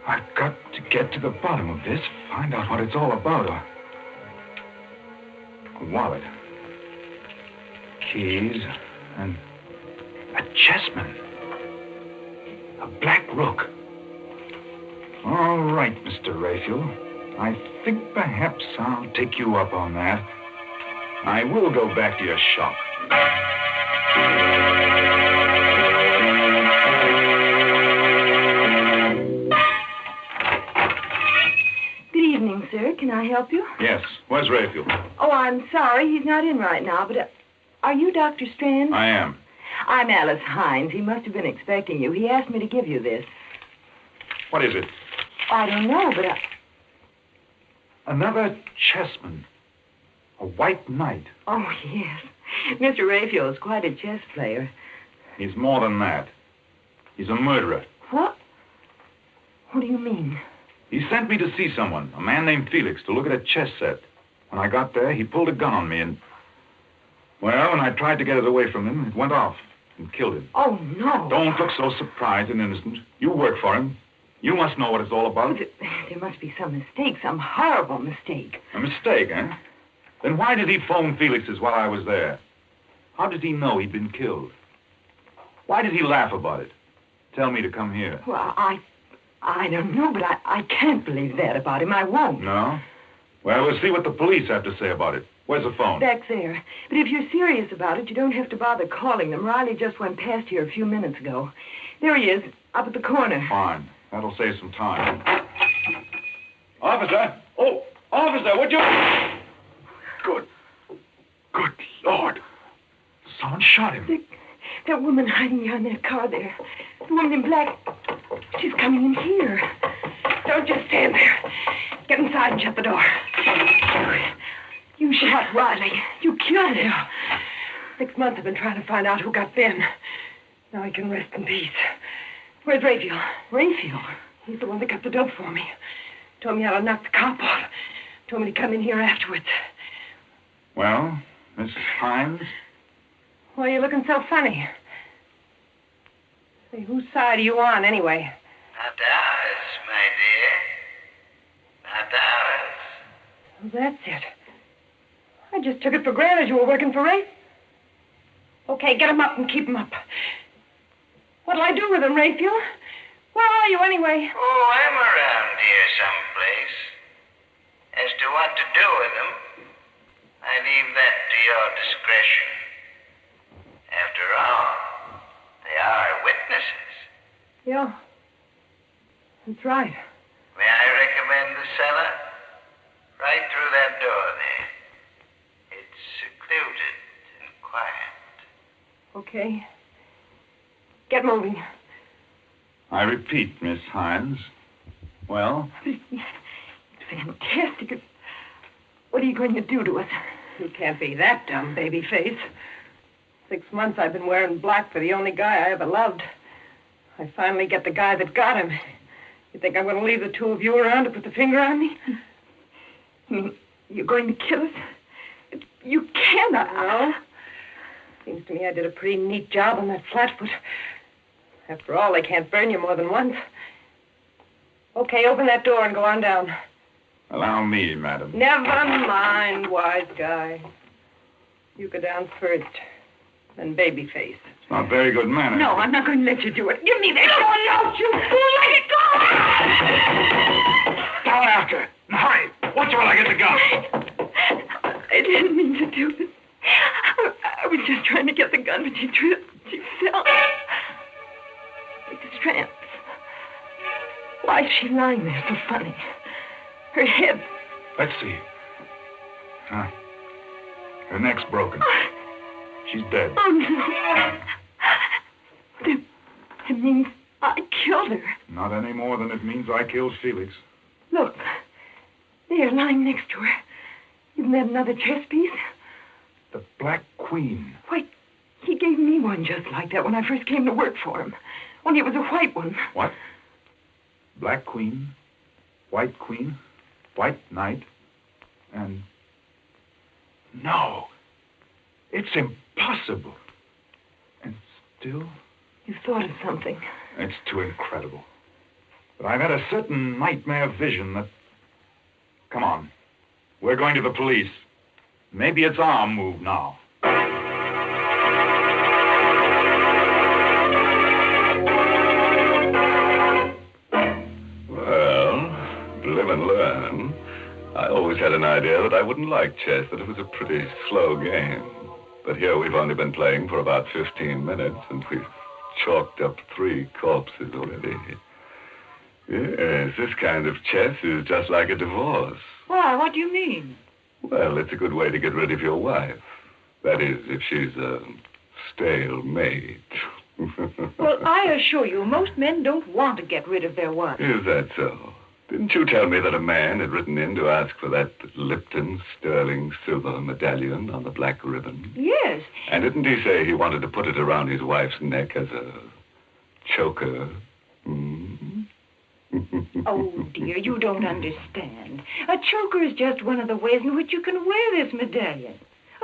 I've got to get to the bottom of this, find out what it's all about. A wallet. keys and a chessman. A black rook. All right, Mr. Raphael. I think perhaps I'll take you up on that. I will go back to your shop. Good evening, sir. Can I help you? Yes. Where's Raphael? Oh, I'm sorry. He's not in right now, but are you Dr. Strand? I am. I'm Alice Hines. He must have been expecting you. He asked me to give you this. What is it? I don't know, but Another chessman. A white knight. Oh, yes. Mr. Raphael is quite a chess player. He's more than that. He's a murderer. What? What do you mean? He sent me to see someone, a man named Felix, to look at a chess set. When I got there, he pulled a gun on me and... Well, when I tried to get it away from him, it went off and killed him. Oh, no. Don't look so surprised and innocent. You work for him. You must know what it's all about. There must be some mistake, some horrible mistake. A mistake, eh? Then why did he phone Felix's while I was there? How did he know he'd been killed? Why did he laugh about it? Tell me to come here. Well, I don't know, but I can't believe that about him. I won't. No? Well, we'll see what the police have to say about it. Where's the phone? Back there. But if you're serious about it, you don't have to bother calling them. Riley just went past here a few minutes ago. There he is, up at the corner. Fine. That'll save some time. Officer! Oh, officer, would you... Good Lord. Someone shot him. That woman hiding behind that car there. The woman in black. She's coming in here. Don't just stand there. Get inside and shut the door. You shot Riley. You killed him. 6 months I've been trying to find out who got Ben. Now he can rest in peace. Where's Raphael? Raphael? He's the one that got the dope for me. Told me how to knock the cop off. Told me to come in here afterwards. Well, Miss Hines? Why are you looking so funny? Say, whose side are you on, anyway? Not ours, my dear. Not ours. Well, that's it. I just took it for granted you were working for Rafe. Okay, get him up and keep him up. What'll I do with him, Raphael? Where are you, anyway? Oh, I'm around here someplace. As to what to do with them, I leave that to your discretion. After all, they are witnesses. Yeah, that's right. May I recommend the cellar? Right through that door there. It's secluded and quiet. Okay. Get moving. I repeat, Miss Hines. Well? It's fantastic. What are you going to do to us? You can't be that dumb, baby face. 6 months I've been wearing black for the only guy I ever loved. I finally get the guy that got him. You think I'm going to leave the two of you around to put the finger on me? You're going to kill us? You cannot. No. Seems to me I did a pretty neat job on that flatfoot. After all, they can't burn you more than once. Okay, open that door and go on down. Allow me, madam. Never mind, wise guy. You go down first, then Babyface. It's not very good manners. No, I'm not going to let you do it. Give me that gun, don't you fool! Let it go! Down after. Now, hurry. Watch while I get the gun. I didn't mean to do this. I was just trying to get the gun, but she tripped. She fell. It's Strand. Why is she lying there so funny? Her head. Let's see. Her neck's broken. She's dead. Oh, no. It means I killed her. Not any more than it means I killed Felix. Look. There, lying next to her. Isn't that another chess piece? The Black Queen. Why, he gave me one just like that when I first came to work for him. Only it was a white one. What? Black Queen, White Queen, White Knight, and... No. It's impossible. And still... You thought of something. It's too incredible. But I've had a certain nightmare vision that... Come on. We're going to the police. Maybe it's our move now. I always had an idea that I wouldn't like chess, that it was a pretty slow game. But here we've only been playing for about 15 minutes, and we've chalked up 3 corpses already. Yes, this kind of chess is just like a divorce. Why? What do you mean? Well, it's a good way to get rid of your wife. That is, if she's a stale maid. Well, I assure you, most men don't want to get rid of their wives. Is that so? Didn't you tell me that a man had written in to ask for that Lipton sterling silver medallion on the black ribbon? Yes. And didn't he say he wanted to put it around his wife's neck as a choker? Oh, dear, you don't understand. A choker is just one of the ways in which you can wear this medallion.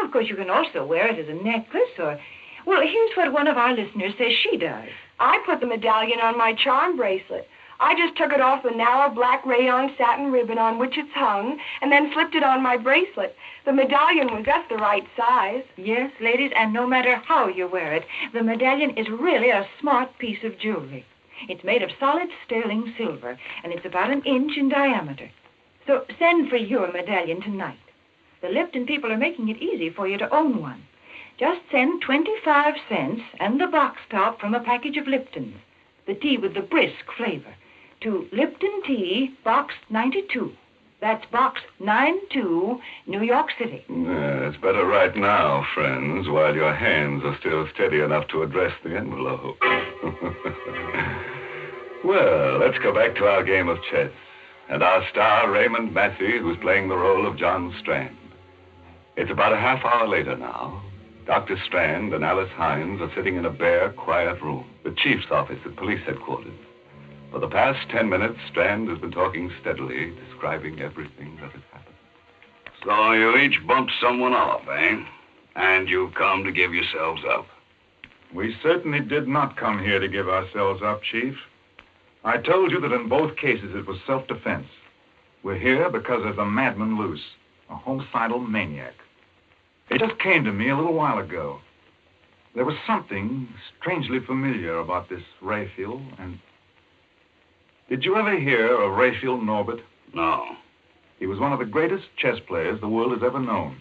Of course, you can also wear it as a necklace or... Well, here's what one of our listeners says she does. I put the medallion on my charm bracelet. I just took it off the narrow black rayon satin ribbon on which it's hung and then slipped it on my bracelet. The medallion was just the right size. Yes, ladies, and no matter how you wear it, the medallion is really a smart piece of jewelry. It's made of solid sterling silver, and it's about 1 inch in diameter. So send for your medallion tonight. The Lipton people are making it easy for you to own one. Just send 25 cents and the box top from a package of Liptons, the tea with the brisk flavor, to Lipton Tea, Box 92. That's Box 92, New York City. It's better right now, friends, while your hands are still steady enough to address the envelope. Well, let's go back to our game of chess. And our star, Raymond Massey, who's playing the role of John Strand. It's about a half hour later now. Dr. Strand and Alice Hines are sitting in a bare, quiet room, the chief's office at police headquarters. For the past 10 minutes, Strand has been talking steadily, describing everything that has happened. So you each bumped someone off, eh? And you come to give yourselves up. We certainly did not come here to give ourselves up, Chief. I told you that in both cases it was self-defense. We're here because there's a madman loose, a homicidal maniac. It just came to me a little while ago. There was something strangely familiar about this Raphael, and... Did you ever hear of Raphael Norbert? No. He was one of the greatest chess players the world has ever known.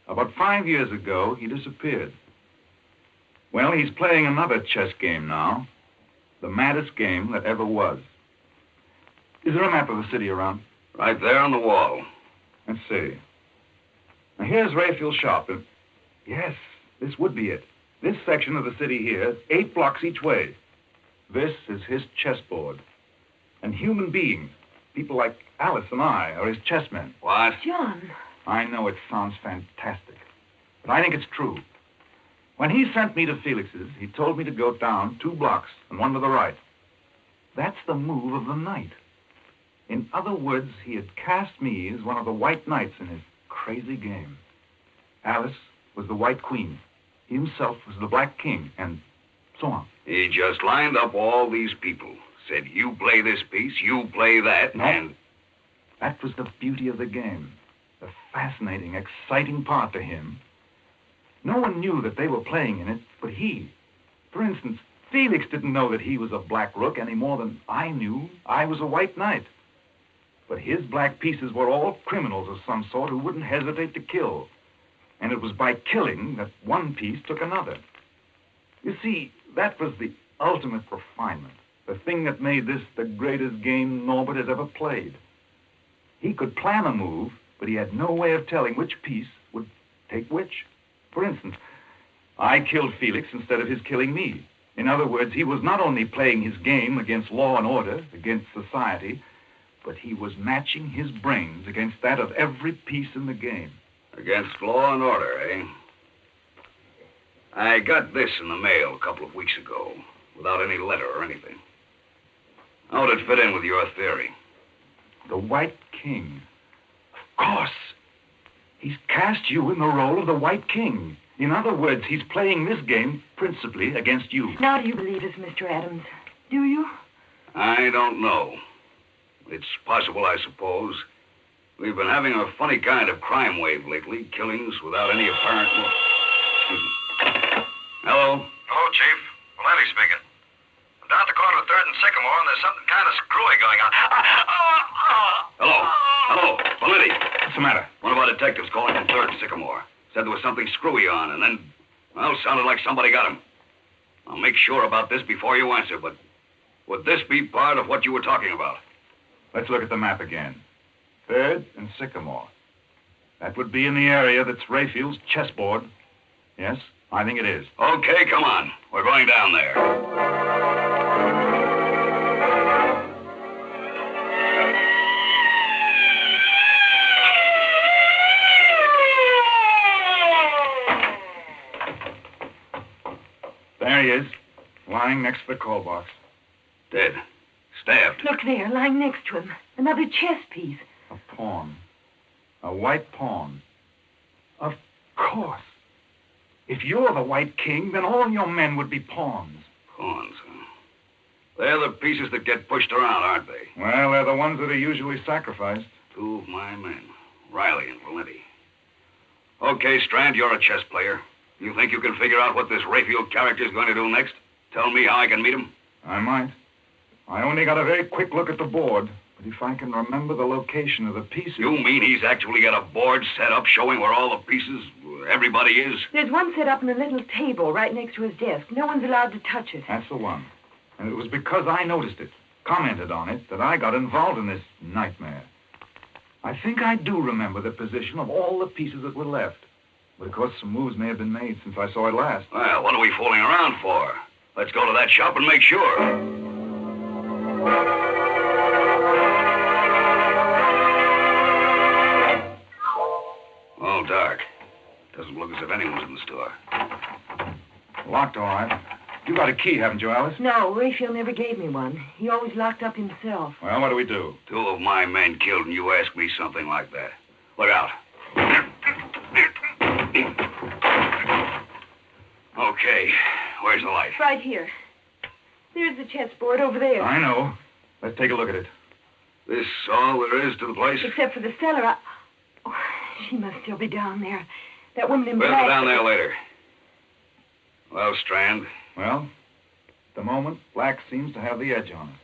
About 5 years ago, he disappeared. Well, he's playing another chess game now. The maddest game that ever was. Is there a map of the city around? Right there on the wall. Let's see. Now, here's Raphael's shop. And yes, this would be it. This section of the city here, 8 blocks each way. This is his chessboard. And human beings, people like Alice and I, are his chessmen. What? John. I know it sounds fantastic, but I think it's true. When he sent me to Felix's, he told me to go down 2 blocks and 1 to the right. That's the move of the night. In other words, he had cast me as one of the white knights in his crazy game. Alice was the white queen. He himself was the black king, and so on. He just lined up all these people. Said, you play this piece, you play that, no. And... That was the beauty of the game. The fascinating, exciting part to him. No one knew that they were playing in it but he. For instance, Felix didn't know that he was a black rook any more than I knew I was a white knight. But his black pieces were all criminals of some sort who wouldn't hesitate to kill. And it was by killing that one piece took another. You see, that was the ultimate refinement. The thing that made this the greatest game Norbert has ever played. He could plan a move, but he had no way of telling which piece would take which. For instance, I killed Felix instead of his killing me. In other words, he was not only playing his game against law and order, against society, but he was matching his brains against that of every piece in the game. Against law and order, eh? I got this in the mail a couple of weeks ago, without any letter or anything. How would it fit in with your theory? The White King. Of course. He's cast you in the role of the White King. In other words, he's playing this game principally against you. Now do you believe us, Mr. Adams? Do you? I don't know. It's possible, I suppose. We've been having a funny kind of crime wave lately, killings without any apparent... Excuse me. Hello? Hello, Chief. Valenti speaking. I'm down at the corner of 3rd and Sycamore, and there's something kind of screwy going on. Hello, Valenti. What's the matter? One of our detectives calling from 3rd and Sycamore. Said there was something screwy on, and then, well, sounded like somebody got him. I'll make sure about this before you answer, but would this be part of what you were talking about? Let's look at the map again. 3rd and Sycamore. That would be in the area that's Rayfield's chessboard. Yes, I think it is. Okay, come on. We're going down there. There he is, lying next to the call box. Dead. Stabbed. Look there, lying next to him. Another chess piece. A pawn. A white pawn. Of course. If you're the White King, then all your men would be pawns. Pawns, huh? They're the pieces that get pushed around, aren't they? Well, they're the ones that are usually sacrificed. 2 of my men, Riley and Valenti. Okay, Strand, you're a chess player. You think you can figure out what this Rayfield character's going to do next? Tell me how I can meet him? I might. I only got a very quick look at the board, but if I can remember the location of the pieces... You mean he's actually got a board set up showing where all the pieces, everybody is? There's one set up in a little table right next to his desk. No one's allowed to touch it. That's the one. And it was because I noticed it, commented on it, that I got involved in this nightmare. I think I do remember the position of all the pieces that were left. But, of course, some moves may have been made since I saw it last. Well, what are we fooling around for? Let's go to that shop and make sure. All dark. Doesn't look as if anyone's in the store. Locked, all right. You got a key, haven't you, Alice? No, Rayfield never gave me one. He always locked up himself. Well, what do we do? 2 of my men killed, and you ask me something like that. Look out. Okay, where's the light? Right here. There's the chessboard over there. I know. Let's take a look at it. This all there is to the place? Except for the cellar, Oh, she must still be down there. That woman in We'll black... go down there later. Well, Strand? Well, at the moment, black seems to have the edge on us.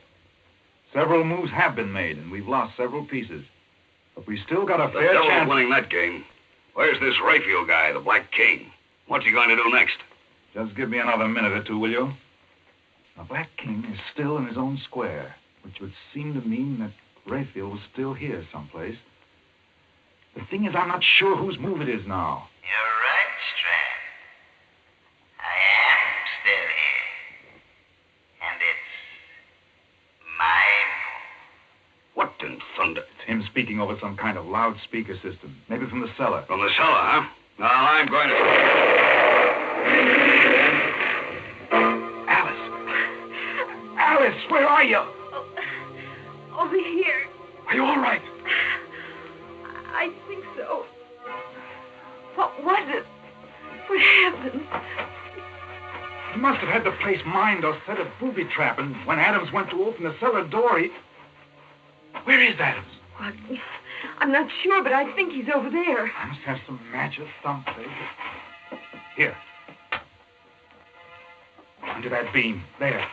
Several moves have been made, and we've lost several pieces. But we still got a fair chance... of winning that game. Where's this Rayfield guy, the Black King? What's he going to do next? Just give me another minute or two, will you? The Black King is still in his own square, which would seem to mean that Rayfield was still here someplace. The thing is, I'm not sure whose move it is now. You're right, Strand. I am still here. And it's my move. What in thunder? It's him speaking over some kind of loudspeaker system. Maybe from the cellar. From the cellar, huh? Now, I'm going to... Alice, where are you? Over here. Are you all right? I think so. What was it? What happened? He must have had the place mined or set a booby trap, and when Adams went to open the cellar door, he... Where is Adams? What? I'm not sure, but I think he's over there. I must have some matches someplace. Here. Under that beam. There.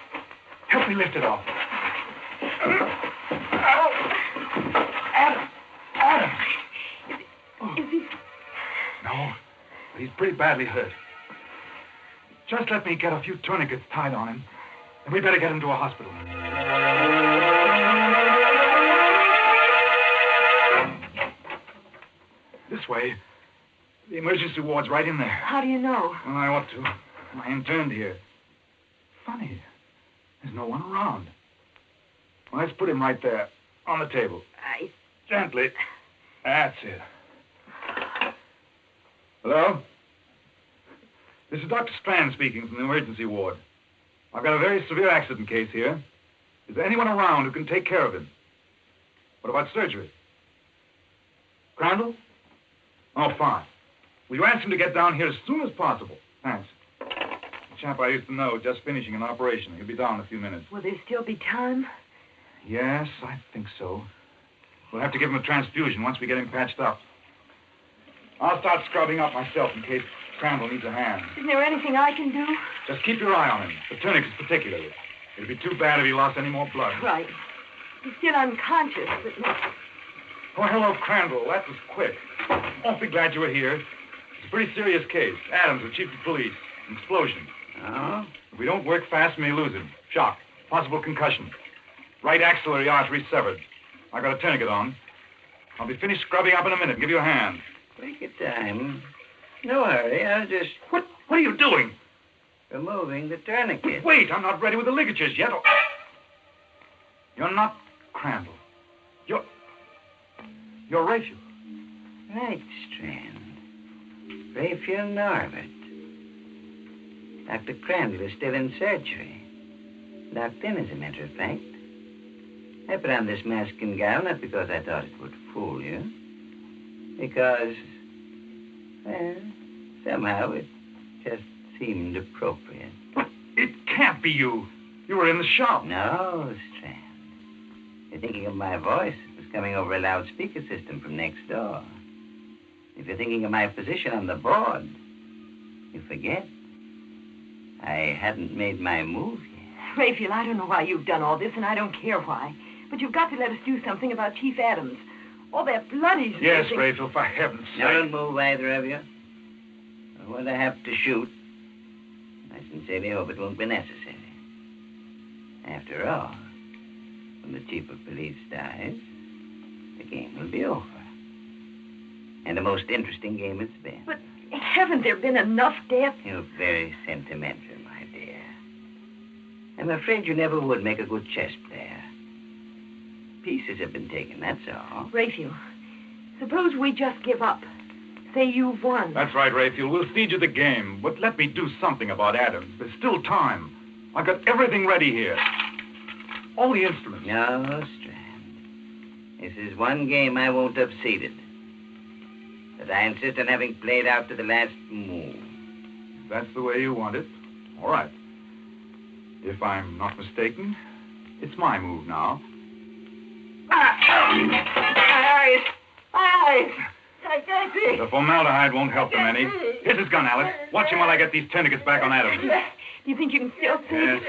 Help me lift it off. Adams! Adams! Is he... No, but he's pretty badly hurt. Just let me get a few tourniquets tied on him, and we better get him to a hospital. This way. The emergency ward's right in there. How do you know? Well, I ought to. I interned here. Funny. There's no one around. Well, let's put him right there, on the table. Gently. That's it. Hello? This is Dr. Strand speaking from the emergency ward. I've got a very severe accident case here. Is there anyone around who can take care of him? What about surgery? Crandall? Oh, fine. Will you ask him to get down here as soon as possible? Thanks. The chap I used to know, just finishing an operation. He'll be down in a few minutes. Will there still be time? Yes, I think so. We'll have to give him a transfusion once we get him patched up. I'll start scrubbing up myself in case Crandall needs a hand. Isn't there anything I can do? Just keep your eye on him, the tourniquets particularly. It'd be too bad if he lost any more blood. Right. He's still unconscious, but no. Oh, hello, Crandall. That was quick. Awfully glad you were here. It's a pretty serious case. Adams, the chief of police. An explosion. Oh? If we don't work fast, we may lose him. Shock. Possible concussion. Right axillary artery severed. I got a tourniquet on. I'll be finished scrubbing up in a minute. Give you a hand. Take your time. No hurry. I'll just... What are you doing? Removing the tourniquet. Wait, I'm not ready with the ligatures yet. You're not Crandall. You're Raphael. Right, Strand. Raphael Norbert. Dr. Crandall is still in surgery. Locked in, as a matter of fact. I put on this mask and gown not because I thought it would fool you. Because, well, somehow it just seemed appropriate. But it can't be you. You were in the shop. No, Strand. You're thinking of my voice. It was coming over a loudspeaker system from next door. If you're thinking of my position on the board, you forget. I hadn't made my move yet. Raphael, I don't know why you've done all this, and I don't care why. But you've got to let us do something about Chief Adams. All that blood he's Yes, losing. Raphael, for heaven's sake. Don't move, either of you. When I have to shoot, I sincerely hope it won't be necessary. After all, when the chief of police dies, the game will be over. And the most interesting game it's been. But haven't there been enough deaths? You're very sentimental, my dear. I'm afraid you never would make a good chess player. Pieces have been taken, that's all. Raphael, suppose we just give up. Say you've won. That's right, Raphael. We'll cede you the game. But let me do something about Adams. There's still time. I've got everything ready here. All the instruments. No, Strand. This is one game I won't have ceded. But I insist on having played out to the last move. If that's the way you want it, all right. If I'm not mistaken, it's my move now. My eyes! My eyes! I can't see. The formaldehyde won't help them any. Here's his gun, Alice. Watch him while I get these tourniquets back on Adams. Do you think you can still see? Yes.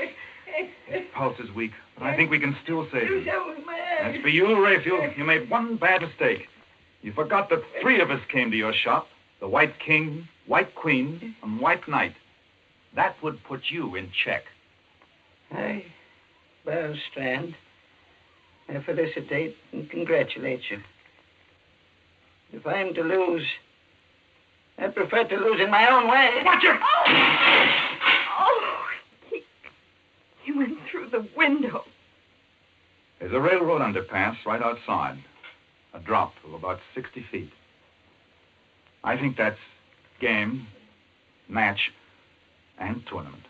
His pulse is weak, but I think we can still save him. That was my eyes. As for you, Raphael, you made one bad mistake. You forgot that 3 of us came to your shop. The White King, White Queen, and White Knight. That would put you in check. Well, Strand, I felicitate and congratulate you. If I'm to lose, I prefer to lose in my own way. Watch it! Oh, he went through the window. There's a railroad underpass right outside. A drop of about 60 feet. I think that's game, match, and tournament.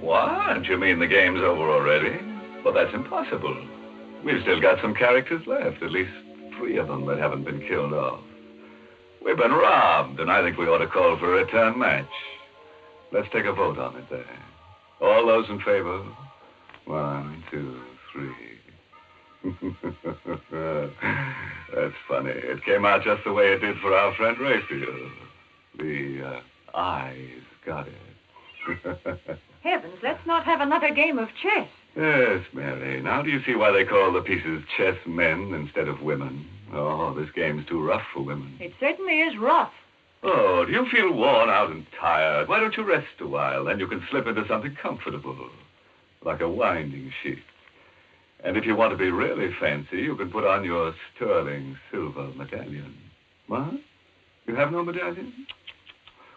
What? You mean the game's over already? Well, that's impossible. We've still got some characters left, at least 3 of them that haven't been killed off. We've been robbed, and I think we ought to call for a return match. Let's take a vote on it there. All those in favor? 1, 2, 3. That's funny. It came out just the way it did for our friend Raphael. The eyes got it. Heavens, let's not have another game of chess. Yes, Mary. Now do you see why they call the pieces chess men instead of women? Oh, this game's too rough for women. It certainly is rough. Oh, do you feel worn out and tired? Why don't you rest a while? Then you can slip into something comfortable, like a winding sheet. And if you want to be really fancy, you can put on your sterling silver medallion. What? You have no medallion?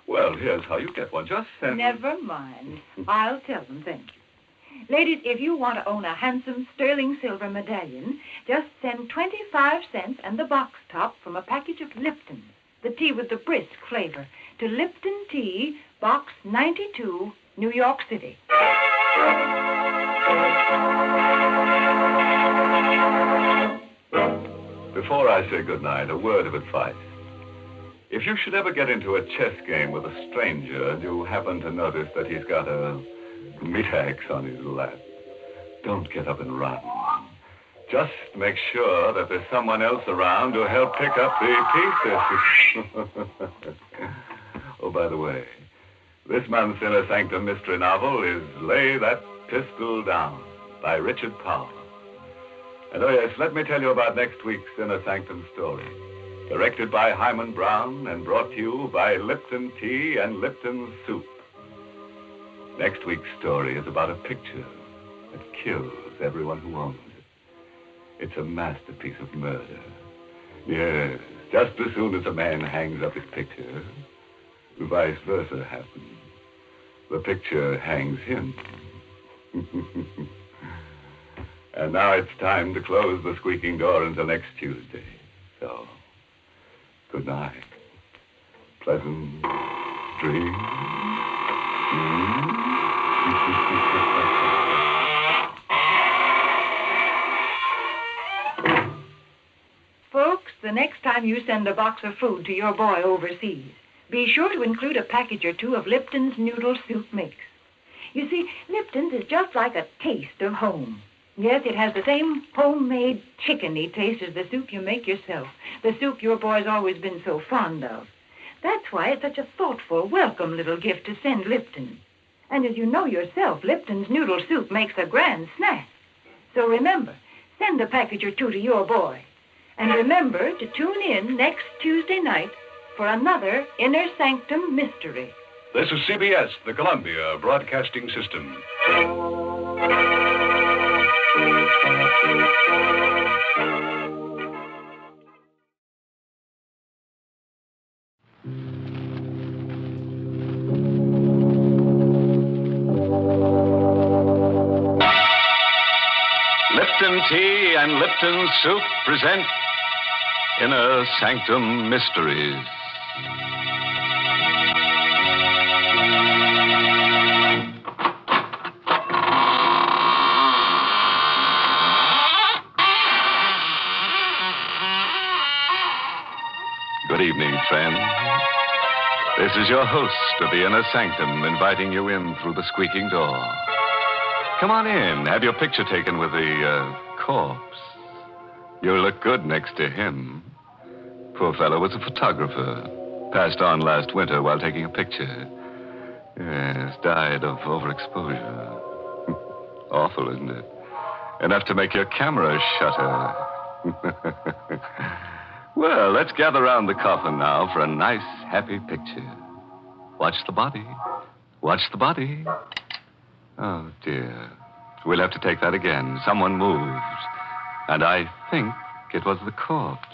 Well, here's how you get one. Just send... Never mind. I'll tell them, thank you. Ladies, if you want to own a handsome sterling silver medallion, just send 25 cents and the box top from a package of Lipton, the tea with the brisk flavor, to Lipton Tea, Box 92, New York City. Before I say goodnight, a word of advice. If you should ever get into a chess game with a stranger and you happen to notice that he's got a meat axe on his lap, don't get up and run. Just make sure that there's someone else around to help pick up the pieces. Oh, by the way, this month's Inner Sanctum Mystery novel is Lay That Pistol Down by Richard Powell. And oh yes, let me tell you about next week's Inner Sanctum story. Directed by Hyman Brown and brought to you by Lipton Tea and Lipton Soup. Next week's story is about a picture that kills everyone who owns it. It's a masterpiece of murder. Yes, just as soon as a man hangs up his picture, vice versa happens. The picture hangs him. And now it's time to close the squeaking door until next Tuesday. So, good night. Pleasant dreams. Folks, the next time you send a box of food to your boy overseas, be sure to include a package or two of Lipton's Noodle Soup Mix. You see, Lipton's is just like a taste of home. Yes, it has the same homemade chickeny taste as the soup you make yourself, the soup your boy's always been so fond of. That's why it's such a thoughtful, welcome little gift to send Lipton. And as you know yourself, Lipton's Noodle Soup makes a grand snack. So remember, send a package or two to your boy. And remember to tune in next Tuesday night for another Inner Sanctum Mystery. This is CBS, the Columbia Broadcasting System. Lipton Tea and Lipton Soup present Inner Sanctum Mysteries. Good evening, friend. This is your host of the Inner Sanctum inviting you in through the squeaking door. Come on in. Have your picture taken with the corpse. You look good next to him. Poor fellow was a photographer. Passed on last winter while taking a picture. Yes, died of overexposure. Awful, isn't it? Enough to make your camera shutter. Well, let's gather around the coffin now for a nice, happy picture. Watch the body. Watch the body. Oh, dear. We'll have to take that again. Someone moved. And I think it was the corpse.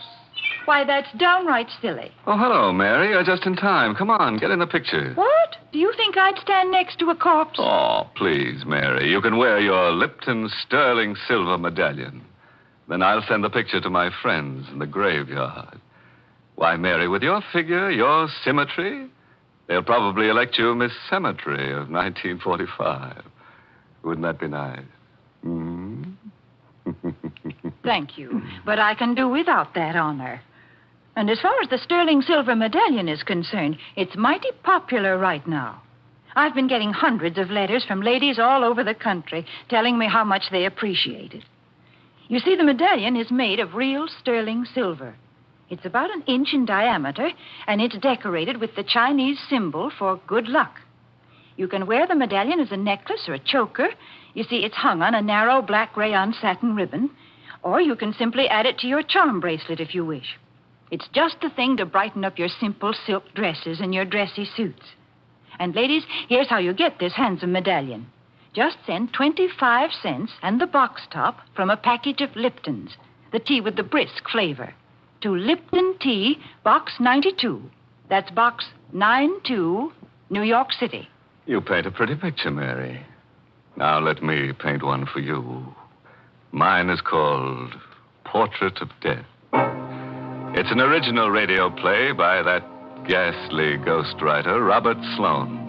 Why, that's downright silly. Oh, hello, Mary. You're just in time. Come on, get in the picture. What? Do you think I'd stand next to a corpse? Oh, please, Mary. You can wear your Lipton sterling silver medallion. Then I'll send the picture to my friends in the graveyard. Why, Mary, with your figure, your symmetry, they'll probably elect you Miss Cemetery of 1945. Wouldn't that be nice? Mm-hmm. Thank you, but I can do without that honor. And as far as the sterling silver medallion is concerned, it's mighty popular right now. I've been getting hundreds of letters from ladies all over the country telling me how much they appreciate it. You see, the medallion is made of real sterling silver. It's about 1 inch in diameter, and it's decorated with the Chinese symbol for good luck. You can wear the medallion as a necklace or a choker. You see, it's hung on a narrow black rayon satin ribbon, or you can simply add it to your charm bracelet if you wish. It's just the thing to brighten up your simple silk dresses and your dressy suits. And ladies, here's how you get this handsome medallion. Just send 25 cents and the box top from a package of Lipton's, the tea with the brisk flavor, to Lipton Tea, Box 92. That's Box 92, New York City. You paint a pretty picture, Mary. Now let me paint one for you. Mine is called Portrait of Death. It's an original radio play by that ghastly ghostwriter, Robert Sloane.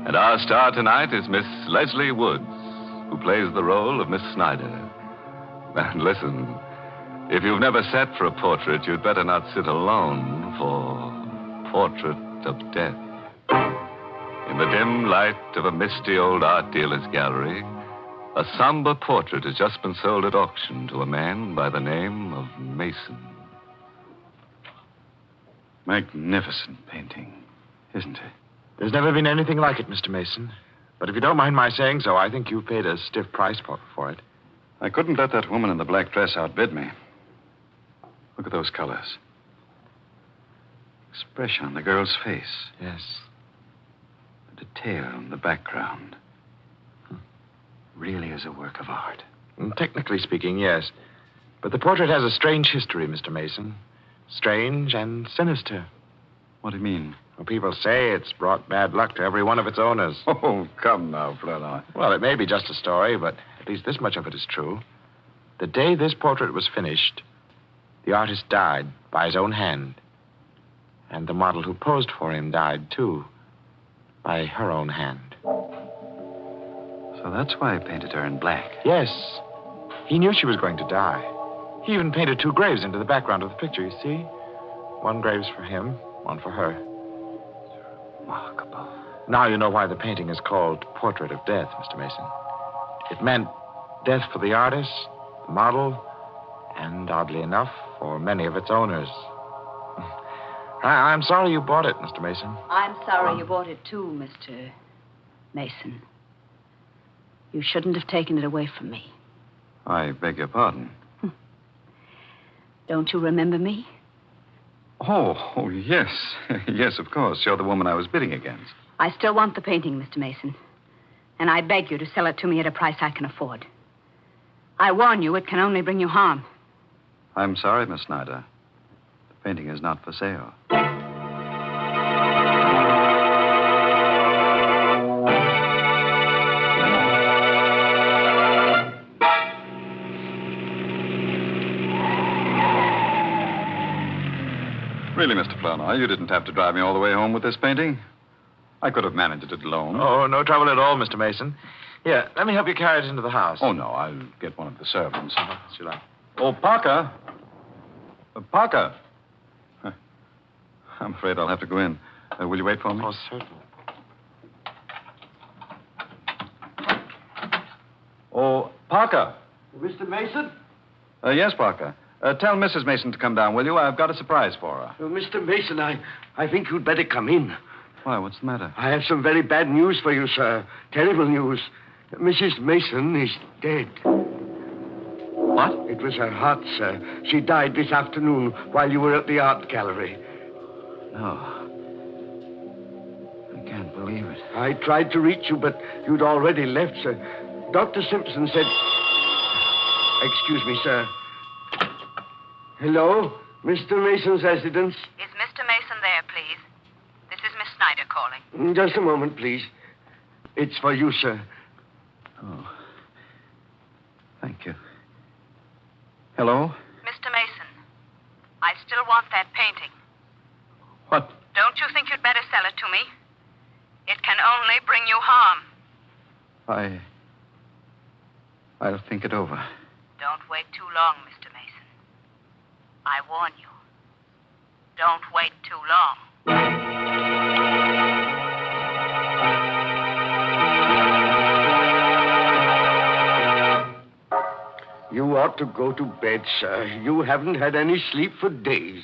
And our star tonight is Miss Leslie Woods, who plays the role of Miss Snyder. And listen, if you've never sat for a portrait, you'd better not sit alone for Portrait of Death. In the dim light of a misty old art dealer's gallery, A somber portrait has just been sold at auction to a man by the name of Mason. Magnificent painting, isn't it? There's never been anything like it, Mr. Mason. But if you don't mind my saying so, I think you've paid a stiff price for it. I couldn't let that woman in the black dress outbid me. Look at those colors. Expression on the girl's face. Yes. The detail in the background. Really is a work of art. Technically speaking, yes. But the portrait has a strange history, Mr. Mason. Strange and sinister. What do you mean? Well, people say it's brought bad luck to every one of its owners. Oh, come now, Fleur. Well, it may be just a story, but at least this much of it is true. The day this portrait was finished, the artist died by his own hand. And the model who posed for him died, too, by her own hand. So that's why he painted her in black. Yes. He knew she was going to die. He even painted 2 graves into the background of the picture, you see? One grave's for him, one for her. Remarkable. Now you know why the painting is called Portrait of Death, Mr. Mason. It meant death for the artist, the model, and, oddly enough, for many of its owners. I'm sorry you bought it, Mr. Mason. I'm sorry you bought it, too, Mr. Mason. You shouldn't have taken it away from me. I beg your pardon. Don't you remember me? Oh, yes. Yes, of course. You're the woman I was bidding against. I still want the painting, Mr. Mason. And I beg you to sell it to me at a price I can afford. I warn you, it can only bring you harm. I'm sorry, Miss Snyder. The painting is not for sale. Really, Mr. Flournoy, you didn't have to drive me all the way home with this painting. I could have managed it alone. Oh, no trouble at all, Mr. Mason. Here, let me help you carry it into the house. Oh, no, I'll get one of the servants. As you like. Oh, Parker. Parker. I'm afraid I'll have to go in. Will you wait for me? Oh, certainly. Oh, Parker. Mr. Mason? Yes, Parker. Tell Mrs. Mason to come down, will you? I've got a surprise for her. Mr. Mason, I think you'd better come in. Why, what's the matter? I have some very bad news for you, sir. Terrible news. Mrs. Mason is dead. What? It was her heart, sir. She died this afternoon while you were at the art gallery. No. I can't believe it. I tried to reach you, but you'd already left, sir. Dr. Simpson said... Excuse me, sir. Hello? Mr. Mason's residence? Is Mr. Mason there, please? This is Miss Snyder calling. Just a moment, please. It's for you, sir. Oh. Thank you. Hello? Mr. Mason, I still want that painting. What? Don't you think you'd better sell it to me? It can only bring you harm. I'll think it over. Don't wait too long, Mr. Mason. I warn you. Don't wait too long. You ought to go to bed, sir. You haven't had any sleep for days.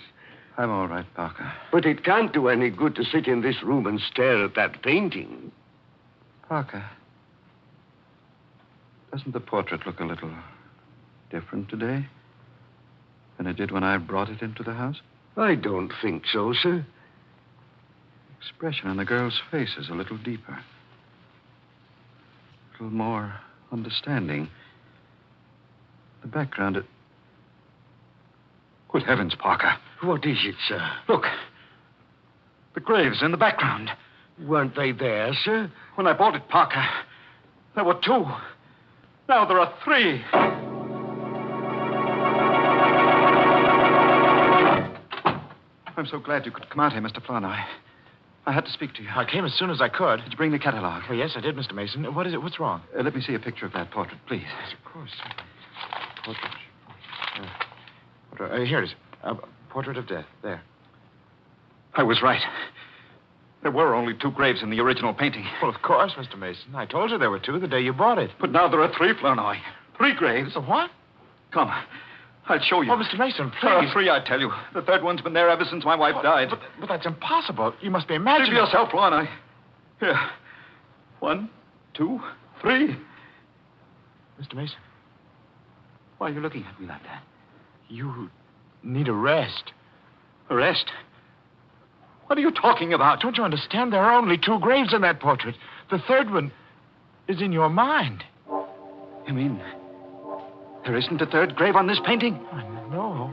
I'm all right, Parker. But it can't do any good to sit in this room and stare at that painting. Parker, doesn't the portrait look a little different today than it did when I brought it into the house? I don't think so, sir. The expression on the girl's face is a little deeper. A little more understanding. The background, it... Good heavens, Parker. What is it, sir? Look. The graves in the background. Weren't they there, sir? When I bought it, Parker, there were 2. Now there are 3. I'm so glad you could come out here, Mr. Flournoy. I had to speak to you. I came as soon as I could. Did you bring the catalog? Oh, yes, I did, Mr. Mason. What is it? What's wrong? Let me see a picture of that portrait, please. Yes, of course. Portrait. Here it is. Portrait of Death. There. I was right. There were only 2 graves in the original painting. Well, of course, Mr. Mason. I told you there were 2 the day you bought it. But now there are 3, Flournoy. 3 graves. What? Come, I'll show you. Oh, Mr. Mason, please. There are 3, I tell you. The 3rd one's been there ever since my wife died. But that's impossible. You must be See imagining. for yourself, Flournoy. Here. 1, 2, 3. Mr. Mason, Why are you looking at me like that? you need a rest. A rest? What are you talking about? Don't you understand? There are only 2 graves in that portrait. The 3rd one is in your mind. You mean there isn't a 3rd grave on this painting? No.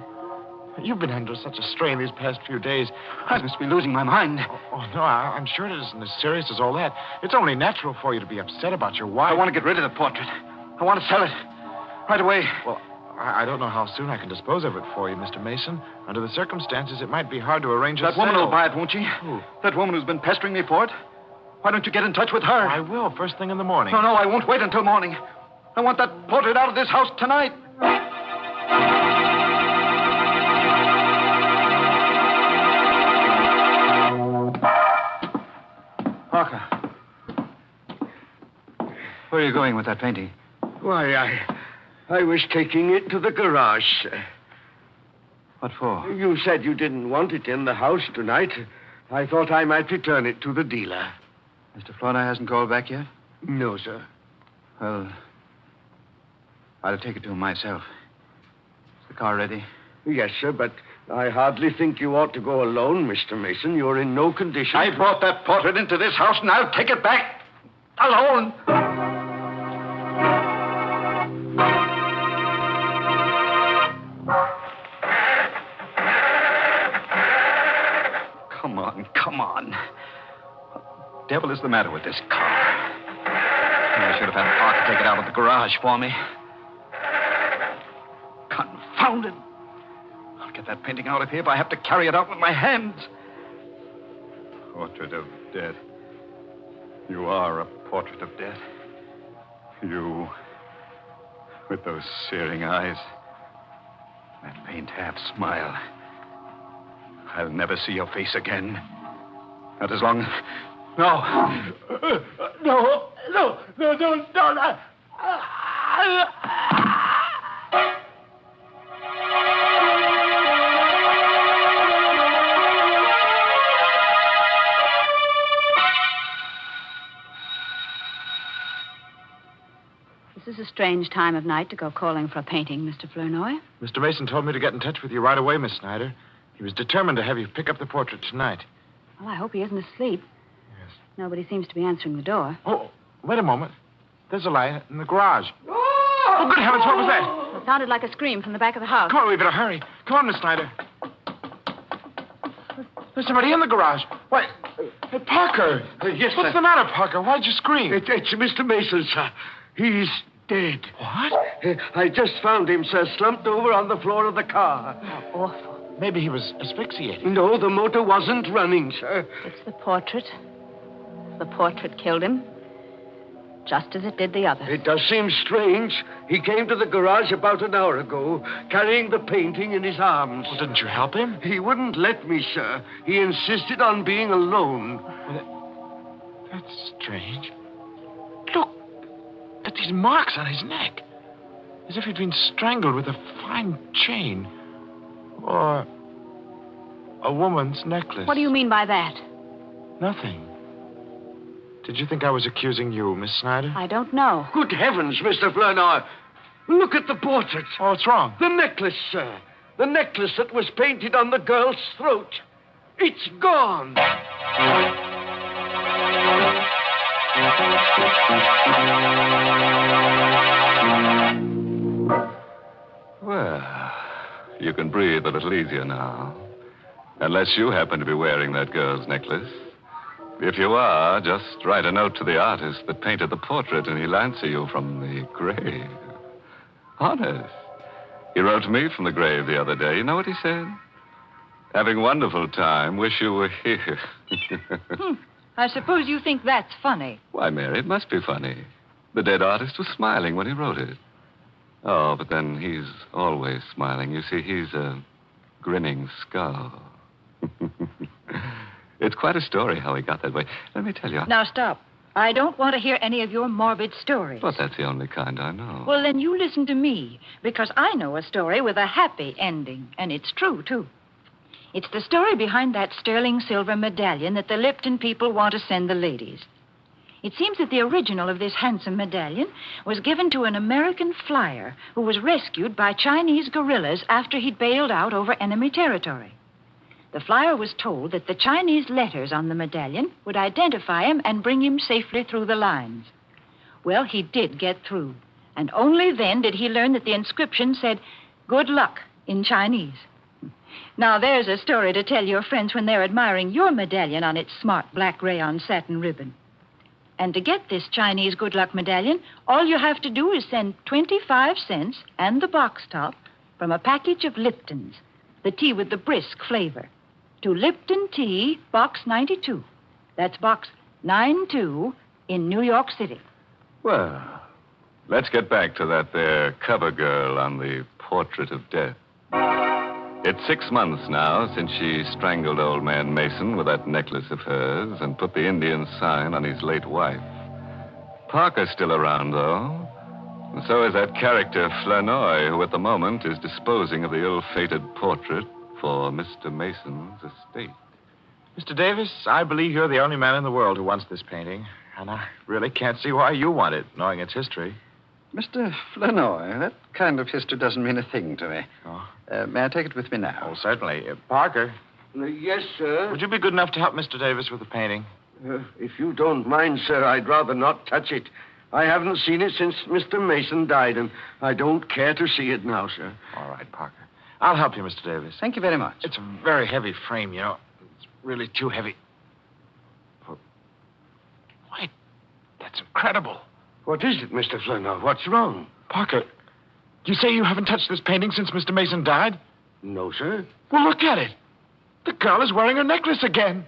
You've been under such a strain these past few days. I must be losing my mind. Oh, no, I'm sure it isn't as serious as all that. It's only natural for you to be upset about your wife. I want to get rid of the portrait. I want to sell it. Right away. Well, I don't know how soon I can dispose of it for you, Mr. Mason. Under the circumstances, it might be hard to arrange a That woman sale. will buy it, won't she? Who? That woman who's been pestering me for it. Why don't you get in touch with her? I will, first thing in the morning. No, I won't wait until morning. I want that portrait out of this house tonight. Parker. Where are you going with that painting? Why, I was taking it to the garage, sir. What for? You said you didn't want it in the house tonight. I thought I might return it to the dealer. Mr. Flournoy hasn't called back yet? No, sir. Well, I'll take it to him myself. Is the car ready? Yes, sir, but I hardly think you ought to go alone, Mr. Mason. You're in no condition. I brought that portrait into this house, and I'll take it back alone. Come on. What the devil is the matter with this car? I should have had Parker take it out of the garage for me. Confound it. I'll get that painting out of here if I have to carry it out with my hands. Portrait of death. You are a portrait of death. You, with those searing eyes, that faint half smile. I'll never see your face again. Not as long as... No. No. This is a strange time of night to go calling for a painting, Mr. Flournoy. Mr. Mason told me to get in touch with you right away, Miss Snyder. He was determined to have you pick up the portrait tonight. Well, I hope he isn't asleep. Yes. Nobody seems to be answering the door. Oh, wait a moment. There's a light in the garage. Oh, good heavens, what was that? It sounded like a scream from the back of the house. Come on, we better hurry. Come on, Miss Snyder. There's somebody in the garage. Why, hey, Parker. Yes, What's sir. the matter, Parker? Why'd you scream? It's Mr. Mason, sir. He's dead. What? I just found him, sir, slumped over on the floor of the car. How awful. Maybe he was asphyxiated. No, the motor wasn't running, sir. It's the portrait. The portrait killed him, just as it did the others. It does seem strange. He came to the garage about an hour ago, carrying the painting in his arms. Well, didn't you help him? He wouldn't let me, sir. He insisted on being alone. Well, that's strange. Look at these marks on his neck. As if he'd been strangled with a fine chain. Or a woman's necklace. What do you mean by that? Nothing. Did you think I was accusing you, Miss Snyder? I don't know. Good heavens, Mr. Flournoy. Look at the portrait. Oh, what's wrong? The necklace, sir. The necklace that was painted on the girl's throat. It's gone. Well, you can breathe a little easier now. Unless you happen to be wearing that girl's necklace. If you are, just write a note to the artist that painted the portrait and he'll answer you from the grave. Honest. He wrote to me from the grave the other day. You know what he said? Having a wonderful time. Wish you were here. I suppose you think that's funny. Why, Mary, it must be funny. The dead artist was smiling when he wrote it. Oh, but then he's always smiling. You see, he's a grinning skull. It's quite a story how he got that way. Let me tell you. Now, stop. I don't want to hear any of your morbid stories. But that's the only kind I know. Well, then you listen to me, because I know a story with a happy ending, and it's true, too. It's the story behind that sterling silver medallion that the Lipton people want to send the ladies. It seems that the original of this handsome medallion was given to an American flyer who was rescued by Chinese guerrillas after he'd bailed out over enemy territory. The flyer was told that the Chinese letters on the medallion would identify him and bring him safely through the lines. Well, he did get through, and only then did he learn that the inscription said, "Good luck," in Chinese. Now, there's a story to tell your friends when they're admiring your medallion on its smart black rayon satin ribbon. And to get this Chinese good luck medallion, all you have to do is send 25 cents and the box top from a package of Lipton's, the tea with the brisk flavor, to Lipton Tea, Box 92. That's Box 92 in New York City. Well, let's get back to that there cover girl on the Portrait of Death. It's 6 months now since she strangled old man Mason with that necklace of hers and put the Indian sign on his late wife. Parker's still around, though. And so is that character Flanoy, who at the moment is disposing of the ill-fated portrait for Mr. Mason's estate. Mr. Davis, I believe you're the only man in the world who wants this painting. And I really can't see why you want it, knowing its history. Mr. Flanoy, that kind of history doesn't mean a thing to me. Oh. May I take it with me now? Oh, certainly. Parker. Yes, sir. Would you be good enough to help Mr. Davis with the painting? If you don't mind, sir, I'd rather not touch it. I haven't seen it since Mr. Mason died, and I don't care to see it now, sir. All right, Parker. I'll help you, Mr. Davis. Thank you very much. It's a very heavy frame, you know. It's really too heavy. Wait, that's incredible. What is it, Mr. Flanoy? What's wrong? Parker, you say you haven't touched this painting since Mr. Mason died? No, sir. Well, look at it. The girl is wearing her necklace again.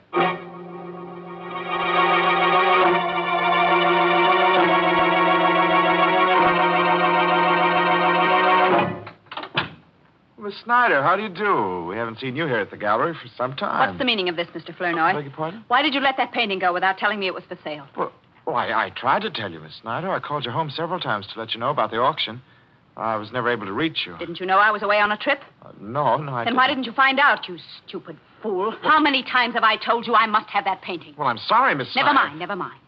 Miss Snyder, how do you do? We haven't seen you here at the gallery for some time. What's the meaning of this, Mr. Flournoy? Beg your pardon? Why did you let that painting go without telling me it was for sale? Well, I tried to tell you, Miss Snyder. I called you home several times to let you know about the auction. I was never able to reach you. Didn't you know I was away on a trip? No, I Then didn't. why didn't you find out, you stupid fool? How many times have I told you I must have that painting? Well, I'm sorry, Miss Snyder. Never mind.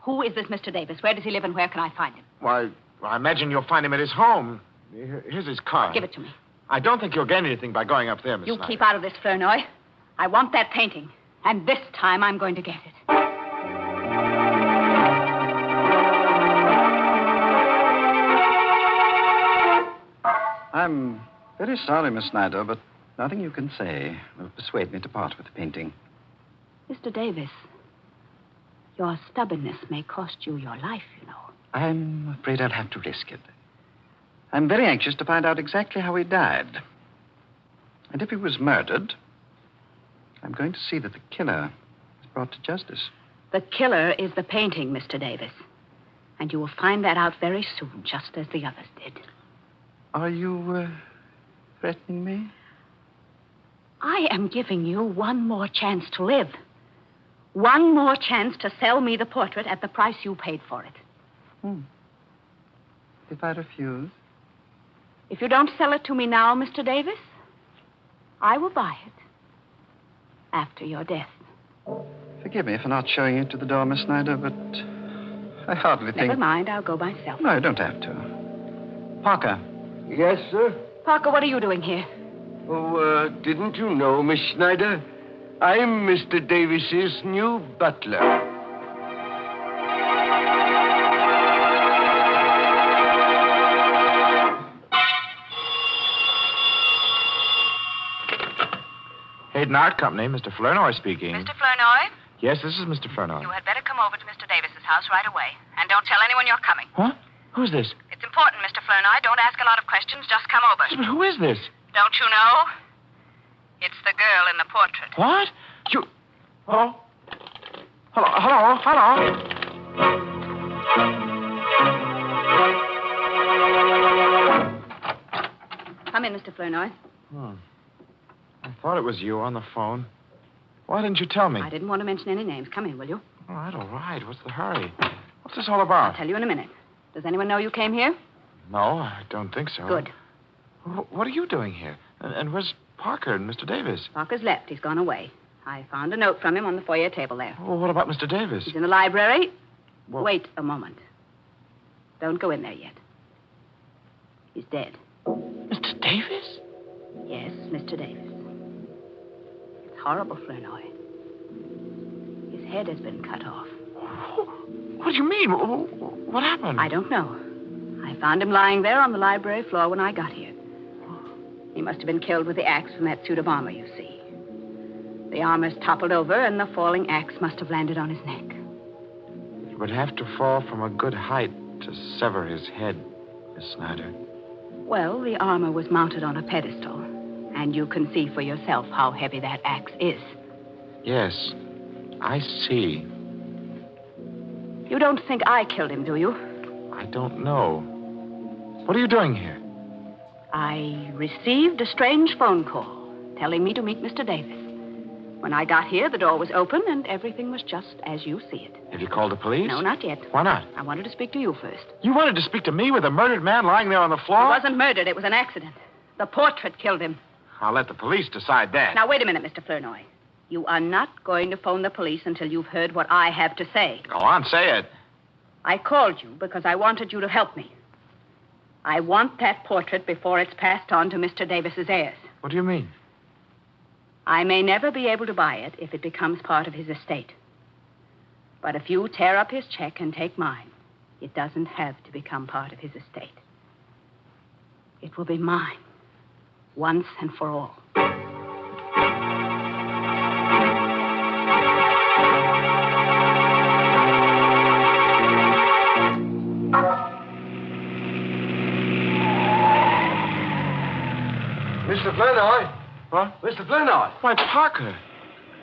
Who is this Mr. Davis? Where does he live and where can I find him? Why, I imagine you'll find him at his home. Here's his card. Give it to me. I don't think you'll gain anything by going up there, Miss You Snyder. keep out of this, Flournoy. I want that painting. And this time I'm going to get it. I'm very sorry, Miss Snyder, but nothing you can say will persuade me to part with the painting. Mr. Davis, your stubbornness may cost you your life, you know. I'm afraid I'll have to risk it. I'm very anxious to find out exactly how he died. And if he was murdered, I'm going to see that the killer is brought to justice. The killer is the painting, Mr. Davis. And you will find that out very soon, just as the others did. Are you threatening me? I am giving you one more chance to live. One more chance to sell me the portrait at the price you paid for it. If I refuse? If you don't sell it to me now, Mr. Davis, I will buy it after your death. Forgive me for not showing you to the door, Miss Snyder, but I hardly think... Never mind, I'll go myself. No, you don't have to. Parker. Yes, sir? Parker, what are you doing here? Oh, didn't you know, Miss Snyder? I'm Mr. Davis's new butler. Hayden Art Company, Mr. Flournoy speaking. Mr. Flournoy, Yes, this is Mr. Flournoy. you had better come over to Mr. Davis's house right away. And don't tell anyone you're coming. Huh? Who's this? It's important, Mr. Flournoy. Don't ask a lot of questions. Just come over. But who is this? Don't you know? It's the girl in the portrait. What? You... Hello? Hello? Come in, Mr. Flournoy. I thought it was you on the phone. Why didn't you tell me? I didn't want to mention any names. Come in, will you? All right. What's the hurry? What's this all about? I'll tell you in a minute. Does anyone know you came here? No, I don't think so. Good. What are you doing here? And where's Parker and Mr. Davis? Parker's left. He's gone away. I found a note from him on the foyer table there. Well, what about Mr. Davis? He's in the library. Well, wait a moment. Don't go in there yet. He's dead. Mr. Davis? Yes, Mr. Davis. It's horrible, Flournoy. His head has been cut off. What do you mean? What happened? I don't know. I found him lying there on the library floor when I got here. He must have been killed with the axe from that suit of armor, you see. The armor's toppled over, and the falling axe must have landed on his neck. It would have to fall from a good height to sever his head, Miss Snyder. Well, the armor was mounted on a pedestal, and you can see for yourself how heavy that axe is. Yes, I see. You don't think I killed him, do you? I don't know. What are you doing here? I received a strange phone call telling me to meet Mr. Davis. When I got here, the door was open, and everything was just as you see it. Have you called the police? No, not yet. Why not? I wanted to speak to you first. You wanted to speak to me with a murdered man lying there on the floor? He wasn't murdered. It was an accident. The portrait killed him. I'll let the police decide that. Now, wait a minute, Mr. Flournoy. You are not going to phone the police until you've heard what I have to say. Go on, say it. I called you because I wanted you to help me. I want that portrait before it's passed on to Mr. Davis's heirs. What do you mean? I may never be able to buy it if it becomes part of his estate. But if you tear up his check and take mine, it doesn't have to become part of his estate. It will be mine, once and for all. Mr. Flournoy? What? Mr. Flournoy? Why, Parker.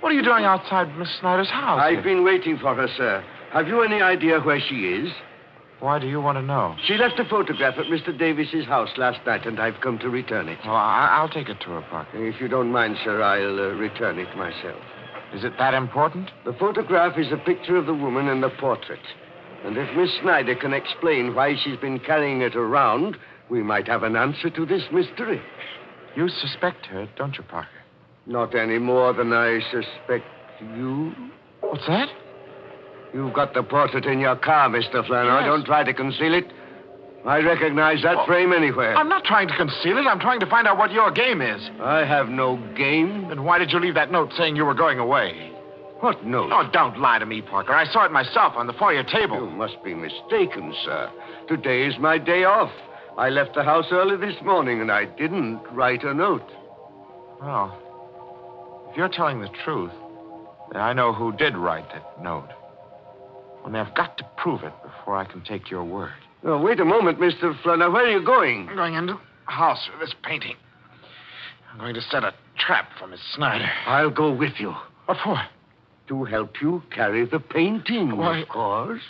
What are you doing outside Miss Snyder's house? I've been waiting for her, sir. Have you any idea where she is? Why do you want to know? She left a photograph at Mr. Davis's house last night, and I've come to return it. Well, I'll take it to her, Parker. If you don't mind, sir, I'll return it myself. Is it that important? The photograph is a picture of the woman in the portrait. And if Miss Snyder can explain why she's been carrying it around, we might have an answer to this mystery. You suspect her, don't you, Parker? Not any more than I suspect you. What's that? You've got the portrait in your car, Mr. Flournoy. Yes. Don't try to conceal it. I recognize that frame anywhere. I'm not trying to conceal it. I'm trying to find out what your game is. I have no game. Then why did you leave that note saying you were going away? What note? Oh, don't lie to me, Parker. I saw it myself on the foyer table. You must be mistaken, sir. Today is my day off. I left the house early this morning, and I didn't write a note. Well, if you're telling the truth, then I know who did write that note. Only I've got to prove it before I can take your word. Oh, wait a moment, Mr. Flournoy. Where are you going? I'm going into the house for this painting. I'm going to set a trap for Miss Snyder. I'll go with you. What for? To help you carry the painting, Why, of course.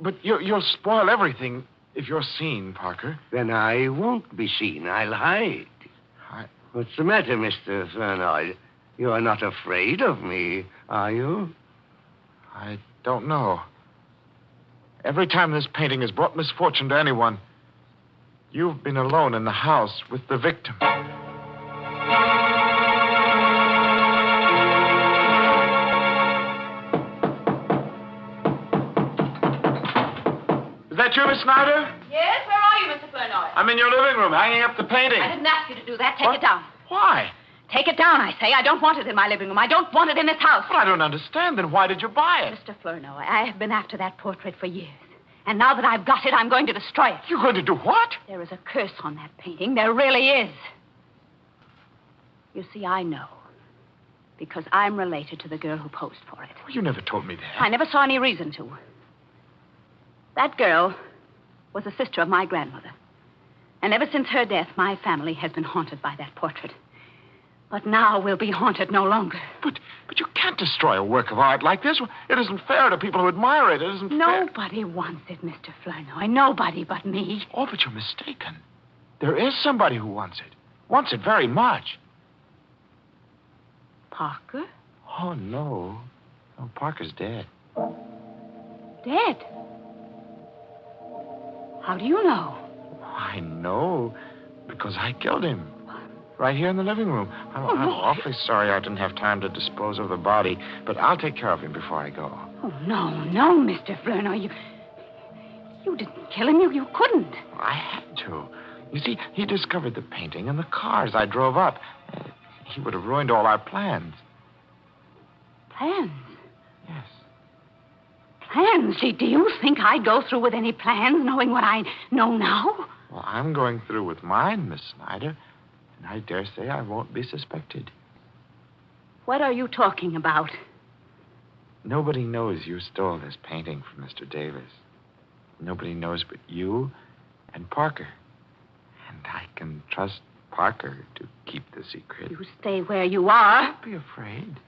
But you'll spoil everything if you're seen, Parker. Then I won't be seen. I'll hide. What's the matter, Mr. Flournoy? You're not afraid of me, are you? I don't know. Every time this painting has brought misfortune to anyone, you've been alone in the house with the victim. Is that you, Miss Snyder? Yes, where are you, Mr. Flournoy? I'm in your living room, hanging up the painting. I didn't ask you to do that. Take it down. Why? Take it down, I say. I don't want it in my living room. I don't want it in this house. Well, I don't understand. Then why did you buy it? Mr. Flournoy, I have been after that portrait for years. And now that I've got it, I'm going to destroy it. You're going to do what? There is a curse on that painting. There really is. You see, I know. Because I'm related to the girl who posed for it. Well, you never told me that. I never saw any reason to. That girl was a sister of my grandmother. And ever since her death, my family has been haunted by that portrait. But now we'll be haunted no longer. But you can't destroy a work of art like this. It isn't fair to people who admire it. It isn't fair. Nobody wants it, Mr. Flournoy. Nobody but me. Oh, but you're mistaken. There is somebody who wants it. Wants it very much. Parker? Oh, no. Oh, Parker's dead. Dead? How do you know? I know, because I killed him. Right here in the living room. I'm awfully sorry I didn't have time to dispose of the body, but I'll take care of him before I go. Oh, no, Mr. Flerno. You didn't kill him. You couldn't. I had to. You see, he discovered the painting and the cars I drove up. He would have ruined all our plans. Plans? Yes. Plans? Do you think I'd go through with any plans knowing what I know now? Well, I'm going through with mine, Miss Snyder. And I dare say I won't be suspected. What are you talking about? Nobody knows you stole this painting from Mr. Davis. Nobody knows but you and Parker. And I can trust Parker to keep the secret. You stay where you are. Don't be afraid.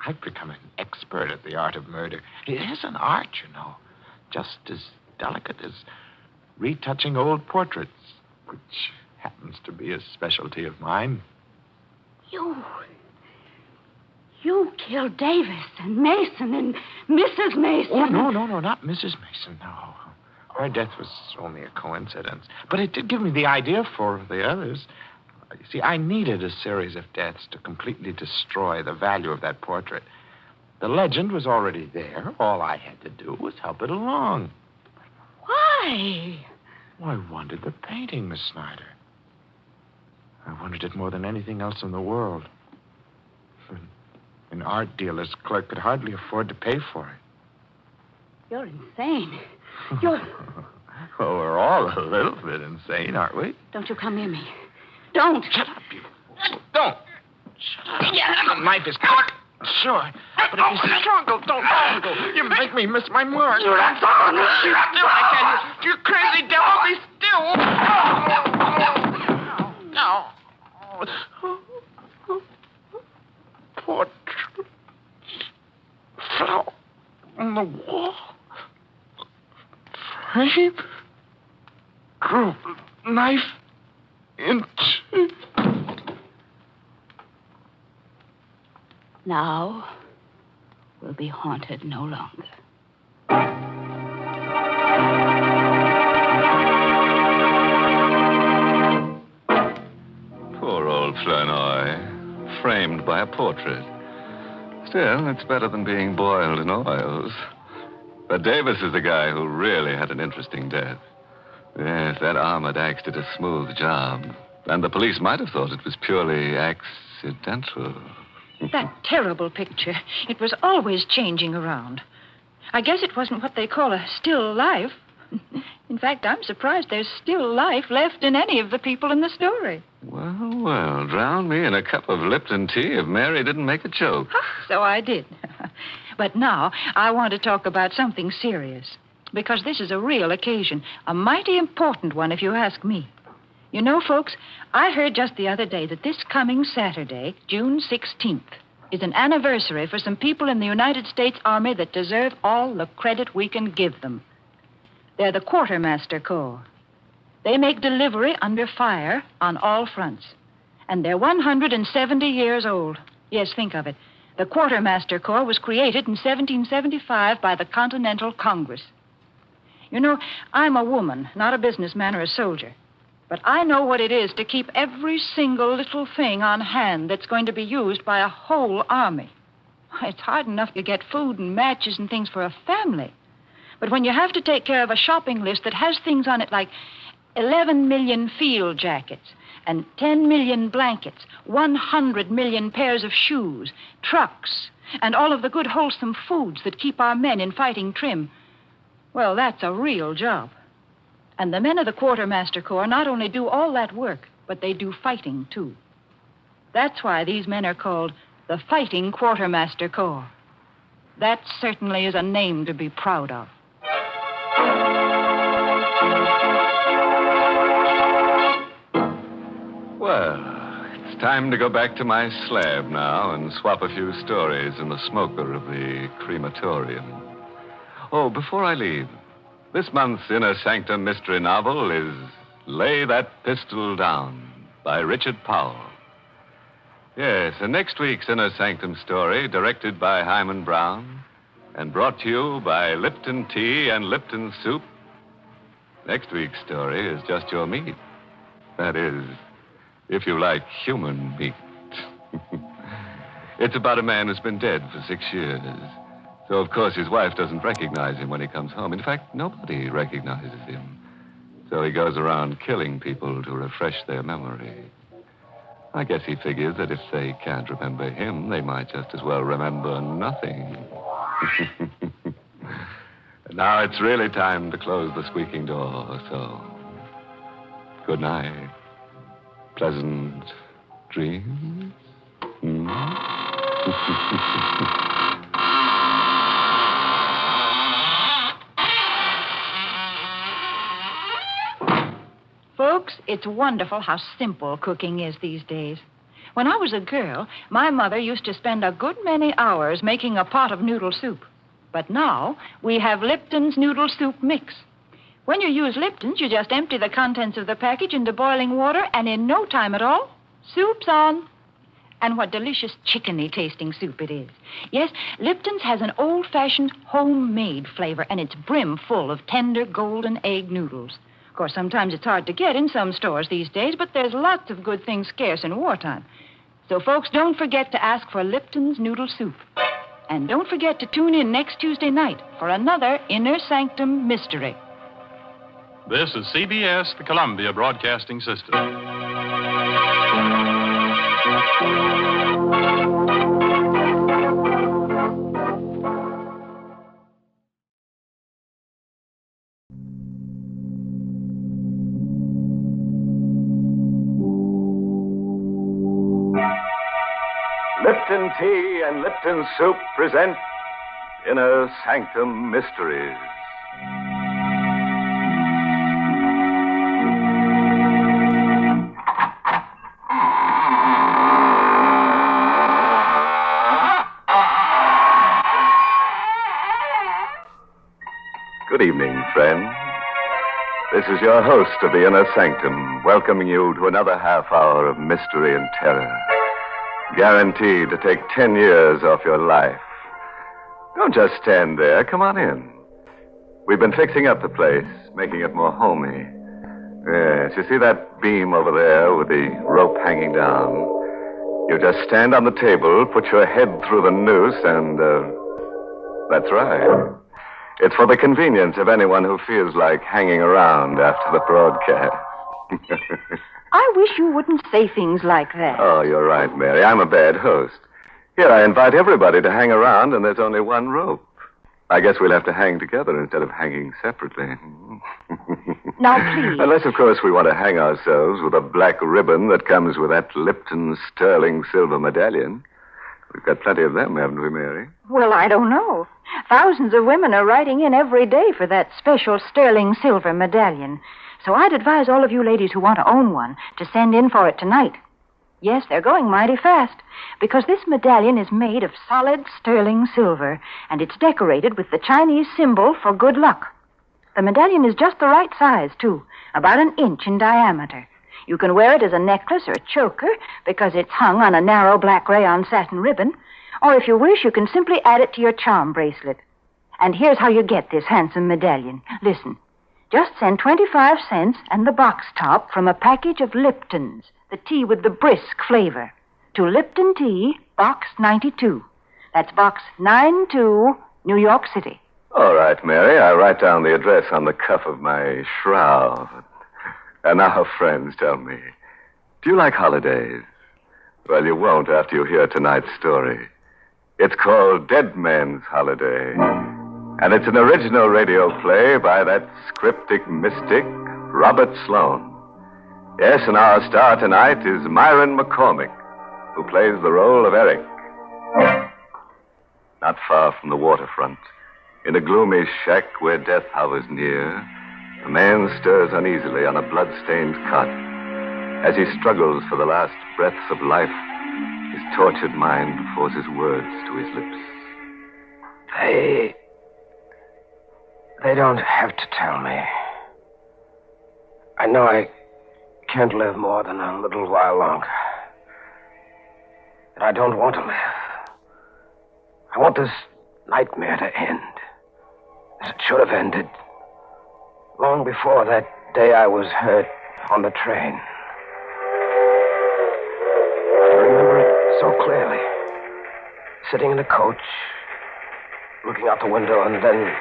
I've become an expert at the art of murder. It is an art, you know, just as delicate as retouching old portraits, which happens to be a specialty of mine. You killed Davis and Mason and Mrs. Mason. Oh, no, not Mrs. Mason, no. Her death was only a coincidence. But it did give me the idea for the others. You see, I needed a series of deaths to completely destroy the value of that portrait. The legend was already there. All I had to do was help it along. Why? Well, I wanted the painting, Miss Snyder. I wanted it more than anything else in the world. An art dealer's clerk could hardly afford to pay for it. You're insane. Well, we're all a little bit insane, aren't we? Don't you come near me. Don't. Shut up, you. Don't. Shut up. Yeah. The knife is cut. Sure. But if you struggle, don't struggle. You make me miss my mark. You're not talking. Sit still, I tell you. You crazy devil, be still. No. Portrait fell on the wall. Frame grew knife into. Now we'll be haunted no longer. Poor old Flournoy, framed by a portrait. Still, it's better than being boiled in oils. But Davis is the guy who really had an interesting death. Yes, that armored axe did a smooth job. And the police might have thought it was purely accidental. That terrible picture. It was always changing around. I guess it wasn't what they call a still life. In fact, I'm surprised there's still life left in any of the people in the story. Well, drown me in a cup of Lipton tea if Mary didn't make a joke. So I did. But now I want to talk about something serious. Because this is a real occasion. A mighty important one, if you ask me. You know, folks, I heard just the other day that this coming Saturday, June 16th, is an anniversary for some people in the United States Army that deserve all the credit we can give them. They're the Quartermaster Corps. They make delivery under fire on all fronts. And they're 170 years old. Yes, think of it. The Quartermaster Corps was created in 1775 by the Continental Congress. You know, I'm a woman, not a businessman or a soldier. But I know what it is to keep every single little thing on hand that's going to be used by a whole army. It's hard enough to get food and matches and things for a family. But when you have to take care of a shopping list that has things on it like 11 million field jackets and 10 million blankets, 100 million pairs of shoes, trucks, and all of the good wholesome foods that keep our men in fighting trim, well, that's a real job. And the men of the Quartermaster Corps not only do all that work, but they do fighting, too. That's why these men are called the Fighting Quartermaster Corps. That certainly is a name to be proud of. Well, it's time to go back to my slab now and swap a few stories in the smoker of the crematorium. Oh, before I leave, this month's Inner Sanctum Mystery novel is Lay That Pistol Down by Richard Powell. Yes, and next week's Inner Sanctum story, directed by Hyman Brown and brought to you by Lipton Tea and Lipton Soup. Next week's story is just your meat. That is, if you like human meat. It's about a man who's been dead for 6 years. So, of course, his wife doesn't recognize him when he comes home. In fact, nobody recognizes him. So he goes around killing people to refresh their memory. I guess he figures that if they can't remember him, they might just as well remember nothing. Now it's really time to close the squeaking door, so good night. Pleasant dreams. Folks, it's wonderful how simple cooking is these days. When I was a girl, my mother used to spend a good many hours making a pot of noodle soup. But now, we have Lipton's noodle soup mix. When you use Lipton's, you just empty the contents of the package into boiling water, and in no time at all, soup's on. And what delicious chickeny tasting soup it is. Yes, Lipton's has an old-fashioned homemade flavor, and it's brim full of tender golden egg noodles. Of course, sometimes it's hard to get in some stores these days, but there's lots of good things scarce in wartime. So, folks, don't forget to ask for Lipton's noodle soup. And don't forget to tune in next Tuesday night for another Inner Sanctum Mystery. This is CBS, the Columbia Broadcasting System. Lipton Tea and Lipton Soup present Inner Sanctum Mysteries. Good evening, friends. This is your host of the Inner Sanctum, welcoming you to another half hour of mystery and terror. Guaranteed to take 10 years off your life. Don't just stand there. Come on in. We've been fixing up the place, making it more homey. Yes, you see that beam over there with the rope hanging down? You just stand on the table, put your head through the noose, and, that's right. It's for the convenience of anyone who feels like hanging around after the broadcast. I wish you wouldn't say things like that. Oh, you're right, Mary. I'm a bad host. Here, I invite everybody to hang around, and there's only one rope. I guess we'll have to hang together instead of hanging separately. Now, please. Unless, of course, we want to hang ourselves with a black ribbon that comes with that Lipton sterling silver medallion. We've got plenty of them, haven't we, Mary? Well, I don't know. Thousands of women are writing in every day for that special sterling silver medallion. So I'd advise all of you ladies who want to own one to send in for it tonight. Yes, they're going mighty fast, because this medallion is made of solid sterling silver, and it's decorated with the Chinese symbol for good luck. The medallion is just the right size, too, about 1 inch in diameter. You can wear it as a necklace or a choker, because it's hung on a narrow black rayon satin ribbon, or if you wish, you can simply add it to your charm bracelet. And here's how you get this handsome medallion. Listen. Just send 25 cents and the box top from a package of Lipton's, the tea with the brisk flavor, to Lipton Tea, Box 92. That's Box 92, New York City. All right, Mary. I'll write down the address on the cuff of my shroud. And now, friends, tell me, do you like holidays? Well, you won't after you hear tonight's story. It's called Dead Man's Holiday. And it's an original radio play by that cryptic mystic, Robert Sloane. Yes, and our star tonight is Myron McCormick, who plays the role of Eric. Not far from the waterfront, in a gloomy shack where death hovers near, a man stirs uneasily on a blood-stained cot. As he struggles for the last breaths of life, his tortured mind forces words to his lips. They don't have to tell me. I know I can't live more than a little while longer. And I don't want to live. I want this nightmare to end. As it should have ended. Long before that day I was hurt on the train. I remember it so clearly. Sitting in the coach, looking out the window, and then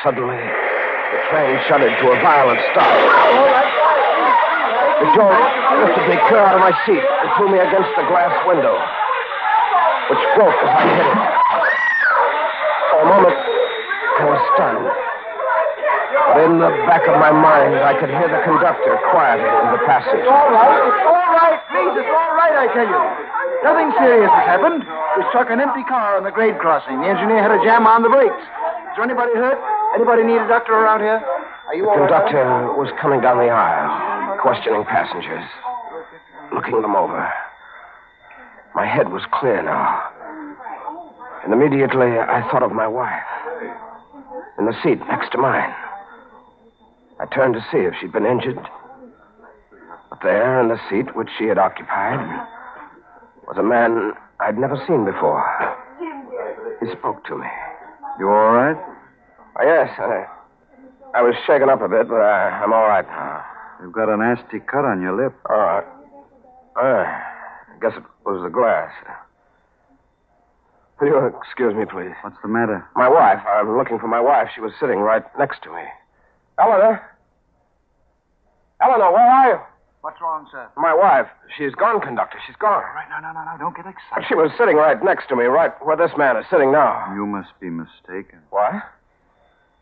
suddenly the train shuddered to a violent stop. The jolt lifted me clear out of my seat and threw me against the glass window, which broke as I hit it. For a moment, I was stunned. But in the back of my mind, I could hear the conductor quieting the passage. It's all right. Please, it's all right, I tell you. Nothing serious has happened. We struck an empty car on the grade crossing. The engineer had a jam on the brakes. Is there anybody hurt? Anybody need a doctor around here? Are you The all right? conductor was coming down the aisle, questioning passengers, looking them over. My head was clear now. And immediately I thought of my wife, in the seat next to mine. I turned to see if she'd been injured. But there, in the seat which she had occupied, was a man I'd never seen before. He spoke to me. You all right? Oh, yes, I was shaken up a bit, but I'm all right now. You've got a nasty cut on your lip. All right. I guess it was the glass. Will you excuse me, please? What's the matter? My wife. I'm looking for my wife. She was sitting right next to me. Eleanor? Eleanor, where are you? What's wrong, sir? My wife. She's gone, conductor. She's gone. All right, no. Don't get excited. She was sitting right next to me, right where this man is sitting now. You must be mistaken. What?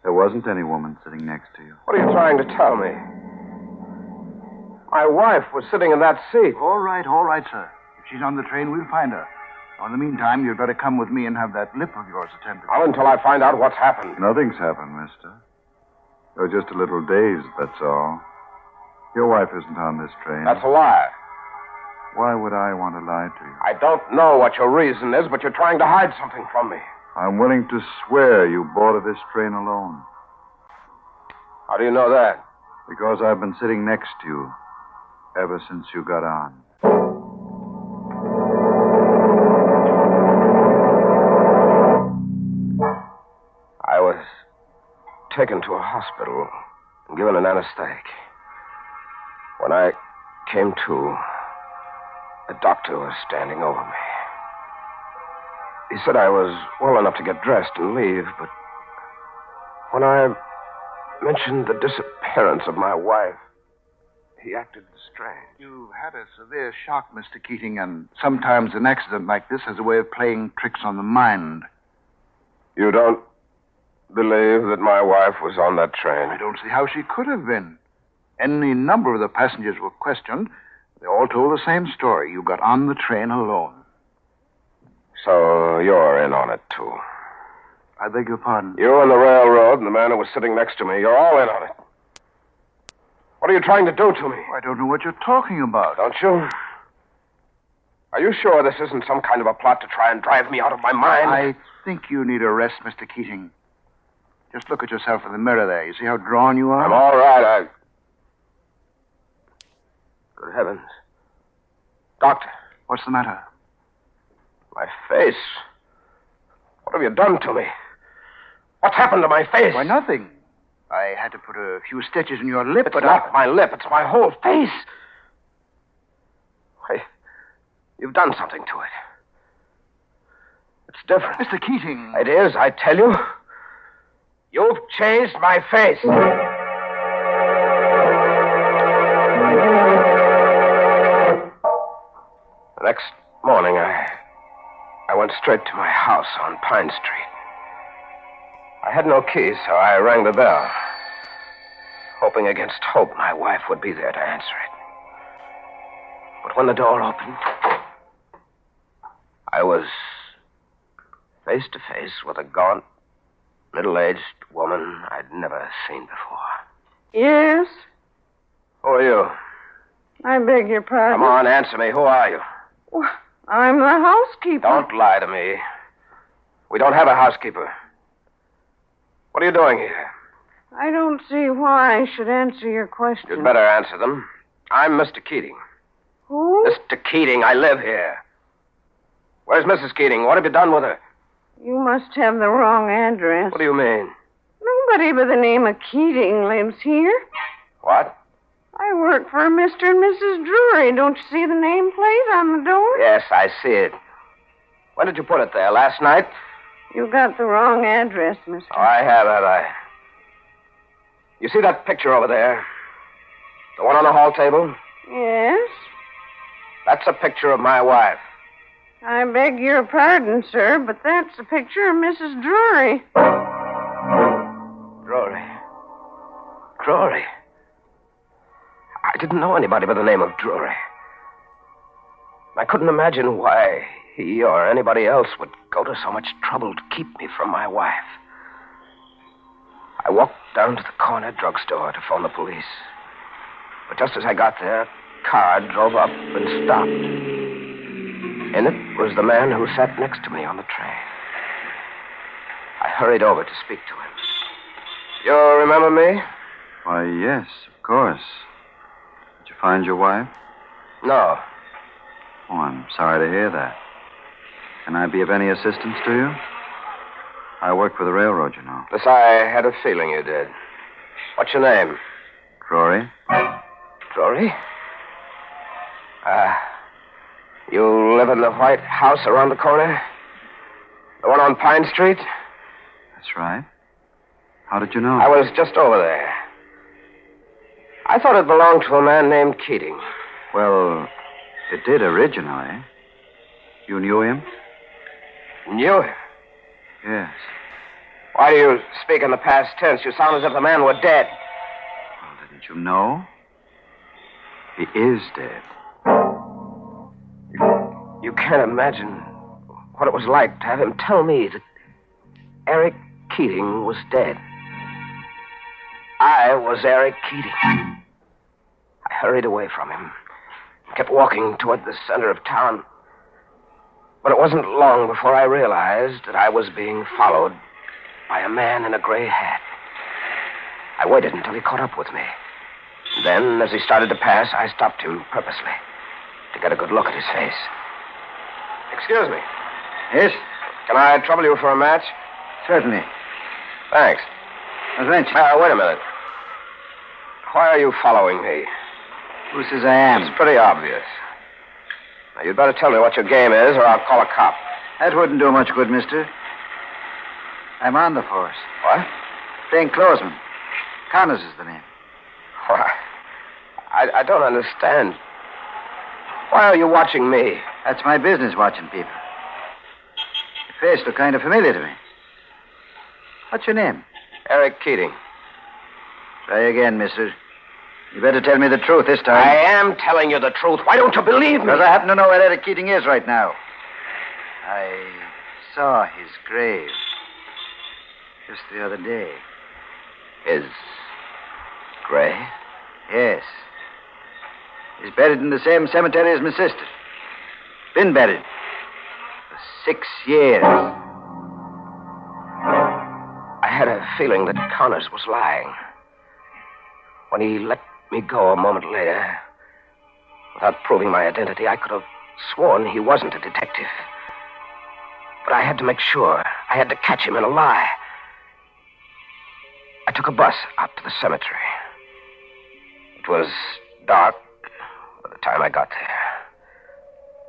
There wasn't any woman sitting next to you. What are you trying to tell me? My wife was sitting in that seat. All right, sir. If she's on the train, we'll find her. Now, in the meantime, you'd better come with me and have that lip of yours attended. Not until I find out what's happened. Nothing's happened, mister. You're just a little dazed, that's all. Your wife isn't on this train. That's a lie. Why would I want to lie to you? I don't know what your reason is, but you're trying to hide something from me. I'm willing to swear you boarded this train alone. How do you know that? Because I've been sitting next to you ever since you got on. I was taken to a hospital and given an anesthetic. When I came to, a doctor was standing over me. He said I was well enough to get dressed and leave, but when I mentioned the disappearance of my wife, he acted strange. You've had a severe shock, Mr. Keating, and sometimes an accident like this has a way of playing tricks on the mind. You don't believe that my wife was on that train? I don't see how she could have been. Any number of the passengers were questioned. They all told the same story. You got on the train alone. So you're in on it, too. I beg your pardon? You and the railroad and the man who was sitting next to me, you're all in on it. What are you trying to do to me? I don't know what you're talking about. Don't you? Are you sure this isn't some kind of a plot to try and drive me out of my mind? I think you need a rest, Mr. Keating. Just look at yourself in the mirror there. You see how drawn you are? I'm all right. Good heavens. Doctor. What's the matter? My face. What have you done to me? What's happened to my face? Why, nothing. I had to put a few stitches in your lip, It's not my lip. It's my whole face. Why, you've done something to it. It's different. Mr. Keating. It is, I tell you. You've changed my face. The next morning, I went straight to my house on Pine Street. I had no key, so I rang the bell, hoping against hope my wife would be there to answer it. But when the door opened, I was face to face with a gaunt, middle-aged woman I'd never seen before. Yes? Who are you? I beg your pardon. Come on, answer me. Who are you? Well, I'm the housekeeper. Don't lie to me. We don't have a housekeeper. What are you doing here? I don't see why I should answer your question. You'd better answer them. I'm Mr. Keating. Who? Mr. Keating, I live here. Where's Mrs. Keating? What have you done with her? You must have the wrong address. What do you mean? Nobody by the name of Keating lives here. What? I work for Mr. and Mrs. Drury. Don't you see the nameplate on the door? Yes, I see it. When did you put it there? Last night? You got the wrong address, mister. Oh, I have, have I? You see that picture over there? The one on the hall table? Yes? That's a picture of my wife. I beg your pardon, sir, but that's a picture of Mrs. Drury. Drury. Drury. I didn't know anybody by the name of Drury. I couldn't imagine why he or anybody else would go to so much trouble to keep me from my wife. I walked down to the corner drugstore to phone the police. But just as I got there, a car drove up and stopped. In it was the man who sat next to me on the train. I hurried over to speak to him. You remember me? Why, yes, of course. Did you find your wife? No. Oh, I'm sorry to hear that. Can I be of any assistance to you? I work for the railroad, you know. Yes, I had a feeling you did. What's your name? Rory? Drury? You live in the white house around the corner? The one on Pine Street? That's right. How did you know? I was just over there. I thought it belonged to a man named Keating. Well, it did originally. You knew him? Knew him? Yes. Why do you speak in the past tense? You sound as if the man were dead. Well, didn't you know? He is dead. You can't imagine what it was like to have him tell me that Eric Keating was dead. I was Eric Keating. I hurried away from him, kept walking toward the center of town. But it wasn't long before I realized that I was being followed by a man in a gray hat. I waited until he caught up with me. Then, as he started to pass, I stopped him purposely to get a good look at his face. Excuse me. Yes? Can I trouble you for a match? Certainly. Thanks. Wait a minute. Why are you following me? Who says I am? It's pretty obvious. Now, you'd better tell me what your game is, or I'll call a cop. That wouldn't do much good, mister. I'm on the force. What? Plainclothesman. Connors is the name. Why? I don't understand. Why are you watching me? That's my business, watching people. Your face looked kind of familiar to me. What's your name? Eric Keating. Try again, mister. You better tell me the truth this time. I am telling you the truth. Why don't you believe me? Because I happen to know where Eric Keating is right now. I saw his grave just the other day. His grave? Yes. He's buried in the same cemetery as my sister. Been buried for 6 years. I had a feeling that Connors was lying. When he let me go a moment later, without proving my identity, I could have sworn he wasn't a detective. But I had to make sure. I had to catch him in a lie. I took a bus out to the cemetery. It was dark by the time I got there.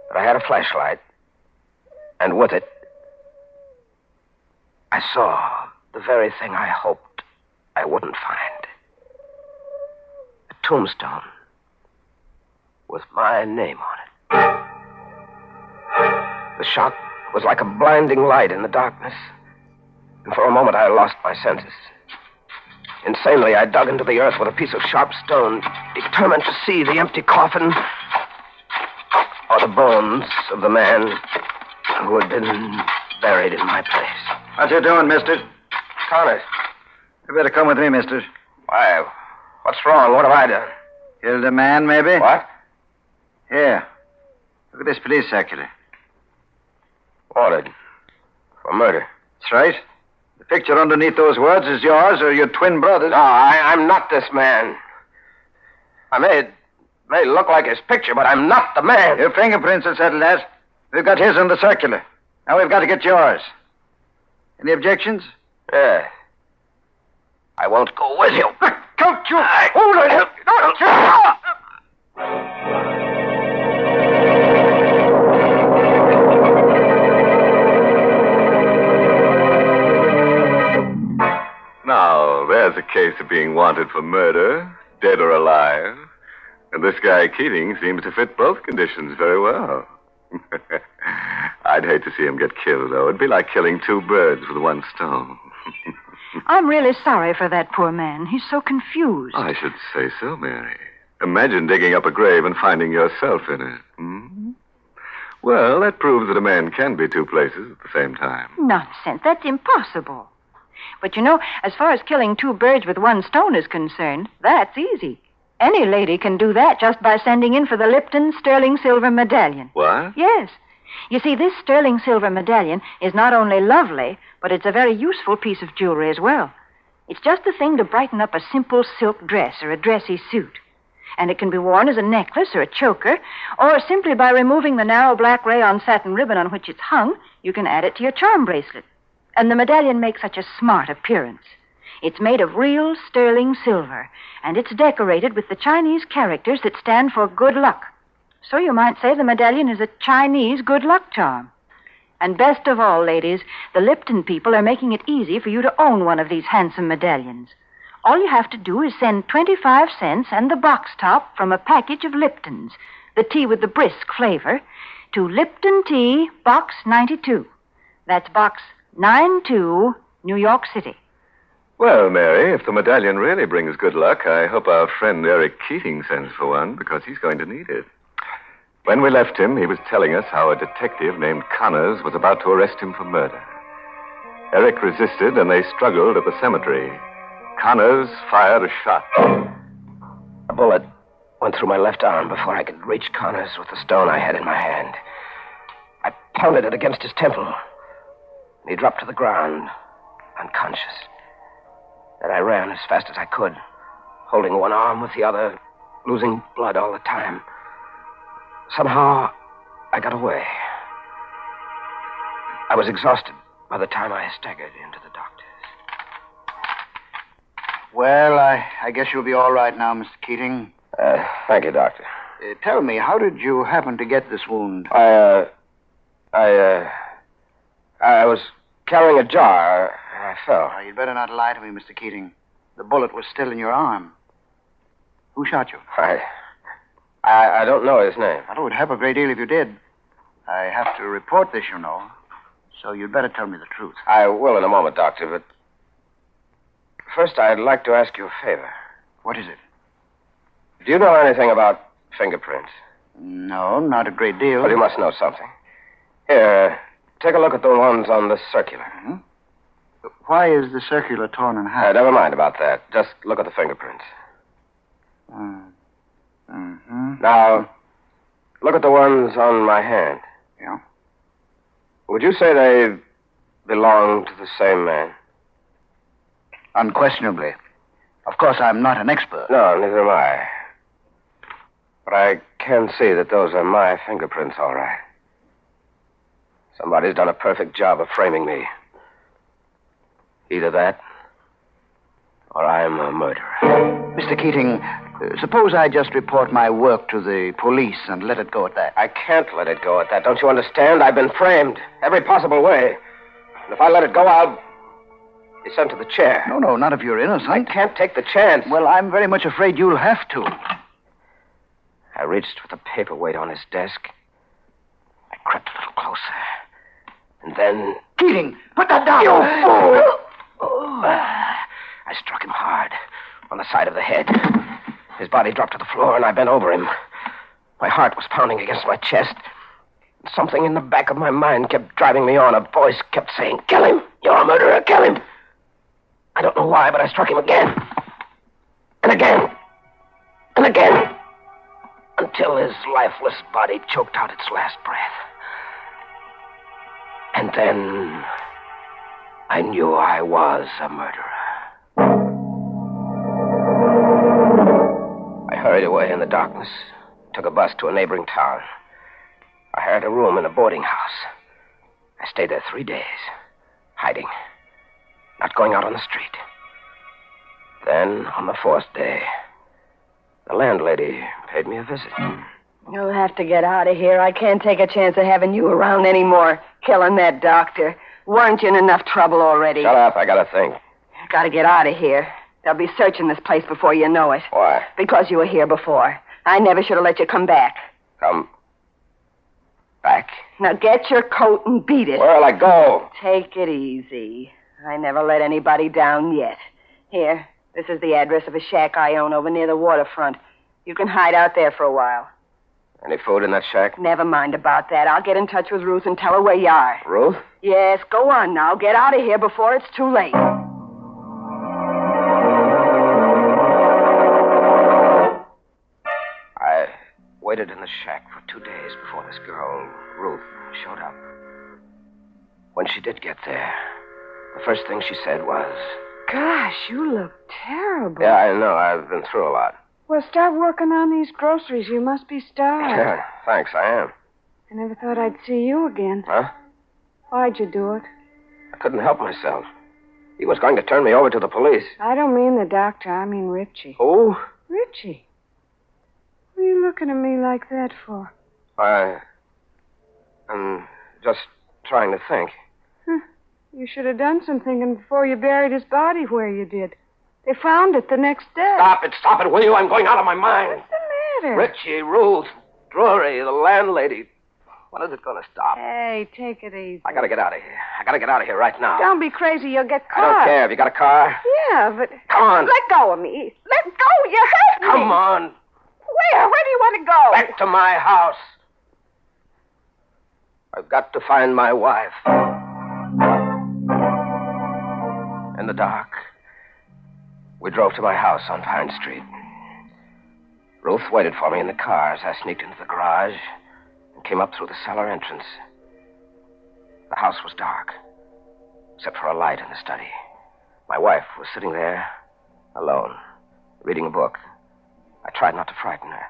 But I had a flashlight, and with it, I saw the very thing I hoped I wouldn't find. A tombstone with my name on it. The shock was like a blinding light in the darkness, and for a moment I lost my senses. Insanely, I dug into the earth with a piece of sharp stone, determined to see the empty coffin or the bones of the man who had been buried in my place. What you doing, mister? Connors. You better come with me, mister. Why? What's wrong? What have I done? Killed a man, maybe? What? Here. Look at this police circular. Wanted. For murder. That's right. The picture underneath those words is yours or your twin brother's. No, I'm not this man. I may look like his picture, but I'm not the man. Your fingerprints will settle that. We've got his on the circular. Now we've got to get yours. Any objections? Yeah. I won't go with you. Don't you hold it! Now, there's a case of being wanted for murder, dead or alive. And this guy Keating seems to fit both conditions very well. I'd hate to see him get killed, though. It'd be like killing two birds with one stone. I'm really sorry for that poor man. He's so confused. I should say so, Mary. Imagine digging up a grave and finding yourself in it. Hmm? Well, that proves that a man can be two places at the same time. Nonsense. That's impossible. But you know, as far as killing two birds with one stone is concerned, that's easy. Any lady can do that just by sending in for the Lipton sterling silver medallion. What? Yes. You see, this sterling silver medallion is not only lovely, but it's a very useful piece of jewelry as well. It's just the thing to brighten up a simple silk dress or a dressy suit. And it can be worn as a necklace or a choker, or simply by removing the narrow black rayon satin ribbon on which it's hung, you can add it to your charm bracelet. And the medallion makes such a smart appearance. It's made of real sterling silver, and it's decorated with the Chinese characters that stand for good luck. So you might say the medallion is a Chinese good luck charm. And best of all, ladies, the Lipton people are making it easy for you to own one of these handsome medallions. All you have to do is send 25 cents and the box top from a package of Liptons, the tea with the brisk flavor, to Lipton Tea, Box 92. That's Box 92, New York City. Well, Mary, if the medallion really brings good luck, I hope our friend Eric Keating sends for one, because he's going to need it. When we left him, he was telling us how a detective named Connors was about to arrest him for murder. Eric resisted, and they struggled at the cemetery. Connors fired a shot. A bullet went through my left arm before I could reach Connors with the stone I had in my hand. I pounded it against his temple, and he dropped to the ground, unconscious. Then I ran as fast as I could, holding one arm with the other, losing blood all the time. Somehow, I got away. I was exhausted by the time I staggered into the doctor's. Well, I guess you'll be all right now, Mr. Keating. Thank you, Doctor. Tell me, how did you happen to get this wound? I was carrying a jar. I fell. Oh, you'd better not lie to me, Mr. Keating. The bullet was still in your arm. Who shot you? I don't know his name. Well, it would help a great deal if you did. I have to report this, you know. So you'd better tell me the truth. I will in a moment, Doctor, but first I'd like to ask you a favor. What is it? Do you know anything about fingerprints? No, not a great deal. Well, you must know something. Here, take a look at the ones on the circular. Hmm? Why is the circular torn in half? Never mind about that. Just look at the fingerprints. Mm-hmm. Now, look at the ones on my hand. Yeah? Would you say they belong to the same man? Unquestionably. Of course, I'm not an expert. No, neither am I. But I can see that those are my fingerprints, all right. Somebody's done a perfect job of framing me. Either that, or I'm a murderer. Mr. Keating, suppose I just report my work to the police and let it go at that. I can't let it go at that. Don't you understand? I've been framed every possible way. And if I let it go, I'll be sent to the chair. No, not if you're innocent. I can't take the chance. Well, I'm very much afraid you'll have to. I reached for the paperweight on his desk. I crept a little closer. And then... Keating, put that down! You fool! I struck him hard on the side of the head. His body dropped to the floor, and I bent over him. My heart was pounding against my chest. Something in the back of my mind kept driving me on. A voice kept saying, "Kill him! You're a murderer! Kill him!" I don't know why, but I struck him again. And again. And again. Until his lifeless body choked out its last breath. And then I knew I was a murderer. I hurried away in the darkness, took a bus to a neighboring town. I hired a room in a boarding house. I stayed there 3 days, hiding, not going out on the street. Then, on the 4th day, the landlady paid me a visit. You'll have to get out of here. I can't take a chance of having you around anymore, killing that doctor. Weren't you in enough trouble already? Shut up, I gotta think. Gotta get out of here. They'll be searching this place before you know it. Why? Because you were here before. I never should have let you come back. Come back? Now get your coat and beat it. Where'll I go? Take it easy. I never let anybody down yet. Here, this is the address of a shack I own over near the waterfront. You can hide out there for a while. Any food in that shack? Never mind about that. I'll get in touch with Ruth and tell her where you are. Ruth? Yes, go on now. Get out of here before it's too late. I waited in the shack for 2 days before this girl, Ruth, showed up. When she did get there, the first thing she said was... Gosh, you look terrible. Yeah, I know. I've been through a lot. Well, start working on these groceries. You must be starved. Yeah, thanks, I am. I never thought I'd see you again. Huh? Why'd you do it? I couldn't help myself. He was going to turn me over to the police. I don't mean the doctor. I mean Richie. Who? Richie. What are you looking at me like that for? I'm just trying to think. You should have done some thinking before you buried his body where you did. They found it the next day. Stop it, will you? I'm going out of my mind. What's the matter? Richie, Ruth, Drury, the landlady. When is it going to stop? Hey, take it easy. I gotta get out of here. I gotta get out of here right now. Don't be crazy. You'll get caught. I don't care. Have you got a car? Yeah, but... Come on. Let go of me. Let go. You hurt me. Come on. Where? Where do you want to go? Back to my house. I've got to find my wife. In the dark, we drove to my house on Pine Street. Ruth waited for me in the car as I sneaked into the garage and came up through the cellar entrance. The house was dark, except for a light in the study. My wife was sitting there, alone, reading a book. I tried not to frighten her.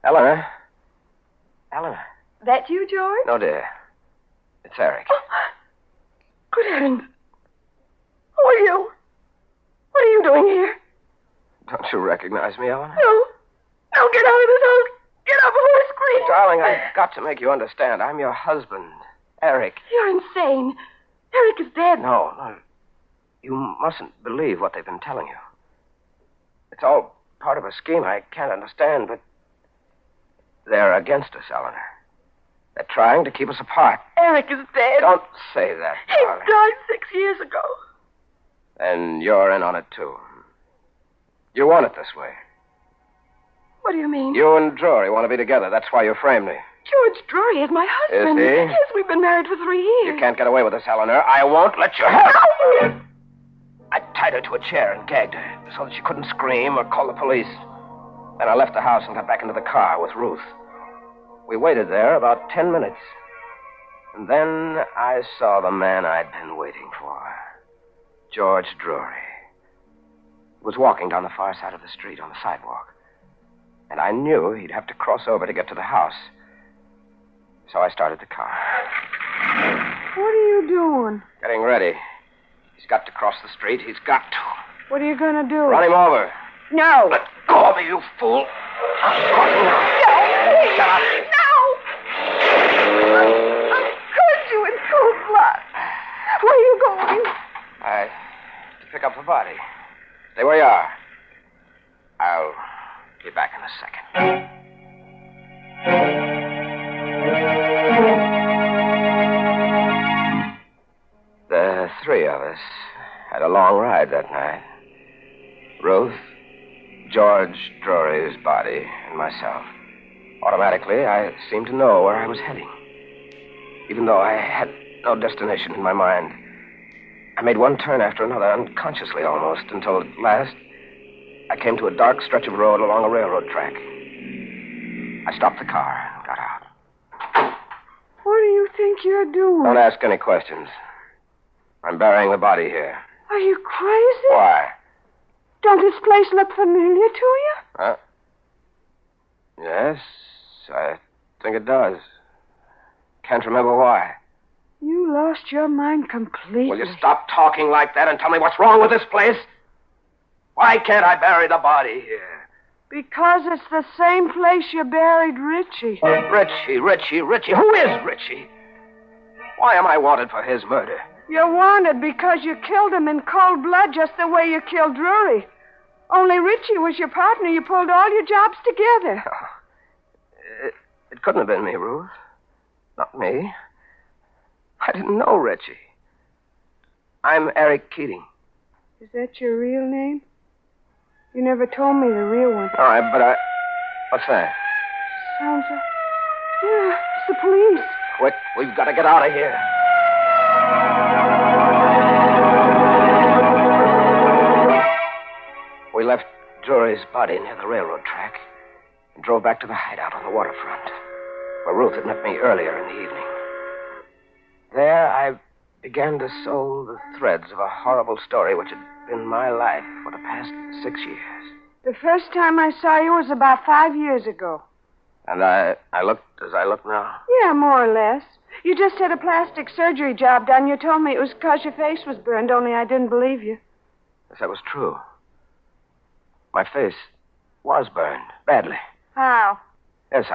Eleanor? Eleanor? That you, George? No, dear. It's Eric. Oh, good heavens. Who are you? What are you doing here? Don't you recognize me, Eleanor? No. No, get out of this house. Get out before I scream. Darling, I've got to make you understand. I'm your husband, Eric. You're insane. Eric is dead. No. You mustn't believe what they've been telling you. It's all part of a scheme I can't understand, but they're against us, Eleanor. They're trying to keep us apart. Eric is dead. Don't say that, He darling. died 6 years ago. And you're in on it, too. You want it this way. What do you mean? You and Drury want to be together. That's why you framed me. George Drury is my husband. Is he? Yes, we've been married for 3 years. You can't get away with this, Eleanor. I won't let you have it. I tied her to a chair and gagged her so that she couldn't scream or call the police. Then I left the house and got back into the car with Ruth. We waited there about 10 minutes. And then I saw the man I'd been waiting for. George Drury. He was walking down the far side of the street on the sidewalk. And I knew he'd have to cross over to get to the house. So I started the car. What are you doing? Getting ready. He's got to cross the street. He's got to. What are you going to do? Run him over. No. Let go of me, you fool. I'm crossing now. No. Shut up. No. I hurt you in cold blood. Where are you going? To pick up the body. Stay where you are. I'll be back in a second. The three of us had a long ride that night. Ruth, George Drury's body, and myself. Automatically, I seemed to know where I was heading. Even though I had no destination in my mind. I made one turn after another, unconsciously almost, until at last I came to a dark stretch of road along a railroad track. I stopped the car and got out. What do you think you're doing? Don't ask any questions. I'm burying the body here. Are you crazy? Why? Don't this place look familiar to you? Huh? Yes, I think it does. Can't remember why. You lost your mind completely. Will you stop talking like that and tell me what's wrong with this place? Why can't I bury the body here? Because it's the same place you buried Richie. Richie. Who is Richie? Why am I wanted for his murder? You're wanted because you killed him in cold blood just the way you killed Drury. Only Richie was your partner. You pulled all your jobs together. It couldn't have been me, Ruth. Not me. I didn't know Richie. I'm Eric Keating. Is that your real name? You never told me the real one. All right, but What's that? Sounds like... Yeah, it's the police. Quick, we've got to get out of here. We left Drury's body near the railroad track and drove back to the hideout on the waterfront, where Ruth had met me earlier in the evening. There, I began to sew the threads of a horrible story which had been my life for the past 6 years. The first time I saw you was about 5 years ago. And I looked as I look now. Yeah, more or less. You just had a plastic surgery job done. You told me it was because your face was burned, only I didn't believe you. Yes, that was true. My face was burned, badly. How? Yes,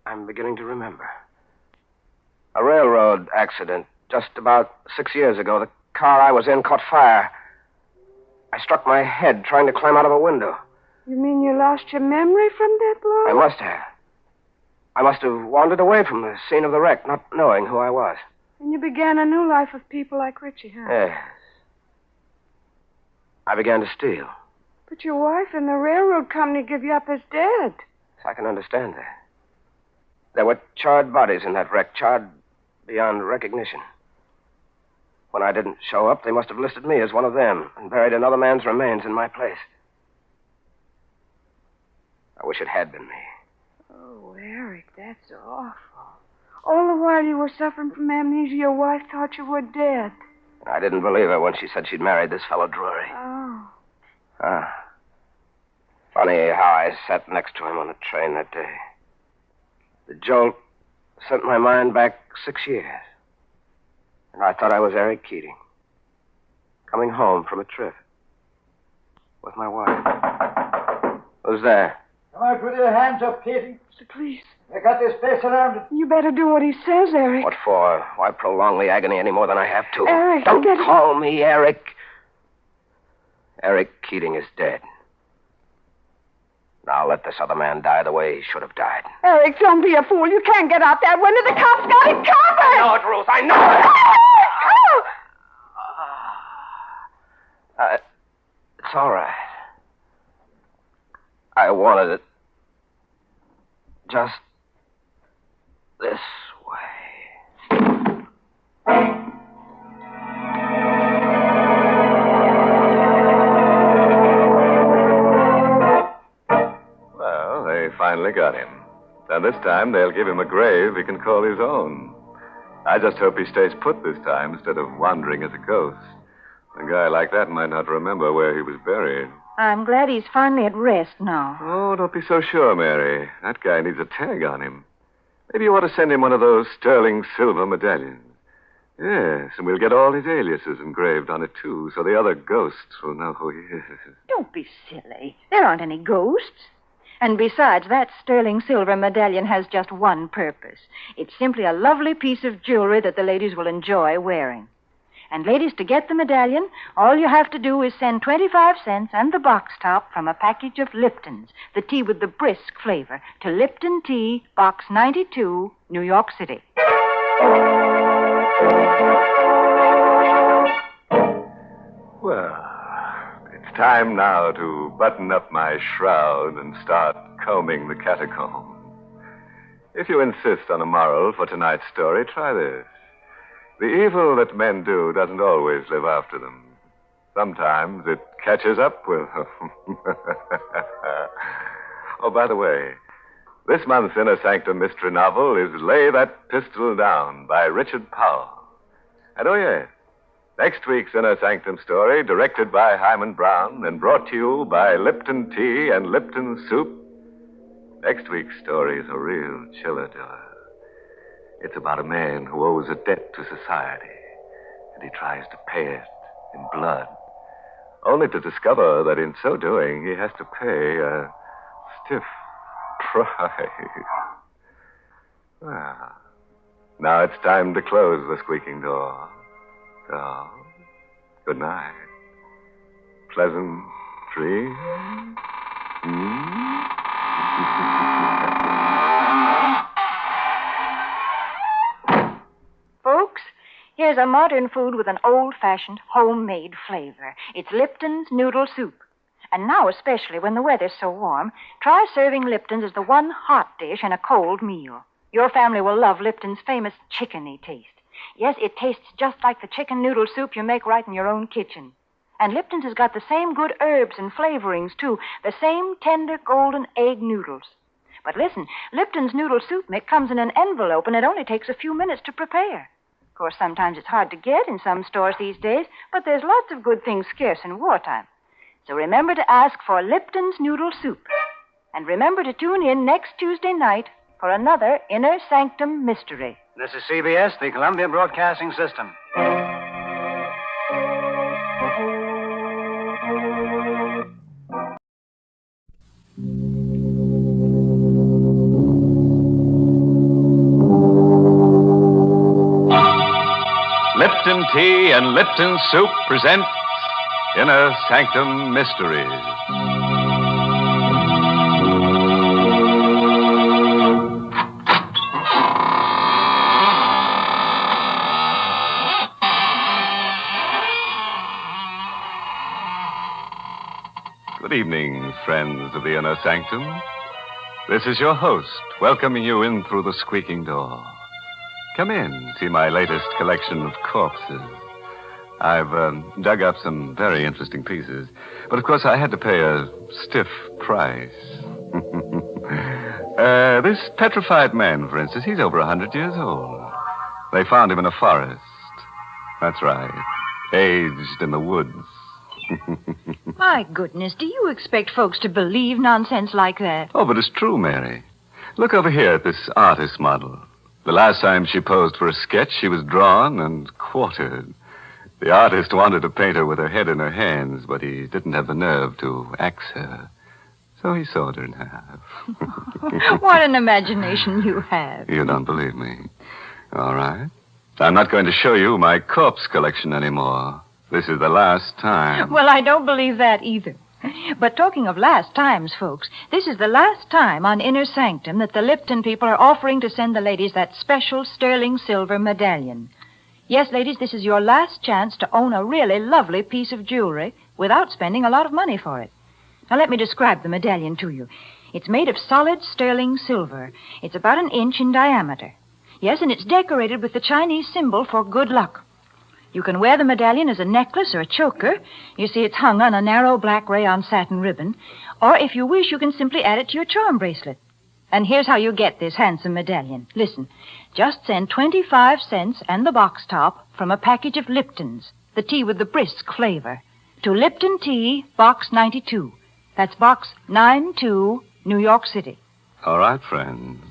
I'm beginning to remember. A railroad accident just about 6 years ago. The car I was in caught fire. I struck my head trying to climb out of a window. You mean you lost your memory from that blow? I must have. I must have wandered away from the scene of the wreck, not knowing who I was. And you began a new life with people like Richie, huh? Yes. I began to steal. But your wife and the railroad company give you up as dead. I can understand that. There were charred bodies in that wreck, charred beyond recognition. When I didn't show up, they must have listed me as one of them and buried another man's remains in my place. I wish it had been me. Oh, Eric, that's awful. All the while you were suffering from amnesia, your wife thought you were dead. I didn't believe her when she said she'd married this fellow Drury. Oh. Funny how I sat next to him on the train that day. The jolt sent my mind back 6 years. And I thought I was Eric Keating, coming home from a trip with my wife. Who's there? Come out with your hands up, Keating. It's the police. They got this place surrounded. You better do what he says, Eric. What for? Why prolong the agony any more than I have to? Eric, Don't call me Eric. Eric Keating is dead. Now let this other man die the way he should have died. Eric, don't be a fool. You can't get out that window. The cops got it covered. I know it, Ruth. I know it. It's all right. I wanted it just this way. Well, they finally got him. And this time they'll give him a grave he can call his own. I just hope he stays put this time instead of wandering as a ghost. A guy like that might not remember where he was buried. I'm glad he's finally at rest now. Oh, don't be so sure, Mary. That guy needs a tag on him. Maybe you ought to send him one of those sterling silver medallions. Yes, and we'll get all his aliases engraved on it, too, so the other ghosts will know who he is. Don't be silly. There aren't any ghosts. And besides, that sterling silver medallion has just one purpose. It's simply a lovely piece of jewelry that the ladies will enjoy wearing. And ladies, to get the medallion, all you have to do is send 25 cents and the box top from a package of Lipton's, the tea with the brisk flavor, to Lipton Tea, Box 92, New York City. Well, it's time now to button up my shroud and start combing the catacombs. If you insist on a moral for tonight's story, try this. The evil that men do doesn't always live after them. Sometimes it catches up with them. Oh, by the way, this month's Inner Sanctum Mystery novel is Lay That Pistol Down by Richard Powell. And oh, yes, next week's Inner Sanctum story, directed by Hyman Brown and brought to you by Lipton Tea and Lipton Soup. Next week's story is a real chiller-diller. It's about a man who owes a debt to society, and he tries to pay it in blood, only to discover that in so doing he has to pay a stiff price. Well, now it's time to close the squeaking door. So, good night. Pleasant dreams. Folks, here's a modern food with an old-fashioned homemade flavor. It's Lipton's noodle soup. And now, especially when the weather's so warm, try serving Lipton's as the one hot dish in a cold meal. Your family will love Lipton's famous chickeny taste. Yes, it tastes just like the chicken noodle soup you make right in your own kitchen. And Lipton's has got the same good herbs and flavorings, too. The same tender golden egg noodles. But listen, Lipton's noodle soup mix comes in an envelope, and it only takes a few minutes to prepare. Of course, sometimes it's hard to get in some stores these days, but there's lots of good things scarce in wartime. So remember to ask for Lipton's noodle soup. And remember to tune in next Tuesday night for another Inner Sanctum Mystery. This is CBS, the Columbia Broadcasting System. Lipton Tea and Lipton Soup present Inner Sanctum Mysteries. Good evening, friends of the Inner Sanctum. This is your host, welcoming you in through the squeaking door. Come in, see my latest collection of corpses. I've dug up some very interesting pieces, but of course I had to pay a stiff price. This petrified man, for instance, he's over 100 years old. They found him in a forest. That's right, aged in the woods. My goodness, do you expect folks to believe nonsense like that? Oh, but it's true, Mary. Look over here at this artist model. The last time she posed for a sketch, she was drawn and quartered. The artist wanted to paint her with her head in her hands, but he didn't have the nerve to axe her. So he sawed her in half. What an imagination you have. You don't believe me. All right. I'm not going to show you my corpse collection anymore. This is the last time. Well, I don't believe that either. But talking of last times, folks, this is the last time on Inner Sanctum that the Lipton people are offering to send the ladies that special sterling silver medallion. Yes, ladies, this is your last chance to own a really lovely piece of jewelry without spending a lot of money for it. Now, let me describe the medallion to you. It's made of solid sterling silver. It's about 1 inch in diameter. Yes, and it's decorated with the Chinese symbol for good luck. You can wear the medallion as a necklace or a choker. You see, it's hung on a narrow black rayon satin ribbon. Or, if you wish, you can simply add it to your charm bracelet. And here's how you get this handsome medallion. Listen, just send 25 cents and the box top from a package of Lipton's, the tea with the brisk flavor, to Lipton Tea, Box 92. That's Box 92, New York City. All right, friends.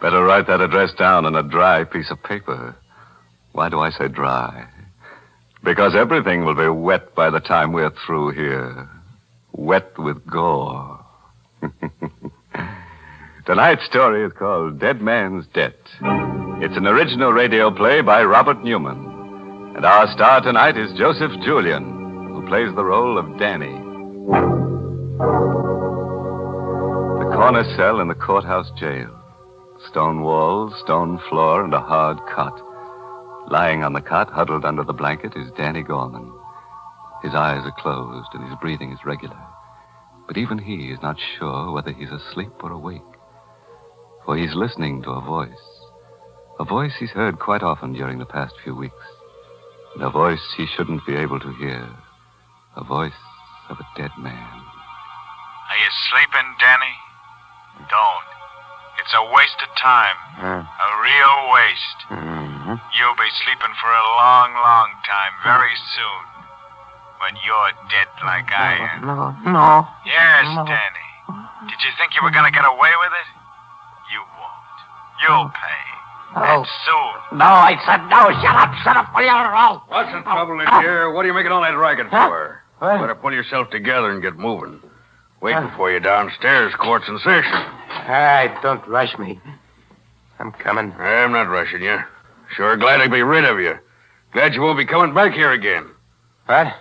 Better write that address down on a dry piece of paper. Why do I say dry? Because everything will be wet by the time we're through here. Wet with gore. Tonight's story is called Dead Man's Debt. It's an original radio play by Robert Newman. And our star tonight is Joseph Julian, who plays the role of Danny. The corner cell in the courthouse jail. Stone walls, stone floor, and a hard cot. Lying on the cot, huddled under the blanket, is Danny Gorman. His eyes are closed and his breathing is regular. But even he is not sure whether he's asleep or awake. For he's listening to a voice he's heard quite often during the past few weeks. And a voice he shouldn't be able to hear. A voice of a dead man. Are you sleeping, Danny? Don't. It's a waste of time. A real waste. You'll be sleeping for a long, long time, very soon. When you're dead like I am. No. Yes, Danny. Did you think you were going to get away with it? You won't. You'll pay. And Sue. No, I said no. Shut up, will you? What's the trouble in here? What are you making all that racket for? What? Better pull yourself together and get moving. Waiting for you downstairs, court's in session. All right, don't rush me. I'm coming. I'm not rushing you. Sure glad to be rid of you. Glad you won't be coming back here again. What?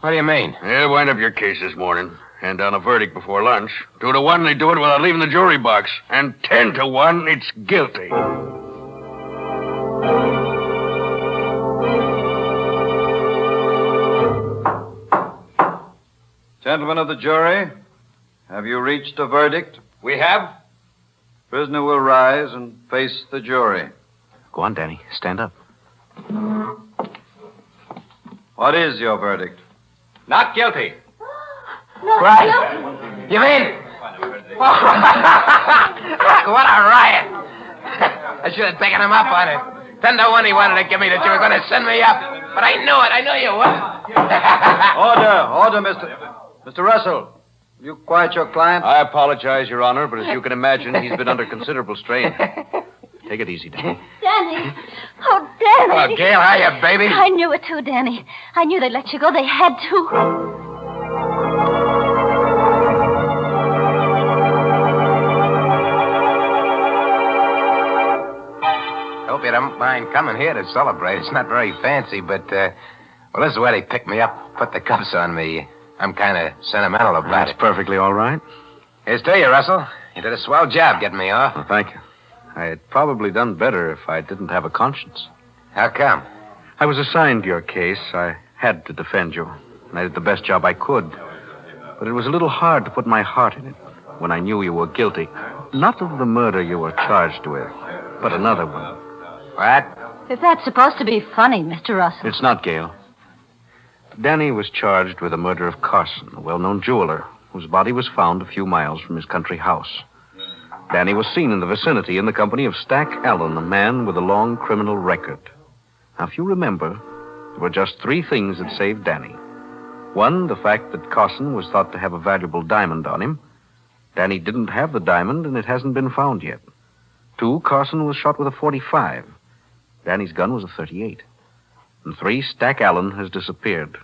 What do you mean? They'll wind up your case this morning. Hand down a verdict before lunch. 2 to 1, they do it without leaving the jury box. And 10 to 1, it's guilty. Gentlemen of the jury, have you reached a verdict? We have. Prisoner will rise and face the jury. Go on, Danny. Stand up. What is your verdict? Not guilty. Right. You mean? What a riot. I should have taken him up on it. 10 to 1 he wanted to give me that you were going to send me up. But I knew it. I knew you would. Order, Mr. Russell. You quiet your client? I apologize, Your Honor, but as you can imagine, he's been under considerable strain. Take it easy, Danny. Danny. Oh, Danny. Oh, Gail, hiya, baby. I knew it too, Danny. I knew they'd let you go. They had to. Hope you don't mind coming here to celebrate. It's not very fancy, but, well, this is where they picked me up, put the cuffs on me. I'm kind of sentimental about it. That's perfectly all right. Here's to you, Russell. You did a swell job getting me off. Well, thank you. I had probably done better if I didn't have a conscience. How come? I was assigned your case. I had to defend you. And I did the best job I could. But it was a little hard to put my heart in it when I knew you were guilty. Not of the murder you were charged with, but another one. What? If that's supposed to be funny, Mr. Russell. It's not, Gail. Danny was charged with the murder of Carson, a well-known jeweler, whose body was found a few miles from his country house. Danny was seen in the vicinity in the company of Stack Allen, a man with a long criminal record. Now, if you remember, there were just 3 things that saved Danny. 1, the fact that Carson was thought to have a valuable diamond on him. Danny didn't have the diamond, and it hasn't been found yet. 2, Carson was shot with a .45. Danny's gun was a .38. And 3, Stack Allen has disappeared.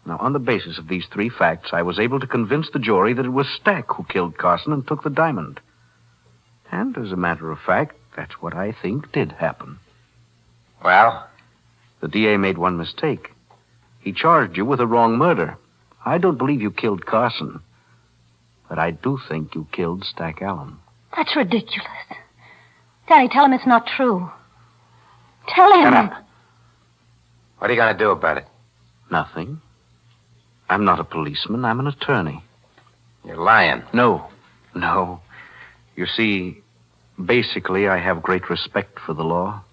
Now, on the basis of these 3 facts, I was able to convince the jury that it was Stack who killed Carson and took the diamond. And, as a matter of fact, that's what I think did happen. Well? The DA made one mistake. He charged you with a wrong murder. I don't believe you killed Carson, but I do think you killed Stack Allen. That's ridiculous. Danny, tell him it's not true. Tell him. Shut up. What are you going to do about it? Nothing. I'm not a policeman. I'm an attorney. You're lying. No. You see, basically, I have great respect for the law.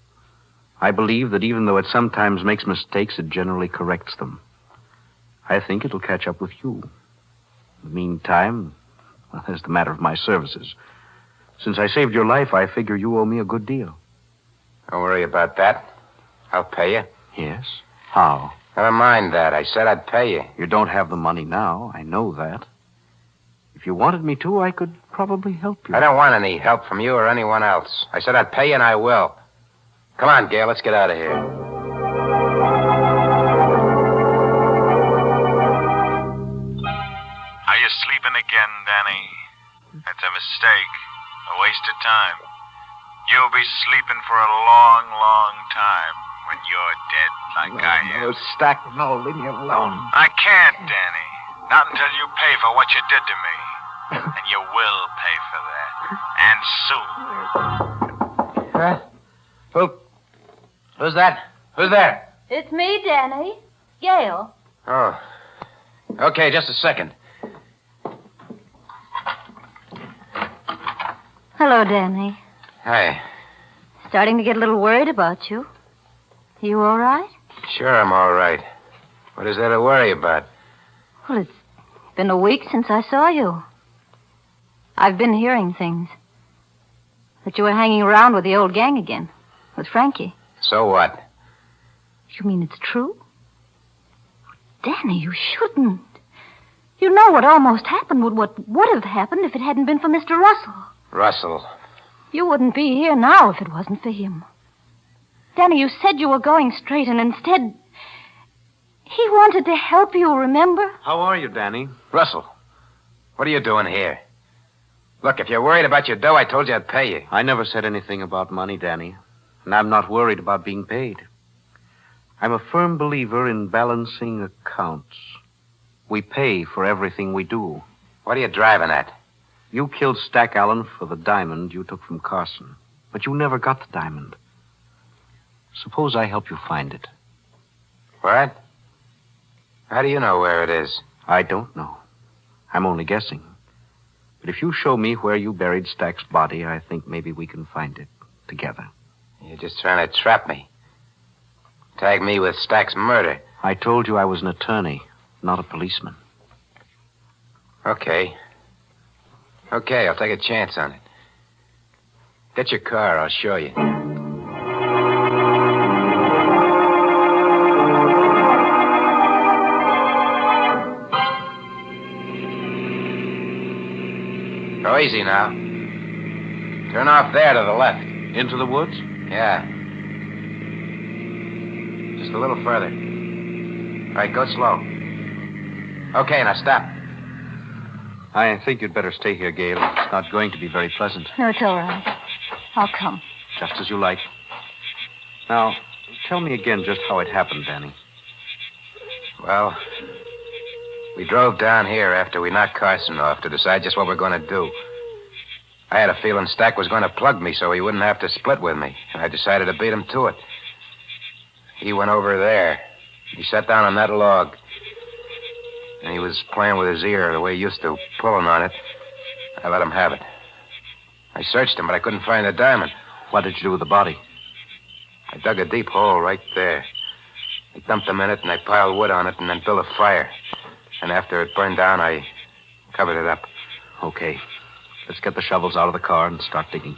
I believe that even though it sometimes makes mistakes, it generally corrects them. I think it'll catch up with you. In the meantime, well, there's the matter of my services. Since I saved your life, I figure you owe me a good deal. Don't worry about that. I'll pay you. Yes? How? Never mind that. I said I'd pay you. You don't have the money now. I know that. If you wanted me to, I could probably help you. I don't want any help from you or anyone else. I said I'd pay you, and I will. Come on, Gail. Let's get out of here. Are you sleeping again, Danny? That's a mistake. A waste of time. You'll be sleeping for a long, long time when you're dead like I am. Stack, no, leave me alone. I can't, Danny. Not until you pay for what you did to me. And you will pay for that. And soon. Who's that? Who's there? It's me, Danny. Gail. Oh. Okay, just a second. Hello, Danny. Hey. Starting to get a little worried about you. You all right? Sure, I'm all right. What is there to worry about? Well, it's been a week since I saw you. I've been hearing things. That you were hanging around with the old gang again. With Frankie. So what? You mean it's true? Danny, you shouldn't. You know what almost happened, what would have happened if it hadn't been for Mr. Russell. Russell. You wouldn't be here now if it wasn't for him. Danny, you said you were going straight, and instead... He wanted to help you, remember? How are you, Danny? Russell, what are you doing here? Look, if you're worried about your dough, I told you I'd pay you. I never said anything about money, Danny. And I'm not worried about being paid. I'm a firm believer in balancing accounts. We pay for everything we do. What are you driving at? You killed Stack Allen for the diamond you took from Carson. But you never got the diamond. Suppose I help you find it. What? How do you know where it is? I don't know. I'm only guessing. But if you show me where you buried Stack's body, I think maybe we can find it together. You're just trying to trap me. Tag me with Stack's murder. I told you I was an attorney, not a policeman. Okay. Okay, I'll take a chance on it. Get your car, I'll show you. Go easy now. Turn off there to the left. Into the woods? Yeah. Just a little further. All right, go slow. Okay, now stop. I think you'd better stay here, Gail. It's not going to be very pleasant. No, it's all right. I'll come. Just as you like. Now, tell me again just how it happened, Danny. Well, we drove down here after we knocked Carson off to decide just what we're going to do. I had a feeling Stack was going to plug me so he wouldn't have to split with me, and I decided to beat him to it. He went over there. He sat down on that log, and he was playing with his ear the way he used to, pulling on it. I let him have it. I searched him, but I couldn't find the diamond. What did you do with the body? I dug a deep hole right there. I dumped him in it, and I piled wood on it, and then built a fire. And after it burned down, I covered it up. Okay. Let's get the shovels out of the car and start digging.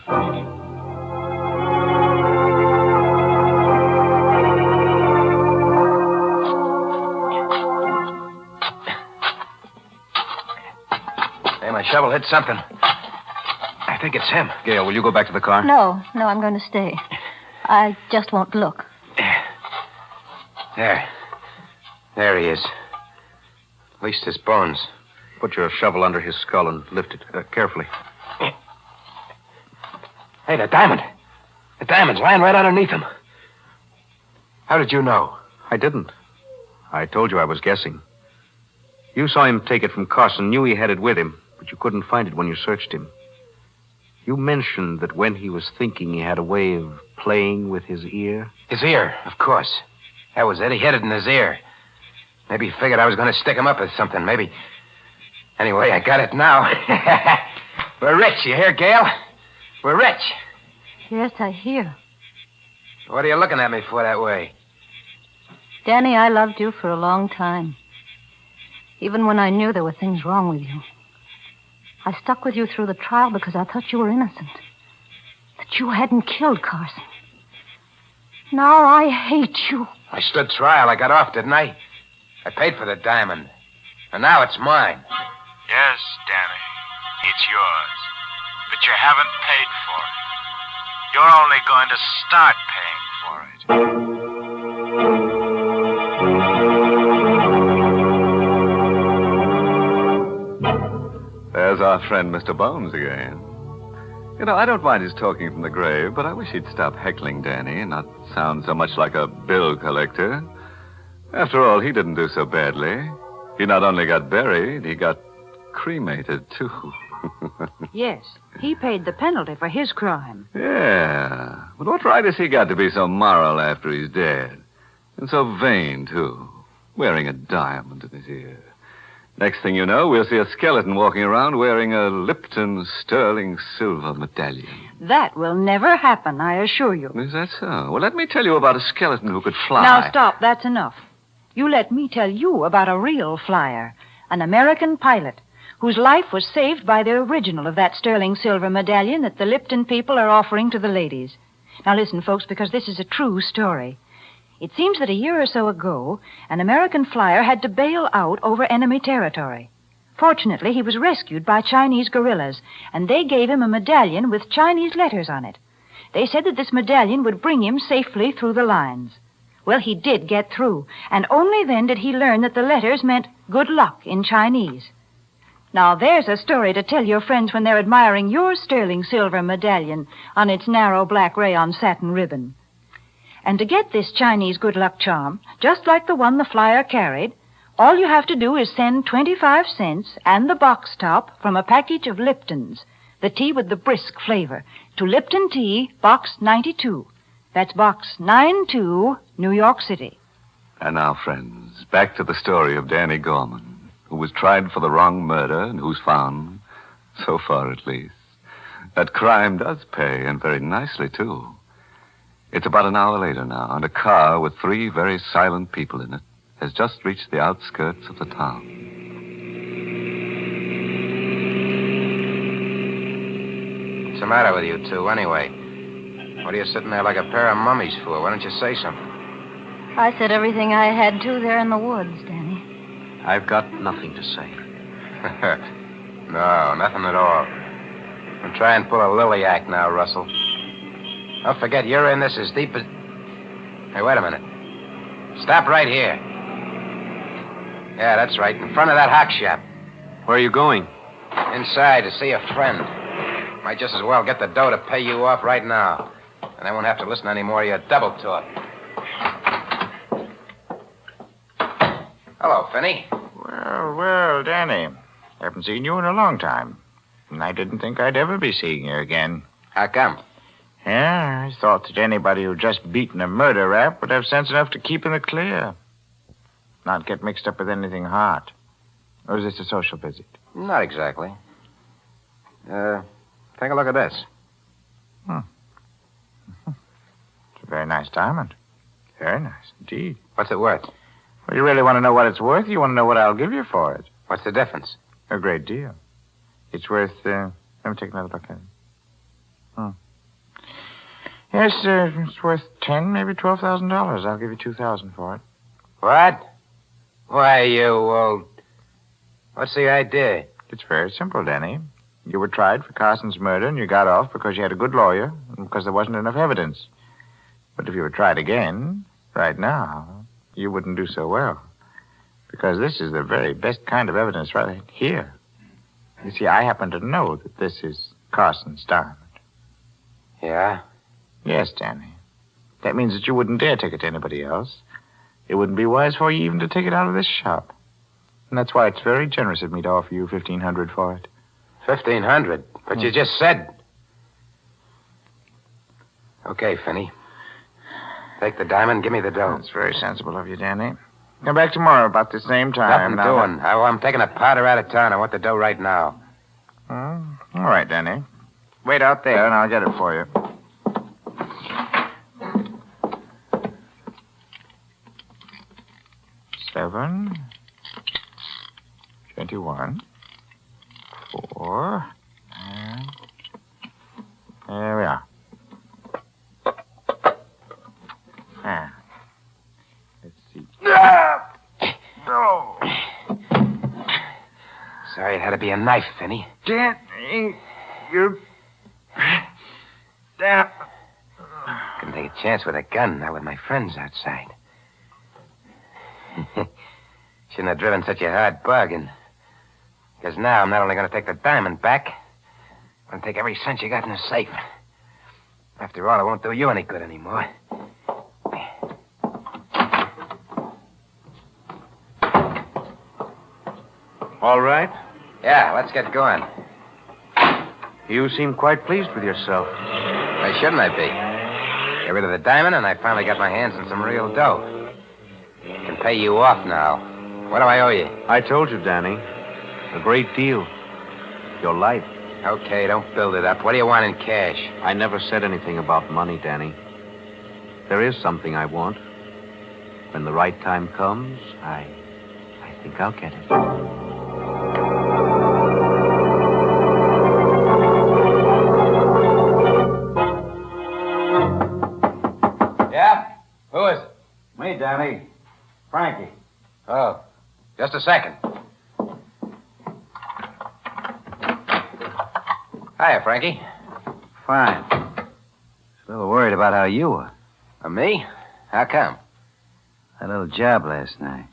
Hey, my shovel hit something. I think it's him. Gail, will you go back to the car? No, I'm going to stay. I just won't look. There he is. At least his bones. Put your shovel under his skull and lift it carefully. Hey, the diamond. The diamond's lying right underneath him. How did you know? I didn't. I told you I was guessing. You saw him take it from Carson, knew he had it with him, but you couldn't find it when you searched him. You mentioned that when he was thinking, he had a way of playing with his ear. His ear, of course. That was it. He hid it in his ear. Maybe he figured I was going to stick him up with something. Maybe. Anyway, I got it now. We're rich, you hear, Gail? We're rich. Yes, I hear. What are you looking at me for that way? Danny, I loved you for a long time. Even when I knew there were things wrong with you. I stuck with you through the trial because I thought you were innocent. That you hadn't killed Carson. Now I hate you. I stood trial. I got off, didn't I? I paid for the diamond. And now it's mine. Yes, Danny. It's yours. But you haven't paid for it. You're only going to start paying for it. There's our friend, Mr. Bones, again. You know, I don't mind his talking from the grave, but I wish he'd stop heckling Danny and not sound so much like a bill collector. After all, he didn't do so badly. He not only got buried, he got cremated, too. Yes, he paid the penalty for his crime. Yeah. But what right has he got to be so moral after he's dead? And so vain, too. Wearing a diamond in his ear. Next thing you know, we'll see a skeleton walking around wearing a Lipton sterling silver medallion. That will never happen, I assure you. Is that so? Well, let me tell you about a skeleton who could fly. Now, stop. That's enough. You let me tell you about a real flyer, an American pilot, whose life was saved by the original of that sterling silver medallion that the Lipton people are offering to the ladies. Now, listen, folks, because this is a true story. It seems that a year or so ago, an American flyer had to bail out over enemy territory. Fortunately, he was rescued by Chinese guerrillas, and they gave him a medallion with Chinese letters on it. They said that this medallion would bring him safely through the lines. Well, he did get through, and only then did he learn that the letters meant good luck in Chinese. Now, there's a story to tell your friends when they're admiring your sterling silver medallion on its narrow black rayon satin ribbon. And to get this Chinese good luck charm, just like the one the flyer carried, all you have to do is send 25 cents and the box top from a package of Lipton's, the tea with the brisk flavor, to Lipton Tea, Box 92. That's Box 92, New York City. And now, friends, back to the story of Danny Gorman, who was tried for the wrong murder and who's found, so far at least, that crime does pay, and very nicely, too. It's about an hour later now, and a car with 3 very silent people in it has just reached the outskirts of the town. What's the matter with you two, anyway? What are you sitting there like a pair of mummies for? Why don't you say something? I said everything I had to there in the woods, Danny. I've got nothing to say. No, nothing at all. Don't try and pull a lily act now, Russell. Don't forget, you're in this as deep as... Hey, wait a minute. Stop right here. Yeah, that's right, in front of that hock shop. Where are you going? Inside to see a friend. Might just as well get the dough to pay you off right now. And I won't have to listen to any more of your double talk. Hello, Finney. Well, Danny. Haven't seen you in a long time. And I didn't think I'd ever be seeing you again. How come? Yeah, I thought that anybody who'd just beaten a murder rap would have sense enough to keep in the clear. Not get mixed up with anything hot. Or is this a social visit? Not exactly. Take a look at this. It's a very nice diamond. Very nice indeed. What's it worth? Well, you really want to know what it's worth? You want to know what I'll give you for it? What's the difference? A great deal. It's worth, let me take another look at it. Yes, it's worth $10,000, maybe $12,000. I'll give you $2,000 for it. What? Why, you old... What's the idea? It's very simple, Danny. You were tried for Carson's murder, and you got off because you had a good lawyer and because there wasn't enough evidence. But if you were tried again, right now, you wouldn't do so well. Because this is the very best kind of evidence right here. You see, I happen to know that this is Carson's diamond. Yeah? Yes, Danny. That means that you wouldn't dare take it to anybody else. It wouldn't be wise for you even to take it out of this shop. And that's why it's very generous of me to offer you $1,500 for it. $1,500? But you just said... Okay, Finney. Take the diamond, give me the dough. That's very sensible of you, Danny. Come back tomorrow about the same time. Nothing doing. I'm taking a powder out of town. I want the dough right now. All right, Danny. Wait out there, and I'll get it for you. $7, 21, 4, and there we are. Let's see. Oh. Sorry it had to be a knife, Finney. Danny, you're... Damn. Couldn't take a chance with a gun, not with my friends outside. Shouldn't have driven such a hard bargain. Because now I'm not only going to take the diamond back, I'm going to take every cent you got in the safe. After all, it won't do you any good anymore. All right? Yeah, let's get going. You seem quite pleased with yourself. Why shouldn't I be? Get rid of the diamond, and I finally got my hands on some real dough. I can pay you off now. What do I owe you? I told you, Danny. A great deal. Your life. Okay, don't build it up. What do you want in cash? I never said anything about money, Danny. There is something I want. When the right time comes, I think I'll get it. Yeah? Who is it? Me, Danny. Frankie. Oh, just a second. Hiya, Frankie. Fine. A little worried about how you were. Me? How come? That little job last night.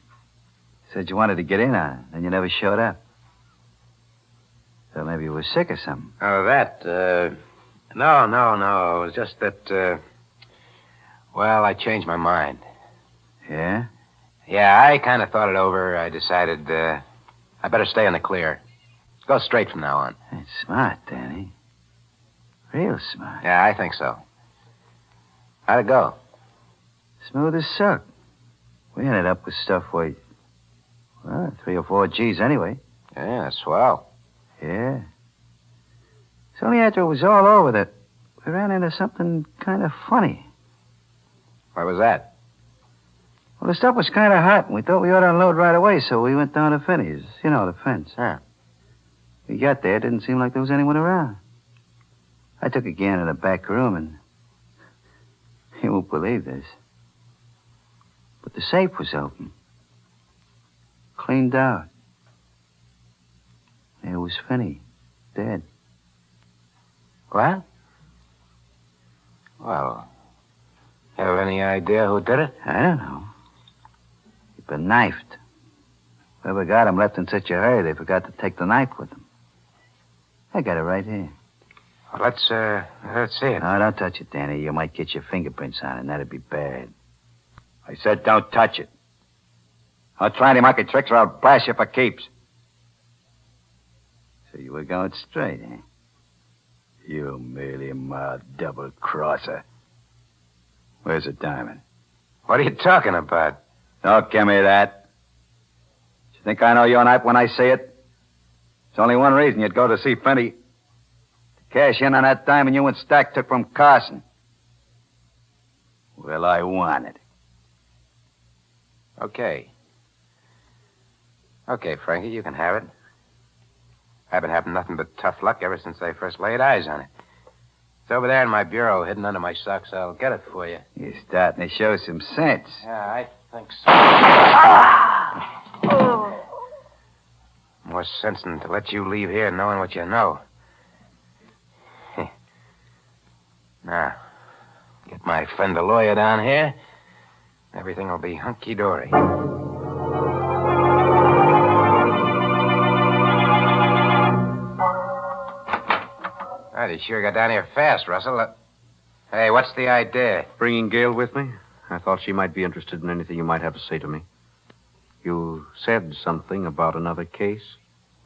Said you wanted to get in on it, then you never showed up. So maybe you were sick or something. Oh, that, No. It was just that, well, I changed my mind. Yeah? Yeah, I kind of thought it over. I decided, I better stay in the clear. Go straight from now on. That's smart, Danny. Real smart. Yeah, I think so. How'd it go? Smooth as silk. We ended up with stuff worth, well, 3 or 4 G's anyway. Yeah, swell. Yeah. It's only after it was all over that we ran into something kind of funny. What was that? Well, the stuff was kind of hot, and we thought we ought to unload right away, so we went down to Finney's. You know, the fence. Huh. We got there, it didn't seem like there was anyone around. I took a gander in the back room, and you won't believe this, but the safe was open. Cleaned out. There was Finney, dead. What? Well, have any idea who did it? I don't know. He'd been knifed. Whoever got him left in such a hurry they forgot to take the knife with them. I got it right here. Well, let's see it. No, don't touch it, Danny. You might get your fingerprints on it, and that'd be bad. I said don't touch it. I'll try any monkey tricks or I'll blast you for keeps. So you were going straight, eh? You merely mild double-crosser. Where's the diamond? What are you talking about? Don't give me that. You think I know your knife when I see it? There's only one reason you'd go to see Finney. To cash in on that diamond you and Stack took from Carson. Well, I want it. Okay, Frankie, you can have it. I've been having nothing but tough luck ever since I first laid eyes on it. It's over there in my bureau, hidden under my socks. I'll get it for you. You're starting to show some sense. Yeah, I think so. More sense than to let you leave here knowing what you know. Now, get my friend the lawyer down here. Everything will be hunky-dory. God, you sure got down here fast, Russell. Hey, what's the idea? Bringing Gail with me? I thought she might be interested in anything you might have to say to me. You said something about another case?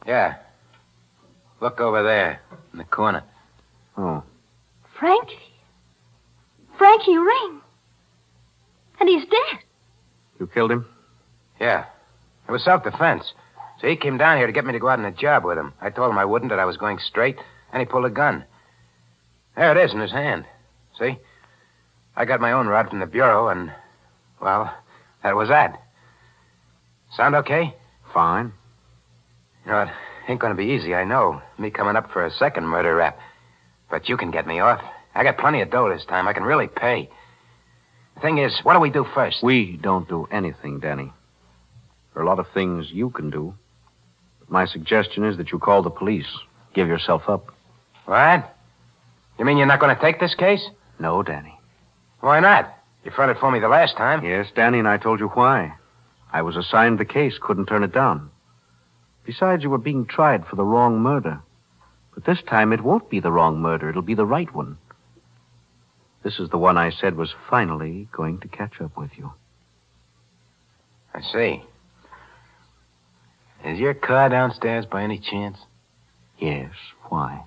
Yeah. Look over there, in the corner. Oh. Frankie Ring. And he's dead. You killed him? Yeah. It was self-defense. So he came down here to get me to go out on a job with him. I told him I wouldn't, that I was going straight, and he pulled a gun. There it is in his hand. See? I got my own rod from the bureau, and, well, that was that. Sound okay? Fine. You know, it ain't going to be easy, I know. Me coming up for a second murder rap. But you can get me off. I got plenty of dough this time. I can really pay. The thing is, what do we do first? We don't do anything, Danny. There are a lot of things you can do. But my suggestion is that you call the police. Give yourself up. What? You mean you're not going to take this case? No, Danny. Why not? You fronted for me the last time. Yes, Danny, and I told you why. I was assigned the case, couldn't turn it down. Besides, you were being tried for the wrong murder. But this time it won't be the wrong murder. It'll be the right one. This is the one I said was finally going to catch up with you. I see. Is your car downstairs by any chance? Yes. Why?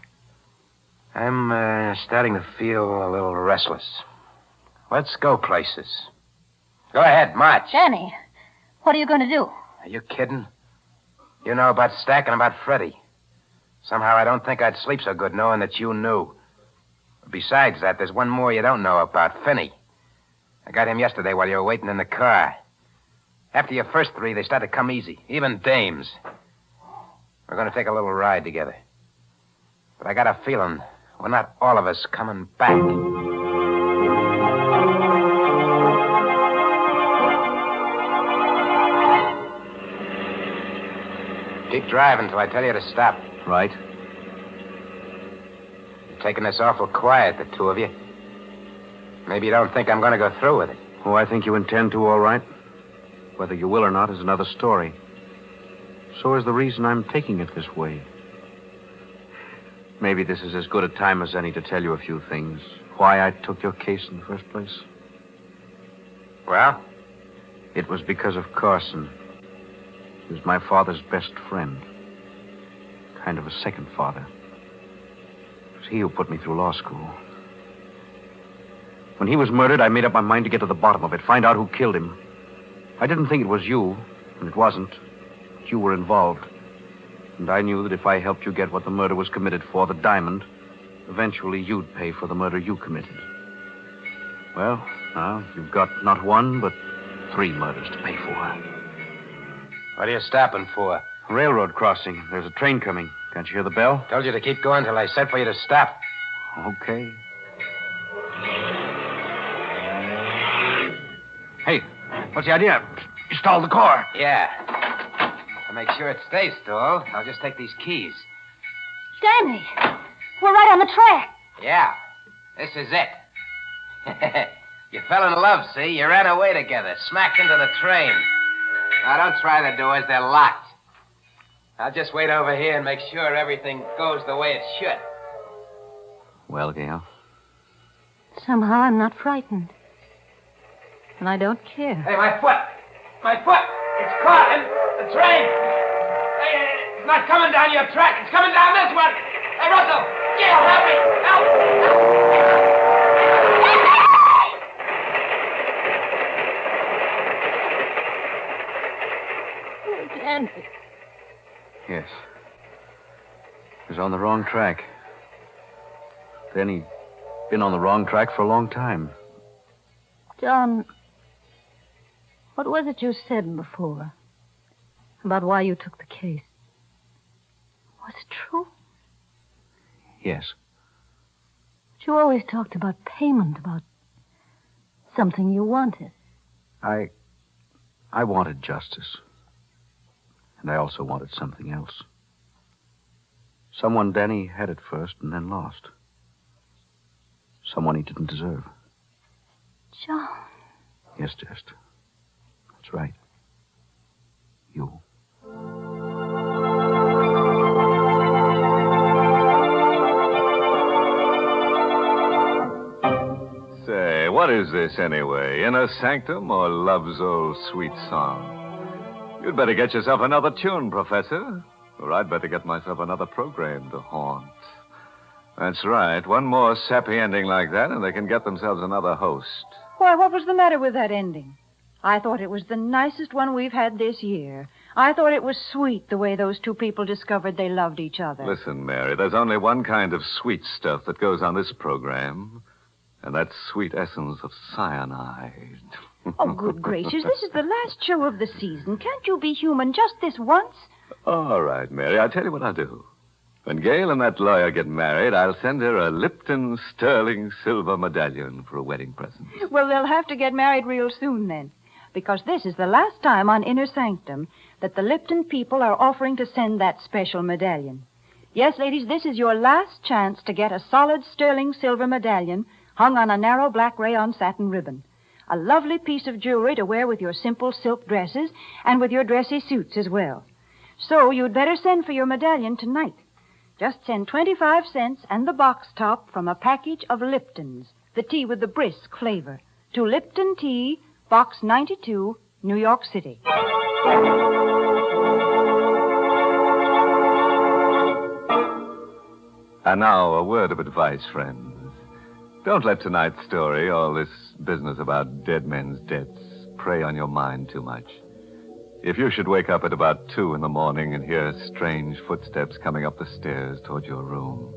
I'm starting to feel a little restless. Let's go places. Go ahead, march. Danny, what are you going to do? Are you kidding? You know about Stack and about Freddie. Somehow I don't think I'd sleep so good knowing that you knew. Besides that, there's one more you don't know about, Finney. I got him yesterday while you were waiting in the car. After your first 3, they started to come easy, even dames. We're going to take a little ride together. But I got a feeling we're not all of us coming back. Keep driving till I tell you to stop. Right. taking this awful quiet, the two of you. Maybe you don't think I'm going to go through with it. Oh, I think you intend to, all right. Whether you will or not is another story. So is the reason I'm taking it this way. Maybe this is as good a time as any to tell you a few things. Why I took your case in the first place. Well? It was because of Carson. He was my father's best friend. Kind of a second father. It was he who put me through law school. When he was murdered, I made up my mind to get to the bottom of it, find out who killed him. I didn't think it was you, and it wasn't. But you were involved. And I knew that if I helped you get what the murder was committed for, the diamond, eventually you'd pay for the murder you committed. Well, now you've got not one, but 3 murders to pay for. What are you stopping for? Railroad crossing. There's a train coming. Can't you hear the bell? Told you to keep going till I said for you to stop. Okay. Hey, what's the idea? You stalled the car. Yeah. To make sure it stays stalled, I'll just take these keys. Stanley, we're right on the track. Yeah, this is it. You fell in love, see? You ran away together, smacked into the train. Now, don't try the doors. They're locked. I'll just wait over here and make sure everything goes the way it should. Well, Gail? Somehow I'm not frightened. And I don't care. Hey, my foot! My foot! It's caught in the train! Hey, it's not coming down your track. It's coming down this one! Hey, Russell! Gail, help me! Oh, Danny. Yes. He was on the wrong track. Then he'd been on the wrong track for a long time. John, what was it you said before about why you took the case? Was it true? Yes. But you always talked about payment, about something you wanted. I wanted justice. And I also wanted something else. Someone Danny had at first and then lost. Someone he didn't deserve. John. Yes, Jess. That's right. You. Say, what is this anyway? Inner Sanctum or Love's Old Sweet Song? You'd better get yourself another tune, Professor. Or I'd better get myself another program to haunt. That's right. One more sappy ending like that, and they can get themselves another host. Why, what was the matter with that ending? I thought it was the nicest one we've had this year. I thought it was sweet the way those two people discovered they loved each other. Listen, Mary, there's only one kind of sweet stuff that goes on this program, and that's sweet essence of cyanide. Oh, good gracious, this is the last show of the season. Can't you be human just this once? All right, Mary, I'll tell you what I'll do. When Gail and that lawyer get married, I'll send her a Lipton sterling silver medallion for a wedding present. Well, they'll have to get married real soon then, because this is the last time on Inner Sanctum that the Lipton people are offering to send that special medallion. Yes, ladies, this is your last chance to get a solid sterling silver medallion hung on a narrow black rayon satin ribbon. A lovely piece of jewelry to wear with your simple silk dresses and with your dressy suits as well. So you'd better send for your medallion tonight. Just send 25 cents and the box top from a package of Liptons, the tea with the brisk flavor, to Lipton Tea, Box 92, New York City. And now, a word of advice, friends. Don't let tonight's story, all this business about dead men's debts, prey on your mind too much. If you should wake up at about 2 in the morning and hear strange footsteps coming up the stairs toward your room,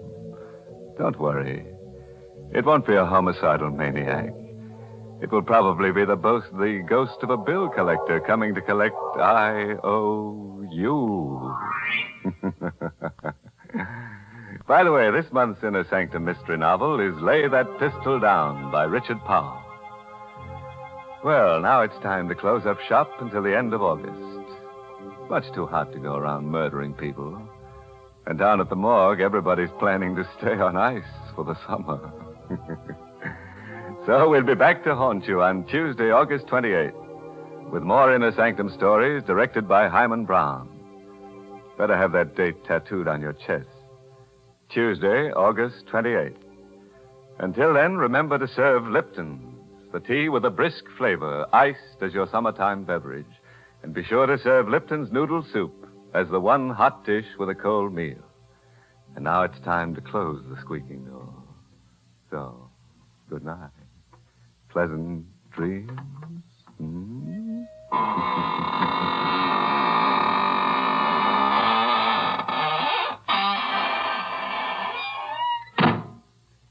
don't worry. It won't be a homicidal maniac. It will probably be the ghost of a bill collector coming to collect IOU. By the way, this month's Inner Sanctum mystery novel is Lay That Pistol Down by Richard Powell. Well, now it's time to close up shop until the end of August. Much too hot to go around murdering people. And down at the morgue, everybody's planning to stay on ice for the summer. So we'll be back to haunt you on Tuesday, August 28th, with more Inner Sanctum stories directed by Hyman Brown. Better have that date tattooed on your chest. Tuesday, August 28th. Until then, remember to serve Lipton's, the tea with a brisk flavor, iced as your summertime beverage. And be sure to serve Lipton's noodle soup as the one hot dish with a cold meal. And now it's time to close the squeaking door. So, good night. Pleasant dreams.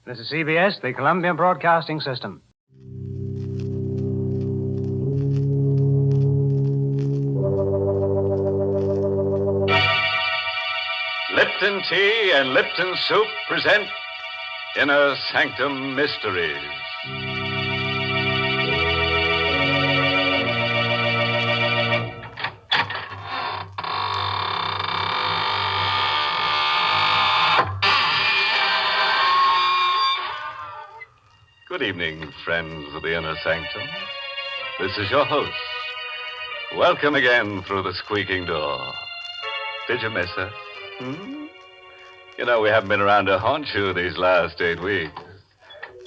This is CBS, the Columbia Broadcasting System. Lipton Tea and Lipton Soup present Inner Sanctum Mysteries. Good evening, friends of the Inner Sanctum. This is your host. Welcome again through the squeaking door. Did you miss us? You know, we haven't been around to haunt you these last 8 weeks.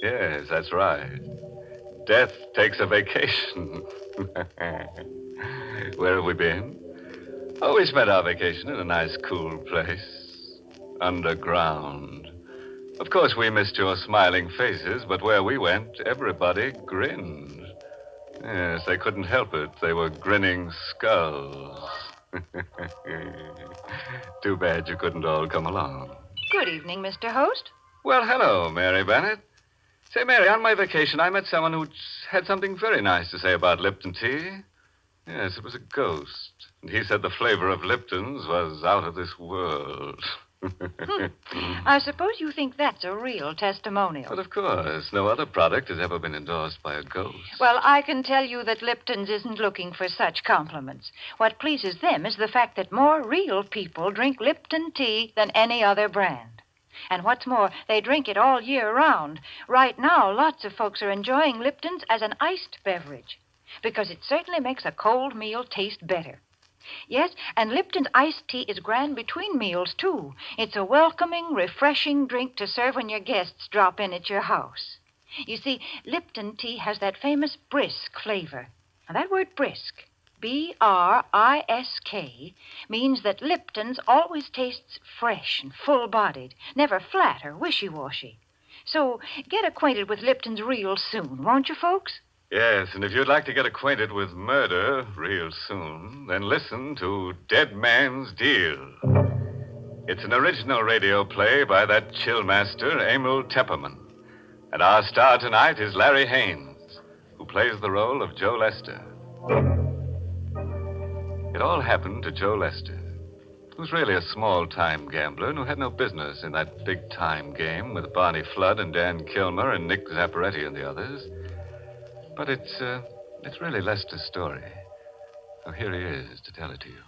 Yes, that's right. Death takes a vacation. Where have we been? Oh, we spent our vacation in a nice, cool place. Underground. Of course, we missed your smiling faces, but where we went, everybody grinned. Yes, they couldn't help it. They were grinning skulls. Too bad you couldn't all come along. Good evening, Mr. Host. Well, hello, Mary Bennett. Say, Mary, on my vacation, I met someone who had something very nice to say about Lipton tea. Yes, it was a ghost. And he said the flavor of Lipton's was out of this world. I suppose you think that's a real testimonial. But of course, no other product has ever been endorsed by a ghost. Well, I can tell you that Lipton's isn't looking for such compliments. What pleases them is the fact that more real people drink Lipton tea than any other brand. And what's more, they drink it all year round. Right now, lots of folks are enjoying Lipton's as an iced beverage, because it certainly makes a cold meal taste better. Yes, and Lipton's iced tea is grand between meals, too. It's a welcoming, refreshing drink to serve when your guests drop in at your house. You see, Lipton tea has that famous brisk flavor. Now, that word brisk, B-R-I-S-K, means that Lipton's always tastes fresh and full-bodied, never flat or wishy-washy. So get acquainted with Lipton's real soon, won't you, folks? Yes, and if you'd like to get acquainted with murder real soon, then listen to Dead Man's Deal. It's an original radio play by that chill master, Emil Tepperman. And our star tonight is Larry Haynes, who plays the role of Joe Lester. It all happened to Joe Lester, who's really a small-time gambler and who had no business in that big-time game with Barney Flood and Dan Kilmer and Nick Zapparetti and the others. But it's really Lester's story. So here he is to tell it to you.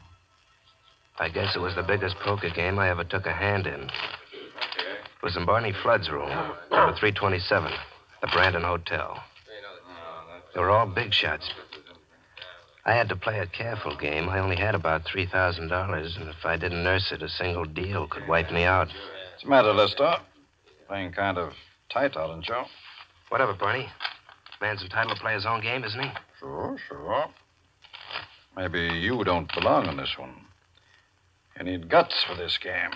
I guess it was the biggest poker game I ever took a hand in. It was in Barney Flood's room, number 327, the Brandon Hotel. They were all big shots. I had to play a careful game. I only had about $3,000, and if I didn't nurse it, a single deal could wipe me out. What's the matter, Lester? Playing kind of tight, aren't you? Whatever, Barney. Man's entitled to play his own game, isn't he? Sure. Maybe you don't belong in this one. You need guts for this game.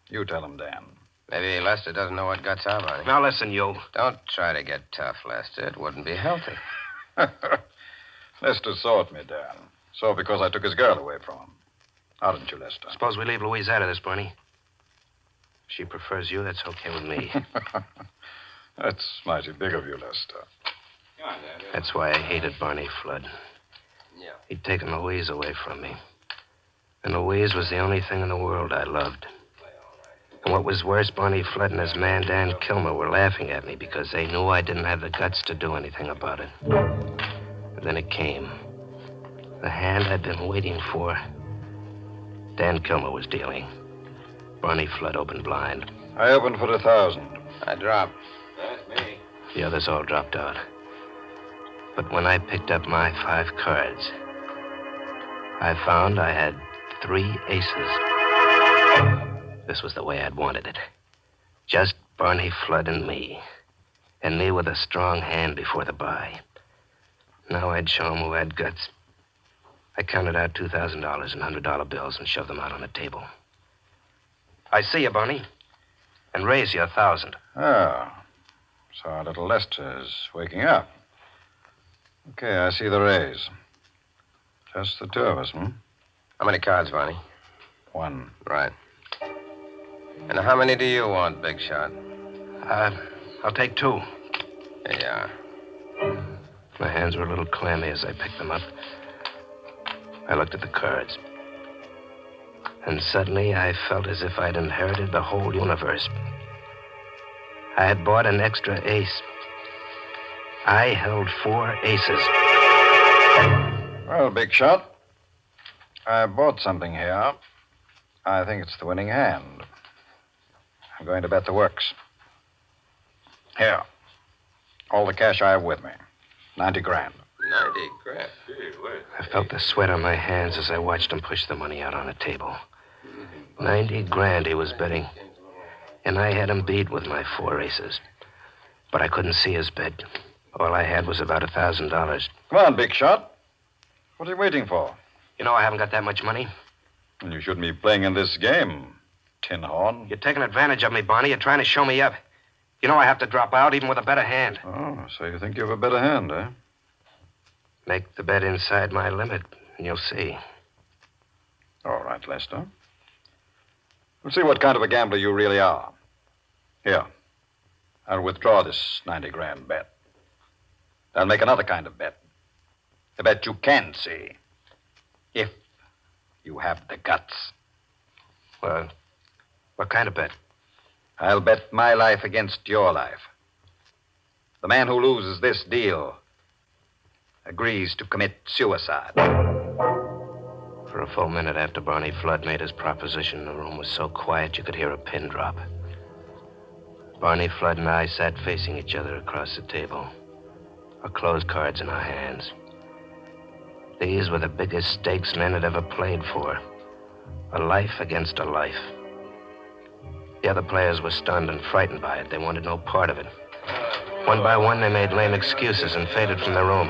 You tell him, Dan. Maybe Lester doesn't know what guts are, Barney. Now, listen, you. Don't try to get tough, Lester. It wouldn't be healthy. Lester saw at me, Dan. So because I took his girl away from him. How didn't you, Lester? Suppose we leave Louise out of this, Barney. If she prefers you, that's okay with me. That's mighty big of you, Lester. That's why I hated Barney Flood. He'd taken Louise away from me. And Louise was the only thing in the world I loved. And what was worse, Barney Flood and his man, Dan Kilmer, were laughing at me because they knew I didn't have the guts to do anything about it. And then it came. The hand I'd been waiting for. Dan Kilmer was dealing. Barney Flood opened blind. I opened for 1,000. I dropped. That's me. The others all dropped out. But when I picked up my 5 cards, I found I had 3 aces. This was the way I'd wanted it. Just Barney Flood and me. And me with a strong hand before the buy. Now I'd show him who had guts. I counted out $2,000 in $100 bills and shoved them out on the table. I see you, Barney. And raise you 1,000. Oh. So our little Lester is waking up. Okay, I see the raise. Just the 2 of us, hmm? How many cards, Barney? 1. Right. And how many do you want, Big Shot? I'll take 2. Here you are. My hands were a little clammy as I picked them up. I looked at the cards. And suddenly I felt as if I'd inherited the whole universe. I had bought an extra ace. I held 4 aces. Well, Big Shot, I bought something here. I think it's the winning hand. I'm going to bet the works. Here. All the cash I have with me. 90 grand. 90 grand. I felt the sweat on my hands as I watched him push the money out on the table. 90 grand he was betting. And I had him beat with my 4 aces. But I couldn't see his bet. All I had was about $1,000. Come on, Big Shot. What are you waiting for? You know I haven't got that much money. And you shouldn't be playing in this game, Tin Horn. You're taking advantage of me, Barney. You're trying to show me up. You know I have to drop out even with a better hand. Oh, so you think you have a better hand, eh? Make the bet inside my limit, and you'll see. All right, Lester. We'll see what kind of a gambler you really are. Here. I'll withdraw this 90 grand bet. I'll make another kind of bet. A bet you can see. If you have the guts. Well, what kind of bet? I'll bet my life against your life. The man who loses this deal agrees to commit suicide. For a full minute after Barney Flood made his proposition, the room was so quiet you could hear a pin drop. Barney Flood and I sat facing each other across the table, our closed cards in our hands. These were the biggest stakes men had ever played for. A life against a life. The other players were stunned and frightened by it. They wanted no part of it. One by one, they made lame excuses and faded from the room.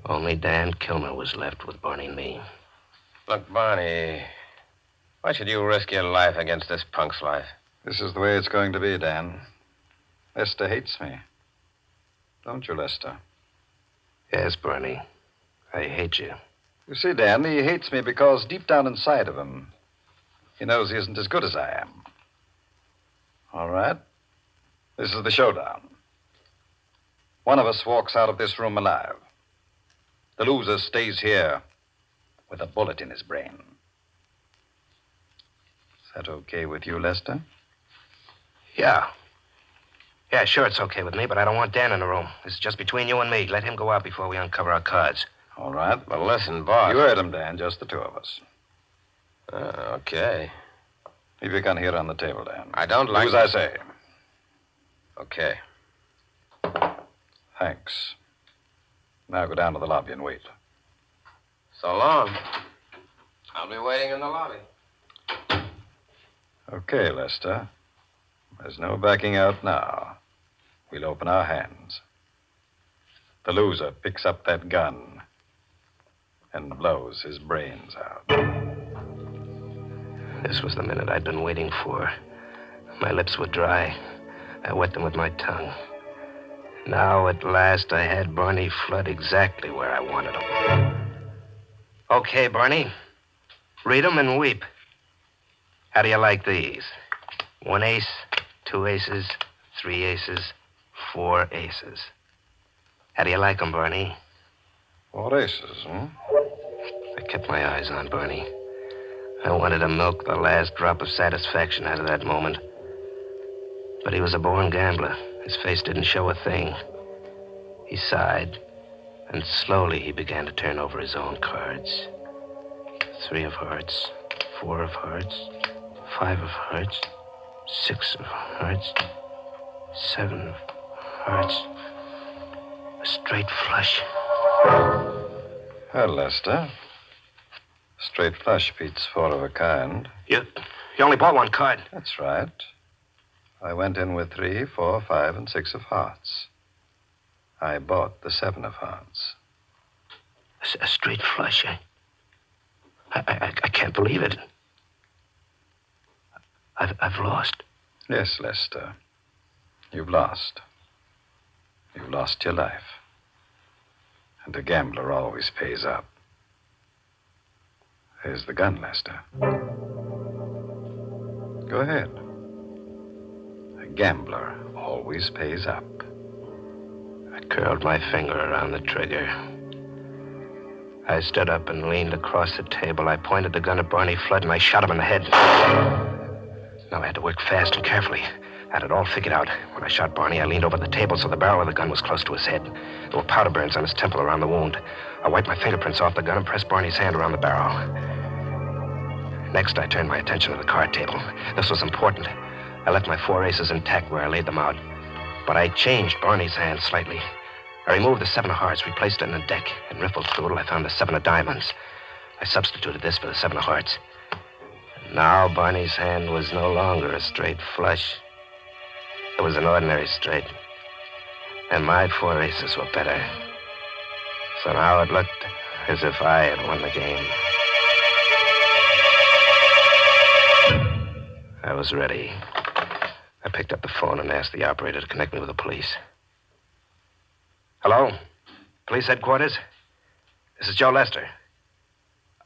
Only Dan Kilmer was left with Barney and me. Look, Barney, why should you risk your life against this punk's life? This is the way it's going to be, Dan. Lester hates me. Don't you, Lester? Yes, Barney. I hate you. You see, Dan, he hates me because deep down inside of him, he knows he isn't as good as I am. All right. This is the showdown. One of us walks out of this room alive. The loser stays here with a bullet in his brain. Is that okay with you, Lester? Yeah. Yeah, sure, it's okay with me, but I don't want Dan in the room. This is just between you and me. Let him go out before we uncover our cards. All right. Well, listen, boss. You heard him, Dan. Just the 2 of us. Okay. Leave your gun here on the table, Dan. I don't like... Do as I say. Okay. Thanks. Now go down to the lobby and wait. So long. I'll be waiting in the lobby. Okay, Lester. There's no backing out now. We'll open our hands. The loser picks up that gun and blows his brains out. This was the minute I'd been waiting for. My lips were dry. I wet them with my tongue. Now, at last, I had Barney Flood exactly where I wanted him. Okay, Barney. Read 'em and weep. How do you like these? 1 ace, 2 aces, 3 aces, 4 aces. How do you like 'em, Barney? 4 aces, hmm? I kept my eyes on Barney. I wanted to milk the last drop of satisfaction out of that moment. But he was a born gambler. His face didn't show a thing. He sighed, and slowly he began to turn over his own cards. 3 of hearts, 4 of hearts, 5 of hearts, 6 of hearts. 7 of hearts. A straight flush. Well, Lester. Straight flush beats 4 of a kind. You only bought 1 card. That's right. I went in with 3, 4, 5, and 6 of hearts. I bought the 7 of hearts. A straight flush, eh? I can't believe it. I've lost. Yes, Lester. You've lost. You've lost your life. And a gambler always pays up. There's the gun, Lester. Go ahead. A gambler always pays up. I curled my finger around the trigger. I stood up and leaned across the table. I pointed the gun at Barney Flood, and I shot him in the head. Now, I had to work fast and carefully. I had it all figured out. When I shot Barney, I leaned over the table so the barrel of the gun was close to his head. There were powder burns on his temple around the wound. I wiped my fingerprints off the gun and pressed Barney's hand around the barrel. Next, I turned my attention to the card table. This was important. I left my 4 aces intact where I laid them out. But I changed Barney's hand slightly. I removed the 7 of hearts, replaced it in the deck, and riffled through till I found the 7 of diamonds. I substituted this for the 7 of hearts. And now Barney's hand was no longer a straight flush. It was an ordinary straight. And my 4 aces were better. So now it looked as if I had won the game. I was ready. I picked up the phone and asked the operator to connect me with the police. Hello? Police headquarters? This is Joe Lester.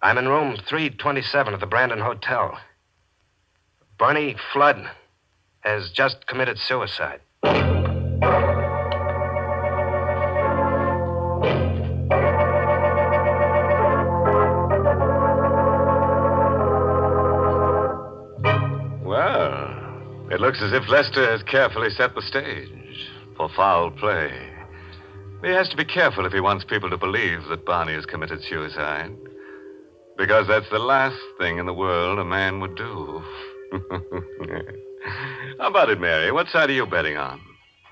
I'm in room 327 at the Brandon Hotel. Barney Flood has just committed suicide. Well, it looks as if Lester has carefully set the stage for foul play. He has to be careful if he wants people to believe that Barney has committed suicide. Because that's the last thing in the world a man would do. How about it, Mary? What side are you betting on?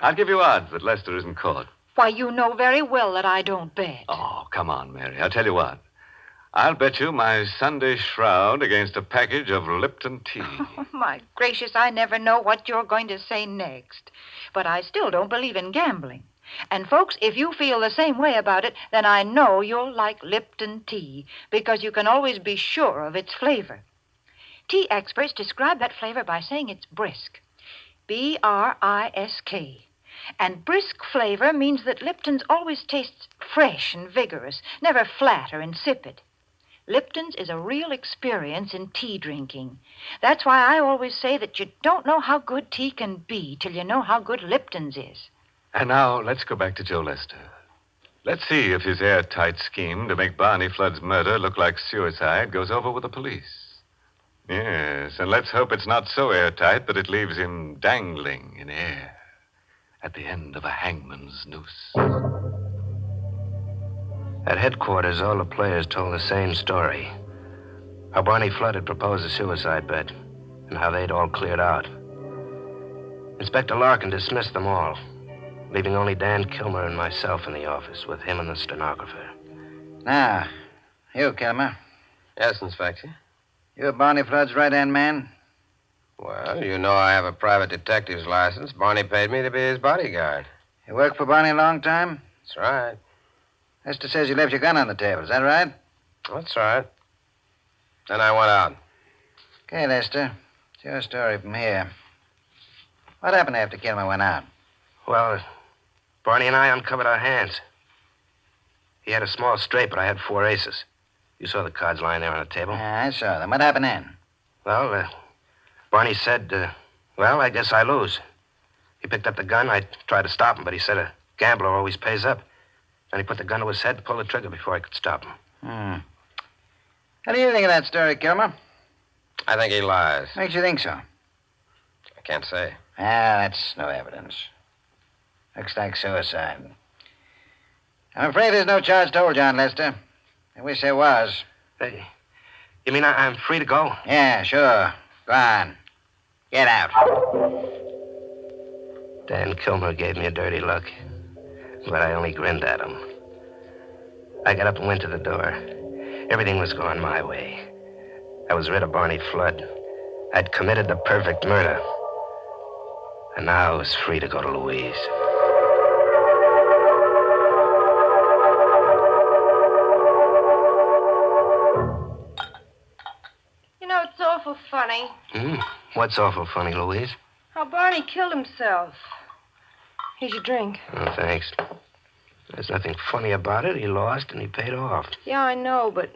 I'll give you odds that Lester isn't caught. Why, you know very well that I don't bet. Oh, come on, Mary. I'll tell you what. I'll bet you my Sunday shroud against a package of Lipton tea. Oh, my gracious, I never know what you're going to say next. But I still don't believe in gambling. And, folks, if you feel the same way about it, then I know you'll like Lipton tea, because you can always be sure of its flavor. Tea experts describe that flavor by saying it's brisk. B-R-I-S-K. And brisk flavor means that Lipton's always tastes fresh and vigorous, never flat or insipid. Lipton's is a real experience in tea drinking. That's why I always say that you don't know how good tea can be till you know how good Lipton's is. And now, let's go back to Joe Lester. Let's see if his airtight scheme to make Barney Flood's murder look like suicide goes over with the police. Yes, and let's hope it's not so airtight that it leaves him dangling in air at the end of a hangman's noose. At headquarters, all the players told the same story. How Barney Flood had proposed a suicide bet, and how they'd all cleared out. Inspector Larkin dismissed them all, leaving only Dan Kilmer and myself in the office with him and the stenographer. Now, you, Kilmer. Yes, Inspector. You're Barney Flood's right-hand man? Well, you know I have a private detective's license. Barney paid me to be his bodyguard. You worked for Barney a long time? That's right. Lester says you left your gun on the table. Is that right? That's right. Then I went out. Okay, Lester. It's your story from here. What happened after Kilmer went out? Well, Barney and I uncovered our hands. He had a small straight, but I had 4 aces. You saw the cards lying there on the table. Yeah, I saw them. What happened then? Well, Barney said, well, I guess I lose. He picked up the gun. I tried to stop him, but he said a gambler always pays up. Then he put the gun to his head and pulled the trigger before I could stop him. What do you think of that story, Kilmer? I think he lies. Makes you think so? I can't say. That's no evidence. Looks like suicide. I'm afraid there's no charge told, John Lester. I wish there was. Hey, you mean I'm free to go? Yeah, sure. Go on. Get out. Dan Kilmer gave me a dirty look, but I only grinned at him. I got up and went to the door. Everything was going my way. I was rid of Barney Flood. I'd committed the perfect murder. And now I was free to go to Louise. You know, it's awful funny What's awful funny, Louise? how Barney killed himself. Here's your drink. Oh, thanks. There's nothing funny about it. He lost and he paid off. Yeah, I know, but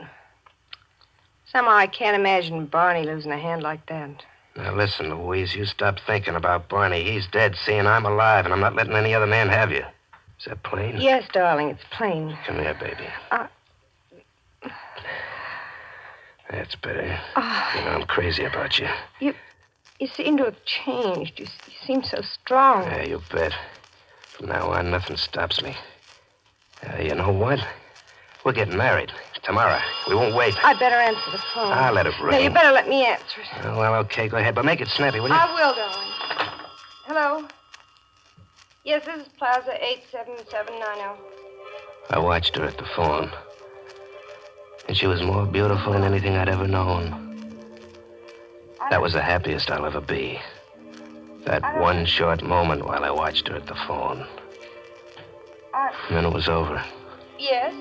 somehow I can't imagine Barney losing a hand like that. Now, listen, Louise, you stop thinking about Barney. He's dead, see, and I'm alive, and I'm not letting any other man have you. Is that plain? Yes, darling, it's plain. Come here, baby. That's better. You know, I'm crazy about you. You seem to have changed. You seem so strong. Yeah, you bet. From now on, nothing stops me. You know what? We're getting married tomorrow. We won't wait. I better answer the phone. I'll let it ring. No, you better let me answer it. Oh, well, okay, go ahead, but make it snappy, will you? I will, darling. Hello? Yes, this is Plaza 87790. I watched her at the phone. And she was more beautiful than anything I'd ever known. That was the happiest I'll ever be. That one short moment while I watched her at the phone. And then it was over. Yes?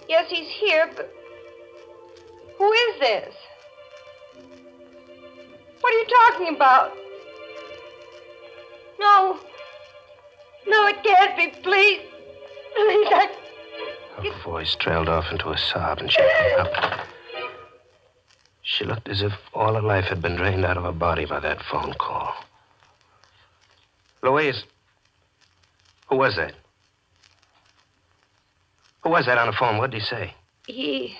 Yes, he's here, but who is this? What are you talking about? No. No, it can't be. Please. Please, Her voice trailed off into a sob, and she hung up. She looked as if all her life had been drained out of her body by that phone call. Louise, who was that? Who was that on the phone? What did he say? He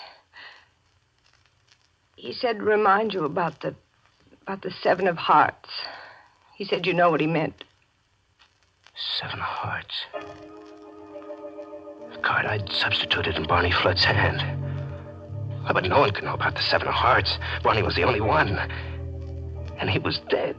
said to remind you about the Seven of Hearts. He said you know what he meant. Seven of Hearts. The card I'd substituted in Barney Flood's hand. Oh, but no one could know about the Seven of Hearts. Barney was the only one. And he was dead.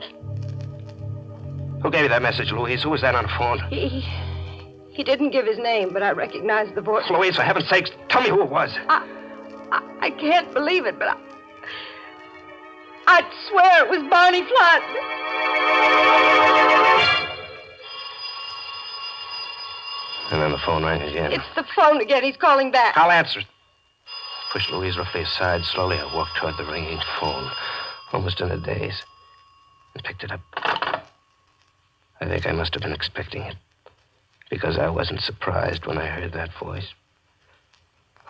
Who gave you that message, Louise? Who was that on the phone? He didn't give his name, but I recognized the voice. Louise, for heaven's sakes, tell me who it was. I can't believe it, but I'd swear it was Barney Flood. And then the phone rang again. It's the phone again. He's calling back. I'll answer it. Pushed Louise roughly aside. Slowly, I walked toward the ringing phone, almost in a daze, and picked it up. I think I must have been expecting it, because I wasn't surprised when I heard that voice.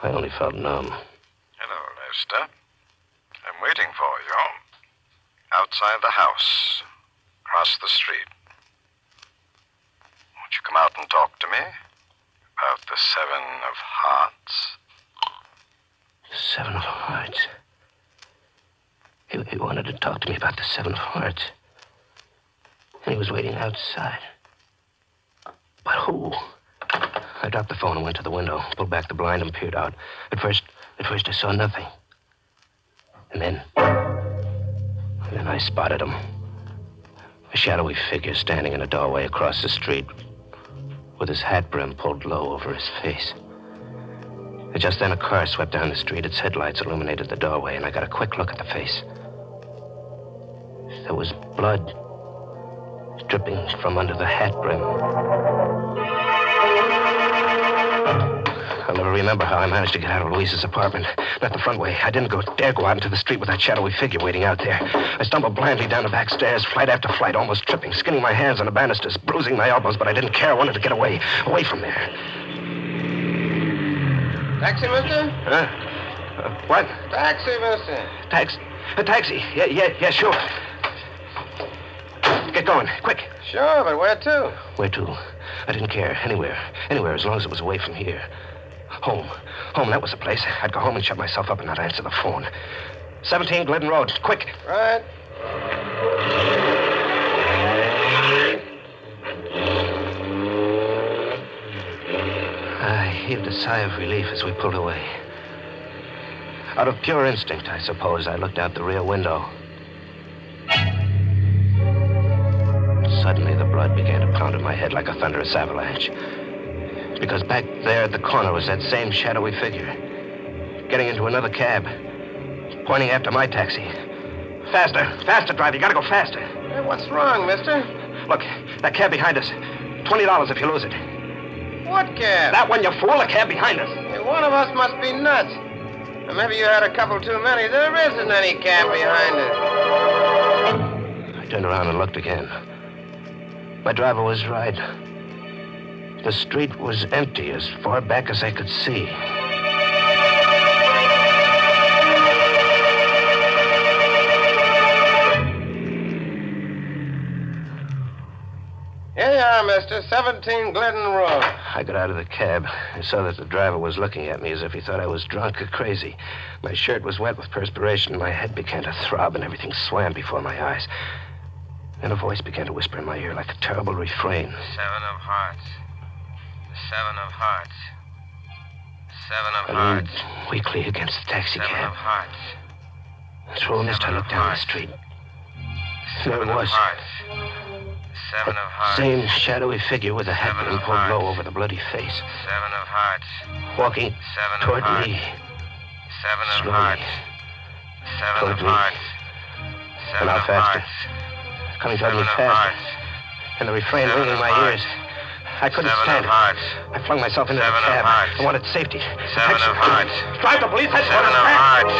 I only felt numb. Hello, Lester. I'm waiting for you. Outside the house, across the street. Won't you come out and talk to me about the Seven of Hearts? Seven of Hearts. He wanted to talk to me about the Seven of Hearts. And he was waiting outside. But who? I dropped the phone and went to the window, pulled back the blind and peered out. At first I saw nothing. And then I spotted him. A shadowy figure standing in a doorway across the street with his hat brim pulled low over his face. And just then a car swept down the street. Its headlights illuminated the doorway, and I got a quick look at the face. There was blood dripping from under the hat brim. I'll never remember how I managed to get out of Louise's apartment. Not the front way. I didn't dare go out into the street with that shadowy figure waiting out there. I stumbled blindly down the back stairs, flight after flight, almost tripping, skinning my hands on the banisters, bruising my elbows, but I didn't care. I wanted to get away from there. Taxi, mister? Huh? What? Taxi, mister. A taxi. Yeah, sure. Get going, quick. Sure, but where to? Where to? I didn't care. Anywhere, as long as it was away from here. Home, that was the place. I'd go home and shut myself up and not answer the phone. 17 Glidden Road, quick. Right. I heaved a sigh of relief as we pulled away. Out of pure instinct, I suppose, I looked out the rear window. suddenly the blood began to pound in my head like a thunderous avalanche. Because back there at the corner was that same shadowy figure, getting into another cab, pointing after my taxi. Faster, faster, driver. You gotta go faster. Hey, what's wrong, mister? Look, that cab behind us. $20 if you lose it. What cab? That one, you fool, the cab behind us. Hey, one of us must be nuts. Or maybe you had a couple too many. There isn't any cab behind us. I turned around and looked again. My driver was right. The street was empty as far back as I could see. Here you are, mister. 17 Glidden Road. I got out of the cab. I saw that the driver was looking at me as if he thought I was drunk or crazy. My shirt was wet with perspiration. My head began to throb and everything swam before my eyes. Then a voice began to whisper in my ear like a terrible refrain. 7 of hearts. The 7 of hearts. 7 of I leaned hearts. weakly against the taxi 7 cab. of hearts. Through a mist, I looked down the street. There it was. 7 of hearts. Same shadowy figure with a hat being pulled low over the bloody face. 7 of hearts. Walking 7 toward of hearts. me. 7 of Slowly. hearts. 7 Toward of me. hearts. And 7 now of faster. hearts. Coming toward me 7 of faster. hearts. And the refrain 7 ringing in of my hearts. ears. I couldn't 7 stand of it. hearts. I flung myself into the 7 of cab. hearts. I wanted safety. 7 of hearts. Drive the police 7 headquarters of fast. hearts.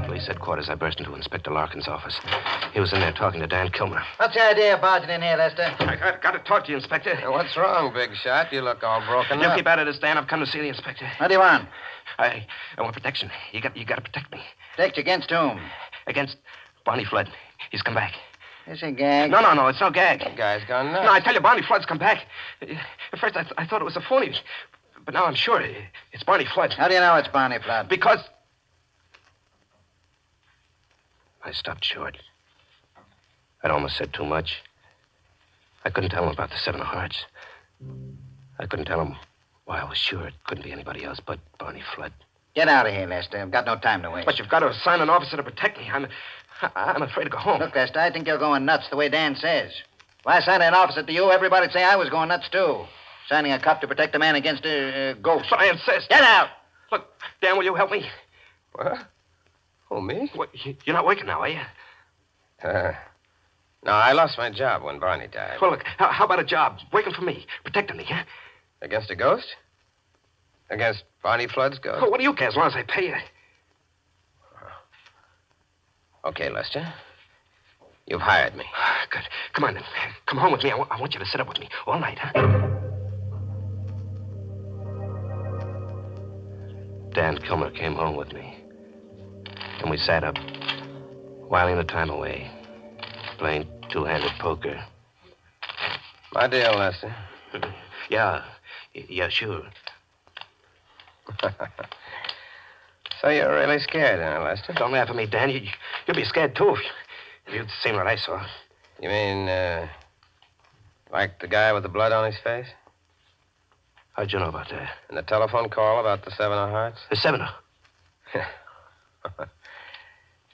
Police headquarters, I burst into Inspector Larkin's office. He was in there talking to Dan Kilmer. What's the idea of barging in here, Lester? I got to talk to you, Inspector. What's wrong, big shot? You look all broken You up. keep out of this, Dan. I've come to see the inspector. What do you want? I want protection. You got to protect me. Protect you against whom? Against Barney Flood. He's come back. Is he gag? No, it's no gag. That guy's gone nuts. No, I tell you, Barney Flood's come back. At first, I thought it was a phony, but now I'm sure it's Barney Flood. How do you know it's Barney Flood? Because I stopped short. I'd almost said too much. I couldn't tell him about the 7 of hearts. I couldn't tell him why I was sure it couldn't be anybody else but Barney Flood. Get out of here, Lester. I've got no time to waste. But you've got to assign an officer to protect me. I'm afraid to go home. Look, Lester, I think you're going nuts the way Dan says. If I assigned an officer to you, everybody'd say I was going nuts, too. Signing a cop to protect a man against a ghost. But I insist. Get out! Look, Dan, will you help me? What? Oh, me? What, you're not working now, are you? No, I lost my job when Barney died. Well, look, how about a job? Working for me. Protecting me, huh? Against a ghost? Against Barney Flood's ghost? Well, what do you care as long as I pay you? Okay, Lester. You've hired me. Good. Come on, then. Come home with me. I want you to sit up with me all night, huh? Dan Kilmer came home with me. And we sat up, whiling the time away, playing two-handed poker. My deal, Lester. Yeah, sure. So you're really scared, huh, Lester? Don't laugh at me, Dan. You'll be scared, too, if you'd seen what I saw. You mean, like the guy with the blood on his face? How'd you know about that? And the telephone call about the 7 of hearts? The 7 of?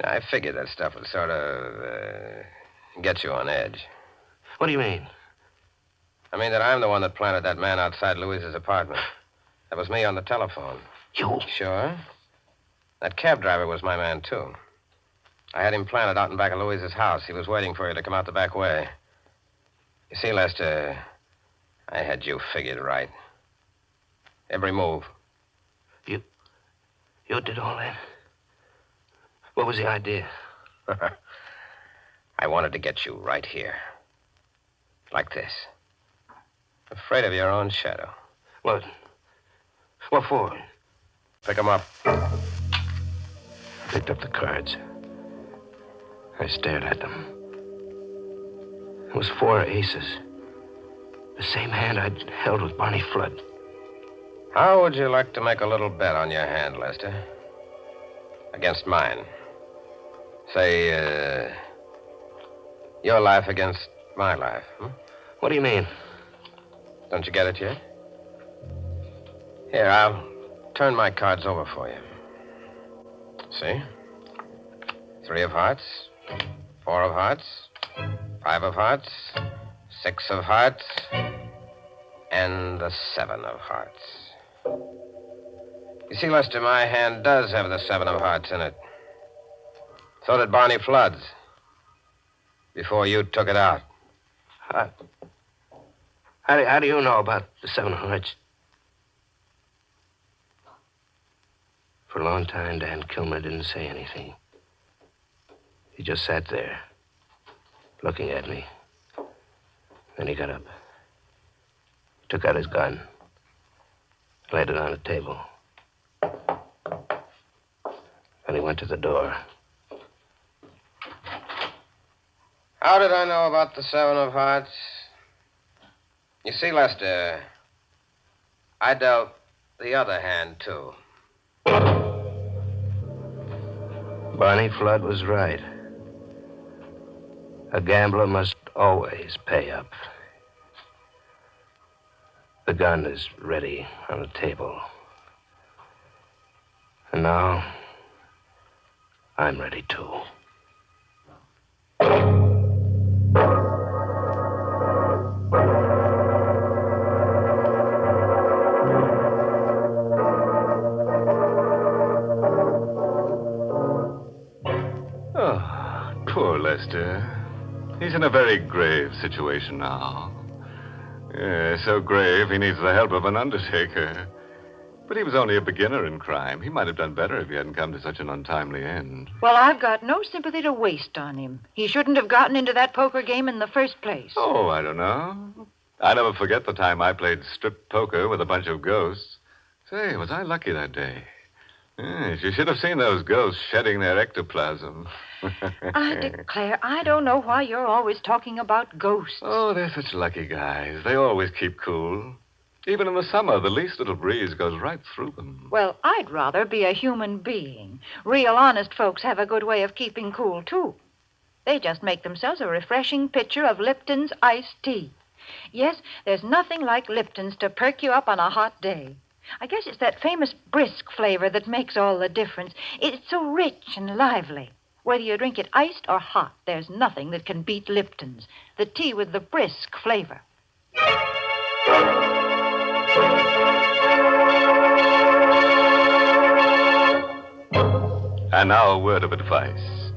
I figured that stuff would sort of get you on edge. What do you mean? I mean that I'm the one that planted that man outside Louise's apartment. That was me on the telephone. You? Sure. That cab driver was my man, too. I had him planted out in back of Louise's house. He was waiting for you to come out the back way. You see, Lester, I had you figured right. Every move. You did all that? What was the idea? I wanted to get you right here. Like this. Afraid of your own shadow. What? What for? Pick 'em up. Picked up the cards. I stared at them. It was 4 aces. The same hand I'd held with Barney Flood. How would you like to make a little bet on your hand, Lester? Against mine. Say, your life against my life. What do you mean? Don't you get it yet? Here, I'll turn my cards over for you. See? 3 of hearts, 4 of hearts, 5 of hearts, 6 of hearts, and the 7 of hearts. You see, Lester, my hand does have the 7 of hearts in it. So did Barney Flood's. Before you took it out. How do you know about the 7 of hearts? For a long time, Dan Kilmer didn't say anything. He just sat there, looking at me. Then he got up. He took out his gun, laid it on the table. Then he went to the door. How did I know about the 7 of hearts? You see, Lester, I dealt the other hand, too. Barney Flood was right. A gambler must always pay up. The gun is ready on the table. And now, I'm ready too. Poor Lester. He's in a very grave situation now. Yeah, so grave he needs the help of an undertaker. But he was only a beginner in crime. He might have done better if he hadn't come to such an untimely end. Well, I've got no sympathy to waste on him. He shouldn't have gotten into that poker game in the first place. Oh, I don't know. I never forget the time I played strip poker with a bunch of ghosts. Say, was I lucky that day? Yes, you should have seen those ghosts shedding their ectoplasm. I declare, I don't know why you're always talking about ghosts. Oh, they're such lucky guys. They always keep cool. Even in the summer, the least little breeze goes right through them. Well, I'd rather be a human being. Real honest folks have a good way of keeping cool, too. They just make themselves a refreshing pitcher of Lipton's iced tea. Yes, there's nothing like Lipton's to perk you up on a hot day. I guess it's that famous brisk flavor that makes all the difference. It's so rich and lively. Whether you drink it iced or hot, there's nothing that can beat Lipton's, the tea with the brisk flavor. And now a word of advice.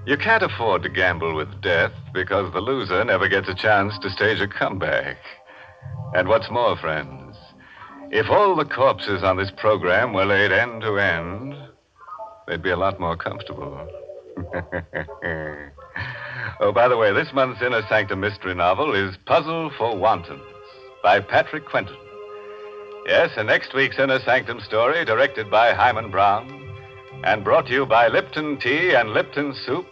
You can't afford to gamble with death because the loser never gets a chance to stage a comeback. And what's more, friends, if all the corpses on this program were laid end to end, they'd be a lot more comfortable. Oh, by the way, this month's Inner Sanctum Mystery novel is Puzzle for Wantons by Patrick Quentin. Yes, and next week's Inner Sanctum story, directed by Hyman Brown and brought to you by Lipton Tea and Lipton Soup.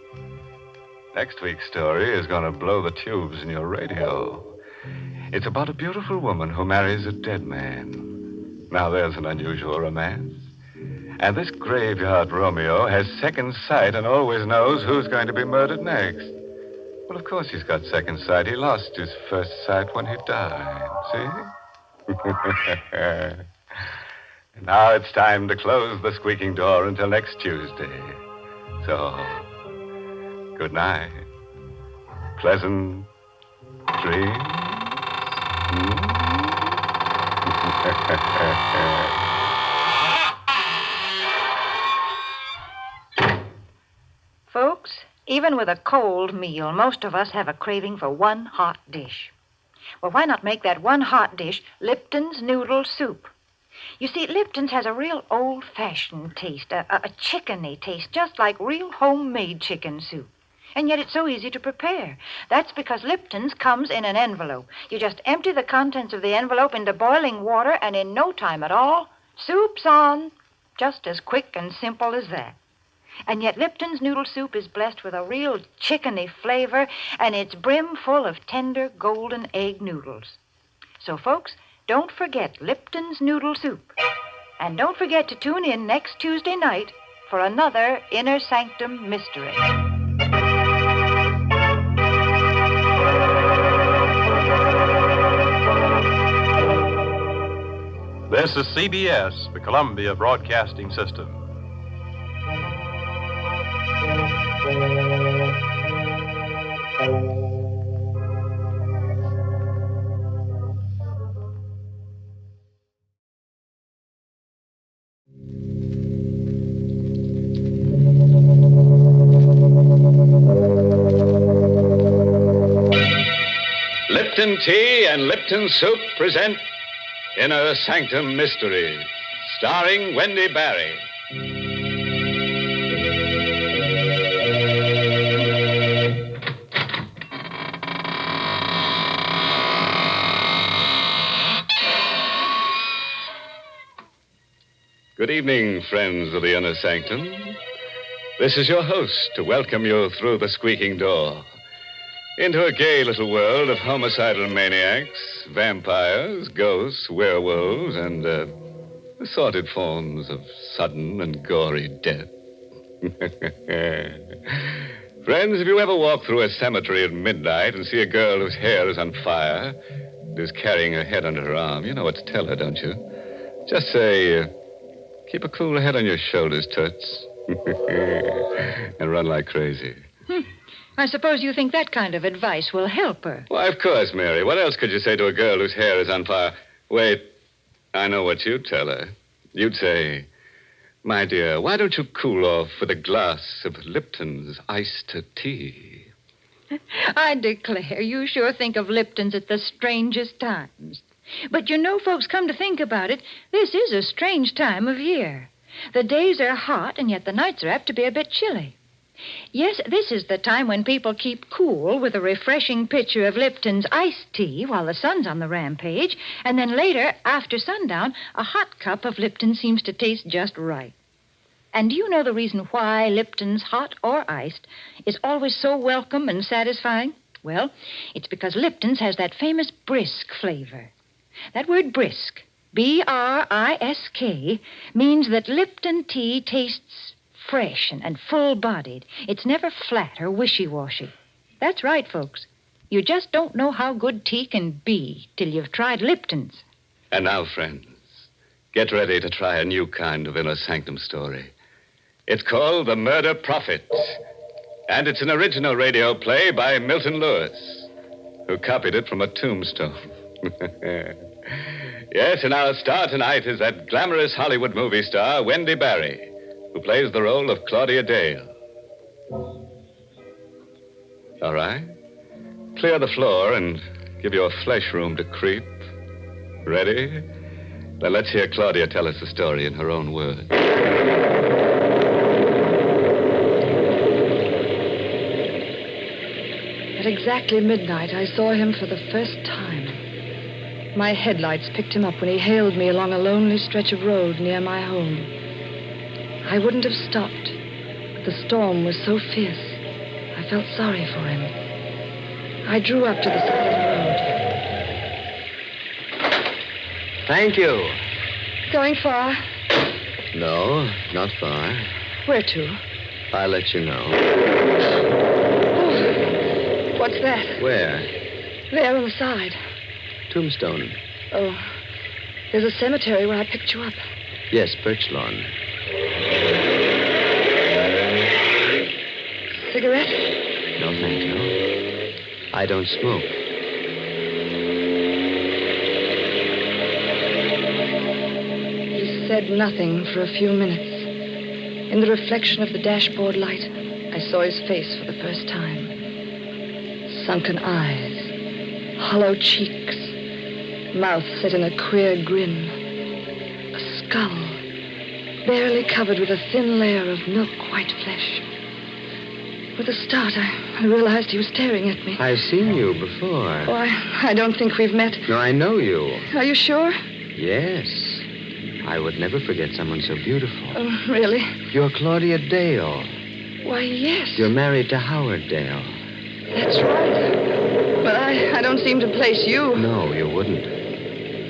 Next week's story is going to blow the tubes in your radio. It's about a beautiful woman who marries a dead man. Now, there's an unusual romance. And this graveyard Romeo has second sight and always knows who's going to be murdered next. Well, of course he's got second sight. He lost his first sight when he died, see? Now it's time to close the squeaking door until next Tuesday. So, good night. Pleasant dreams. Folks, even with a cold meal, most of us have a craving for one hot dish. Well, why not make that one hot dish Lipton's noodle soup? You see, Lipton's has a real old-fashioned taste, a chickeny taste, just like real homemade chicken soup. And yet it's so easy to prepare. That's because Lipton's comes in an envelope. You just empty the contents of the envelope into boiling water, and in no time at all, soup's on. Just as quick and simple as that. And yet Lipton's noodle soup is blessed with a real chickeny flavor, and it's brim full of tender golden egg noodles. So, folks, don't forget Lipton's noodle soup. And don't forget to tune in next Tuesday night for another Inner Sanctum Mystery. This is CBS, the Columbia Broadcasting System. Lipton Tea and Lipton Soup present Inner Sanctum Mysteries, starring Wendy Barry. Good evening, friends of the Inner Sanctum. This is your host to welcome you through the squeaking door into a gay little world of homicidal maniacs, vampires, ghosts, werewolves, and assorted forms of sudden and gory death. Friends, if you ever walk through a cemetery at midnight and see a girl whose hair is on fire and is carrying her head under her arm, you know what to tell her, don't you? Just say, keep a cool head on your shoulders, Toots. And run like crazy. I suppose you think that kind of advice will help her. Why, of course, Mary. What else could you say to a girl whose hair is on fire? Wait, I know what you'd tell her. You'd say, my dear, why don't you cool off with a glass of Lipton's iced tea? I declare, you sure think of Lipton's at the strangest times. But you know, folks, come to think about it, this is a strange time of year. The days are hot, and yet the nights are apt to be a bit chilly. Yes, this is the time when people keep cool with a refreshing pitcher of Lipton's iced tea while the sun's on the rampage, and then later, after sundown, a hot cup of Lipton seems to taste just right. And do you know the reason why Lipton's, hot or iced, is always so welcome and satisfying? Well, it's because Lipton's has that famous brisk flavor. That word brisk, B-R-I-S-K, means that Lipton tea tastes fresh and full-bodied. It's never flat or wishy-washy. That's right, folks. You just don't know how good tea can be till you've tried Lipton's. And now, friends, get ready to try a new kind of Inner Sanctum story. It's called The Murder Prophet, and it's an original radio play by Milton Lewis, who copied it from a tombstone. Yes, and our star tonight is that glamorous Hollywood movie star, Wendy Barry, who plays the role of Claudia Dale. All right. Clear the floor and give your flesh room to creep. Ready? Then let's hear Claudia tell us the story in her own words. At exactly midnight, I saw him for the first time. My headlights picked him up when he hailed me along a lonely stretch of road near my home. I wouldn't have stopped, but the storm was so fierce, I felt sorry for him. I drew up to the side of the road. Thank you. Going far? No, not far. Where to? I'll let you know. Oh, what's that? Where? There on the side. Tombstone. Oh, there's a cemetery where I picked you up. Yes, Birch Lawn. Cigarette? No, thank you. I don't smoke. He said nothing for a few minutes. In the reflection of the dashboard light, I saw his face for the first time. Sunken eyes, hollow cheeks, mouth set in a queer grin, a skull barely covered with a thin layer of milk-white flesh. With a start, I realized he was staring at me. I've seen you before. Oh, I don't think we've met. No, I know you. Are you sure? Yes. I would never forget someone so beautiful. Oh, really? You're Claudia Dale. Why, yes. You're married to Howard Dale. That's right. But I don't seem to place you. No, you wouldn't.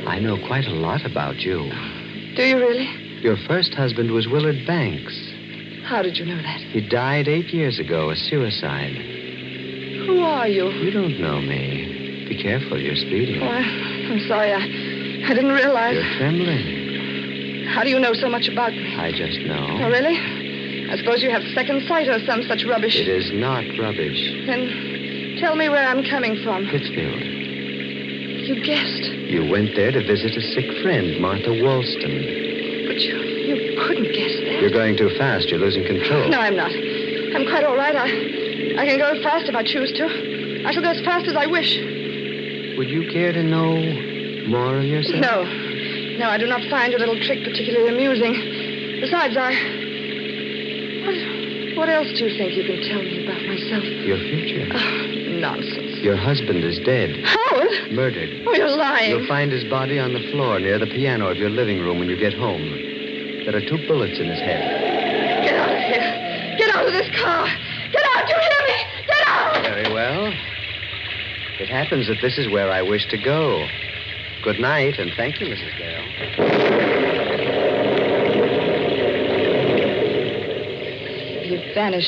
I know quite a lot about you. Do you really? Your first husband was Willard Banks. How did you know that? He died 8 years ago, a suicide. Who are you? You don't know me. Be careful, you're speeding. Oh, I'm sorry. I didn't realize. You're trembling. How do you know so much about me? I just know. Oh, really? I suppose you have second sight or some such rubbish. It is not rubbish. Then tell me where I'm coming from. Pittsfield. You guessed. You went there to visit a sick friend, Martha Wollstone. But you couldn't guess that. You're going too fast. You're losing control. No, I'm not. I'm quite all right. I can go fast if I choose to. I shall go as fast as I wish. Would you care to know more of yourself? No. No, I do not find your little trick particularly amusing. Besides, What else do you think you can tell me about myself? Your future. Oh, nonsense. Your husband is dead. Howard? Murdered. Oh, you're lying. You'll find his body on the floor near the piano of your living room when you get home. There are 2 bullets in his head. Get out of here. Get out of this car. Get out, you hear me? Get out! Very well. It happens that this is where I wish to go. Good night, and thank you, Mrs. Dale. You've vanished